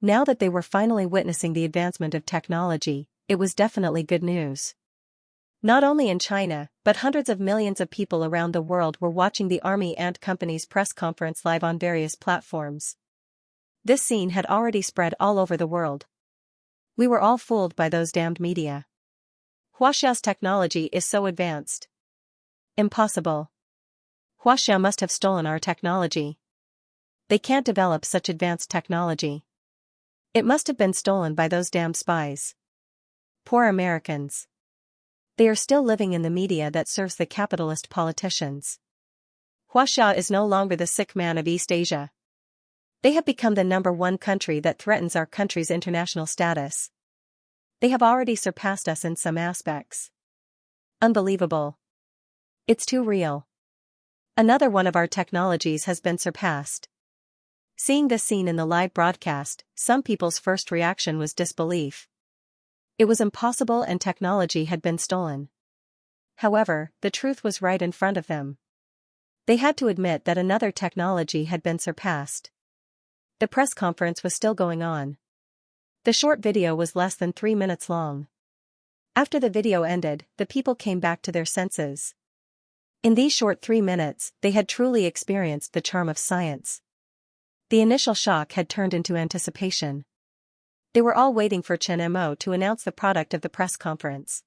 Now that they were finally witnessing the advancement of technology, it was definitely good news. Not only in China, but hundreds of millions of people around the world were watching the Army Ant Company's press conference live on various platforms. This scene had already spread all over the world. We were all fooled by those damned media. Huaxia's technology is so advanced. Impossible. Huaxia must have stolen our technology. They can't develop such advanced technology. It must have been stolen by those damned spies. Poor Americans. They are still living in the media that serves the capitalist politicians. Xianxia is no longer the sick man of East Asia. They have become the #1 country that threatens our country's international status. They have already surpassed us in some aspects. Unbelievable. It's too real. Another one of our technologies has been surpassed. Seeing this scene in the live broadcast, some people's first reaction was disbelief. It was impossible and technology had been stolen. However, the truth was right in front of them. They had to admit that another technology had been surpassed. The press conference was still going on. The short video was less than 3 minutes long. After the video ended, the people came back to their senses. In these short 3 minutes, they had truly experienced the charm of science. The initial shock had turned into anticipation. They were all waiting for Xianxia to announce the product of the press conference.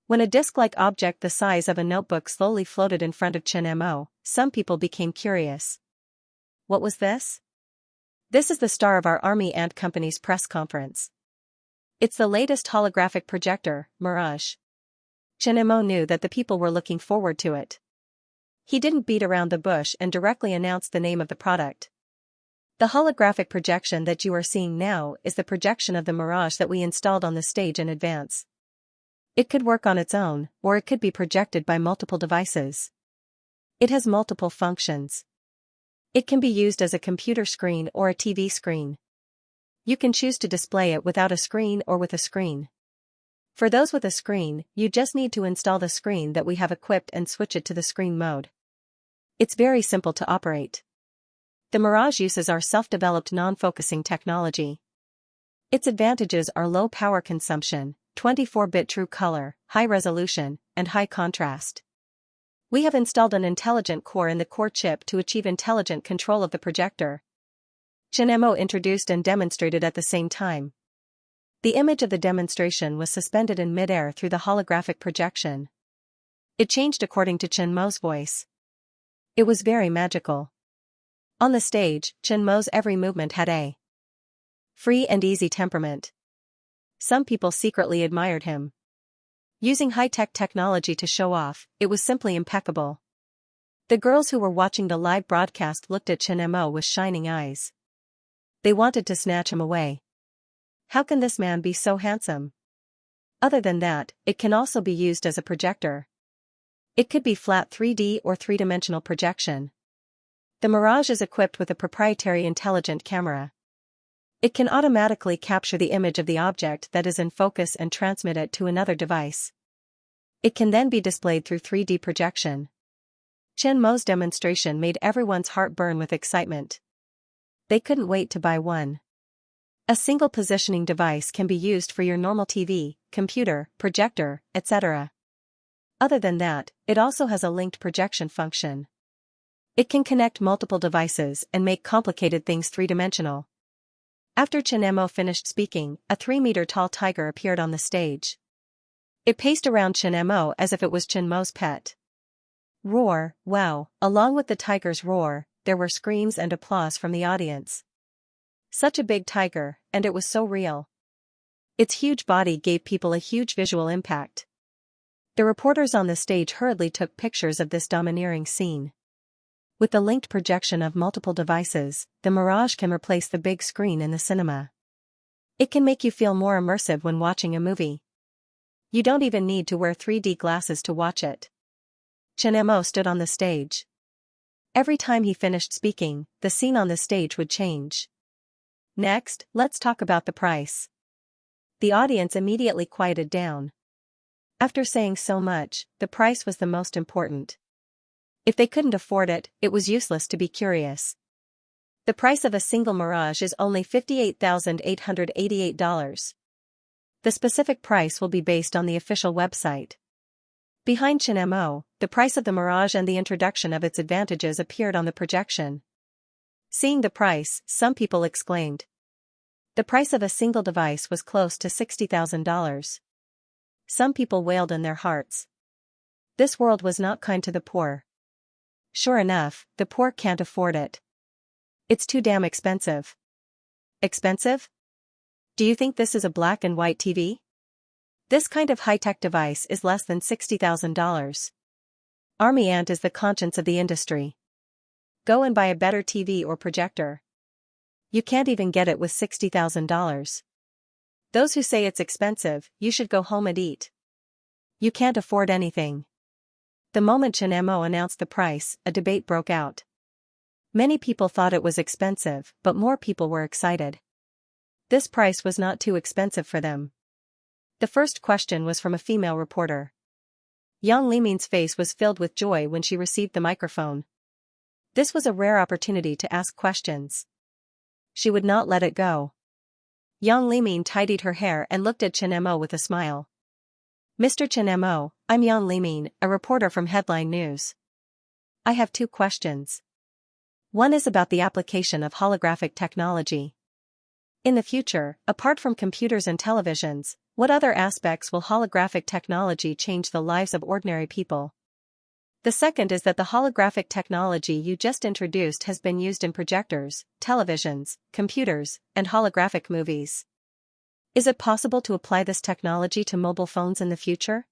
When a disc-like object the size of a notebook slowly floated in front of Xianxia, some people became curious. What was this? This is the star of our Army Ant Company's press conference. It's the latest holographic projector, Mirage. Xianxia knew that the people were looking forward to it. He didn't beat around the bush and directly announced the name of the product. The holographic projection that you are seeing now is the projection of the Mirage that we installed on the stage in advance. It could work on its own, or it could be projected by multiple devices. It has multiple functions. It can be used as a computer screen or a TV screen. You can choose to display it without a screen or with a screen. For those with a screen, you just need to install the screen that we have equipped and switch it to the screen mode. It's very simple to operate. The Mirage uses our self-developed non-focusing technology. Its advantages are low power consumption, 24-bit true color, high resolution, and high contrast. We have installed an intelligent core in the core chip to achieve intelligent control of the projector. Xianxia introduced and demonstrated at the same time. The image of the demonstration was suspended in mid-air through the holographic projection. It changed according to Xianxia's voice. It was very magical. On the stage, Xianxia's every movement had a free and easy temperament. Some people secretly admired him. Using high-tech technology to show off, it was simply impeccable. The girls who were watching the live broadcast looked at Xianxia with shining eyes. They wanted to snatch him away. How can this man be so handsome? Other than that, it can also be used as a projector. It could be flat 3D or three-dimensional projection. The Mirage is equipped with a proprietary intelligent camera. It can automatically capture the image of the object that is in focus and transmit it to another device. It can then be displayed through 3D projection. Xianxia's demonstration made everyone's heart burn with excitement. They couldn't wait to buy one. A single positioning device can be used for your normal TV, computer, projector, etc. Other than that, it also has a linked projection function. It can connect multiple devices and make complicated things three-dimensional. After Xianxia finished speaking, a 3-meter-tall tiger appeared on the stage. It paced around Xianxia as if it was Xianxia's pet. Roar, wow! Along with the tiger's roar, there were screams and applause from the audience. Such a big tiger, and it was so real. Its huge body gave people a huge visual impact. The reporters on the stage hurriedly took pictures of this domineering scene. With the linked projection of multiple devices, the Mirage can replace the big screen in the cinema. It can make you feel more immersive when watching a movie. You don't even need to wear 3D glasses to watch it. Xianxia stood on the stage. Every time he finished speaking, the scene on the stage would change. Next, let's talk about the price. The audience immediately quieted down. After saying so much, the price was the most important. If they couldn't afford it, it was useless to be curious. The price of a single Mirage is only $58,888. The specific price will be based on the official website. Behind Xianxia, the price of the Mirage and the introduction of its advantages appeared on the projection. Seeing the price, some people exclaimed. The price of a single device was close to $60,000. Some people wailed in their hearts. This world was not kind to the poor. Sure enough, the poor can't afford it. It's too damn expensive. Expensive? Do you think this is a black and white TV? This kind of high-tech device is less than $60,000. Army Ant is the conscience of the industry. Go and buy a better TV or projector. You can't even get it with $60,000. Those who say it's expensive, you should go home and eat. You can't afford anything. The moment Xianxia announced the price, a debate broke out. Many people thought it was expensive, but more people were excited. This price was not too expensive for them. The first question was from a female reporter. Yang Limin's face was filled with joy when she received the microphone. This was a rare opportunity to ask questions. She would not let it go. Yang Limin tidied her hair and looked at Xianxia with a smile. Mr. Xianxia, I'm Yang Limin, a reporter from Headline News. I have 2 questions. One is about the application of holographic technology. In the future, apart from computers and televisions, what other aspects will holographic technology change the lives of ordinary people? The second is that the holographic technology you just introduced has been used in projectors, televisions, computers, and holographic movies. Is it possible to apply this technology to mobile phones in the future?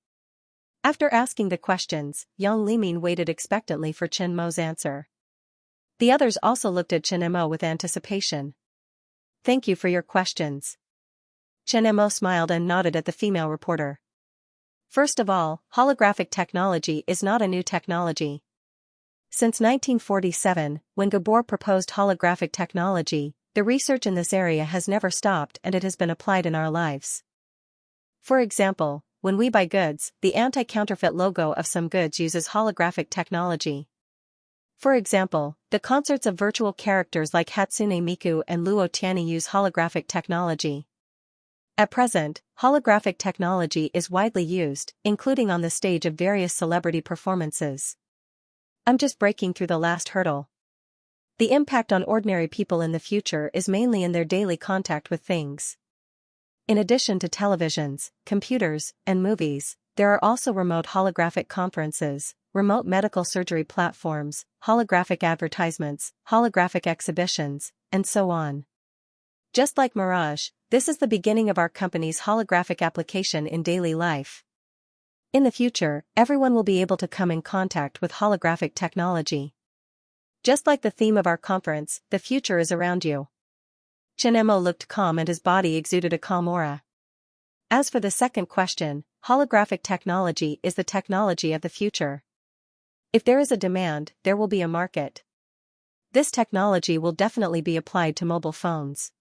After asking the questions, Yang Limin waited expectantly for Xianxia's answer. The others also looked at Xianxia with anticipation. Thank you for your questions. Xianxia smiled and nodded at the female reporter. First of all, holographic technology is not a new technology. Since 1947, when Gabor proposed holographic technology, the research in this area has never stopped and it has been applied in our lives. For example, when we buy goods, the anti-counterfeit logo of some goods uses holographic technology. For example, the concerts of virtual characters like Hatsune Miku and Luo Tianyi use holographic technology. At present, holographic technology is widely used, including on the stage of various celebrity performances. I'm just breaking through the last hurdle. The impact on ordinary people in the future is mainly in their daily contact with things. In addition to televisions, computers, and movies, there are also remote holographic conferences, remote medical surgery platforms, holographic advertisements, holographic exhibitions, and so on. Just like Mirage, this is the beginning of our company's holographic application in daily life. In the future, everyone will be able to come in contact with holographic technology. Just like the theme of our conference, the future is around you. Xianxia looked calm and his body exuded a calm aura. As for the second question, holographic technology is the technology of the future. If there is a demand, there will be a market. This technology will definitely be applied to mobile phones.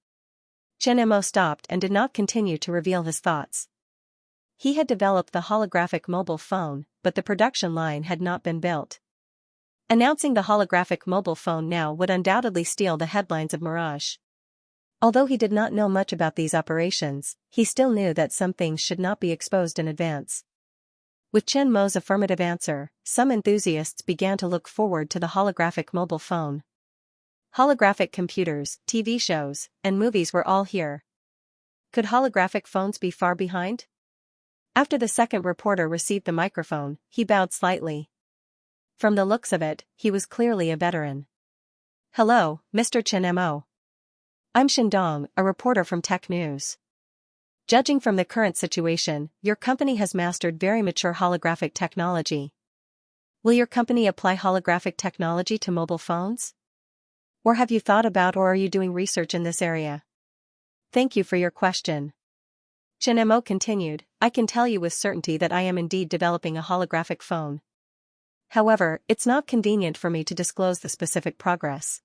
Xianxia stopped and did not continue to reveal his thoughts. He had developed the holographic mobile phone, but the production line had not been built. Announcing the holographic mobile phone now would undoubtedly steal the headlines of Mirage. Although he did not know much about these operations, he still knew that some things should not be exposed in advance. With Xianxia's affirmative answer, some enthusiasts began to look forward to the holographic mobile phone. Holographic computers, TV shows, and movies were all here. Could holographic phones be far behind? After the second reporter received the microphone, he bowed slightly. From the looks of it, he was clearly a veteran. Hello, Mr. Xianxia. I'm Shindong, a reporter from Tech News. Judging from the current situation, your company has mastered very mature holographic technology. Will your company apply holographic technology to mobile phones? Or have you thought about or are you doing research in this area? Thank you for your question. Xianxia continued, I can tell you with certainty that I am indeed developing a holographic phone. However, it's not convenient for me to disclose the specific progress.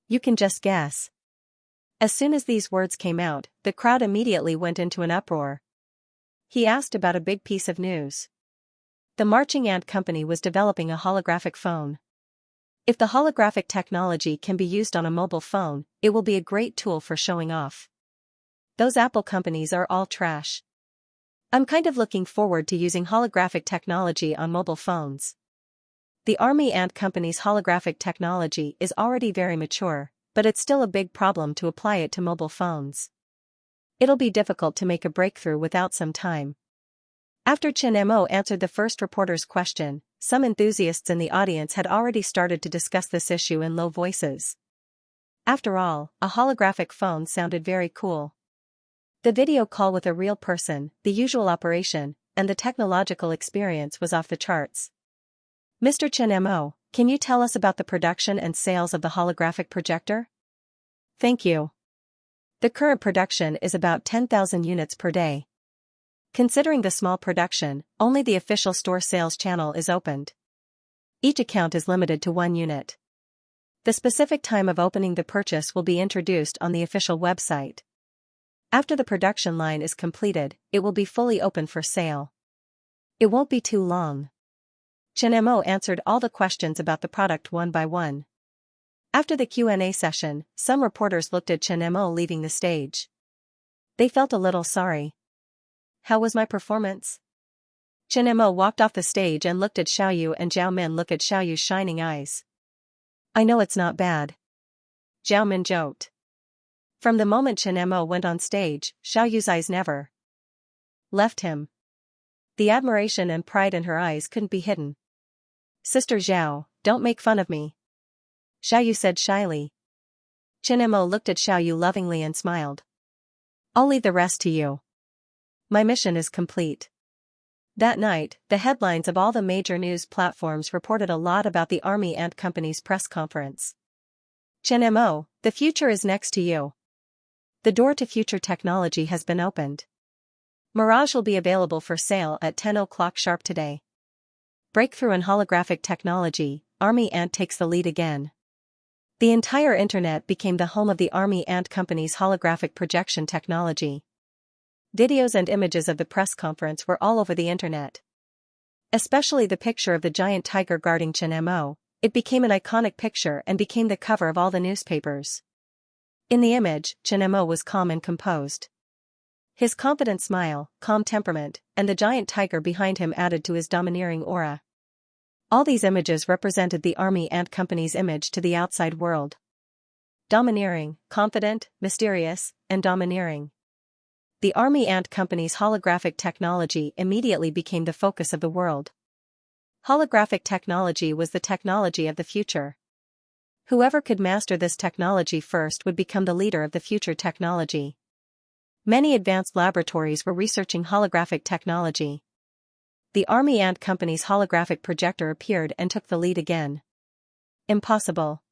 You can just guess. As soon as these words came out, the crowd immediately went into an uproar. He asked about a big piece of news. The Marching Ant Company was developing a holographic phone. If the holographic technology can be used on a mobile phone, it will be a great tool for showing off. Those Apple companies are all trash. I'm kind of looking forward to using holographic technology on mobile phones. The Army Ant Company's holographic technology is already very mature, but it's still a big problem to apply it to mobile phones. It'll be difficult to make a breakthrough without some time. After Xianxia answered the first reporter's question, some enthusiasts in the audience had already started to discuss this issue in low voices. After all, a holographic phone sounded very cool. The video call with a real person, the usual operation, and the technological experience was off the charts. Mr. Chen Mo, can you tell us about the production and sales of the holographic projector? Thank you. The current production is about 10,000 units per day. Considering the small production, only the official store sales channel is opened. Each account is limited to 1 unit. The specific time of opening the purchase will be introduced on the official website. After the production line is completed, it will be fully open for sale. It won't be too long. Chen Mo answered all the questions about the product one by one. After the Q&A session, some reporters looked at Chen Mo leaving the stage. They felt a little sorry. How was my performance? Chen Mo walked off the stage and looked at Xiaoyu, and Zhao Min looked at Xiaoyu's shining eyes. I know it's not bad. Zhao Min joked. From the moment Chen Mo went on stage, Xiaoyu's eyes never left him. The admiration and pride in her eyes couldn't be hidden. Sister Zhao, don't make fun of me, Xiaoyu said shyly. Chen Mo looked at Xiaoyu lovingly and smiled. I'll leave the rest to you. My mission is complete. That night, the headlines of all the major news platforms reported a lot about the Army Ant Company's press conference. Chen Mo, the future is next to you. The door to future technology has been opened. Mirage will be available for sale at 10 o'clock sharp today. Breakthrough in holographic technology, Army Ant takes the lead again. The entire internet became the home of the Army Ant Company's holographic projection technology. Videos and images of the press conference were all over the internet. Especially the picture of the giant tiger guarding Chen Mo. It became an iconic picture and became the cover of all the newspapers. In the image, Chen Mo was calm and composed. His confident smile, calm temperament, and the giant tiger behind him added to his domineering aura. All these images represented the Army Ant Company's image to the outside world. Domineering, confident, mysterious, and domineering. The Army Ant Company's holographic technology immediately became the focus of the world. Holographic technology was the technology of the future. Whoever could master this technology first would become the leader of the future technology. Many advanced laboratories were researching holographic technology. The Army Ant Company's holographic projector appeared and took the lead again. Impossible.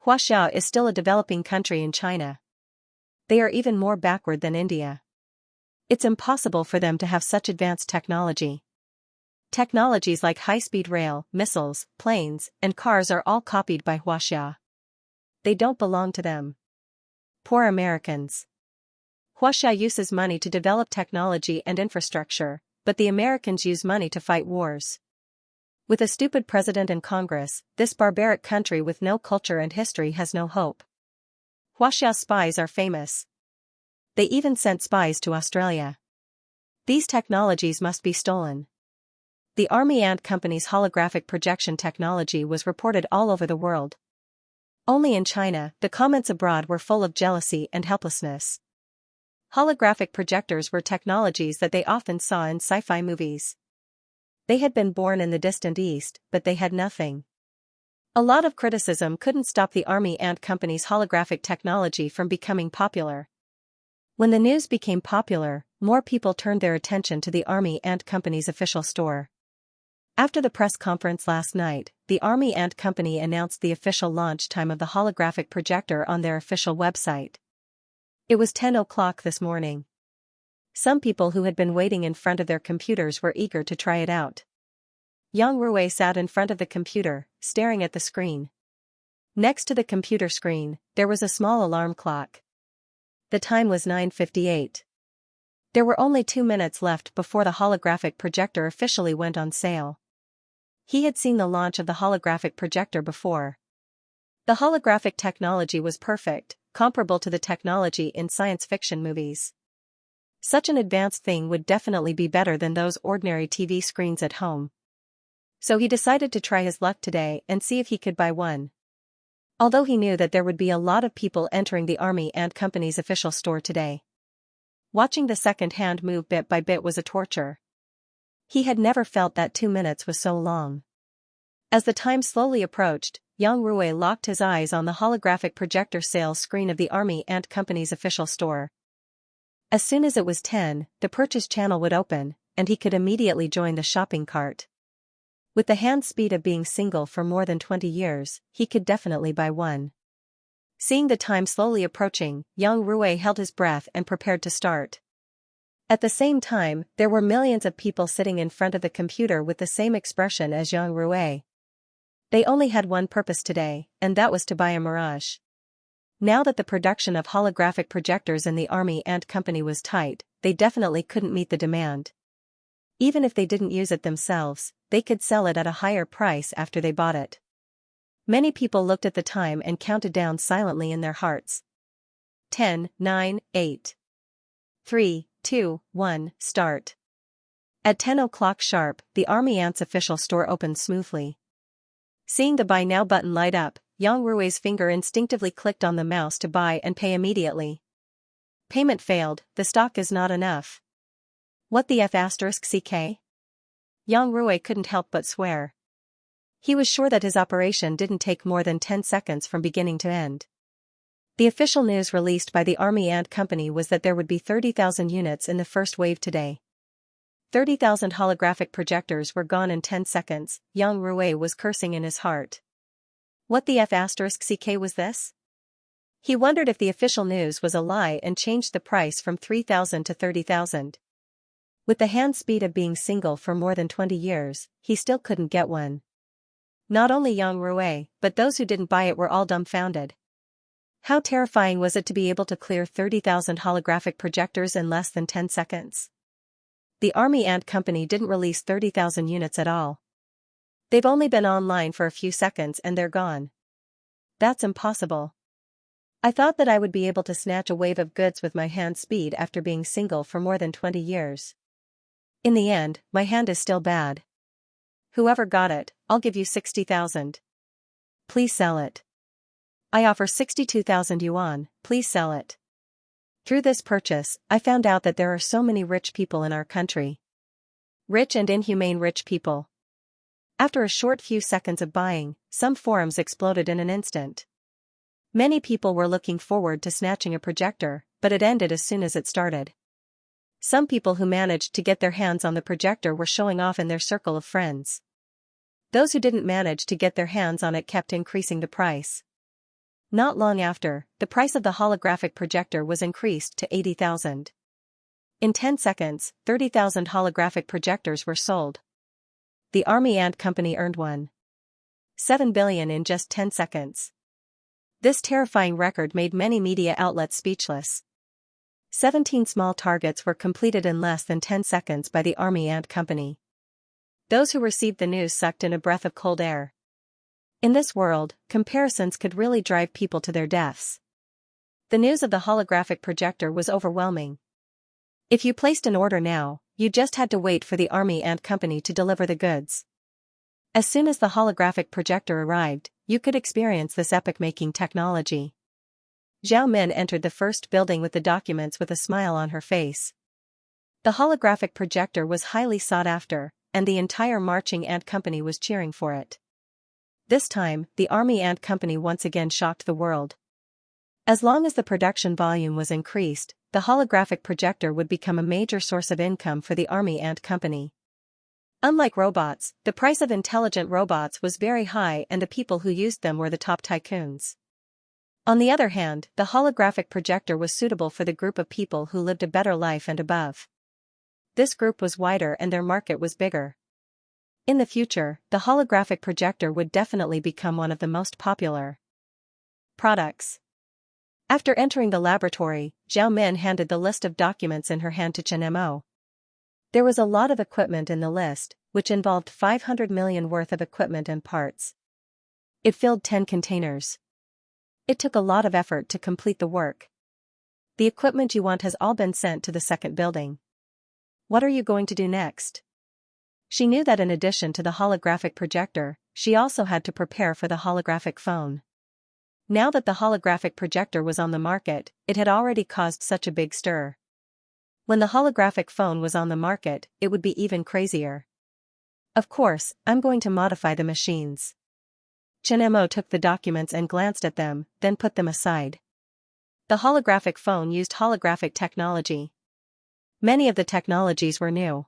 Huaxia is still a developing country in China. They are even more backward than India. It's impossible for them to have such advanced technology. Technologies like high-speed rail, missiles, planes, and cars are all copied by Huaxia. They don't belong to them. Poor Americans. Huaxia uses money to develop technology and infrastructure, but the Americans use money to fight wars. With a stupid president and Congress, this barbaric country with no culture and history has no hope. Huaxia spies are famous. They even sent spies to Australia. These technologies must be stolen. The Army Ant Company's holographic projection technology was reported all over the world. Only in China, the comments abroad were full of jealousy and helplessness. Holographic projectors were technologies that they often saw in sci-fi movies. They had been born in the distant East, but they had nothing. A lot of criticism couldn't stop the Army Ant Company's holographic technology from becoming popular. When the news became popular, more people turned their attention to the Army Ant Company's official store. After the press conference last night, the Army Ant Company announced the official launch time of the holographic projector on their official website. It was 10 o'clock this morning. Some people who had been waiting in front of their computers were eager to try it out. Yang Rui sat in front of the computer, staring at the screen. Next to the computer screen, there was a small alarm clock. The time was 9:58. There were only 2 minutes left before the holographic projector officially went on sale. He had seen the launch of the holographic projector before. The holographic technology was perfect, comparable to the technology in science fiction movies. Such an advanced thing would definitely be better than those ordinary TV screens at home. So he decided to try his luck today and see if he could buy one. Although he knew that there would be a lot of people entering the Army Ant Company's official store today. Watching the second hand move bit by bit was a torture. He had never felt that 2 minutes was so long. As the time slowly approached, Yang Rui locked his eyes on the holographic projector sales screen of the Army Ant Company's official store. As soon as it was 10, the purchase channel would open, and he could immediately join the shopping cart. With the hand speed of being single for more than 20 years, he could definitely buy one. Seeing the time slowly approaching, Yang Rui held his breath and prepared to start. At the same time, there were millions of people sitting in front of the computer with the same expression as Yang Rui. They only had one purpose today, and that was to buy a mirage. Now that the production of holographic projectors in the Army Ant Company was tight, they definitely couldn't meet the demand. Even if they didn't use it themselves, they could sell it at a higher price after they bought it. Many people looked at the time and counted down silently in their hearts. 10, 9, 8. 3, 2, 1, start. At 10 o'clock sharp, the Army Ant's official store opened smoothly. Seeing the Buy Now button light up, Yang Rui's finger instinctively clicked on the mouse to buy and pay immediately. Payment failed, the stock is not enough. What the F***ck? Yang Rui couldn't help but swear. He was sure that his operation didn't take more than 10 seconds from beginning to end. The official news released by the Army Ant Company was that there would be 30,000 units in the first wave today. 30,000 holographic projectors were gone in 10 seconds, Yang Rui was cursing in his heart. What the F***ck was this? He wondered if the official news was a lie and changed the price from 3,000 to 30,000. With the hand speed of being single for more than 20 years, he still couldn't get one. Not only Yang Rui, but those who didn't buy it were all dumbfounded. How terrifying was it to be able to clear 30,000 holographic projectors in less than 10 seconds? The Army Ant Company didn't release 30,000 units at all. They've only been online for a few seconds and they're gone. That's impossible. I thought that I would be able to snatch a wave of goods with my hand speed after being single for more than 20 years. In the end, my hand is still bad. Whoever got it, I'll give you 60,000. Please sell it. I offer 62,000 yuan, please sell it. Through this purchase, I found out that there are so many rich people in our country. Rich and inhumane rich people. After a short few seconds of buying, some forums exploded in an instant. Many people were looking forward to snatching a projector, but it ended as soon as it started. Some people who managed to get their hands on the projector were showing off in their circle of friends. Those who didn't manage to get their hands on it kept increasing the price. Not long after, the price of the holographic projector was increased to 80,000. In 10 seconds, 30,000 holographic projectors were sold. The Army Ant Company earned 1.7 billion in just 10 seconds. This terrifying record made many media outlets speechless. 17 small targets were completed in less than 10 seconds by the Army Ant Company. Those who received the news sucked in a breath of cold air. In this world, comparisons could really drive people to their deaths. The news of the holographic projector was overwhelming. If you placed an order now, you just had to wait for the Army Ant Company to deliver the goods. As soon as the holographic projector arrived, you could experience this epoch-making technology. Zhao Min entered the first building with the documents with a smile on her face. The holographic projector was highly sought after, and the entire marching ant company was cheering for it. This time, the Army Ant Company once again shocked the world. As long as the production volume was increased, the holographic projector would become a major source of income for the Army Ant Company. Unlike robots, the price of intelligent robots was very high and the people who used them were the top tycoons. On the other hand, the holographic projector was suitable for the group of people who lived a better life and above. This group was wider and their market was bigger. In the future, the holographic projector would definitely become one of the most popular products. After entering the laboratory, Zhao Min handed the list of documents in her hand to Chen Mo. There was a lot of equipment in the list, which involved 500 million worth of equipment and parts. It filled 10 containers. It took a lot of effort to complete the work. The equipment you want has all been sent to the second building. What are you going to do next? She knew that in addition to the holographic projector, she also had to prepare for the holographic phone. Now that the holographic projector was on the market, it had already caused such a big stir. When the holographic phone was on the market, it would be even crazier. Of course, I'm going to modify the machines. Chen Mo took the documents and glanced at them, then put them aside. The holographic phone used holographic technology. Many of the technologies were new.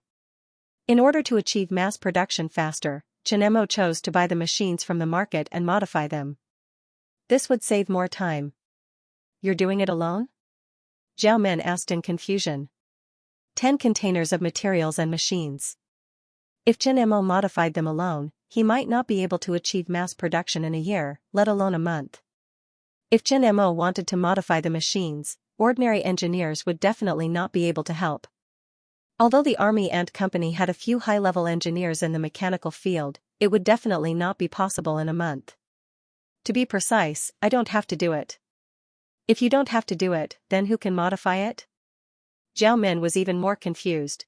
In order to achieve mass production faster, Chen Mo chose to buy the machines from the market and modify them. This would save more time. You're doing it alone? Zhao Men asked in confusion. 10 containers of materials and machines. If Chen Mo modified them alone, he might not be able to achieve mass production in a year, let alone a month. If Chen Mo wanted to modify the machines, ordinary engineers would definitely not be able to help. Although the Army Ant Company had a few high-level engineers in the mechanical field, it would definitely not be possible in a month. To be precise, I don't have to do it. If you don't have to do it, then who can modify it? Zhao Men was even more confused.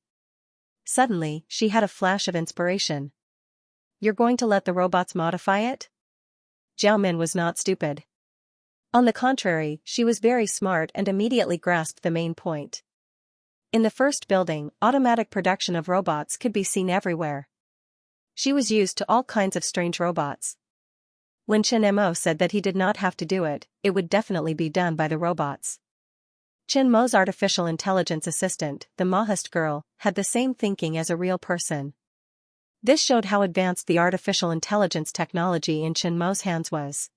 Suddenly, she had a flash of inspiration. You're going to let the robots modify it? Zhao Men was not stupid. On the contrary, she was very smart and immediately grasped the main point. In the first building, automatic production of robots could be seen everywhere. She was used to all kinds of strange robots. When Chen Mo said that he did not have to do it, it would definitely be done by the robots. Chen Mo's artificial intelligence assistant, the Mahist girl, had the same thinking as a real person. This showed how advanced the artificial intelligence technology in Chen Mo's hands was.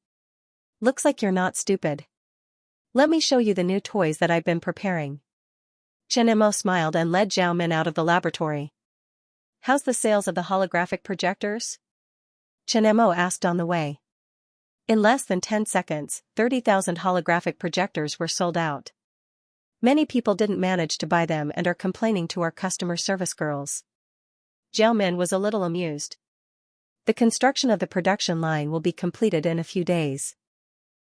Looks like you're not stupid. Let me show you the new toys that I've been preparing. Chen Mo smiled and led Zhao Men out of the laboratory. How's the sales of the holographic projectors? Chen Mo asked on the way. In less than 10 seconds, 30,000 holographic projectors were sold out. Many people didn't manage to buy them and are complaining to our customer service girls. Zhao Men was a little amused. The construction of the production line will be completed in a few days.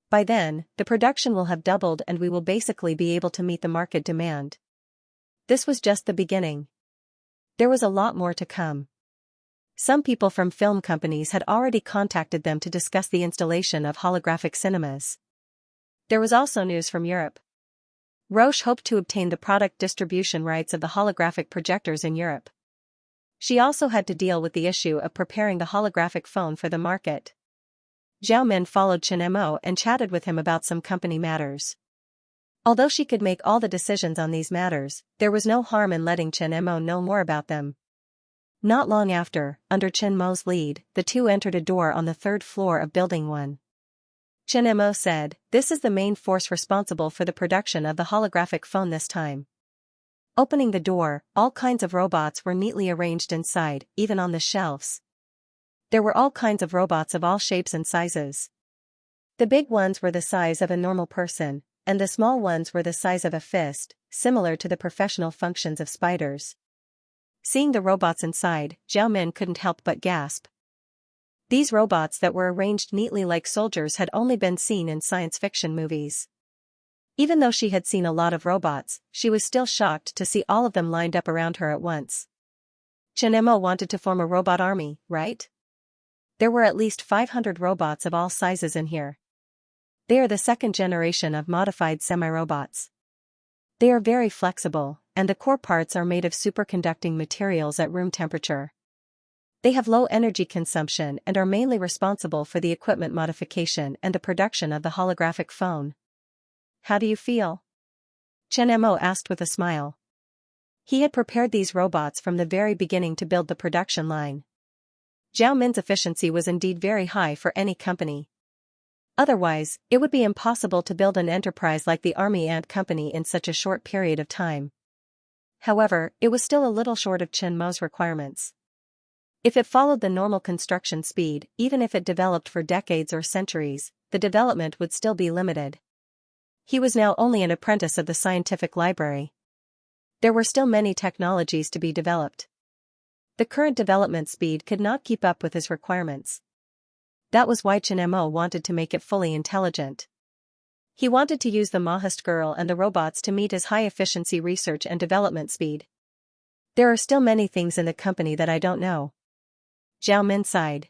By then, the production will have doubled and we will basically be able to meet the market demand. This was just the beginning. There was a lot more to come. Some people from film companies had already contacted them to discuss the installation of holographic cinemas. There was also news from Europe. Roche hoped to obtain the product distribution rights of the holographic projectors in Europe. She also had to deal with the issue of preparing the holographic phone for the market. Zhao Men followed Chen Mo and chatted with him about some company matters. Although she could make all the decisions on these matters, there was no harm in letting Chen Mo know more about them. Not long after, under Chen Mo's lead, the two entered a door on the 3rd floor of Building 1. Chen Mo said, "This is the main force responsible for the production of the holographic phone this time." Opening the door, all kinds of robots were neatly arranged inside, even on the shelves. There were all kinds of robots of all shapes and sizes. The big ones were the size of a normal person, and the small ones were the size of a fist, similar to the professional functions of spiders. Seeing the robots inside, Zhao Men couldn't help but gasp. These robots that were arranged neatly like soldiers had only been seen in science fiction movies. Even though she had seen a lot of robots, she was still shocked to see all of them lined up around her at once. Chen Mo wanted to form a robot army, right? There were at least 500 robots of all sizes in here. They are the 2nd generation of modified semi-robots. They are very flexible, and the core parts are made of superconducting materials at room temperature. They have low energy consumption and are mainly responsible for the equipment modification and the production of the holographic phone. How do you feel? Chen Mo asked with a smile. He had prepared these robots from the very beginning to build the production line. Zhao Men's efficiency was indeed very high for any company. Otherwise, it would be impossible to build an enterprise like the Army Ant Company in such a short period of time. However, it was still a little short of Chen Mo's requirements. If it followed the normal construction speed, even if it developed for decades or centuries, the development would still be limited. He was now only an apprentice of the scientific library. There were still many technologies to be developed. The current development speed could not keep up with his requirements. That was why Chen Mo wanted to make it fully intelligent. He wanted to use the Mahist girl and the robots to meet his high-efficiency research and development speed. There are still many things in the company that I don't know. Zhao Men sighed.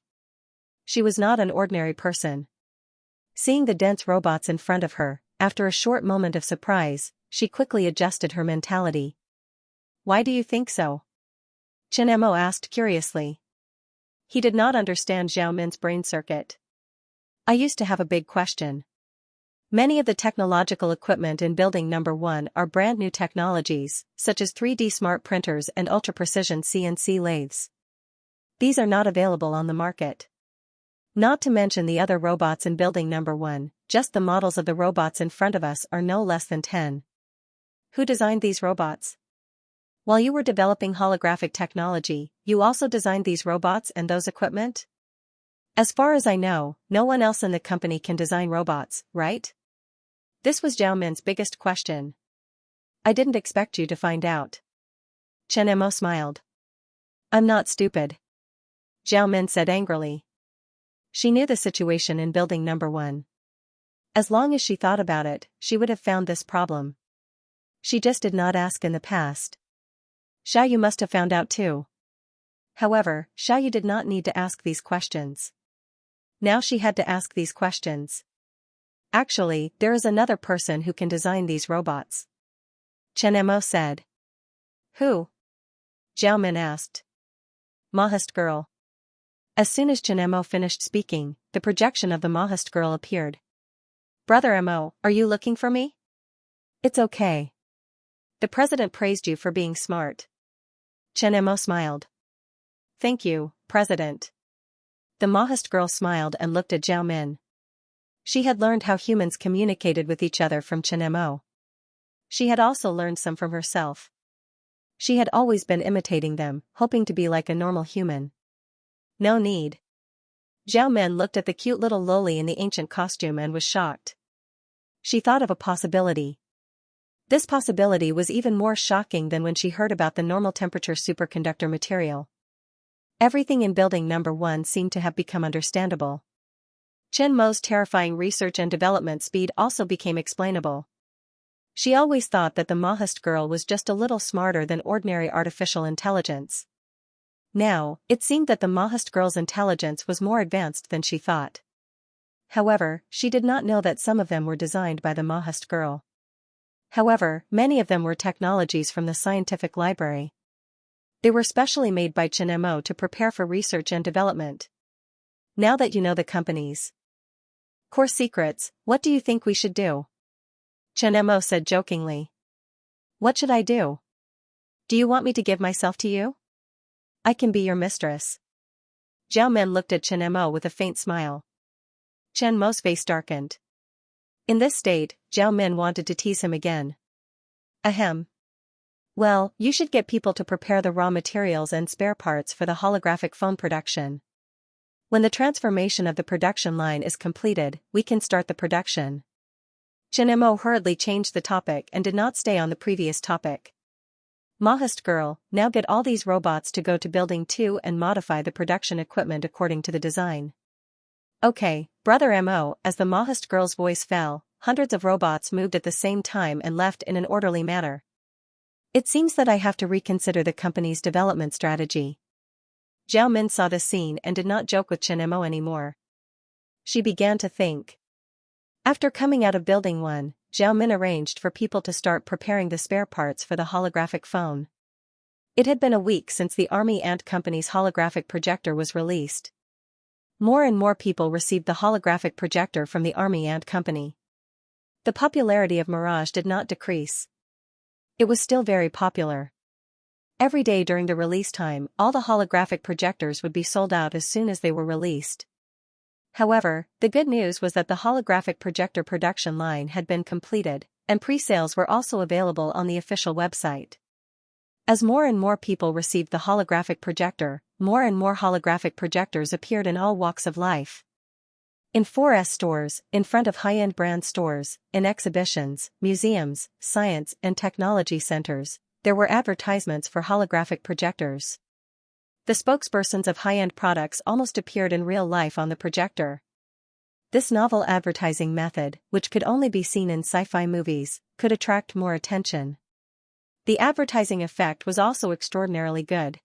She was not an ordinary person. Seeing the dense robots in front of her, after a short moment of surprise, she quickly adjusted her mentality. Why do you think so? Chen Mo asked curiously. He did not understand Zhao Men's brain circuit. I used to have a big question. Many of the technological equipment in building number 1 are brand new technologies, such as 3D smart printers and ultra-precision CNC lathes. These are not available on the market. Not to mention the other robots in building number 1, just the models of the robots in front of us are no less than 10. Who designed these robots? While you were developing holographic technology, you also designed these robots and those equipment? As far as I know, no one else in the company can design robots, right? This was Zhao Min's biggest question. I didn't expect you to find out. Chen Mo smiled. I'm not stupid. Zhao Min said angrily. She knew the situation in building number 1. As long as she thought about it, she would have found this problem. She just did not ask in the past. Xiaoyu must have found out too. However, Xiaoyu did not need to ask these questions. Now she had to ask these questions. Actually, there is another person who can design these robots. Chen Mo said. Who? Zhao Min asked. Mahist girl. As soon as Chen Mo finished speaking, the projection of the Mahist girl appeared. Brother Mo, are you looking for me? It's okay. The president praised you for being smart. Chen Mo smiled. Thank you, President. The Mahist girl smiled and looked at Zhao Min. She had learned how humans communicated with each other from Chen Mo. She had also learned some from herself. She had always been imitating them, hoping to be like a normal human. No need. Zhao Min looked at the cute little loli in the ancient costume and was shocked. She thought of a possibility. This possibility was even more shocking than when she heard about the normal temperature superconductor material. Everything in building number 1 seemed to have become understandable. Chen Mo's terrifying research and development speed also became explainable. She always thought that the Mahist girl was just a little smarter than ordinary artificial intelligence. Now, it seemed that the Mahist girl's intelligence was more advanced than she thought. However, she did not know that some of them were designed by the Mahist girl. However, many of them were technologies from the scientific library. They were specially made by Chen Mo to prepare for research and development. Now that you know the company's core secrets, what do you think we should do? Chen Mo said jokingly. What should I do? Do you want me to give myself to you? I can be your mistress. Zhao Min looked at Chen Mo with a faint smile. Chen Mo's face darkened. In this state, Zhao Min wanted to tease him again. Ahem. Well, you should get people to prepare the raw materials and spare parts for the holographic phone production. When the transformation of the production line is completed, we can start the production. Chen Mo hurriedly changed the topic and did not stay on the previous topic. Mahist girl, now get all these robots to go to building 2 and modify the production equipment according to the design. Okay, Brother Mo. As the Mahist girl's voice fell, hundreds of robots moved at the same time and left in an orderly manner. It seems that I have to reconsider the company's development strategy. Zhao Min saw this scene and did not joke with Chen Mo anymore. She began to think. After coming out of building 1, Zhao Min arranged for people to start preparing the spare parts for the holographic phone. It had been a week since the Army Ant Company's holographic projector was released. More and more people received the holographic projector from the Army Ant Company. The popularity of Mirage did not decrease. It was still very popular. Every day during the release time, all the holographic projectors would be sold out as soon as they were released. However, the good news was that the holographic projector production line had been completed, and pre-sales were also available on the official website. As more and more people received the holographic projector, more and more holographic projectors appeared in all walks of life. In 4S stores, in front of high-end brand stores, in exhibitions, museums, science and technology centers, there were advertisements for holographic projectors. The spokespersons of high-end products almost appeared in real life on the projector. This novel advertising method, which could only be seen in sci-fi movies, could attract more attention. The advertising effect was also extraordinarily good.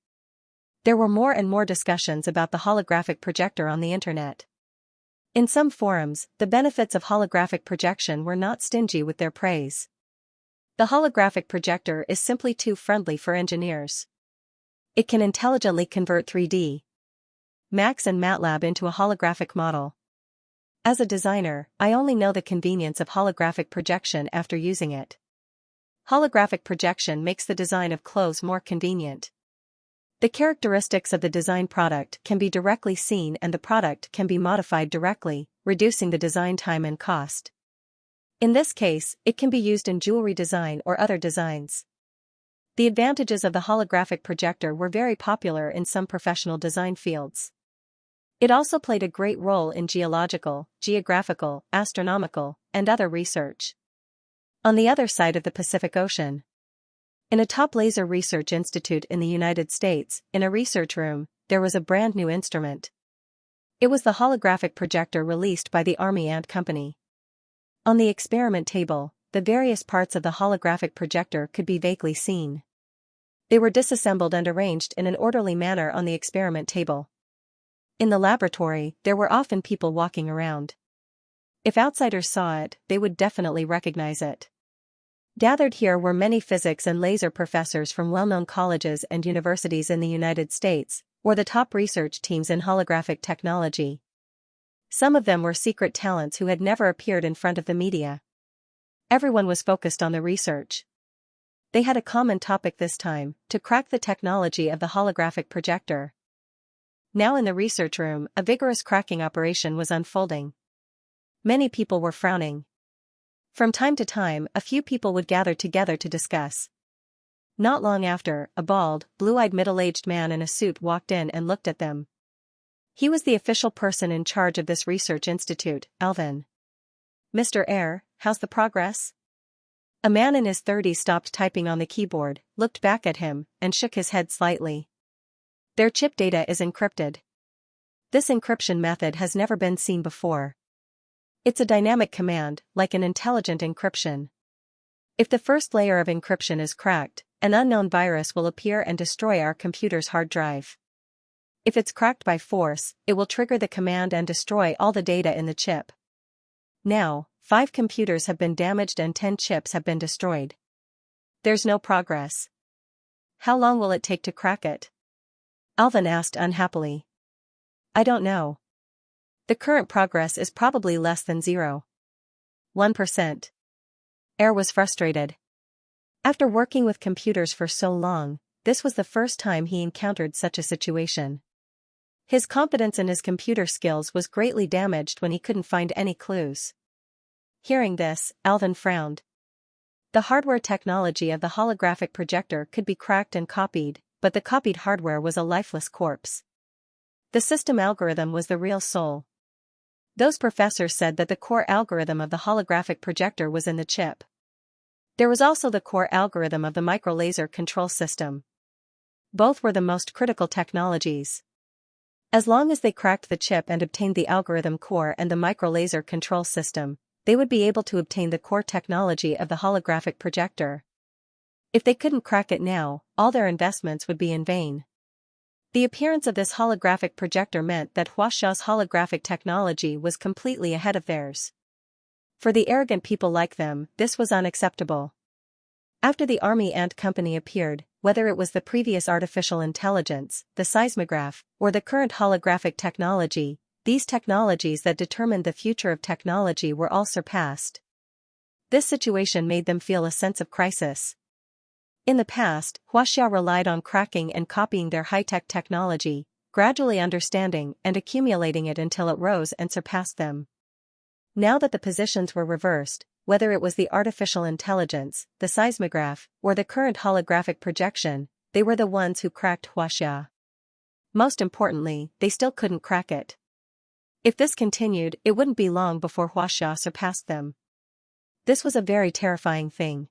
There were more and more discussions about the holographic projector on the internet. In some forums, the benefits of holographic projection were not stingy with their praise. The holographic projector is simply too friendly for engineers. It can intelligently convert 3D Max and MATLAB into a holographic model. As a designer, I only know the convenience of holographic projection after using it. Holographic projection makes the design of clothes more convenient. The characteristics of the design product can be directly seen and the product can be modified directly, reducing the design time and cost. In this case, it can be used in jewelry design or other designs. The advantages of the holographic projector were very popular in some professional design fields. It also played a great role in geological, geographical, astronomical, and other research. On the other side of the Pacific Ocean, in a top laser research institute in the United States, in a research room, there was a brand new instrument. It was the holographic projector released by the Army Ant Company. On the experiment table, the various parts of the holographic projector could be vaguely seen. They were disassembled and arranged in an orderly manner on the experiment table. In the laboratory, there were often people walking around. If outsiders saw it, they would definitely recognize it. Gathered here were many physics and laser professors from well-known colleges and universities in the United States, or the top research teams in holographic technology. Some of them were secret talents who had never appeared in front of the media. Everyone was focused on the research. They had a common topic this time: to crack the technology of the holographic projector. Now in the research room, a vigorous cracking operation was unfolding. Many people were frowning. From time to time, a few people would gather together to discuss. Not long after, a bald, blue-eyed middle-aged man in a suit walked in and looked at them. He was the official person in charge of this research institute, Alvin. "Mr. Eyre, how's the progress?" A man in his 30s stopped typing on the keyboard, looked back at him, and shook his head slightly. "Their chip data is encrypted. This encryption method has never been seen before. It's a dynamic command, like an intelligent encryption. If the first layer of encryption is cracked, an unknown virus will appear and destroy our computer's hard drive. If it's cracked by force, it will trigger the command and destroy all the data in the chip. Now, 5 computers have been damaged and 10 chips have been destroyed. There's no progress. How long will it take to crack it?" Alvin asked unhappily. "I don't know. The current progress is probably less than 0.1%. Eyre was frustrated. After working with computers for so long, this was the first time he encountered such a situation. His confidence in his computer skills was greatly damaged when he couldn't find any clues. Hearing this, Alvin frowned. The hardware technology of the holographic projector could be cracked and copied, but the copied hardware was a lifeless corpse. The system algorithm was the real soul. Those professors said that the core algorithm of the holographic projector was in the chip. There was also the core algorithm of the micro-laser control system. Both were the most critical technologies. As long as they cracked the chip and obtained the algorithm core and the micro-laser control system, they would be able to obtain the core technology of the holographic projector. If they couldn't crack it now, all their investments would be in vain. The appearance of this holographic projector meant that Huaxia's holographic technology was completely ahead of theirs. For the arrogant people like them, this was unacceptable. After the Army Ant Company appeared, whether it was the previous artificial intelligence, the seismograph, or the current holographic technology, these technologies that determined the future of technology were all surpassed. This situation made them feel a sense of crisis. In the past, Huaxia relied on cracking and copying their high-tech technology, gradually understanding and accumulating it until it rose and surpassed them. Now that the positions were reversed, whether it was the artificial intelligence, the seismograph, or the current holographic projection, they were the ones who cracked Huaxia. Most importantly, they still couldn't crack it. If this continued, it wouldn't be long before Huaxia surpassed them. This was a very terrifying thing.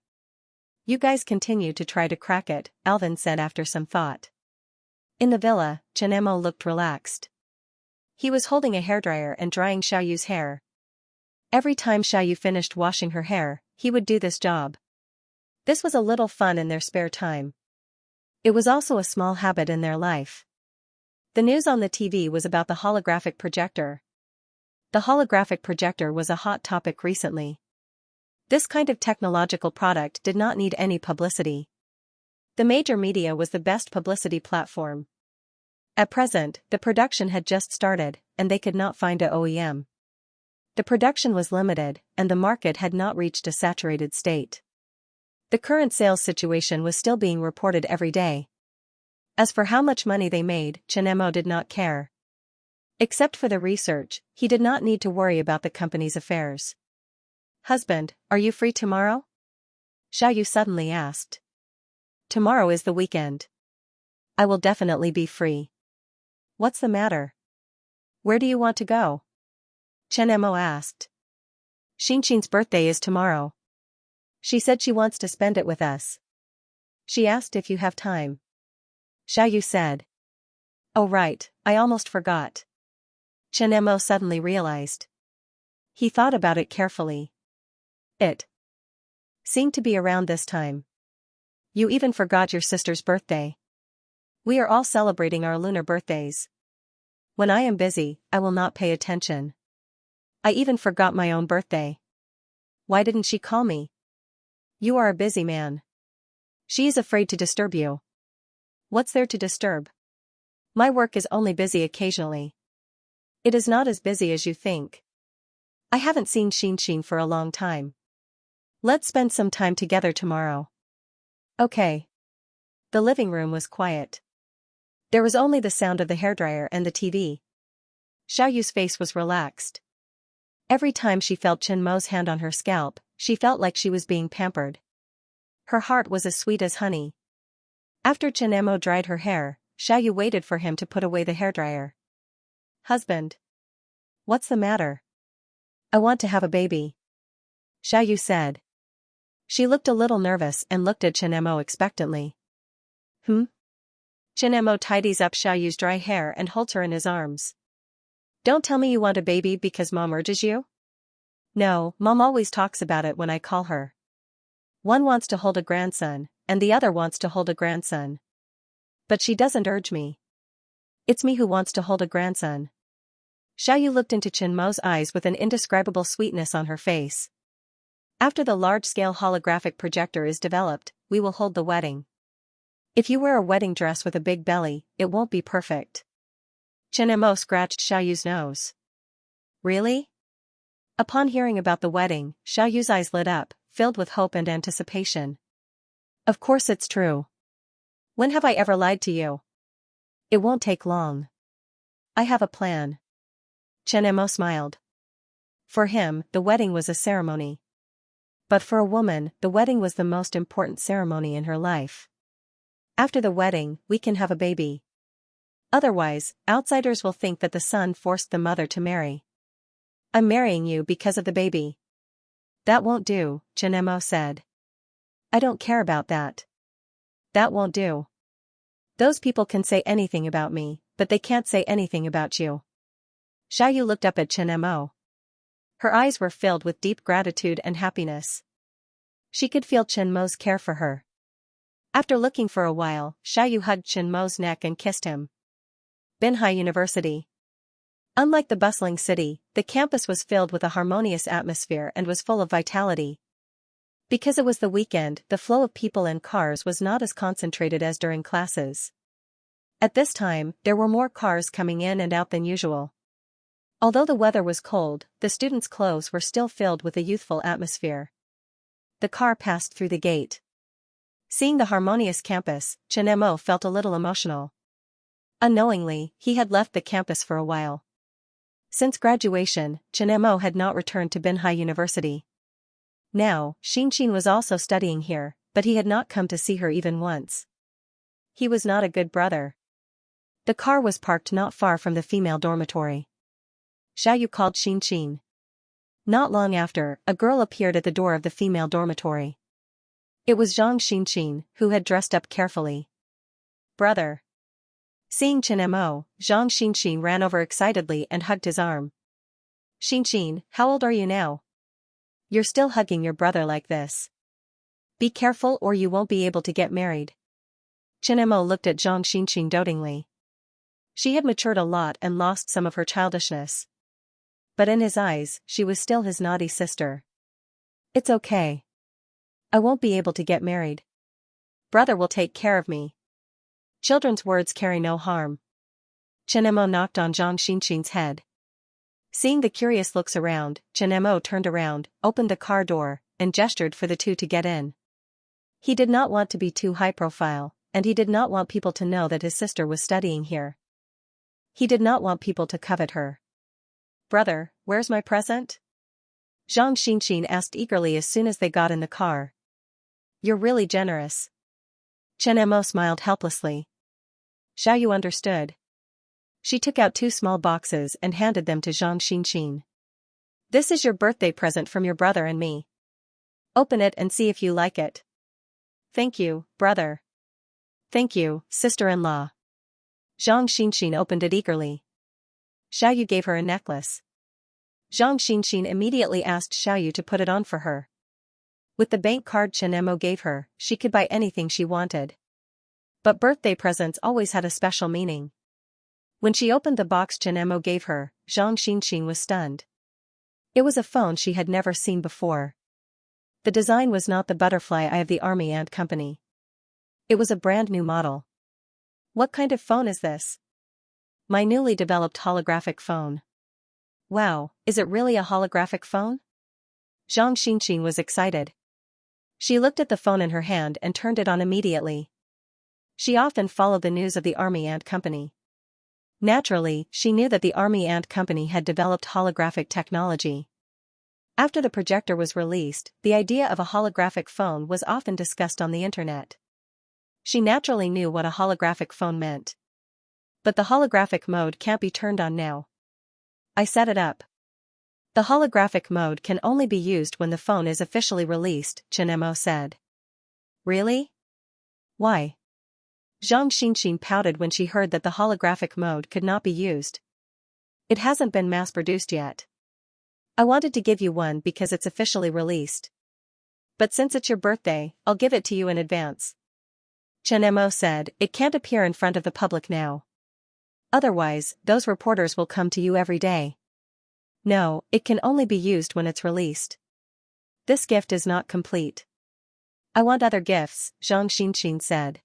"You guys continue to try to crack it," Alvin said after some thought. In the villa, Chenemo looked relaxed. He was holding a hairdryer and drying Xiaoyu's hair. Every time Xiaoyu finished washing her hair, he would do this job. This was a little fun in their spare time. It was also a small habit in their life. The news on the TV was about the holographic projector. The holographic projector was a hot topic recently. This kind of technological product did not need any publicity. The major media was the best publicity platform. At present, the production had just started, and they could not find a OEM. The production was limited, and the market had not reached a saturated state. The current sales situation was still being reported every day. As for how much money they made, Xianxia did not care. Except for the research, he did not need to worry about the company's affairs. "Husband, are you free tomorrow?" Xiaoyu suddenly asked. "Tomorrow is the weekend. I will definitely be free." "What's the matter? Where do you want to go?" Xianxia asked. "Xianxia's birthday is tomorrow. She said she wants to spend it with us. She asked if you have time." Xiaoyu said. "Oh right, I almost forgot." Xianxia suddenly realized. He thought about it carefully. It seemed to be around this time. "You even forgot your sister's birthday. We are all celebrating our lunar birthdays. When I am busy, I will not pay attention. I even forgot my own birthday. Why didn't she call me?" "You are a busy man. She is afraid to disturb you." "What's there to disturb? My work is only busy occasionally. It is not as busy as you think. I haven't seen Xianxia for a long time. Let's spend some time together tomorrow." "Okay." The living room was quiet. There was only the sound of the hairdryer and the TV. Xiaoyu's face was relaxed. Every time she felt Qianmo's hand on her scalp, she felt like she was being pampered. Her heart was as sweet as honey. After Qianmo dried her hair, Xiaoyu waited for him to put away the hairdryer. "Husband. What's the matter?" "I want to have a baby," Xiaoyu said. She looked a little nervous and looked at Qianmo expectantly. Qianmo tidies up Xiaoyu's dry hair and holds her in his arms. "Don't tell me you want a baby because Mom urges you?" "No, Mom always talks about it when I call her. One wants to hold a grandson, and the other wants to hold a grandson. But she doesn't urge me. It's me who wants to hold a grandson." Xiaoyu looked into Qianmo's eyes with an indescribable sweetness on her face. "After the large-scale holographic projector is developed, we will hold the wedding. If you wear a wedding dress with a big belly, it won't be perfect." Qianmo scratched Xiaoyu's nose. "Really?" Upon hearing about the wedding, Xiaoyu's eyes lit up, filled with hope and anticipation. "Of course it's true. When have I ever lied to you? It won't take long. I have a plan." Qianmo smiled. For him, the wedding was a ceremony. But for a woman, the wedding was the most important ceremony in her life. "After the wedding, we can have a baby. Otherwise, outsiders will think that the son forced the mother to marry. I'm marrying you because of the baby." "That won't do," Qianmo said. "I don't care about that. That won't do. Those people can say anything about me, but they can't say anything about you." Xiaoyu looked up at Qianmo. Her eyes were filled with deep gratitude and happiness. She could feel Qianmo's care for her. After looking for a while, Xiaoyu hugged Qianmo's neck and kissed him. Binhai University. Unlike the bustling city, the campus was filled with a harmonious atmosphere and was full of vitality. Because it was the weekend, the flow of people and cars was not as concentrated as during classes. At this time, there were more cars coming in and out than usual. Although the weather was cold, the students' clothes were still filled with a youthful atmosphere. The car passed through the gate. Seeing the harmonious campus, Qianmo felt a little emotional. Unknowingly, he had left the campus for a while. Since graduation, Qianmo had not returned to Binhai University. Now, Xianxia was also studying here, but he had not come to see her even once. He was not a good brother. The car was parked not far from the female dormitory. Xiaoyu called Xianxia. Not long after, a girl appeared at the door of the female dormitory. It was Zhang Xianxia, who had dressed up carefully. "Brother." Seeing Qianmo, Zhang Xianxia ran over excitedly and hugged his arm. "Xianxia, how old are you now? You're still hugging your brother like this. Be careful or you won't be able to get married." Qianmo looked at Zhang Xianxia dotingly. She had matured a lot and lost some of her childishness. But in his eyes, she was still his naughty sister. "It's okay. I won't be able to get married. Brother will take care of me. Children's words carry no harm." Qianmo knocked on Zhang Xinxin's head. Seeing the curious looks around, Chen Mo turned around, opened the car door, and gestured for the two to get in. He did not want to be too high-profile, and he did not want people to know that his sister was studying here. He did not want people to covet her. "Brother, where's my present?" Zhang Xinxin asked eagerly as soon as they got in the car. "You're really generous." Chen Mo smiled helplessly. Xiaoyu understood. She took out 2 small boxes and handed them to Zhang Xinxin. "This is your birthday present from your brother and me. Open it and see if you like it." "Thank you, brother." "Thank you, sister-in-law." Zhang Xinxin opened it eagerly. Xiaoyu gave her a necklace. Zhang Xinxin immediately asked Xiaoyu to put it on for her. With the bank card Chen Mo gave her, she could buy anything she wanted. But birthday presents always had a special meaning. When she opened the box Chen Mo gave her, Zhang Xinxin was stunned. It was a phone she had never seen before. The design was not the butterfly eye of the Army Ant Company. It was a brand new model. "What kind of phone is this?" "My newly developed holographic phone." "Wow, is it really a holographic phone?" Zhang Xinxin was excited. She looked at the phone in her hand and turned it on immediately. She often followed the news of the Army Ant Company. Naturally, she knew that the Army Ant Company had developed holographic technology. After the projector was released, the idea of a holographic phone was often discussed on the internet. She naturally knew what a holographic phone meant. But the holographic mode can't be turned on now. "I set it up." "The holographic mode can only be used when the phone is officially released," Chen Mo said. "Really? Why?" Zhang Xinxin pouted when she heard that the holographic mode could not be used. "It hasn't been mass-produced yet. I wanted to give you one because it's officially released. But since it's your birthday, I'll give it to you in advance." Chen Mo said, "It can't appear in front of the public now. Otherwise, those reporters will come to you every day. No, it can only be used when it's released. This gift is not complete." "I want other gifts," Zhang Xinxin said.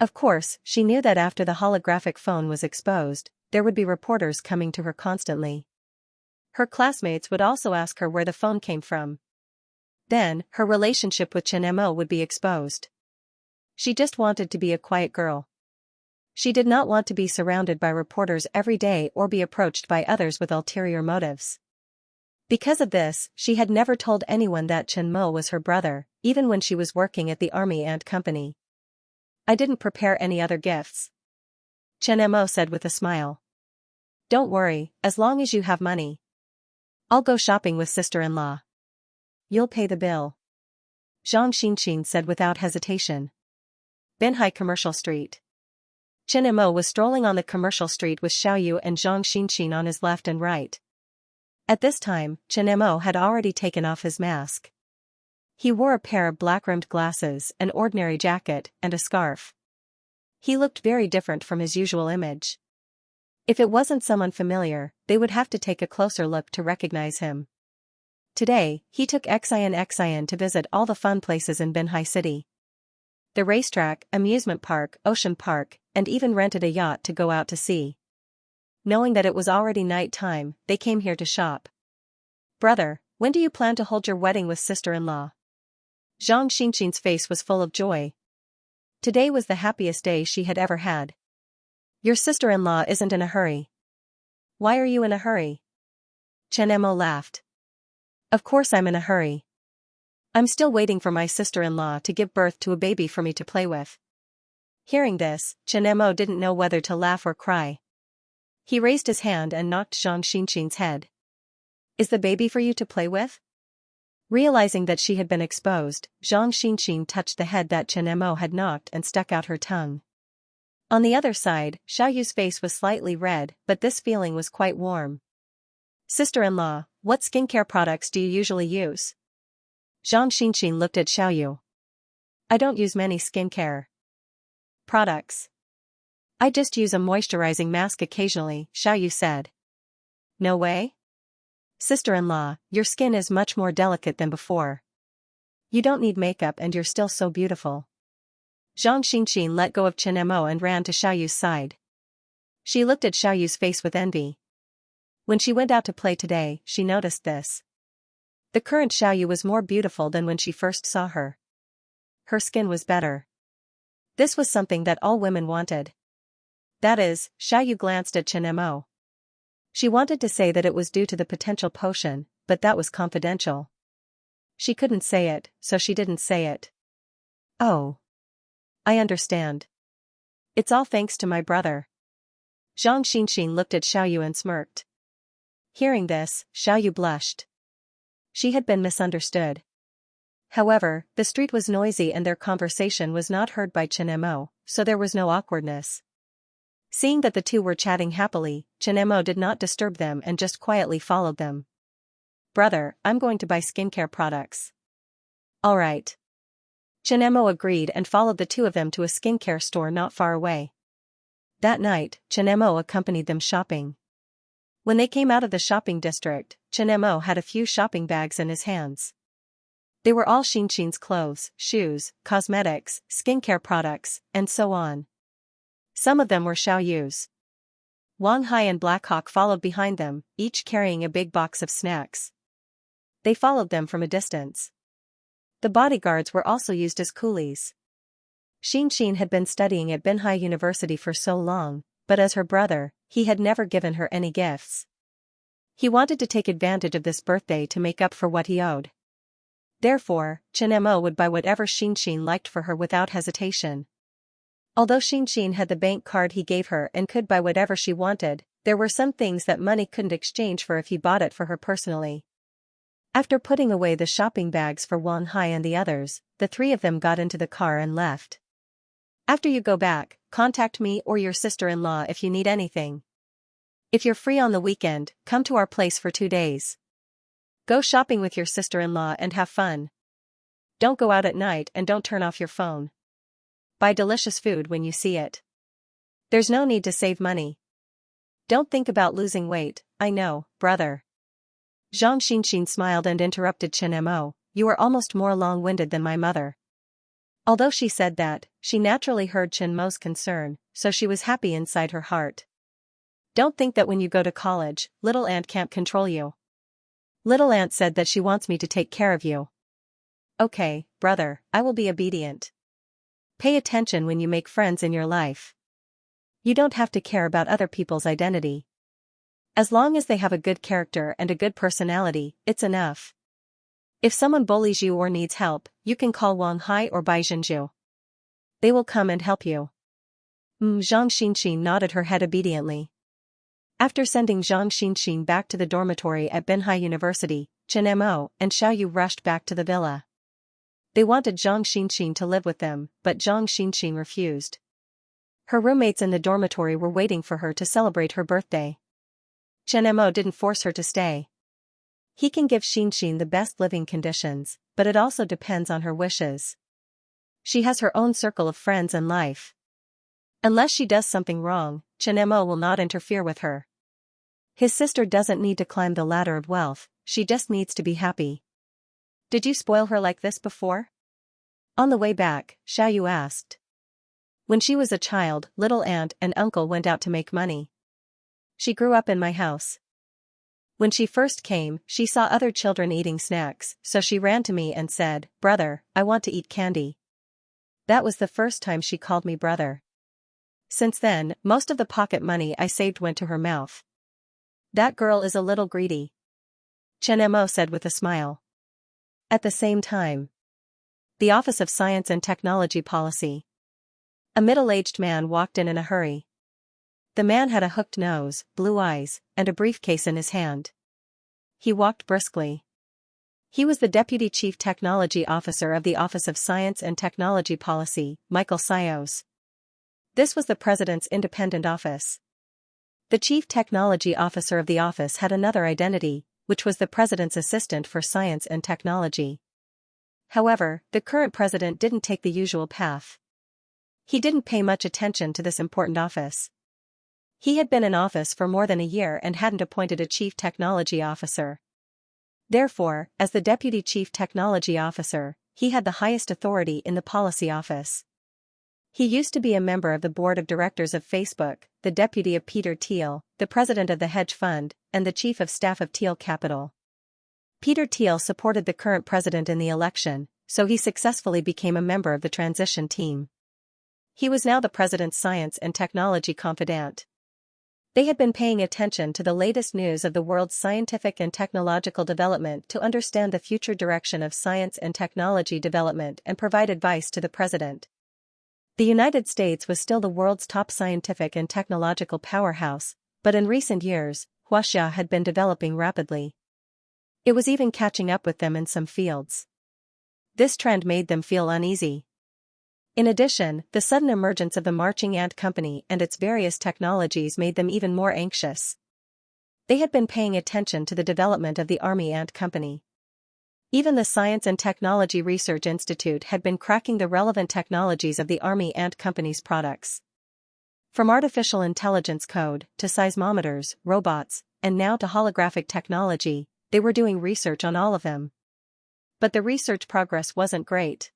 Of course, she knew that after the holographic phone was exposed, there would be reporters coming to her constantly. Her classmates would also ask her where the phone came from. Then, her relationship with Chen Mo would be exposed. She just wanted to be a quiet girl. She did not want to be surrounded by reporters every day or be approached by others with ulterior motives. Because of this, she had never told anyone that Chen Mo was her brother, even when she was working at the Army Ant Company. "I didn't prepare any other gifts," Chen Mo said with a smile. "Don't worry, as long as you have money. I'll go shopping with sister-in-law. You'll pay the bill," Zhang Xinxin said without hesitation. Binhai Commercial Street. Chen Mo was strolling on the commercial street with Xiaoyu and Zhang Xinxin on his left and right. At this time, Chen Mo had already taken off his mask. He wore a pair of black-rimmed glasses, an ordinary jacket, and a scarf. He looked very different from his usual image. If it wasn't someone familiar, they would have to take a closer look to recognize him. Today, he took Xian to visit all the fun places in Binhai City. The racetrack, amusement park, ocean park, and even rented a yacht to go out to sea. Knowing that it was already night time, they came here to shop. "Brother, when do you plan to hold your wedding with sister-in-law?" Zhang Xinxin's face was full of joy. Today was the happiest day she had ever had. "Your sister-in-law isn't in a hurry." "Why are you in a hurry?" Chen Mo laughed. "Of course I'm in a hurry. I'm still waiting for my sister-in-law to give birth to a baby for me to play with." Hearing this, Chen Mo didn't know whether to laugh or cry. He raised his hand and knocked Zhang Xinxin's head. "Is the baby for you to play with?" Realizing that she had been exposed, Zhang Xinxin touched the head that Chen Mo had knocked and stuck out her tongue. On the other side, Xiaoyu's face was slightly red, but this feeling was quite warm. "Sister-in-law, what skincare products do you usually use?" Zhang Xinxin looked at Xiaoyu. "I don't use many skincare products. I just use a moisturizing mask occasionally," Xiaoyu said. "No way? Sister-in-law, your skin is much more delicate than before. You don't need makeup and you're still so beautiful." Zhang Xinxin let go of Chen Mo and ran to Xiaoyu's side. She looked at Xiaoyu's face with envy. When she went out to play today, she noticed this. The current Xiaoyu was more beautiful than when she first saw her. Her skin was better. This was something that all women wanted. That is, Xiaoyu glanced at Chen Mo. She wanted to say that it was due to the potential potion, but that was confidential. She couldn't say it, so she didn't say it. Oh. I understand. It's all thanks to my brother. Zhang Xinxin looked at Xiaoyu and smirked. Hearing this, Xiaoyu blushed. She had been misunderstood. However, the street was noisy and their conversation was not heard by Chen Mo, so there was no awkwardness. Seeing that the two were chatting happily, Chen Mo did not disturb them and just quietly followed them. Brother, I'm going to buy skincare products. All right. Chen Mo agreed and followed the two of them to a skincare store not far away. That night, Chen Mo accompanied them shopping. When they came out of the shopping district, Chen Mo had a few shopping bags in his hands. They were all Xinxin's clothes, shoes, cosmetics, skincare products, and so on. Some of them were Xiaoyu's. Wang Hai and Black Hawk followed behind them, each carrying a big box of snacks. They followed them from a distance. The bodyguards were also used as coolies. Xinxin had been studying at Binhai University for so long, but as her brother, he had never given her any gifts. He wanted to take advantage of this birthday to make up for what he owed. Therefore, Chen Mo would buy whatever Xinxin liked for her without hesitation. Although Xinxin had the bank card he gave her and could buy whatever she wanted, there were some things that money couldn't exchange for if he bought it for her personally. After putting away the shopping bags for Wang Hai and the others, the three of them got into the car and left. After you go back, contact me or your sister-in-law if you need anything. If you're free on the weekend, come to our place for 2 days. Go shopping with your sister-in-law and have fun. Don't go out at night and don't turn off your phone. Buy delicious food when you see it. There's no need to save money. Don't think about losing weight, I know, brother. Zhang Xinxin smiled and interrupted Chen Mo, you are almost more long-winded than my mother. Although she said that, she naturally heard Chen Mo's concern, so she was happy inside her heart. Don't think that when you go to college, little aunt can't control you. Little aunt said that she wants me to take care of you. Okay, brother, I will be obedient. Pay attention when you make friends in your life. You don't have to care about other people's identity. As long as they have a good character and a good personality, it's enough. If someone bullies you or needs help, you can call Wang Hai or Bai Zhenju. They will come and help you. Zhang Xinxin nodded her head obediently. After sending Zhang Xinxin back to the dormitory at Binhai University, Chen Mo and Xiaoyu rushed back to the villa. They wanted Zhang Xinxin to live with them, but Zhang Xinxin refused. Her roommates in the dormitory were waiting for her to celebrate her birthday. Chen Mo didn't force her to stay. He can give Xinxin the best living conditions, but it also depends on her wishes. She has her own circle of friends and life. Unless she does something wrong, Chen Mo will not interfere with her. His sister doesn't need to climb the ladder of wealth, she just needs to be happy. Did you spoil her like this before? On the way back, Xiaoyu asked. When she was a child, little aunt and uncle went out to make money. She grew up in my house. When she first came, she saw other children eating snacks, so she ran to me and said, "Brother, I want to eat candy." That was the first time she called me brother. Since then, most of the pocket money I saved went to her mouth. That girl is a little greedy. Chen Mo said with a smile. At the same time, the Office of Science and Technology Policy. A middle-aged man walked in a hurry. The man had a hooked nose, blue eyes, and a briefcase in his hand. He walked briskly. He was the Deputy Chief Technology Officer of the Office of Science and Technology Policy, Michael Sios. This was the President's independent office. The Chief Technology Officer of the office had another identity, which was the President's Assistant for Science and Technology. However, the current President didn't take the usual path. He didn't pay much attention to this important office. He had been in office for more than a year and hadn't appointed a Chief Technology Officer. Therefore, as the Deputy Chief Technology Officer, he had the highest authority in the policy office. He used to be a member of the board of directors of Facebook, the deputy of Peter Thiel, the president of the hedge fund, and the chief of staff of Thiel Capital. Peter Thiel supported the current president in the election, so he successfully became a member of the transition team. He was now the president's science and technology confidant. They had been paying attention to the latest news of the world's scientific and technological development to understand the future direction of science and technology development and provide advice to the president. The United States was still the world's top scientific and technological powerhouse, but in recent years, Xianxia had been developing rapidly. It was even catching up with them in some fields. This trend made them feel uneasy. In addition, the sudden emergence of the marching ant company and its various technologies made them even more anxious. They had been paying attention to the development of the army ant company. Even the Science and Technology Research Institute had been cracking the relevant technologies of the army ant company's products. From artificial intelligence code, to seismometers, robots, and now to holographic technology, they were doing research on all of them. But the research progress wasn't great.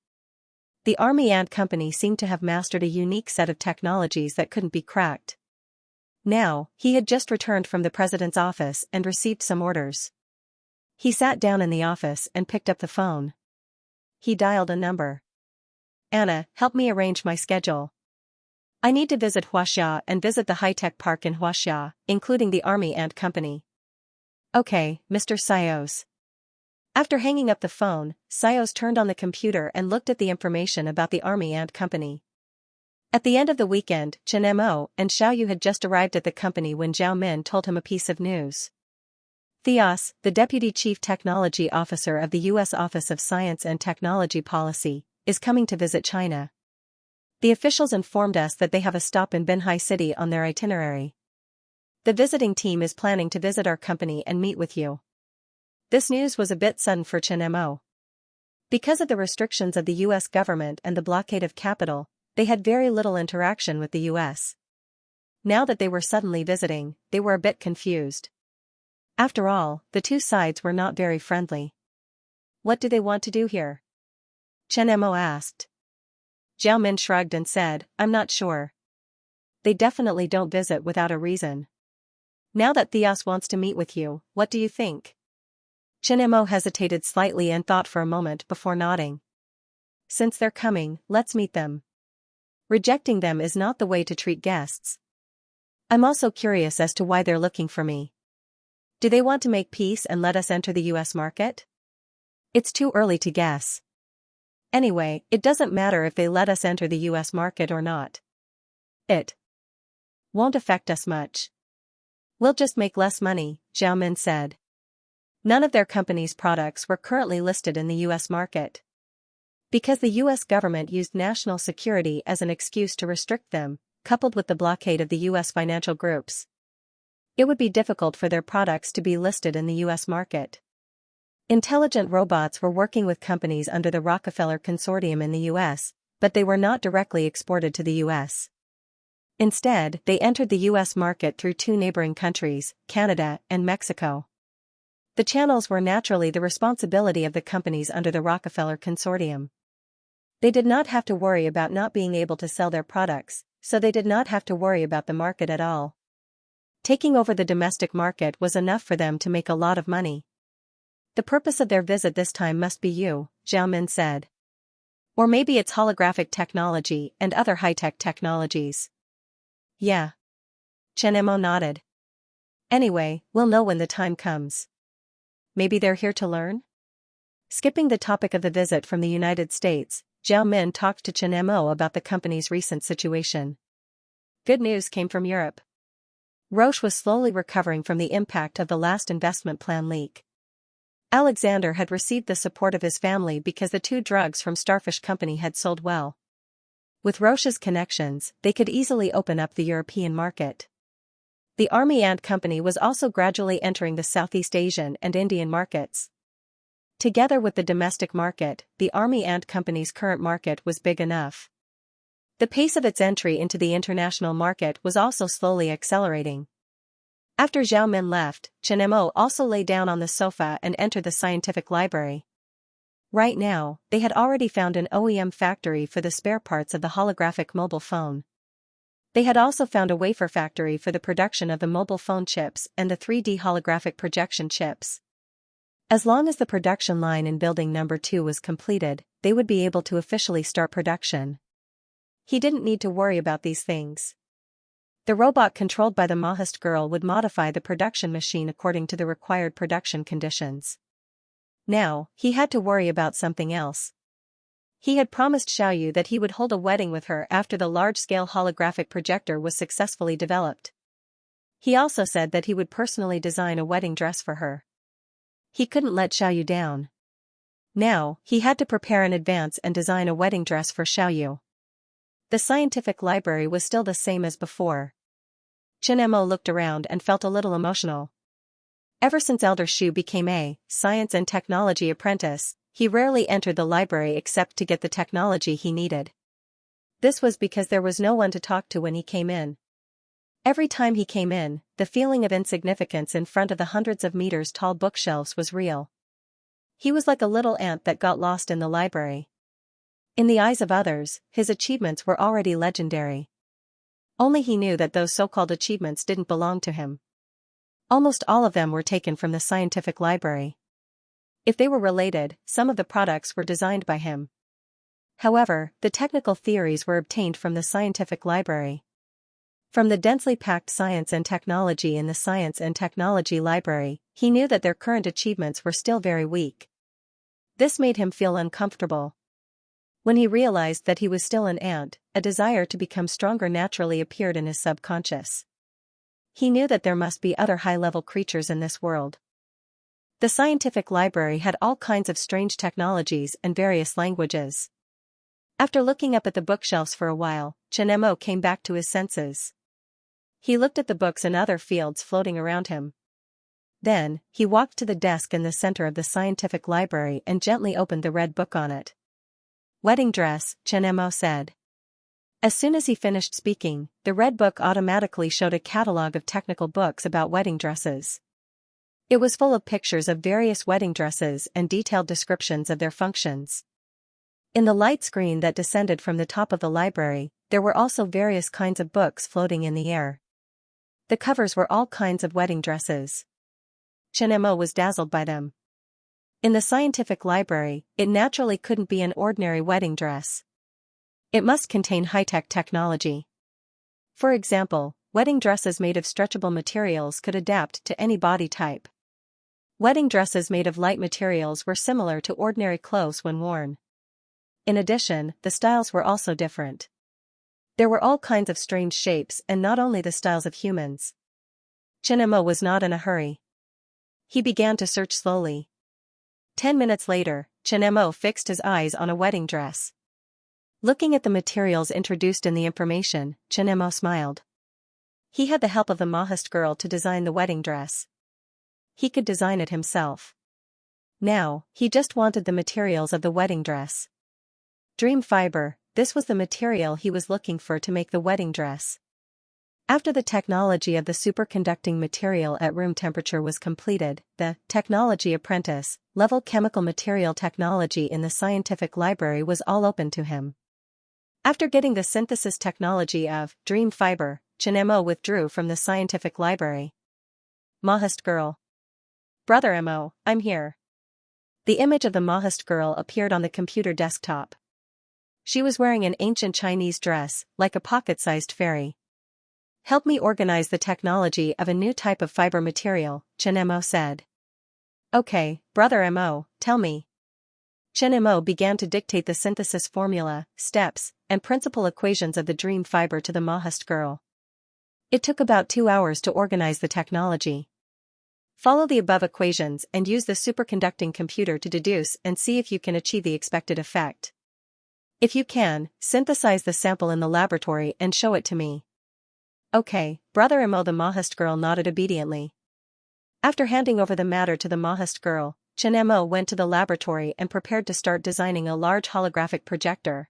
The army ant company seemed to have mastered a unique set of technologies that couldn't be cracked. Now, he had just returned from the president's office and received some orders. He sat down in the office and picked up the phone. He dialed a number. "Anna, help me arrange my schedule. I need to visit Xianxia and visit the high-tech park in Xianxia, including the army ant company." "Okay, Mr. Sios." After hanging up the phone, Sios turned on the computer and looked at the information about the army ant company. At the end of the weekend, Chen Mo and Xiaoyu had just arrived at the company when Zhao Min told him a piece of news. Theos, the Deputy Chief Technology Officer of the U.S. Office of Science and Technology Policy, is coming to visit China. The officials informed us that they have a stop in Binhai City on their itinerary. The visiting team is planning to visit our company and meet with you. This news was a bit sudden for Chen Mo. Because of the restrictions of the U.S. government and the blockade of capital, they had very little interaction with the U.S. Now that they were suddenly visiting, they were a bit confused. After all, the two sides were not very friendly. "What do they want to do here?" Chen Mo asked. Zhao Min shrugged and said, "I'm not sure. They definitely don't visit without a reason. Now that Theos wants to meet with you, what do you think?" Chen Mo hesitated slightly and thought for a moment before nodding. "Since they're coming, let's meet them. Rejecting them is not the way to treat guests. I'm also curious as to why they're looking for me. Do they want to make peace and let us enter the U.S. market? It's too early to guess. Anyway, it doesn't matter if they let us enter the U.S. market or not. It won't affect us much. We'll just make less money," Zhao Min said. None of their company's products were currently listed in the U.S. market. Because the U.S. government used national security as an excuse to restrict them, coupled with the blockade of the U.S. financial groups, it would be difficult for their products to be listed in the U.S. market. Intelligent robots were working with companies under the Rockefeller Consortium in the U.S., but they were not directly exported to the U.S. Instead, they entered the U.S. market through two neighboring countries, Canada and Mexico. The channels were naturally the responsibility of the companies under the Rockefeller Consortium. They did not have to worry about not being able to sell their products, so they did not have to worry about the market at all. Taking over the domestic market was enough for them to make a lot of money. "The purpose of their visit this time must be you," Zhao Min said. "Or maybe it's holographic technology and other high-tech technologies." "Yeah." Chen Mo nodded. "Anyway, we'll know when the time comes. Maybe they're here to learn?" Skipping the topic of the visit from the United States, Zhao Min talked to Chen Mo about the company's recent situation. Good news came from Europe. Roche was slowly recovering from the impact of the last investment plan leak. Alexander had received the support of his family because the two drugs from Starfish Company had sold well. With Roche's connections, they could easily open up the European market. The Army Ant Company was also gradually entering the Southeast Asian and Indian markets. Together with the domestic market, the Army Ant Company's current market was big enough. The pace of its entry into the international market was also slowly accelerating. After Zhao Min left, Chen Mo also lay down on the sofa and entered the scientific library. Right now, they had already found an OEM factory for the spare parts of the holographic mobile phone. They had also found a wafer factory for the production of the mobile phone chips and the 3D holographic projection chips. As long as the production line in building number 2 was completed, they would be able to officially start production. He didn't need to worry about these things. The robot controlled by the Mahist girl would modify the production machine according to the required production conditions. Now, he had to worry about something else. He had promised Xiaoyu that he would hold a wedding with her after the large-scale holographic projector was successfully developed. He also said that he would personally design a wedding dress for her. He couldn't let Xiaoyu down. Now, he had to prepare in advance and design a wedding dress for Xiaoyu. The scientific library was still the same as before. Chen Mo looked around and felt a little emotional. Ever since Elder Shu became a science and technology apprentice, he rarely entered the library except to get the technology he needed. This was because there was no one to talk to when he came in. Every time he came in, the feeling of insignificance in front of the hundreds of meters tall bookshelves was real. He was like a little ant that got lost in the library. In the eyes of others, his achievements were already legendary. Only he knew that those so-called achievements didn't belong to him. Almost all of them were taken from the scientific library. If they were related, some of the products were designed by him. However, the technical theories were obtained from the scientific library. From the densely packed science and technology in the science and technology library, he knew that their current achievements were still very weak. This made him feel uncomfortable. When he realized that he was still an ant, a desire to become stronger naturally appeared in his subconscious. He knew that there must be other high-level creatures in this world. The scientific library had all kinds of strange technologies and various languages. After looking up at the bookshelves for a while, Chen Mo came back to his senses. He looked at the books and other fields floating around him. Then, he walked to the desk in the center of the scientific library and gently opened the red book on it. Wedding dress, Chen Mo said. As soon as he finished speaking, the red book automatically showed a catalog of technical books about wedding dresses. It was full of pictures of various wedding dresses and detailed descriptions of their functions. In the light screen that descended from the top of the library, there were also various kinds of books floating in the air. The covers were all kinds of wedding dresses. Chen Mo was dazzled by them. In the scientific library, it naturally couldn't be an ordinary wedding dress. It must contain high-tech technology. For example, wedding dresses made of stretchable materials could adapt to any body type. Wedding dresses made of light materials were similar to ordinary clothes when worn. In addition, the styles were also different. There were all kinds of strange shapes and not only the styles of humans. Chen Mo was not in a hurry. He began to search slowly. 10 minutes later, Chen Mo fixed his eyes on a wedding dress. Looking at the materials introduced in the information, Chen Mo smiled. He had the help of the Mahist girl to design the wedding dress. He could design it himself. Now, he just wanted the materials of the wedding dress. Dream fiber, this was the material he was looking for to make the wedding dress. After the technology of the superconducting material at room temperature was completed, the technology apprentice level chemical material technology in the scientific library was all open to him. After getting the synthesis technology of dream fiber, Chen Mo withdrew from the scientific library. Mahist girl. Brother Mo, I'm here. The image of the Mahist girl appeared on the computer desktop. She was wearing an ancient Chinese dress, like a pocket-sized fairy. Help me organize the technology of a new type of fiber material, Chen Mo said. Okay, Brother Mo, tell me. Chen Mo began to dictate the synthesis formula, steps, and principal equations of the dream fiber to the Mahist girl. It took about 2 hours to organize the technology. Follow the above equations and use the superconducting computer to deduce and see if you can achieve the expected effect. If you can, synthesize the sample in the laboratory and show it to me. Okay, Brother Mo. The Mahist girl nodded obediently. After handing over the matter to the Mahist girl, Chen Mo went to the laboratory and prepared to start designing a large holographic projector.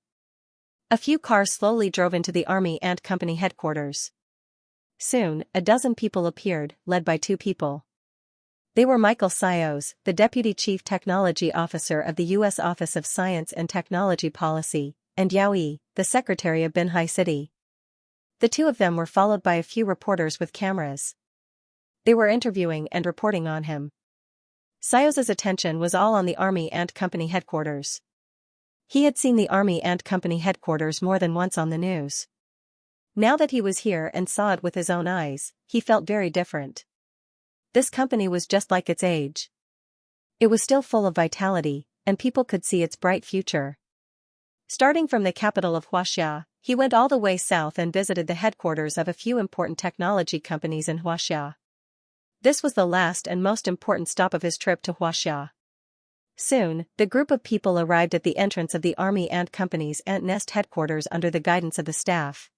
A few cars slowly drove into the Army Ant Company headquarters. Soon, a dozen people appeared, led by 2 people. They were Michael Sios, the Deputy Chief Technology Officer of the U.S. Office of Science and Technology Policy, and Yao Yi, the Secretary of Binhai City. The two of them were followed by a few reporters with cameras. They were interviewing and reporting on him. Sios's attention was all on the Army Ant Company headquarters. He had seen the Army Ant Company headquarters more than once on the news. Now that he was here and saw it with his own eyes, he felt very different. This company was just like its age. It was still full of vitality, and people could see its bright future. Starting from the capital of Xianxia, he went all the way south and visited the headquarters of a few important technology companies in Xianxia. This was the last and most important stop of his trip to Xianxia. Soon, the group of people arrived at the entrance of the Army Ant Company's Ant Nest headquarters under the guidance of the staff.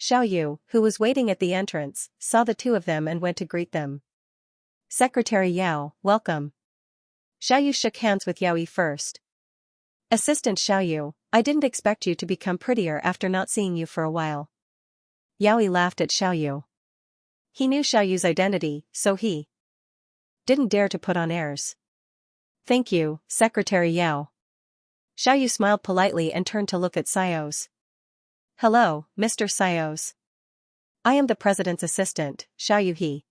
Xiaoyu, who was waiting at the entrance, saw the two of them and went to greet them. Secretary Yao, welcome. Xiaoyu shook hands with Yao Yi first. Assistant Xiaoyu, I didn't expect you to become prettier after not seeing you for a while. Yao Yi laughed at Xiaoyu. He knew Xiaoyu's identity, so he didn't dare to put on airs. Thank you, Secretary Yao. Xiaoyu smiled politely and turned to look at Sios. Hello, Mr. Sios. I am the president's assistant, Xiaoyu He.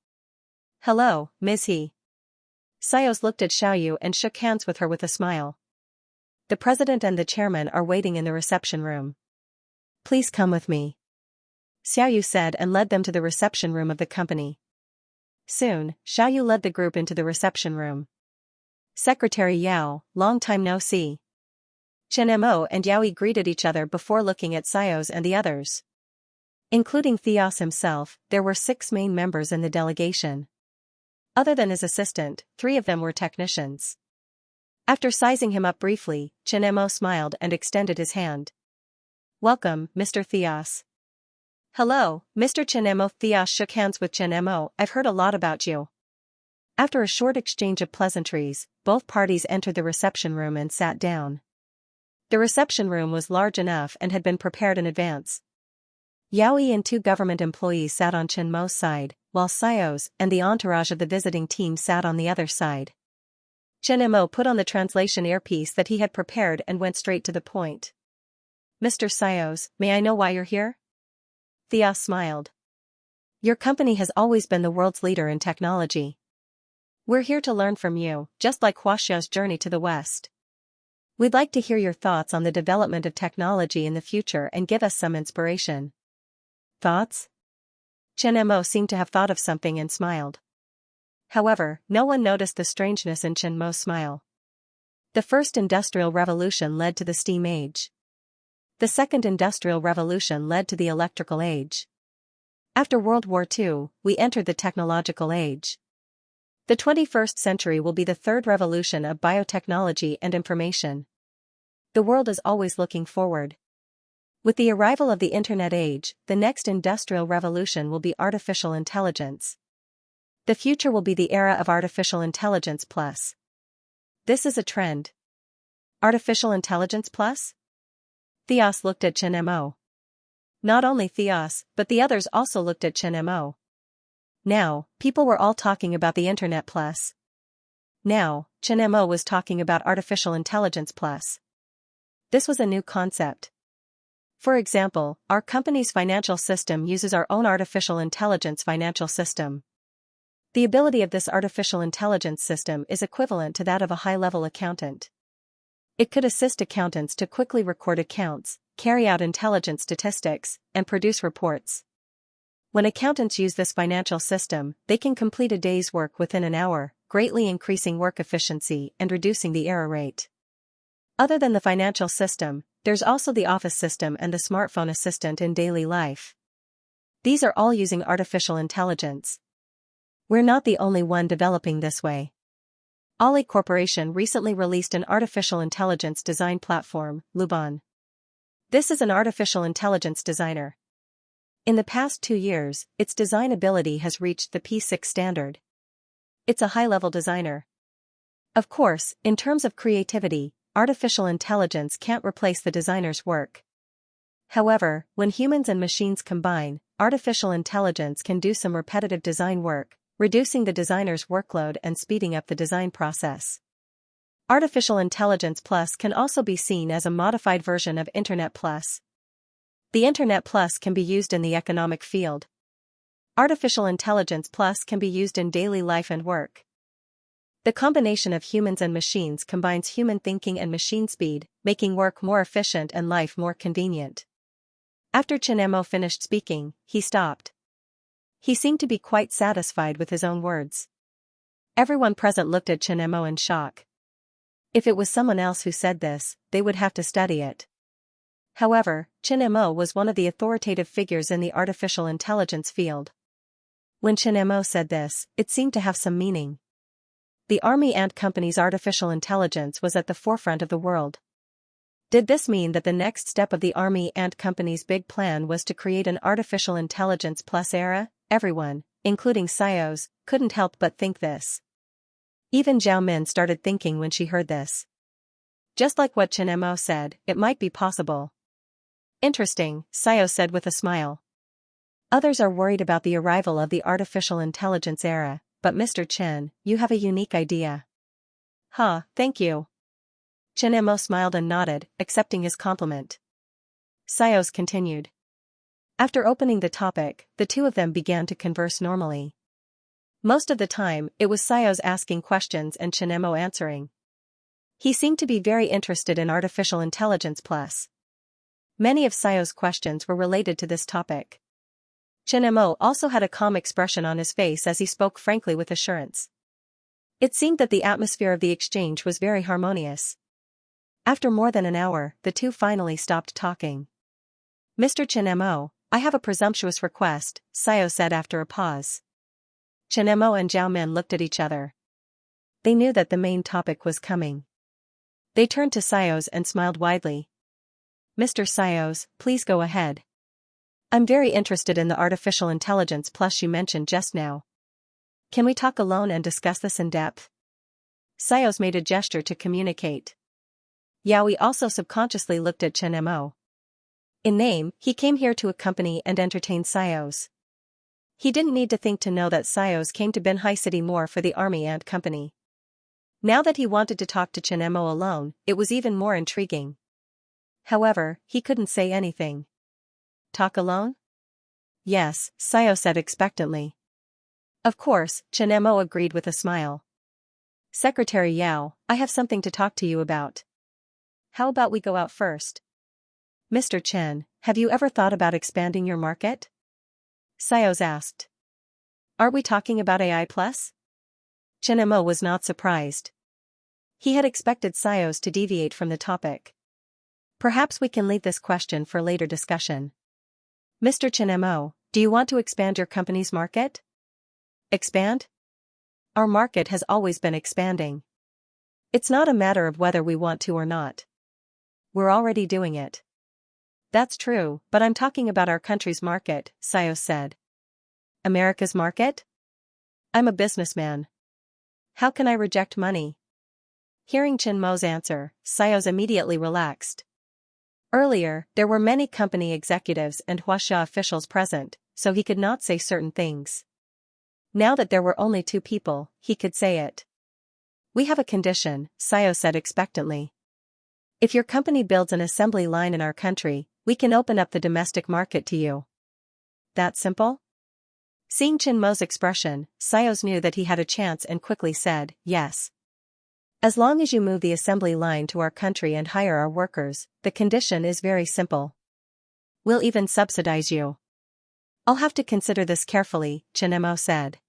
Hello, Ms. He. Sios looked at Xiaoyu and shook hands with her with a smile. The president and the chairman are waiting in the reception room. Please come with me. Xiaoyu said and led them to the reception room of the company. Soon, Xiaoyu led the group into the reception room. Secretary Yao, long time no see. Chen Mo and Yao Yi greeted each other before looking at Sios and the others. Including Theos himself, there were 6 main members in the delegation. Other than his assistant, 3 of them were technicians. After sizing him up briefly, Chen Mo smiled and extended his hand. Welcome, Mr. Theos. Hello, Mr. Chen Mo. Theos shook hands with Chen Mo. I've heard a lot about you. After a short exchange of pleasantries, both parties entered the reception room and sat down. The reception room was large enough and had been prepared in advance. Yao Yi and 2 government employees sat on Chen Mo's side, while Sios and the entourage of the visiting team sat on the other side. Chen Mo put on the translation earpiece that he had prepared and went straight to the point. Mr. Sios, may I know why you're here? Theos smiled. Your company has always been the world's leader in technology. We're here to learn from you, just like Huaxia's journey to the West. We'd like to hear your thoughts on the development of technology in the future and give us some inspiration. Thoughts? Chen Mo seemed to have thought of something and smiled. However, no one noticed the strangeness in Chen Mo's smile. The first industrial revolution led to the steam age. The second industrial revolution led to the electrical age. After World War II, we entered the technological age. The 21st century will be the third revolution of biotechnology and information. The world is always looking forward. With the arrival of the Internet age, the next industrial revolution will be artificial intelligence. The future will be the era of artificial intelligence plus. This is a trend. Artificial intelligence plus? Theos looked at Chen Mo. Not only Theos, but the others also looked at Chen Mo. Now, people were all talking about the Internet plus. Now, Chen Mo was talking about artificial intelligence plus. This was a new concept. For example, our company's financial system uses our own artificial intelligence financial system. The ability of this artificial intelligence system is equivalent to that of a high-level accountant. It could assist accountants to quickly record accounts, carry out intelligent statistics, and produce reports. When accountants use this financial system, they can complete a day's work within an hour, greatly increasing work efficiency and reducing the error rate. Other than the financial system, there's also the office system and the smartphone assistant in daily life. These are all using artificial intelligence. We're not the only one developing this way. Ali Corporation recently released an artificial intelligence design platform, Luban. This is an artificial intelligence designer. In the past 2 years, its design ability has reached the P6 standard. It's a high-level designer. Of course, in terms of creativity, artificial intelligence can't replace the designer's work. However, when humans and machines combine, artificial intelligence can do some repetitive design work, reducing the designer's workload and speeding up the design process. Artificial Intelligence Plus can also be seen as a modified version of Internet Plus. The Internet Plus can be used in the economic field. Artificial Intelligence Plus can be used in daily life and work. The combination of humans and machines combines human thinking and machine speed, making work more efficient and life more convenient. After Chen finished speaking, he stopped. He seemed to be quite satisfied with his own words. Everyone present looked at Chen in shock. If it was someone else who said this, they would have to study it. However, Chen was one of the authoritative figures in the artificial intelligence field. When Chen said this, it seemed to have some meaning. The Army Ant Company's artificial intelligence was at the forefront of the world. Did this mean that the next step of the Army Ant Company's big plan was to create an artificial intelligence plus era? Everyone, including Xiaos, couldn't help but think this. Even Zhao Min started thinking when she heard this. Just like what Chen said, it might be possible. Interesting, Xiao said with a smile. Others are worried about the arrival of the artificial intelligence era, but Mr. Chen, you have a unique idea. Thank you. Chen smiled and nodded, accepting his compliment. Xiaos continued. After opening the topic, the two of them began to converse normally. Most of the time, it was Xiaos asking questions and Chen answering. He seemed to be very interested in artificial intelligence plus. Many of Xiao's questions were related to this topic. Chen also had a calm expression on his face as he spoke frankly with assurance. It seemed that the atmosphere of the exchange was very harmonious. After more than an hour, the two finally stopped talking. Mr. Chen I have a presumptuous request, Xiao said after a pause. Chen and Zhao Min looked at each other. They knew that the main topic was coming. They turned to Xiaos and smiled widely. Mr. Xiaos, please go ahead. I'm very interested in the artificial intelligence plus you mentioned just now. Can we talk alone and discuss this in depth? Xiaos made a gesture to communicate. Yaoi also subconsciously looked at Chen In name, he came here to accompany and entertain Xiaos. He didn't need to think to know that Xiaos came to Binhai City more for the Army Ant Company. Now that he wanted to talk to Chen alone, it was even more intriguing. However, he couldn't say anything. Talk alone? Yes, Xiao said expectantly. Of course, Chen agreed with a smile. Secretary Yao, I have something to talk to you about. How about we go out first? Mr. Chen, have you ever thought about expanding your market? Xiaos asked. Are we talking about AI plus? Chen was not surprised. He had expected Xiaos to deviate from the topic. Perhaps we can leave this question for later discussion. Mr. Chen do you want to expand your company's market? Expand? Our market has always been expanding. It's not a matter of whether we want to or not. We're already doing it. That's true, but I'm talking about our country's market, Xiaos said. America's market? I'm a businessman. How can I reject money? Hearing Chen Mo's answer, Xiaos immediately relaxed. Earlier, there were many company executives and Huaxia officials present, so he could not say certain things. Now that there were only two people, he could say it. We have a condition, Xiaos said expectantly. If your company builds an assembly line in our country, we can open up the domestic market to you. That simple? Seeing Chen Mo's expression, Xiaos knew that he had a chance and quickly said, yes. As long as you move the assembly line to our country and hire our workers, the condition is very simple. We'll even subsidize you. I'll have to consider this carefully, Chen Mo said.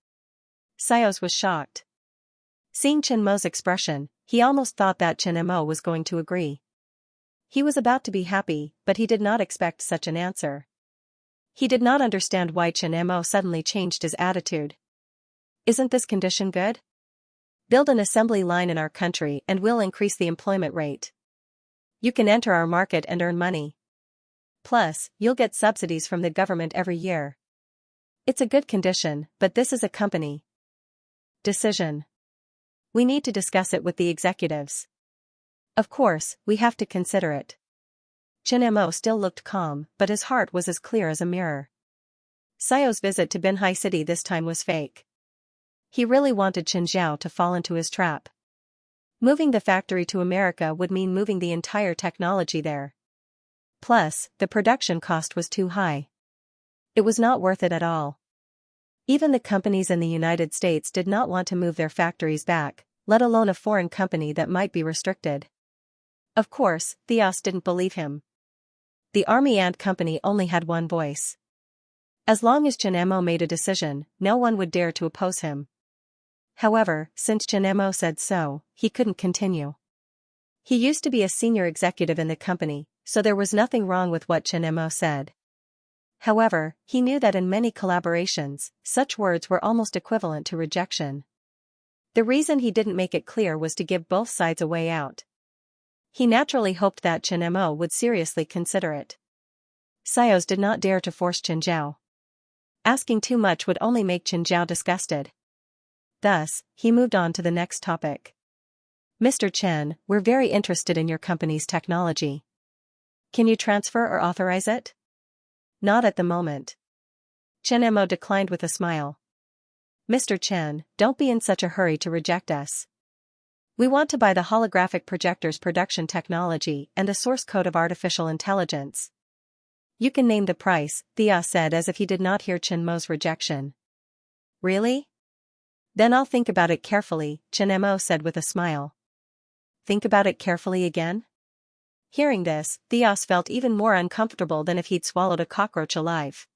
Xiaos was shocked. Seeing Chen Mo's expression, he almost thought that Chen Mo was going to agree. He was about to be happy, but he did not expect such an answer. He did not understand why Chen Mo suddenly changed his attitude. Isn't this condition good? Build an assembly line in our country and we'll increase the employment rate. You can enter our market and earn money. Plus, you'll get subsidies from the government every year. It's a good condition, but this is a company decision. We need to discuss it with the executives. Of course, we have to consider it. Chen Mo still looked calm, but his heart was as clear as a mirror. Xiao's visit to Binhai City this time was fake. He really wanted Xianxia to fall into his trap. Moving the factory to America would mean moving the entire technology there. Plus, the production cost was too high. It was not worth it at all. Even the companies in the United States did not want to move their factories back, let alone a foreign company that might be restricted. Of course, Theos didn't believe him. The Army and company only had one voice. As long as Xianxia made a decision, no one would dare to oppose him. However, since Xianxia said so, he couldn't continue. He used to be a senior executive in the company, so there was nothing wrong with what Xianxia said. However, he knew that in many collaborations, such words were almost equivalent to rejection. The reason he didn't make it clear was to give both sides a way out. He naturally hoped that Xianxia would seriously consider it. Xiao did not dare to force Xianxia. Asking too much would only make Xianxia disgusted. Thus, he moved on to the next topic. Mr. Chen, we're very interested in your company's technology. Can you transfer or authorize it? Not at the moment. Xianxia declined with a smile. Mr. Chen, don't be in such a hurry to reject us. We want to buy the holographic projector's production technology and the source code of artificial intelligence. You can name the price, Thea said as if he did not hear Xianxia's rejection. Really? Then I'll think about it carefully, Xianxia said with a smile. Think about it carefully again? Hearing this, Theos felt even more uncomfortable than if he'd swallowed a cockroach alive.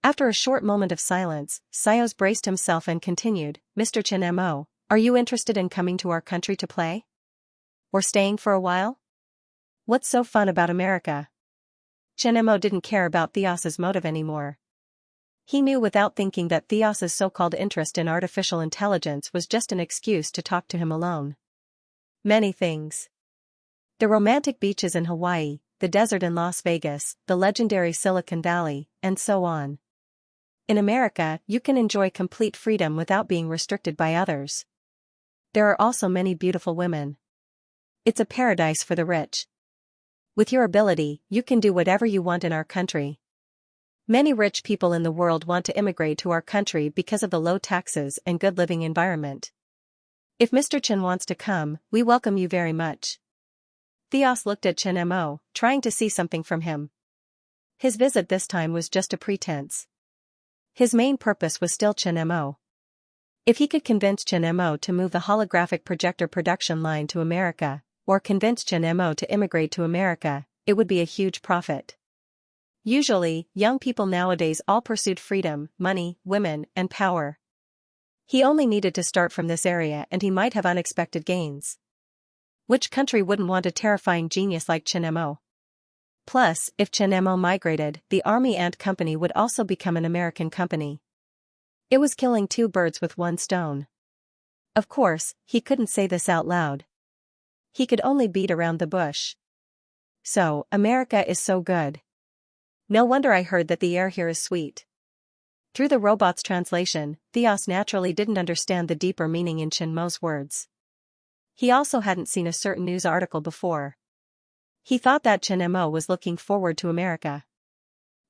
After a short moment of silence, Xiao braced himself and continued, Mr. Xianxia, are you interested in coming to our country to play? Or staying for a while? What's so fun about America? Xianxia didn't care about Theos's motive anymore. He knew without thinking that Theos's so-called interest in artificial intelligence was just an excuse to talk to him alone. Many things. The romantic beaches in Hawaii, the desert in Las Vegas, the legendary Silicon Valley, and so on. In America, you can enjoy complete freedom without being restricted by others. There are also many beautiful women. It's a paradise for the rich. With your ability, you can do whatever you want in our country. Many rich people in the world want to immigrate to our country because of the low taxes and good living environment. If Mr. Chen wants to come, we welcome you very much. Theos looked at Xianxia, trying to see something from him. His visit this time was just a pretense. His main purpose was still Xianxia. If he could convince Xianxia to move the holographic projector production line to America, or convince Xianxia to immigrate to America, it would be a huge profit. Usually, young people nowadays all pursued freedom, money, women, and power. He only needed to start from this area and he might have unexpected gains. Which country wouldn't want a terrifying genius like Xianxia? Plus, if Xianxia migrated, the Army and company would also become an American company. It was killing two birds with one stone. Of course, he couldn't say this out loud. He could only beat around the bush. So, America is so good. No wonder I heard that the air here is sweet. Through the robot's translation, Theos naturally didn't understand the deeper meaning in Xianxia's words. He also hadn't seen a certain news article before. He thought that Xianxia was looking forward to America.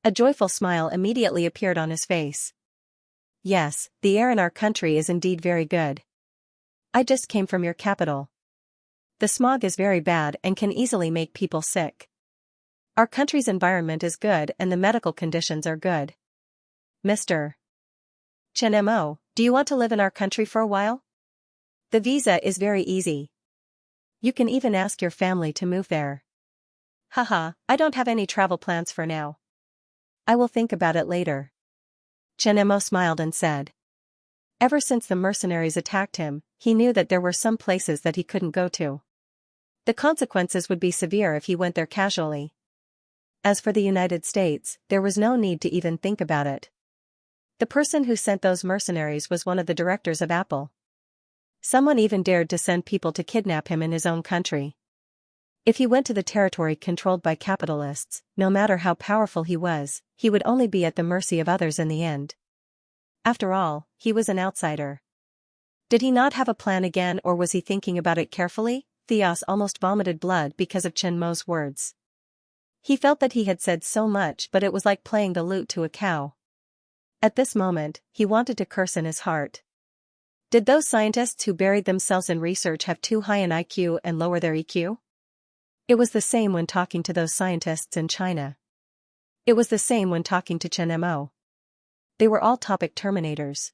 A joyful smile immediately appeared on his face. Yes, the air in our country is indeed very good. I just came from your capital. The smog is very bad and can easily make people sick. Our country's environment is good and the medical conditions are good. Mr. Xianxia, do you want to live in our country for a while? The visa is very easy. You can even ask your family to move there. Haha, I don't have any travel plans for now. I will think about it later. Xianxia smiled and said. Ever since the mercenaries attacked him, he knew that there were some places that he couldn't go to. The consequences would be severe if he went there casually. As for the United States, there was no need to even think about it. The person who sent those mercenaries was one of the directors of Apple. Someone even dared to send people to kidnap him in his own country. If he went to the territory controlled by capitalists, no matter how powerful he would only be at the mercy of others in the end. After all, he was an outsider. Did he not have a plan again, or was he thinking about it carefully? Theos almost vomited blood because of Xianxia's words. He felt that he had said so much, but it was like playing the lute to a cow. At this moment, he wanted to curse in his heart. Did those scientists who buried themselves in research have too high an IQ and lower their EQ? It was the same when talking to those scientists in China. It was the same when talking to Chen Mo. They were all topic terminators.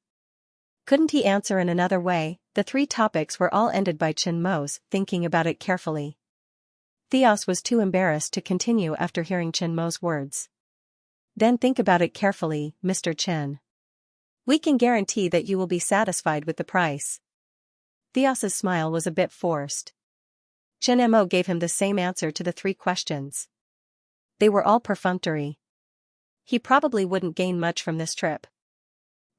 Couldn't he answer in another way? The three topics were all ended by Chen Mo's thinking about it carefully. Theos was too embarrassed to continue after hearing Chen Mo's words. Then think about it carefully, Mr. Chen. We can guarantee that you will be satisfied with the price. Theos's smile was a bit forced. Chen Mo gave him the same answer to the three questions. They were all perfunctory. He probably wouldn't gain much from this trip.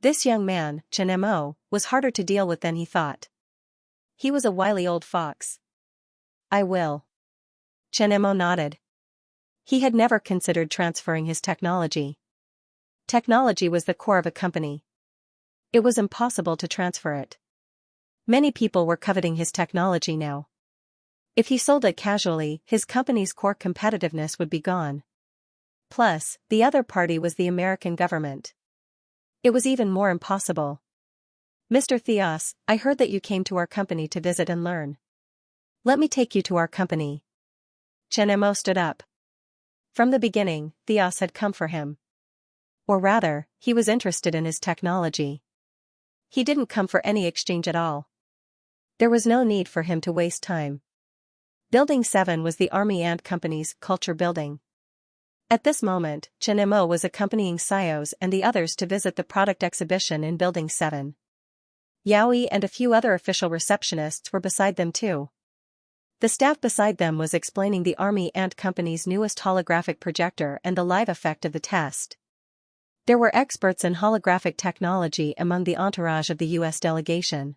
This young man, Chen Mo, was harder to deal with than he thought. He was a wily old fox. I will. Chen Mo nodded. He had never considered transferring his technology. Technology was the core of a company. It was impossible to transfer it. Many people were coveting his technology now. If he sold it casually, his company's core competitiveness would be gone. Plus, the other party was the American government. It was even more impossible. Mr. Theos, I heard that you came to our company to visit and learn. Let me take you to our company. Chen Mo stood up. From the beginning, Theos had come for him. Or rather, he was interested in his technology. He didn't come for any exchange at all. There was no need for him to waste time. Building 7 was the Army Ant Company's culture building. At this moment, Chen Mo was accompanying Xiaos and the others to visit the product exhibition in Building 7. Yaoi and a few other official receptionists were beside them too. The staff beside them was explaining the Army Ant Company's newest holographic projector and the live effect of the test. There were experts in holographic technology among the entourage of the U.S. delegation.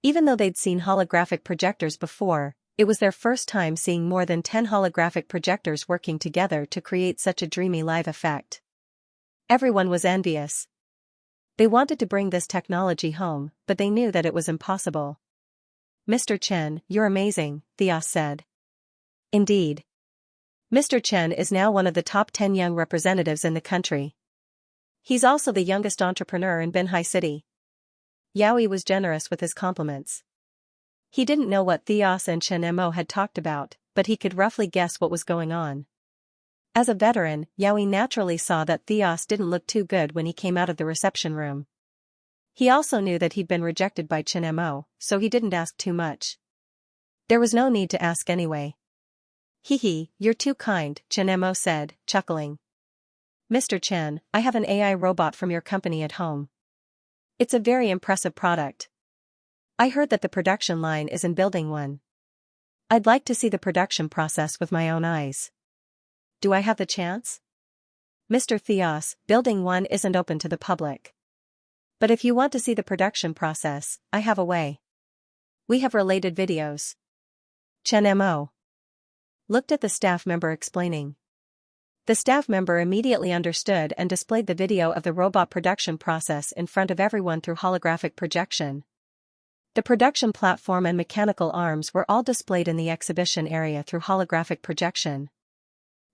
Even though they'd seen holographic projectors before, it was their first time seeing more than 10 holographic projectors working together to create such a dreamy live effect. Everyone was envious. They wanted to bring this technology home, but they knew that it was impossible. Mr. Chen, you're amazing, Theos said. Indeed. Mr. Chen is now one of the top 10 young representatives in the country. He's also the youngest entrepreneur in Binhai City. Yaoi was generous with his compliments. He didn't know what Theos and Chen Mo had talked about, but he could roughly guess what was going on. As a veteran, Yaoi naturally saw that Theos didn't look too good when he came out of the reception room. He also knew that he'd been rejected by Chen Mo, so he didn't ask too much. There was no need to ask anyway. Hee, you're too kind, Chen Mo said, chuckling. Mr. Chen, I have an AI robot from your company at home. It's a very impressive product. I heard that the production line is in Building 1. I'd like to see the production process with my own eyes. Do I have the chance? Mr. Theos, Building 1 isn't open to the public. But if you want to see the production process, I have a way. We have related videos. Chen Mo looked at the staff member explaining. The staff member immediately understood and displayed the video of the robot production process in front of everyone through holographic projection. The production platform and mechanical arms were all displayed in the exhibition area through holographic projection.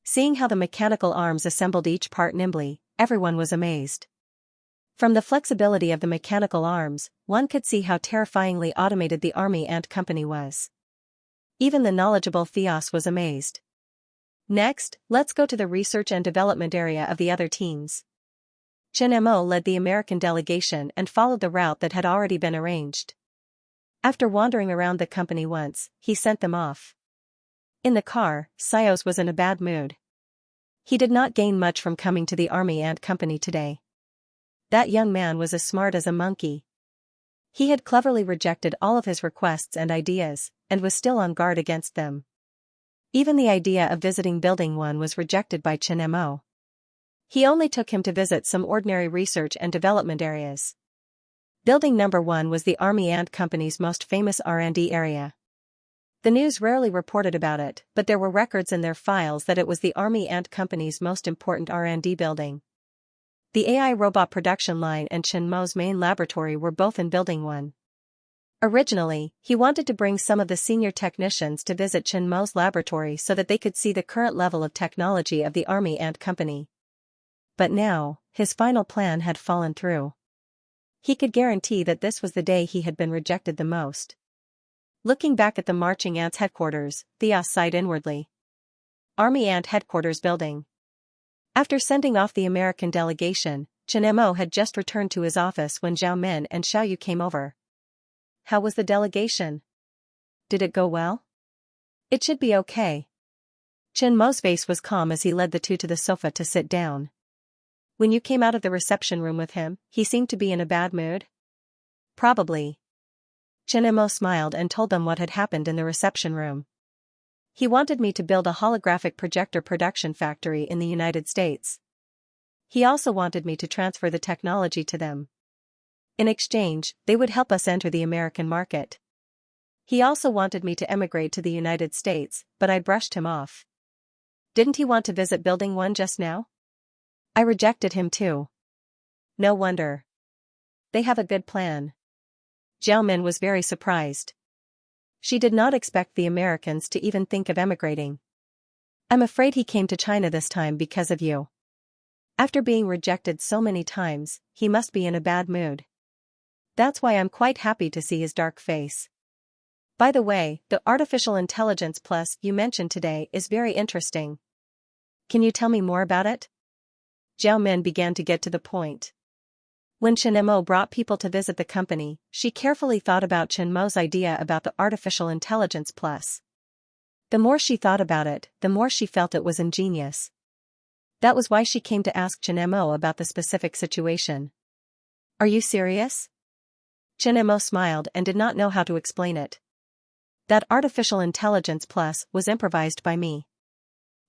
Seeing how the mechanical arms assembled each part nimbly, everyone was amazed. From the flexibility of the mechanical arms, one could see how terrifyingly automated the Army Ant Company was. Even the knowledgeable Theos was amazed. Next, let's go to the research and development area of the other teams. Chen Mo led the American delegation and followed the route that had already been arranged. After wandering around the company once, he sent them off. In the car, Xiaos was in a bad mood. He did not gain much from coming to the Army Ant Company today. That young man was as smart as a monkey. He had cleverly rejected all of his requests and ideas, and was still on guard against them. Even the idea of visiting Building 1 was rejected by Chen Mo. He only took him to visit some ordinary research and development areas. Building number 1 was the Army Ant Company's most famous R&D area. The news rarely reported about it, but there were records in their files that it was the Army Ant Company's most important R&D building. The AI robot production line and Chen Mo's main laboratory were both in Building 1. Originally, he wanted to bring some of the senior technicians to visit Chen Mo's laboratory so that they could see the current level of technology of the Army Ant Company. But now, his final plan had fallen through. He could guarantee that this was the day he had been rejected the most. Looking back at the marching ants' headquarters, Theos sighed inwardly. Army Ant Headquarters Building. After sending off the American delegation, Chen Mo had just returned to his office when Zhao Min and Xiaoyu came over. How was the delegation? Did it go well? It should be okay. Chen Mo's face was calm as he led the two to the sofa to sit down. When you came out of the reception room with him, he seemed to be in a bad mood? Probably. Chen Mo smiled and told them what had happened in the reception room. He wanted me to build a holographic projector production factory in the United States. He also wanted me to transfer the technology to them. In exchange, they would help us enter the American market. He also wanted me to emigrate to the United States, but I brushed him off. Didn't he want to visit Building 1 just now? I rejected him too. No wonder. They have a good plan. Zhao Min was very surprised. She did not expect the Americans to even think of emigrating. I'm afraid he came to China this time because of you. After being rejected so many times, he must be in a bad mood. That's why I'm quite happy to see his dark face. By the way, the artificial intelligence plus you mentioned today is very interesting. Can you tell me more about it? Zhao Min began to get to the point. When Chen Mo brought people to visit the company, she carefully thought about Chen Mo's idea about the artificial intelligence plus. The more she thought about it, the more she felt it was ingenious. That was why she came to ask Chen Mo about the specific situation. Are you serious? Chen Mo smiled and did not know how to explain it. That artificial intelligence plus was improvised by me.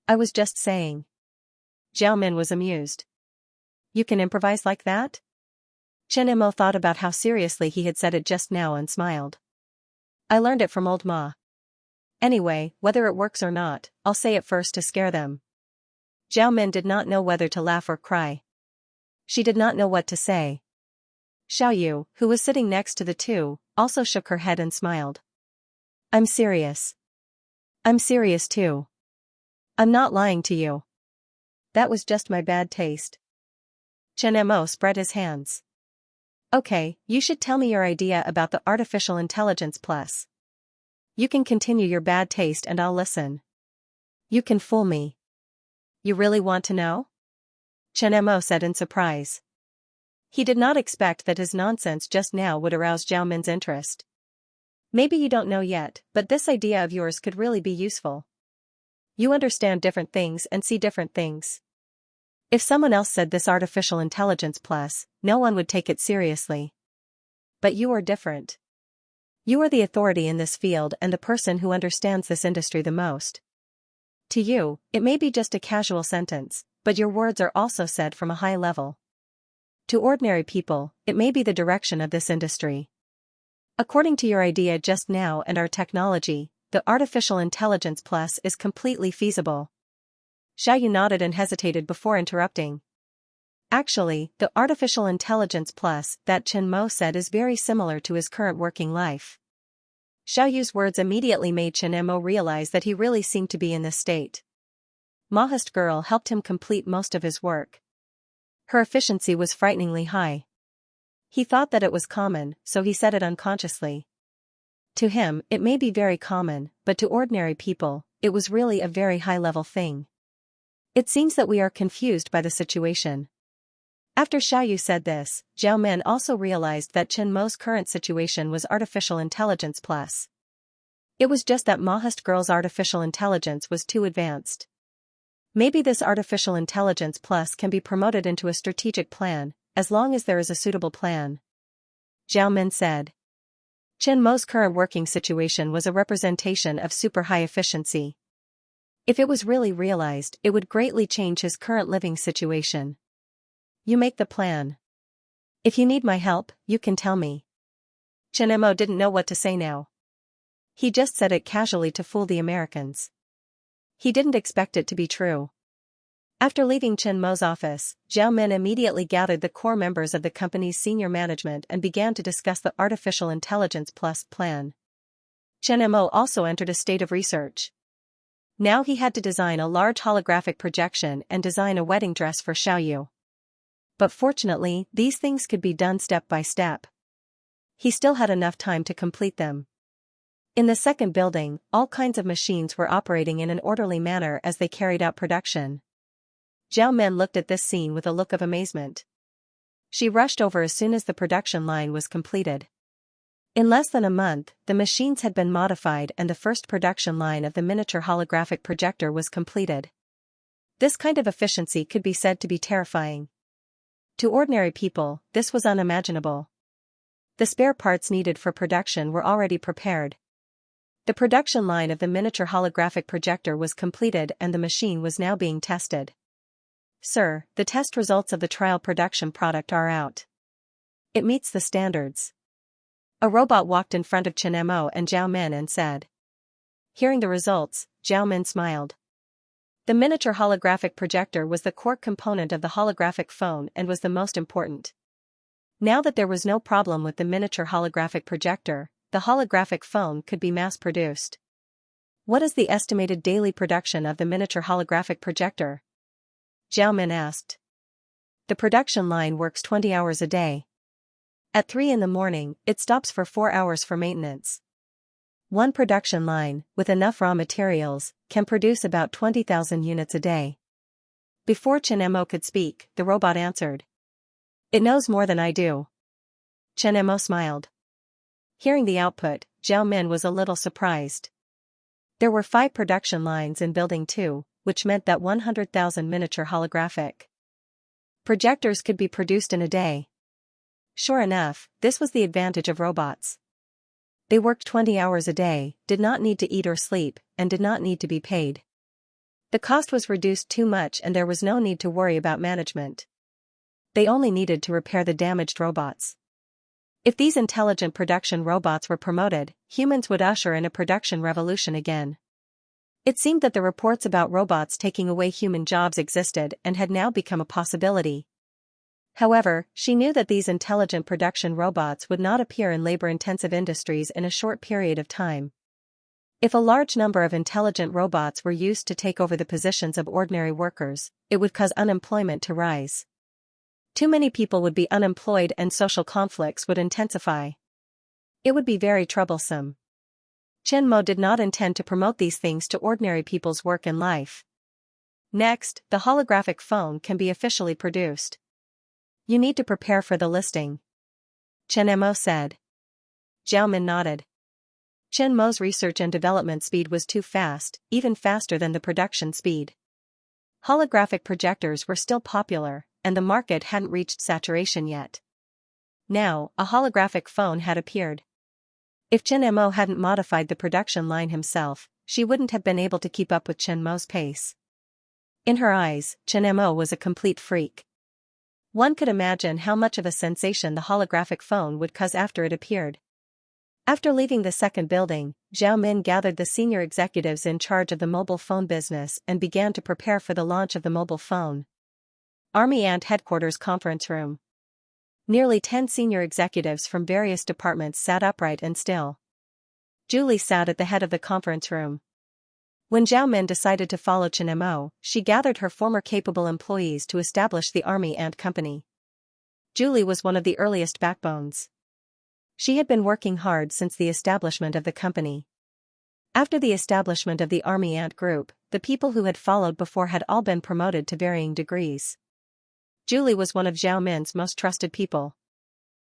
I was just saying. Zhao Min was amused. You can improvise like that? Chen Mo thought about how seriously he had said it just now and smiled. I learned it from old Ma. Anyway, whether it works or not, I'll say it first to scare them. Zhao Min did not know whether to laugh or cry. She did not know what to say. Xiaoyu, who was sitting next to the two, also shook her head and smiled. I'm serious. I'm serious too. I'm not lying to you. That was just my bad taste. Chen Mo spread his hands. Okay, you should tell me your idea about the artificial intelligence plus. You can continue your bad taste and I'll listen. You can fool me. You really want to know? Chen Mo said in surprise. He did not expect that his nonsense just now would arouse Zhao Min's interest. Maybe you don't know yet, but this idea of yours could really be useful. You understand different things and see different things. If someone else said this artificial intelligence plus, no one would take it seriously. But you are different. You are the authority in this field and the person who understands this industry the most. To you, it may be just a casual sentence, but your words are also said from a high level. To ordinary people, it may be the direction of this industry. According to your idea just now and our technology, the artificial intelligence plus is completely feasible. Xiaoyu nodded and hesitated before interrupting. Actually, the artificial intelligence plus that Chen Mo said is very similar to his current working life. Xiaoyu's words immediately made Chen Mo realize that he really seemed to be in this state. Mahast girl helped him complete most of his work. Her efficiency was frighteningly high. He thought that it was common, so he said it unconsciously. To him, it may be very common, but to ordinary people, it was really a very high-level thing. It seems that we are confused by the situation. After Xiaoyu said this, Zhao Min also realized that Chen Mo's current situation was artificial intelligence plus. It was just that Mahast girl's artificial intelligence was too advanced. Maybe this artificial intelligence plus can be promoted into a strategic plan, as long as there is a suitable plan. Zhao Min said. Chen Mo's current working situation was a representation of super high efficiency. If it was really realized, it would greatly change his current living situation. You make the plan. If you need my help, you can tell me. Chen Mo didn't know what to say now. He just said it casually to fool the Americans. He didn't expect it to be true. After leaving Chen Mo's office, Zhao Min immediately gathered the core members of the company's senior management and began to discuss the artificial intelligence plus plan. Chen Mo also entered a state of research. Now he had to design a large holographic projection and design a wedding dress for Xiaoyu. But fortunately, these things could be done step by step. He still had enough time to complete them. In the second building, all kinds of machines were operating in an orderly manner as they carried out production. Zhao Men looked at this scene with a look of amazement. She rushed over as soon as the production line was completed. In less than a month, the machines had been modified and the first production line of the miniature holographic projector was completed. This kind of efficiency could be said to be terrifying. To ordinary people, this was unimaginable. The spare parts needed for production were already prepared. The production line of the miniature holographic projector was completed and the machine was now being tested. Sir, the test results of the trial production product are out. It meets the standards. A robot walked in front of Chen Mo and Zhao Men and said. Hearing the results, Zhao Men smiled. The miniature holographic projector was the core component of the holographic phone and was the most important. Now that there was no problem with the miniature holographic projector, the holographic phone could be mass-produced. What is the estimated daily production of the miniature holographic projector? Zhao Men asked. The production line works 20 hours a day. At 3 in the morning, it stops for 4 hours for maintenance. One production line, with enough raw materials, can produce about 20,000 units a day. Before Chen Mo could speak, the robot answered. It knows more than I do. Chen Mo smiled. Hearing the output, Zhao Men was a little surprised. There were 5 production lines in Building 2, which meant that 100,000 miniature holographic projectors could be produced in a day. Sure enough, this was the advantage of robots. They worked 20 hours a day, did not need to eat or sleep, and did not need to be paid. The cost was reduced too much and there was no need to worry about management. They only needed to repair the damaged robots. If these intelligent production robots were promoted, humans would usher in a production revolution again. It seemed that the reports about robots taking away human jobs existed and had now become a possibility. However, she knew that these intelligent production robots would not appear in labor-intensive industries in a short period of time. If a large number of intelligent robots were used to take over the positions of ordinary workers, it would cause unemployment to rise. Too many people would be unemployed and social conflicts would intensify. It would be very troublesome. Chen Mo did not intend to promote these things to ordinary people's work and life. Next, the holographic phone can be officially produced. You need to prepare for the listing. Chen Mo said. Zhao Men nodded. Chen Mo's research and development speed was too fast, even faster than the production speed. Holographic projectors were still popular, and the market hadn't reached saturation yet. Now, a holographic phone had appeared. If Chen Mo hadn't modified the production line himself, she wouldn't have been able to keep up with Chen Mo's pace. In her eyes, Chen Mo was a complete freak. One could imagine how much of a sensation the holographic phone would cause after it appeared. After leaving the second building, Zhao Men gathered the senior executives in charge of the mobile phone business and began to prepare for the launch of the mobile phone. Army Ant Headquarters Conference Room. Nearly 10 senior executives from various departments sat upright and still. Julie sat at the head of the conference room. When Zhao Men decided to follow Chen Mo, she gathered her former capable employees to establish the Army Ant Company. Julie was one of the earliest backbones. She had been working hard since the establishment of the company. After the establishment of the Army Ant Group, the people who had followed before had all been promoted to varying degrees. Julie was one of Zhao Men's most trusted people.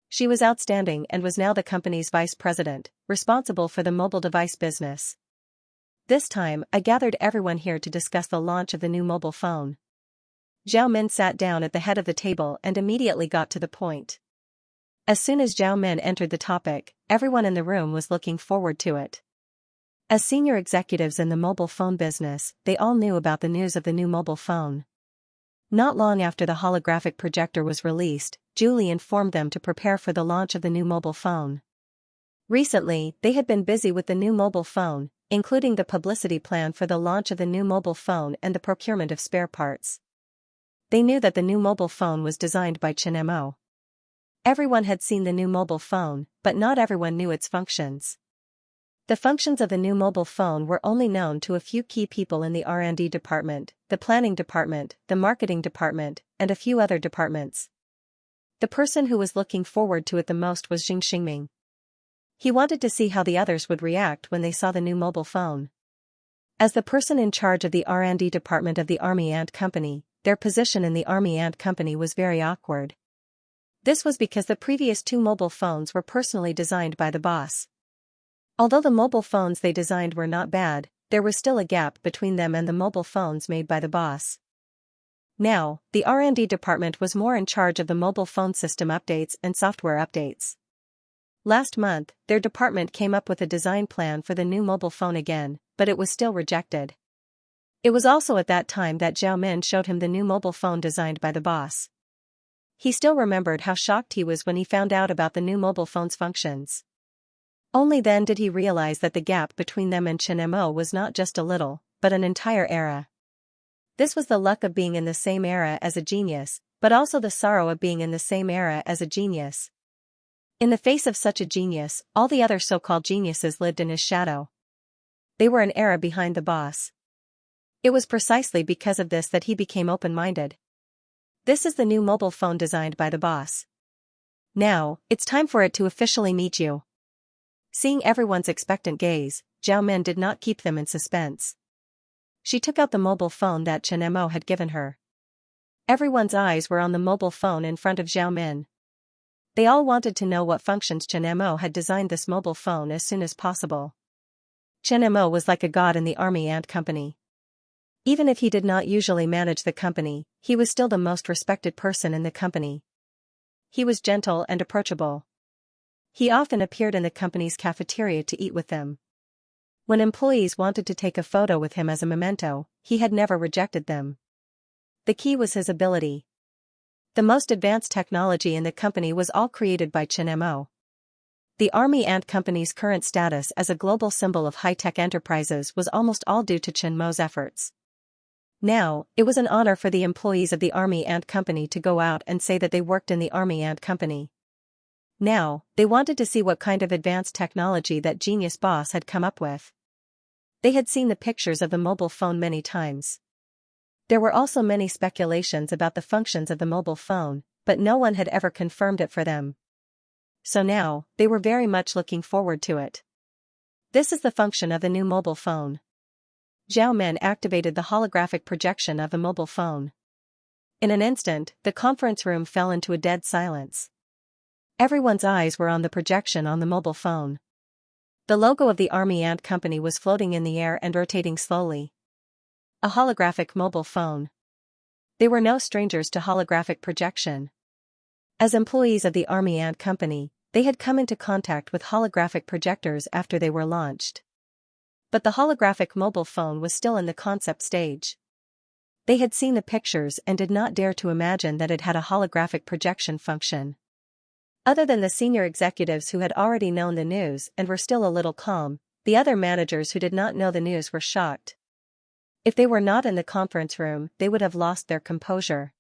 She was outstanding and was now the company's vice president, responsible for the mobile device business. This time, I gathered everyone here to discuss the launch of the new mobile phone. Zhao Men sat down at the head of the table and immediately got to the point. As soon as Zhao Men entered the topic, everyone in the room was looking forward to it. As senior executives in the mobile phone business, they all knew about the news of the new mobile phone. Not long after the holographic projector was released, Julie informed them to prepare for the launch of the new mobile phone. Recently, they had been busy with the new mobile phone, including the publicity plan for the launch of the new mobile phone and the procurement of spare parts. They knew that the new mobile phone was designed by Chen Mo. Everyone had seen the new mobile phone, but not everyone knew its functions. The functions of the new mobile phone were only known to a few key people in the R&D department, the planning department, the marketing department, and a few other departments. The person who was looking forward to it the most was Xingming. He wanted to see how the others would react when they saw the new mobile phone. As the person in charge of the R&D department of the Army Ant Company, their position in the Army Ant Company was very awkward. This was because the previous two mobile phones were personally designed by the boss. Although the mobile phones they designed were not bad, there was still a gap between them and the mobile phones made by the boss. Now, the R&D department was more in charge of the mobile phone system updates and software updates. Last month, their department came up with a design plan for the new mobile phone again, but it was still rejected. It was also at that time that Zhao Min showed him the new mobile phone designed by the boss. He still remembered how shocked he was when he found out about the new mobile phone's functions. Only then did he realize that the gap between them and Chen Mo was not just a little, but an entire era. This was the luck of being in the same era as a genius, but also the sorrow of being in the same era as a genius. In the face of such a genius, all the other so-called geniuses lived in his shadow. They were an era behind the boss. It was precisely because of this that he became open-minded. This is the new mobile phone designed by the boss. Now, it's time for it to officially meet you. Seeing everyone's expectant gaze, Zhao Min did not keep them in suspense. She took out the mobile phone that Chen Mo had given her. Everyone's eyes were on the mobile phone in front of Zhao Min. They all wanted to know what functions Chen Mo had designed this mobile phone as soon as possible. Chen Mo was like a god in the Army Ant Company. Even if he did not usually manage the company, he was still the most respected person in the company. He was gentle and approachable. He often appeared in the company's cafeteria to eat with them. When employees wanted to take a photo with him as a memento, he had never rejected them. The key was his ability. The most advanced technology in the company was all created by Chen Mo. The Army Ant Company's current status as a global symbol of high-tech enterprises was almost all due to Chen Mo's efforts. Now, it was an honor for the employees of the Army Ant Company to go out and say that they worked in the Army Ant Company. Now, they wanted to see what kind of advanced technology that genius boss had come up with. They had seen the pictures of the mobile phone many times. There were also many speculations about the functions of the mobile phone, but no one had ever confirmed it for them. So now, they were very much looking forward to it. This is the function of the new mobile phone. Zhao Min activated the holographic projection of the mobile phone. In an instant, the conference room fell into a dead silence. Everyone's eyes were on the projection on the mobile phone. The logo of the Army Ant Company was floating in the air and rotating slowly. A holographic mobile phone. They were no strangers to holographic projection. As employees of the Army Ant Company, they had come into contact with holographic projectors after they were launched. But the holographic mobile phone was still in the concept stage. They had seen the pictures and did not dare to imagine that it had a holographic projection function. Other than the senior executives who had already known the news and were still a little calm, the other managers who did not know the news were shocked. If they were not in the conference room, they would have lost their composure.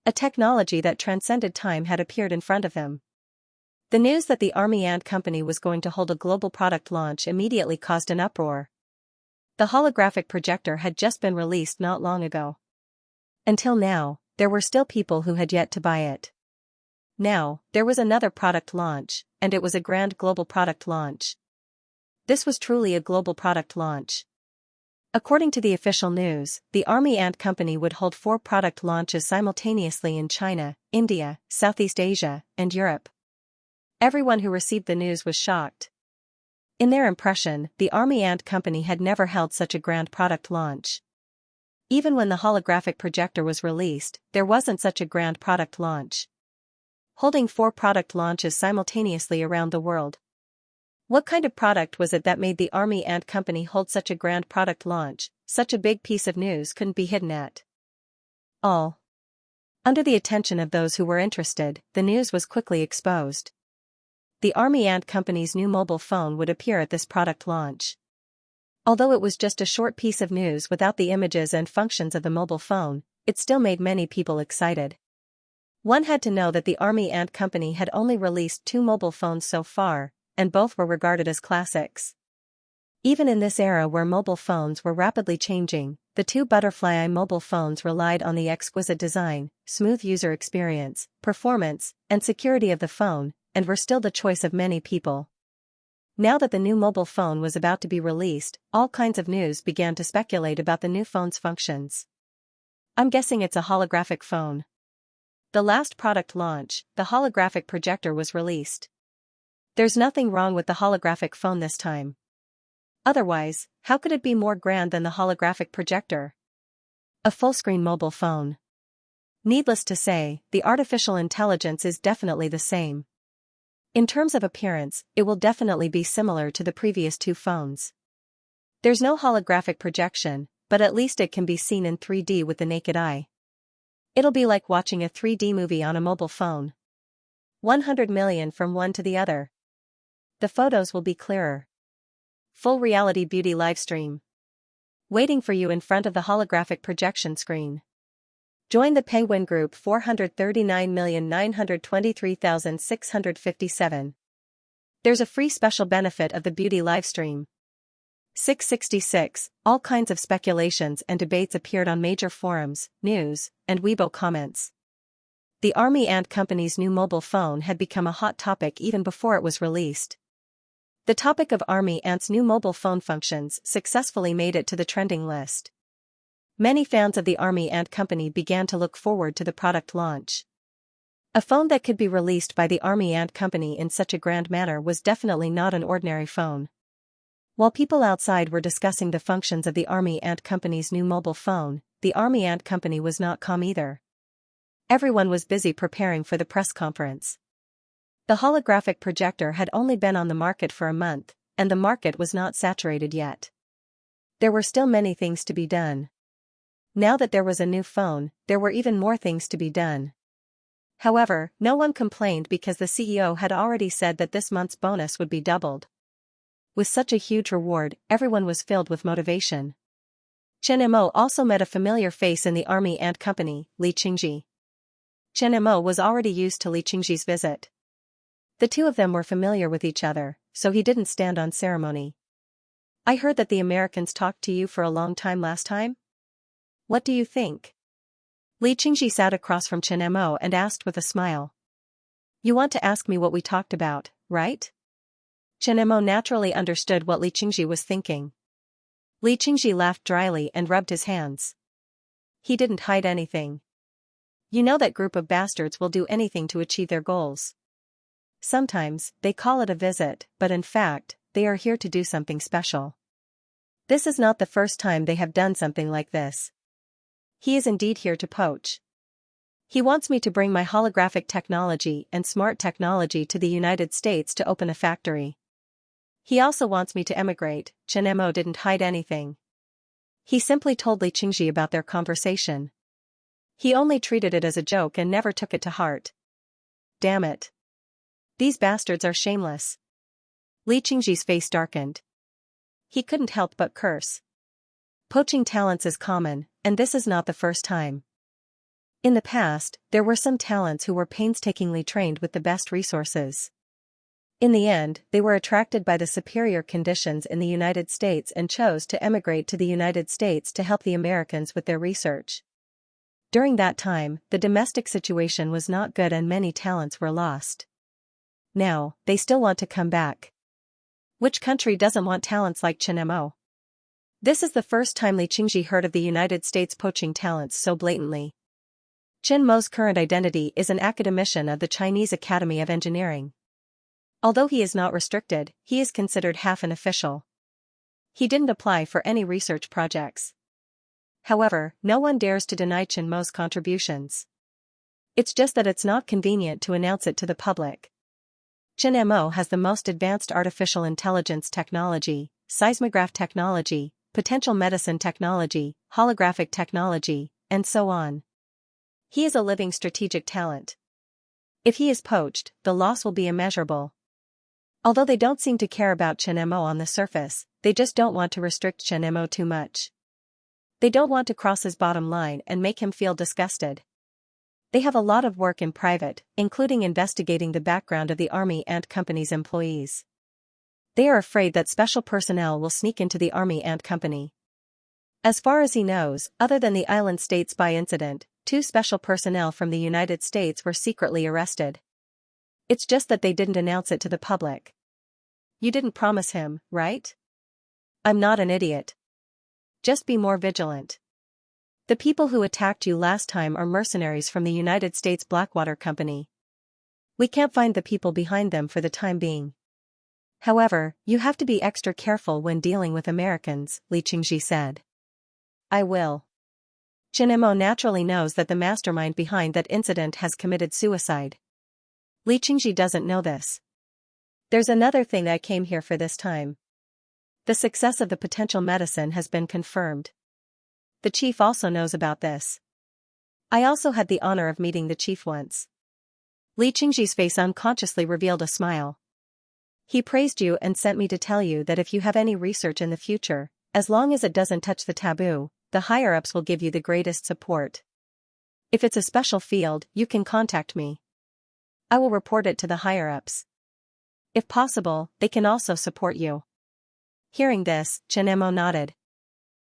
A technology that transcended time had appeared in front of them. The news that the Army Ant Company was going to hold a global product launch immediately caused an uproar. The holographic projector had just been released not long ago. Until now, there were still people who had yet to buy it. Now, there was another product launch, and it was a grand global product launch. This was truly a global product launch. According to the official news, the Army Ant Company would hold 4 product launches simultaneously in China, India, Southeast Asia, and Europe. Everyone who received the news was shocked. In their impression, the Army Ant Company had never held such a grand product launch. Even when the holographic projector was released, there wasn't such a grand product launch. Holding 4 product launches simultaneously around the world. What kind of product was it that made the Army Ant Company hold such a grand product launch? Such a big piece of news couldn't be hidden at all. Under the attention of those who were interested, the news was quickly exposed. The Army Ant Company's new mobile phone would appear at this product launch. Although it was just a short piece of news without the images and functions of the mobile phone, it still made many people excited. One had to know that the Army Ant Company had only released 2 mobile phones so far, and both were regarded as classics. Even in this era where mobile phones were rapidly changing, the two Butterfly Eye mobile phones relied on the exquisite design, smooth user experience, performance, and security of the phone, and were still the choice of many people. Now that the new mobile phone was about to be released, all kinds of news began to speculate about the new phone's functions. I'm guessing it's a holographic phone. The last product launch, the holographic projector, was released. There's nothing wrong with the holographic phone this time. Otherwise, how could it be more grand than the holographic projector? A full-screen mobile phone. Needless to say, the artificial intelligence is definitely the same. In terms of appearance, it will definitely be similar to the previous two phones. There's no holographic projection, but at least it can be seen in 3D with the naked eye. It'll be like watching a 3D movie on a mobile phone. 100 million from one to the other. The photos will be clearer. Full reality beauty livestream. Waiting for you in front of the holographic projection screen. Join the Penguin Group 439,923,657. There's a free special benefit of the beauty livestream. 666, all kinds of speculations and debates appeared on major forums, news, and Weibo comments. The Army Ant Company's new mobile phone had become a hot topic even before it was released. The topic of Army Ant's new mobile phone functions successfully made it to the trending list. Many fans of the Army Ant Company began to look forward to the product launch. A phone that could be released by the Army Ant Company in such a grand manner was definitely not an ordinary phone. While people outside were discussing the functions of the Army Ant Company's new mobile phone, the Army Ant Company was not calm either. Everyone was busy preparing for the press conference. The holographic projector had only been on the market for a month, and the market was not saturated yet. There were still many things to be done. Now that there was a new phone, there were even more things to be done. However, no one complained because the CEO had already said that this month's bonus would be doubled. With such a huge reward, everyone was filled with motivation. Chen Mo also met a familiar face in the Army Ant Company, Li Qingji. Chen Mo was already used to Li Qingji's visit. The two of them were familiar with each other, so he didn't stand on ceremony. I heard that the Americans talked to you for a long time last time? What do you think? Li Qingji sat across from Chen Mo and asked with a smile. You want to ask me what we talked about, right? Chen Mo naturally understood what Li Qingji was thinking. Li Qingji laughed dryly and rubbed his hands. He didn't hide anything. You know that group of bastards will do anything to achieve their goals. Sometimes, they call it a visit, but in fact, they are here to do something special. This is not the first time they have done something like this. He is indeed here to poach. He wants me to bring my holographic technology and smart technology to the United States to open a factory. He also wants me to emigrate. Chen Mo didn't hide anything. He simply told Li Qingji about their conversation. He only treated it as a joke and never took it to heart. Damn it. These bastards are shameless. Li Qingji's face darkened. He couldn't help but curse. Poaching talents is common, and this is not the first time. In the past, there were some talents who were painstakingly trained with the best resources. In the end, they were attracted by the superior conditions in the United States and chose to emigrate to the United States to help the Americans with their research. During that time, the domestic situation was not good and many talents were lost. Now, they still want to come back. Which country doesn't want talents like Chen Mo? This is the first time Li Qingji heard of the United States poaching talents so blatantly. Chen Mo's current identity is an academician of the Chinese Academy of Engineering. Although he is not restricted, he is considered half an official. He didn't apply for any research projects. However, no one dares to deny Chen Mo's contributions. It's just that it's not convenient to announce it to the public. Chen Mo has the most advanced artificial intelligence technology, seismograph technology, potential medicine technology, holographic technology, and so on. He is a living strategic talent. If he is poached, the loss will be immeasurable. Although they don't seem to care about Chen Mo on the surface, they just don't want to restrict Chen Mo too much. They don't want to cross his bottom line and make him feel disgusted. They have a lot of work in private, including investigating the background of the Army Ant Company's employees. They are afraid that special personnel will sneak into the army and company. As far as he knows, other than the island state spy incident, 2 special personnel from the United States were secretly arrested. It's just that they didn't announce it to the public. You didn't promise him, right? I'm not an idiot. Just be more vigilant. The people who attacked you last time are mercenaries from the United States Blackwater Company. We can't find the people behind them for the time being. However, you have to be extra careful when dealing with Americans, Xianxia said. I will. Xianxia naturally knows that the mastermind behind that incident has committed suicide. Xianxia doesn't know this. There's another thing I came here for this time. The success of the potential medicine has been confirmed. The chief also knows about this. I also had the honor of meeting the chief once. Xianxia's face unconsciously revealed a smile. He praised you and sent me to tell you that if you have any research in the future, as long as it doesn't touch the taboo, the higher-ups will give you the greatest support. If it's a special field, you can contact me. I will report it to the higher-ups. If possible, they can also support you. Hearing this, Xianxia nodded.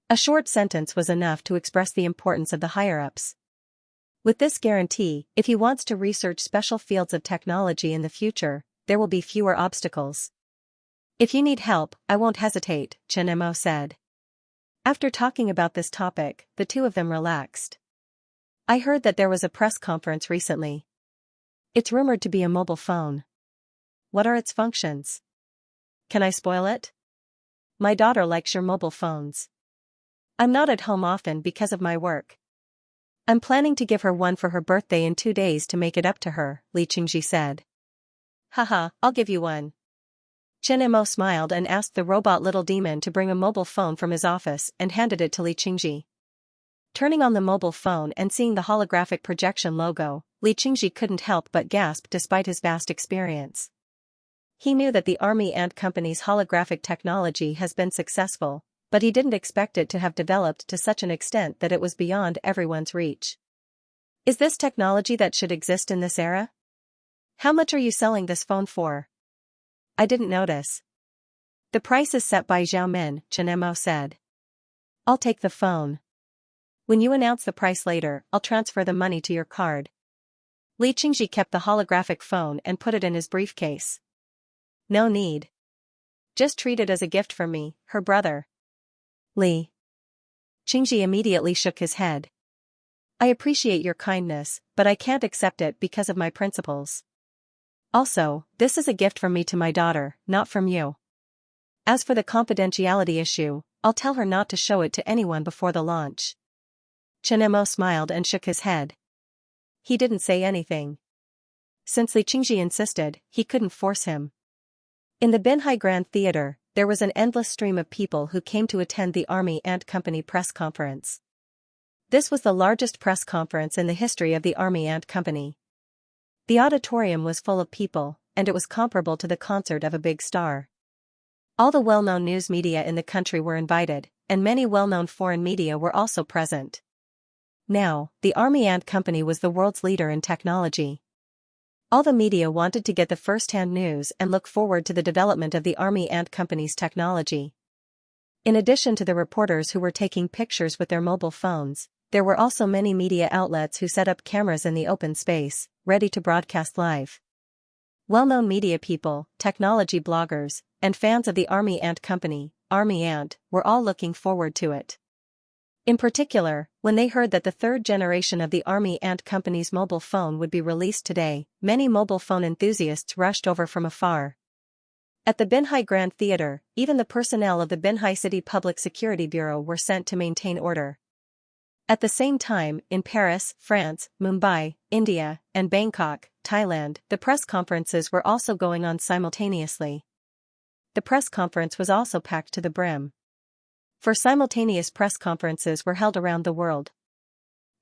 A short sentence was enough to express the importance of the higher-ups. With this guarantee, if he wants to research special fields of technology in the future, there will be fewer obstacles. If you need help, I won't hesitate, Xianxia said. After talking about this topic, the 2 of them relaxed. I heard that there was a press conference recently. It's rumored to be a mobile phone. What are its functions? Can I spoil it? My daughter likes your mobile phones. I'm not at home often because of my work. I'm planning to give her one for her birthday in 2 days to make it up to her, Xianxia said. Haha, I'll give you one. Xianxia smiled and asked the robot little demon to bring a mobile phone from his office and handed it to Xianxia. Turning on the mobile phone and seeing the holographic projection logo, Xianxia couldn't help but gasp despite his vast experience. He knew that the Army and Company's holographic technology has been successful, but he didn't expect it to have developed to such an extent that it was beyond everyone's reach. Is this technology that should exist in this era? How much are you selling this phone for? I didn't notice. The price is set by Zhao Min, Xianxia said. I'll take the phone. When you announce the price later, I'll transfer the money to your card. Xianxia kept the holographic phone and put it in his briefcase. No need. Just treat it as a gift from me, her brother. Xianxia immediately shook his head. I appreciate your kindness, but I can't accept it because of my principles. Also, this is a gift from me to my daughter, not from you. As for the confidentiality issue, I'll tell her not to show it to anyone before the launch. Xianxia smiled and shook his head. He didn't say anything. Since Xianxia insisted, he couldn't force him. In the Binhai Grand Theater, there was an endless stream of people who came to attend the Army and Company press conference. This was the largest press conference in the history of the Army and Company. The auditorium was full of people, and it was comparable to the concert of a big star. All the well-known news media in the country were invited, and many well-known foreign media were also present. Now, the Army and Company was the world's leader in technology. All the media wanted to get the first-hand news and look forward to the development of the Army and Company's technology. In addition to the reporters who were taking pictures with their mobile phones, there were also many media outlets who set up cameras in the open space, ready to broadcast live. Well-known media people, technology bloggers, and fans of the Army and Company, Army Ant, were all looking forward to it. In particular, when they heard that the 3rd generation of the Army and Company's mobile phone would be released today, many mobile phone enthusiasts rushed over from afar. At the Binhai Grand Theater, even the personnel of the Binhai City Public Security Bureau were sent to maintain order. At the same time, in Paris, France, Mumbai, India, and Bangkok, Thailand, the press conferences were also going on simultaneously. The press conference was also packed to the brim. For simultaneous press conferences were held around the world.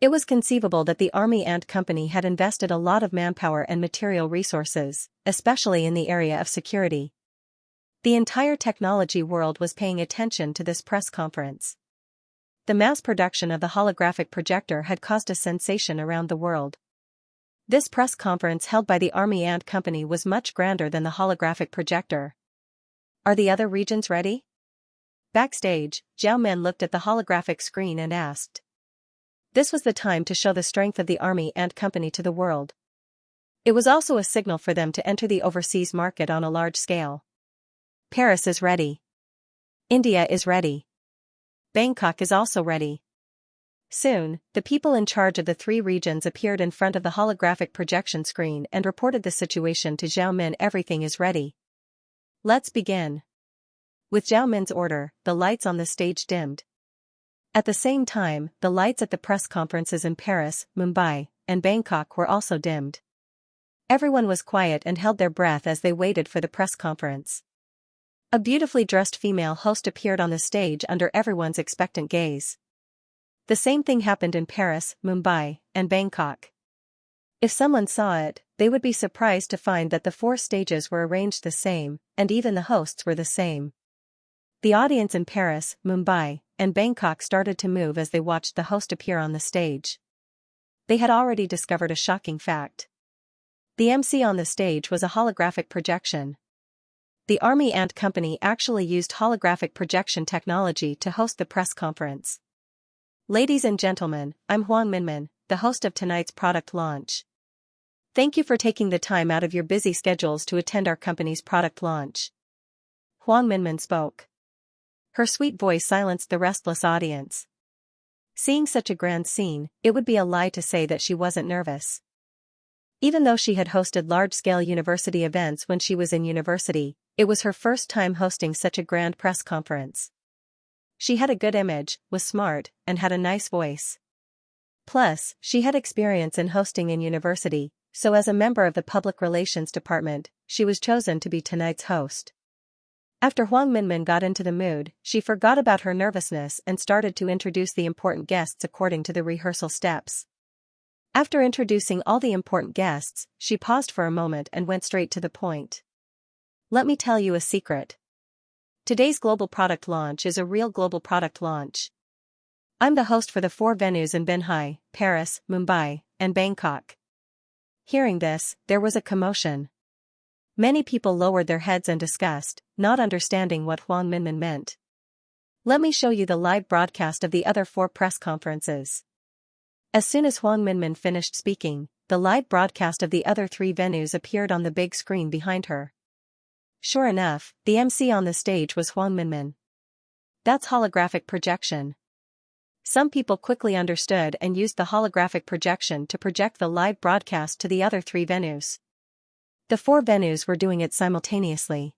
It was conceivable that the Army and Company had invested a lot of manpower and material resources, especially in the area of security. The entire technology world was paying attention to this press conference. The mass production of the holographic projector had caused a sensation around the world. This press conference held by the Army and Company was much grander than the holographic projector. Are the other regions ready? Backstage, Zhao Men looked at the holographic screen and asked. This was the time to show the strength of the army and company to the world. It was also a signal for them to enter the overseas market on a large scale. Paris is ready. India is ready. Bangkok is also ready. Soon, the people in charge of the three regions appeared in front of the holographic projection screen and reported the situation to Zhao Men. Everything is ready. Let's begin. With Zhao Men's order, the lights on the stage dimmed. At the same time, the lights at the press conferences in Paris, Mumbai, and Bangkok were also dimmed. Everyone was quiet and held their breath as they waited for the press conference. A beautifully dressed female host appeared on the stage under everyone's expectant gaze. The same thing happened in Paris, Mumbai, and Bangkok. If someone saw it, they would be surprised to find that the four stages were arranged the same, and even the hosts were the same. The audience in Paris, Mumbai, and Bangkok started to move as they watched the host appear on the stage. They had already discovered a shocking fact. The MC on the stage was a holographic projection. The Army and Company actually used holographic projection technology to host the press conference. Ladies and gentlemen, I'm Huang Minmin, the host of tonight's product launch. Thank you for taking the time out of your busy schedules to attend our company's product launch. Huang Minmin spoke. Her sweet voice silenced the restless audience. Seeing such a grand scene, it would be a lie to say that she wasn't nervous. Even though she had hosted large-scale university events when she was in university, it was her first time hosting such a grand press conference. She had a good image, was smart, and had a nice voice. Plus, she had experience in hosting in university, so as a member of the public relations department, she was chosen to be tonight's host. After Huang Minmin got into the mood, she forgot about her nervousness and started to introduce the important guests according to the rehearsal steps. After introducing all the important guests, she paused for a moment and went straight to the point. Let me tell you a secret. Today's global product launch is a real global product launch. I'm the host for the 4 venues in Binhai, Paris, Mumbai, and Bangkok. Hearing this, there was a commotion. Many people lowered their heads in disgust, not understanding what Huang Minmin meant. Let me show you the live broadcast of the other 4 press conferences. As soon as Huang Minmin finished speaking, the live broadcast of the other 3 venues appeared on the big screen behind her. Sure enough, the MC on the stage was Huang Minmin. That's holographic projection. Some people quickly understood and used the holographic projection to project the live broadcast to the other 3 venues. The 4 venues were doing it simultaneously.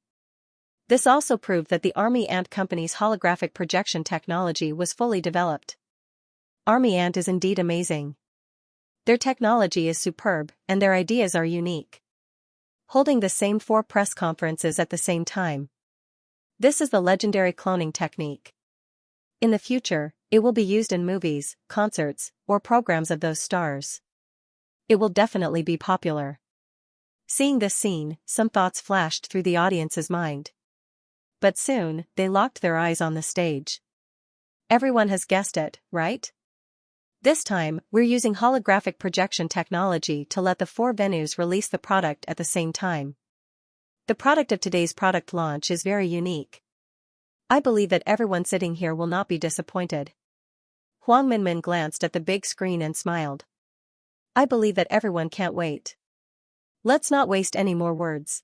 This also proved that the Army Ant Company's holographic projection technology was fully developed. Army Ant is indeed amazing. Their technology is superb, and their ideas are unique. Holding the same 4 press conferences at the same time. This is the legendary cloning technique. In the future, it will be used in movies, concerts, or programs of those stars. It will definitely be popular. Seeing this scene, some thoughts flashed through the audience's mind. But soon, they locked their eyes on the stage. Everyone has guessed it, right? This time, we're using holographic projection technology to let the 4 venues release the product at the same time. The product of today's product launch is very unique. I believe that everyone sitting here will not be disappointed. Huang Minmin glanced at the big screen and smiled. I believe that everyone can't wait. Let's not waste any more words.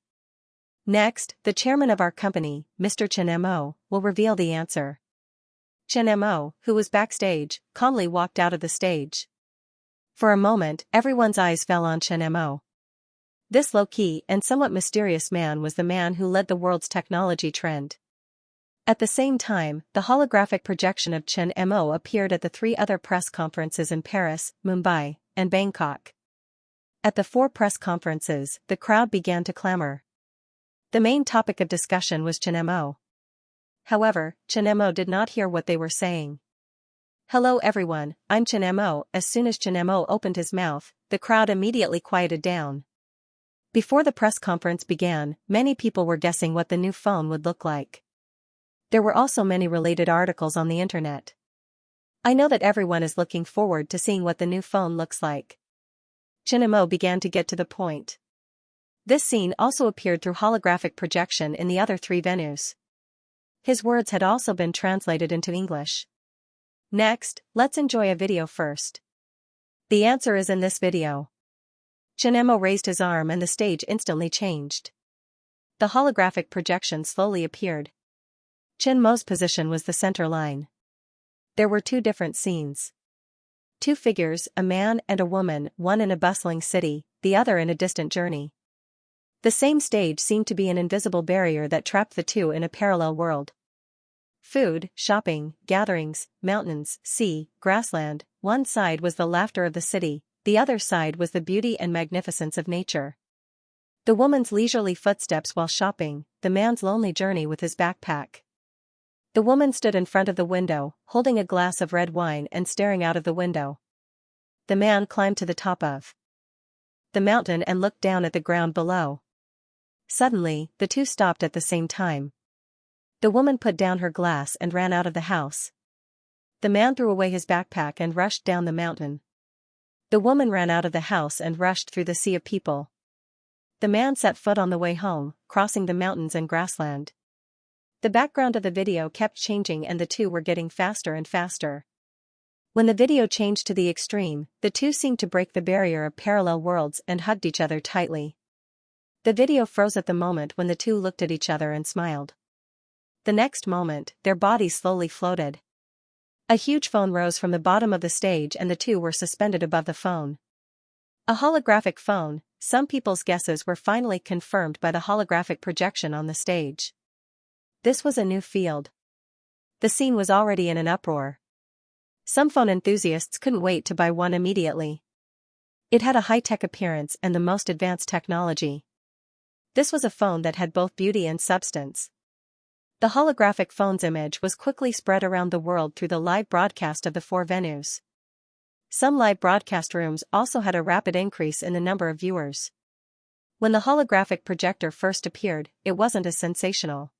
Next, the chairman of our company, Mr. Chen Mo, will reveal the answer. Chen Mo, who was backstage, calmly walked out of the stage. For a moment, everyone's eyes fell on Chen Mo. This low-key and somewhat mysterious man was the man who led the world's technology trend. At the same time, the holographic projection of Chen Mo appeared at the 3 other press conferences in Paris, Mumbai, and Bangkok. At the 4 press conferences, the crowd began to clamor. The main topic of discussion was Chen Mo. However, Chen Mo did not hear what they were saying. Hello everyone, I'm Chen Mo. As soon as Chen Mo opened his mouth, the crowd immediately quieted down. Before the press conference began, many people were guessing what the new phone would look like. There were also many related articles on the internet. I know that everyone is looking forward to seeing what the new phone looks like. Chen Mo began to get to the point. This scene also appeared through holographic projection in the other 3 venues. His words had also been translated into English. Next, let's enjoy a video first. The answer is in this video. Xianxia raised his arm and the stage instantly changed. The holographic projection slowly appeared. Xianxia's position was the center line. There were 2 different scenes. 2 figures, a man and a woman, one in a bustling city, the other in a distant journey. The same stage seemed to be an invisible barrier that trapped the 2 in a parallel world. Food, shopping, gatherings, mountains, sea, grassland. One side was the laughter of the city, the other side was the beauty and magnificence of nature. The woman's leisurely footsteps while shopping, the man's lonely journey with his backpack. The woman stood in front of the window, holding a glass of red wine and staring out of the window. The man climbed to the top of the mountain and looked down at the ground below. Suddenly, the 2 stopped at the same time. The woman put down her glass and ran out of the house. The man threw away his backpack and rushed down the mountain. The woman ran out of the house and rushed through the sea of people. The man set foot on the way home, crossing the mountains and grassland. The background of the video kept changing and the 2 were getting faster and faster. When the video changed to the extreme, the 2 seemed to break the barrier of parallel worlds and hugged each other tightly. The video froze at the moment when the 2 looked at each other and smiled. The next moment, their bodies slowly floated. A huge phone rose from the bottom of the stage and the 2 were suspended above the phone. A holographic phone. Some people's guesses were finally confirmed by the holographic projection on the stage. This was a new field. The scene was already in an uproar. Some phone enthusiasts couldn't wait to buy one immediately. It had a high-tech appearance and the most advanced technology. This was a phone that had both beauty and substance. The holographic phone's image was quickly spread around the world through the live broadcast of the 4 venues. Some live broadcast rooms also had a rapid increase in the number of viewers. When the holographic projector first appeared, it wasn't as sensational.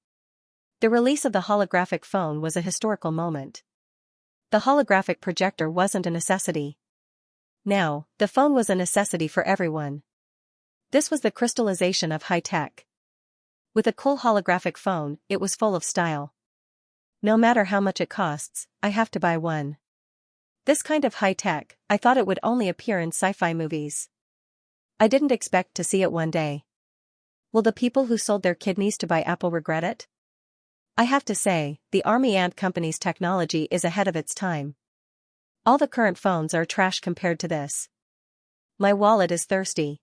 The release of the holographic phone was a historical moment. The holographic projector wasn't a necessity. Now, the phone was a necessity for everyone. This was the crystallization of high tech. With a cool holographic phone, it was full of style. No matter how much it costs, I have to buy one. This kind of high tech, I thought it would only appear in sci-fi movies. I didn't expect to see it one day. Will the people who sold their kidneys to buy Apple regret it? I have to say, the Army Ant Company's technology is ahead of its time. All the current phones are trash compared to this. My wallet is thirsty.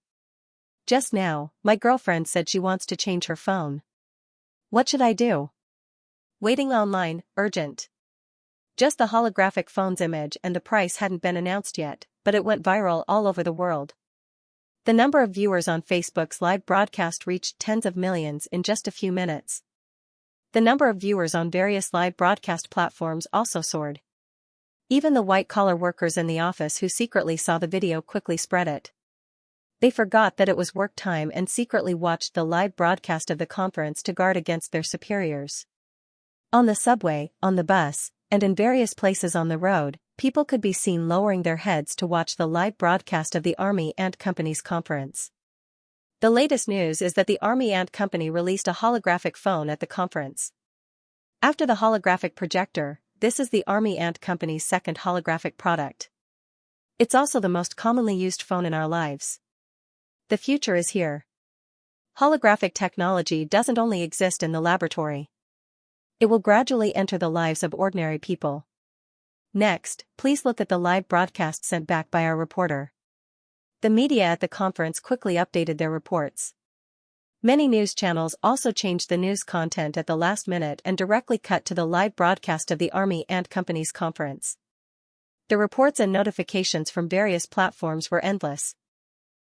Just now, my girlfriend said she wants to change her phone. What should I do? Waiting online, urgent. Just the holographic phone's image and the price hadn't been announced yet, but it went viral all over the world. The number of viewers on Facebook's live broadcast reached tens of millions in just a few minutes. The number of viewers on various live broadcast platforms also soared. Even the white-collar workers in the office who secretly saw the video quickly spread it. They forgot that it was work time and secretly watched the live broadcast of the conference to guard against their superiors. On the subway, on the bus, and in various places on the road, people could be seen lowering their heads to watch the live broadcast of the Army Ant Company's conference. The latest news is that the Army Ant Company released a holographic phone at the conference. After the holographic projector, this is the Army Ant Company's second holographic product. It's also the most commonly used phone in our lives. The future is here. Holographic technology doesn't only exist in the laboratory. It will gradually enter the lives of ordinary people. Next, please look at the live broadcast sent back by our reporter. The media at the conference quickly updated their reports. Many news channels also changed the news content at the last minute and directly cut to the live broadcast of the Army Ant Company's conference. The reports and notifications from various platforms were endless.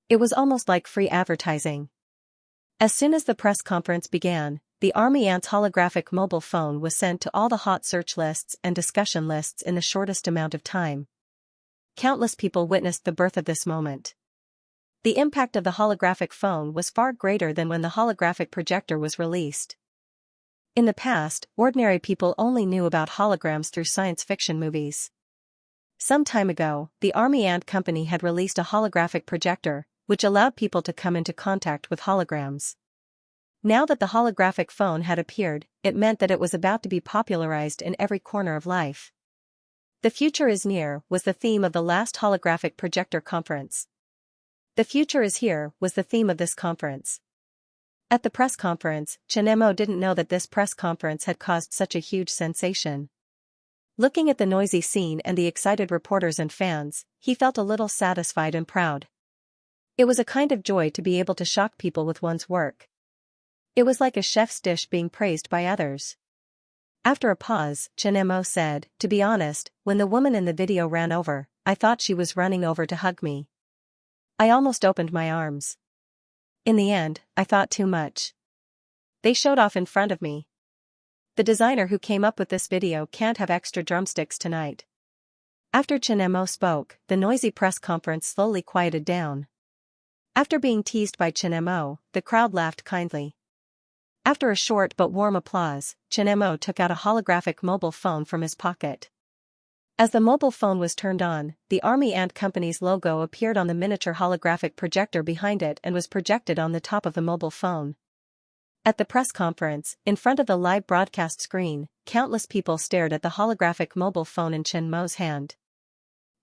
It was almost like free advertising. As soon as the press conference began, the Army Ant's holographic mobile phone was sent to all the hot search lists and discussion lists in the shortest amount of time. Countless people witnessed the birth of this moment. The impact of the holographic phone was far greater than when the holographic projector was released. In the past, ordinary people only knew about holograms through science fiction movies. Some time ago, the Army Ant Company had released a holographic projector, which allowed people to come into contact with holograms. Now that the holographic phone had appeared, it meant that it was about to be popularized in every corner of life. The future is near was the theme of the last holographic projector conference. The future is here was the theme of this conference. At the press conference, Xianxia didn't know that this press conference had caused such a huge sensation. Looking at the noisy scene and the excited reporters and fans, he felt a little satisfied and proud. It was a kind of joy to be able to shock people with one's work. It was like a chef's dish being praised by others. After a pause, Xianxia said, "To be honest, when the woman in the video ran over, I thought she was running over to hug me. I almost opened my arms. In the end, I thought too much. They showed off in front of me. The designer who came up with this video can't have extra drumsticks tonight." After Xianxia spoke, the noisy press conference slowly quieted down. After being teased by Xianxia, the crowd laughed kindly. After a short but warm applause, Xianxia took out a holographic mobile phone from his pocket. As the mobile phone was turned on, the Army Ant Company's logo appeared on the miniature holographic projector behind it and was projected on the top of the mobile phone. At the press conference, in front of the live broadcast screen, countless people stared at the holographic mobile phone in Xianxia's hand.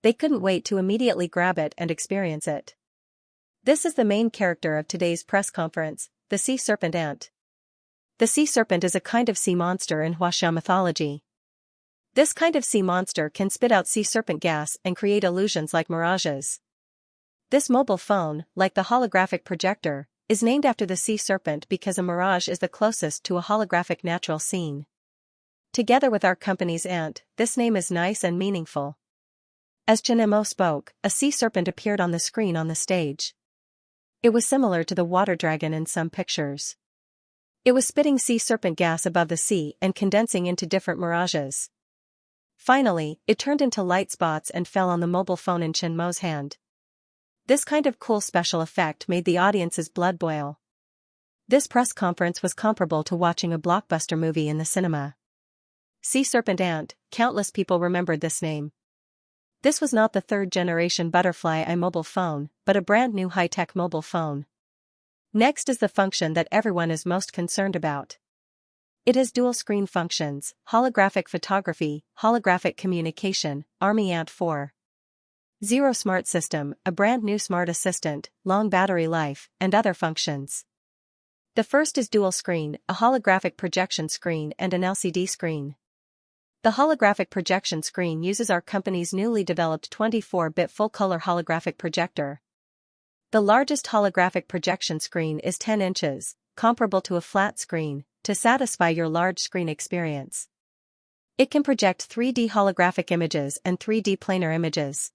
They couldn't wait to immediately grab it and experience it. This is the main character of today's press conference, the sea serpent ant. The sea serpent is a kind of sea monster in Xianxia mythology. This kind of sea monster can spit out sea serpent gas and create illusions like mirages. This mobile phone, like the holographic projector, is named after the sea serpent because a mirage is the closest to a holographic natural scene. Together with our company's ant, this name is nice and meaningful. As Xianxia spoke, a sea serpent appeared on the screen on the stage. It was similar to the water dragon in some pictures. It was spitting sea serpent gas above the sea and condensing into different mirages. Finally, it turned into light spots and fell on the mobile phone in Xianxia's hand. This kind of cool special effect made the audience's blood boil. This press conference was comparable to watching a blockbuster movie in the cinema. Sea serpent ant, countless people remembered this name. This was not the third-generation Butterfly Eye mobile phone, but a brand new high-tech mobile phone. Next is the function that everyone is most concerned about. It has dual-screen functions, holographic photography, holographic communication, Army Ant 4.0 smart system, a brand new smart assistant, long battery life, and other functions. The first is dual-screen, a holographic projection screen and an LCD screen. The holographic projection screen uses our company's newly developed 24-bit full-color holographic projector. The largest holographic projection screen is 10 inches, comparable to a flat screen, to satisfy your large screen experience. It can project 3D holographic images and 3D planar images.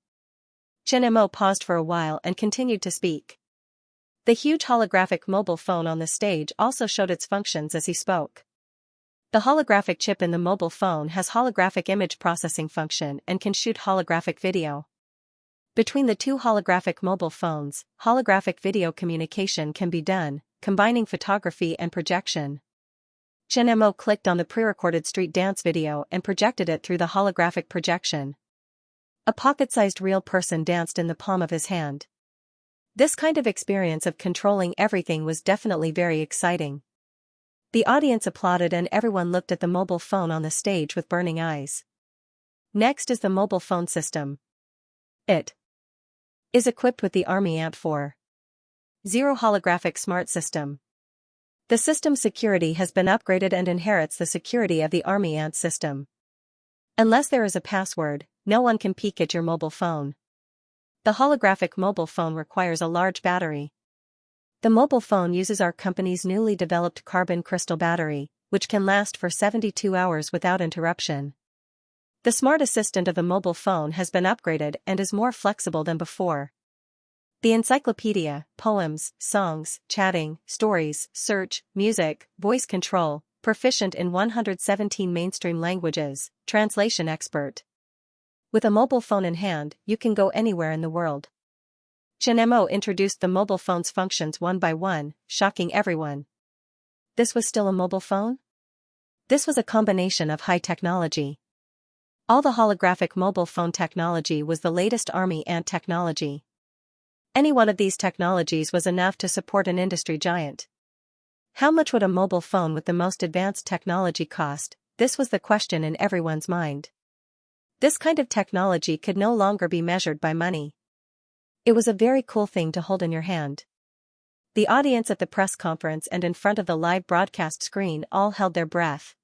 Xianxia paused for a while and continued to speak. The huge holographic mobile phone on the stage also showed its functions as he spoke. The holographic chip in the mobile phone has holographic image processing function and can shoot holographic video. Between the two holographic mobile phones, holographic video communication can be done, combining photography and projection. Xianxia clicked on the pre-recorded street dance video and projected it through the holographic projection. A pocket-sized real person danced in the palm of his hand. This kind of experience of controlling everything was definitely very exciting. The audience applauded and everyone looked at the mobile phone on the stage with burning eyes. Next is the mobile phone system. It is equipped with the Army Ant 4.0 holographic smart system. The system's security has been upgraded and inherits the security of the Army Ant system. Unless there is a password, no one can peek at your mobile phone. The holographic mobile phone requires a large battery. The mobile phone uses our company's newly developed carbon crystal battery, which can last for 72 hours without interruption. The smart assistant of the mobile phone has been upgraded and is more flexible than before. The encyclopedia, poems, songs, chatting, stories, search, music, voice control, proficient in 117 mainstream languages, translation expert. With a mobile phone in hand, you can go anywhere in the world. Xianxia introduced the mobile phone's functions one by one, shocking everyone. This was still a mobile phone? This was a combination of high technology. All the holographic mobile phone technology was the latest Army Ant technology. Any one of these technologies was enough to support an industry giant. How much would a mobile phone with the most advanced technology cost? This was the question in everyone's mind. This kind of technology could no longer be measured by money. It was a very cool thing to hold in your hand. The audience at the press conference and in front of the live broadcast screen all held their breath.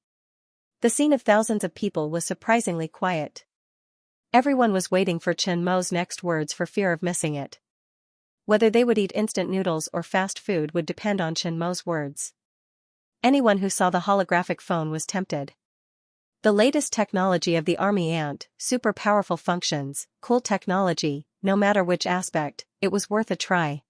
The scene of thousands of people was surprisingly quiet. Everyone was waiting for Chen Mo's next words for fear of missing it. Whether they would eat instant noodles or fast food would depend on Chen Mo's words. Anyone who saw the holographic phone was tempted. The latest technology of the army ant, super powerful functions, cool technology, no matter which aspect, it was worth a try.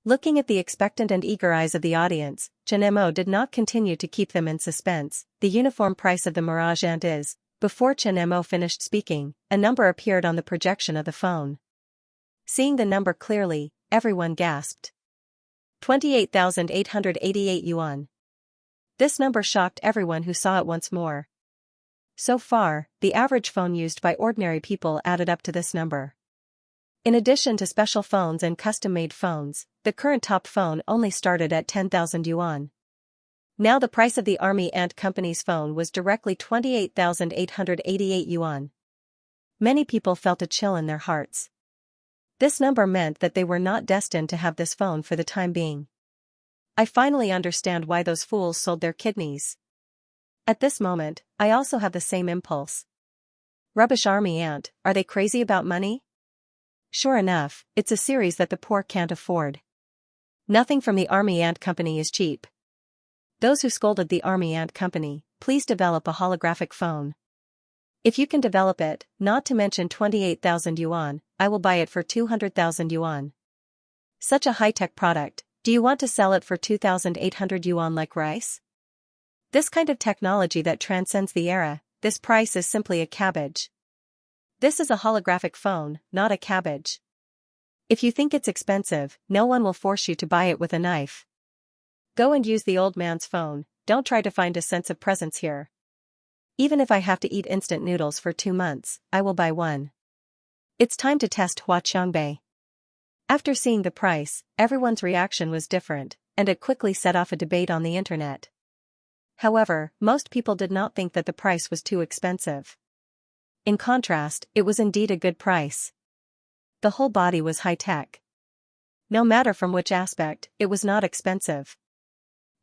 Looking at the expectant and eager eyes of the audience, Chen Mo did not continue to keep them in suspense. The uniform price of the Mirage Ant is. Before Chen Mo finished speaking, a number appeared on the projection of the phone. Seeing the number clearly, everyone gasped. 28,888 yuan. This number shocked everyone who saw it once more. So far, the average phone used by ordinary people added up to this number. In addition to special phones and custom-made phones, the current top phone only started at 10,000 yuan. Now the price of the Army Ant Company's phone was directly 28,888 yuan. Many people felt a chill in their hearts. This number meant that they were not destined to have this phone for the time being. I finally understand why those fools sold their kidneys. At this moment, I also have the same impulse. Rubbish Army Ant, are they crazy about money? Sure enough, it's a series that the poor can't afford. Nothing from the Army Ant Company is cheap. Those who scolded the Army Ant Company, please develop a holographic phone. If you can develop it, not to mention 28,000 yuan, I will buy it for 200,000 yuan. Such a high-tech product, do you want to sell it for 2,800 yuan like rice? This kind of technology that transcends the era, this price is simply a cabbage. This is a holographic phone, not a cabbage. If you think it's expensive, no one will force you to buy it with a knife. Go and use the old man's phone, don't try to find a sense of presence here. Even if I have to eat instant noodles for 2 months, I will buy one. It's time to test Hua Qiangbei. After seeing the price, everyone's reaction was different, and it quickly set off a debate on the internet. However, most people did not think that the price was too expensive. In contrast, it was indeed a good price. The whole body was high-tech. No matter from which aspect, it was not expensive.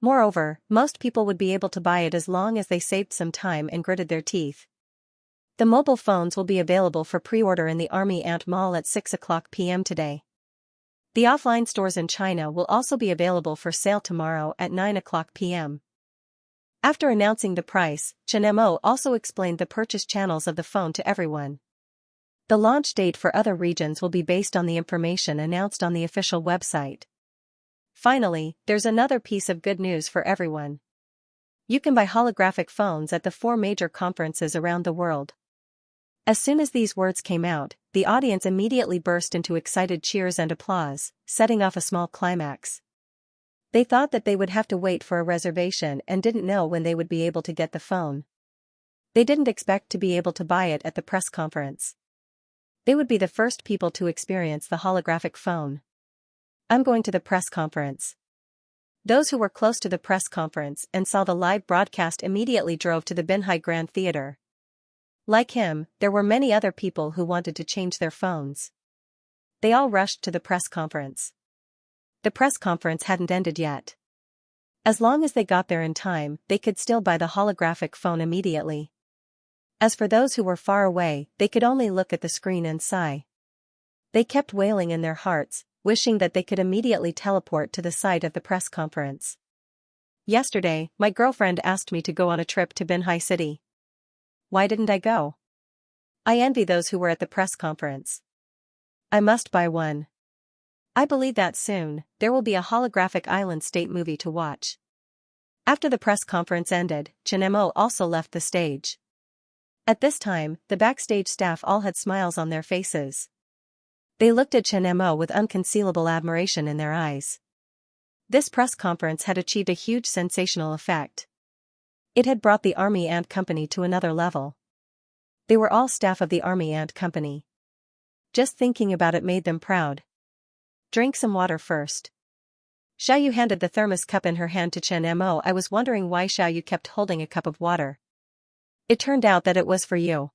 Moreover, most people would be able to buy it as long as they saved some time and gritted their teeth. The mobile phones will be available for pre-order in the Army Ant Mall at 6:00 p.m. today. The offline stores in China will also be available for sale tomorrow at 9:00 p.m. After announcing the price, Chen Mo also explained the purchase channels of the phone to everyone. The launch date for other regions will be based on the information announced on the official website. Finally, there's another piece of good news for everyone. You can buy holographic phones at the 4 major conferences around the world. As soon as these words came out, the audience immediately burst into excited cheers and applause, setting off a small climax. They thought that they would have to wait for a reservation and didn't know when they would be able to get the phone. They didn't expect to be able to buy it at the press conference. They would be the first people to experience the holographic phone. I'm going to the press conference. Those who were close to the press conference and saw the live broadcast immediately drove to the Binhai Grand Theater. Like him, there were many other people who wanted to change their phones. They all rushed to the press conference. The press conference hadn't ended yet. As long as they got there in time, they could still buy the holographic phone immediately. As for those who were far away, they could only look at the screen and sigh. They kept wailing in their hearts, wishing that they could immediately teleport to the site of the press conference. Yesterday, my girlfriend asked me to go on a trip to Binhai City. Why didn't I go? I envy those who were at the press conference. I must buy one. I believe that soon, there will be a holographic island state movie to watch. After the press conference ended, Chen Mo also left the stage. At this time, the backstage staff all had smiles on their faces. They looked at Chen Mo with unconcealable admiration in their eyes. This press conference had achieved a huge sensational effect. It had brought the Army Ant Company to another level. They were all staff of the Army Ant Company. Just thinking about it made them proud. Drink some water first. Xiaoyu handed the thermos cup in her hand to Chen Mo. I was wondering why Xiaoyu kept holding a cup of water. It turned out that it was for you.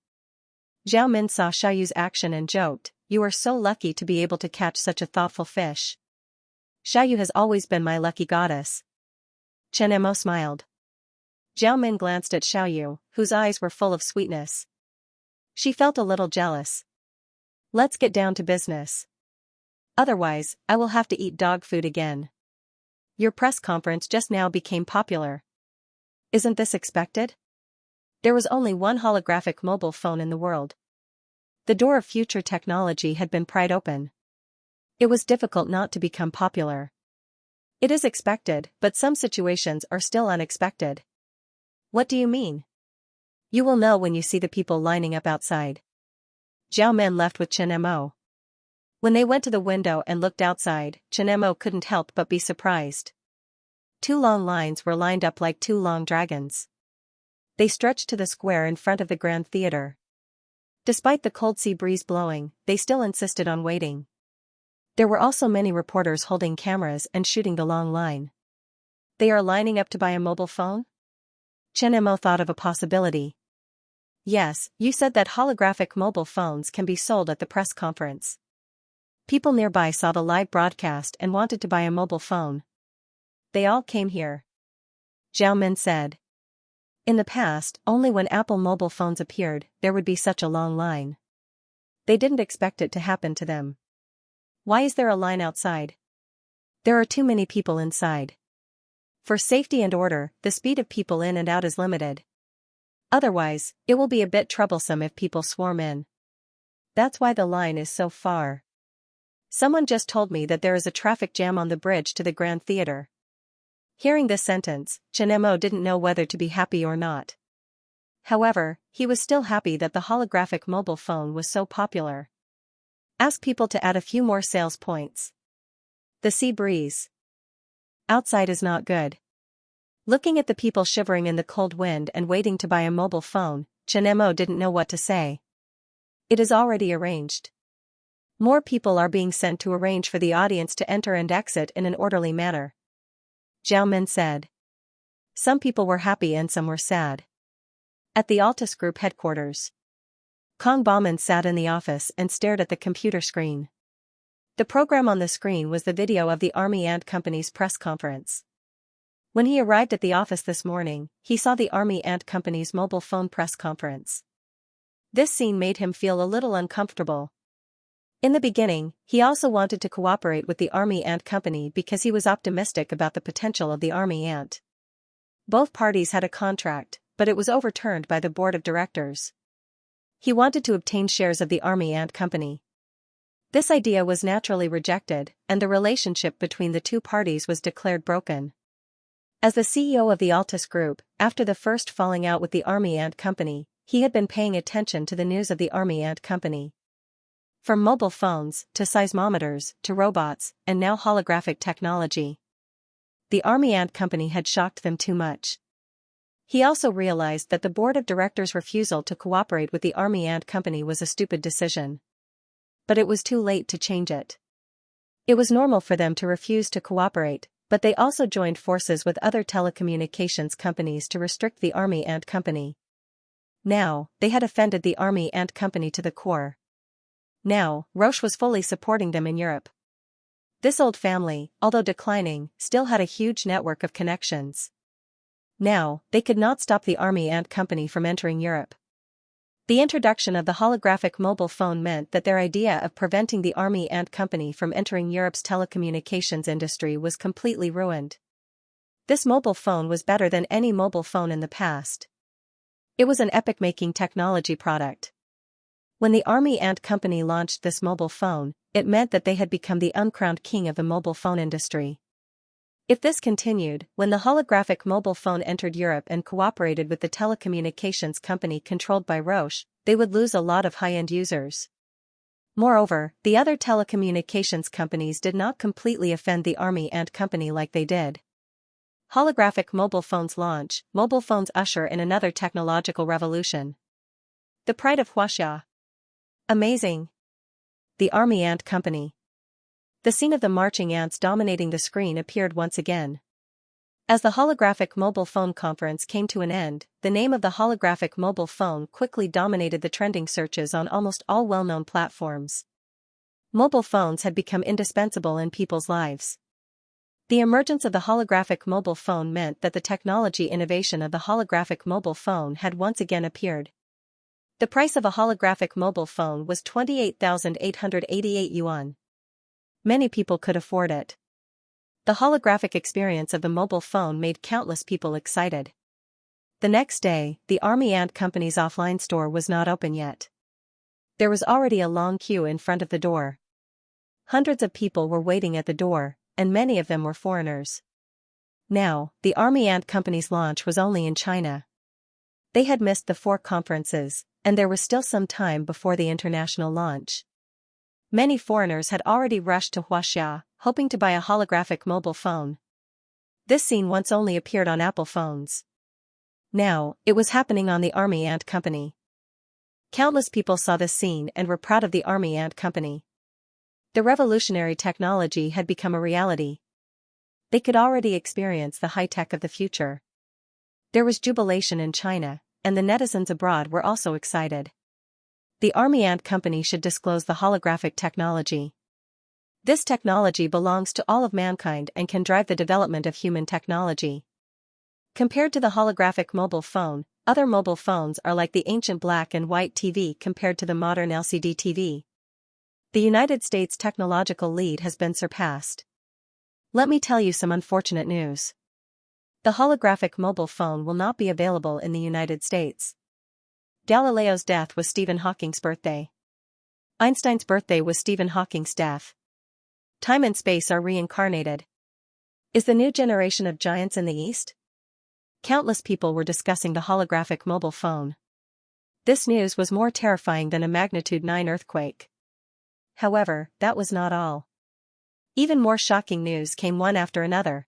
Zhao Min saw Xiaoyu's action and joked, you are so lucky to be able to catch such a thoughtful fish. Xiaoyu has always been my lucky goddess. Chen Mo smiled. Zhao Min glanced at Xiaoyu, whose eyes were full of sweetness. She felt a little jealous. Let's get down to business. Otherwise, I will have to eat dog food again. Your press conference just now became popular. Isn't this expected? There was only one holographic mobile phone in the world. The door of future technology had been pried open. It was difficult not to become popular. It is expected, but some situations are still unexpected. What do you mean? You will know when you see the people lining up outside. Zhao Min left with Chen Mo. When they went to the window and looked outside, Chen Mo couldn't help but be surprised. 2 long lines were lined up like 2 long dragons. They stretched to the square in front of the Grand Theater. Despite the cold sea breeze blowing, they still insisted on waiting. There were also many reporters holding cameras and shooting the long line. They are lining up to buy a mobile phone? Chen Mo thought of a possibility. Yes, you said that holographic mobile phones can be sold at the press conference. People nearby saw the live broadcast and wanted to buy a mobile phone. They all came here. Zhao Min said. In the past, only when Apple mobile phones appeared, there would be such a long line. They didn't expect it to happen to them. Why is there a line outside? There are too many people inside. For safety and order, the speed of people in and out is limited. Otherwise, it will be a bit troublesome if people swarm in. That's why the line is so far. Someone just told me that there is a traffic jam on the bridge to the Grand Theater. Hearing this sentence, Chen Mo didn't know whether to be happy or not. However, he was still happy that the holographic mobile phone was so popular. Ask people to add a few more sales points. The sea breeze. Outside is not good. Looking at the people shivering in the cold wind and waiting to buy a mobile phone, Chen Mo didn't know what to say. It is already arranged. More people are being sent to arrange for the audience to enter and exit in an orderly manner. Zhao Min said. Some people were happy and some were sad. At the Altus Group headquarters, Kong Bauman sat in the office and stared at the computer screen. The program on the screen was the video of the Army Ant Company's press conference. When he arrived at the office this morning, he saw the Army Ant Company's mobile phone press conference. This scene made him feel a little uncomfortable. In the beginning, he also wanted to cooperate with the Army Ant Company because he was optimistic about the potential of the Army Ant. Both parties had a contract, but it was overturned by the board of directors. He wanted to obtain shares of the Army Ant Company. This idea was naturally rejected, and the relationship between the two parties was declared broken. As the CEO of the Altus Group, after the first falling out with the Army Ant Company, he had been paying attention to the news of the Army Ant Company. From mobile phones, to seismometers, to robots, and now holographic technology. The Army Ant Company had shocked them too much. He also realized that the board of directors' refusal to cooperate with the Army Ant Company was a stupid decision. But it was too late to change it. It was normal for them to refuse to cooperate, but they also joined forces with other telecommunications companies to restrict the Army Ant Company. Now, they had offended the Army Ant Company to the core. Now, Roche was fully supporting them in Europe. This old family, although declining, still had a huge network of connections. Now, they could not stop the Army Ant Company from entering Europe. The introduction of the holographic mobile phone meant that their idea of preventing the Army Ant Company from entering Europe's telecommunications industry was completely ruined. This mobile phone was better than any mobile phone in the past. It was an epoch-making technology product. When the Army Ant Company launched this mobile phone, it meant that they had become the uncrowned king of the mobile phone industry. If this continued, when the holographic mobile phone entered Europe and cooperated with the telecommunications company controlled by Roche, they would lose a lot of high-end users. Moreover, the other telecommunications companies did not completely offend the Army Ant Company like they did. Holographic mobile phones launch, mobile phones usher in another technological revolution. The pride of Xianxia. Amazing. The Army Ant Company. The scene of the marching ants dominating the screen appeared once again. As the holographic mobile phone conference came to an end, the name of the holographic mobile phone quickly dominated the trending searches on almost all well-known platforms. Mobile phones had become indispensable in people's lives. The emergence of the holographic mobile phone meant that the technology innovation of the holographic mobile phone had once again appeared. The price of a holographic mobile phone was 28,888 yuan. Many people could afford it. The holographic experience of the mobile phone made countless people excited. The next day, the Army Ant Company's offline store was not open yet. There was already a long queue in front of the door. Hundreds of people were waiting at the door, and many of them were foreigners. Now, the Army Ant Company's launch was only in China. They had missed the 4 conferences, and there was still some time before the international launch. Many foreigners had already rushed to Xianxia, hoping to buy a holographic mobile phone. This scene once only appeared on Apple phones. Now, it was happening on the Army Ant Company. Countless people saw this scene and were proud of the Army Ant Company. The revolutionary technology had become a reality. They could already experience the high-tech of the future. There was jubilation in China, and the netizens abroad were also excited. The Army Ant Company should disclose the holographic technology. This technology belongs to all of mankind and can drive the development of human technology. Compared to the holographic mobile phone, other mobile phones are like the ancient black and white TV compared to the modern LCD TV. The United States' technological lead has been surpassed. Let me tell you some unfortunate news. The holographic mobile phone will not be available in the United States. Galileo's death was Stephen Hawking's birthday. Einstein's birthday was Stephen Hawking's death. Time and space are reincarnated. Is the new generation of giants in the East? Countless people were discussing the holographic mobile phone. This news was more terrifying than a magnitude 9 earthquake. However, that was not all. Even more shocking news came one after another.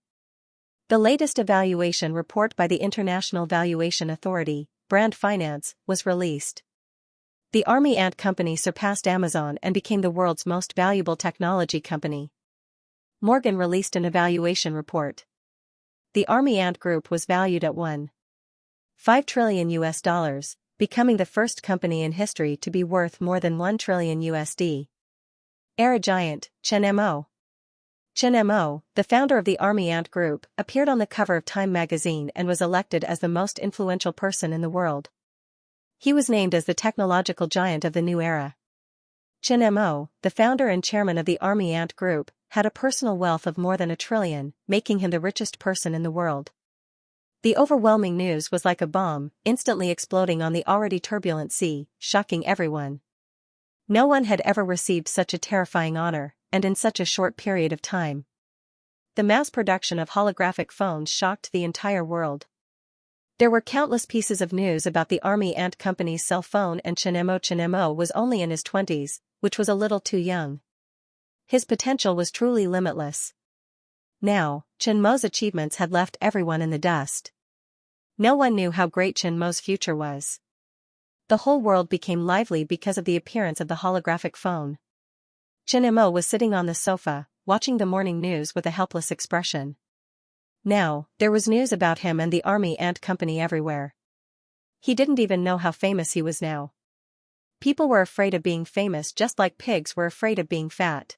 The latest evaluation report by the International Valuation Authority, Brand Finance, was released. The Army Ant Company surpassed Amazon and became the world's most valuable technology company. Morgan released an evaluation report. The Army Ant Group was valued at $1.5 trillion, becoming the first company in history to be worth more than $1 trillion. Era giant, Chen Mo. Chen Mo, the founder of the Army Ant Group, appeared on the cover of Time magazine and was elected as the most influential person in the world. He was named as the technological giant of the new era. Chen Mo, the founder and chairman of the Army Ant Group, had a personal wealth of more than $1 trillion, making him the richest person in the world. The overwhelming news was like a bomb, instantly exploding on the already turbulent sea, shocking everyone. No one had ever received such a terrifying honor, and in such a short period of time. The mass production of holographic phones shocked the entire world. There were countless pieces of news about the Army Ant Company's cell phone, and Chen Mo was only in his 20s, which was a little too young. His potential was truly limitless. Now, Chen Mo's achievements had left everyone in the dust. No one knew how great Chen Mo's future was. The whole world became lively because of the appearance of the holographic phone. Chen Mo was sitting on the sofa, watching the morning news with a helpless expression. Now, there was news about him and the Army Ant Company everywhere. He didn't even know how famous he was now. People were afraid of being famous just like pigs were afraid of being fat.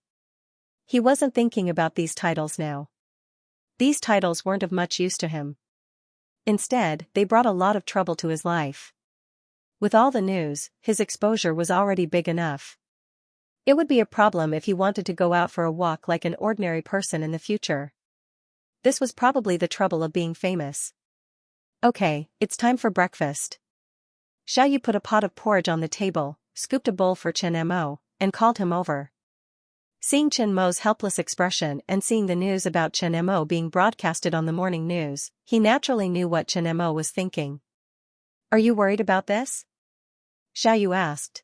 He wasn't thinking about these titles now. These titles weren't of much use to him. Instead, they brought a lot of trouble to his life. With all the news, his exposure was already big enough. It would be a problem if he wanted to go out for a walk like an ordinary person in the future. This was probably the trouble of being famous. Okay, it's time for breakfast. Xiaoyu put a pot of porridge on the table, scooped a bowl for Chen Mo, and called him over. Seeing Chen Mo's helpless expression and seeing the news about Chen Mo being broadcasted on the morning news, he naturally knew what Chen Mo was thinking. Are you worried about this? Xiaoyu asked.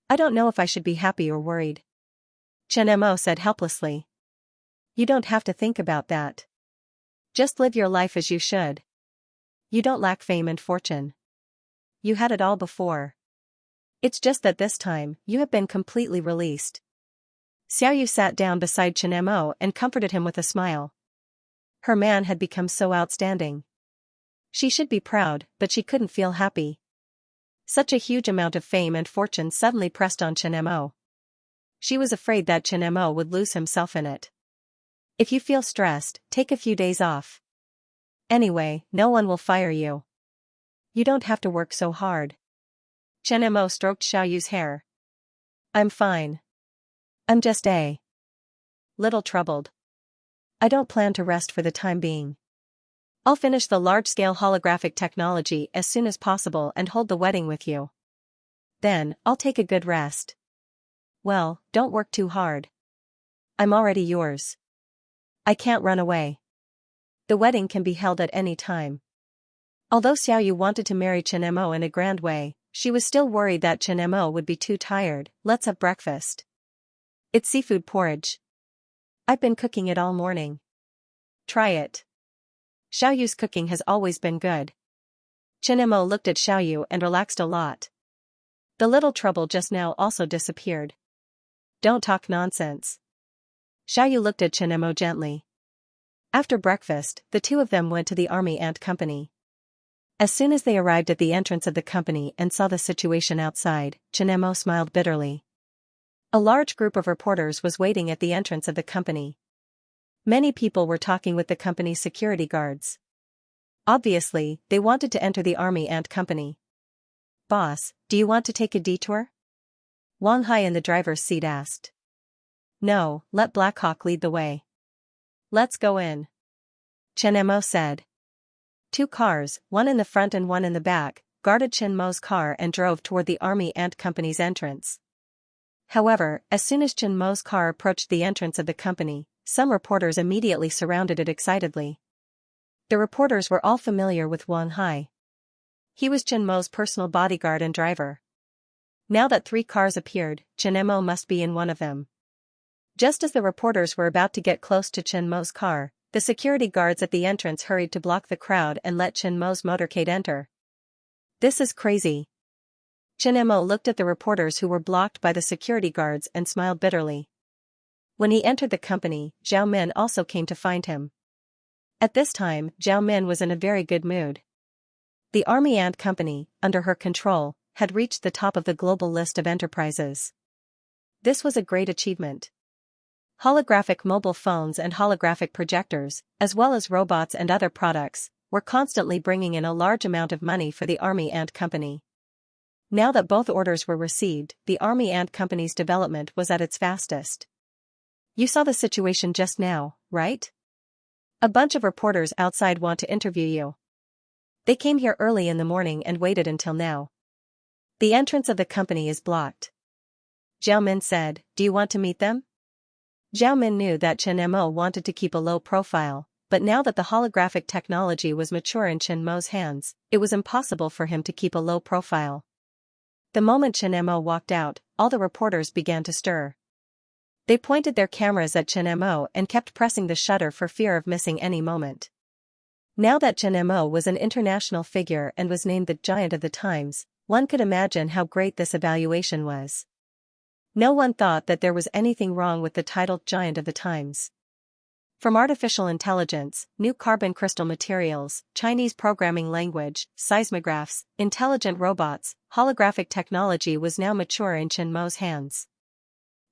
I don't know if I should be happy or worried. Chen Mo said helplessly. You don't have to think about that. Just live your life as you should. You don't lack fame and fortune. You had it all before. It's just that this time, you have been completely released. Xiaoyu sat down beside Chen Mo and comforted him with a smile. Her man had become so outstanding. She should be proud, but she couldn't feel happy. Such a huge amount of fame and fortune suddenly pressed on Chen Mo. She was afraid that Chen Mo would lose himself in it. If you feel stressed, take a few days off. Anyway, no one will fire you. You don't have to work so hard. Chen Mo stroked Xiaoyu's hair. I'm fine. I'm just a little troubled. I don't plan to rest for the time being. I'll finish the large-scale holographic technology as soon as possible and hold the wedding with you. Then, I'll take a good rest. Well, don't work too hard. I'm already yours. I can't run away. The wedding can be held at any time. Although Xiaoyu wanted to marry Chen Mo in a grand way, she was still worried that Chen Mo would be too tired. Let's have breakfast. It's seafood porridge. I've been cooking it all morning. Try it. Xiaoyu's cooking has always been good. Chen Mo looked at Xiaoyu and relaxed a lot. The little trouble just now also disappeared. Don't talk nonsense. Xiaoyu looked at Chen Mo gently. After breakfast, the two of them went to the army ant company. As soon as they arrived at the entrance of the company and saw the situation outside, Chen Mo smiled bitterly. A large group of reporters was waiting at the entrance of the company. Many people were talking with the company's security guards. Obviously, they wanted to enter the army ant company. Boss, do you want to take a detour? Wang Hai in the driver's seat asked. No, let Blackhawk lead the way. Let's go in. Chen Mo said. Two cars, one in the front and one in the back, guarded Chen Mo's car and drove toward the army ant company's entrance. However, as soon as Chen Mo's car approached the entrance of the company, some reporters immediately surrounded it excitedly. The reporters were all familiar with Wang Hai. He was Chen Mo's personal bodyguard and driver. Now that three cars appeared, Chen Mo must be in one of them. Just as the reporters were about to get close to Chen Mo's car, the security guards at the entrance hurried to block the crowd and let Chen Mo's motorcade enter. This is crazy. Chen Mo looked at the reporters who were blocked by the security guards and smiled bitterly. When he entered the company, Zhao Min also came to find him. At this time, Zhao Min was in a very good mood. The Army Ant Company, under her control, had reached the top of the global list of enterprises. This was a great achievement. Holographic mobile phones and holographic projectors, as well as robots and other products, were constantly bringing in a large amount of money for the Army Ant Company. Now that both orders were received, the Army Ant Company's development was at its fastest. You saw the situation just now, right? A bunch of reporters outside want to interview you. They came here early in the morning and waited until now. The entrance of the company is blocked. Zhao Min said, do you want to meet them? Zhao Min knew that Chen Mo wanted to keep a low profile, but now that the holographic technology was mature in Chen Mo's hands, it was impossible for him to keep a low profile. The moment Chen Mo walked out, all the reporters began to stir. They pointed their cameras at Chen Mo and kept pressing the shutter for fear of missing any moment. Now that Chen Mo was an international figure and was named the Giant of the Times, one could imagine how great this evaluation was. No one thought that there was anything wrong with the title Giant of the Times. From artificial intelligence, new carbon crystal materials, Chinese programming language, seismographs, intelligent robots, holographic technology was now mature in Chen Mo's hands.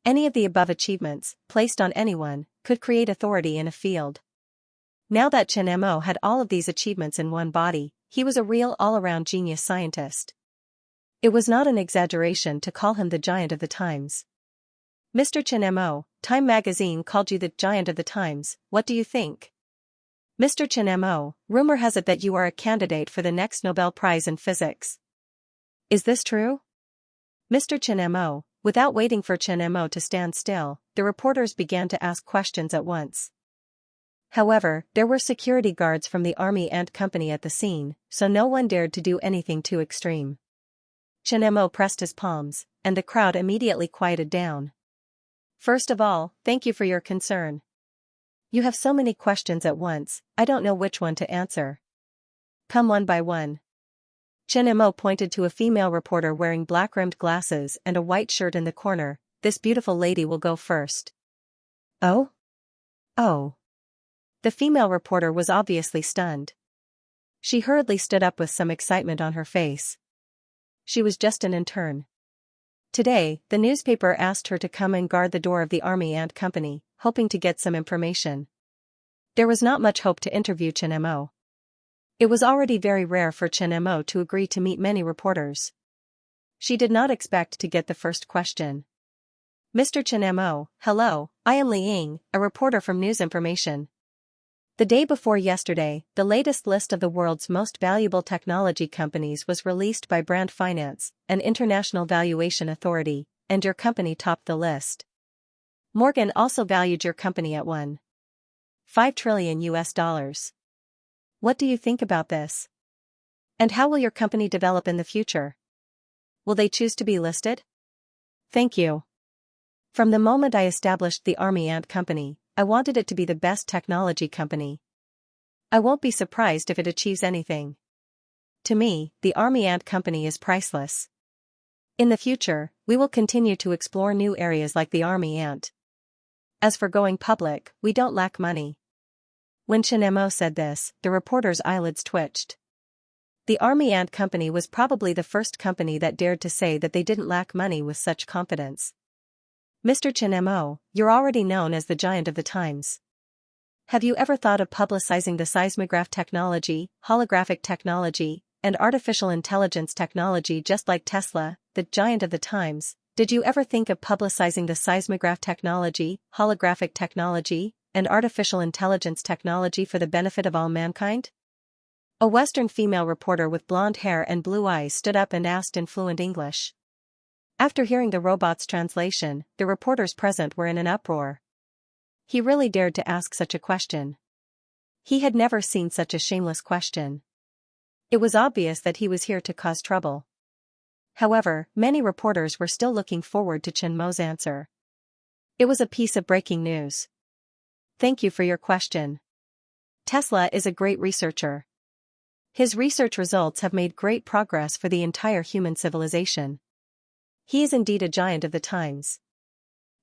Any of the above achievements, placed on anyone, could create authority in a field. Now that Chen Mo had all of these achievements in one body, he was a real all-around genius scientist. It was not an exaggeration to call him the Giant of the Times. Mr. Chen Mo, Time magazine called you the Giant of the Times, what do you think? Mr. Chen Mo, rumor has it that you are a candidate for the next Nobel Prize in Physics. Is this true? Mr. Chen Mo, without waiting for Chen Mo to stand still, the reporters began to ask questions at once. However, there were security guards from the Army Ant Company at the scene, so no one dared to do anything too extreme. Chen Mo pressed his palms, and the crowd immediately quieted down. First of all, thank you for your concern. You have so many questions at once, I don't know which one to answer. Come one by one. Chen Mo pointed to a female reporter wearing black-rimmed glasses and a white shirt in the corner. this beautiful lady will go first. Oh? Oh. The female reporter was obviously stunned. She hurriedly stood up with some excitement on her face. She was just an intern. Today, the newspaper asked her to come and guard the door of the Army Ant Company, hoping to get some information. There was not much hope to interview Chen Mo. It was already very rare for Chen Mo to agree to meet many reporters. She did not expect to get the first question. Mr. Chen Mo, hello, I am Li Ying, a reporter from News Information. The day before yesterday, the latest list of the world's most valuable technology companies was released by Brand Finance, an international valuation authority, and your company topped the list. Morgan also valued your company at $1.5 trillion. What do you think about this? And how will your company develop in the future? Will they choose to be listed? Thank you. From the moment I established the Army Ant Company, I wanted it to be the best technology company. I won't be surprised if it achieves anything. To me, the Army Ant Company is priceless. In the future, we will continue to explore new areas like the Army Ant. As for going public, we don't lack money. When Chen Mo said this, the reporter's eyelids twitched. The Army Ant Company was probably the first company that dared to say that they didn't lack money with such confidence. Mr. Chen Mo, you're already known as the giant of the times. Have you ever thought of publicizing the seismograph technology, holographic technology, and artificial intelligence technology just like Tesla, the giant of the times? Did you ever think of publicizing the seismograph technology, holographic technology, and artificial intelligence technology for the benefit of all mankind? A Western female reporter with blonde hair and blue eyes stood up and asked in fluent English. After hearing the robot's translation, the reporters present were in an uproar. He really dared to ask such a question. He had never seen such a shameless question. It was obvious that he was here to cause trouble. However, many reporters were still looking forward to Chen Mo's answer. It was a piece of breaking news. Thank you for your question. Tesla is a great researcher. His research results have made great progress for the entire human civilization. He is indeed a giant of the times.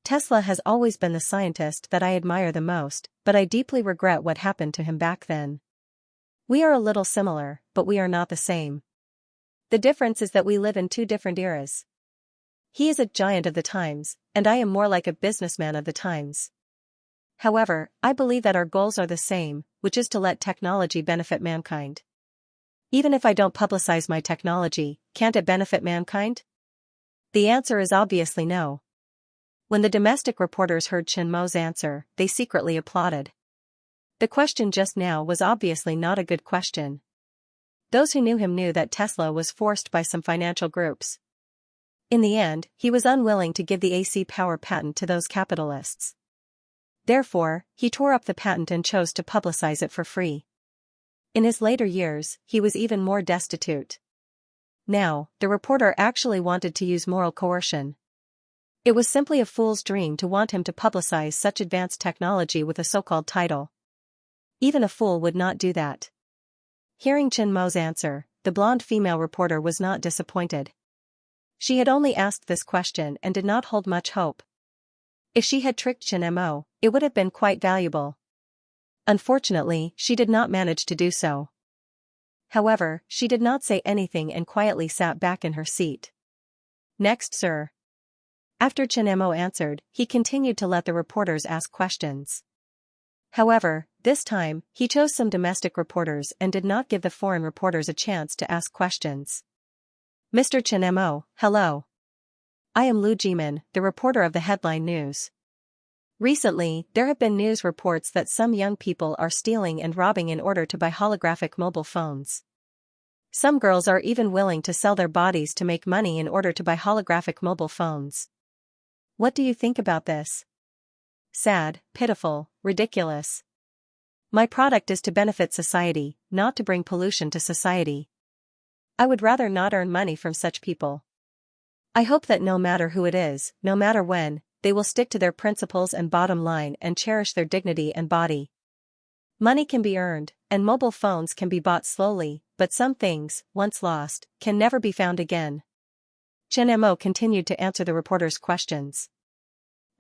Tesla has always been the scientist that I admire the most, but I deeply regret what happened to him back then. We are a little similar, but we are not the same. The difference is that we live in two different eras. He is a giant of the times, and I am more like a businessman of the times. However, I believe that our goals are the same, which is to let technology benefit mankind. Even if I don't publicize my technology, can't it benefit mankind? The answer is obviously no. When the domestic reporters heard Chen Mo's answer, they secretly applauded. The question just now was obviously not a good question. Those who knew him knew that Tesla was forced by some financial groups. In the end, he was unwilling to give the AC power patent to those capitalists. Therefore, he tore up the patent and chose to publicize it for free. In his later years, he was even more destitute. Now, the reporter actually wanted to use moral coercion. It was simply a fool's dream to want him to publicize such advanced technology with a so-called title. Even a fool would not do that. Hearing Chen Mo's answer, the blonde female reporter was not disappointed. She had only asked this question and did not hold much hope. If she had tricked Chen Mo, it would have been quite valuable. Unfortunately, she did not manage to do so. However, she did not say anything and quietly sat back in her seat. Next, sir. After Chen Mo answered, he continued to let the reporters ask questions. However, this time, he chose some domestic reporters and did not give the foreign reporters a chance to ask questions. Mr. Chen Mo, hello. I am Lu Jimin, the reporter of the headline news. Recently, there have been news reports that some young people are stealing and robbing in order to buy holographic mobile phones. Some girls are even willing to sell their bodies to make money in order to buy holographic mobile phones. What do you think about this? Sad, pitiful, ridiculous. My product is to benefit society, not to bring pollution to society. I would rather not earn money from such people. I hope that no matter who it is, no matter when, they will stick to their principles and bottom line and cherish their dignity and body. Money can be earned, and mobile phones can be bought slowly, but some things, once lost, can never be found again. Chen Mo continued to answer the reporter's questions.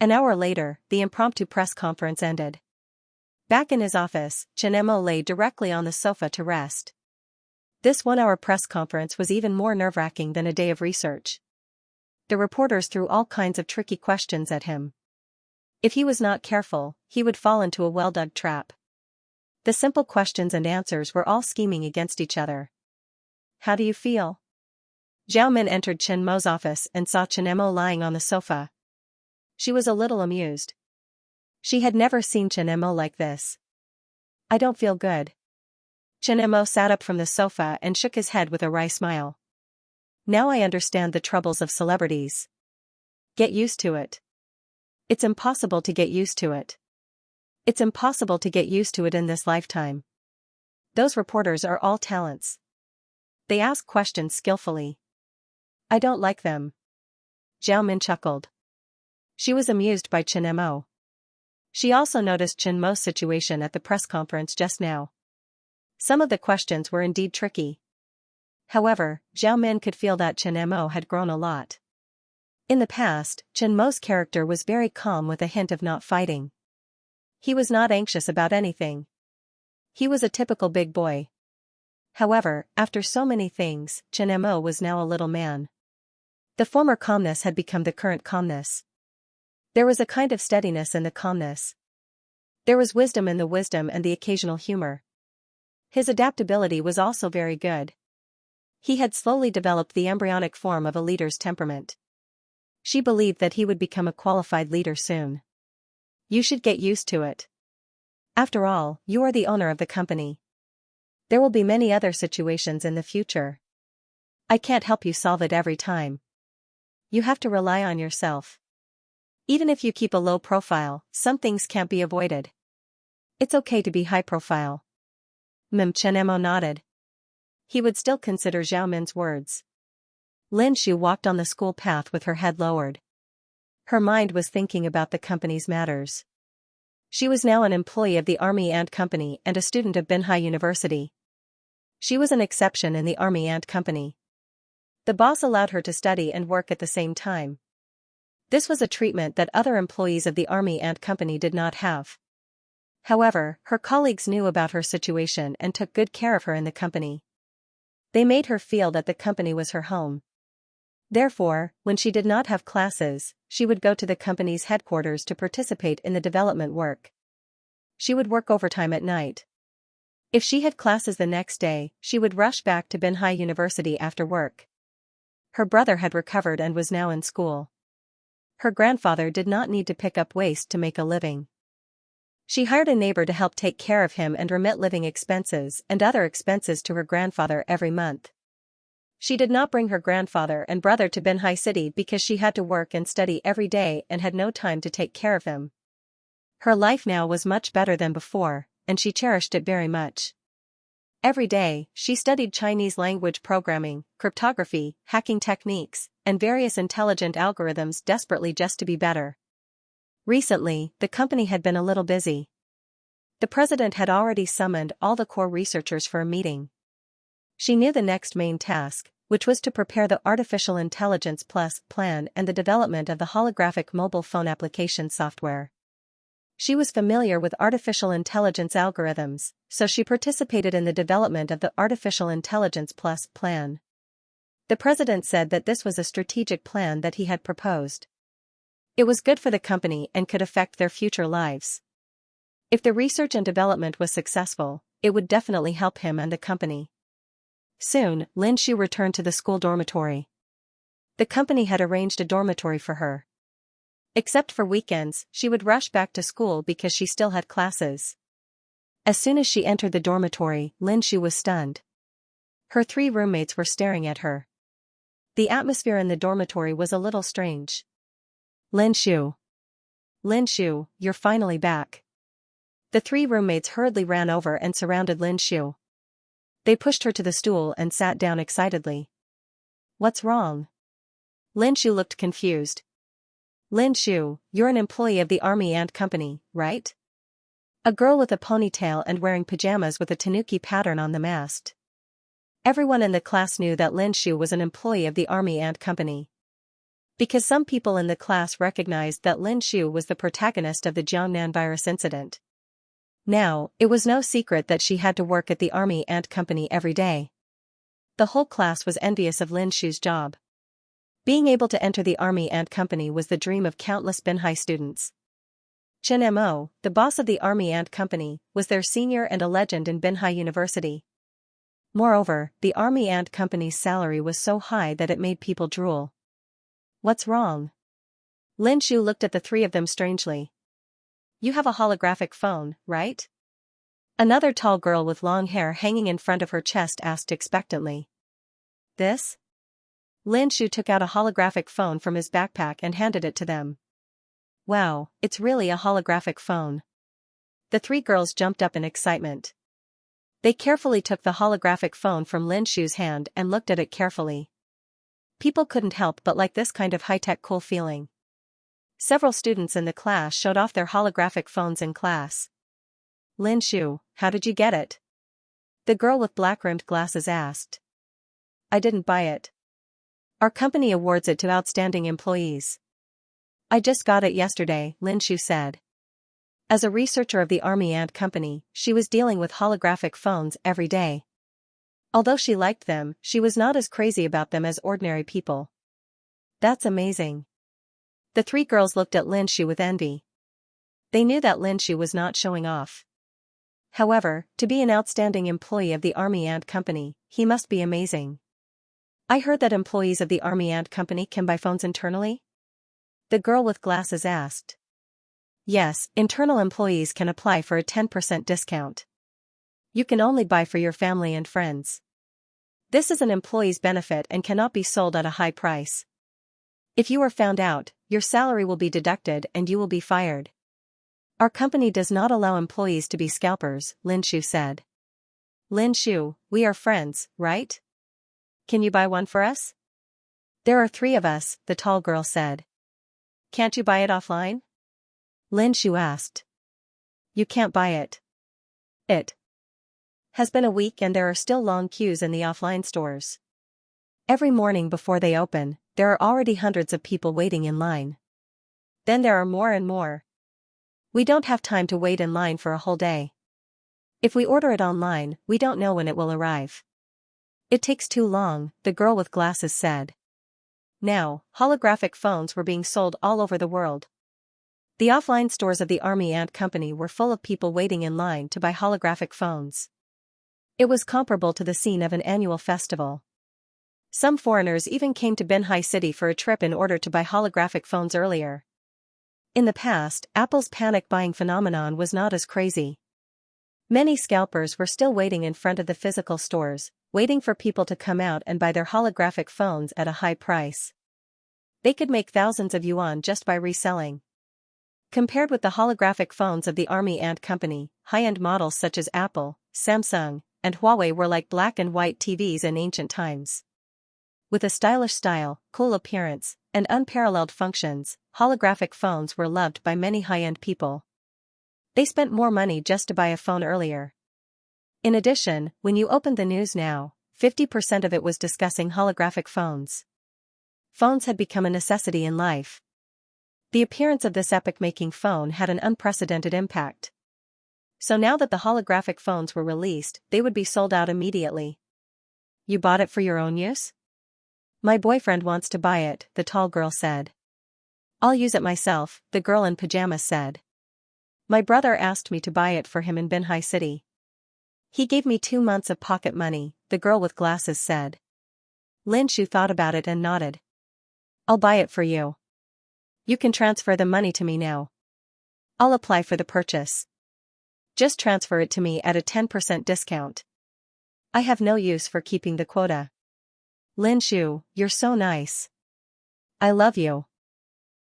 An hour later, the impromptu press conference ended. Back in his office, Xianxia lay directly on the sofa to rest. This one-hour press conference was even more nerve-wracking than a day of research. The reporters threw all kinds of tricky questions at him. If he was not careful, he would fall into a well-dug trap. The simple questions and answers were all scheming against each other. "How do you feel?" Zhao Min entered Chen Mo's office and saw Chen Mo lying on the sofa. She was a little amused. She had never seen Chen Mo like this. "I don't feel good." Chen Mo sat up from the sofa and shook his head with a wry smile. "Now I understand the troubles of celebrities. Get used to it." "It's impossible to get used to it. It's impossible to get used to it in this lifetime. Those reporters are all talents. They ask questions skillfully. I don't like them." Zhao Min chuckled. She was amused by Chen Mo. She also noticed Chen Mo's situation at the press conference just now. Some of the questions were indeed tricky. However, Zhao Min could feel that Chen Mo had grown a lot. In the past, Chen Mo's character was very calm with a hint of not fighting. He was not anxious about anything. He was a typical big boy. However, after so many things, Chen Mo was now a little man. The former calmness had become the current calmness. There was a kind of steadiness in the calmness. There was wisdom in the wisdom and the occasional humor. His adaptability was also very good. He had slowly developed the embryonic form of a leader's temperament. She believed that he would become a qualified leader soon. "You should get used to it. After all, you are the owner of the company. There will be many other situations in the future. I can't help you solve it every time. You have to rely on yourself. Even if you keep a low profile, some things can't be avoided. It's okay to be high profile." Chen Mo nodded. He would still consider Zhao Min's words. Lin Shu walked on the school path with her head lowered. Her mind was thinking about the company's matters. She was now an employee of the Army Ant Company and a student of Binhai University. She was an exception in the Army Ant Company. The boss allowed her to study and work at the same time. This was a treatment that other employees of the Army Ant Company did not have. However, her colleagues knew about her situation and took good care of her in the company. They made her feel that the company was her home. Therefore, when she did not have classes, she would go to the company's headquarters to participate in the development work. She would work overtime at night. If she had classes the next day, she would rush back to Binhai University after work. Her brother had recovered and was now in school. Her grandfather did not need to pick up waste to make a living. She hired a neighbor to help take care of him and remit living expenses and other expenses to her grandfather every month. She did not bring her grandfather and brother to Binhai City because she had to work and study every day and had no time to take care of him. Her life now was much better than before, and she cherished it very much. Every day, she studied Chinese language programming, cryptography, hacking techniques, and various intelligent algorithms desperately just to be better. Recently, the company had been a little busy. The president had already summoned all the core researchers for a meeting. She knew the next main task, which was to prepare the Artificial Intelligence Plus plan and the development of the holographic mobile phone application software. She was familiar with artificial intelligence algorithms, so she participated in the development of the Artificial Intelligence Plus plan. The president said that this was a strategic plan that he had proposed. It was good for the company and could affect their future lives. If the research and development was successful, it would definitely help him and the company. Soon, Lin Shu returned to the school dormitory. The company had arranged a dormitory for her. Except for weekends, she would rush back to school because she still had classes. As soon as she entered the dormitory, Lin Shu was stunned. Her 3 roommates were staring at her. The atmosphere in the dormitory was a little strange. Lin Shu, you're finally back." The 3 roommates hurriedly ran over and surrounded Lin Shu. They pushed her to the stool and sat down excitedly. "What's wrong?" Lin Shu looked confused. "Lin Shu, you're an employee of the Army Ant Company, right?" A girl with a ponytail and wearing pajamas with a tanuki pattern on them asked. Everyone in the class knew that Lin Shu was an employee of the Army Ant Company. Because some people in the class recognized that Lin Shu was the protagonist of the Jiangnan virus incident. Now, it was no secret that she had to work at the Army Ant Company every day. The whole class was envious of Lin Shu's job. Being able to enter the Army Ant Company was the dream of countless Binhai students. Chen Mo, the boss of the Army Ant Company, was their senior and a legend in Binhai University. Moreover, the Army Ant Company's salary was so high that it made people drool. What's wrong? Lin Shu looked at the three of them strangely. You have a holographic phone, right? Another tall girl with long hair hanging in front of her chest asked expectantly. This? Lin Shu took out a holographic phone from his backpack and handed it to them. Wow, it's really a holographic phone. The three girls jumped up in excitement. They carefully took the holographic phone from Lin Shu's hand and looked at it carefully. People couldn't help but like this kind of high-tech cool feeling. Several students in the class showed off their holographic phones in class. Lin Shu, how did you get it? The girl with black-rimmed glasses asked. I didn't buy it. Our company awards it to outstanding employees. I just got it yesterday, Lin Shu said. As a researcher of the Army Ant Company, she was dealing with holographic phones every day. Although she liked them, she was not as crazy about them as ordinary people. That's amazing. The three girls looked at Lin Shu with envy. They knew that Lin Shu was not showing off. However, to be an outstanding employee of the Army Ant Company, he must be amazing. I heard that employees of the Army Ant Company can buy phones internally? The girl with glasses asked. Yes, internal employees can apply for a 10% discount. You can only buy for your family and friends. This is an employee's benefit and cannot be sold at a high price. If you are found out, your salary will be deducted and you will be fired. Our company does not allow employees to be scalpers, Lin Shu said. Lin Shu, we are friends, right? Can you buy one for us? There are 3 of us, the tall girl said. Can't you buy it offline? Lin Shu asked. You can't buy it. It has been a week and there are still long queues in the offline stores. Every morning before they open, there are already hundreds of people waiting in line. Then there are more and more. We don't have time to wait in line for a whole day. If we order it online, we don't know when it will arrive. It takes too long, the girl with glasses said. Now, holographic phones were being sold all over the world. The offline stores of the Army Ant Company were full of people waiting in line to buy holographic phones. It was comparable to the scene of an annual festival. Some foreigners even came to Binhai City for a trip in order to buy holographic phones earlier. In the past, Apple's panic buying phenomenon was not as crazy. Many scalpers were still waiting in front of the physical stores, waiting for people to come out and buy their holographic phones at a high price. They could make thousands of yuan just by reselling. Compared with the holographic phones of the Army Ant Company, high-end models such as Apple, Samsung, and Huawei were like black and white TVs in ancient times. With a stylish style, cool appearance, and unparalleled functions, holographic phones were loved by many high-end people. They spent more money just to buy a phone earlier. In addition, when you opened the news now, 50% of it was discussing holographic phones. Phones had become a necessity in life. The appearance of this epoch-making phone had an unprecedented impact. So now that the holographic phones were released, they would be sold out immediately. You bought it for your own use? My boyfriend wants to buy it, the tall girl said. I'll use it myself, the girl in pajamas said. My brother asked me to buy it for him in Binhai City. He gave me 2 months of pocket money, the girl with glasses said. Lin Shu thought about it and nodded. I'll buy it for you. You can transfer the money to me now. I'll apply for the purchase. Just transfer it to me at a 10% discount. I have no use for keeping the quota. Lin Shu, you're so nice. I love you.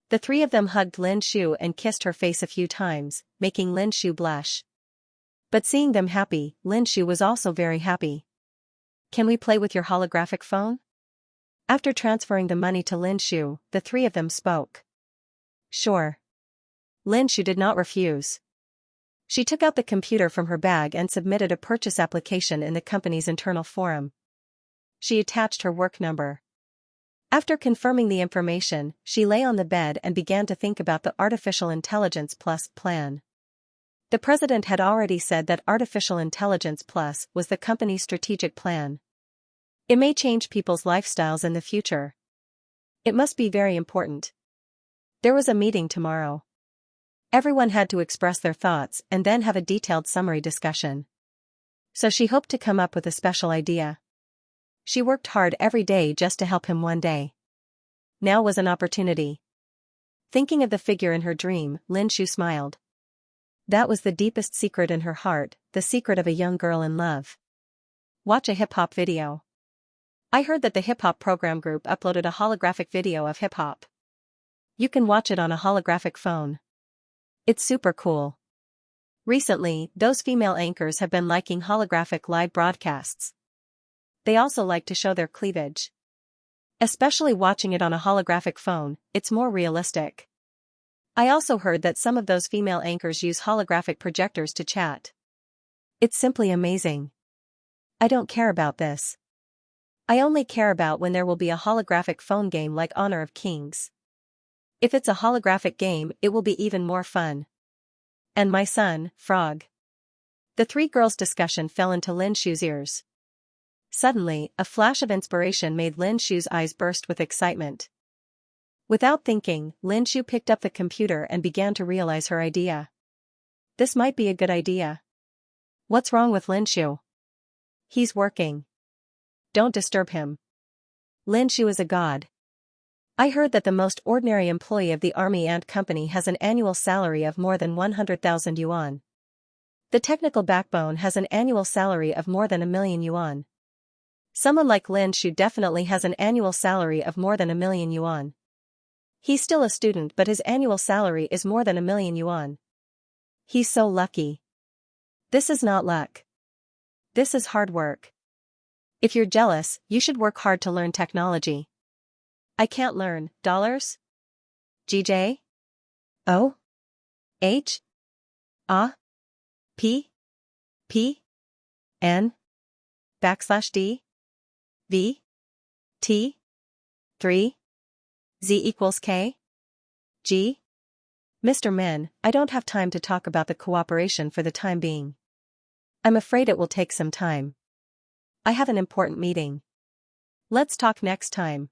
The 3 of them hugged Lin Shu and kissed her face a few times, making Lin Shu blush. But seeing them happy, Lin Shu was also very happy. Can we play with your holographic phone? After transferring the money to Lin Shu, the 3 of them spoke. Sure. Lin Shu did not refuse. She took out the computer from her bag and submitted a purchase application in the company's internal forum. She attached her work number. After confirming the information, she lay on the bed and began to think about the Artificial Intelligence Plus plan. The president had already said that Artificial Intelligence Plus was the company's strategic plan. It may change people's lifestyles in the future. It must be very important. There was a meeting tomorrow. Everyone had to express their thoughts and then have a detailed summary discussion. So she hoped to come up with a special idea. She worked hard every day just to help him one day. Now was an opportunity. Thinking of the figure in her dream, Lin Shu smiled. That was the deepest secret in her heart, the secret of a young girl in love. Watch a hip-hop video. I heard that the hip-hop program group uploaded a holographic video of hip-hop. You can watch it on a holographic phone. It's super cool. Recently, those female anchors have been liking holographic live broadcasts. They also like to show their cleavage. Especially watching it on a holographic phone, it's more realistic. I also heard that some of those female anchors use holographic projectors to chat. It's simply amazing. I don't care about this. I only care about when there will be a holographic phone game like Honor of Kings. If it's a holographic game, it will be even more fun. And my son, Frog. The three girls' discussion fell into Lin Shu's ears. Suddenly, a flash of inspiration made Lin Shu's eyes burst with excitement. Without thinking, Lin Shu picked up the computer and began to realize her idea. This might be a good idea. What's wrong with Lin Shu? He's working. Don't disturb him. Lin Shu is a god. I heard that the most ordinary employee of the Army Ant Company has an annual salary of more than 100,000 yuan. The technical backbone has an annual salary of more than 1,000,000 yuan. Someone like Lin Shu definitely has an annual salary of more than 1,000,000 yuan. He's still a student, but his annual salary is more than 1,000,000 yuan. He's so lucky. This is not luck. This is hard work. If you're jealous, you should work hard to learn technology. I can't learn dollars. GJ? O? H? A? P? P? N? \D? V? T? 3? Z equals K? G? Mr. Min, I don't have time to talk about the cooperation for the time being. I'm afraid it will take some time. I have an important meeting. Let's talk next time.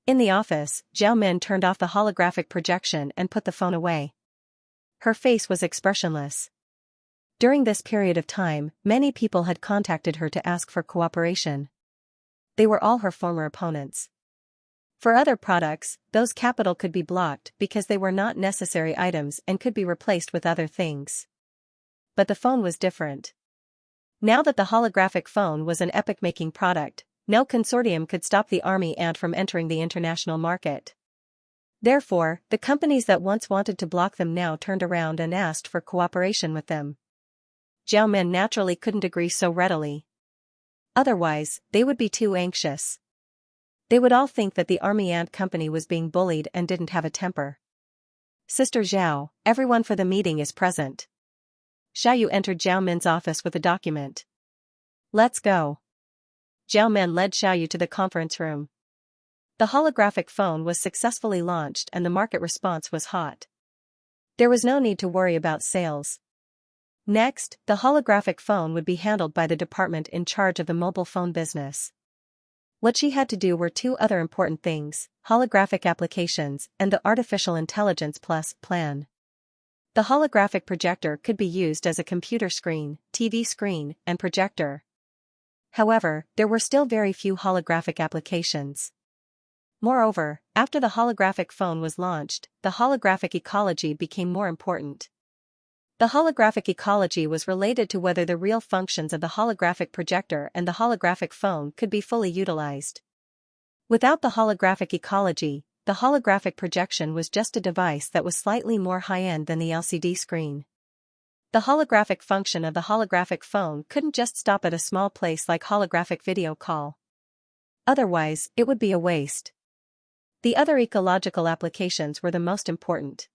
In the office, Zhao Min turned off the holographic projection and put the phone away. Her face was expressionless. During this period of time, many people had contacted her to ask for cooperation. They were all her former opponents. For other products, those capital could be blocked because they were not necessary items and could be replaced with other things. But the phone was different. Now that the holographic phone was an epoch-making product, no consortium could stop the Army Ant from entering the international market. Therefore, the companies that once wanted to block them now turned around and asked for cooperation with them. Zhao Min naturally couldn't agree so readily. Otherwise, they would be too anxious. They would all think that the Army Ant Company was being bullied and didn't have a temper. Sister Zhao, everyone for the meeting is present. Xiaoyu entered Zhao Min's office with a document. Let's go. Zhao Min led Xiaoyu to the conference room. The holographic phone was successfully launched and the market response was hot. There was no need to worry about sales. Next, the holographic phone would be handled by the department in charge of the mobile phone business. What she had to do were two other important things: holographic applications and the Artificial Intelligence Plus plan. The holographic projector could be used as a computer screen, TV screen, and projector. However, there were still very few holographic applications. Moreover, after the holographic phone was launched, the holographic ecology became more important. The holographic ecology was related to whether the real functions of the holographic projector and the holographic phone could be fully utilized. Without the holographic ecology, the holographic projection was just a device that was slightly more high-end than the LCD screen. The holographic function of the holographic phone couldn't just stop at a small place like holographic video call. Otherwise, it would be a waste. The other ecological applications were the most important.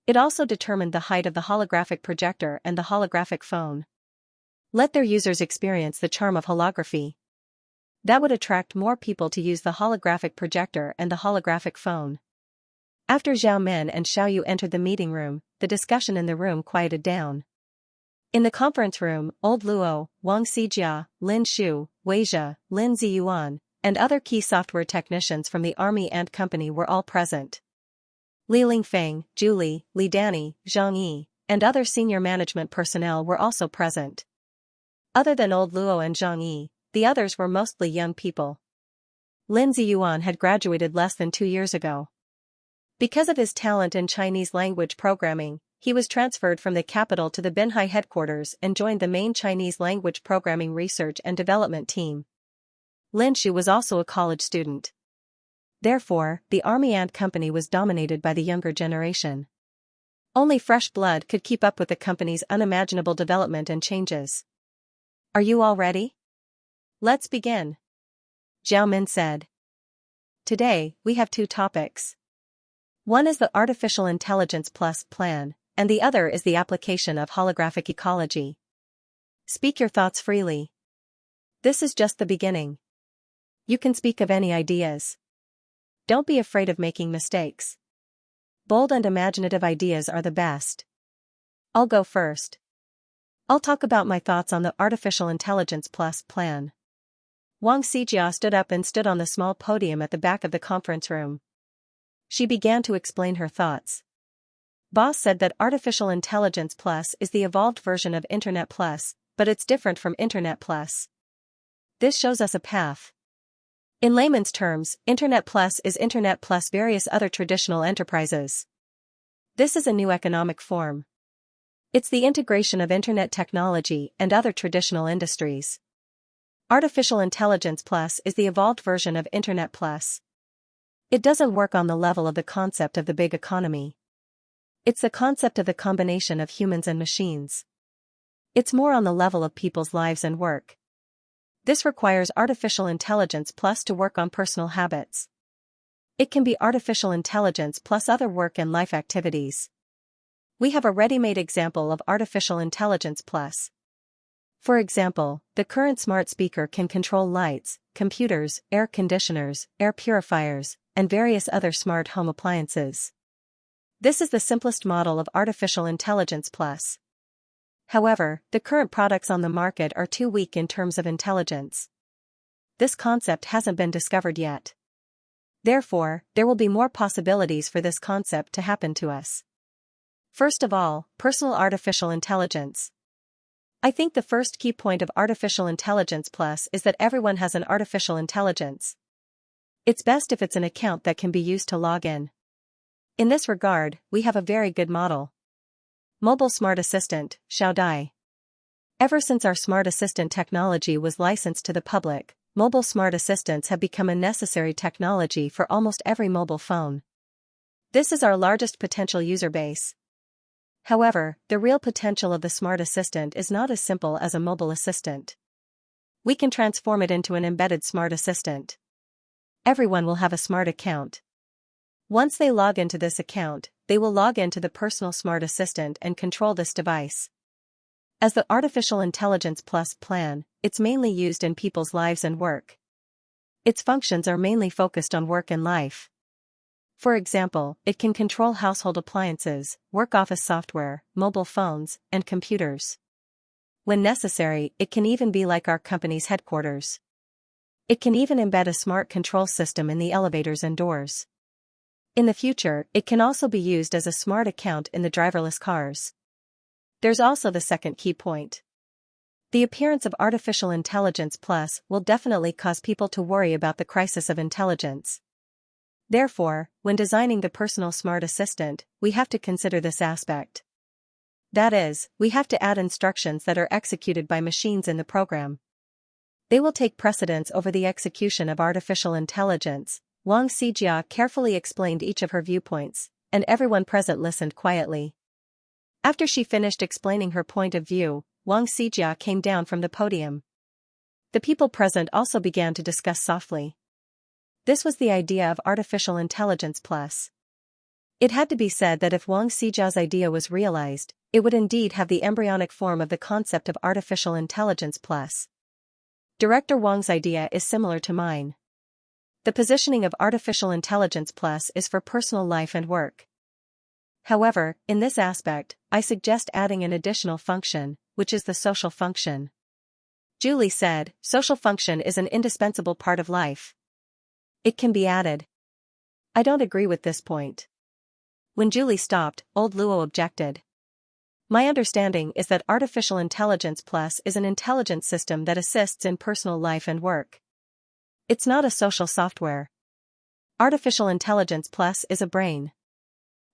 It also determined the height of the holographic projector and the holographic phone. Let their users experience the charm of holography. That would attract more people to use the holographic projector and the holographic phone. After Zhao Men and Xiao Yu entered the meeting room, the discussion in the room quieted down. In the conference room, Old Luo, Wang Xijia, Lin Shu, Wei Zhe, Lin Ziyuan, and other key software technicians from the Army and Company were all present. Li Lingfeng, Julie, Li Danny, Zhang Yi, and other senior management personnel were also present. Other than Old Luo and Zhang Yi, the others were mostly young people. Lin Ziyuan had graduated less than 2 years ago. Because of his talent in Chinese language programming, he was transferred from the capital to the Binhai headquarters and joined the main Chinese language programming research and development team. Lin Shu was also a college student. Therefore, the Army and Company was dominated by the younger generation. Only fresh blood could keep up with the company's unimaginable development and changes. Are you all ready? Let's begin. Zhao Min said. Today, we have 2 topics. One is the Artificial Intelligence Plus plan, and the other is the application of holographic ecology. Speak your thoughts freely. This is just the beginning. You can speak of any ideas. Don't be afraid of making mistakes. Bold and imaginative ideas are the best. I'll go first. I'll talk about my thoughts on the Artificial Intelligence Plus plan. Wang Xijia stood up and stood on the small podium at the back of the conference room. She began to explain her thoughts. Boss said that Artificial Intelligence Plus is the evolved version of Internet Plus, but it's different from Internet Plus. This shows us a path. In layman's terms, Internet Plus is Internet plus various other traditional enterprises. This is a new economic form. It's the integration of Internet technology and other traditional industries. Artificial Intelligence Plus is the evolved version of Internet Plus. It doesn't work on the level of the concept of the big economy. It's the concept of the combination of humans and machines. It's more on the level of people's lives and work. This requires Artificial Intelligence Plus to work on personal habits. It can be Artificial Intelligence plus other work and life activities. We have a ready-made example of Artificial Intelligence Plus. For example, the current smart speaker can control lights, computers, air conditioners, air purifiers, and various other smart home appliances. This is the simplest model of Artificial Intelligence Plus. However, the current products on the market are too weak in terms of intelligence. This concept hasn't been discovered yet. Therefore, there will be more possibilities for this concept to happen to us. First of all, personal artificial intelligence. I think the first key point of Artificial Intelligence Plus is that everyone has an artificial intelligence. It's best if it's an account that can be used to log in. In this regard, we have a very good model. Mobile Smart Assistant, Xiao Dai. Ever since our Smart Assistant technology was licensed to the public, mobile smart assistants have become a necessary technology for almost every mobile phone. This is our largest potential user base. However, the real potential of the smart assistant is not as simple as a mobile assistant. We can transform it into an embedded smart assistant. Everyone will have a smart account. Once they log into this account, they will log into the personal smart assistant and control this device. As the Artificial Intelligence Plus plan, it's mainly used in people's lives and work. Its functions are mainly focused on work and life. For example, it can control household appliances, work office software, mobile phones, and computers. When necessary, it can even be like our company's headquarters. It can even embed a smart control system in the elevators and doors. In the future, it can also be used as a smart account in the driverless cars. There's also the second key point. The appearance of Artificial Intelligence Plus will definitely cause people to worry about the crisis of intelligence. Therefore, when designing the personal smart assistant, we have to consider this aspect. That is, we have to add instructions that are executed by machines in the program. They will take precedence over the execution of artificial intelligence. Wang Xijia carefully explained each of her viewpoints, and everyone present listened quietly. After she finished explaining her point of view, Wang Xijia came down from the podium. The people present also began to discuss softly. This was the idea of Artificial Intelligence Plus. It had to be said that if Wang Xijia's idea was realized, it would indeed have the embryonic form of the concept of Artificial Intelligence Plus. Director Wang's idea is similar to mine. The positioning of Artificial Intelligence Plus is for personal life and work. However, in this aspect, I suggest adding an additional function, which is the social function. Julie said, social function is an indispensable part of life. It can be added. I don't agree with this point. When Julie stopped, old Luo objected. My understanding is that Artificial Intelligence Plus is an intelligent system that assists in personal life and work. It's not a social software. Artificial Intelligence Plus is a brain.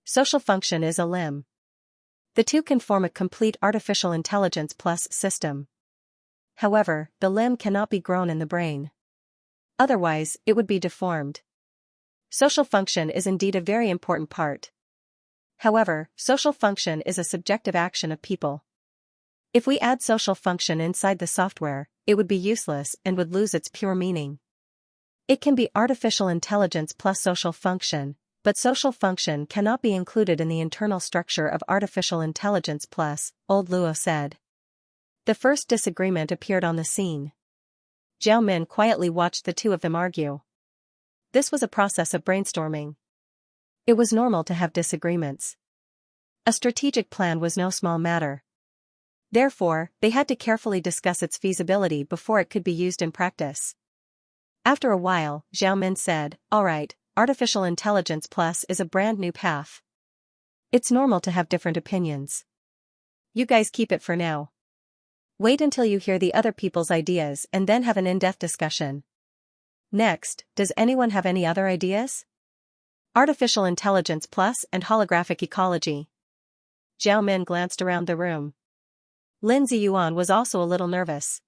Social function is a limb. The two can form a complete Artificial Intelligence Plus system. However, the limb cannot be grown in the brain. Otherwise, it would be deformed. Social function is indeed a very important part. However, social function is a subjective action of people. If we add social function inside the software, it would be useless and would lose its pure meaning. It can be Artificial Intelligence Plus social function, but social function cannot be included in the internal structure of Artificial Intelligence Plus, old Luo said. The first disagreement appeared on the scene. Zhao Min quietly watched the two of them argue. This was a process of brainstorming. It was normal to have disagreements. A strategic plan was no small matter. Therefore, they had to carefully discuss its feasibility before it could be used in practice. After a while, Zhao Min said, "All right, Artificial Intelligence Plus is a brand new path. It's normal to have different opinions. You guys keep it for now. Wait until you hear the other people's ideas and then have an in-depth discussion. Next, does anyone have any other ideas? Artificial Intelligence Plus and Holographic Ecology." Zhao Min glanced around the room. Lin Ziyuan was also a little nervous.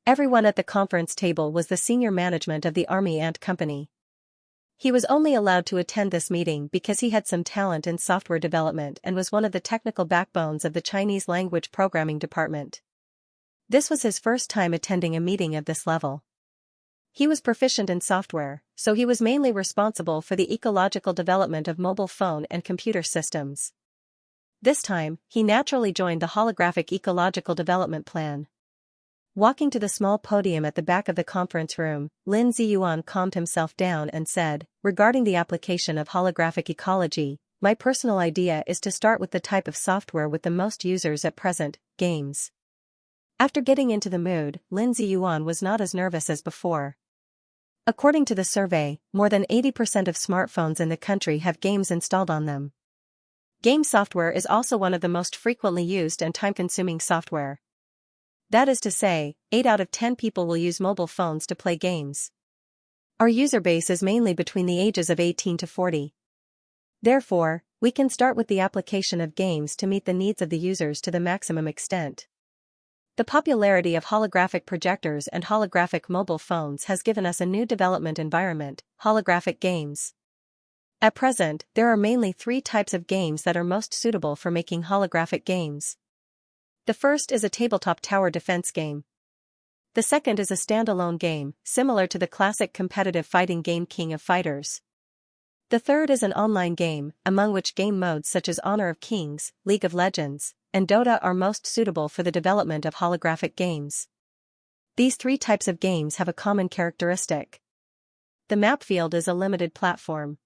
Everyone at the conference table was the senior management of the Army Ant Company. He was only allowed to attend this meeting because he had some talent in software development and was one of the technical backbones of the Chinese language programming department. This was his first time attending a meeting of this level. He was proficient in software, so he was mainly responsible for the ecological development of mobile phone and computer systems. This time, he naturally joined the holographic ecological development plan. Walking to the small podium at the back of the conference room, Lin Ziyuan calmed himself down and said, "Regarding the application of holographic ecology, my personal idea is to start with the type of software with the most users at present, games." After getting into the mood, Lin Ziyuan was not as nervous as before. According to the survey, more than 80% of smartphones in the country have games installed on them. Game software is also one of the most frequently used and time-consuming software. That is to say, 8 out of 10 people will use mobile phones to play games. Our user base is mainly between the ages of 18 to 40. Therefore, we can start with the application of games to meet the needs of the users to the maximum extent. The popularity of holographic projectors and holographic mobile phones has given us a new development environment, holographic games. At present, there are mainly 3 types of games that are most suitable for making holographic games. The first is a tabletop tower defense game. The second is a standalone game, similar to the classic competitive fighting game King of Fighters. The third is an online game, among which game modes such as Honor of Kings, League of Legends, and Dota are most suitable for the development of holographic games. These 3 types of games have a common characteristic. The map field is a limited platform.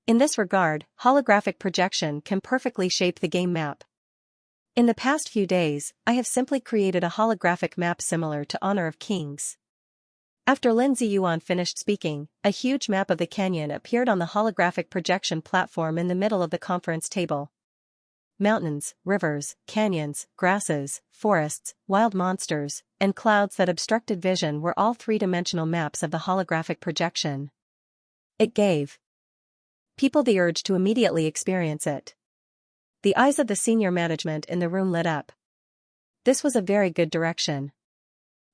In this regard, holographic projection can perfectly shape the game map. In the past few days, I have simply created a holographic map similar to Honor of Kings. After Lin Ziyuan finished speaking, a huge map of the canyon appeared on the holographic projection platform in the middle of the conference table. Mountains, rivers, canyons, grasses, forests, wild monsters, and clouds that obstructed vision were all 3-dimensional maps of the holographic projection. It gave people the urge to immediately experience it. The eyes of the senior management in the room lit up. This was a very good direction.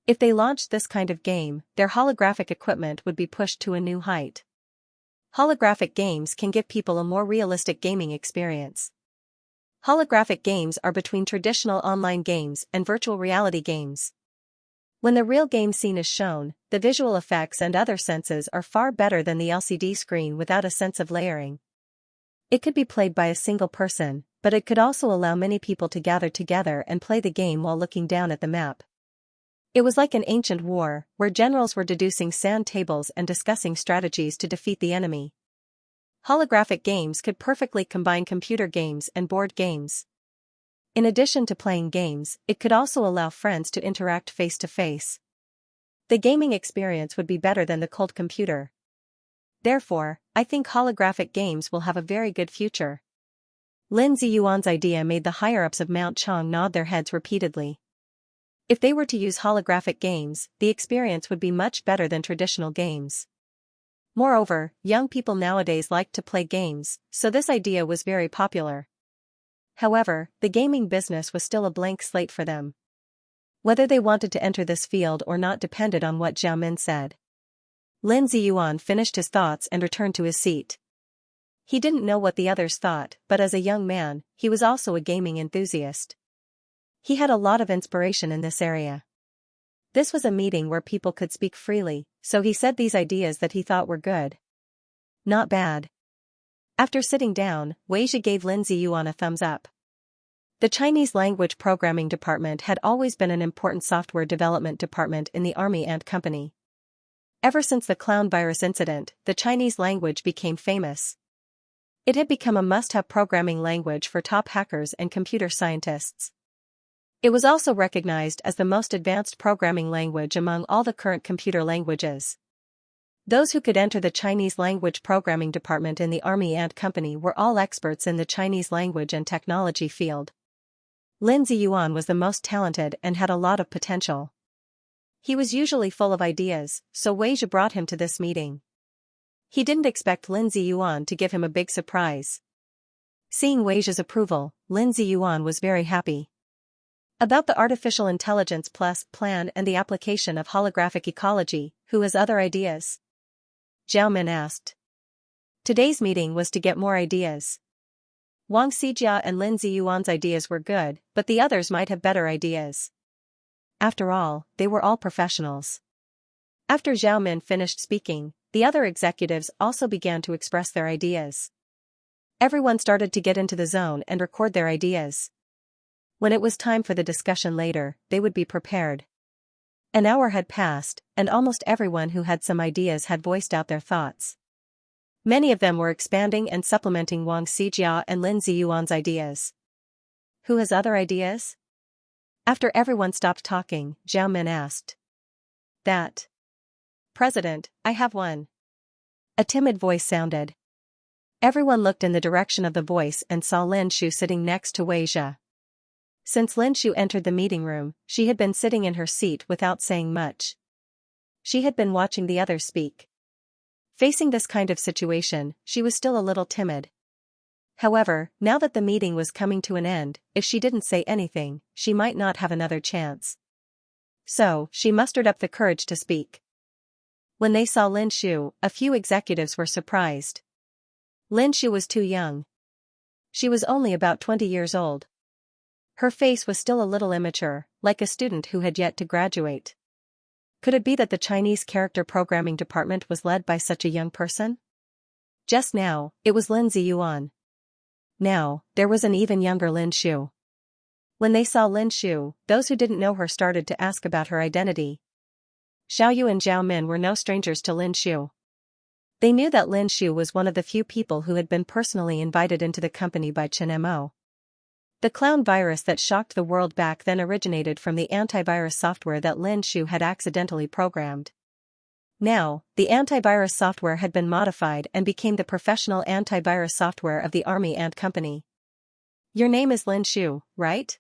If they launched this kind of game, their holographic equipment would be pushed to a new height. Holographic games can give people a more realistic gaming experience. Holographic games are between traditional online games and virtual reality games. When the real game scene is shown, the visual effects and other senses are far better than the LCD screen without a sense of layering. It could be played by a single person, but it could also allow many people to gather together and play the game while looking down at the map. It was like an ancient war, where generals were deducing sand tables and discussing strategies to defeat the enemy. Holographic games could perfectly combine computer games and board games. In addition to playing games, it could also allow friends to interact face-to-face. The gaming experience would be better than the cold computer. Therefore, I think holographic games will have a very good future. Lin Ziyuan's idea made the higher-ups of Mount Chang nod their heads repeatedly. If they were to use holographic games, the experience would be much better than traditional games. Moreover, young people nowadays like to play games, so this idea was very popular. However, the gaming business was still a blank slate for them. Whether they wanted to enter this field or not depended on what Zhao Min said. Lin Ziyuan finished his thoughts and returned to his seat. He didn't know what the others thought, but as a young man, he was also a gaming enthusiast. He had a lot of inspiration in this area. This was a meeting where people could speak freely, so he said these ideas that he thought were good. Not bad. After sitting down, Wei Zhi gave Lin Ziyuan a thumbs up. The Chinese language programming department had always been an important software development department in the Army and Company. Ever since the clown virus incident, the Chinese language became famous. It had become a must-have programming language for top hackers and computer scientists. It was also recognized as the most advanced programming language among all the current computer languages. Those who could enter the Chinese language programming department in the Army and Company were all experts in the Chinese language and technology field. Lin Ziyuan was the most talented and had a lot of potential. He was usually full of ideas, so Wei Zhi brought him to this meeting. He didn't expect Lin Ziyuan to give him a big surprise. Seeing Wei Zhi's approval, Lin Ziyuan was very happy. About the Artificial Intelligence Plus plan and the application of holographic ecology, who has other ideas? Zhao Min asked. Today's meeting was to get more ideas. Wang Xijia and Lin Ziyuan's ideas were good, but the others might have better ideas. After all, they were all professionals. After Zhao Min finished speaking, the other executives also began to express their ideas. Everyone started to get into the zone and record their ideas. When it was time for the discussion later, they would be prepared. An hour had passed, and almost everyone who had some ideas had voiced out their thoughts. Many of them were expanding and supplementing Wang Xijia and Lin Ziyuan's ideas. Who has other ideas? After everyone stopped talking, Zhao Min asked. That. President, I have one. A timid voice sounded. Everyone looked in the direction of the voice and saw Lin Shu sitting next to Wei Zhi. Since Lin Shu entered the meeting room, she had been sitting in her seat without saying much. She had been watching the others speak. Facing this kind of situation, she was still a little timid. However, now that the meeting was coming to an end, if she didn't say anything, she might not have another chance. So, she mustered up the courage to speak. When they saw Lin Shu, a few executives were surprised. Lin Shu was too young. She was only about 20 years old. Her face was still a little immature, like a student who had yet to graduate. Could it be that the Chinese character programming department was led by such a young person? Just now, it was Lin Ziyuan. Now, there was an even younger Lin Shu. When they saw Lin Shu, those who didn't know her started to ask about her identity. Xiao Yu and Zhao Min were no strangers to Lin Shu. They knew that Lin Shu was one of the few people who had been personally invited into the company by Chen Mo. The clown virus that shocked the world back then originated from the antivirus software that Lin Shu had accidentally programmed. Now, the antivirus software had been modified and became the professional antivirus software of the Army and Company. Your name is Lin Shu, right?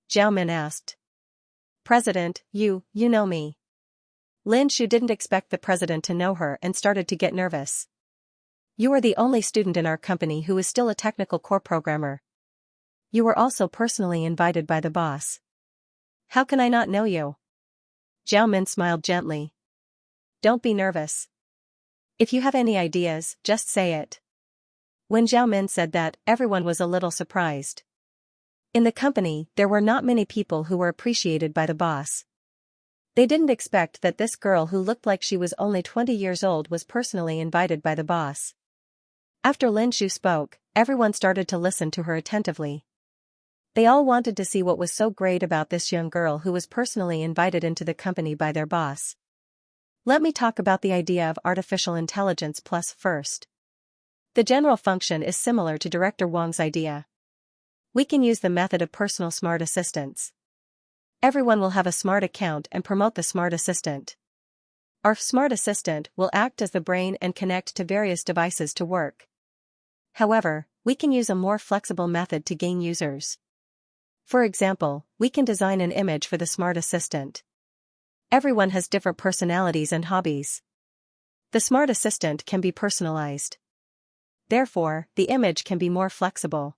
Zhao Min asked. President, you know me. Lin Shu didn't expect the president to know her and started to get nervous. You are the only student in our company who is still a technical core programmer. You were also personally invited by the boss. How can I not know you? Zhao Min smiled gently. Don't be nervous. If you have any ideas, just say it. When Zhao Min said that, everyone was a little surprised. In the company, there were not many people who were appreciated by the boss. They didn't expect that this girl who looked like she was only 20 years old was personally invited by the boss. After Lin Shu spoke, everyone started to listen to her attentively. They all wanted to see what was so great about this young girl who was personally invited into the company by their boss. Let me talk about the idea of artificial intelligence plus first. The general function is similar to Director Wang's idea. We can use the method of personal smart assistants. Everyone will have a smart account and promote the smart assistant. Our smart assistant will act as the brain and connect to various devices to work. However, we can use a more flexible method to gain users. For example, we can design an image for the smart assistant. Everyone has different personalities and hobbies. The smart assistant can be personalized. Therefore, the image can be more flexible.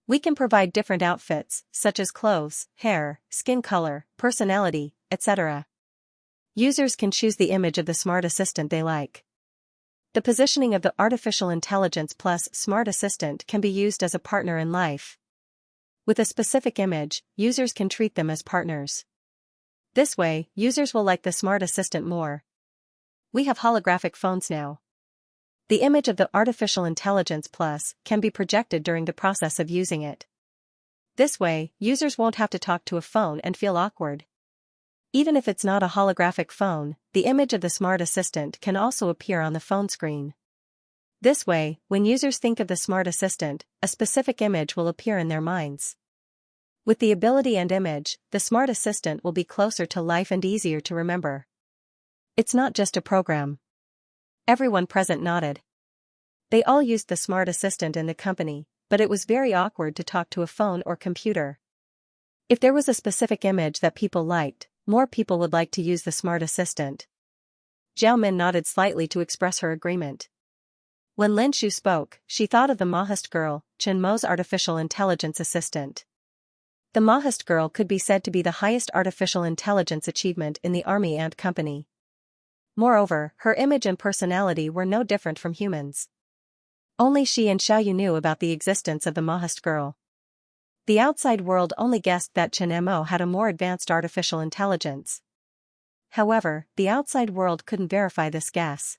We can provide different outfits, such as clothes, hair, skin color, personality, etc. Users can choose the image of the smart assistant they like. The positioning of the artificial intelligence plus smart assistant can be used as a partner in life. With a specific image, users can treat them as partners. This way, users will like the smart assistant more. We have holographic phones now. The image of the artificial intelligence plus can be projected during the process of using it. This way, users won't have to talk to a phone and feel awkward. Even if it's not a holographic phone, the image of the smart assistant can also appear on the phone screen. This way, when users think of the smart assistant, a specific image will appear in their minds. With the ability and image, the smart assistant will be closer to life and easier to remember. It's not just a program. Everyone present nodded. They all used the smart assistant in the company, but it was very awkward to talk to a phone or computer. If there was a specific image that people liked, more people would like to use the smart assistant. Zhao Min nodded slightly to express her agreement. When Lin Shu spoke, she thought of the Mahist girl, Chen Mo's artificial intelligence assistant. The Mahist girl could be said to be the highest artificial intelligence achievement in the army and company. Moreover, her image and personality were no different from humans. Only she and Xiaoyu knew about the existence of the Mahist girl. The outside world only guessed that Chen Mo had a more advanced artificial intelligence. However, the outside world couldn't verify this guess.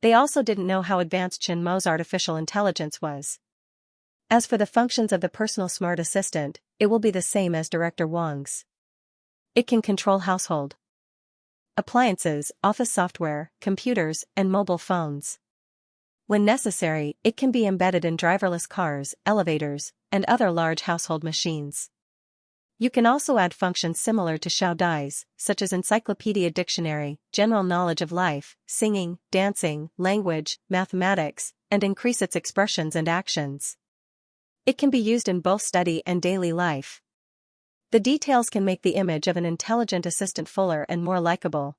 They also didn't know how advanced Chen Mo's artificial intelligence was. As for the functions of the personal smart assistant, it will be the same as Director Wang's. It can control household appliances, office software, computers, and mobile phones. When necessary, it can be embedded in driverless cars, elevators, and other large household machines. You can also add functions similar to Xiao Dai's, such as encyclopedia dictionary, general knowledge of life, singing, dancing, language, mathematics, and increase its expressions and actions. It can be used in both study and daily life. The details can make the image of an intelligent assistant fuller and more likable.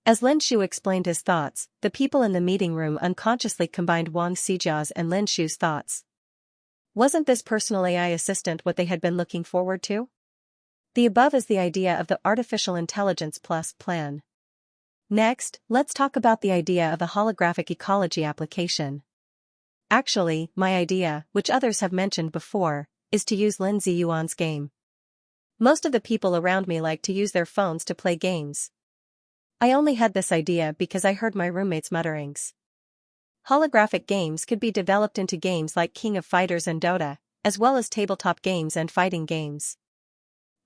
As Lin Shu explained his thoughts, the people in the meeting room unconsciously combined Wang Xijia's and Lin Shu's thoughts. Wasn't this personal AI assistant what they had been looking forward to? The above is the idea of the artificial intelligence plus plan. Next, let's talk about the idea of the holographic ecology application. Actually, my idea, which others have mentioned before, is to use Lin Ziyuan's game. Most of the people around me like to use their phones to play games. I only had this idea because I heard my roommates' mutterings. Holographic games could be developed into games like King of Fighters and Dota, as well as tabletop games and fighting games.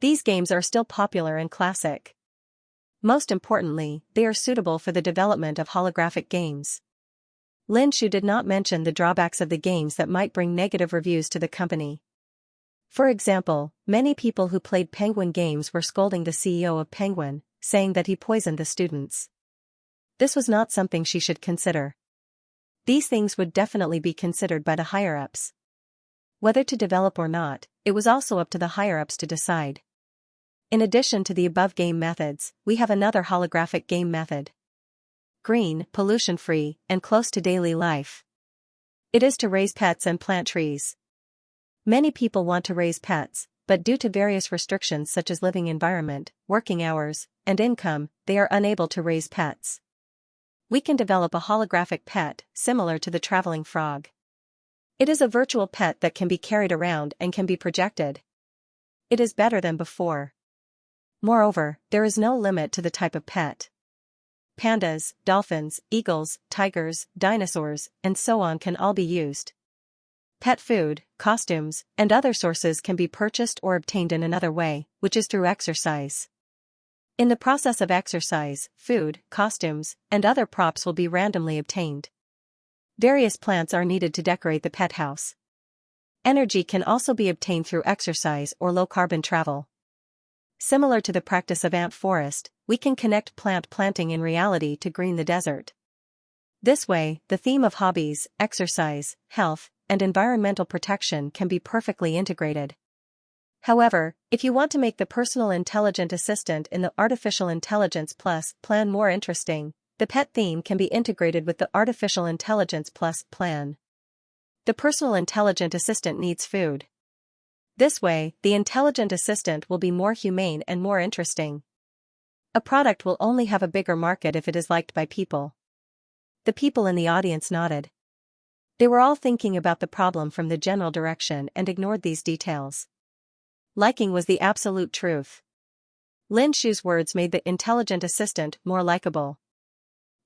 These games are still popular and classic. Most importantly, they are suitable for the development of holographic games. Lin Shu did not mention the drawbacks of the games that might bring negative reviews to the company. For example, many people who played Penguin games were scolding the CEO of Penguin, saying that he poisoned the students. This was not something she should consider. These things would definitely be considered by the higher-ups. Whether to develop or not, it was also up to the higher-ups to decide. In addition to the above game methods, we have another holographic game method. Green, pollution-free, and close to daily life. It is to raise pets and plant trees. Many people want to raise pets, but due to various restrictions such as living environment, working hours, and income, they are unable to raise pets. We can develop a holographic pet, similar to the traveling frog. It is a virtual pet that can be carried around and can be projected. It is better than before. Moreover, there is no limit to the type of pet. Pandas, dolphins, eagles, tigers, dinosaurs, and so on can all be used. Pet food, costumes, and other sources can be purchased or obtained in another way, which is through exercise. In the process of exercise, food, costumes, and other props will be randomly obtained. Various plants are needed to decorate the pet house. Energy can also be obtained through exercise or low-carbon travel. Similar to the practice of ant forest, we can connect plant planting in reality to green the desert. This way, the theme of hobbies, exercise, health, and environmental protection can be perfectly integrated. However, if you want to make the personal intelligent assistant in the Artificial Intelligence Plus plan more interesting, the pet theme can be integrated with the Artificial Intelligence Plus plan. The personal intelligent assistant needs food. This way, the intelligent assistant will be more humane and more interesting. A product will only have a bigger market if it is liked by people. The people in the audience nodded. They were all thinking about the problem from the general direction and ignored these details. Liking was the absolute truth. Lin Shu's words made the intelligent assistant more likable.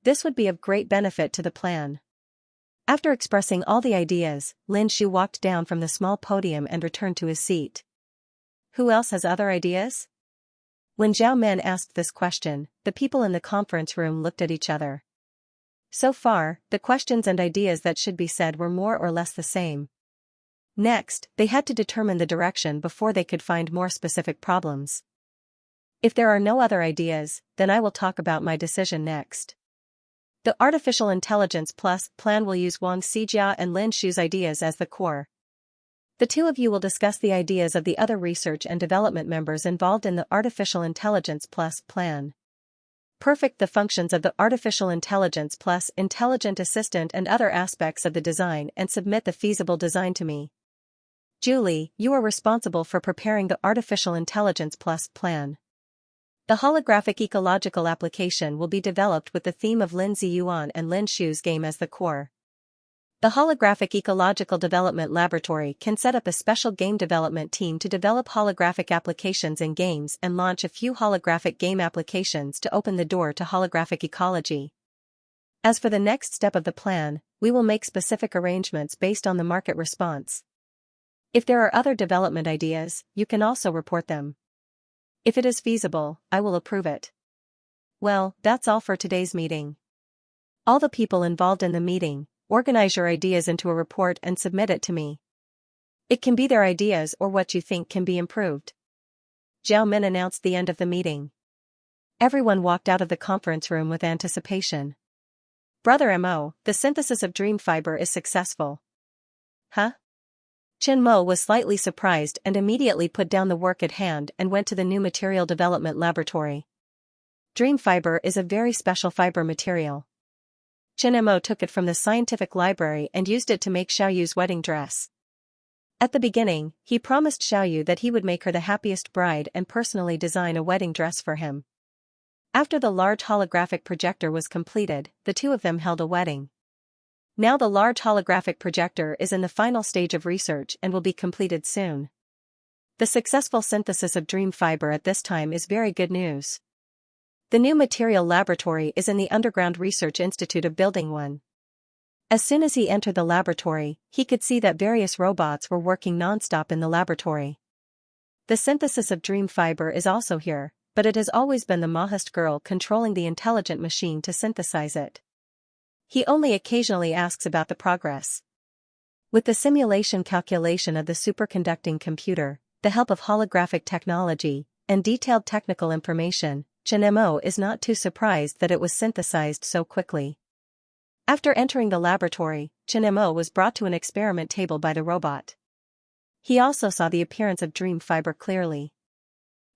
This would be of great benefit to the plan. After expressing all the ideas, Lin Shu walked down from the small podium and returned to his seat. Who else has other ideas? When Zhao Men asked this question, the people in the conference room looked at each other. So far, the questions and ideas that should be said were more or less the same. Next, they had to determine the direction before they could find more specific problems. If there are no other ideas, then I will talk about my decision next. The Artificial Intelligence Plus plan will use Wang Xijia and Lin Shu's ideas as the core. The two of you will discuss the ideas of the other research and development members involved in the Artificial Intelligence Plus plan. Perfect the functions of the Artificial Intelligence Plus intelligent assistant and other aspects of the design and submit the feasible design to me. Julie, you are responsible for preparing the Artificial Intelligence Plus plan. The holographic ecological application will be developed with the theme of Lin Ziyuan and Lin Shu's game as the core. The Holographic Ecological Development Laboratory can set up a special game development team to develop holographic applications in games and launch a few holographic game applications to open the door to holographic ecology. As for the next step of the plan, we will make specific arrangements based on the market response. If there are other development ideas, you can also report them. If it is feasible, I will approve it. Well, that's all for today's meeting. All the people involved in the meeting, organize your ideas into a report and submit it to me. It can be their ideas or what you think can be improved. Zhao Min announced the end of the meeting. Everyone walked out of the conference room with anticipation. Brother Mo, the synthesis of dream fiber is successful. Huh? Chen Mo was slightly surprised and immediately put down the work at hand and went to the new material development laboratory. Dream fiber is a very special fiber material. Chen Mo took it from the scientific library and used it to make Xiaoyu's wedding dress. At the beginning, he promised Xiaoyu that he would make her the happiest bride and personally design a wedding dress for him. After the large holographic projector was completed, the two of them held a wedding. Now the large holographic projector is in the final stage of research and will be completed soon. The successful synthesis of dream fiber at this time is very good news. The new material laboratory is in the underground research institute of Building 1. As soon as he entered the laboratory, he could see that various robots were working non-stop in the laboratory. The synthesis of dream fiber is also here, but it has always been the Mahist girl controlling the intelligent machine to synthesize it. He only occasionally asks about the progress. With the simulation calculation of the superconducting computer, the help of holographic technology, and detailed technical information, Chen Mo is not too surprised that it was synthesized so quickly. After entering the laboratory, Chen Mo was brought to an experiment table by the robot. He also saw the appearance of dream fiber clearly.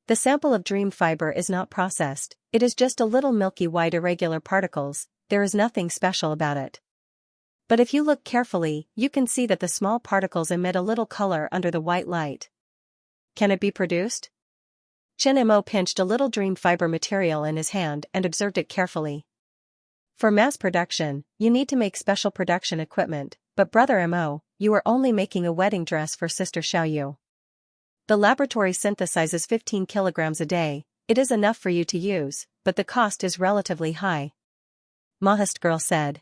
The sample of dream fiber is not processed, it is just a little milky white irregular particles. There is nothing special about it. But if you look carefully, you can see that the small particles emit a little color under the white light. Can it be produced? Chen Mo pinched a little dream fiber material in his hand and observed it carefully. For mass production, you need to make special production equipment, but Brother Mo, you are only making a wedding dress for Sister Xiaoyu. The laboratory synthesizes 15 kilograms a day, it is enough for you to use, but the cost is relatively high. Mahist girl said.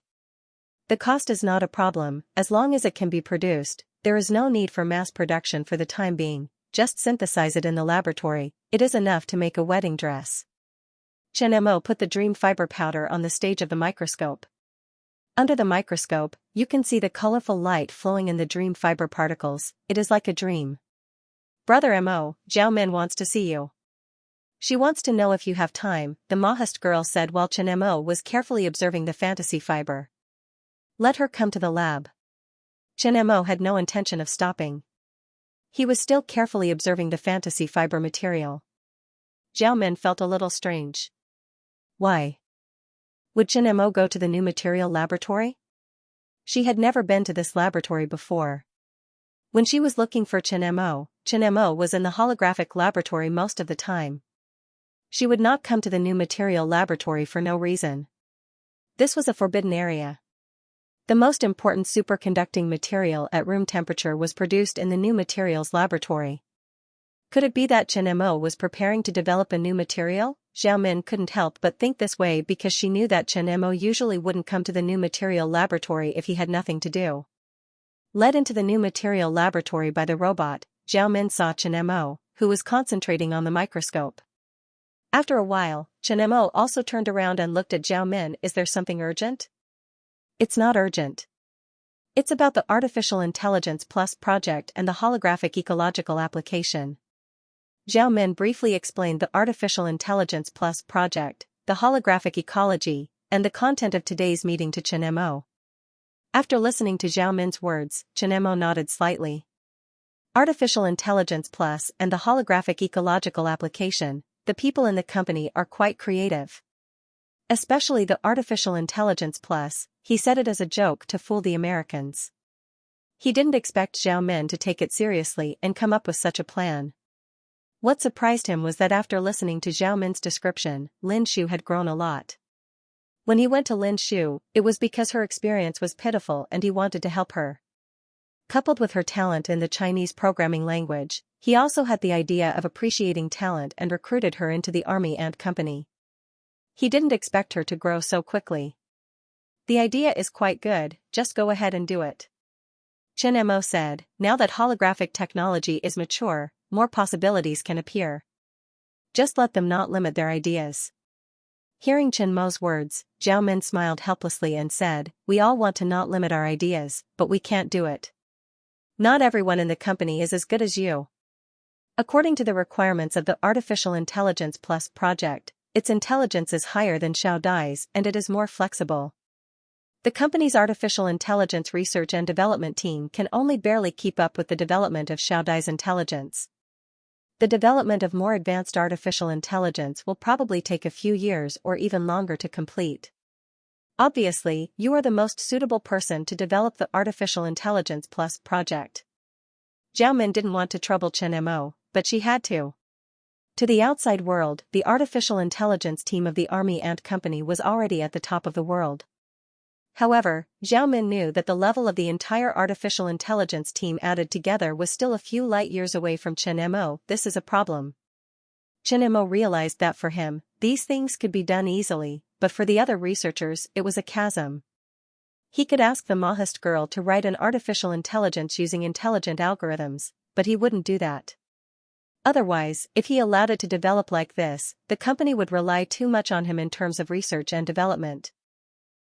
The cost is not a problem, as long as it can be produced, There is no need for mass production for the time being, just synthesize it in the laboratory, it is enough to make a wedding dress. Chen Mo put the dream fiber powder on the stage of the microscope. Under the microscope, you can see the colorful light flowing in the dream fiber particles, it is like a dream. Brother Mo, Zhao Min wants to see you. She wants to know if you have time, the Mahast girl said while Chen Mo was carefully observing the fantasy fiber. Let her come to the lab. Chen Mo had no intention of stopping. He was still carefully observing the fantasy fiber material. Zhao Min felt a little strange. Why? Would Chen Mo go to the new material laboratory? She had never been to this laboratory before. When she was looking for Chen Mo was in the holographic laboratory most of the time. She would not come to the new material laboratory for no reason. This was a forbidden area. The most important superconducting material at room temperature was produced in the new materials laboratory. Could it be that Chen Mo was preparing to develop a new material? Zhao Min couldn't help but think this way because she knew that Chen Mo usually wouldn't come to the new material laboratory if he had nothing to do. Led into the new material laboratory by the robot, Zhao Min saw Chen Mo, who was concentrating on the microscope. After a while, Chen Mo also turned around and looked at Zhao Min. Is there something urgent? It's not urgent. It's about the Artificial Intelligence Plus project and the holographic ecological application. Zhao Min briefly explained the Artificial Intelligence Plus project, the holographic ecology, and the content of today's meeting to Chen Mo. After listening to Zhao Min's words, Chen Mo nodded slightly. Artificial Intelligence Plus and the holographic ecological application, the people in the company are quite creative. Especially the Artificial Intelligence Plus, he said it as a joke to fool the Americans. He didn't expect Zhao Min to take it seriously and come up with such a plan. What surprised him was that after listening to Zhao Min's description, Lin Shu had grown a lot. When he went to Lin Shu, it was because her experience was pitiful and he wanted to help her. Coupled with her talent in the Chinese programming language, he also had the idea of appreciating talent and recruited her into the Army Ant Company. He didn't expect her to grow so quickly. The idea is quite good, just go ahead and do it. Chen Mo said, now that holographic technology is mature, more possibilities can appear. Just let them not limit their ideas. Hearing Chen Mo's words, Zhao Min smiled helplessly and said, we all want to not limit our ideas, but we can't do it. Not everyone in the company is as good as you. According to the requirements of the Artificial Intelligence Plus project, its intelligence is higher than Xiao Dai's and it is more flexible. The company's artificial intelligence research and development team can only barely keep up with the development of Xiao Dai's intelligence. The development of more advanced artificial intelligence will probably take a few years or even longer to complete. Obviously, you are the most suitable person to develop the Artificial Intelligence Plus project. Zhao Min didn't want to trouble Chen Mo, but she had to. To the outside world, the artificial intelligence team of the Army Ant Company was already at the top of the world. However, Zhao Min knew that the level of the entire artificial intelligence team added together was still a few light years away from Chen Mo. This is a problem. Chen Mo realized that for him, these things could be done easily, but for the other researchers, it was a chasm. He could ask the Mahast girl to write an artificial intelligence using intelligent algorithms, but he wouldn't do that. Otherwise, if he allowed it to develop like this, the company would rely too much on him in terms of research and development.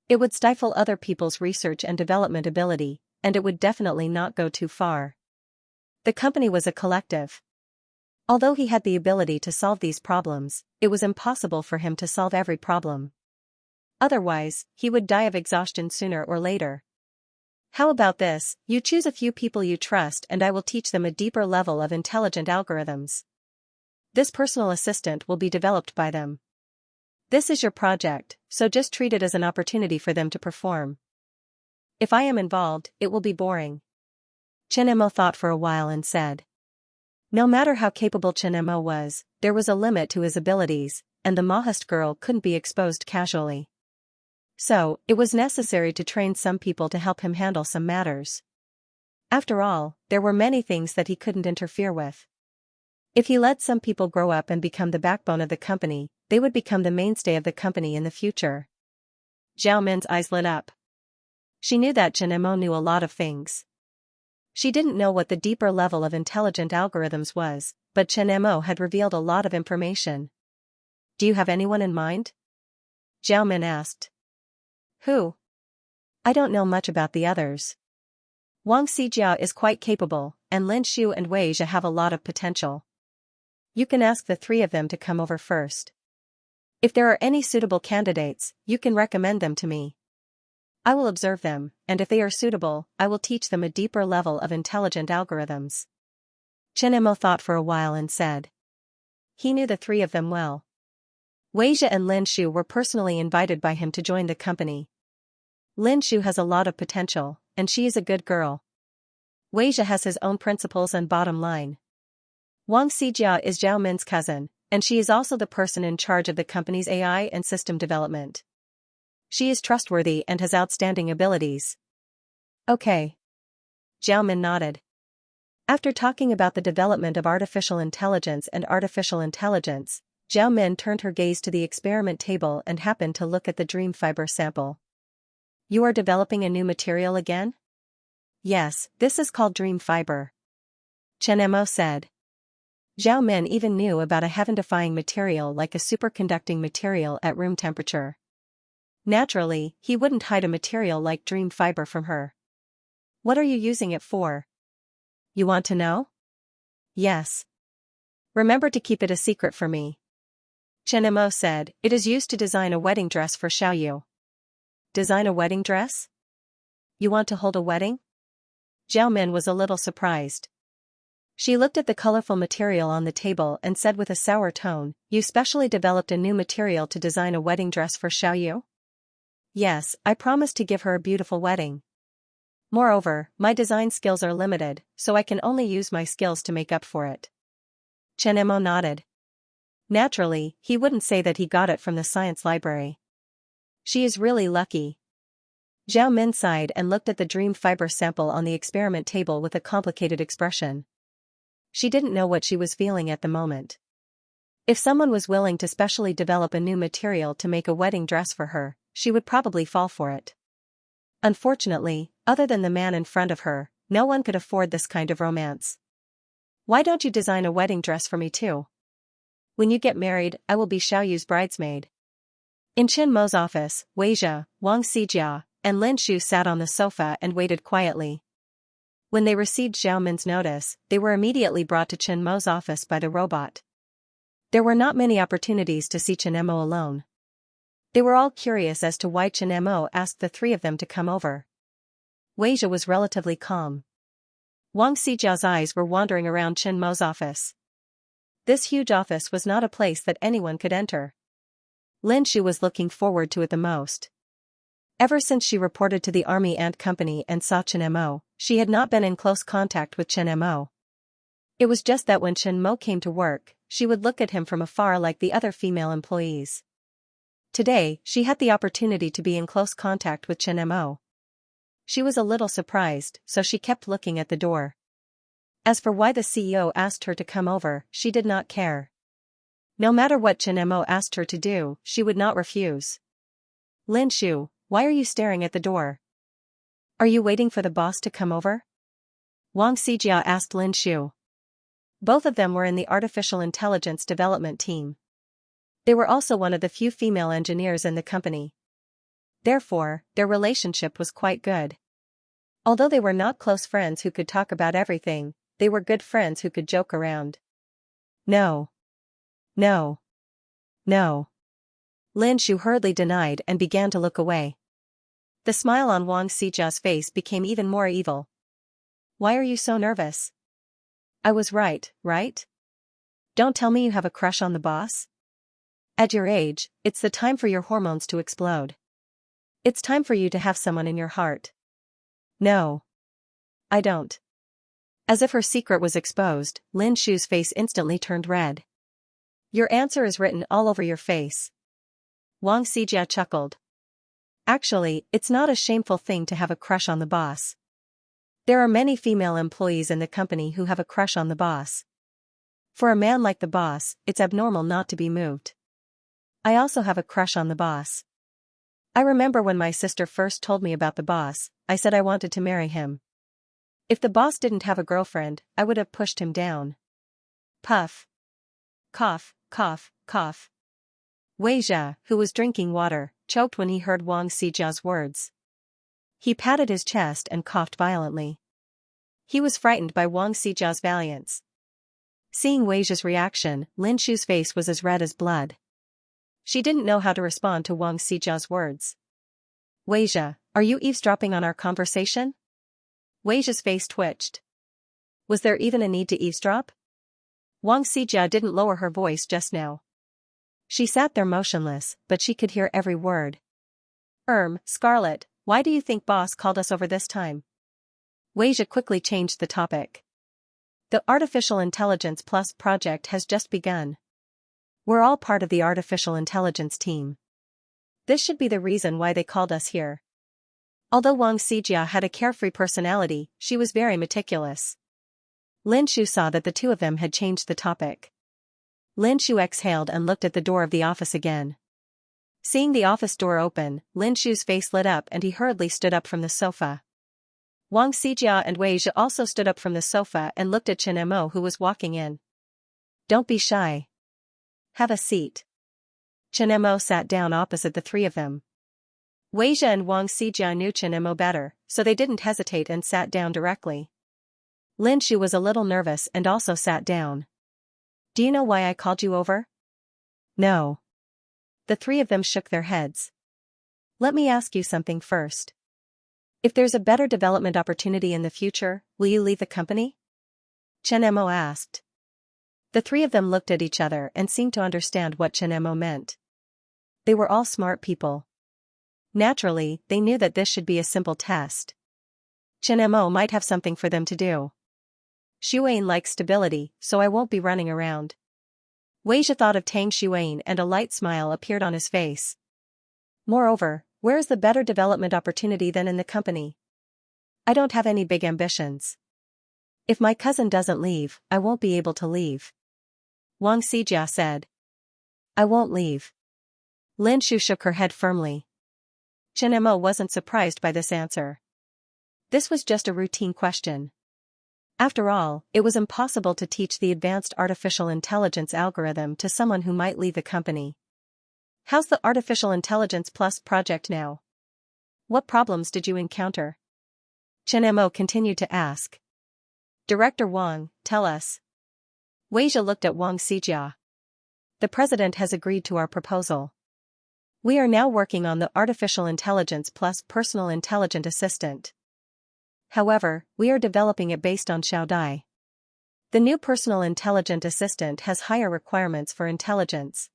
It would stifle other people's research and development ability, and it would definitely not go too far. The company was a collective. Although he had the ability to solve these problems, it was impossible for him to solve every problem. Otherwise, he would die of exhaustion sooner or later. How about this, you choose a few people you trust and I will teach them a deeper level of intelligent algorithms. This personal assistant will be developed by them. This is your project, so just treat it as an opportunity for them to perform. If I am involved, it will be boring. Chen Mo thought for a while and said. No matter how capable Chen Mo was, there was a limit to his abilities, and the Mahast girl couldn't be exposed casually. So, it was necessary to train some people to help him handle some matters. After all, there were many things that he couldn't interfere with. If he let some people grow up and become the backbone of the company, they would become the mainstay of the company in the future. Zhao Min's eyes lit up. She knew that Chen Mo knew a lot of things. She didn't know what the deeper level of intelligent algorithms was, but Chen Mo had revealed a lot of information. Do you have anyone in mind? Zhao Min asked. Who? I don't know much about the others. Wang Xijiao is quite capable, and Lin Shu and Wei Zhe have a lot of potential. You can ask the three of them to come over first. If there are any suitable candidates, you can recommend them to me. I will observe them, and if they are suitable, I will teach them a deeper level of intelligent algorithms. Chen Mo thought for a while and said. He knew the three of them well. Wei Zhe and Lin Shu were personally invited by him to join the company. Lin Shu has a lot of potential, and she is a good girl. Wei Zhe has his own principles and bottom line. Wang Xijia is Zhao Min's cousin, and she is also the person in charge of the company's AI and system development. She is trustworthy and has outstanding abilities. Okay. Zhao Min nodded. After talking about the development of artificial intelligence, Zhao Min turned her gaze to the experiment table and happened to look at the dream fiber sample. You are developing a new material again? Yes, this is called dream fiber. Chen Mo said. Zhao Min even knew about a heaven-defying material like a superconducting material at room temperature. Naturally, he wouldn't hide a material like dream fiber from her. What are you using it for? You want to know? Yes. Remember to keep it a secret for me. Chen Mo said, it is used to design a wedding dress for Xiaoyu. Design a wedding dress? You want to hold a wedding? Zhao Min was a little surprised. She looked at the colorful material on the table and said with a sour tone, you specially developed a new material to design a wedding dress for Xiaoyu? Yes, I promised to give her a beautiful wedding. Moreover, my design skills are limited, so I can only use my skills to make up for it. Chen Mo nodded. Naturally, he wouldn't say that he got it from the science library. She is really lucky. Zhao Min sighed and looked at the dream fiber sample on the experiment table with a complicated expression. She didn't know what she was feeling at the moment. If someone was willing to specially develop a new material to make a wedding dress for her, she would probably fall for it. Unfortunately, other than the man in front of her, no one could afford this kind of romance. Why don't you design a wedding dress for me too? When you get married, I will be Xiaoyu's bridesmaid. In Chen Mo's office, Wei Zhe, Wang Xijia, and Lin Shu sat on the sofa and waited quietly. When they received Zhao Min's notice, they were immediately brought to Chen Mo's office by the robot. There were not many opportunities to see Chen Mo alone. They were all curious as to why Chen Mo asked the three of them to come over. Wei Zhe was relatively calm. Wang Xijia's eyes were wandering around Chen Mo's office. This huge office was not a place that anyone could enter. Lin Shu was looking forward to it the most. Ever since she reported to the Army Ant Company and saw Chen Mo, she had not been in close contact with Chen Mo. It was just that when Chen Mo came to work, she would look at him from afar like the other female employees. Today, she had the opportunity to be in close contact with Chen Mo. She was a little surprised, so she kept looking at the door. As for why the CEO asked her to come over, she did not care. No matter what Chen Mo asked her to do, she would not refuse. Lin Shu, why are you staring at the door? Are you waiting for the boss to come over? Wang Xijia asked Lin Shu. Both of them were in the artificial intelligence development team. They were also one of the few female engineers in the company. Therefore, their relationship was quite good. Although they were not close friends who could talk about everything, they were good friends who could joke around. No. No. No. Lin Shu hurriedly denied and began to look away. The smile on Wang Xijia's face became even more evil. Why are you so nervous? I was right, right? Don't tell me you have a crush on the boss? At your age, it's the time for your hormones to explode. It's time for you to have someone in your heart. No. I don't. As if her secret was exposed, Lin Shu's face instantly turned red. Your answer is written all over your face. Wang Xijia chuckled. Actually, it's not a shameful thing to have a crush on the boss. There are many female employees in the company who have a crush on the boss. For a man like the boss, it's abnormal not to be moved. I also have a crush on the boss. I remember when my sister first told me about the boss, I said I wanted to marry him. If the boss didn't have a girlfriend, I would have pushed him down. Puff. Cough, cough, cough. Wei Zhe, who was drinking water, choked when he heard Wang Xijia's words. He patted his chest and coughed violently. He was frightened by Wang Xijia's valiance. Seeing Wei Zhe's reaction, Lin Shu's face was as red as blood. She didn't know how to respond to Wang Xijia's words. Wei Zhe, are you eavesdropping on our conversation? Wei Zhe's face twitched. Was there even a need to eavesdrop? Wang Xijia didn't lower her voice just now. She sat there motionless, but she could hear every word. Scarlet, why do you think boss called us over this time? Wei Zhe quickly changed the topic. The Artificial Intelligence Plus project has just begun. We're all part of the Artificial Intelligence team. This should be the reason why they called us here. Although Wang Xijia had a carefree personality, she was very meticulous. Lin Shu saw that the two of them had changed the topic. Lin Shu exhaled and looked at the door of the office again. Seeing the office door open, Lin Shu's face lit up and he hurriedly stood up from the sofa. Wang Xijia and Wei Zhe also stood up from the sofa and looked at Chen Mo, who was walking in. Don't be shy. Have a seat. Chen Mo sat down opposite the three of them. Wei Zhe and Wang Xijia knew Chen Mo better, so they didn't hesitate and sat down directly. Lin Shu was a little nervous and also sat down. Do you know why I called you over? No. The three of them shook their heads. Let me ask you something first. If there's a better development opportunity in the future, will you leave the company? Chen Mo asked. The three of them looked at each other and seemed to understand what Chen Mo meant. They were all smart people. Naturally, they knew that this should be a simple test. Chen Mo might have something for them to do. Xuan likes stability, so I won't be running around. Wei Zhe thought of Tang Xuan and a light smile appeared on his face. Moreover, where is the better development opportunity than in the company? I don't have any big ambitions. If my cousin doesn't leave, I won't be able to leave. Wang Xijia said. I won't leave. Lin Shu shook her head firmly. Chen Mo wasn't surprised by this answer. This was just a routine question. After all, it was impossible to teach the advanced artificial intelligence algorithm to someone who might leave the company. How's the Artificial Intelligence Plus project now? What problems did you encounter? Chen Mo continued to ask. Director Wang, tell us. Wei Zhe looked at Wang Xijia. The president has agreed to our proposal. We are now working on the Artificial Intelligence Plus Personal Intelligent Assistant. However, we are developing it based on Xiaodai. The new personal intelligent assistant has higher requirements for intelligence.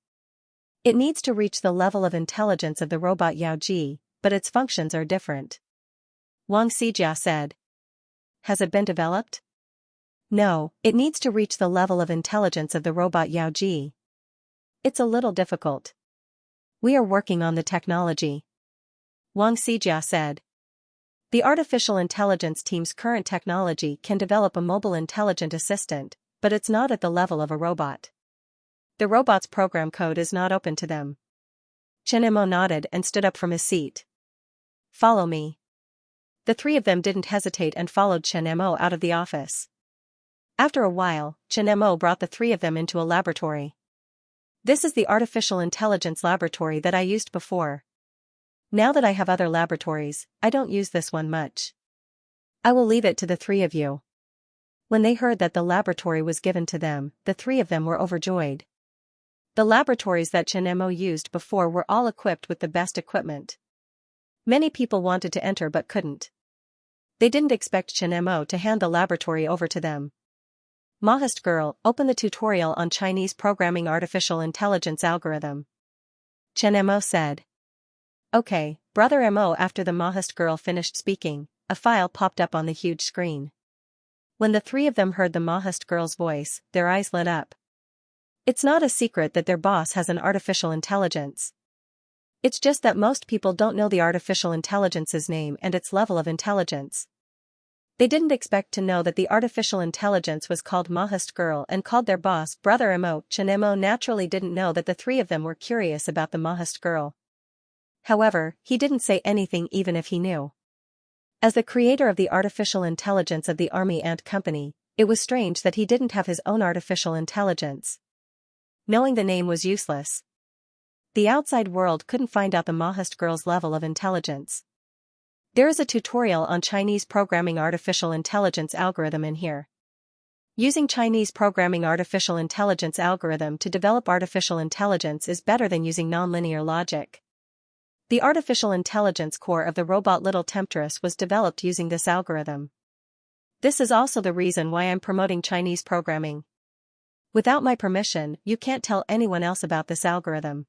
It needs to reach the level of intelligence of the robot Yaoji, but its functions are different. Wang Xijia said. Has it been developed? No, it needs to reach the level of intelligence of the robot Yaoji. It's a little difficult. We are working on the technology. Wang Xijia said. The artificial intelligence team's current technology can develop a mobile intelligent assistant, but it's not at the level of a robot. The robot's program code is not open to them. Chen Mo nodded and stood up from his seat. Follow me. The three of them didn't hesitate and followed Chen Mo out of the office. After a while, Chen Mo brought the three of them into a laboratory. This is the artificial intelligence laboratory that I used before. Now that I have other laboratories, I don't use this one much. I will leave it to the three of you. When they heard that the laboratory was given to them, the three of them were overjoyed. The laboratories that Chen Mo used before were all equipped with the best equipment. Many people wanted to enter but couldn't. They didn't expect Chen Mo to hand the laboratory over to them. Mahist girl, open the tutorial on Chinese programming artificial intelligence algorithm. Chen Mo said. Okay, Brother Mo. After the Mahist girl finished speaking, a file popped up on the huge screen. When the three of them heard the Mahist girl's voice, their eyes lit up. It's not a secret that their boss has an artificial intelligence. It's just that most people don't know the artificial intelligence's name and its level of intelligence. They didn't expect to know that the artificial intelligence was called Mahist girl and called their boss Brother Mo. Chen Mo naturally didn't know that the three of them were curious about the Mahist girl. However, he didn't say anything even if he knew. As the creator of the artificial intelligence of the Army Ant Company, it was strange that he didn't have his own artificial intelligence. Knowing the name was useless. The outside world couldn't find out the Mahast girl's level of intelligence. There is a tutorial on Chinese programming artificial intelligence algorithm in here. Using Chinese programming artificial intelligence algorithm to develop artificial intelligence is better than using nonlinear logic. The artificial intelligence core of the robot Little Temptress was developed using this algorithm. This is also the reason why I'm promoting Chinese programming. Without my permission, you can't tell anyone else about this algorithm.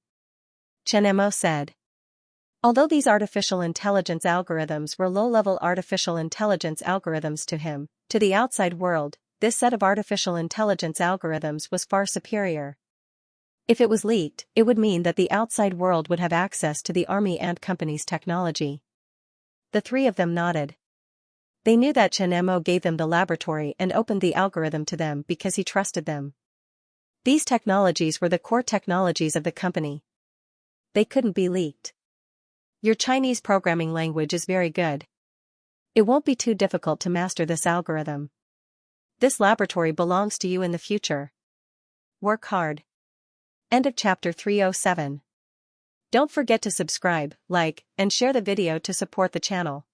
Chen Mo said. Although these artificial intelligence algorithms were low-level artificial intelligence algorithms to him, to the outside world, this set of artificial intelligence algorithms was far superior. If it was leaked, it would mean that the outside world would have access to the Army Ant Company's technology. The three of them nodded. They knew that Chen Mo gave them the laboratory and opened the algorithm to them because he trusted them. These technologies were the core technologies of the company. They couldn't be leaked. Your Chinese programming language is very good. It won't be too difficult to master this algorithm. This laboratory belongs to you in the future. Work hard. End of chapter 307. Don't forget to subscribe, like, and share the video to support the channel.